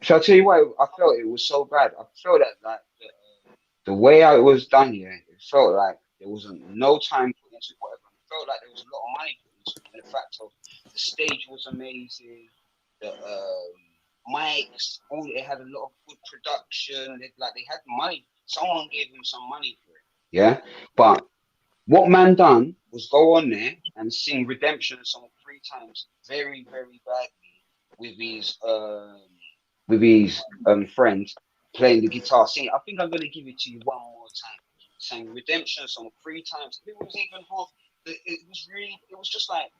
Shall I tell you why I felt it was so bad? I felt that like the way it was done here, it felt like there wasn't no time put into whatever. It felt like there was a lot of money put into it. And the fact of the stage was amazing, the mics, they had a lot of good production. They had money. Someone gave them some money for it. Yeah, but what man done was go on there and sing Redemption song 3 times, very, very badly, with his friend playing the guitar, singing. I think I'm gonna give it to you one more time. Sang Redemption song 3 times. It was even half. It was just like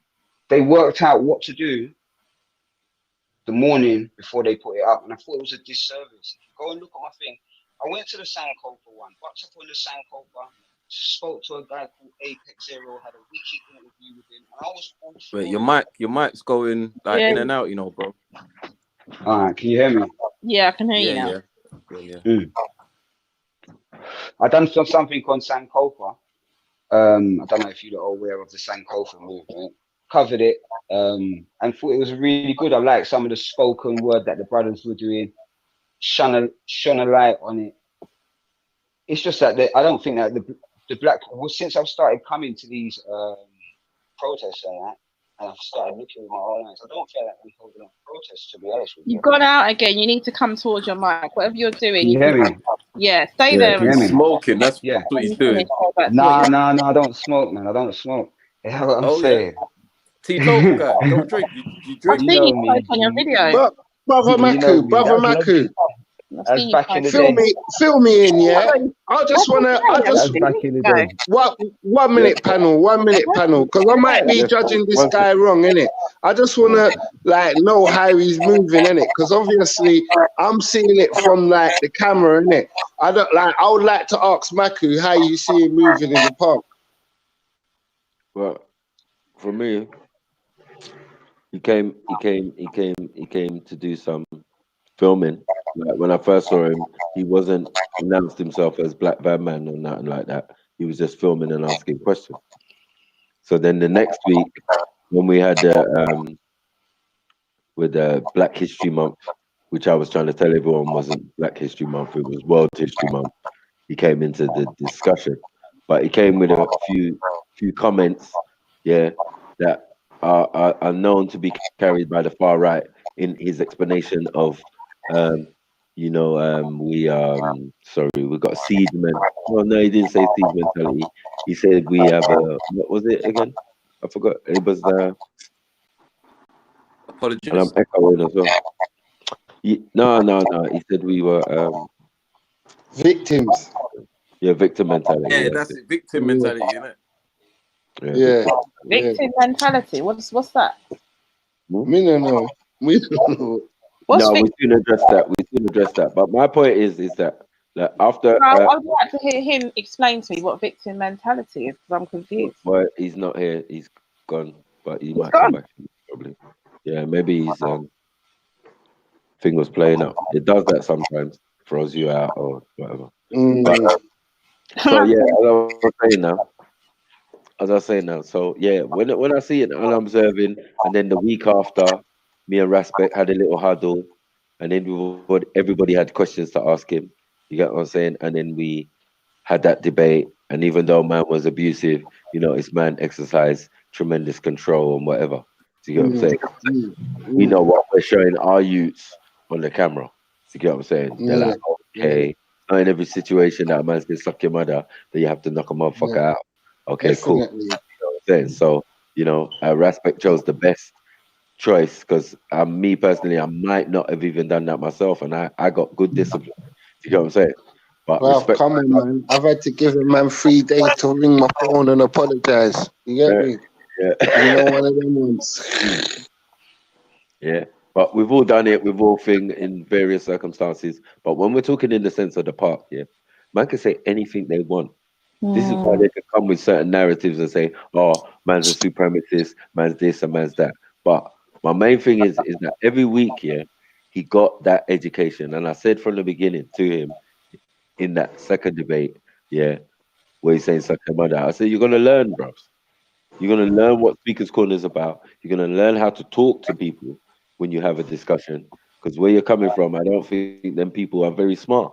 they worked out what to do the morning before they put it up, and I thought it was a disservice. If you go and look at my thing, I went to the Sankofa one, bucked up on the Sankofa, spoke to a guy called Apex Zero, had a wicked interview with him, and I was all for Wait, your mic's going like in and out, you know, bro. All right, can you hear me? Yeah, I can hear you now. Yeah. I done something on Sankofa. I don't know if you're aware of the Sankofa movement. Covered it and thought it was really good. I liked some of the spoken word that the brothers were doing, shone a light on it. It's just that I don't think that the black, since I've started coming to these protests and I've started looking with my own eyes, I don't feel like we're holding on protests, to be honest with you. You've gone out again. You need to come towards your mic. Whatever you're doing. Can you hear me? Yeah, stay there. He's smoking. That's what he's doing. No, I don't smoke, man. I don't smoke. That's what I'm saying. Teetotal guy, don't drink. You drink. I've seen you post on your video. Brother Maku. Fill me in, yeah. I just one minute panel, because I might be judging this guy wrong, innit? I just wanna know how he's moving, innit? Because obviously I'm seeing it from the camera, innit? I would like to ask Maku how you see him moving in the park. Well, for me, he came to do some filming. Like when I first saw him, he wasn't announced himself as Black Van Man or nothing like that. He was just filming and asking questions. So then the next week, when we had with Black History Month, which I was trying to tell everyone wasn't Black History Month, it was World History Month, he came into the discussion. But he came with a few comments, that are known to be carried by the far right in his explanation of we got seed mentality. Well, no, he didn't say seed mentality. He said we have what was it again? I forgot. It was apologies. And I'm echoing as well. No. He said we were victims. Yeah, victim mentality. Yeah, that's it. Victim mentality, isn't it? Yeah. Victim mentality. What's that? Me no know. Me no know. No, we soon address that. We soon address that. But my point is that after I'd like to hear him explain to me what victim mentality is because I'm confused. well, he's not here. He's gone, but he might gone? come back probably. Yeah, maybe his thing was playing up. It does that sometimes, throws you out or whatever. But so yeah, as I was saying now. So yeah, when I see it and I'm observing, and then the week after, me and Raspect had a little huddle, and then everybody had questions to ask him. You get what I'm saying? And then we had that debate, and even though man was abusive, it's man exercised tremendous control and whatever. Do you get what I'm saying? We know what we're showing our youths on the camera. Do you get what I'm saying? They're like, okay, not in every situation that a man's gonna suck your mother that you have to knock a motherfucker out. Okay, cool. Definitely. You know what I'm saying? So, Raspect chose the best choice because me personally, I might not have even done that myself, and I got good discipline. Do you get what I'm saying? But Well, respect. come on, man. I've had to give a man 3 days to ring my phone and apologize. You get me? Yeah. You know, one of them ones. Yeah. But we've all done it. We've all thing in various circumstances. But when we're talking in the sense of the park, man can say anything they want. This is why they can come with certain narratives and say, "Oh, man's a supremacist, man's this and man's that." But my main thing is that every week, he got that education, and I said from the beginning to him in that second debate, where he's saying suck your mother. I said, "You're gonna learn, bros. You're gonna learn what Speaker's Corner is about. You're gonna learn how to talk to people when you have a discussion. Because where you're coming from, I don't think them people are very smart.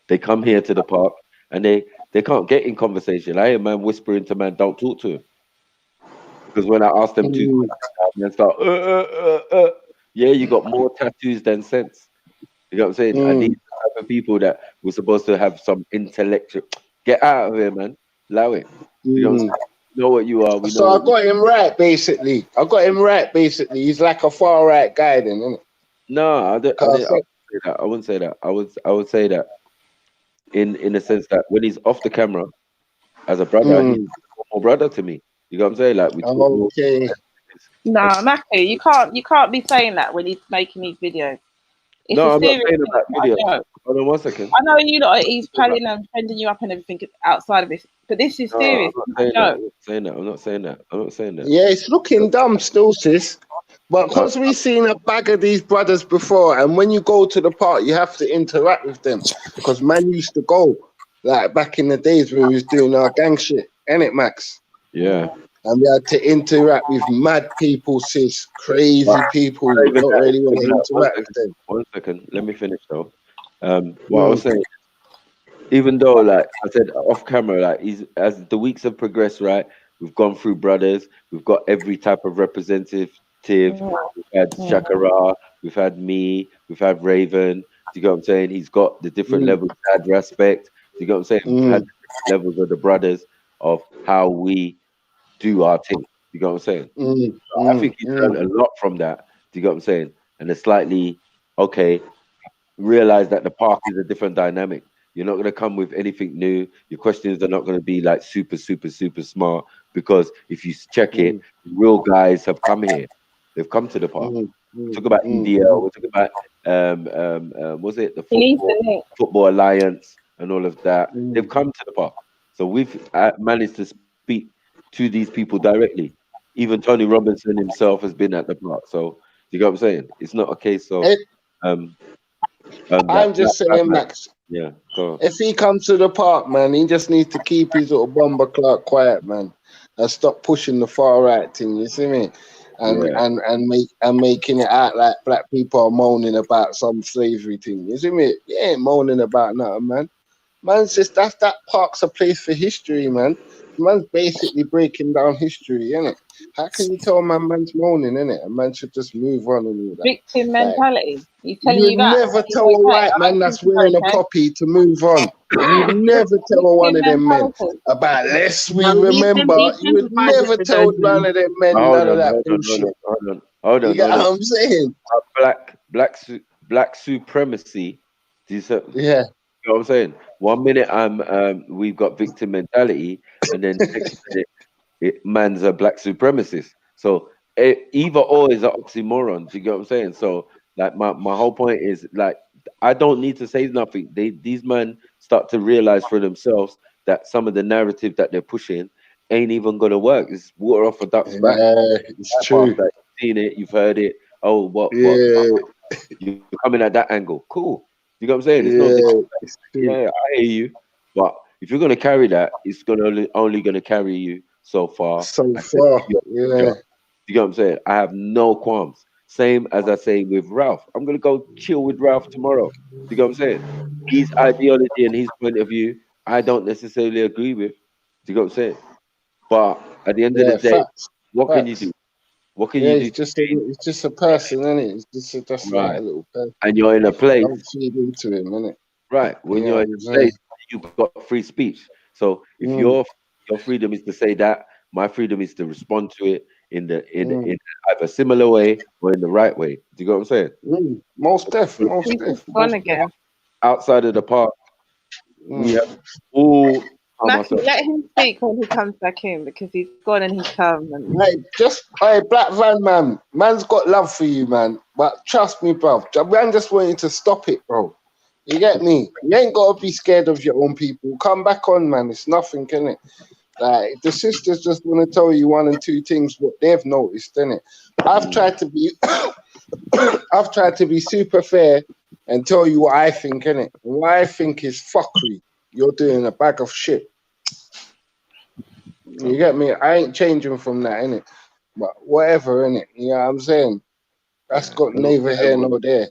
They come here to the park and they can't get in conversation. I hear man whispering to man, don't talk to him. Because when I ask them to, man start, yeah, you got more tattoos than sense. You know what I'm saying? And these are the type of people that were supposed to have some intellectual. Get out of here, man. Allow it. You know what I'm saying? We know what you are. We know So I got him right, basically. He's like a far right guy, then, isn't it? No, I wouldn't say that. I wouldn't say that. I would say that in a sense that when he's off the camera as a brother, he's a brother to me. You know what I'm saying? Like we talk more. Nah, Matthew, you can't be saying that when he's making these videos. It's No, a I'm not serious saying thing. about video. Hold on 1 second. I know you lot, he's planning and sending you up and everything outside of this, but this is serious. I'm not saying that. I'm not saying that. Yeah, it's looking dumb still, sis. But because we've seen a bag of these brothers before, and when you go to the park, you have to interact with them. Because man used to go, like back in the days when we was doing our gang shit, innit, Max? Yeah. And we had to interact with mad people, sis, crazy people. You don't really want to interact with them. 1 second. Let me finish though. What I was saying, even though, like I said, off camera, like as the weeks have progressed, right? We've gone through brothers. We've got every type of representative. We've had Shakara. We've had me. We've had Raven. Do you get what I'm saying? He's got the different levels. We've had Respect. Do you get what I'm saying? We've had different levels of the brothers of how we do our thing. You get what I'm saying? So I think he's learned a lot from that. Do you get what I'm saying? And it's slightly realize that the park is a different dynamic. You're not going to come with anything new. Your questions are not going to be like super, super, super smart, because if you check it, real guys have come here. They've come to the park. We talk about EDL. We talk about was it the football alliance and all of that. They've come to the park. So we've managed to speak to these people directly. Even Tony Robinson himself has been at the park. So you get what I'm saying? It's not a case of I'm just saying, Max. Yeah, go on. If he comes to the park, man, he just needs to keep his little bomber clock quiet, man, and stop pushing the far right thing. You see me? And making it out like black people are moaning about some slavery thing. You see me? You ain't moaning about nothing, man. Man's just that park's a place for history, man. Man's basically breaking down history, innit? How can you tell man's moaning, innit? A man should just move on and all that. Victim mentality. He's telling You you would that. never tell a white man that's wearing a poppy to move on. You would never tell one of them men about lest we remember. You would never tell one of them men none of that bullshit. Hold on. You get what I'm saying? Black supremacy. Yeah. You know what I'm saying? 1 minute we've got victim mentality, and then next minute man's a black supremacist. So either or is an oxymoron. Do you get what I'm saying? So like my whole point is like I don't need to say nothing. These men start to realize for themselves that some of the narrative that they're pushing ain't even gonna work. It's water off a duck's back. It's true. You've seen it, you've heard it. Oh, what? You're coming at that angle. Cool. You know what I'm saying? It's I hear you. But if you're gonna carry that, it's only gonna carry you so far. So far. Yeah. You know what I'm saying? I have no qualms. Same as I say with Ralph. I'm gonna go chill with Ralph tomorrow. You know what I'm saying? His ideology and his point of view, I don't necessarily agree with. You know what I'm saying? But at the end of the day, what can you do? What can you do? It's just a person, isn't it? It's just like a little person. And you're in a place. Don't feed into him, innit? Right. When you're in a place, you've got free speech. So if your freedom is to say that, my freedom is to respond to it in either similar way or in the right way. Do you get what I'm saying? Most definitely. Outside of the park, we have all. Matthew, let him speak when he comes back in because he's gone and he's come. And... Hey, Black Van man, man's got love for you, man. But trust me, bro, man just wanted to stop it, bro. You get me? You ain't got to be scared of your own people. Come back on, man. It's nothing, innit? Like the sisters just want to tell you one and two things what they've noticed, innit? I've tried to be super fair and tell you what I think, innit? What I think is fuckery. You're doing a bag of shit. You get me? I ain't changing from that, innit? But whatever, innit? You know what I'm saying? That's got neither here nor there.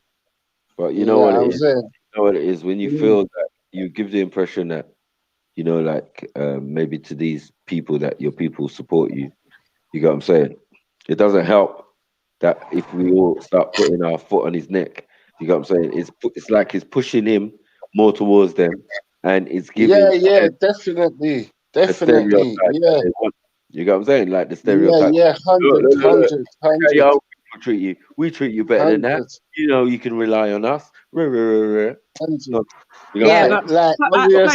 But you know what it is? You know what it is? When you feel that you give the impression that, you know, like maybe to these people that your people support you, you get what I'm saying? It doesn't help that if we all start putting our foot on his neck, you get what I'm saying? It's like it's pushing him more towards them and it's giving definitely. You get what I'm saying? Like the stereotype. Hundreds. We treat you. We treat you better than that. You know, you can rely on us. Sorry,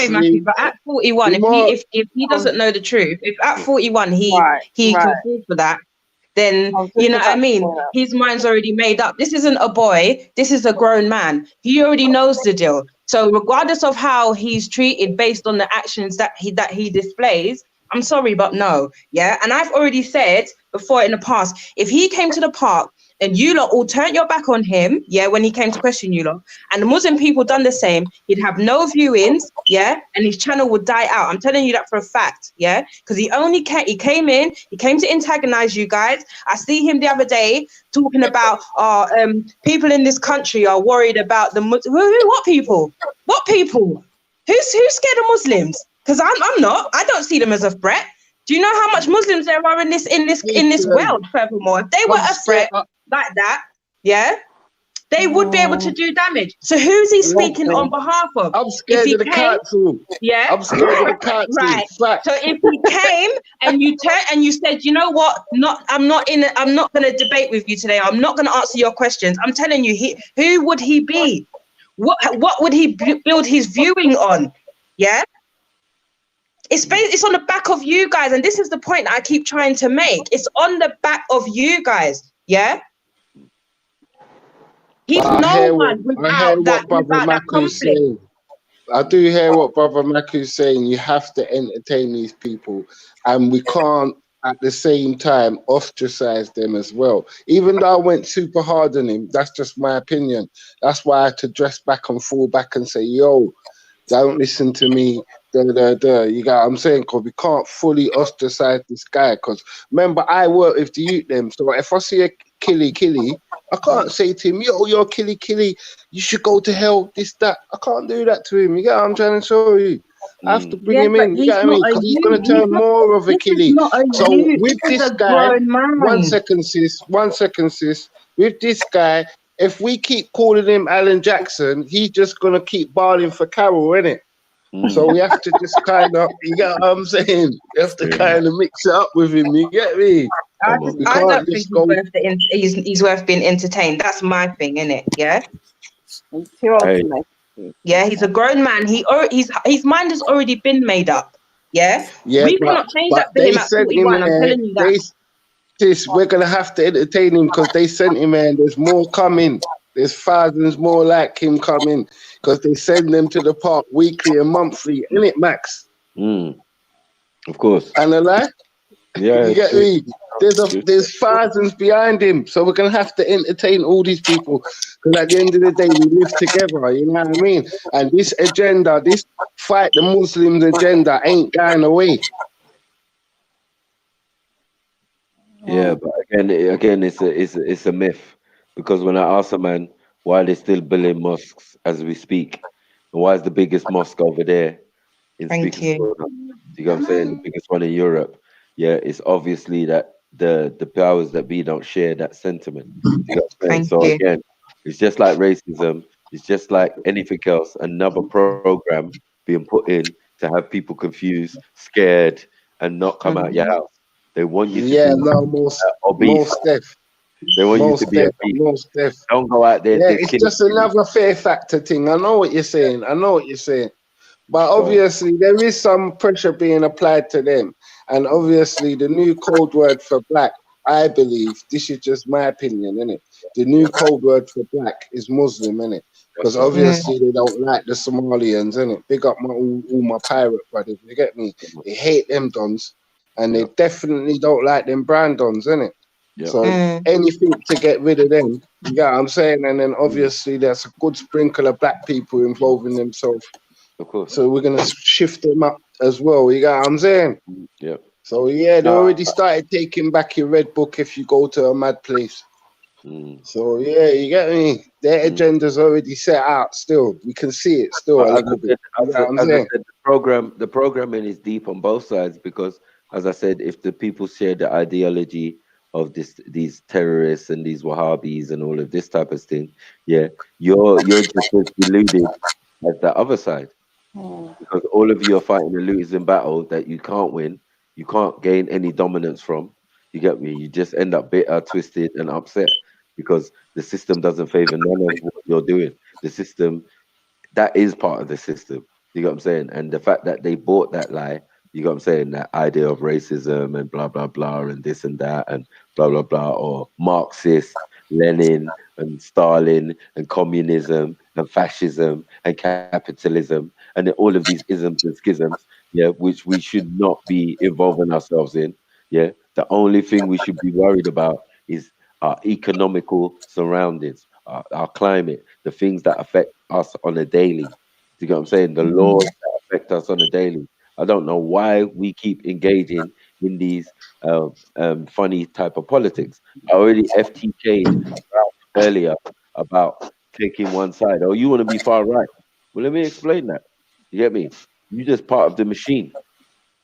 Matthew, but at 41, if he doesn't know the truth, if at 41 he can fall for that, then you know what I mean? His mind's already made up. This isn't a boy, this is a grown man. He already knows the deal. So regardless of how he's treated based on the actions that he displays, I'm sorry, but no. Yeah. And I've already said before in the past, if he came to the park and you lot all turned your back on him, when he came to question you lot, and the Muslim people done the same, he'd have no viewings, and his channel would die out. I'm telling you that for a fact, because he came to antagonize you guys. I see him the other day talking about people in this country are worried about the what people? What people? Who's scared of Muslims? Because I'm not. I don't see them as a threat. Do you know how much Muslims there are in this world? Furthermore, if they were a threat like that, they would be able to do damage. So who's he speaking on behalf of? I'm scared of the council. I'm scared of the council. Right. So if he came and you and you said, you know what? I'm not going to debate with you today. I'm not going to answer your questions. I'm telling you, who would he be? What would he build his viewing on? It's on the back of you guys, and this is the point I keep trying to make. It's on the back of you guys, He's no one without that conflict. I do hear what Brother Maku's saying. You have to entertain these people, and we can't at the same time ostracize them as well. Even though I went super hard on him, that's just my opinion. That's why I had to dress back and fall back and say, yo, don't listen to me. You got what I'm saying? Because we can't fully ostracize this guy. Because remember, I work with the youth them. So if I see a killy, I can't say to him, yo, you're killy, you should go to hell, this, that. I can't do that to him. You get what I'm trying to show you? I have to bring him in. You get what I mean? Because he's going to turn more of a killy. So with this guy, one second, sis. With this guy, if we keep calling him Alan Jackson, he's just going to keep barling for Carol, innit? So we have to just kind of, you get what I'm saying? You have to kind of mix it up with him, you get me? I don't think he's worth being entertained. That's my thing, innit? He's a grown man. His mind has already been made up. Yeah, Yeah, we cannot change that for they him at sent him 41. I'm there. telling you that. We're gonna have to entertain him because they sent him there. And there's more coming. There's thousands more like him coming because they send them to the park weekly and monthly, isn't it, Max? Of course. And a lie? Yeah. You get me? There's thousands behind him, so we're gonna have to entertain all these people because at the end of the day, we live together. You know what I mean? And this agenda, this fight the Muslims agenda, ain't going away. Yeah, but again, it's a myth because when I ask a man why they're still building mosques as we speak, and why is the biggest mosque over there in Thank you. you know what I'm saying? The biggest one in Europe. Yeah, it's obviously that the powers that be don't share that sentiment. You know what I'm saying? Thank So you. again, it's just like racism. It's just like anything else. Another program being put in to have people confused, scared, and not come out your house. They want you to Yeah, be no, obese. most def. They want you Most to be def, obese. most def. Don't go out there. Yeah, They're it's killing just people. another fear factor thing. I know what you're saying. But So- obviously, there is some pressure being applied to them. And obviously, the new code word for black, I believe, this is just my opinion, innit? The new code word for black is Muslim, innit? Because That's right. obviously, they don't like the Somalians, innit? Big up all my pirate brothers, you get me? They hate them dons. And they definitely don't like them brown dons, innit? Yeah. So anything to get rid of them, you get what I'm saying? And then obviously there's a good sprinkle of black people involving themselves. Of course. So we're gonna shift them up as well. You get what I'm saying? Yeah. So yeah, they already started taking back your red book if you go to a mad place. So yeah, you get me? Their agenda's already set out still. We can see it still a little bit. You know what I'm As I saying? said, the programming is deep on both sides because, as I said, if the people share the ideology of these terrorists and these Wahhabis and all of this type of thing, yeah, you're just as deluded as the other side because all of you are fighting a losing battle that you can't win, you can't gain any dominance from. You get me? You just end up bitter, twisted, and upset because the system doesn't favor none of what you're doing. The system that is part of the system. You know what I'm saying? And the fact that they bought that lie, you know what I'm saying? That idea of racism and blah, blah, blah, and this and that and blah, blah, blah, or Marxist, Lenin and Stalin and communism and fascism and capitalism and all of these isms and schisms, yeah, which we should not be involving ourselves in. Yeah. The only thing we should be worried about is our economical surroundings, our climate, the things that affect us on a daily. Do you get what I'm saying? The laws that affect us on a daily. I don't know why we keep engaging in these funny type of politics. I already FTK'd earlier about taking one side. Oh, you want to be far right? Well, let me explain that. You get me? You just part of the machine,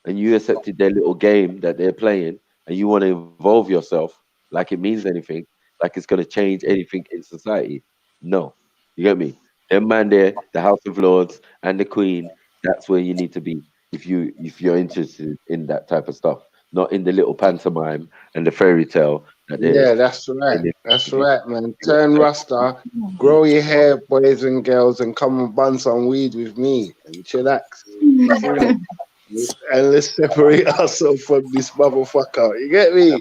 and you accepted their little game that they're playing, and you want to involve yourself like it means anything, like it's going to change anything in society. No, you get me? Them man there, the House of Lords and the Queen. That's where you need to be if you're interested in that type of stuff, not in the little pantomime and the fairy tale that they're. Yeah, that's right. That's right, man. Turn Rasta, grow your hair, boys and girls, and come and bun some weed with me and chillax. You see me? And let's separate ourselves from this motherfucker. You get me?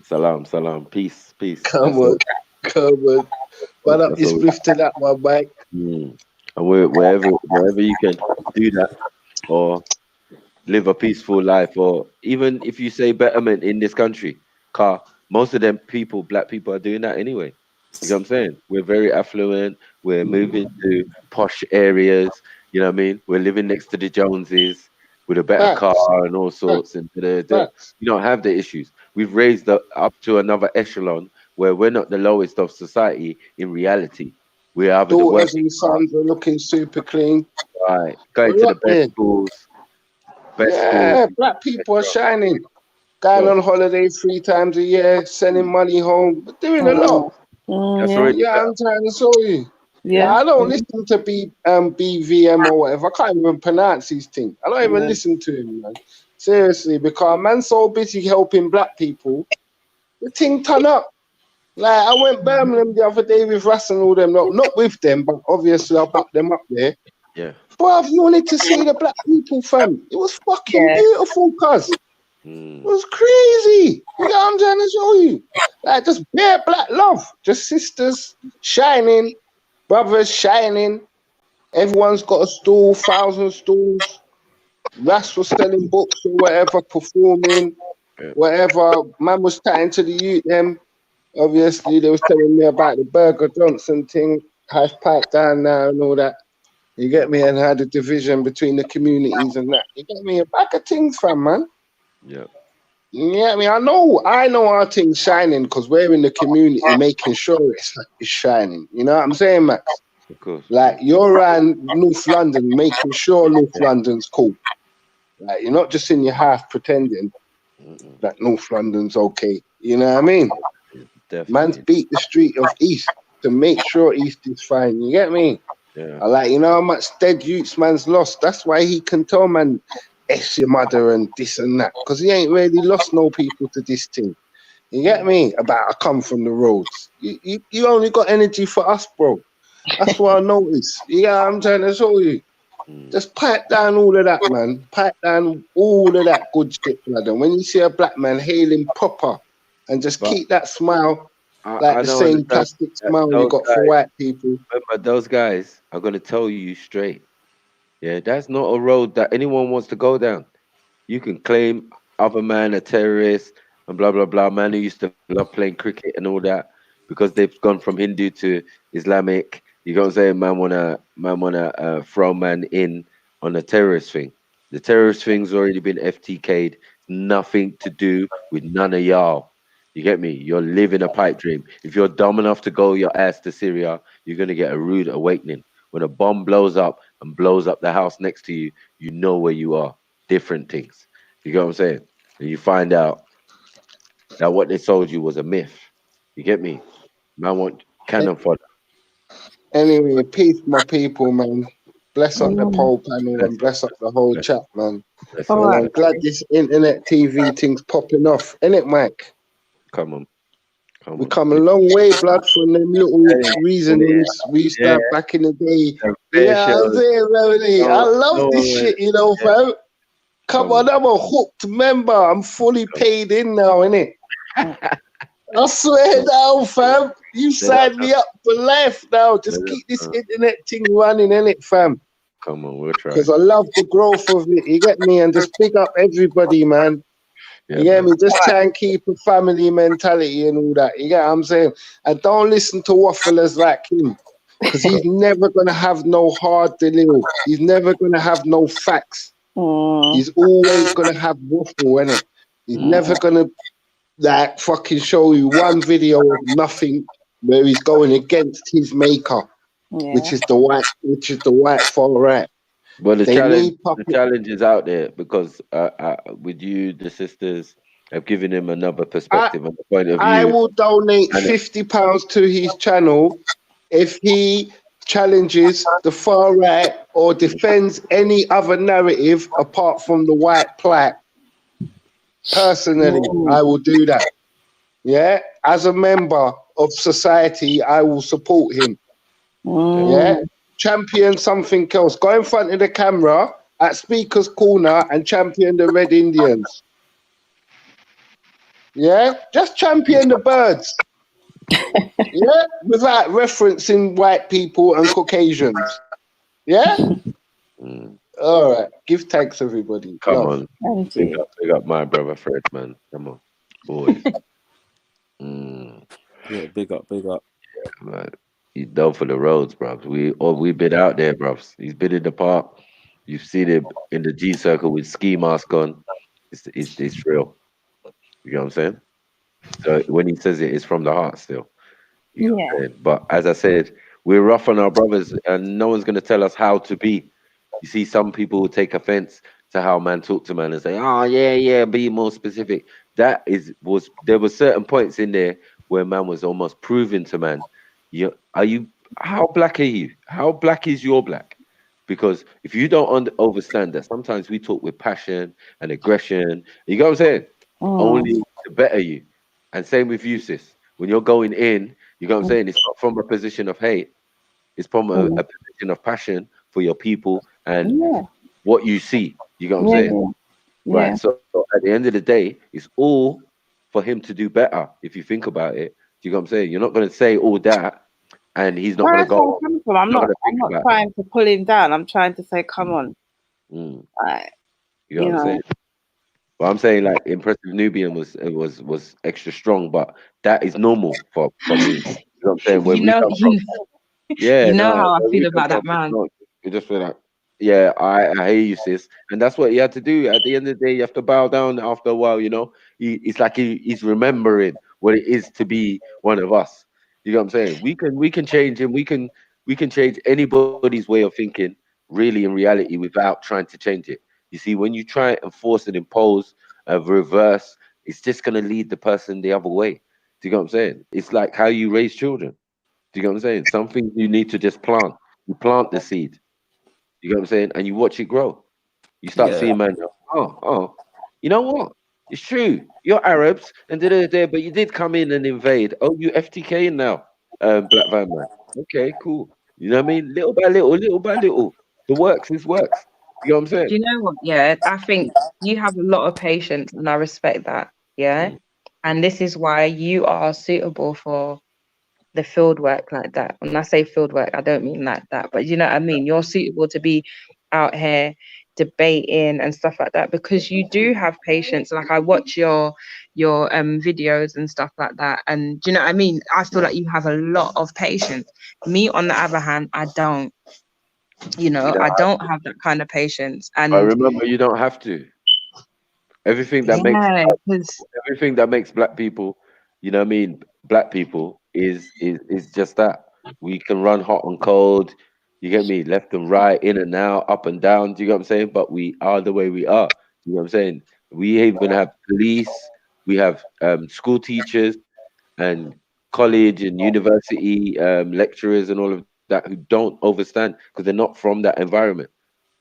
Salam, salam, peace, peace. Come on, come on. But up your spliff to that one, Mike. And wherever you can do that, or live a peaceful life, or even if you say betterment in this country, car most of them people, black people, are doing that anyway. You know what I'm saying? We're very affluent. We're moving to posh areas. You know what I mean? We're living next to the Joneses with a better car and all sorts. And you don't have the issues. We've raised up to another echelon where we're not the lowest of society in reality. We are the Daughters working and sons are looking super clean. right, going We're to the up there. best schools. Yeah, black people are shining. Going on holiday 3 times a year, sending money home, doing a lot. That's Yeah, already I'm trying to show you. Yeah. I don't listen to BVM or whatever. I can't even pronounce these things. I don't even listen to him, man. Seriously, because man's so busy helping black people, the thing turn up. Like, I went Birmingham the other day with Russ and all them. Not with them, but obviously I backed them up there. Yeah. Bruv, you wanted to see the black people, fam. It was fucking beautiful, cuz. It was crazy. You know what I'm trying to show you? Like, just bare black love. Just sisters shining, brothers shining. Everyone's got a stall, 1,000 stalls. Ras was selling books or whatever, performing, whatever. Man was chatting to the youth, them. Obviously, they was telling me about the Burger Johnson thing, Hash Pipe down now and all that. You get me? And how the division between the communities and that. You get me? A bag of things, fam, man. Yeah. You get me? I know our thing's shining because we're in the community making sure it's shining. You know what I'm saying, Max? Of course. Like, you're around North London making sure North London's cool. Like, you're not just in your house pretending that North London's okay. You know what I mean? Definitely. Man's beat the street of East to make sure East is fine. You get me? Yeah. I like, you know how much dead youths man's lost. That's why he can tell man, S your mother and this and that. Because he ain't really lost no people to this thing. You get me? About I come from the roads. You only got energy for us, bro. That's what I noticed. Yeah, I'm trying to show you. Just pipe down all of that, man. Pipe down all of that good shit, brother. When you see a black man hailing proper and just keep that smile, like the same plastic smile you got for white people. But those guys are going to tell you straight. Yeah, that's not a road that anyone wants to go down. You can claim other man a terrorist and blah, blah, blah. Man who used to love playing cricket and all that because they've gone from Hindu to Islamic. You know what I'm saying? Man wanna throw man in on a terrorist thing. The terrorist thing's already been FTK'd. Nothing to do with none of y'all. You get me? You're living a pipe dream. If you're dumb enough to go your ass to Syria, you're gonna get a rude awakening. When a bomb blows up and blows up the house next to you, you know where you are. Different things. You get what I'm saying? And you find out that what they told you was a myth. You get me? Man want cannon fodder. Anyway, peace, my people, man. Bless up the poll panel and bless up the whole chat, man. And I'm glad this internet TV thing's popping off, innit, Mike? Come on. We come a long way, blood, from them little reasonings we used to have back in the day. Yeah, I'm saying, Melody, I love this shit, you know, fam. Come on, I'm a hooked member. I'm fully paid in now, innit? I swear down, fam. You signed me up for life now. Just keep this internet thing running, innit, fam? Come on, we'll try. Because I love the growth of it. You get me? And just pick up everybody, man. Yeah, you get me? Just try and keep a family mentality and all that. You get what I'm saying? And don't listen to wafflers like him. Because he's never going to have no hard delivery. He's never going to have no facts. He's always going to have waffle, innit? He's never going to like fucking show you one video of nothing where he's going against his maker, which is the white far right. Well, the challenge is out there because with you, the sisters have given him another perspective and point of view. I will donate £50 to his channel if he challenges the far right or defends any other narrative apart from the white plight. Personally, I will do that. Yeah, as a member of society, I will support him. Yeah, champion something else. Go in front of the camera at Speaker's Corner and champion the Red Indians. Yeah, just champion the birds. Yeah, without referencing white people and Caucasians. Yeah. All right. Give thanks, everybody. Come on. Big up my brother Fred, man. Come on, boy. Yeah, big up. Yeah, man. He's done for the roads, bro. We've been out there, bro. He's been in the park. You've seen him in the G circle with ski mask on. It's real. You know what I'm saying? So when he says it's from the heart still. You know what I'm saying? But as I said, we're rough on our brothers and no one's gonna tell us how to be. You see, some people will take offense to how man talk to man and say, "Oh yeah, be more specific." There were certain points in there where man was almost proving to man, how black are you? How black is your black? Because if you don't understand that, sometimes we talk with passion and aggression. You know what I'm saying? Only to better you. And same with you, sis. When you're going in, you know what I'm saying? It's not from a position of hate. It's from a position of passion for your people and Yeah. what you see. You get what I'm Yeah. saying? Yeah. Right. So at the end of the day, it's all for him to do better. If you think about it, do you know what I'm saying? You're not going to say all that, and he's not Where going to that's where I'm go. coming from. I'm Not not. going to I'm think not about it. trying to pull him down. I'm trying to say, come on, Mm, like, you know you what I'm know. saying? But I'm saying like Impressive Nubian was extra strong, but that is normal for me. You know what I'm saying? Where You we know, come from, yeah, you know no, how I where feel we come about from, that it's man. not. You just feel like, yeah, I hear you, sis, and that's what he had to do. At the end of the day, you have to bow down after a while. You know, it's like he's remembering what it is to be one of us. You know what I'm saying? We can change him. We can change anybody's way of thinking. Really, in reality, without trying to change it. You see, when you try and force and impose a reverse, it's just gonna lead the person the other way. Do you get what I'm saying? It's like how you raise children. Do you get what I'm saying? Some things you need to just plant. You plant the seed. You get what I'm saying? And you watch it grow. You start Yeah. seeing man, you know what? It's true. You're Arabs and da, but you did come in and invade. Oh, you FTK now, Black Van Man. Okay, cool. You know what I mean? Little by little, little by little. The works is works. You know what I'm saying? Do you know what? Yeah, I think you have a lot of patience, and I respect that. Yeah, and this is why you are suitable for the field work like that. When I say field work, I don't mean like that, but you know what I mean. You're suitable to be out here debating and stuff like that because you do have patience. Like I watch your videos and stuff like that, and do you know what I mean? I feel like you have a lot of patience. Me, on the other hand, I don't. You You know, know, I don't have that kind of patience, I and remember you don't have to. Everything that makes yeah, because everything that makes black people, you know what I mean, black people is just that. We can run hot and cold, you get me, left and right, in and out, up and down, do you get what I'm saying? But we are the way we are. You know what I'm saying? We even have police, we have school teachers and college and university lecturers and all of that who don't overstand because they're not from that environment.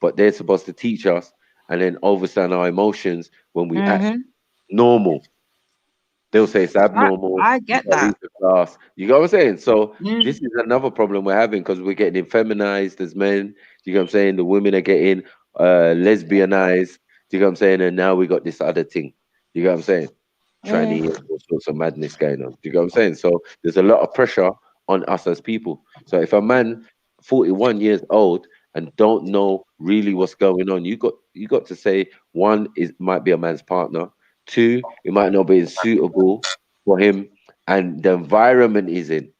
But they're supposed to teach us and then understand our emotions when we act normal. They'll say it's abnormal. I You get can't leave that. the class. You know what I'm saying? So this Mm. is another problem we're having because we're getting feminized as men. You know what I'm saying? The women are getting lesbianized. Do you know what I'm saying? And now we got this other thing. You know what I'm saying? Tranny and all sorts of madness going on. Do you know what I'm saying? So there's a lot of pressure on us as people. So if a man 41 years old and don't know really what's going on, you got to say one is might be a man's partner. Two, it might not be suitable for him, and the environment he's in.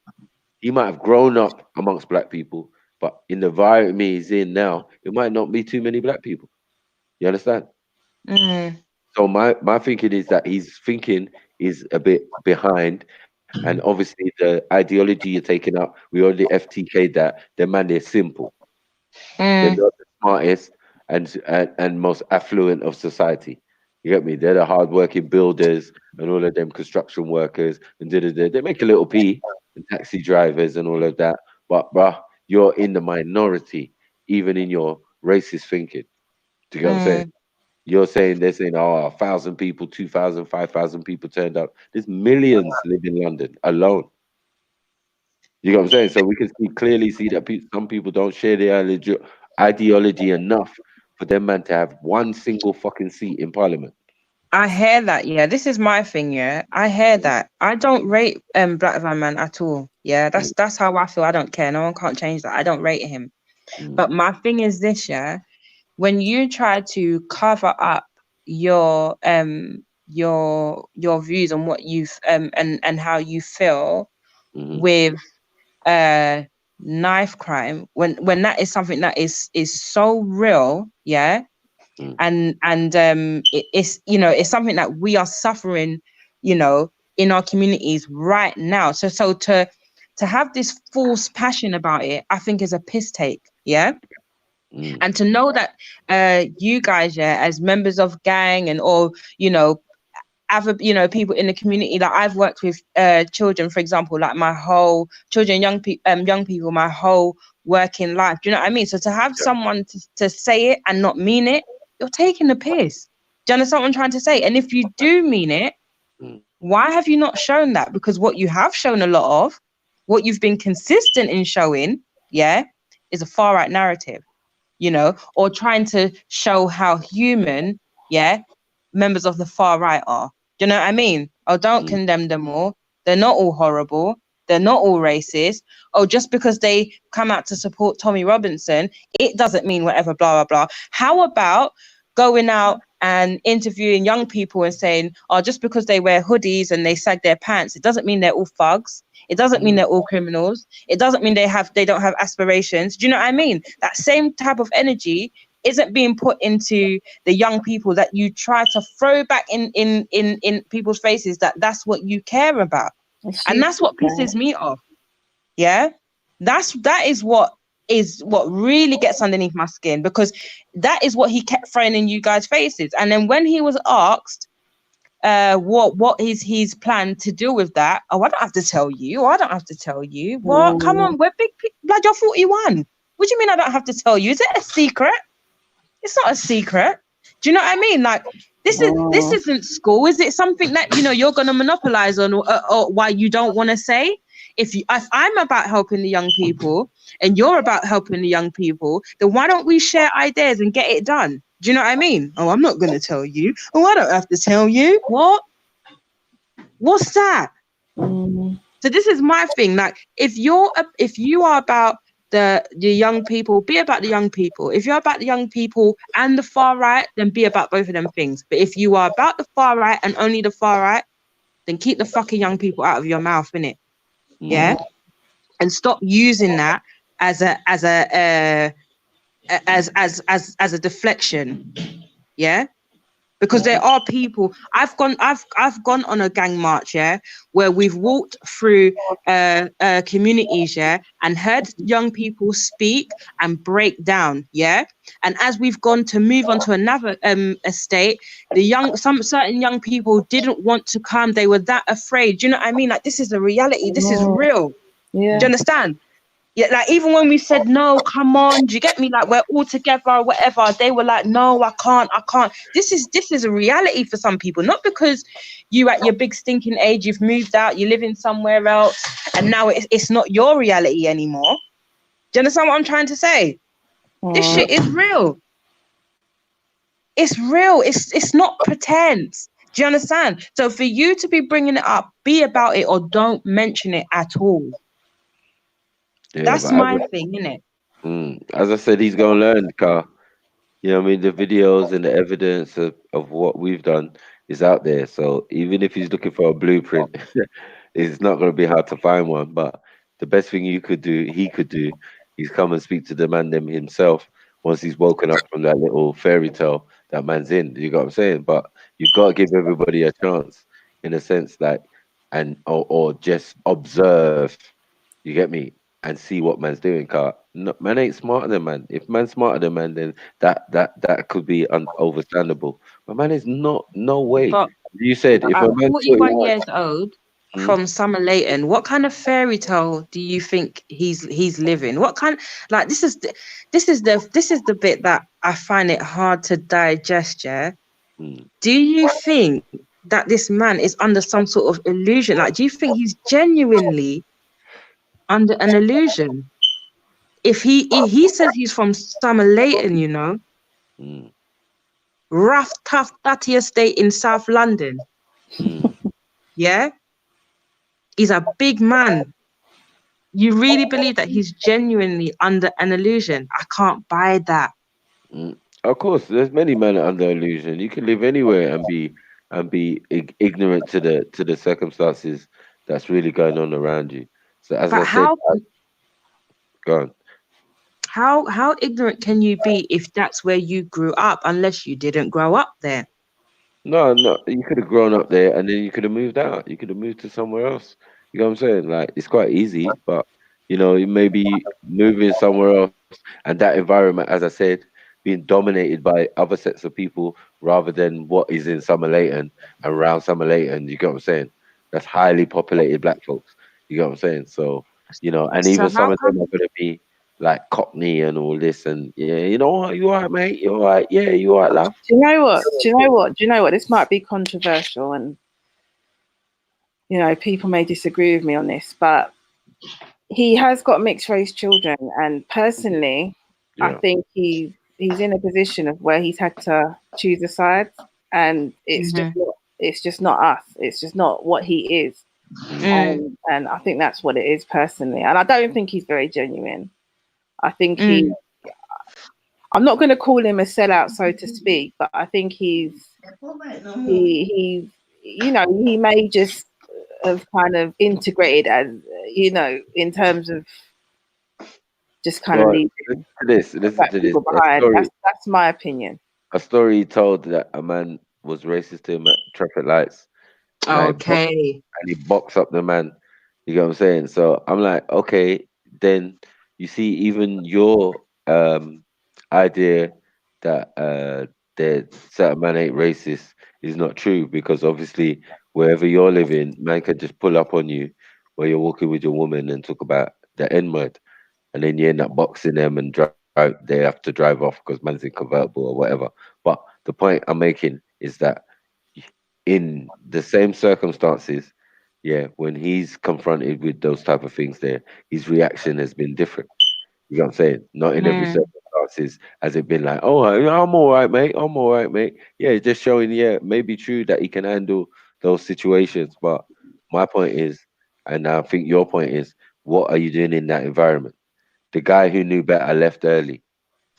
He might have grown up amongst black people, but in the environment he's in now, it might not be too many black people. You understand? Mm. So my thinking is that his thinking is a bit behind, and obviously the ideology you're taking up, we already FTK'd that. The man, they're simple. They're Mm. not the smartest and most affluent of society. You get me? They're the hardworking builders and all of them construction workers and da. They make a little p and taxi drivers and all of that. But bruh, you're in the minority, even in your racist thinking. Do you get what I'm saying? Mm. You're saying they're saying, oh, 1,000 people, 2,000, 5,000 people turned up. There's millions live in London alone. You know what I'm saying? So we can clearly see that some people don't share their ideology enough for them man to have one single fucking seat in parliament. I hear that. Yeah, this is my thing. Yeah, I hear that. I don't rate Black Van Man at all. Yeah, that's how I feel. I don't care. No one can't change that. I don't rate him. But my thing is this. Yeah, when you try to cover up your views on what you've and how you feel with knife crime, when that is something that is so real, yeah, and it's it's something that we are suffering, in our communities right now. So to have this false passion about it, I think is a piss take, yeah. And to know that you guys, yeah, as members of gang and or other people in the community, that I've worked with children, for example, like my whole children, young people, my whole working life. Do you know what I mean? So to have someone to say it and not mean it, you're taking the piss. Do you understand what I'm trying to say? And if you do mean it, why have you not shown that? Because what you have shown a lot of, what you've been consistent in showing, yeah, is a far right narrative. you know, or trying to show how human, members of the far right are. Do you know what I mean? Oh, don't condemn them all. They're not all horrible. They're not all racist. Oh, just because they come out to support Tommy Robinson, it doesn't mean whatever, blah, blah, blah. How about going out and interviewing young people and saying, oh, just because they wear hoodies and they sag their pants, it doesn't mean they're all thugs. It doesn't mean they're all criminals. It doesn't mean they don't have aspirations. Do you know what I mean? That same type of energy isn't being put into the young people that you try to throw back in people's faces that's what you care about. And that's what pisses me off. Yeah? That is what really gets underneath my skin, because that is what he kept throwing in you guys' faces. And then when he was asked what is his plan to deal with that, oh, I don't have to tell you. What? Come on, we're big blood, you're 41. What do you mean I don't have to tell you? Is it a secret? It's not a secret. Do you know what I mean? Like, this isn't school. Is it something that, you know, you're going to monopolize on, or why you don't want to say? If I'm about helping the young people and you're about helping the young people, then why don't we share ideas and get it done? Do you know what I mean? Oh, I'm not going to tell you. Oh, I don't have to tell you. What? What's that? So this is my thing. Like, if you are about the young people, be about the young people. If you're about the young people and the far right, then be about both of them things. But if you are about the far right and only the far right, then keep the fucking young people out of your mouth, innit? Yeah, and stop using that as a deflection. Yeah, because there are people. I've gone on a gang march, where we've walked through communities, and heard young people speak and break down, and as we've gone to move on to another estate, some certain young people didn't want to come. They were that afraid. Do you know what I mean? Like, this is a reality. This is real. Yeah. Do you understand? Yeah, like, even when we said no, come on, do you get me? Like, we're all together or whatever, they were like, no, I can't. This is a reality for some people, not because you at your big stinking age, you've moved out, you're living somewhere else, and now it's not your reality anymore. Do you understand what I'm trying to say? This shit is real. It's real. It's not pretense. Do you understand? So for you to be bringing it up, be about it, or don't mention it at all. Yeah, that's my thing, innit? As I said, he's gonna learn, car. You know what I mean? The videos and the evidence of what we've done is out there. So even if he's looking for a blueprint, it's not gonna be hard to find one. But the best thing he could do, is come and speak to the man them himself once he's woken up from that little fairy tale that man's in. You got what I'm saying? But you've got to give everybody a chance, in a sense, like, or just observe. You get me? And see what man's doing, car. No, man ain't smarter than man. If man's smarter than man, then that could be overstandable. But man is not, no way. But You said if a I'm man's 41 years old from Summer Leighton, what kind of fairy tale do you think he's living? What kind, like, this is the bit that I find it hard to digest, yeah? Do you think that this man is under some sort of illusion? Like, do you think he's genuinely under an illusion? If he says he's from Summer Leighton, you know, rough, tough, dirty estate in South London. Yeah, he's a big man. You really believe that he's genuinely under an illusion? I can't buy that. Of course, there's many men under illusion. You can live anywhere and be ignorant to the circumstances that's really going on around you. So as I said, go on. How ignorant can you be if that's where you grew up, unless you didn't grow up there? No, you could have grown up there and then you could have moved out. You could have moved to somewhere else. You know what I'm saying? Like, it's quite easy, but you know, you may be moving somewhere else, and that environment, as I said, being dominated by other sets of people rather than what is in Summer Leighton and around Summer Leighton. You get what I'm saying? That's highly populated black folks. You get what I'm saying? So, you know, and even some of them are gonna be like Cockney and all this, and yeah, you know what, you all right, mate? You all right? Yeah, you all right, love? Do you know what? This might be controversial, and you know, people may disagree with me on this, but he has got mixed race children, and personally, I think he's in a position of where he's had to choose a side, and it's just not us. It's just not what he is. And I think that's what it is personally. And I don't think he's very genuine. I think I'm not going to call him a sellout, so to speak, but I think he he may just have kind of integrated as, in terms of just kind of leaving listen to this. behind. That's my opinion. A story he told that a man was racist to him at traffic lights. And he boxed up the man. You get what I'm saying? So I'm like, okay, then you see, even your idea that that certain man ain't racist is not true, because obviously wherever you're living, man can just pull up on you where you're walking with your woman and talk about the N word, and then you end up boxing them and drive. They have to drive off because man's in convertible or whatever. But the point I'm making is that in the same circumstances, yeah, when he's confronted with those type of things, there, his reaction has been different. You know what I'm saying? Not in every circumstances has it been like, oh, I'm all right, mate. I'm all right, mate. Yeah, it's just showing, yeah, maybe true that he can handle those situations. But my point is, and I think your point is, what are you doing in that environment? The guy who knew better left early.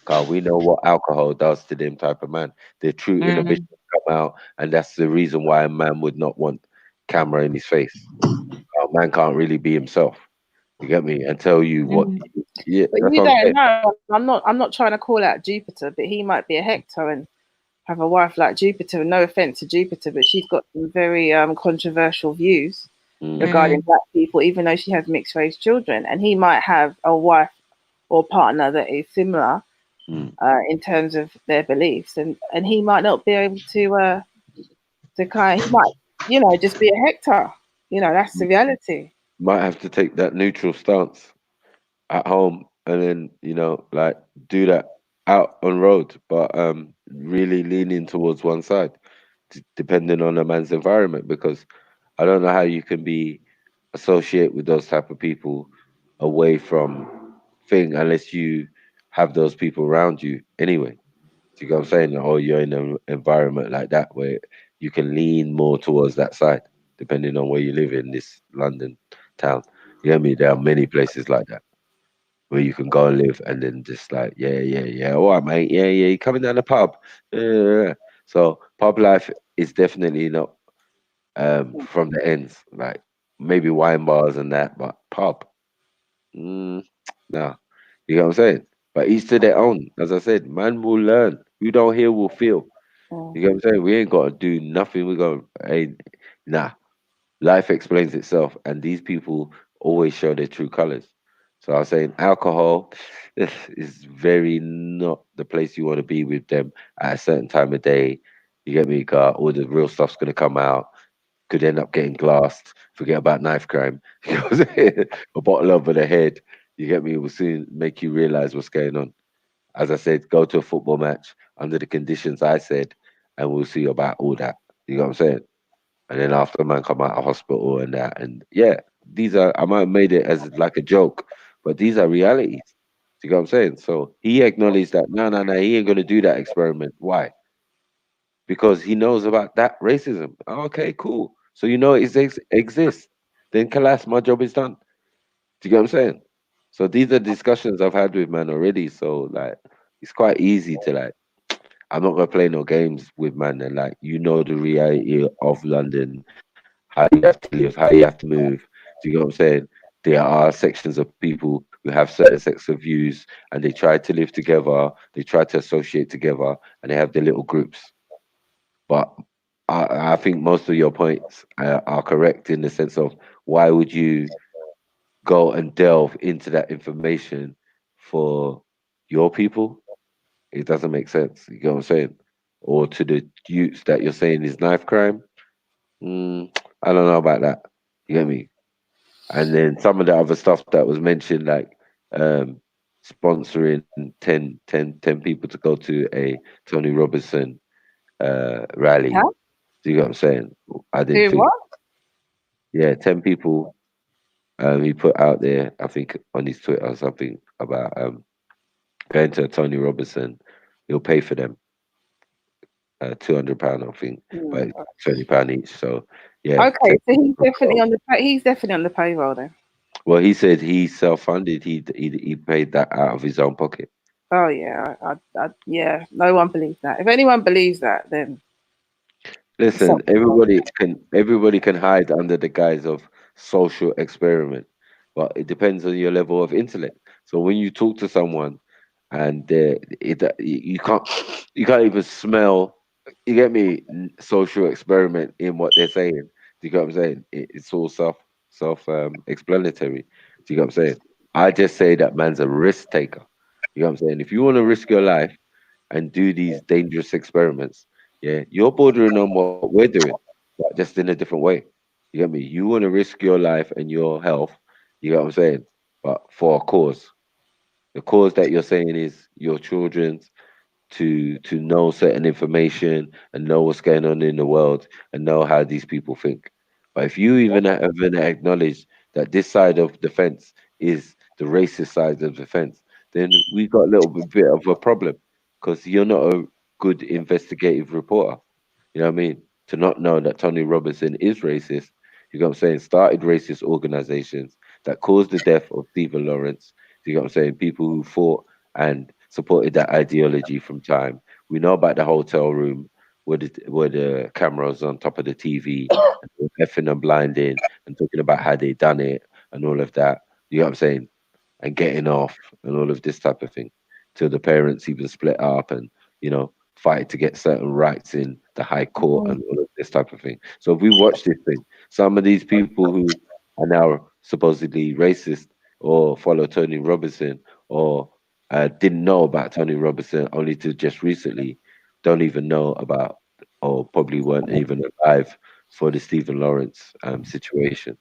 Cause we know what alcohol does to them type of man. Their true inhibitions come out, and that's the reason why a man would not want camera in his face. A man can't really be himself. You get me? And tell you what. Yeah, But that's you what I'm don't saying. know. I'm not trying to call out Jupiter, but he might be a Hector and have a wife like Jupiter. No offense to Jupiter, but she's got some very controversial views regarding black people, even though she has mixed race children. And he might have a wife or partner that is similar in terms of their beliefs, and he might not be able to kind. He might, just be a Hector. That's the reality. Might have to take that neutral stance at home, and then like do that out on road, but really leaning towards one side, depending on a man's environment. Because I don't know how you can be associate with those type of people away from thing unless you have those people around you anyway. Do you get what I'm saying? Or you're in an environment like that where you can lean more towards that side, depending on where you live in this London town. You get me? There are many places like that where you can go and live, and then just like, yeah, all right, mate, yeah, you coming down the pub. Yeah. So pub life is definitely not from the ends, like maybe wine bars and that, but pub, no. You know what I'm saying? But each to their own. As I said, man will learn. Who don't hear will feel. You know what I'm saying? We ain't got to do nothing. We go, hey, nah. Life explains itself, and these people always show their true colors. So I was saying, alcohol is very not the place you want to be with them at a certain time of day. You get me? All the real stuff's gonna come out. Could end up getting glassed. Forget about knife crime. You know what I'm saying? A bottle over the head. You get me? It will soon make you realize what's going on. As I said, go to a football match under the conditions I said, and we'll see about all that. You know what I'm saying? And then after man come out of hospital and that, and yeah, these are, I might have made it as like a joke, but these are realities. You know what I'm saying? So he acknowledged that no, he ain't gonna do that experiment. Why? Because he knows about that racism. Okay, cool. So it exists. Then Kalas, my job is done. Do you get what I'm saying? So these are discussions I've had with man already. So like, it's quite easy to like. I'm not gonna play no games with man, and like the reality of London, how you have to live, how you have to move. Do you get what I'm saying? There are sections of people who have certain sets of views, and they try to live together. They try to associate together, and they have their little groups. But I think most of your points are correct in the sense of why would you go and delve into that information for your people? It doesn't make sense. You get what I'm saying? Or to the youths that you're saying is knife crime. I don't know about that. You get me? And then some of the other stuff that was mentioned, like sponsoring 10 people to go to a Tony Robinson rally. Huh? Do you get what I'm saying? I didn't Do think. what? Yeah, 10 people. He put out there, I think, on his Twitter or something about going to Tony Robinson, he'll pay for them. £200, I think, but £30 each. So yeah. Okay, so he's definitely on the payroll then. Well, he said he self-funded. He paid that out of his own pocket. Oh yeah, yeah. No one believes that. If anyone believes that, then Listen, everybody can hide under the guise of social experiment, but it depends on your level of intellect. So when you talk to someone and you can't even smell, you get me, social experiment in what they're saying. Do you get what I'm saying? It's all self explanatory. Do you get what I'm saying? I just say that man's a risk taker. You know what I'm saying? If you want to risk your life and do these dangerous experiments, yeah, you're bordering on what we're doing, but just in a different way. You get me? You want to risk your life and your health, you get what I'm saying? But for a cause. The cause that you're saying is your children's to know certain information and know what's going on in the world and know how these people think. But if you even acknowledge that this side of the fence is the racist side of the fence, then we got a little bit of a problem because you're not a good investigative reporter. You know what I mean? To not know that Tony Robinson is racist, you know what I'm saying, started racist organizations that caused the death of Stephen Lawrence. You know what I'm saying? People who fought and supported that ideology from time. We know about the hotel room where the cameras on top of the TV, and they were effing and blinding and talking about how they done it and all of that. You know what I'm saying? And getting off and all of this type of thing. Till the parents even split up and, fight to get certain rights in the high court and all of this type of thing. So if we watch this thing, some of these people who are now supposedly racist or follow Tony Robinson or didn't know about Tony Robinson only to just recently, don't even know about or probably weren't even alive for the Stephen Lawrence situation.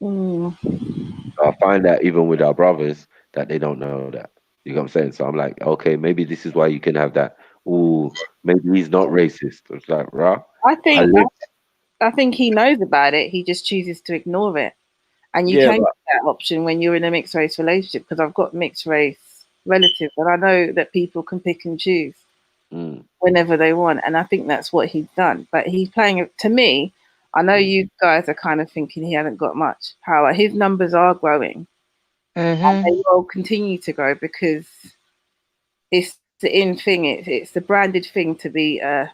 I find that even with our brothers that they don't know that. You know what I'm saying? So I'm like, okay, maybe this is why you can have that. Oh, maybe he's not racist. It's like, rah. I think he knows about it. He just chooses to ignore it. And you can get that option when you're in a mixed race relationship, because I've got mixed race relatives and I know that people can pick and choose whenever they want. And I think that's what he's done. But he's playing, to me, I know you guys are kind of thinking he hasn't got much power. His numbers are growing. And they will continue to grow because it's the in thing. It's the branded thing to be a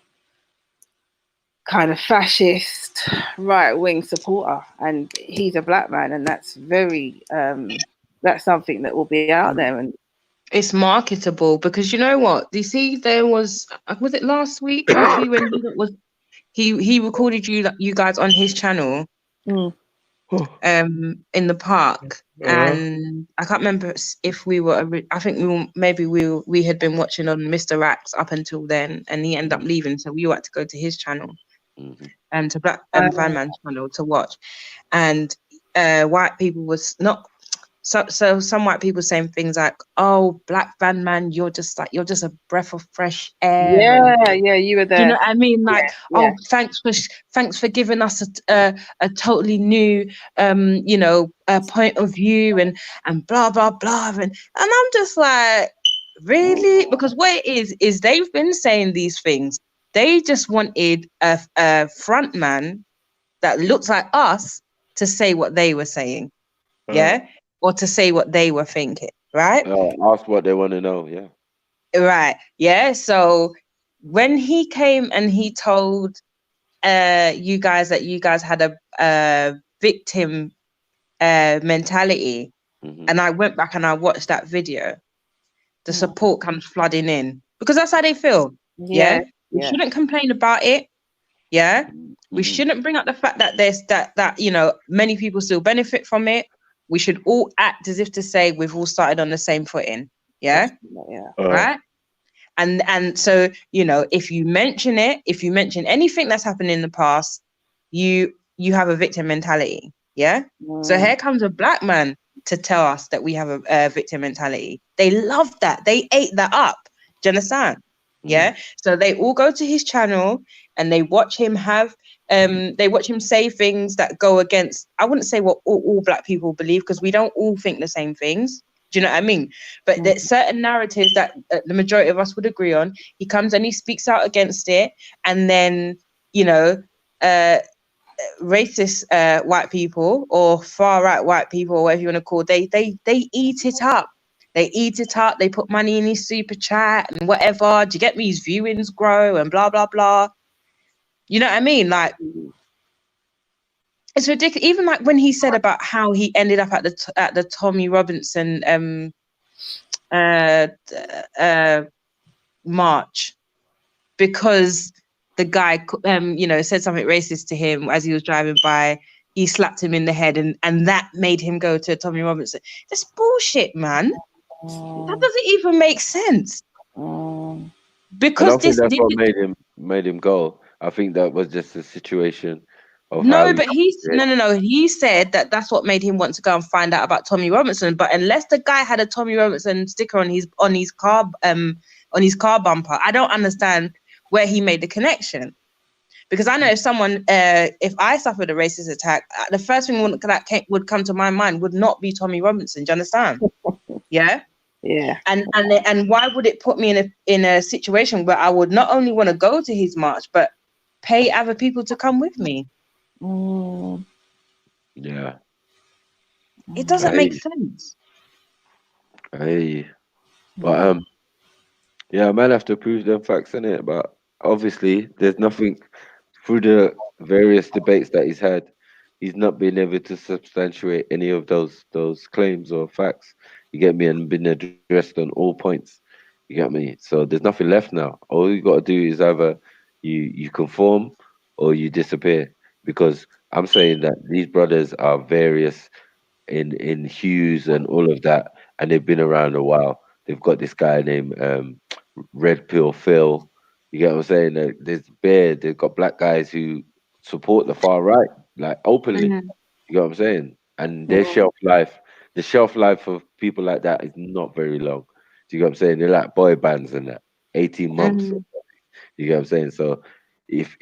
kind of fascist right-wing supporter, and he's a black man, and that's very that's something that will be out there, and it's marketable because you know what? You see, there was it last week, Alfie, when he recorded you guys on his channel. In the park, and I can't remember if we were. I think we had been watching on Mr. Rax up until then, and he ended up leaving, so we had to go to his channel, to Black Fan Man's channel to watch, and white people was not. So some white people saying things like, "Oh, Black Van Man, you're just a breath of fresh air." Yeah, you were there. Do you know what I mean? Like, thanks for giving us a totally new point of view and blah blah blah, and I'm just like, really? Because what it is they've been saying these things. They just wanted a front man that looks like us to say what they were saying. Yeah. Or to say what they were thinking, right? Ask what they want to know, yeah. Right, yeah. So when he came and he told you guys that you guys had a victim mentality, and I went back and I watched that video, the support comes flooding in because that's how they feel. Yeah. We shouldn't complain about it. Yeah. We shouldn't bring up the fact that there's that many people still benefit from it. We should all act as if to say we've all started on the same footing. Yeah. Right. And so, if you mention it, if you mention anything that's happened in the past, you have a victim mentality. Yeah. So here comes a black man to tell us that we have a victim mentality. They love that. They ate that up. Do you understand? Yeah. So they all go to his channel and they watch him say things that go against, I wouldn't say what all black people believe, because we don't all think the same things. Do you know what I mean? But there's certain narratives that the majority of us would agree on. He comes and he speaks out against it, and then, you know, racist white people or far right white people, or whatever you want to call, they eat it up. They eat it up. They put money in his super chat and whatever. Do you get me? His viewings grow and blah blah blah. You know what I mean? Like, it's ridiculous. Even like when he said about how he ended up at the Tommy Robinson march, because the guy you know, said something racist to him as he was driving by. He slapped him in the head, and that made him go to Tommy Robinson. That's bullshit, man. That doesn't even make sense. I don't Because think that's what made him go. I think that was just a situation of how. No, but no. He said that that's what made him want to go and find out about Tommy Robinson. But unless the guy had a Tommy Robinson sticker on his car bumper, I don't understand where he made the connection. Because I know if I suffered a racist attack, the first thing that would come to my mind would not be Tommy Robinson. Do you understand? Yeah. Yeah. And why would it put me in a situation where I would not only want to go to his march, but pay other people to come with me? Yeah. It doesn't make sense. Hey. But yeah, man have to prove them facts, innit? But obviously there's nothing through the various debates that he's had, he's not been able to substantiate any of those claims or facts. You get me? And been addressed on all points. You get me? So there's nothing left now. All you got to do is either you conform or you disappear. Because I'm saying that these brothers are various in hues and all of that, and they've been around a while. They've got this guy named Red Pill Phil. You get what I'm saying? They've got black guys who support the far right, like openly. You get what I'm saying? And their the shelf life of people like that is not very long. Do you get what I'm saying? They're like boy bands and that, 18 months. You get what I'm saying? So if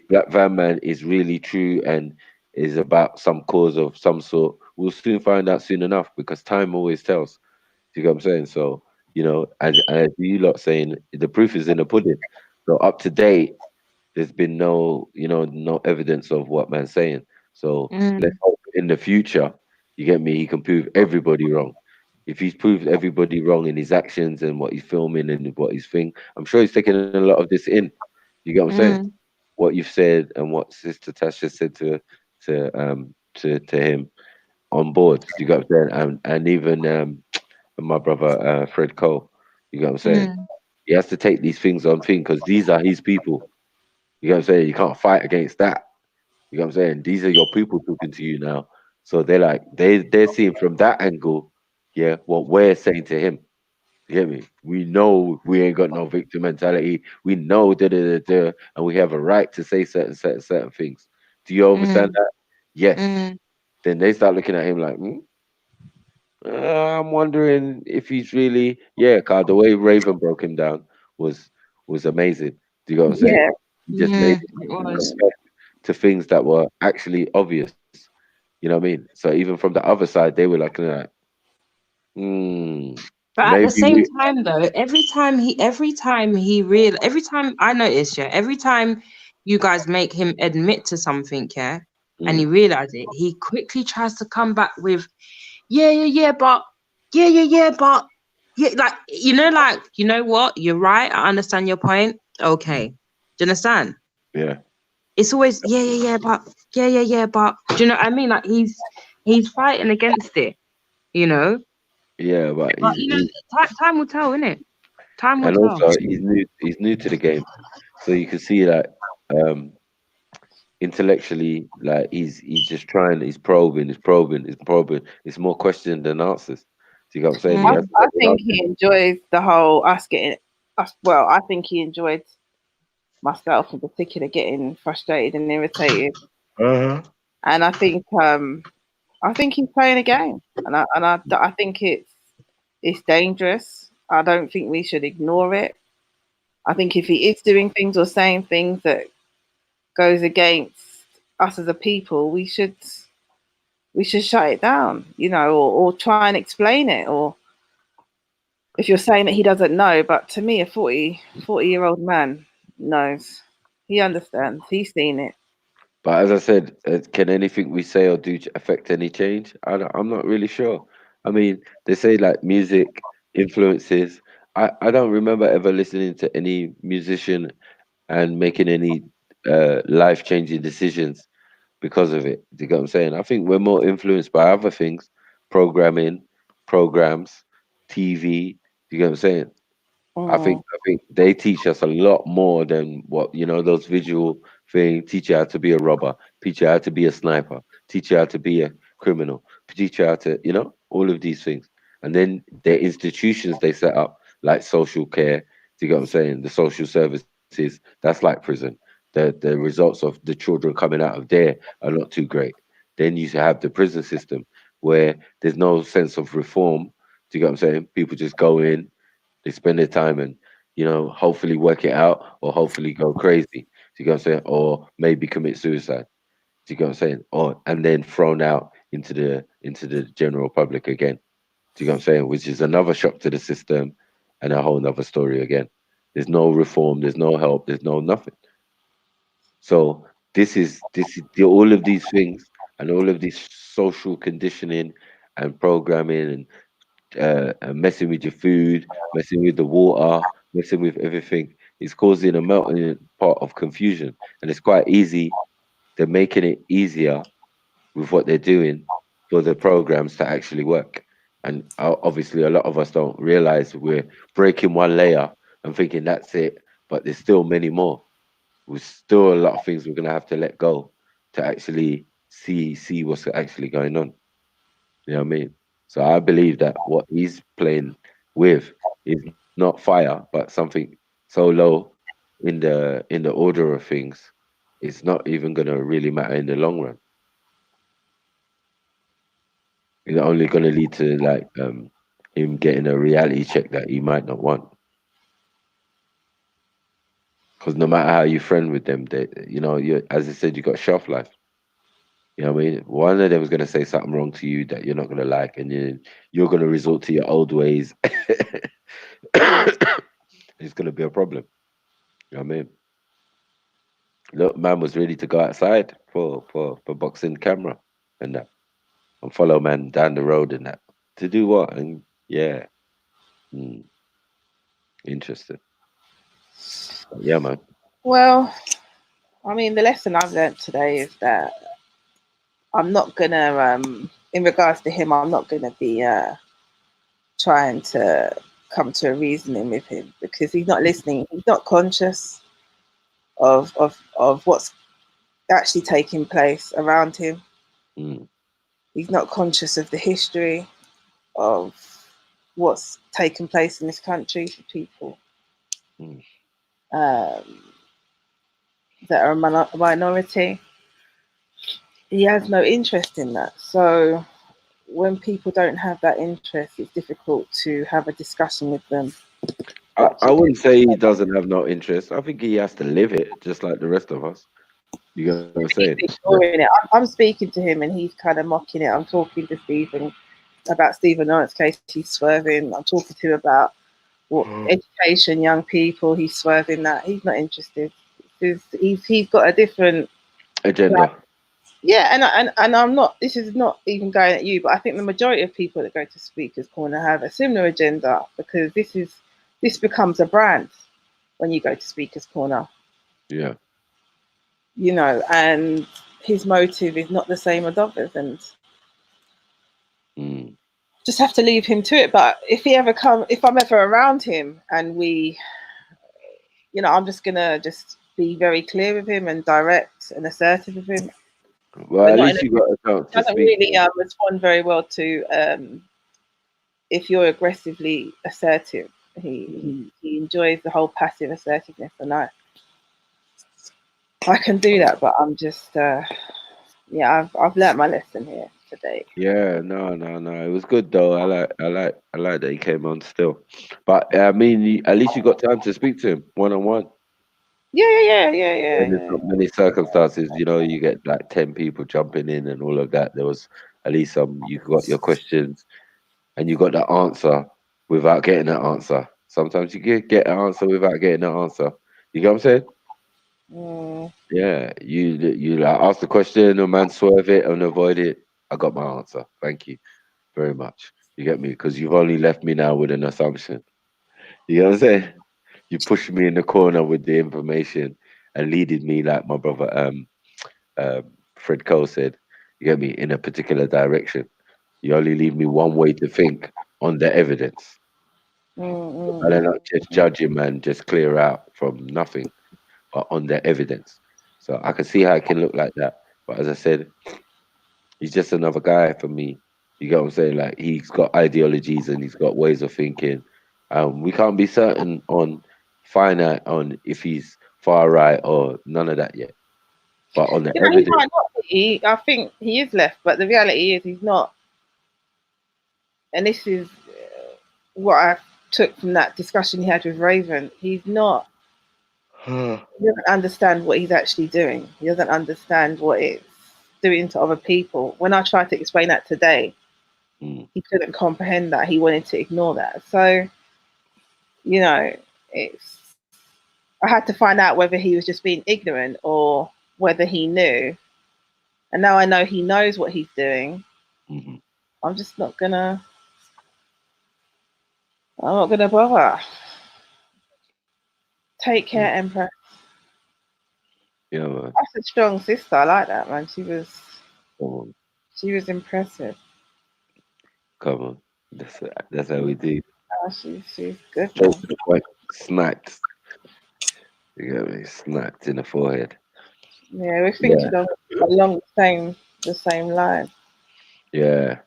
Black Van Man is really true and is about some cause of some sort, we'll soon find out soon enough, because time always tells. Do you get what I'm saying? So, you know, as you lot saying, the proof is in the pudding. So up to date, there's been no evidence of what man's saying. So let's hope in the future, you get me, he can prove everybody wrong. If he's proved everybody wrong in his actions and what he's filming and what he's thing, I'm sure he's taking a lot of this in. You get what I'm saying? What you've said and what Sister Tasha said to him on board. You got what I'm saying? And even my brother Fred Cole. You get what I'm saying? He has to take these things on thing, because these are his people. You get what I'm saying? You can't fight against that. You know what I'm saying? These are your people talking to you now. So they're like, they're seeing from that angle, yeah, what we're saying to him. You get me? We know we ain't got no victim mentality. We know and we have a right to say certain things. Do you understand that? Yes. Then they start looking at him like, I'm wondering if he's really, cause the way Raven broke him down was amazing. Do you know what I'm saying? Yeah. He just made it to things that were actually obvious. You know what I mean? So even from the other side, they were like, but at the same time, though, every time I notice, every time you guys make him admit to something, and he realize it, he quickly tries to come back with, but like, you know what? You're right. I understand your point. Okay. Do you understand? Yeah. It's always but do you know what I mean? Like he's fighting against it, you know. Yeah, but you know, time will tell, innit? Time will and tell. also he's new to the game, so you can see that intellectually, like he's just trying, he's probing. It's more question than answers. Do you get what I'm saying? I think he enjoys the whole us getting us. Well, I think he enjoyed myself in particular getting frustrated and irritated. And I think he's playing a game, and I think it's dangerous. I don't think we should ignore it. I think if he is doing things or saying things that goes against us as a people, we should we should shut it down, you know, or try and explain it. Or if you're saying that he doesn't know, but to me, a 40-year-old man knows. He understands. He's seen it. But as I said, can anything we say or do affect any change? I'm not really sure. I mean, they say like music influences. I don't remember ever listening to any musician and making any life-changing decisions because of it. Do you get what I'm saying? I think we're more influenced by other things, programming, programs, TV. Do you get what I'm saying? I think they teach us a lot more than what those visual thing teach you how to be a robber, teach you how to be a sniper, teach you how to be a criminal, teach you how to all of these things. And then the institutions they set up, like social care. Do you get what I'm saying? The social services, that's like prison. The results of the children coming out of there are not too great. Then you have the prison system where there's no sense of reform. Do you get what I'm saying? People just go in, they spend their time and hopefully work it out or hopefully go crazy. Do you get what I'm saying? Or maybe commit suicide. Do you get what I'm saying? Or and then thrown out into the general public again. Do you get what I'm saying? Which is another shock to the system and a whole nother story again. There's no reform, there's no help, there's no nothing. So this is all of these things and all of this social conditioning and programming and messing with your food, messing with the water, messing with everything. It's causing a melting pot of confusion, and it's quite easy. They're making it easier with what they're doing for the programs to actually work. And obviously, a lot of us don't realize we're breaking one layer and thinking that's it, but there's still many more. There's still a lot of things we're gonna have to let go to actually see what's actually going on. You know what I mean? So I believe that what he's playing with is not fire, but something so low in the order of things, it's not even gonna really matter in the long run. It's only gonna lead to like him getting a reality check that he might not want. Because no matter how you friend with them, they you as I said, you got shelf life. You know what I mean? One of them is gonna say something wrong to you that you're not gonna like, and you're gonna resort to your old ways. It's gonna be a problem. You know what I mean? Look, man was ready to go outside for boxing camera and that, and follow man down the road and that. To do what? And yeah, mm, interesting. But yeah, man. Well, I mean, the lesson I've learned today is that I'm not gonna, in regards to him, I'm not gonna be trying to come to a reasoning with him because he's not listening. He's not conscious of what's actually taking place around him. Mm. He's not conscious of the history of what's taken place in this country for people that are a minority. He has no interest in that. So when people don't have that interest, it's difficult to have a discussion with them. I wouldn't say he doesn't have no interest. I think he has to live it just like the rest of us. You get what I'm saying? He's ignoring it. I'm speaking to him and he's kind of mocking it. I'm talking to Stephen about Stephen Lawrence's case. He's swerving. I'm talking to him about what education, young people. He's swerving that. He's not interested. He's got a different agenda. Yeah, and I'm not. This is not even going at you, but I think the majority of people that go to Speakers Corner have a similar agenda because this becomes a brand when you go to Speakers Corner. Yeah. And his motive is not the same as others, and just have to leave him to it. But if I'm ever around him and I'm just gonna be very clear with him and direct and assertive with him. Well, at least you got a chance to doesn't speak. really respond very well to if you're aggressively assertive. He enjoys the whole passive assertiveness, and I can do that, but I'm just I've learnt my lesson here today. Yeah, no. It was good though. I like that he came on still. But I mean, at least you got time to speak to him one on one. Yeah. And there's not many circumstances, you get like 10 people jumping in and all of that. There was at least you got your questions and you got the answer without getting an answer. Sometimes you get an answer without getting an answer. You get what I'm saying? Yeah, you like ask the question, a man swerve it and avoid it. I got my answer. Thank you very much. You get me? Because you've only left me now with an assumption. You know what I'm saying? You pushed me in the corner with the information and leaded me like my brother Fred Cole said. You get me? In a particular direction. You only leave me one way to think on the evidence. I don't know, just judging man, just clear out from nothing, but on the evidence. So I can see how it can look like that. But as I said, he's just another guy for me. You get what I'm saying? Like he's got ideologies and he's got ways of thinking. We can't be certain on finite on if he's far right or none of that yet. But on the He evidence, might not be. I think he is left, but the reality is he's not. And this is what I took from that discussion he had with Raven. He's not. He doesn't understand what he's actually doing. He doesn't understand what it's doing to other people. When I tried to explain that today, he couldn't comprehend that. He wanted to ignore that. So, you know, I had to find out whether he was just being ignorant or whether he knew. And now I know he knows what he's doing. I'm just not gonna. I'm not gonna bother. Take care, Empress. yeah, man. That's a strong sister. I like that, man. She was impressive. Come on. That's how we do. Oh, she's good. Straight to the point. Sniped. You get me? Sniped in the forehead. Yeah, we're thinking along the same line. Yeah.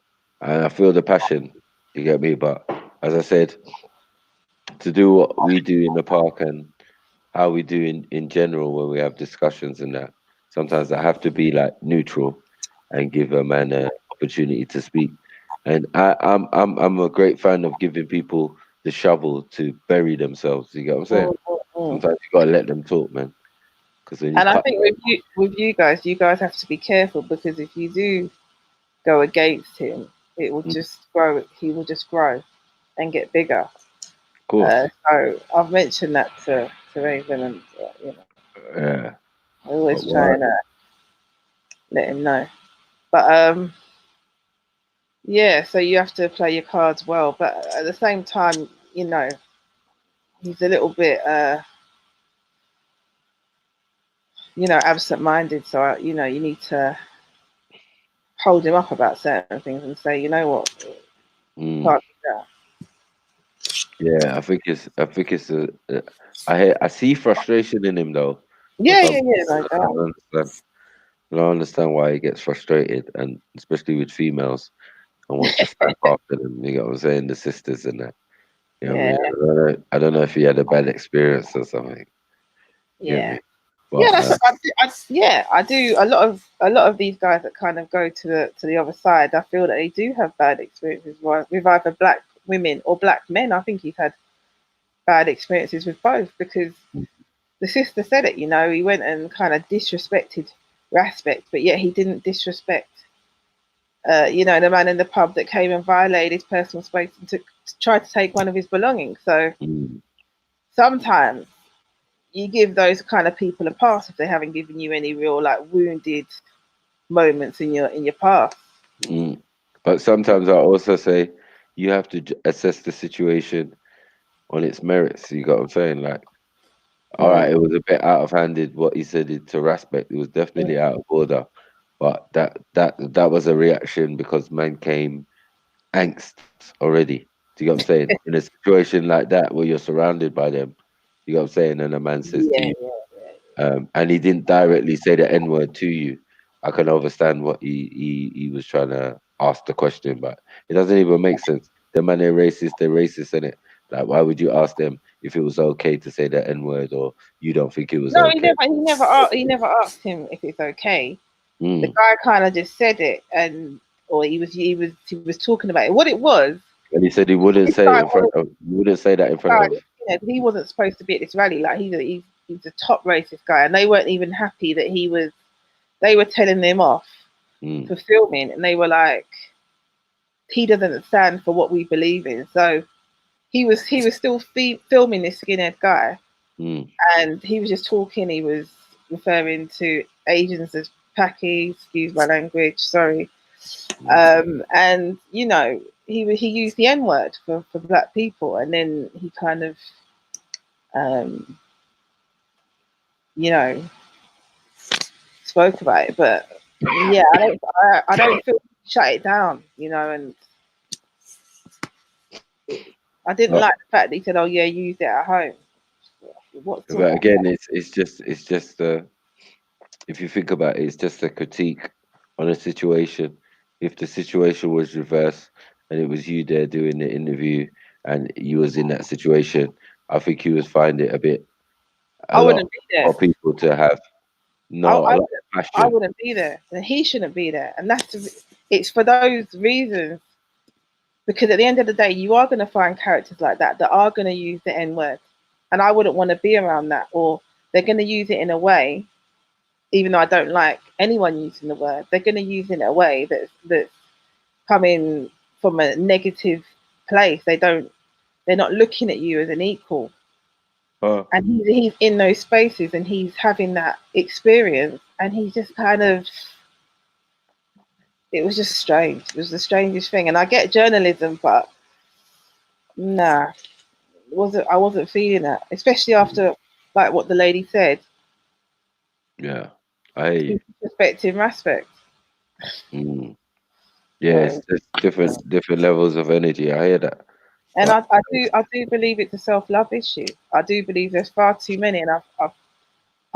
And I feel the passion. You get me? But as I said, to do what we do in the park and how we do in general when we have discussions and that, sometimes I have to be like neutral and give a man an opportunity to speak. And I'm a great fan of giving people the shovel to bury themselves. You get what I'm saying? Sometimes you gotta let them talk, man. And I think with you guys have to be careful, because if you do go against him, it will just grow. He will just grow and get bigger. Of course. So I've mentioned that to Raven, and you know, Yeah. I always try and let him know. But yeah, so you have to play your cards well, but at the same time, you know, he's a little bit you know, absent-minded. So you know, you need to hold him up about certain things and say, you know what, can't do that. Yeah, I think it's I see frustration in him though. Yeah, Like, no doubt. I don't understand why he gets frustrated, and especially with females and wants to snap after them. You know what I'm saying? The sisters and that. You know what I mean? I don't know if he had a bad experience or something. You get me? But, Yeah, that's I do. A lot of these guys that kind of go to the other side, I feel that they do have bad experiences with either black women or black men. I think he's had bad experiences with both, because the sister said it. You know, he went and kind of disrespected RASPECT, but yet he didn't disrespect, you know, the man in the pub that came and violated his personal space and tried to take one of his belongings. So sometimes you give those kind of people a pass if they haven't given you any real like wounded moments in your past. But sometimes I also say you have to assess the situation on its merits. You got what I'm saying? Like, all right, it was a bit out of handed what he said to RASPECT. It was definitely out of order, but that was a reaction because man came angst already. Do you get what I'm saying? In a situation like that where you're surrounded by them, you know what I'm saying? And a man says to you, and he didn't directly say the N word to you. I can understand what he was trying to ask the question, but it doesn't even make sense. The man, they're racist, in it. Like, why would you ask them if it was okay to say the N word, or you don't think it was No, okay? he never asked him if it's okay. The guy kind of just said it, he was talking about it. What it was. And he said he wouldn't say it in front of. He wouldn't say that in front of. You know, he wasn't supposed to be at this rally. Like he's a top racist guy, and they weren't even happy that he was. They were telling him off for filming, and they were like, he doesn't stand for what we believe in. So he was still filming this skinhead guy, and he was just talking. He was referring to Asians as Paki, excuse my language, sorry. And you know, he used the N word for black people, and then he kind of you know, spoke about it. But yeah, I don't feel shut it down, you know, and I didn't like the fact that he said, "Oh yeah, use it at home." But again, it's just if you think about it, it's just a critique on a situation. If the situation was reversed and it was you there doing the interview and you was in that situation, I think you would find it I wouldn't be there. for people to have I wouldn't be there, and he shouldn't be there. And it's for those reasons, because at the end of the day, you are going to find characters like that are going to use the N word, and I wouldn't want to be around that. Or they're going to use it in a way, even though I don't like anyone using the word, they're going to use it in a way that's coming from a negative place. They're not looking at you as an equal. And he's in those spaces and he's having that experience, and he's just kind of, it was just strange. It was the strangest thing. And I get journalism, but nah, I wasn't feeling that, especially after like what the lady said. Yeah, I respecting respect. Yeah, it's different levels of energy. I hear that. And I do believe it's a self-love issue. I do believe there's far too many, and I've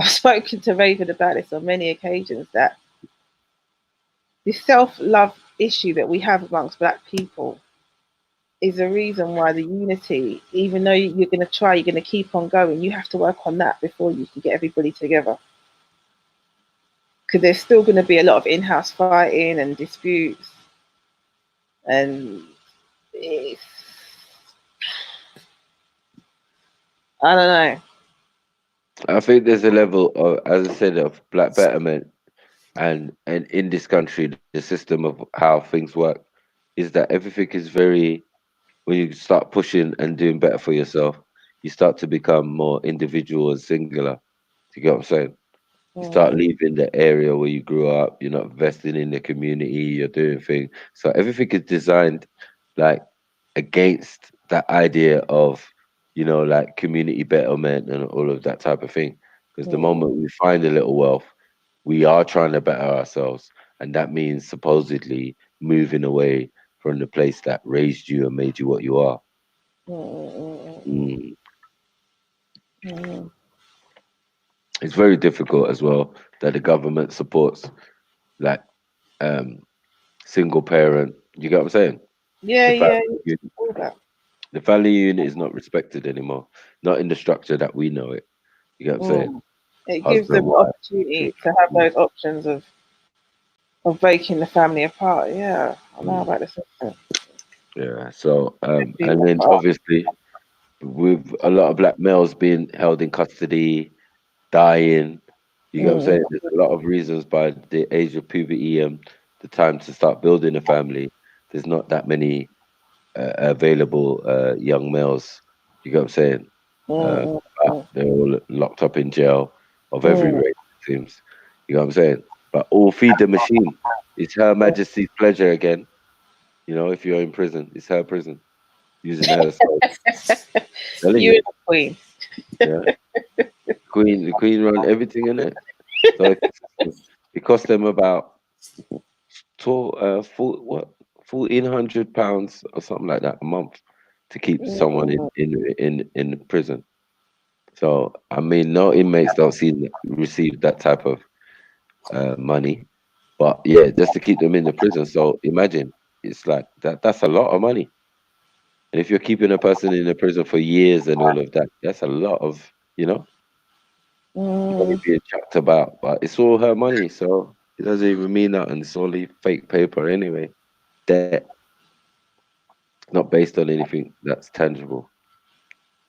spoken to Raven about this on many occasions, that this self-love issue that we have amongst Black people is the reason why the unity, even though you're going to keep on going, you have to work on that before you can get everybody together. Because there's still going to be a lot of in-house fighting and disputes, and I don't know. I think there's a level of, as I said, of Black betterment, and in this country, the system of how things work is that everything is very. When you start pushing and doing better for yourself, you start to become more individual and singular. Do you get what I'm saying? You start leaving the area where you grew up. You're not investing in the community. You're doing things. So everything is designed like against that idea of, like community betterment and all of that type of thing. Because the moment we find a little wealth, we are trying to better ourselves, and that means supposedly moving away from the place that raised you and made you what you are. It's very difficult as well that the government supports like single parent. You get what I'm saying? Yeah, the family unit is not respected anymore, not in the structure that we know it. You get what I'm saying? It gives them the opportunity to have those options of breaking the family apart. Yeah, I know about this. Yeah. So and then obviously with a lot of Black males being held in custody, dying, you get what I'm saying? There's a lot of reasons by the age of puberty and the time to start building a family. There's not that many available young males. You get what I'm saying? They're all locked up in jail of every race, it seems. You know what I'm saying? But all feed the machine. It's Her Majesty's pleasure again. If you're in prison, it's her prison. Using her as you and the Queen. Yeah. The Queen run everything in it. So it cost them about £1,400 or something like that a month to keep someone in prison. So I mean, no inmates don't receive that type of money, but yeah, just to keep them in the prison. So imagine, it's like that's a lot of money. And if you're keeping a person in the prison for years and all of that, that's a lot of money being chucked about. But it's all her money, so it doesn't even mean nothing. It's only fake paper anyway. Debt, not based on anything that's tangible.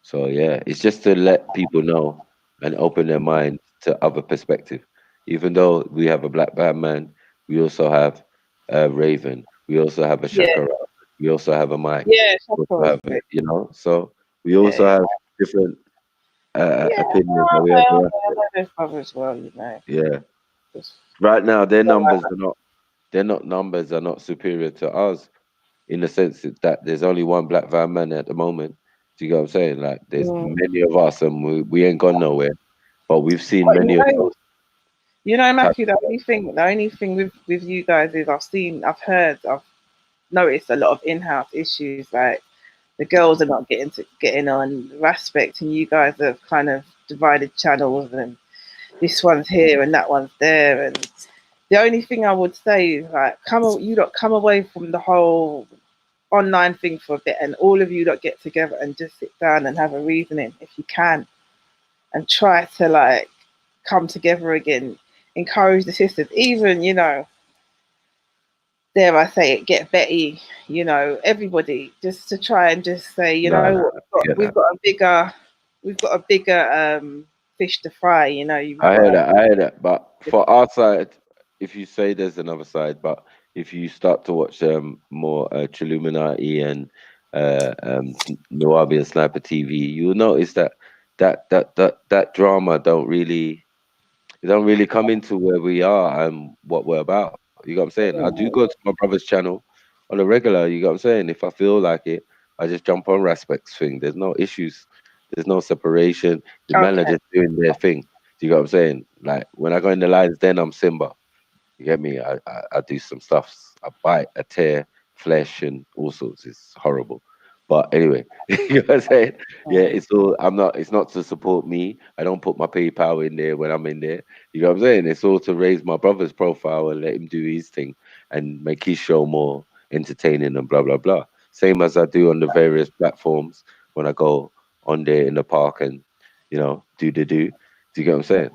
So yeah, it's just to let people know and open their mind to other perspective. Even though we have a Black bad man, We also have Raven. We also have a Yeah, Shakara. We also have a Mike. yeah, We Shaka also was have great. you know. So we Yeah, also yeah. have different Yeah, opinions that no, we I have know, to I respect. know those brothers well, you know. Yeah. Just, Right now, their numbers are not. Their not numbers are not superior to ours in the sense that there's only one black van man at the moment. Do you get what I'm saying? Like there's mm. many of us and we ain't gone nowhere. But we've seen But many of those type Matthew, the only thing with you guys is I've heard, I've noticed a lot of in-house issues. Like the girls are not getting on Respect, and you guys have kind of divided channels, and this one's here and that one's there. And the only thing I would say is like, you lot come away from the whole online thing for a bit, and all of you lot get together and just sit down and have a reasoning if you can, and try to like come together again, encourage the sisters, even dare I say it, get Betty, everybody, just to try and just say, No, no, I get we've that. got a bigger fish to fry. You've I hear got that. I hear that. But for our side, if you say there's another side, but if you start to watch more Chilluminati and Nuabi and Sniper TV, you'll notice that drama it don't really come into where we are and what we're about. You got what I'm saying? I do go to my brother's channel on a regular. You got what I'm saying? If I feel like it, I just jump on Raspect's thing. There's no issues. There's no separation. The men are okay. just doing their thing. Do you got what I'm saying? Like when I go in the lines, then I'm Simba. You get me? I do some stuff. I bite, I tear flesh and all sorts. It's horrible. But anyway, you know what I'm saying? Yeah, it's all it's not to support me. I don't put my PayPal in there when I'm in there. You know what I'm saying? It's all to raise my brother's profile and let him do his thing and make his show more entertaining and blah blah blah. Same as I do on the various platforms when I go on there in the park and do the do. Do you get what I'm saying?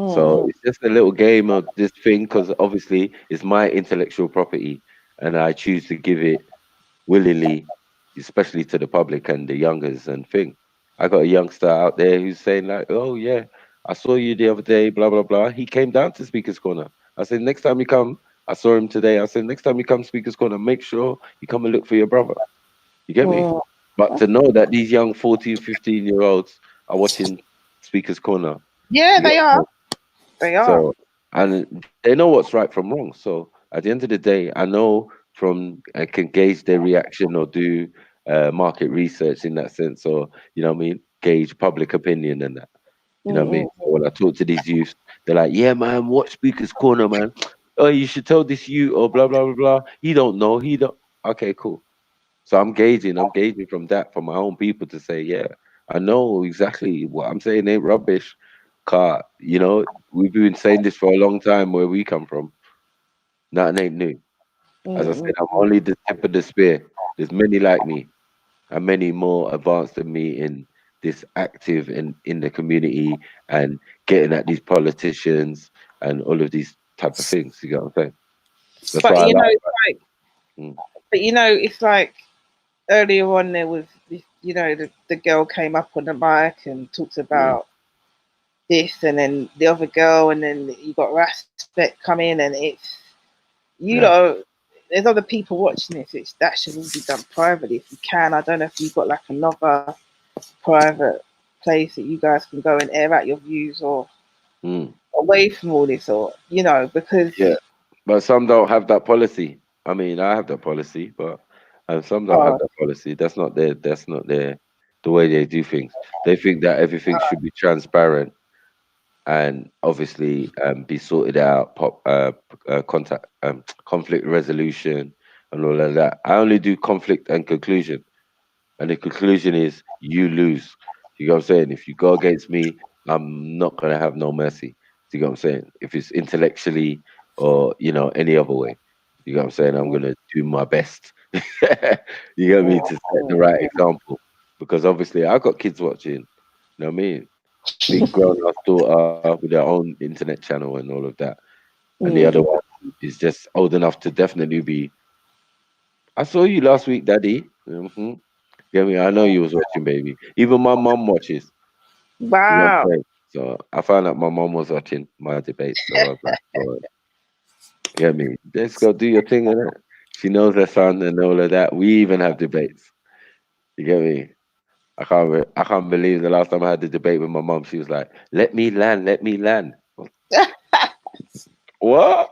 So Mm. it's just a little game of this thing because obviously it's my intellectual property and I choose to give it willingly, especially to the public and the youngers and thing. I got a youngster out there who's saying like, "Oh yeah, I saw you the other day, blah blah blah." He came down to Speaker's Corner. I said, "Next time you come," I saw him today. I said, "Next time you come Speaker's Corner, make sure you come and look for your brother." You get me? Mm. But to know that these young 14, 15-year-olds are watching Speaker's Corner, Yeah, you get they me? are. They are. So, and they know what's right from wrong. So at the end of the day, I know I can gauge their reaction or do market research in that sense, or what I mean, gauge public opinion and that. You know what I mean? Mm-mm. So when I talk to these youths, they're like, "Yeah, man, watch Speaker's Corner, man. Oh, you should tell this you or blah blah blah blah. He don't know. He don't. Okay, cool. So I'm gauging from that for my own people to say, yeah, I know exactly what I'm saying ain't rubbish. Car, we've been saying this for a long time where we come from. Nothing ain't new. As I said, I'm Mm-mm. only the tip of the spear. There's many like me and many more advanced than me in this active in the community and getting at these politicians and all of these type of things. You get what I'm saying? That's But why I like. it's like, Mm, it's like earlier on there was this, the girl came up on the mic and talked mm, about this, and then the other girl, and then you got Respect come in, and it's yeah. there's other people watching this. That should all be done privately if you can. I don't know if you've got like another private place that you guys can go and air out your views, or Mm. away from all this, or because Yeah, but some don't have that policy. I mean, I have that policy, but some don't have oh, that policy. That's not their. That's not their. The way they do things. They think that everything should be transparent and obviously be sorted out. Contact, conflict resolution, and all of that. I only do conflict and conclusion. And the conclusion is you lose. You know what I'm saying? If you go against me, I'm not gonna have no mercy. You know what I'm saying? If it's intellectually or any other way, you know what I'm saying? I'm gonna do my best. You get me to set the right example because obviously I got kids watching. You know what I mean? Big grown ass daughter with their own internet channel and all of that, and the other one is just old enough to definitely be. I saw you last week, Daddy. Get me? I know you was watching, baby. Even my mom watches. You know what wow. I'm saying? So I found out my mom was watching my debate. So I was like, all right. You get me? Just go do your thing, innit? She knows her son and all of that. We even have debates. You get me? I can't believe the last time I had the debate with my mom. She was like, "Let me land, let me land." What?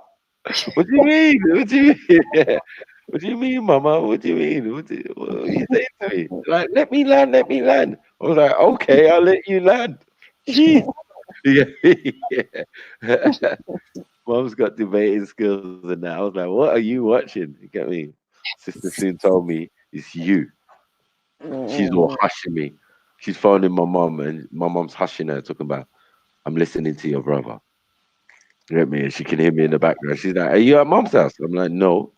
What do you mean? What do you mean? What do you mean, Mama? What do you mean? What are you saying to me? Like, let me land, let me land. I was like, okay, I'll let you land. Jeez. You get me? Yeah. Mom's got debating skills and that. I was like, what are you watching? You get me? Sister soon told me it's you. She's all hushing me. She's phoning my mom and my mom's hushing her, talking about, I'm listening to your brother. You get me? And she can hear me in the background. She's like, are you at mom's house? I'm like, no.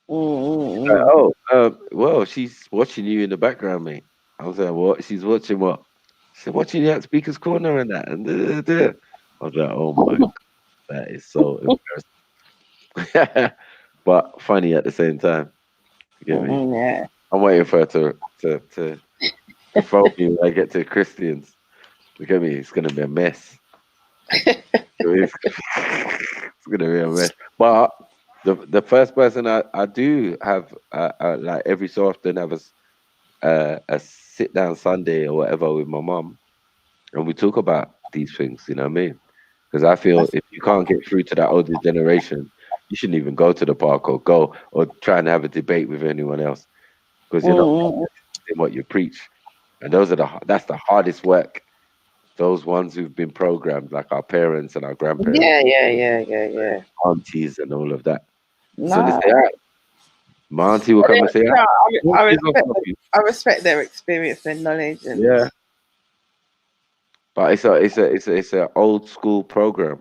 She's like, oh, well, she's watching you in the background, mate. I was like, what? She's watching what? She said, watching you at Speaker's Corner and that. And I was like, oh my God, that is so embarrassing. But funny at the same time. You get me? Yeah. I'm waiting for her to throw me when I get to Christians. You get me? It's gonna be a mess. It's gonna be a mess. But the first person I do have like every so often have a sit down Sunday or whatever with my mum, and we talk about these things. You know what I mean? Because I feel if you can't get through to that older generation, you shouldn't even go to the park or go or try and have a debate with anyone else because you're not doing what you preach. And that's the hardest work. Those ones who've been programmed, like our parents and our grandparents, Yeah. aunties, and all of that. So they No. say, "Alright." My auntie will come and say, No, "What is off of you?" I respect their experience, their knowledge, and Yeah, but it's a old school program.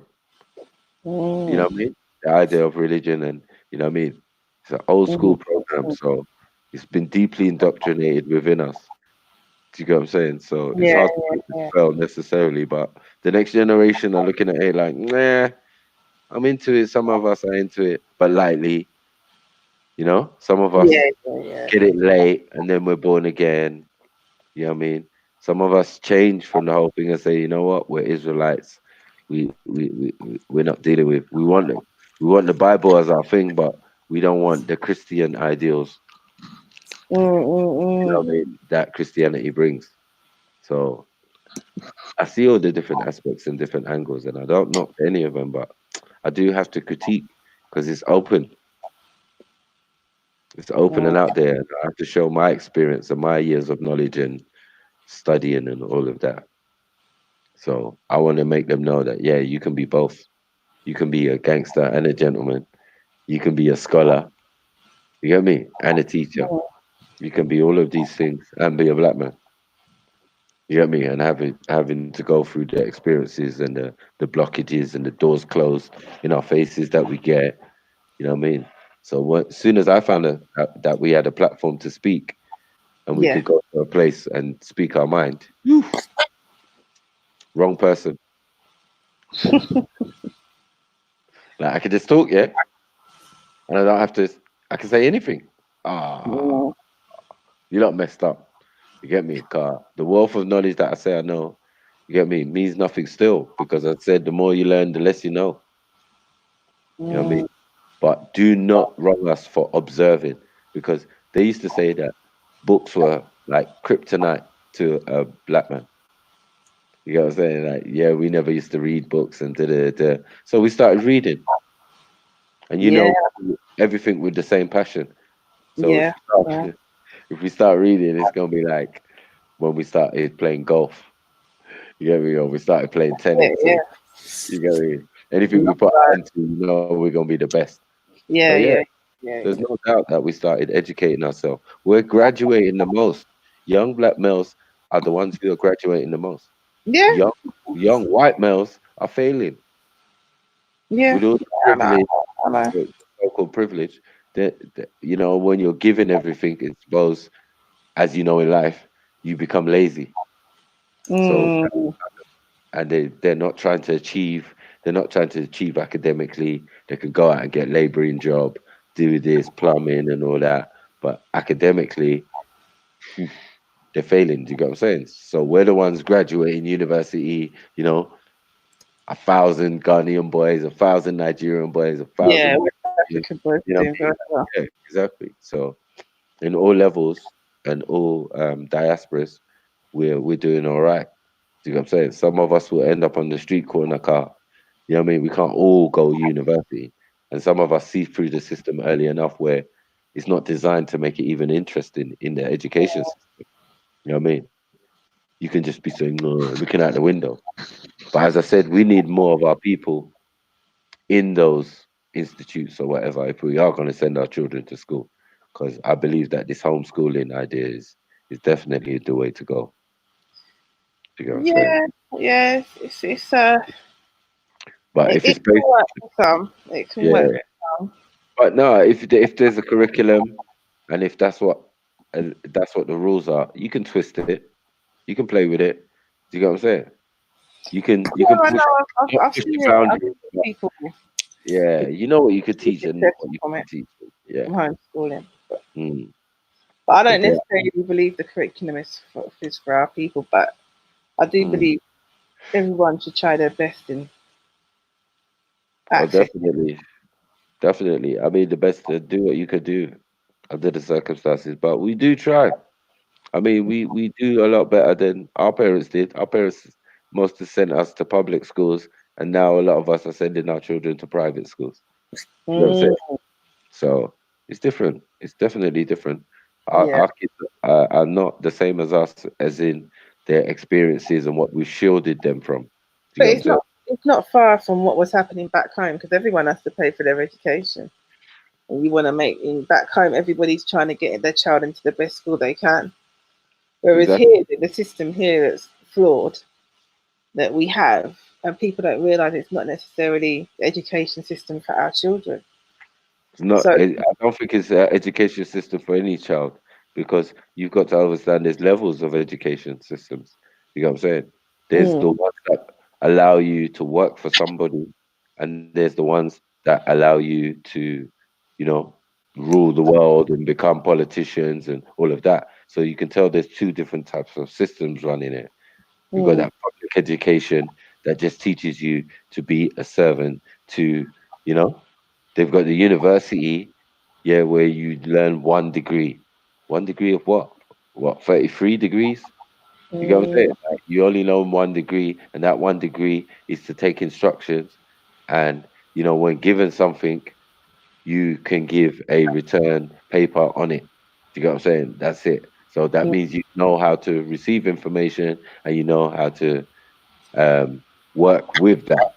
You know what I mean? The idea of religion, and you know what I mean. It's an old school program, so it's been deeply indoctrinated within us. Do you get what I'm saying? So it's yeah, hard to dispel necessarily, but the next generation are looking at it like, nah, I'm into it. Some of us are into it, but lightly. You know, some of us yeah. get it late and then we're born again. You know what I mean? Some of us change from the whole thing and say, you know what, we're Israelites. We're not dealing with. We want the Bible as our thing, but we don't want the Christian ideals. You know what I mean? That Christianity brings. So I see all the different aspects and different angles, and I don't knock any of them, but I do have to critique because it's open. It's open and out there. And I have to show my experience and my years of knowledge and studying and all of that. So I want to make them know that, yeah, you can be both. You can be a gangster and a gentleman. You can be a scholar. You get me? And a teacher. You can be all of these things and be a black man. You get me? And having to go through the experiences and the blockages and the doors closed in our faces that we get. You know what I mean? So as soon as I found that we had a platform to speak and we could go to a place and speak our mind, wrong person. Like I could just talk, yeah, and I don't have to. I can say anything. Ah, you're not messed up. You get me? Car. The wealth of knowledge that I say I know, you get me, means nothing still because I said the more you learn, the less you know. You know what I mean? But do not wrong us for observing because they used to say that books were like kryptonite to a black man. You get what I'm saying? Like, yeah, we never used to read books and da. So we started reading, and you know everything with the same passion. So if we start reading, it's gonna be like when we started playing golf. You get me? Or we started playing tennis. You get me? Anything we put our into, you know, we're gonna be the best. So yeah, there's no doubt that we started educating ourselves. We're graduating the most. Young black males are the ones who are graduating the most. Young white males are failing. With all the privilege, so-called privilege, that you know, when you're given everything, it's suppose, as you know in life, you become lazy. So and they're not trying to achieve. They're not trying to achieve academically. They can go out and get laboring job, do this plumbing and all that, but academically, they're failing. Do you get what I'm saying? So we're the ones graduating university, you know, 1,000 Ghanaian boys, 1,000 Nigerian boys, 1,000. Yeah, West African boys You know, doing very well. yeah, exactly. So in all levels and all diasporas, we're doing all right. Do you know what I'm saying? Some of us will end up on the street corner car. You know what I mean? We can't all go university. And some of us see through the system early enough where it's not designed to make it even interesting in the education system. You know what I mean? You can just be saying, no, looking out the window. But as I said, we need more of our people in those institutes or whatever if we are going to send our children to school. Because I believe that this homeschooling idea is definitely the way to go. You know what I'm saying? Yeah, But if it it's can based, work for some. It can yeah. work for some. But no, if there's a curriculum, and if that's what the rules are, you can twist it, you can play with it. Do you get what I'm saying? You can I push, know. I've push the seen it. I've boundaries. seen people Yeah, you know what you could teach and not what you from can it, teach. Yeah. from homeschooling. Mm. But I But don't necessarily believe the curriculum is for our people. But I do believe everyone should try their best in oh, access. definitely. I mean, the best to do what you could do under the circumstances, but we do try. I mean, we do a lot better than our parents did. Our parents mostly sent us to public schools, and now a lot of us are sending our children to private schools. You know what I'm saying? So it's different. It's definitely different. Yeah. Our kids are not the same as us, as in their experiences and what we shielded them from. Do you But know what I'm saying? it's not far from what was happening back home because everyone has to pay for their education. And you want to make in back home, everybody's trying to get their child into the best school they can. Whereas Exactly. here, the system here is flawed that we have, and people don't realize it's not necessarily the education system for our children. It's not. So, I don't think it's an education system for any child because you've got to understand there's levels of education systems. You know what I'm saying? There's the ones that allow you to work for somebody, and there's the ones that allow you to, you know, rule the world and become politicians and all of that. So you can tell there's two different types of systems running it. You've got that public education that just teaches you to be a servant to, you know, they've got the university, yeah, where you learn 1 degree. 1 degree of what? What, 33 degrees? You get what I'm saying? Like, you only learn 1 degree, and that 1 degree is to take instructions. And, you know, when given something, you can give a return paper on it. Do you get what I'm saying? That's it. So that means you know how to receive information and you know how to work with that.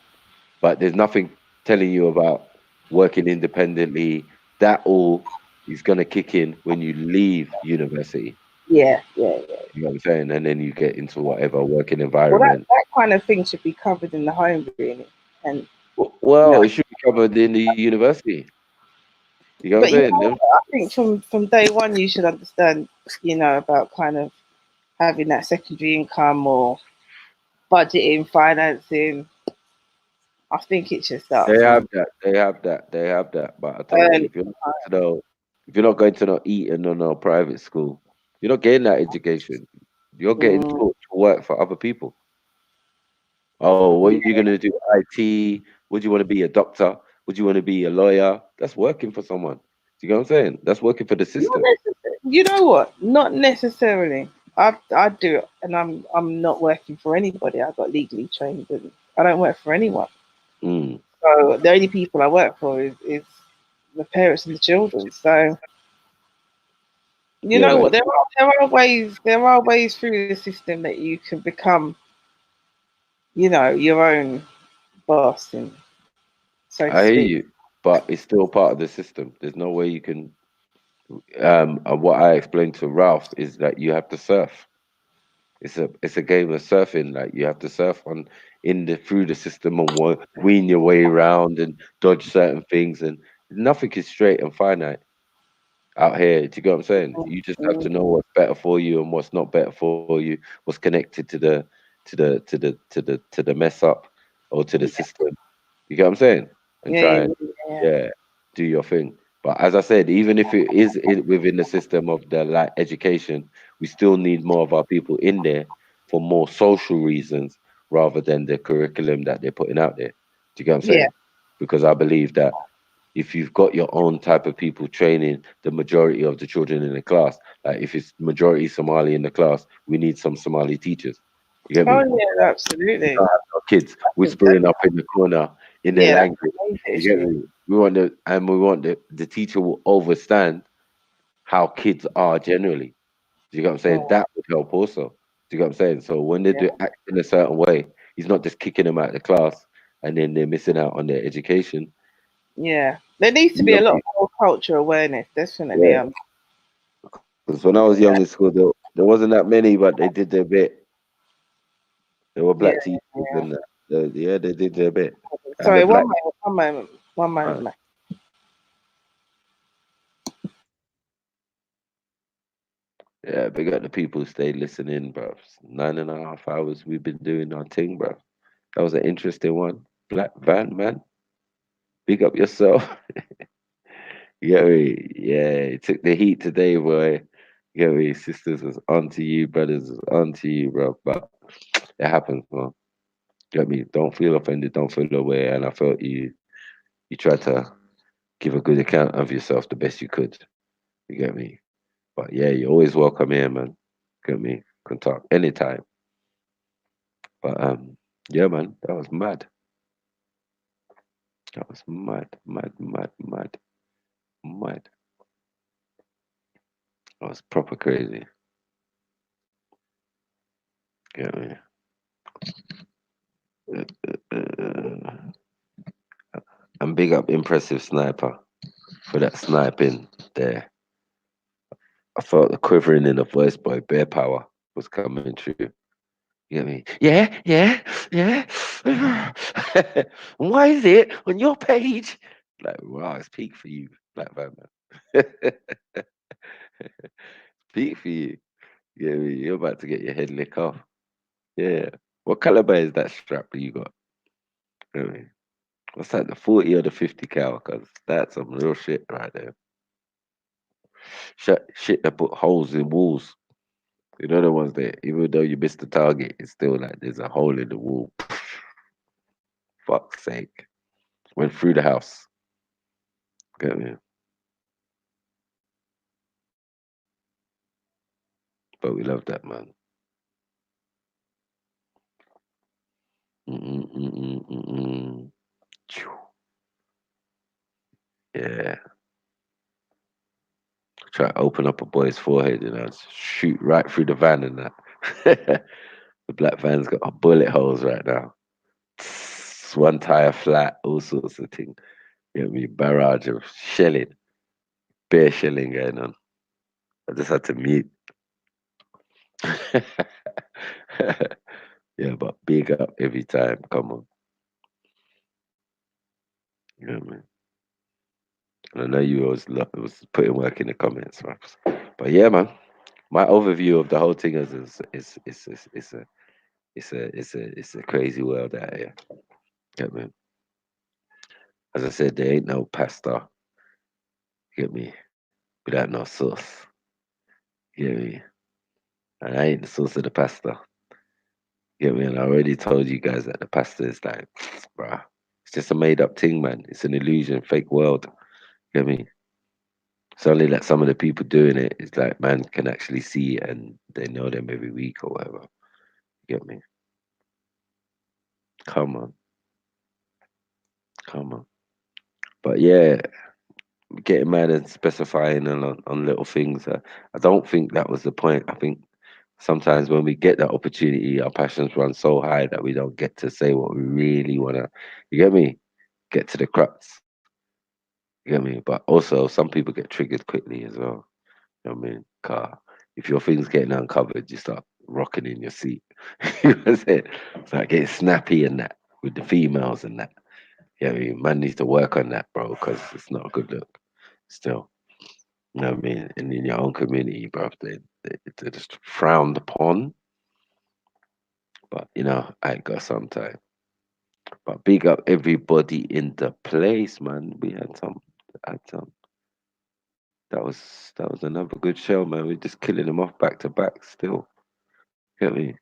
But there's nothing telling you about working independently. That all is going to kick in when you leave university. yeah. You know what I'm saying? And then you get into whatever working Well, environment. that kind of thing should be covered in the home, really. And Well, it should be covered in the university. You know what but I'm saying? I think from day one you should understand, about kind of having that secondary income or budgeting, financing. I think it should start They from have that. They have that. They have that. But I told you, if you're not going to no Eton or no private school, you're not getting that education. You're getting taught to work for other people. Oh, what are you gonna do? IT? Would you want to be a doctor? Would you want to be a lawyer? That's working for someone. Do you know what I'm saying? That's working for the system. You know what? Not necessarily. I do it, and I'm not working for anybody. I got legally trained, and I don't work for anyone. So the only people I work for is the parents and the children. So you know what? There are ways through the system that you can become, your own boss, and so to I hear speak. you, but it's still part of the system. There's no way you can. And what I explained to Ralph is that you have to surf. It's a game of surfing. Like you have to surf on through the system and wean your way around and dodge certain things, and nothing is straight and finite out here. Do you get what I'm saying? You just have to know what's better for you and what's not better for you, what's connected to the mess up or to the system. You get what I'm saying? And try and do your thing. But as I said, even if it is within the system of the education, we still need more of our people in there for more social reasons rather than the curriculum that they're putting out there. Do you get what I'm saying? Yeah. Because I believe that if you've got your own type of people training the majority of the children in the class, like if it's majority Somali in the class, we need some Somali teachers. You get me? Oh yeah, absolutely. Not have no kids whispering up in the corner in their Yeah, that's language. the main You get issue. me? We want the teacher will understand how kids are generally. Do you get what I'm saying? That would help also. Do you get what I'm saying? So when they do act in a certain way, he's not just kicking them out of the class and then they're missing out on their education. Yeah, there needs to You be a know, lot more culture awareness, definitely. yeah. Because when I was young in school, there wasn't that many, but they did their bit. There were Yeah, black teachers yeah. and that. Yeah, they did their bit. And Sorry, the black. one moment, Matt. Yeah, big up the people who stayed listening, bro. 9.5 hours we've been doing our thing, bro. That was an interesting one. Black Van, man. Big up yourself. You get me? Yeah, it took the heat today, boy. You get me? Sisters was on to you, brothers was on to you, bro. But it happens, man. You get me? Don't feel offended, don't feel away. And I felt you tried to give a good account of yourself the best you could. You get me? But yeah, you're always welcome here, man. Get me? Can talk anytime. But yeah, man, that was mad. That was mad, mad, mad, mad, mad. That was proper crazy. Get me? And big up impressive sniper for that sniping there. I felt the quivering in the voice, boy. Bear power was coming through. You get me? Yeah, yeah, yeah. Why is it on your page? Like, wow, it's peak for you, Black Van Man. Peak for you. Yeah, you're about to get your head licked off. Yeah. What caliber is that strap that you got? You know what I mean? What's that, the 40 or the 50 cal? Because that's some real shit right there. Shit that put holes in walls. You know the ones that even though you missed the target, it's still like there's a hole in the wall. Fuck's sake. Went through the house. Get me? But we love that, man. Mm-mm-mm-mm-mm-mm. Yeah. Try to open up a boy's forehead and shoot right through the van and that. The black van's got bullet holes right now. One tire flat, all sorts of things. You know me, barrage of shelling, bare shelling going on. I just had to mute. Yeah, but big up every time. Come on. You know what I mean? And I know you always was putting work in the comments, Raps. But yeah, man, my overview of the whole thing is a crazy world out here. Get me? As I said, there ain't no pasta. Get me? Without no sauce. Get me? And I ain't the source of the pasta. Get me? And I already told you guys that the pasta is like, bruh, it's just a made up thing, man. It's an illusion, fake world. Get me? It's only that some of the people doing it is like, man can actually see it and they know them every week or whatever. Get me? Come on. Come on. But yeah, getting mad and specifying on little things. I don't think that was the point. I think sometimes when we get that opportunity, our passions run so high that we don't get to say what we really want to, you get me? Get to the crux. You get me? But also, some people get triggered quickly as well. You know what I mean? If your thing's getting uncovered, you start rocking in your seat. You know what I'm saying? It's like getting snappy and that with the females and that. Yeah, I mean, man needs to work on that, bro, because it's not a good look. Still, you know what I mean? And in your own community, bro, they're just frowned upon. But you know, I ain't got some time. But big up everybody in the place, man. We had some. That was another good show, man. We're just killing them off back to back still. Get me?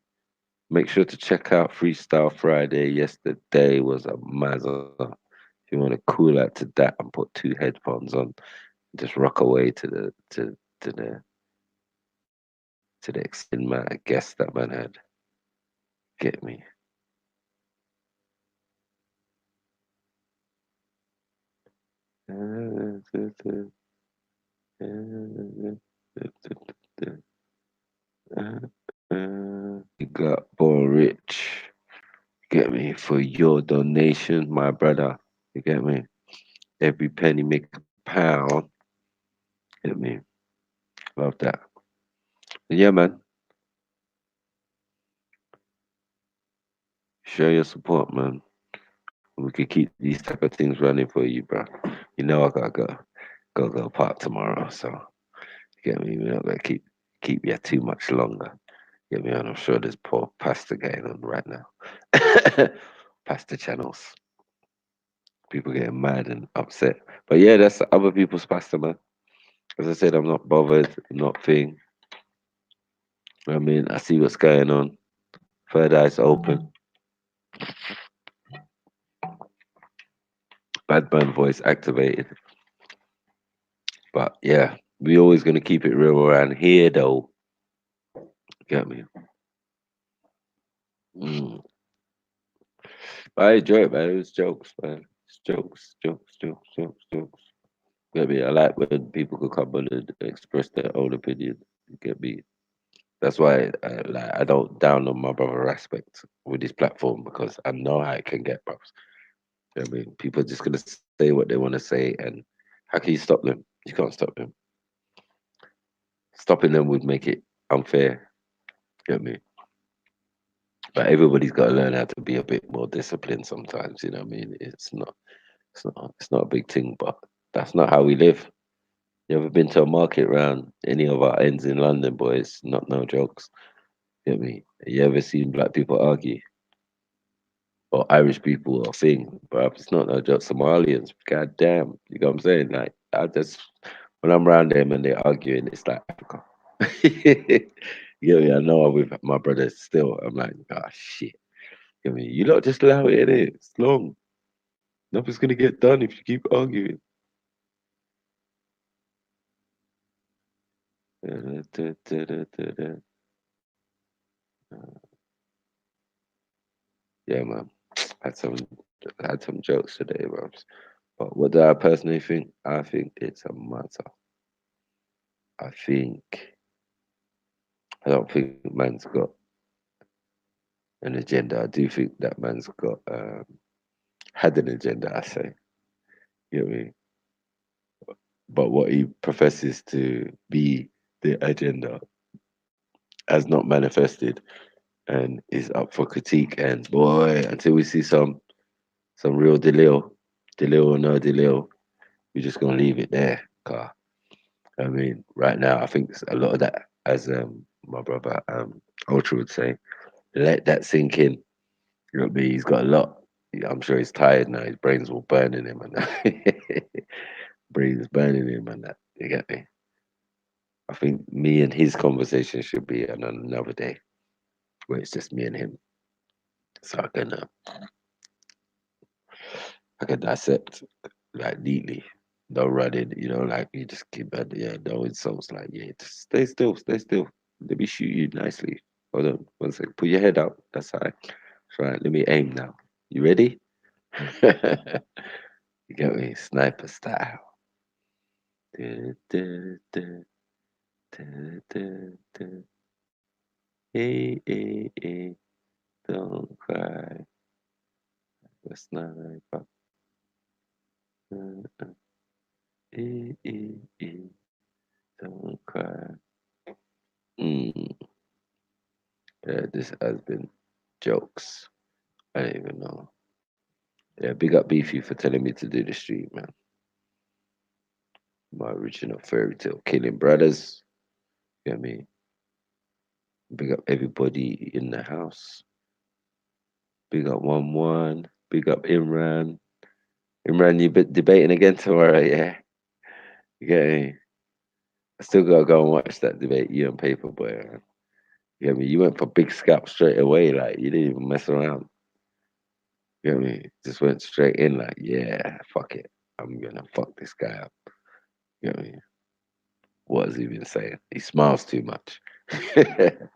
Make sure to check out Freestyle Friday. Yesterday was a mazza. If you want to cool out to that and put 2 headphones on, just rock away to the extended amount of guests that man had. Get me. You got Born Rich. Get me, for your donation, my brother. You get me? Every penny make a pound. Get me? Love that. Yeah, man. Show your support, man. We could keep these type of things running for you, bro. You know I gotta go park tomorrow, so get me. We're not gonna keep you too much longer. Get me on. I'm sure there's poor pasta going on right now. Pasta channels. People getting mad and upset. But yeah, that's other people's pasta, man. As I said, I'm not bothered, not thing. I mean, I see what's going on. Third eye's open. Bad man voice activated. But yeah, we always gonna keep it real around here, though. Get me? I enjoy it, man. It was jokes, man. It's jokes. Get me? I like when people could come on and express their own opinion. Get me? That's why I don't down on my brother Respect with this platform, because I know how it can get, bro. I mean, people are just gonna say what they want to say, and how can you stop them? You can't stop them. Stopping them would make it unfair. Get me? But everybody's got to learn how to be a bit more disciplined sometimes. You know what I mean? It's not a big thing, but that's not how we live. You ever been to a market round any of our ends in London, boys? Not no jokes. Get me? You ever seen black people argue? Or Irish people or thing? But it's not no joke. Somalians, god damn. You know what I'm saying? Like, when I'm around them and they're arguing, it's like Africa. Yeah, I know I'm with my brothers still. I'm like, ah, shit. I mean, you lot just allow it in it. It's long. Nothing's gonna get done if you keep arguing. Yeah, man. Had some jokes today, bro. But what do I personally think? I think it's a matter. I don't think man's got an agenda. I do think that man's got had an agenda, I say. You know what I mean? But what he professes to be the agenda has not manifested and is up for critique. And boy, until we see some real Delil or no Delil, we're just gonna leave it there. I mean, right now I think a lot of that, as my brother Ultra would say, let that sink in. You know what I mean? He's got a lot. I'm sure he's tired now. His brain's all burning him and that. Brain's burning him and that. You get me? I think me and his conversation should be on another day where it's just me and him. So I can dissect like neatly. No running, like you just keep no insults, like just stay still. Let me shoot you nicely. Hold on, 1 second. Put your head up. That's all right. Right, let me aim now. You ready? You get me? Sniper style. Hey, hey, hey, don't cry. The sniper. Hey, hey, hey, don't cry. Yeah, this has been jokes. I don't even know. Yeah, big up Beefy for telling me to do the stream, man. My original Fairytail killing brothers. Get me? Big up everybody in the house. Big up 1-1. Big up Imran. Imran, you been debating again tomorrow, yeah? You get me? I still gotta go and watch that debate, you and Paperboy, man. You get me? You went for big scalp straight away, like you didn't even mess around. You get me? Just went straight in, like, yeah, fuck it. I'm gonna fuck this guy up. You get me? What is he even saying? He smiles too much. You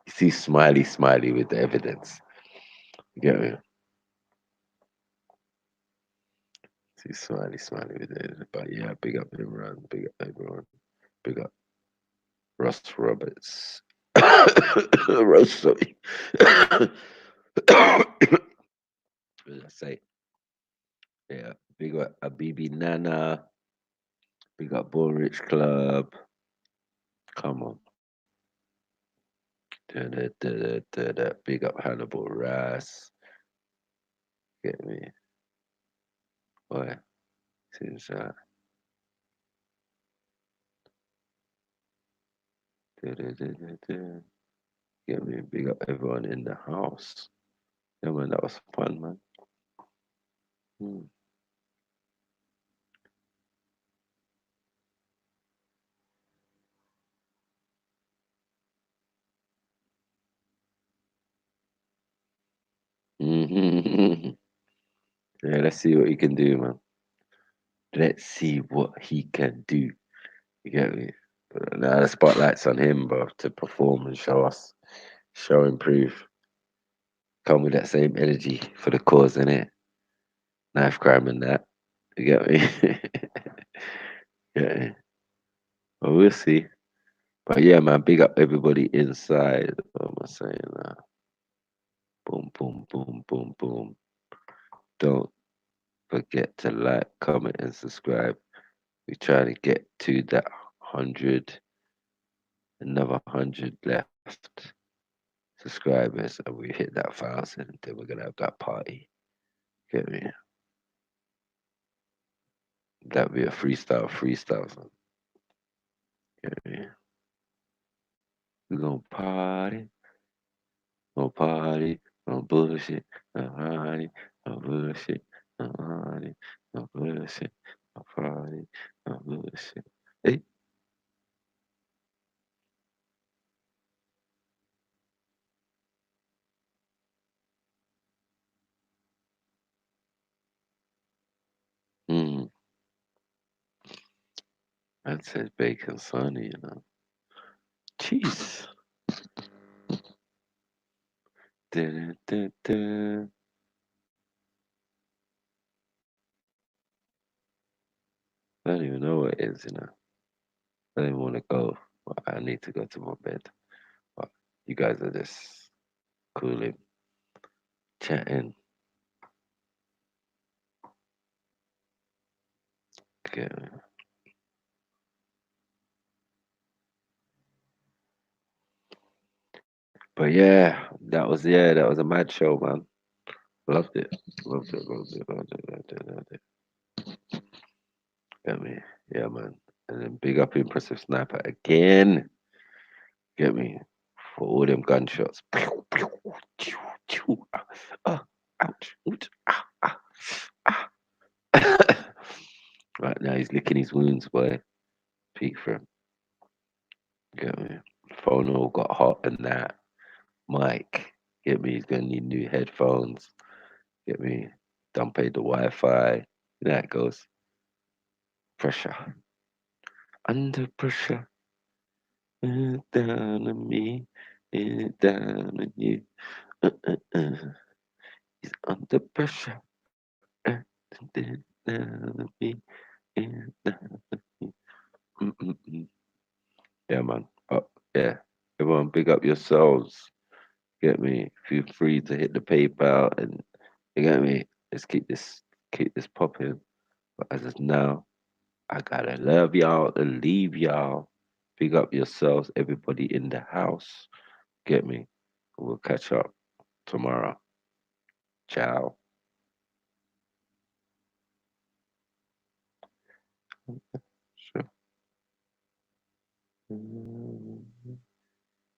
see smiley with the evidence. You get me? See smiley with the evidence. But yeah, big up everyone, big up everyone, big up Russ Roberts. Russ, sorry. What did I say? Yeah, big up Abibi Nana, big up Bull Rich Club. Come on. Big up Hannibal Ras. Get me? Boy, since get me? Big up everyone in the house. Yeah, man, that was fun, man. Yeah, let's see what he can do, man. Let's see what he can do. You get me? But now the spotlight's on him, bro, to perform and show us, show and prove. Come with that same energy for the cause, innit? Knife crime and that. You get me? Yeah. Well, we'll see. But yeah, man, big up everybody inside. What am I saying? Boom, boom, boom, boom, boom. Don't forget to like, comment, and subscribe. We're trying to get to that 100, another 100 left subscribers, and we hit that 1,000. Then we're gonna have that party. Get me? That'd be a freestyle. Son. Get me? We're gonna party, no bullshit, no honey, no bullshit, no honey, no bullshit, no party, no bullshit. Hey. That says bacon sunny, you know. Jeez. Dun, dun, dun. I don't even know what it is, you know. I don't even want to go. But I need to go to my bed. But you guys are just cooling, chatting. Okay. But yeah, that was a mad show, man. Loved it. Loved it. Get me? Yeah, man. And then big up Impressive Sniper again. Get me? For all them gunshots. Pew, pew, chew, chew, ouch, ouch, Right now he's licking his wounds, boy. Peak for him. Get me? Phone all got hot and that. Mic. Get me? He's gonna need new headphones. Get me? Don't pay the Wi-Fi. You know how it goes. Pressure. Under pressure. Down on me. Down on you. He's under pressure. Down on me. Down on you. Yeah, man. Oh, yeah. Everyone, big up yourselves. Get me? Feel free to hit the PayPal and you get me. Let's keep this popping. But as of now, I gotta love y'all and leave y'all. Big up yourselves, everybody in the house. Get me? We'll catch up tomorrow. Ciao. Sure.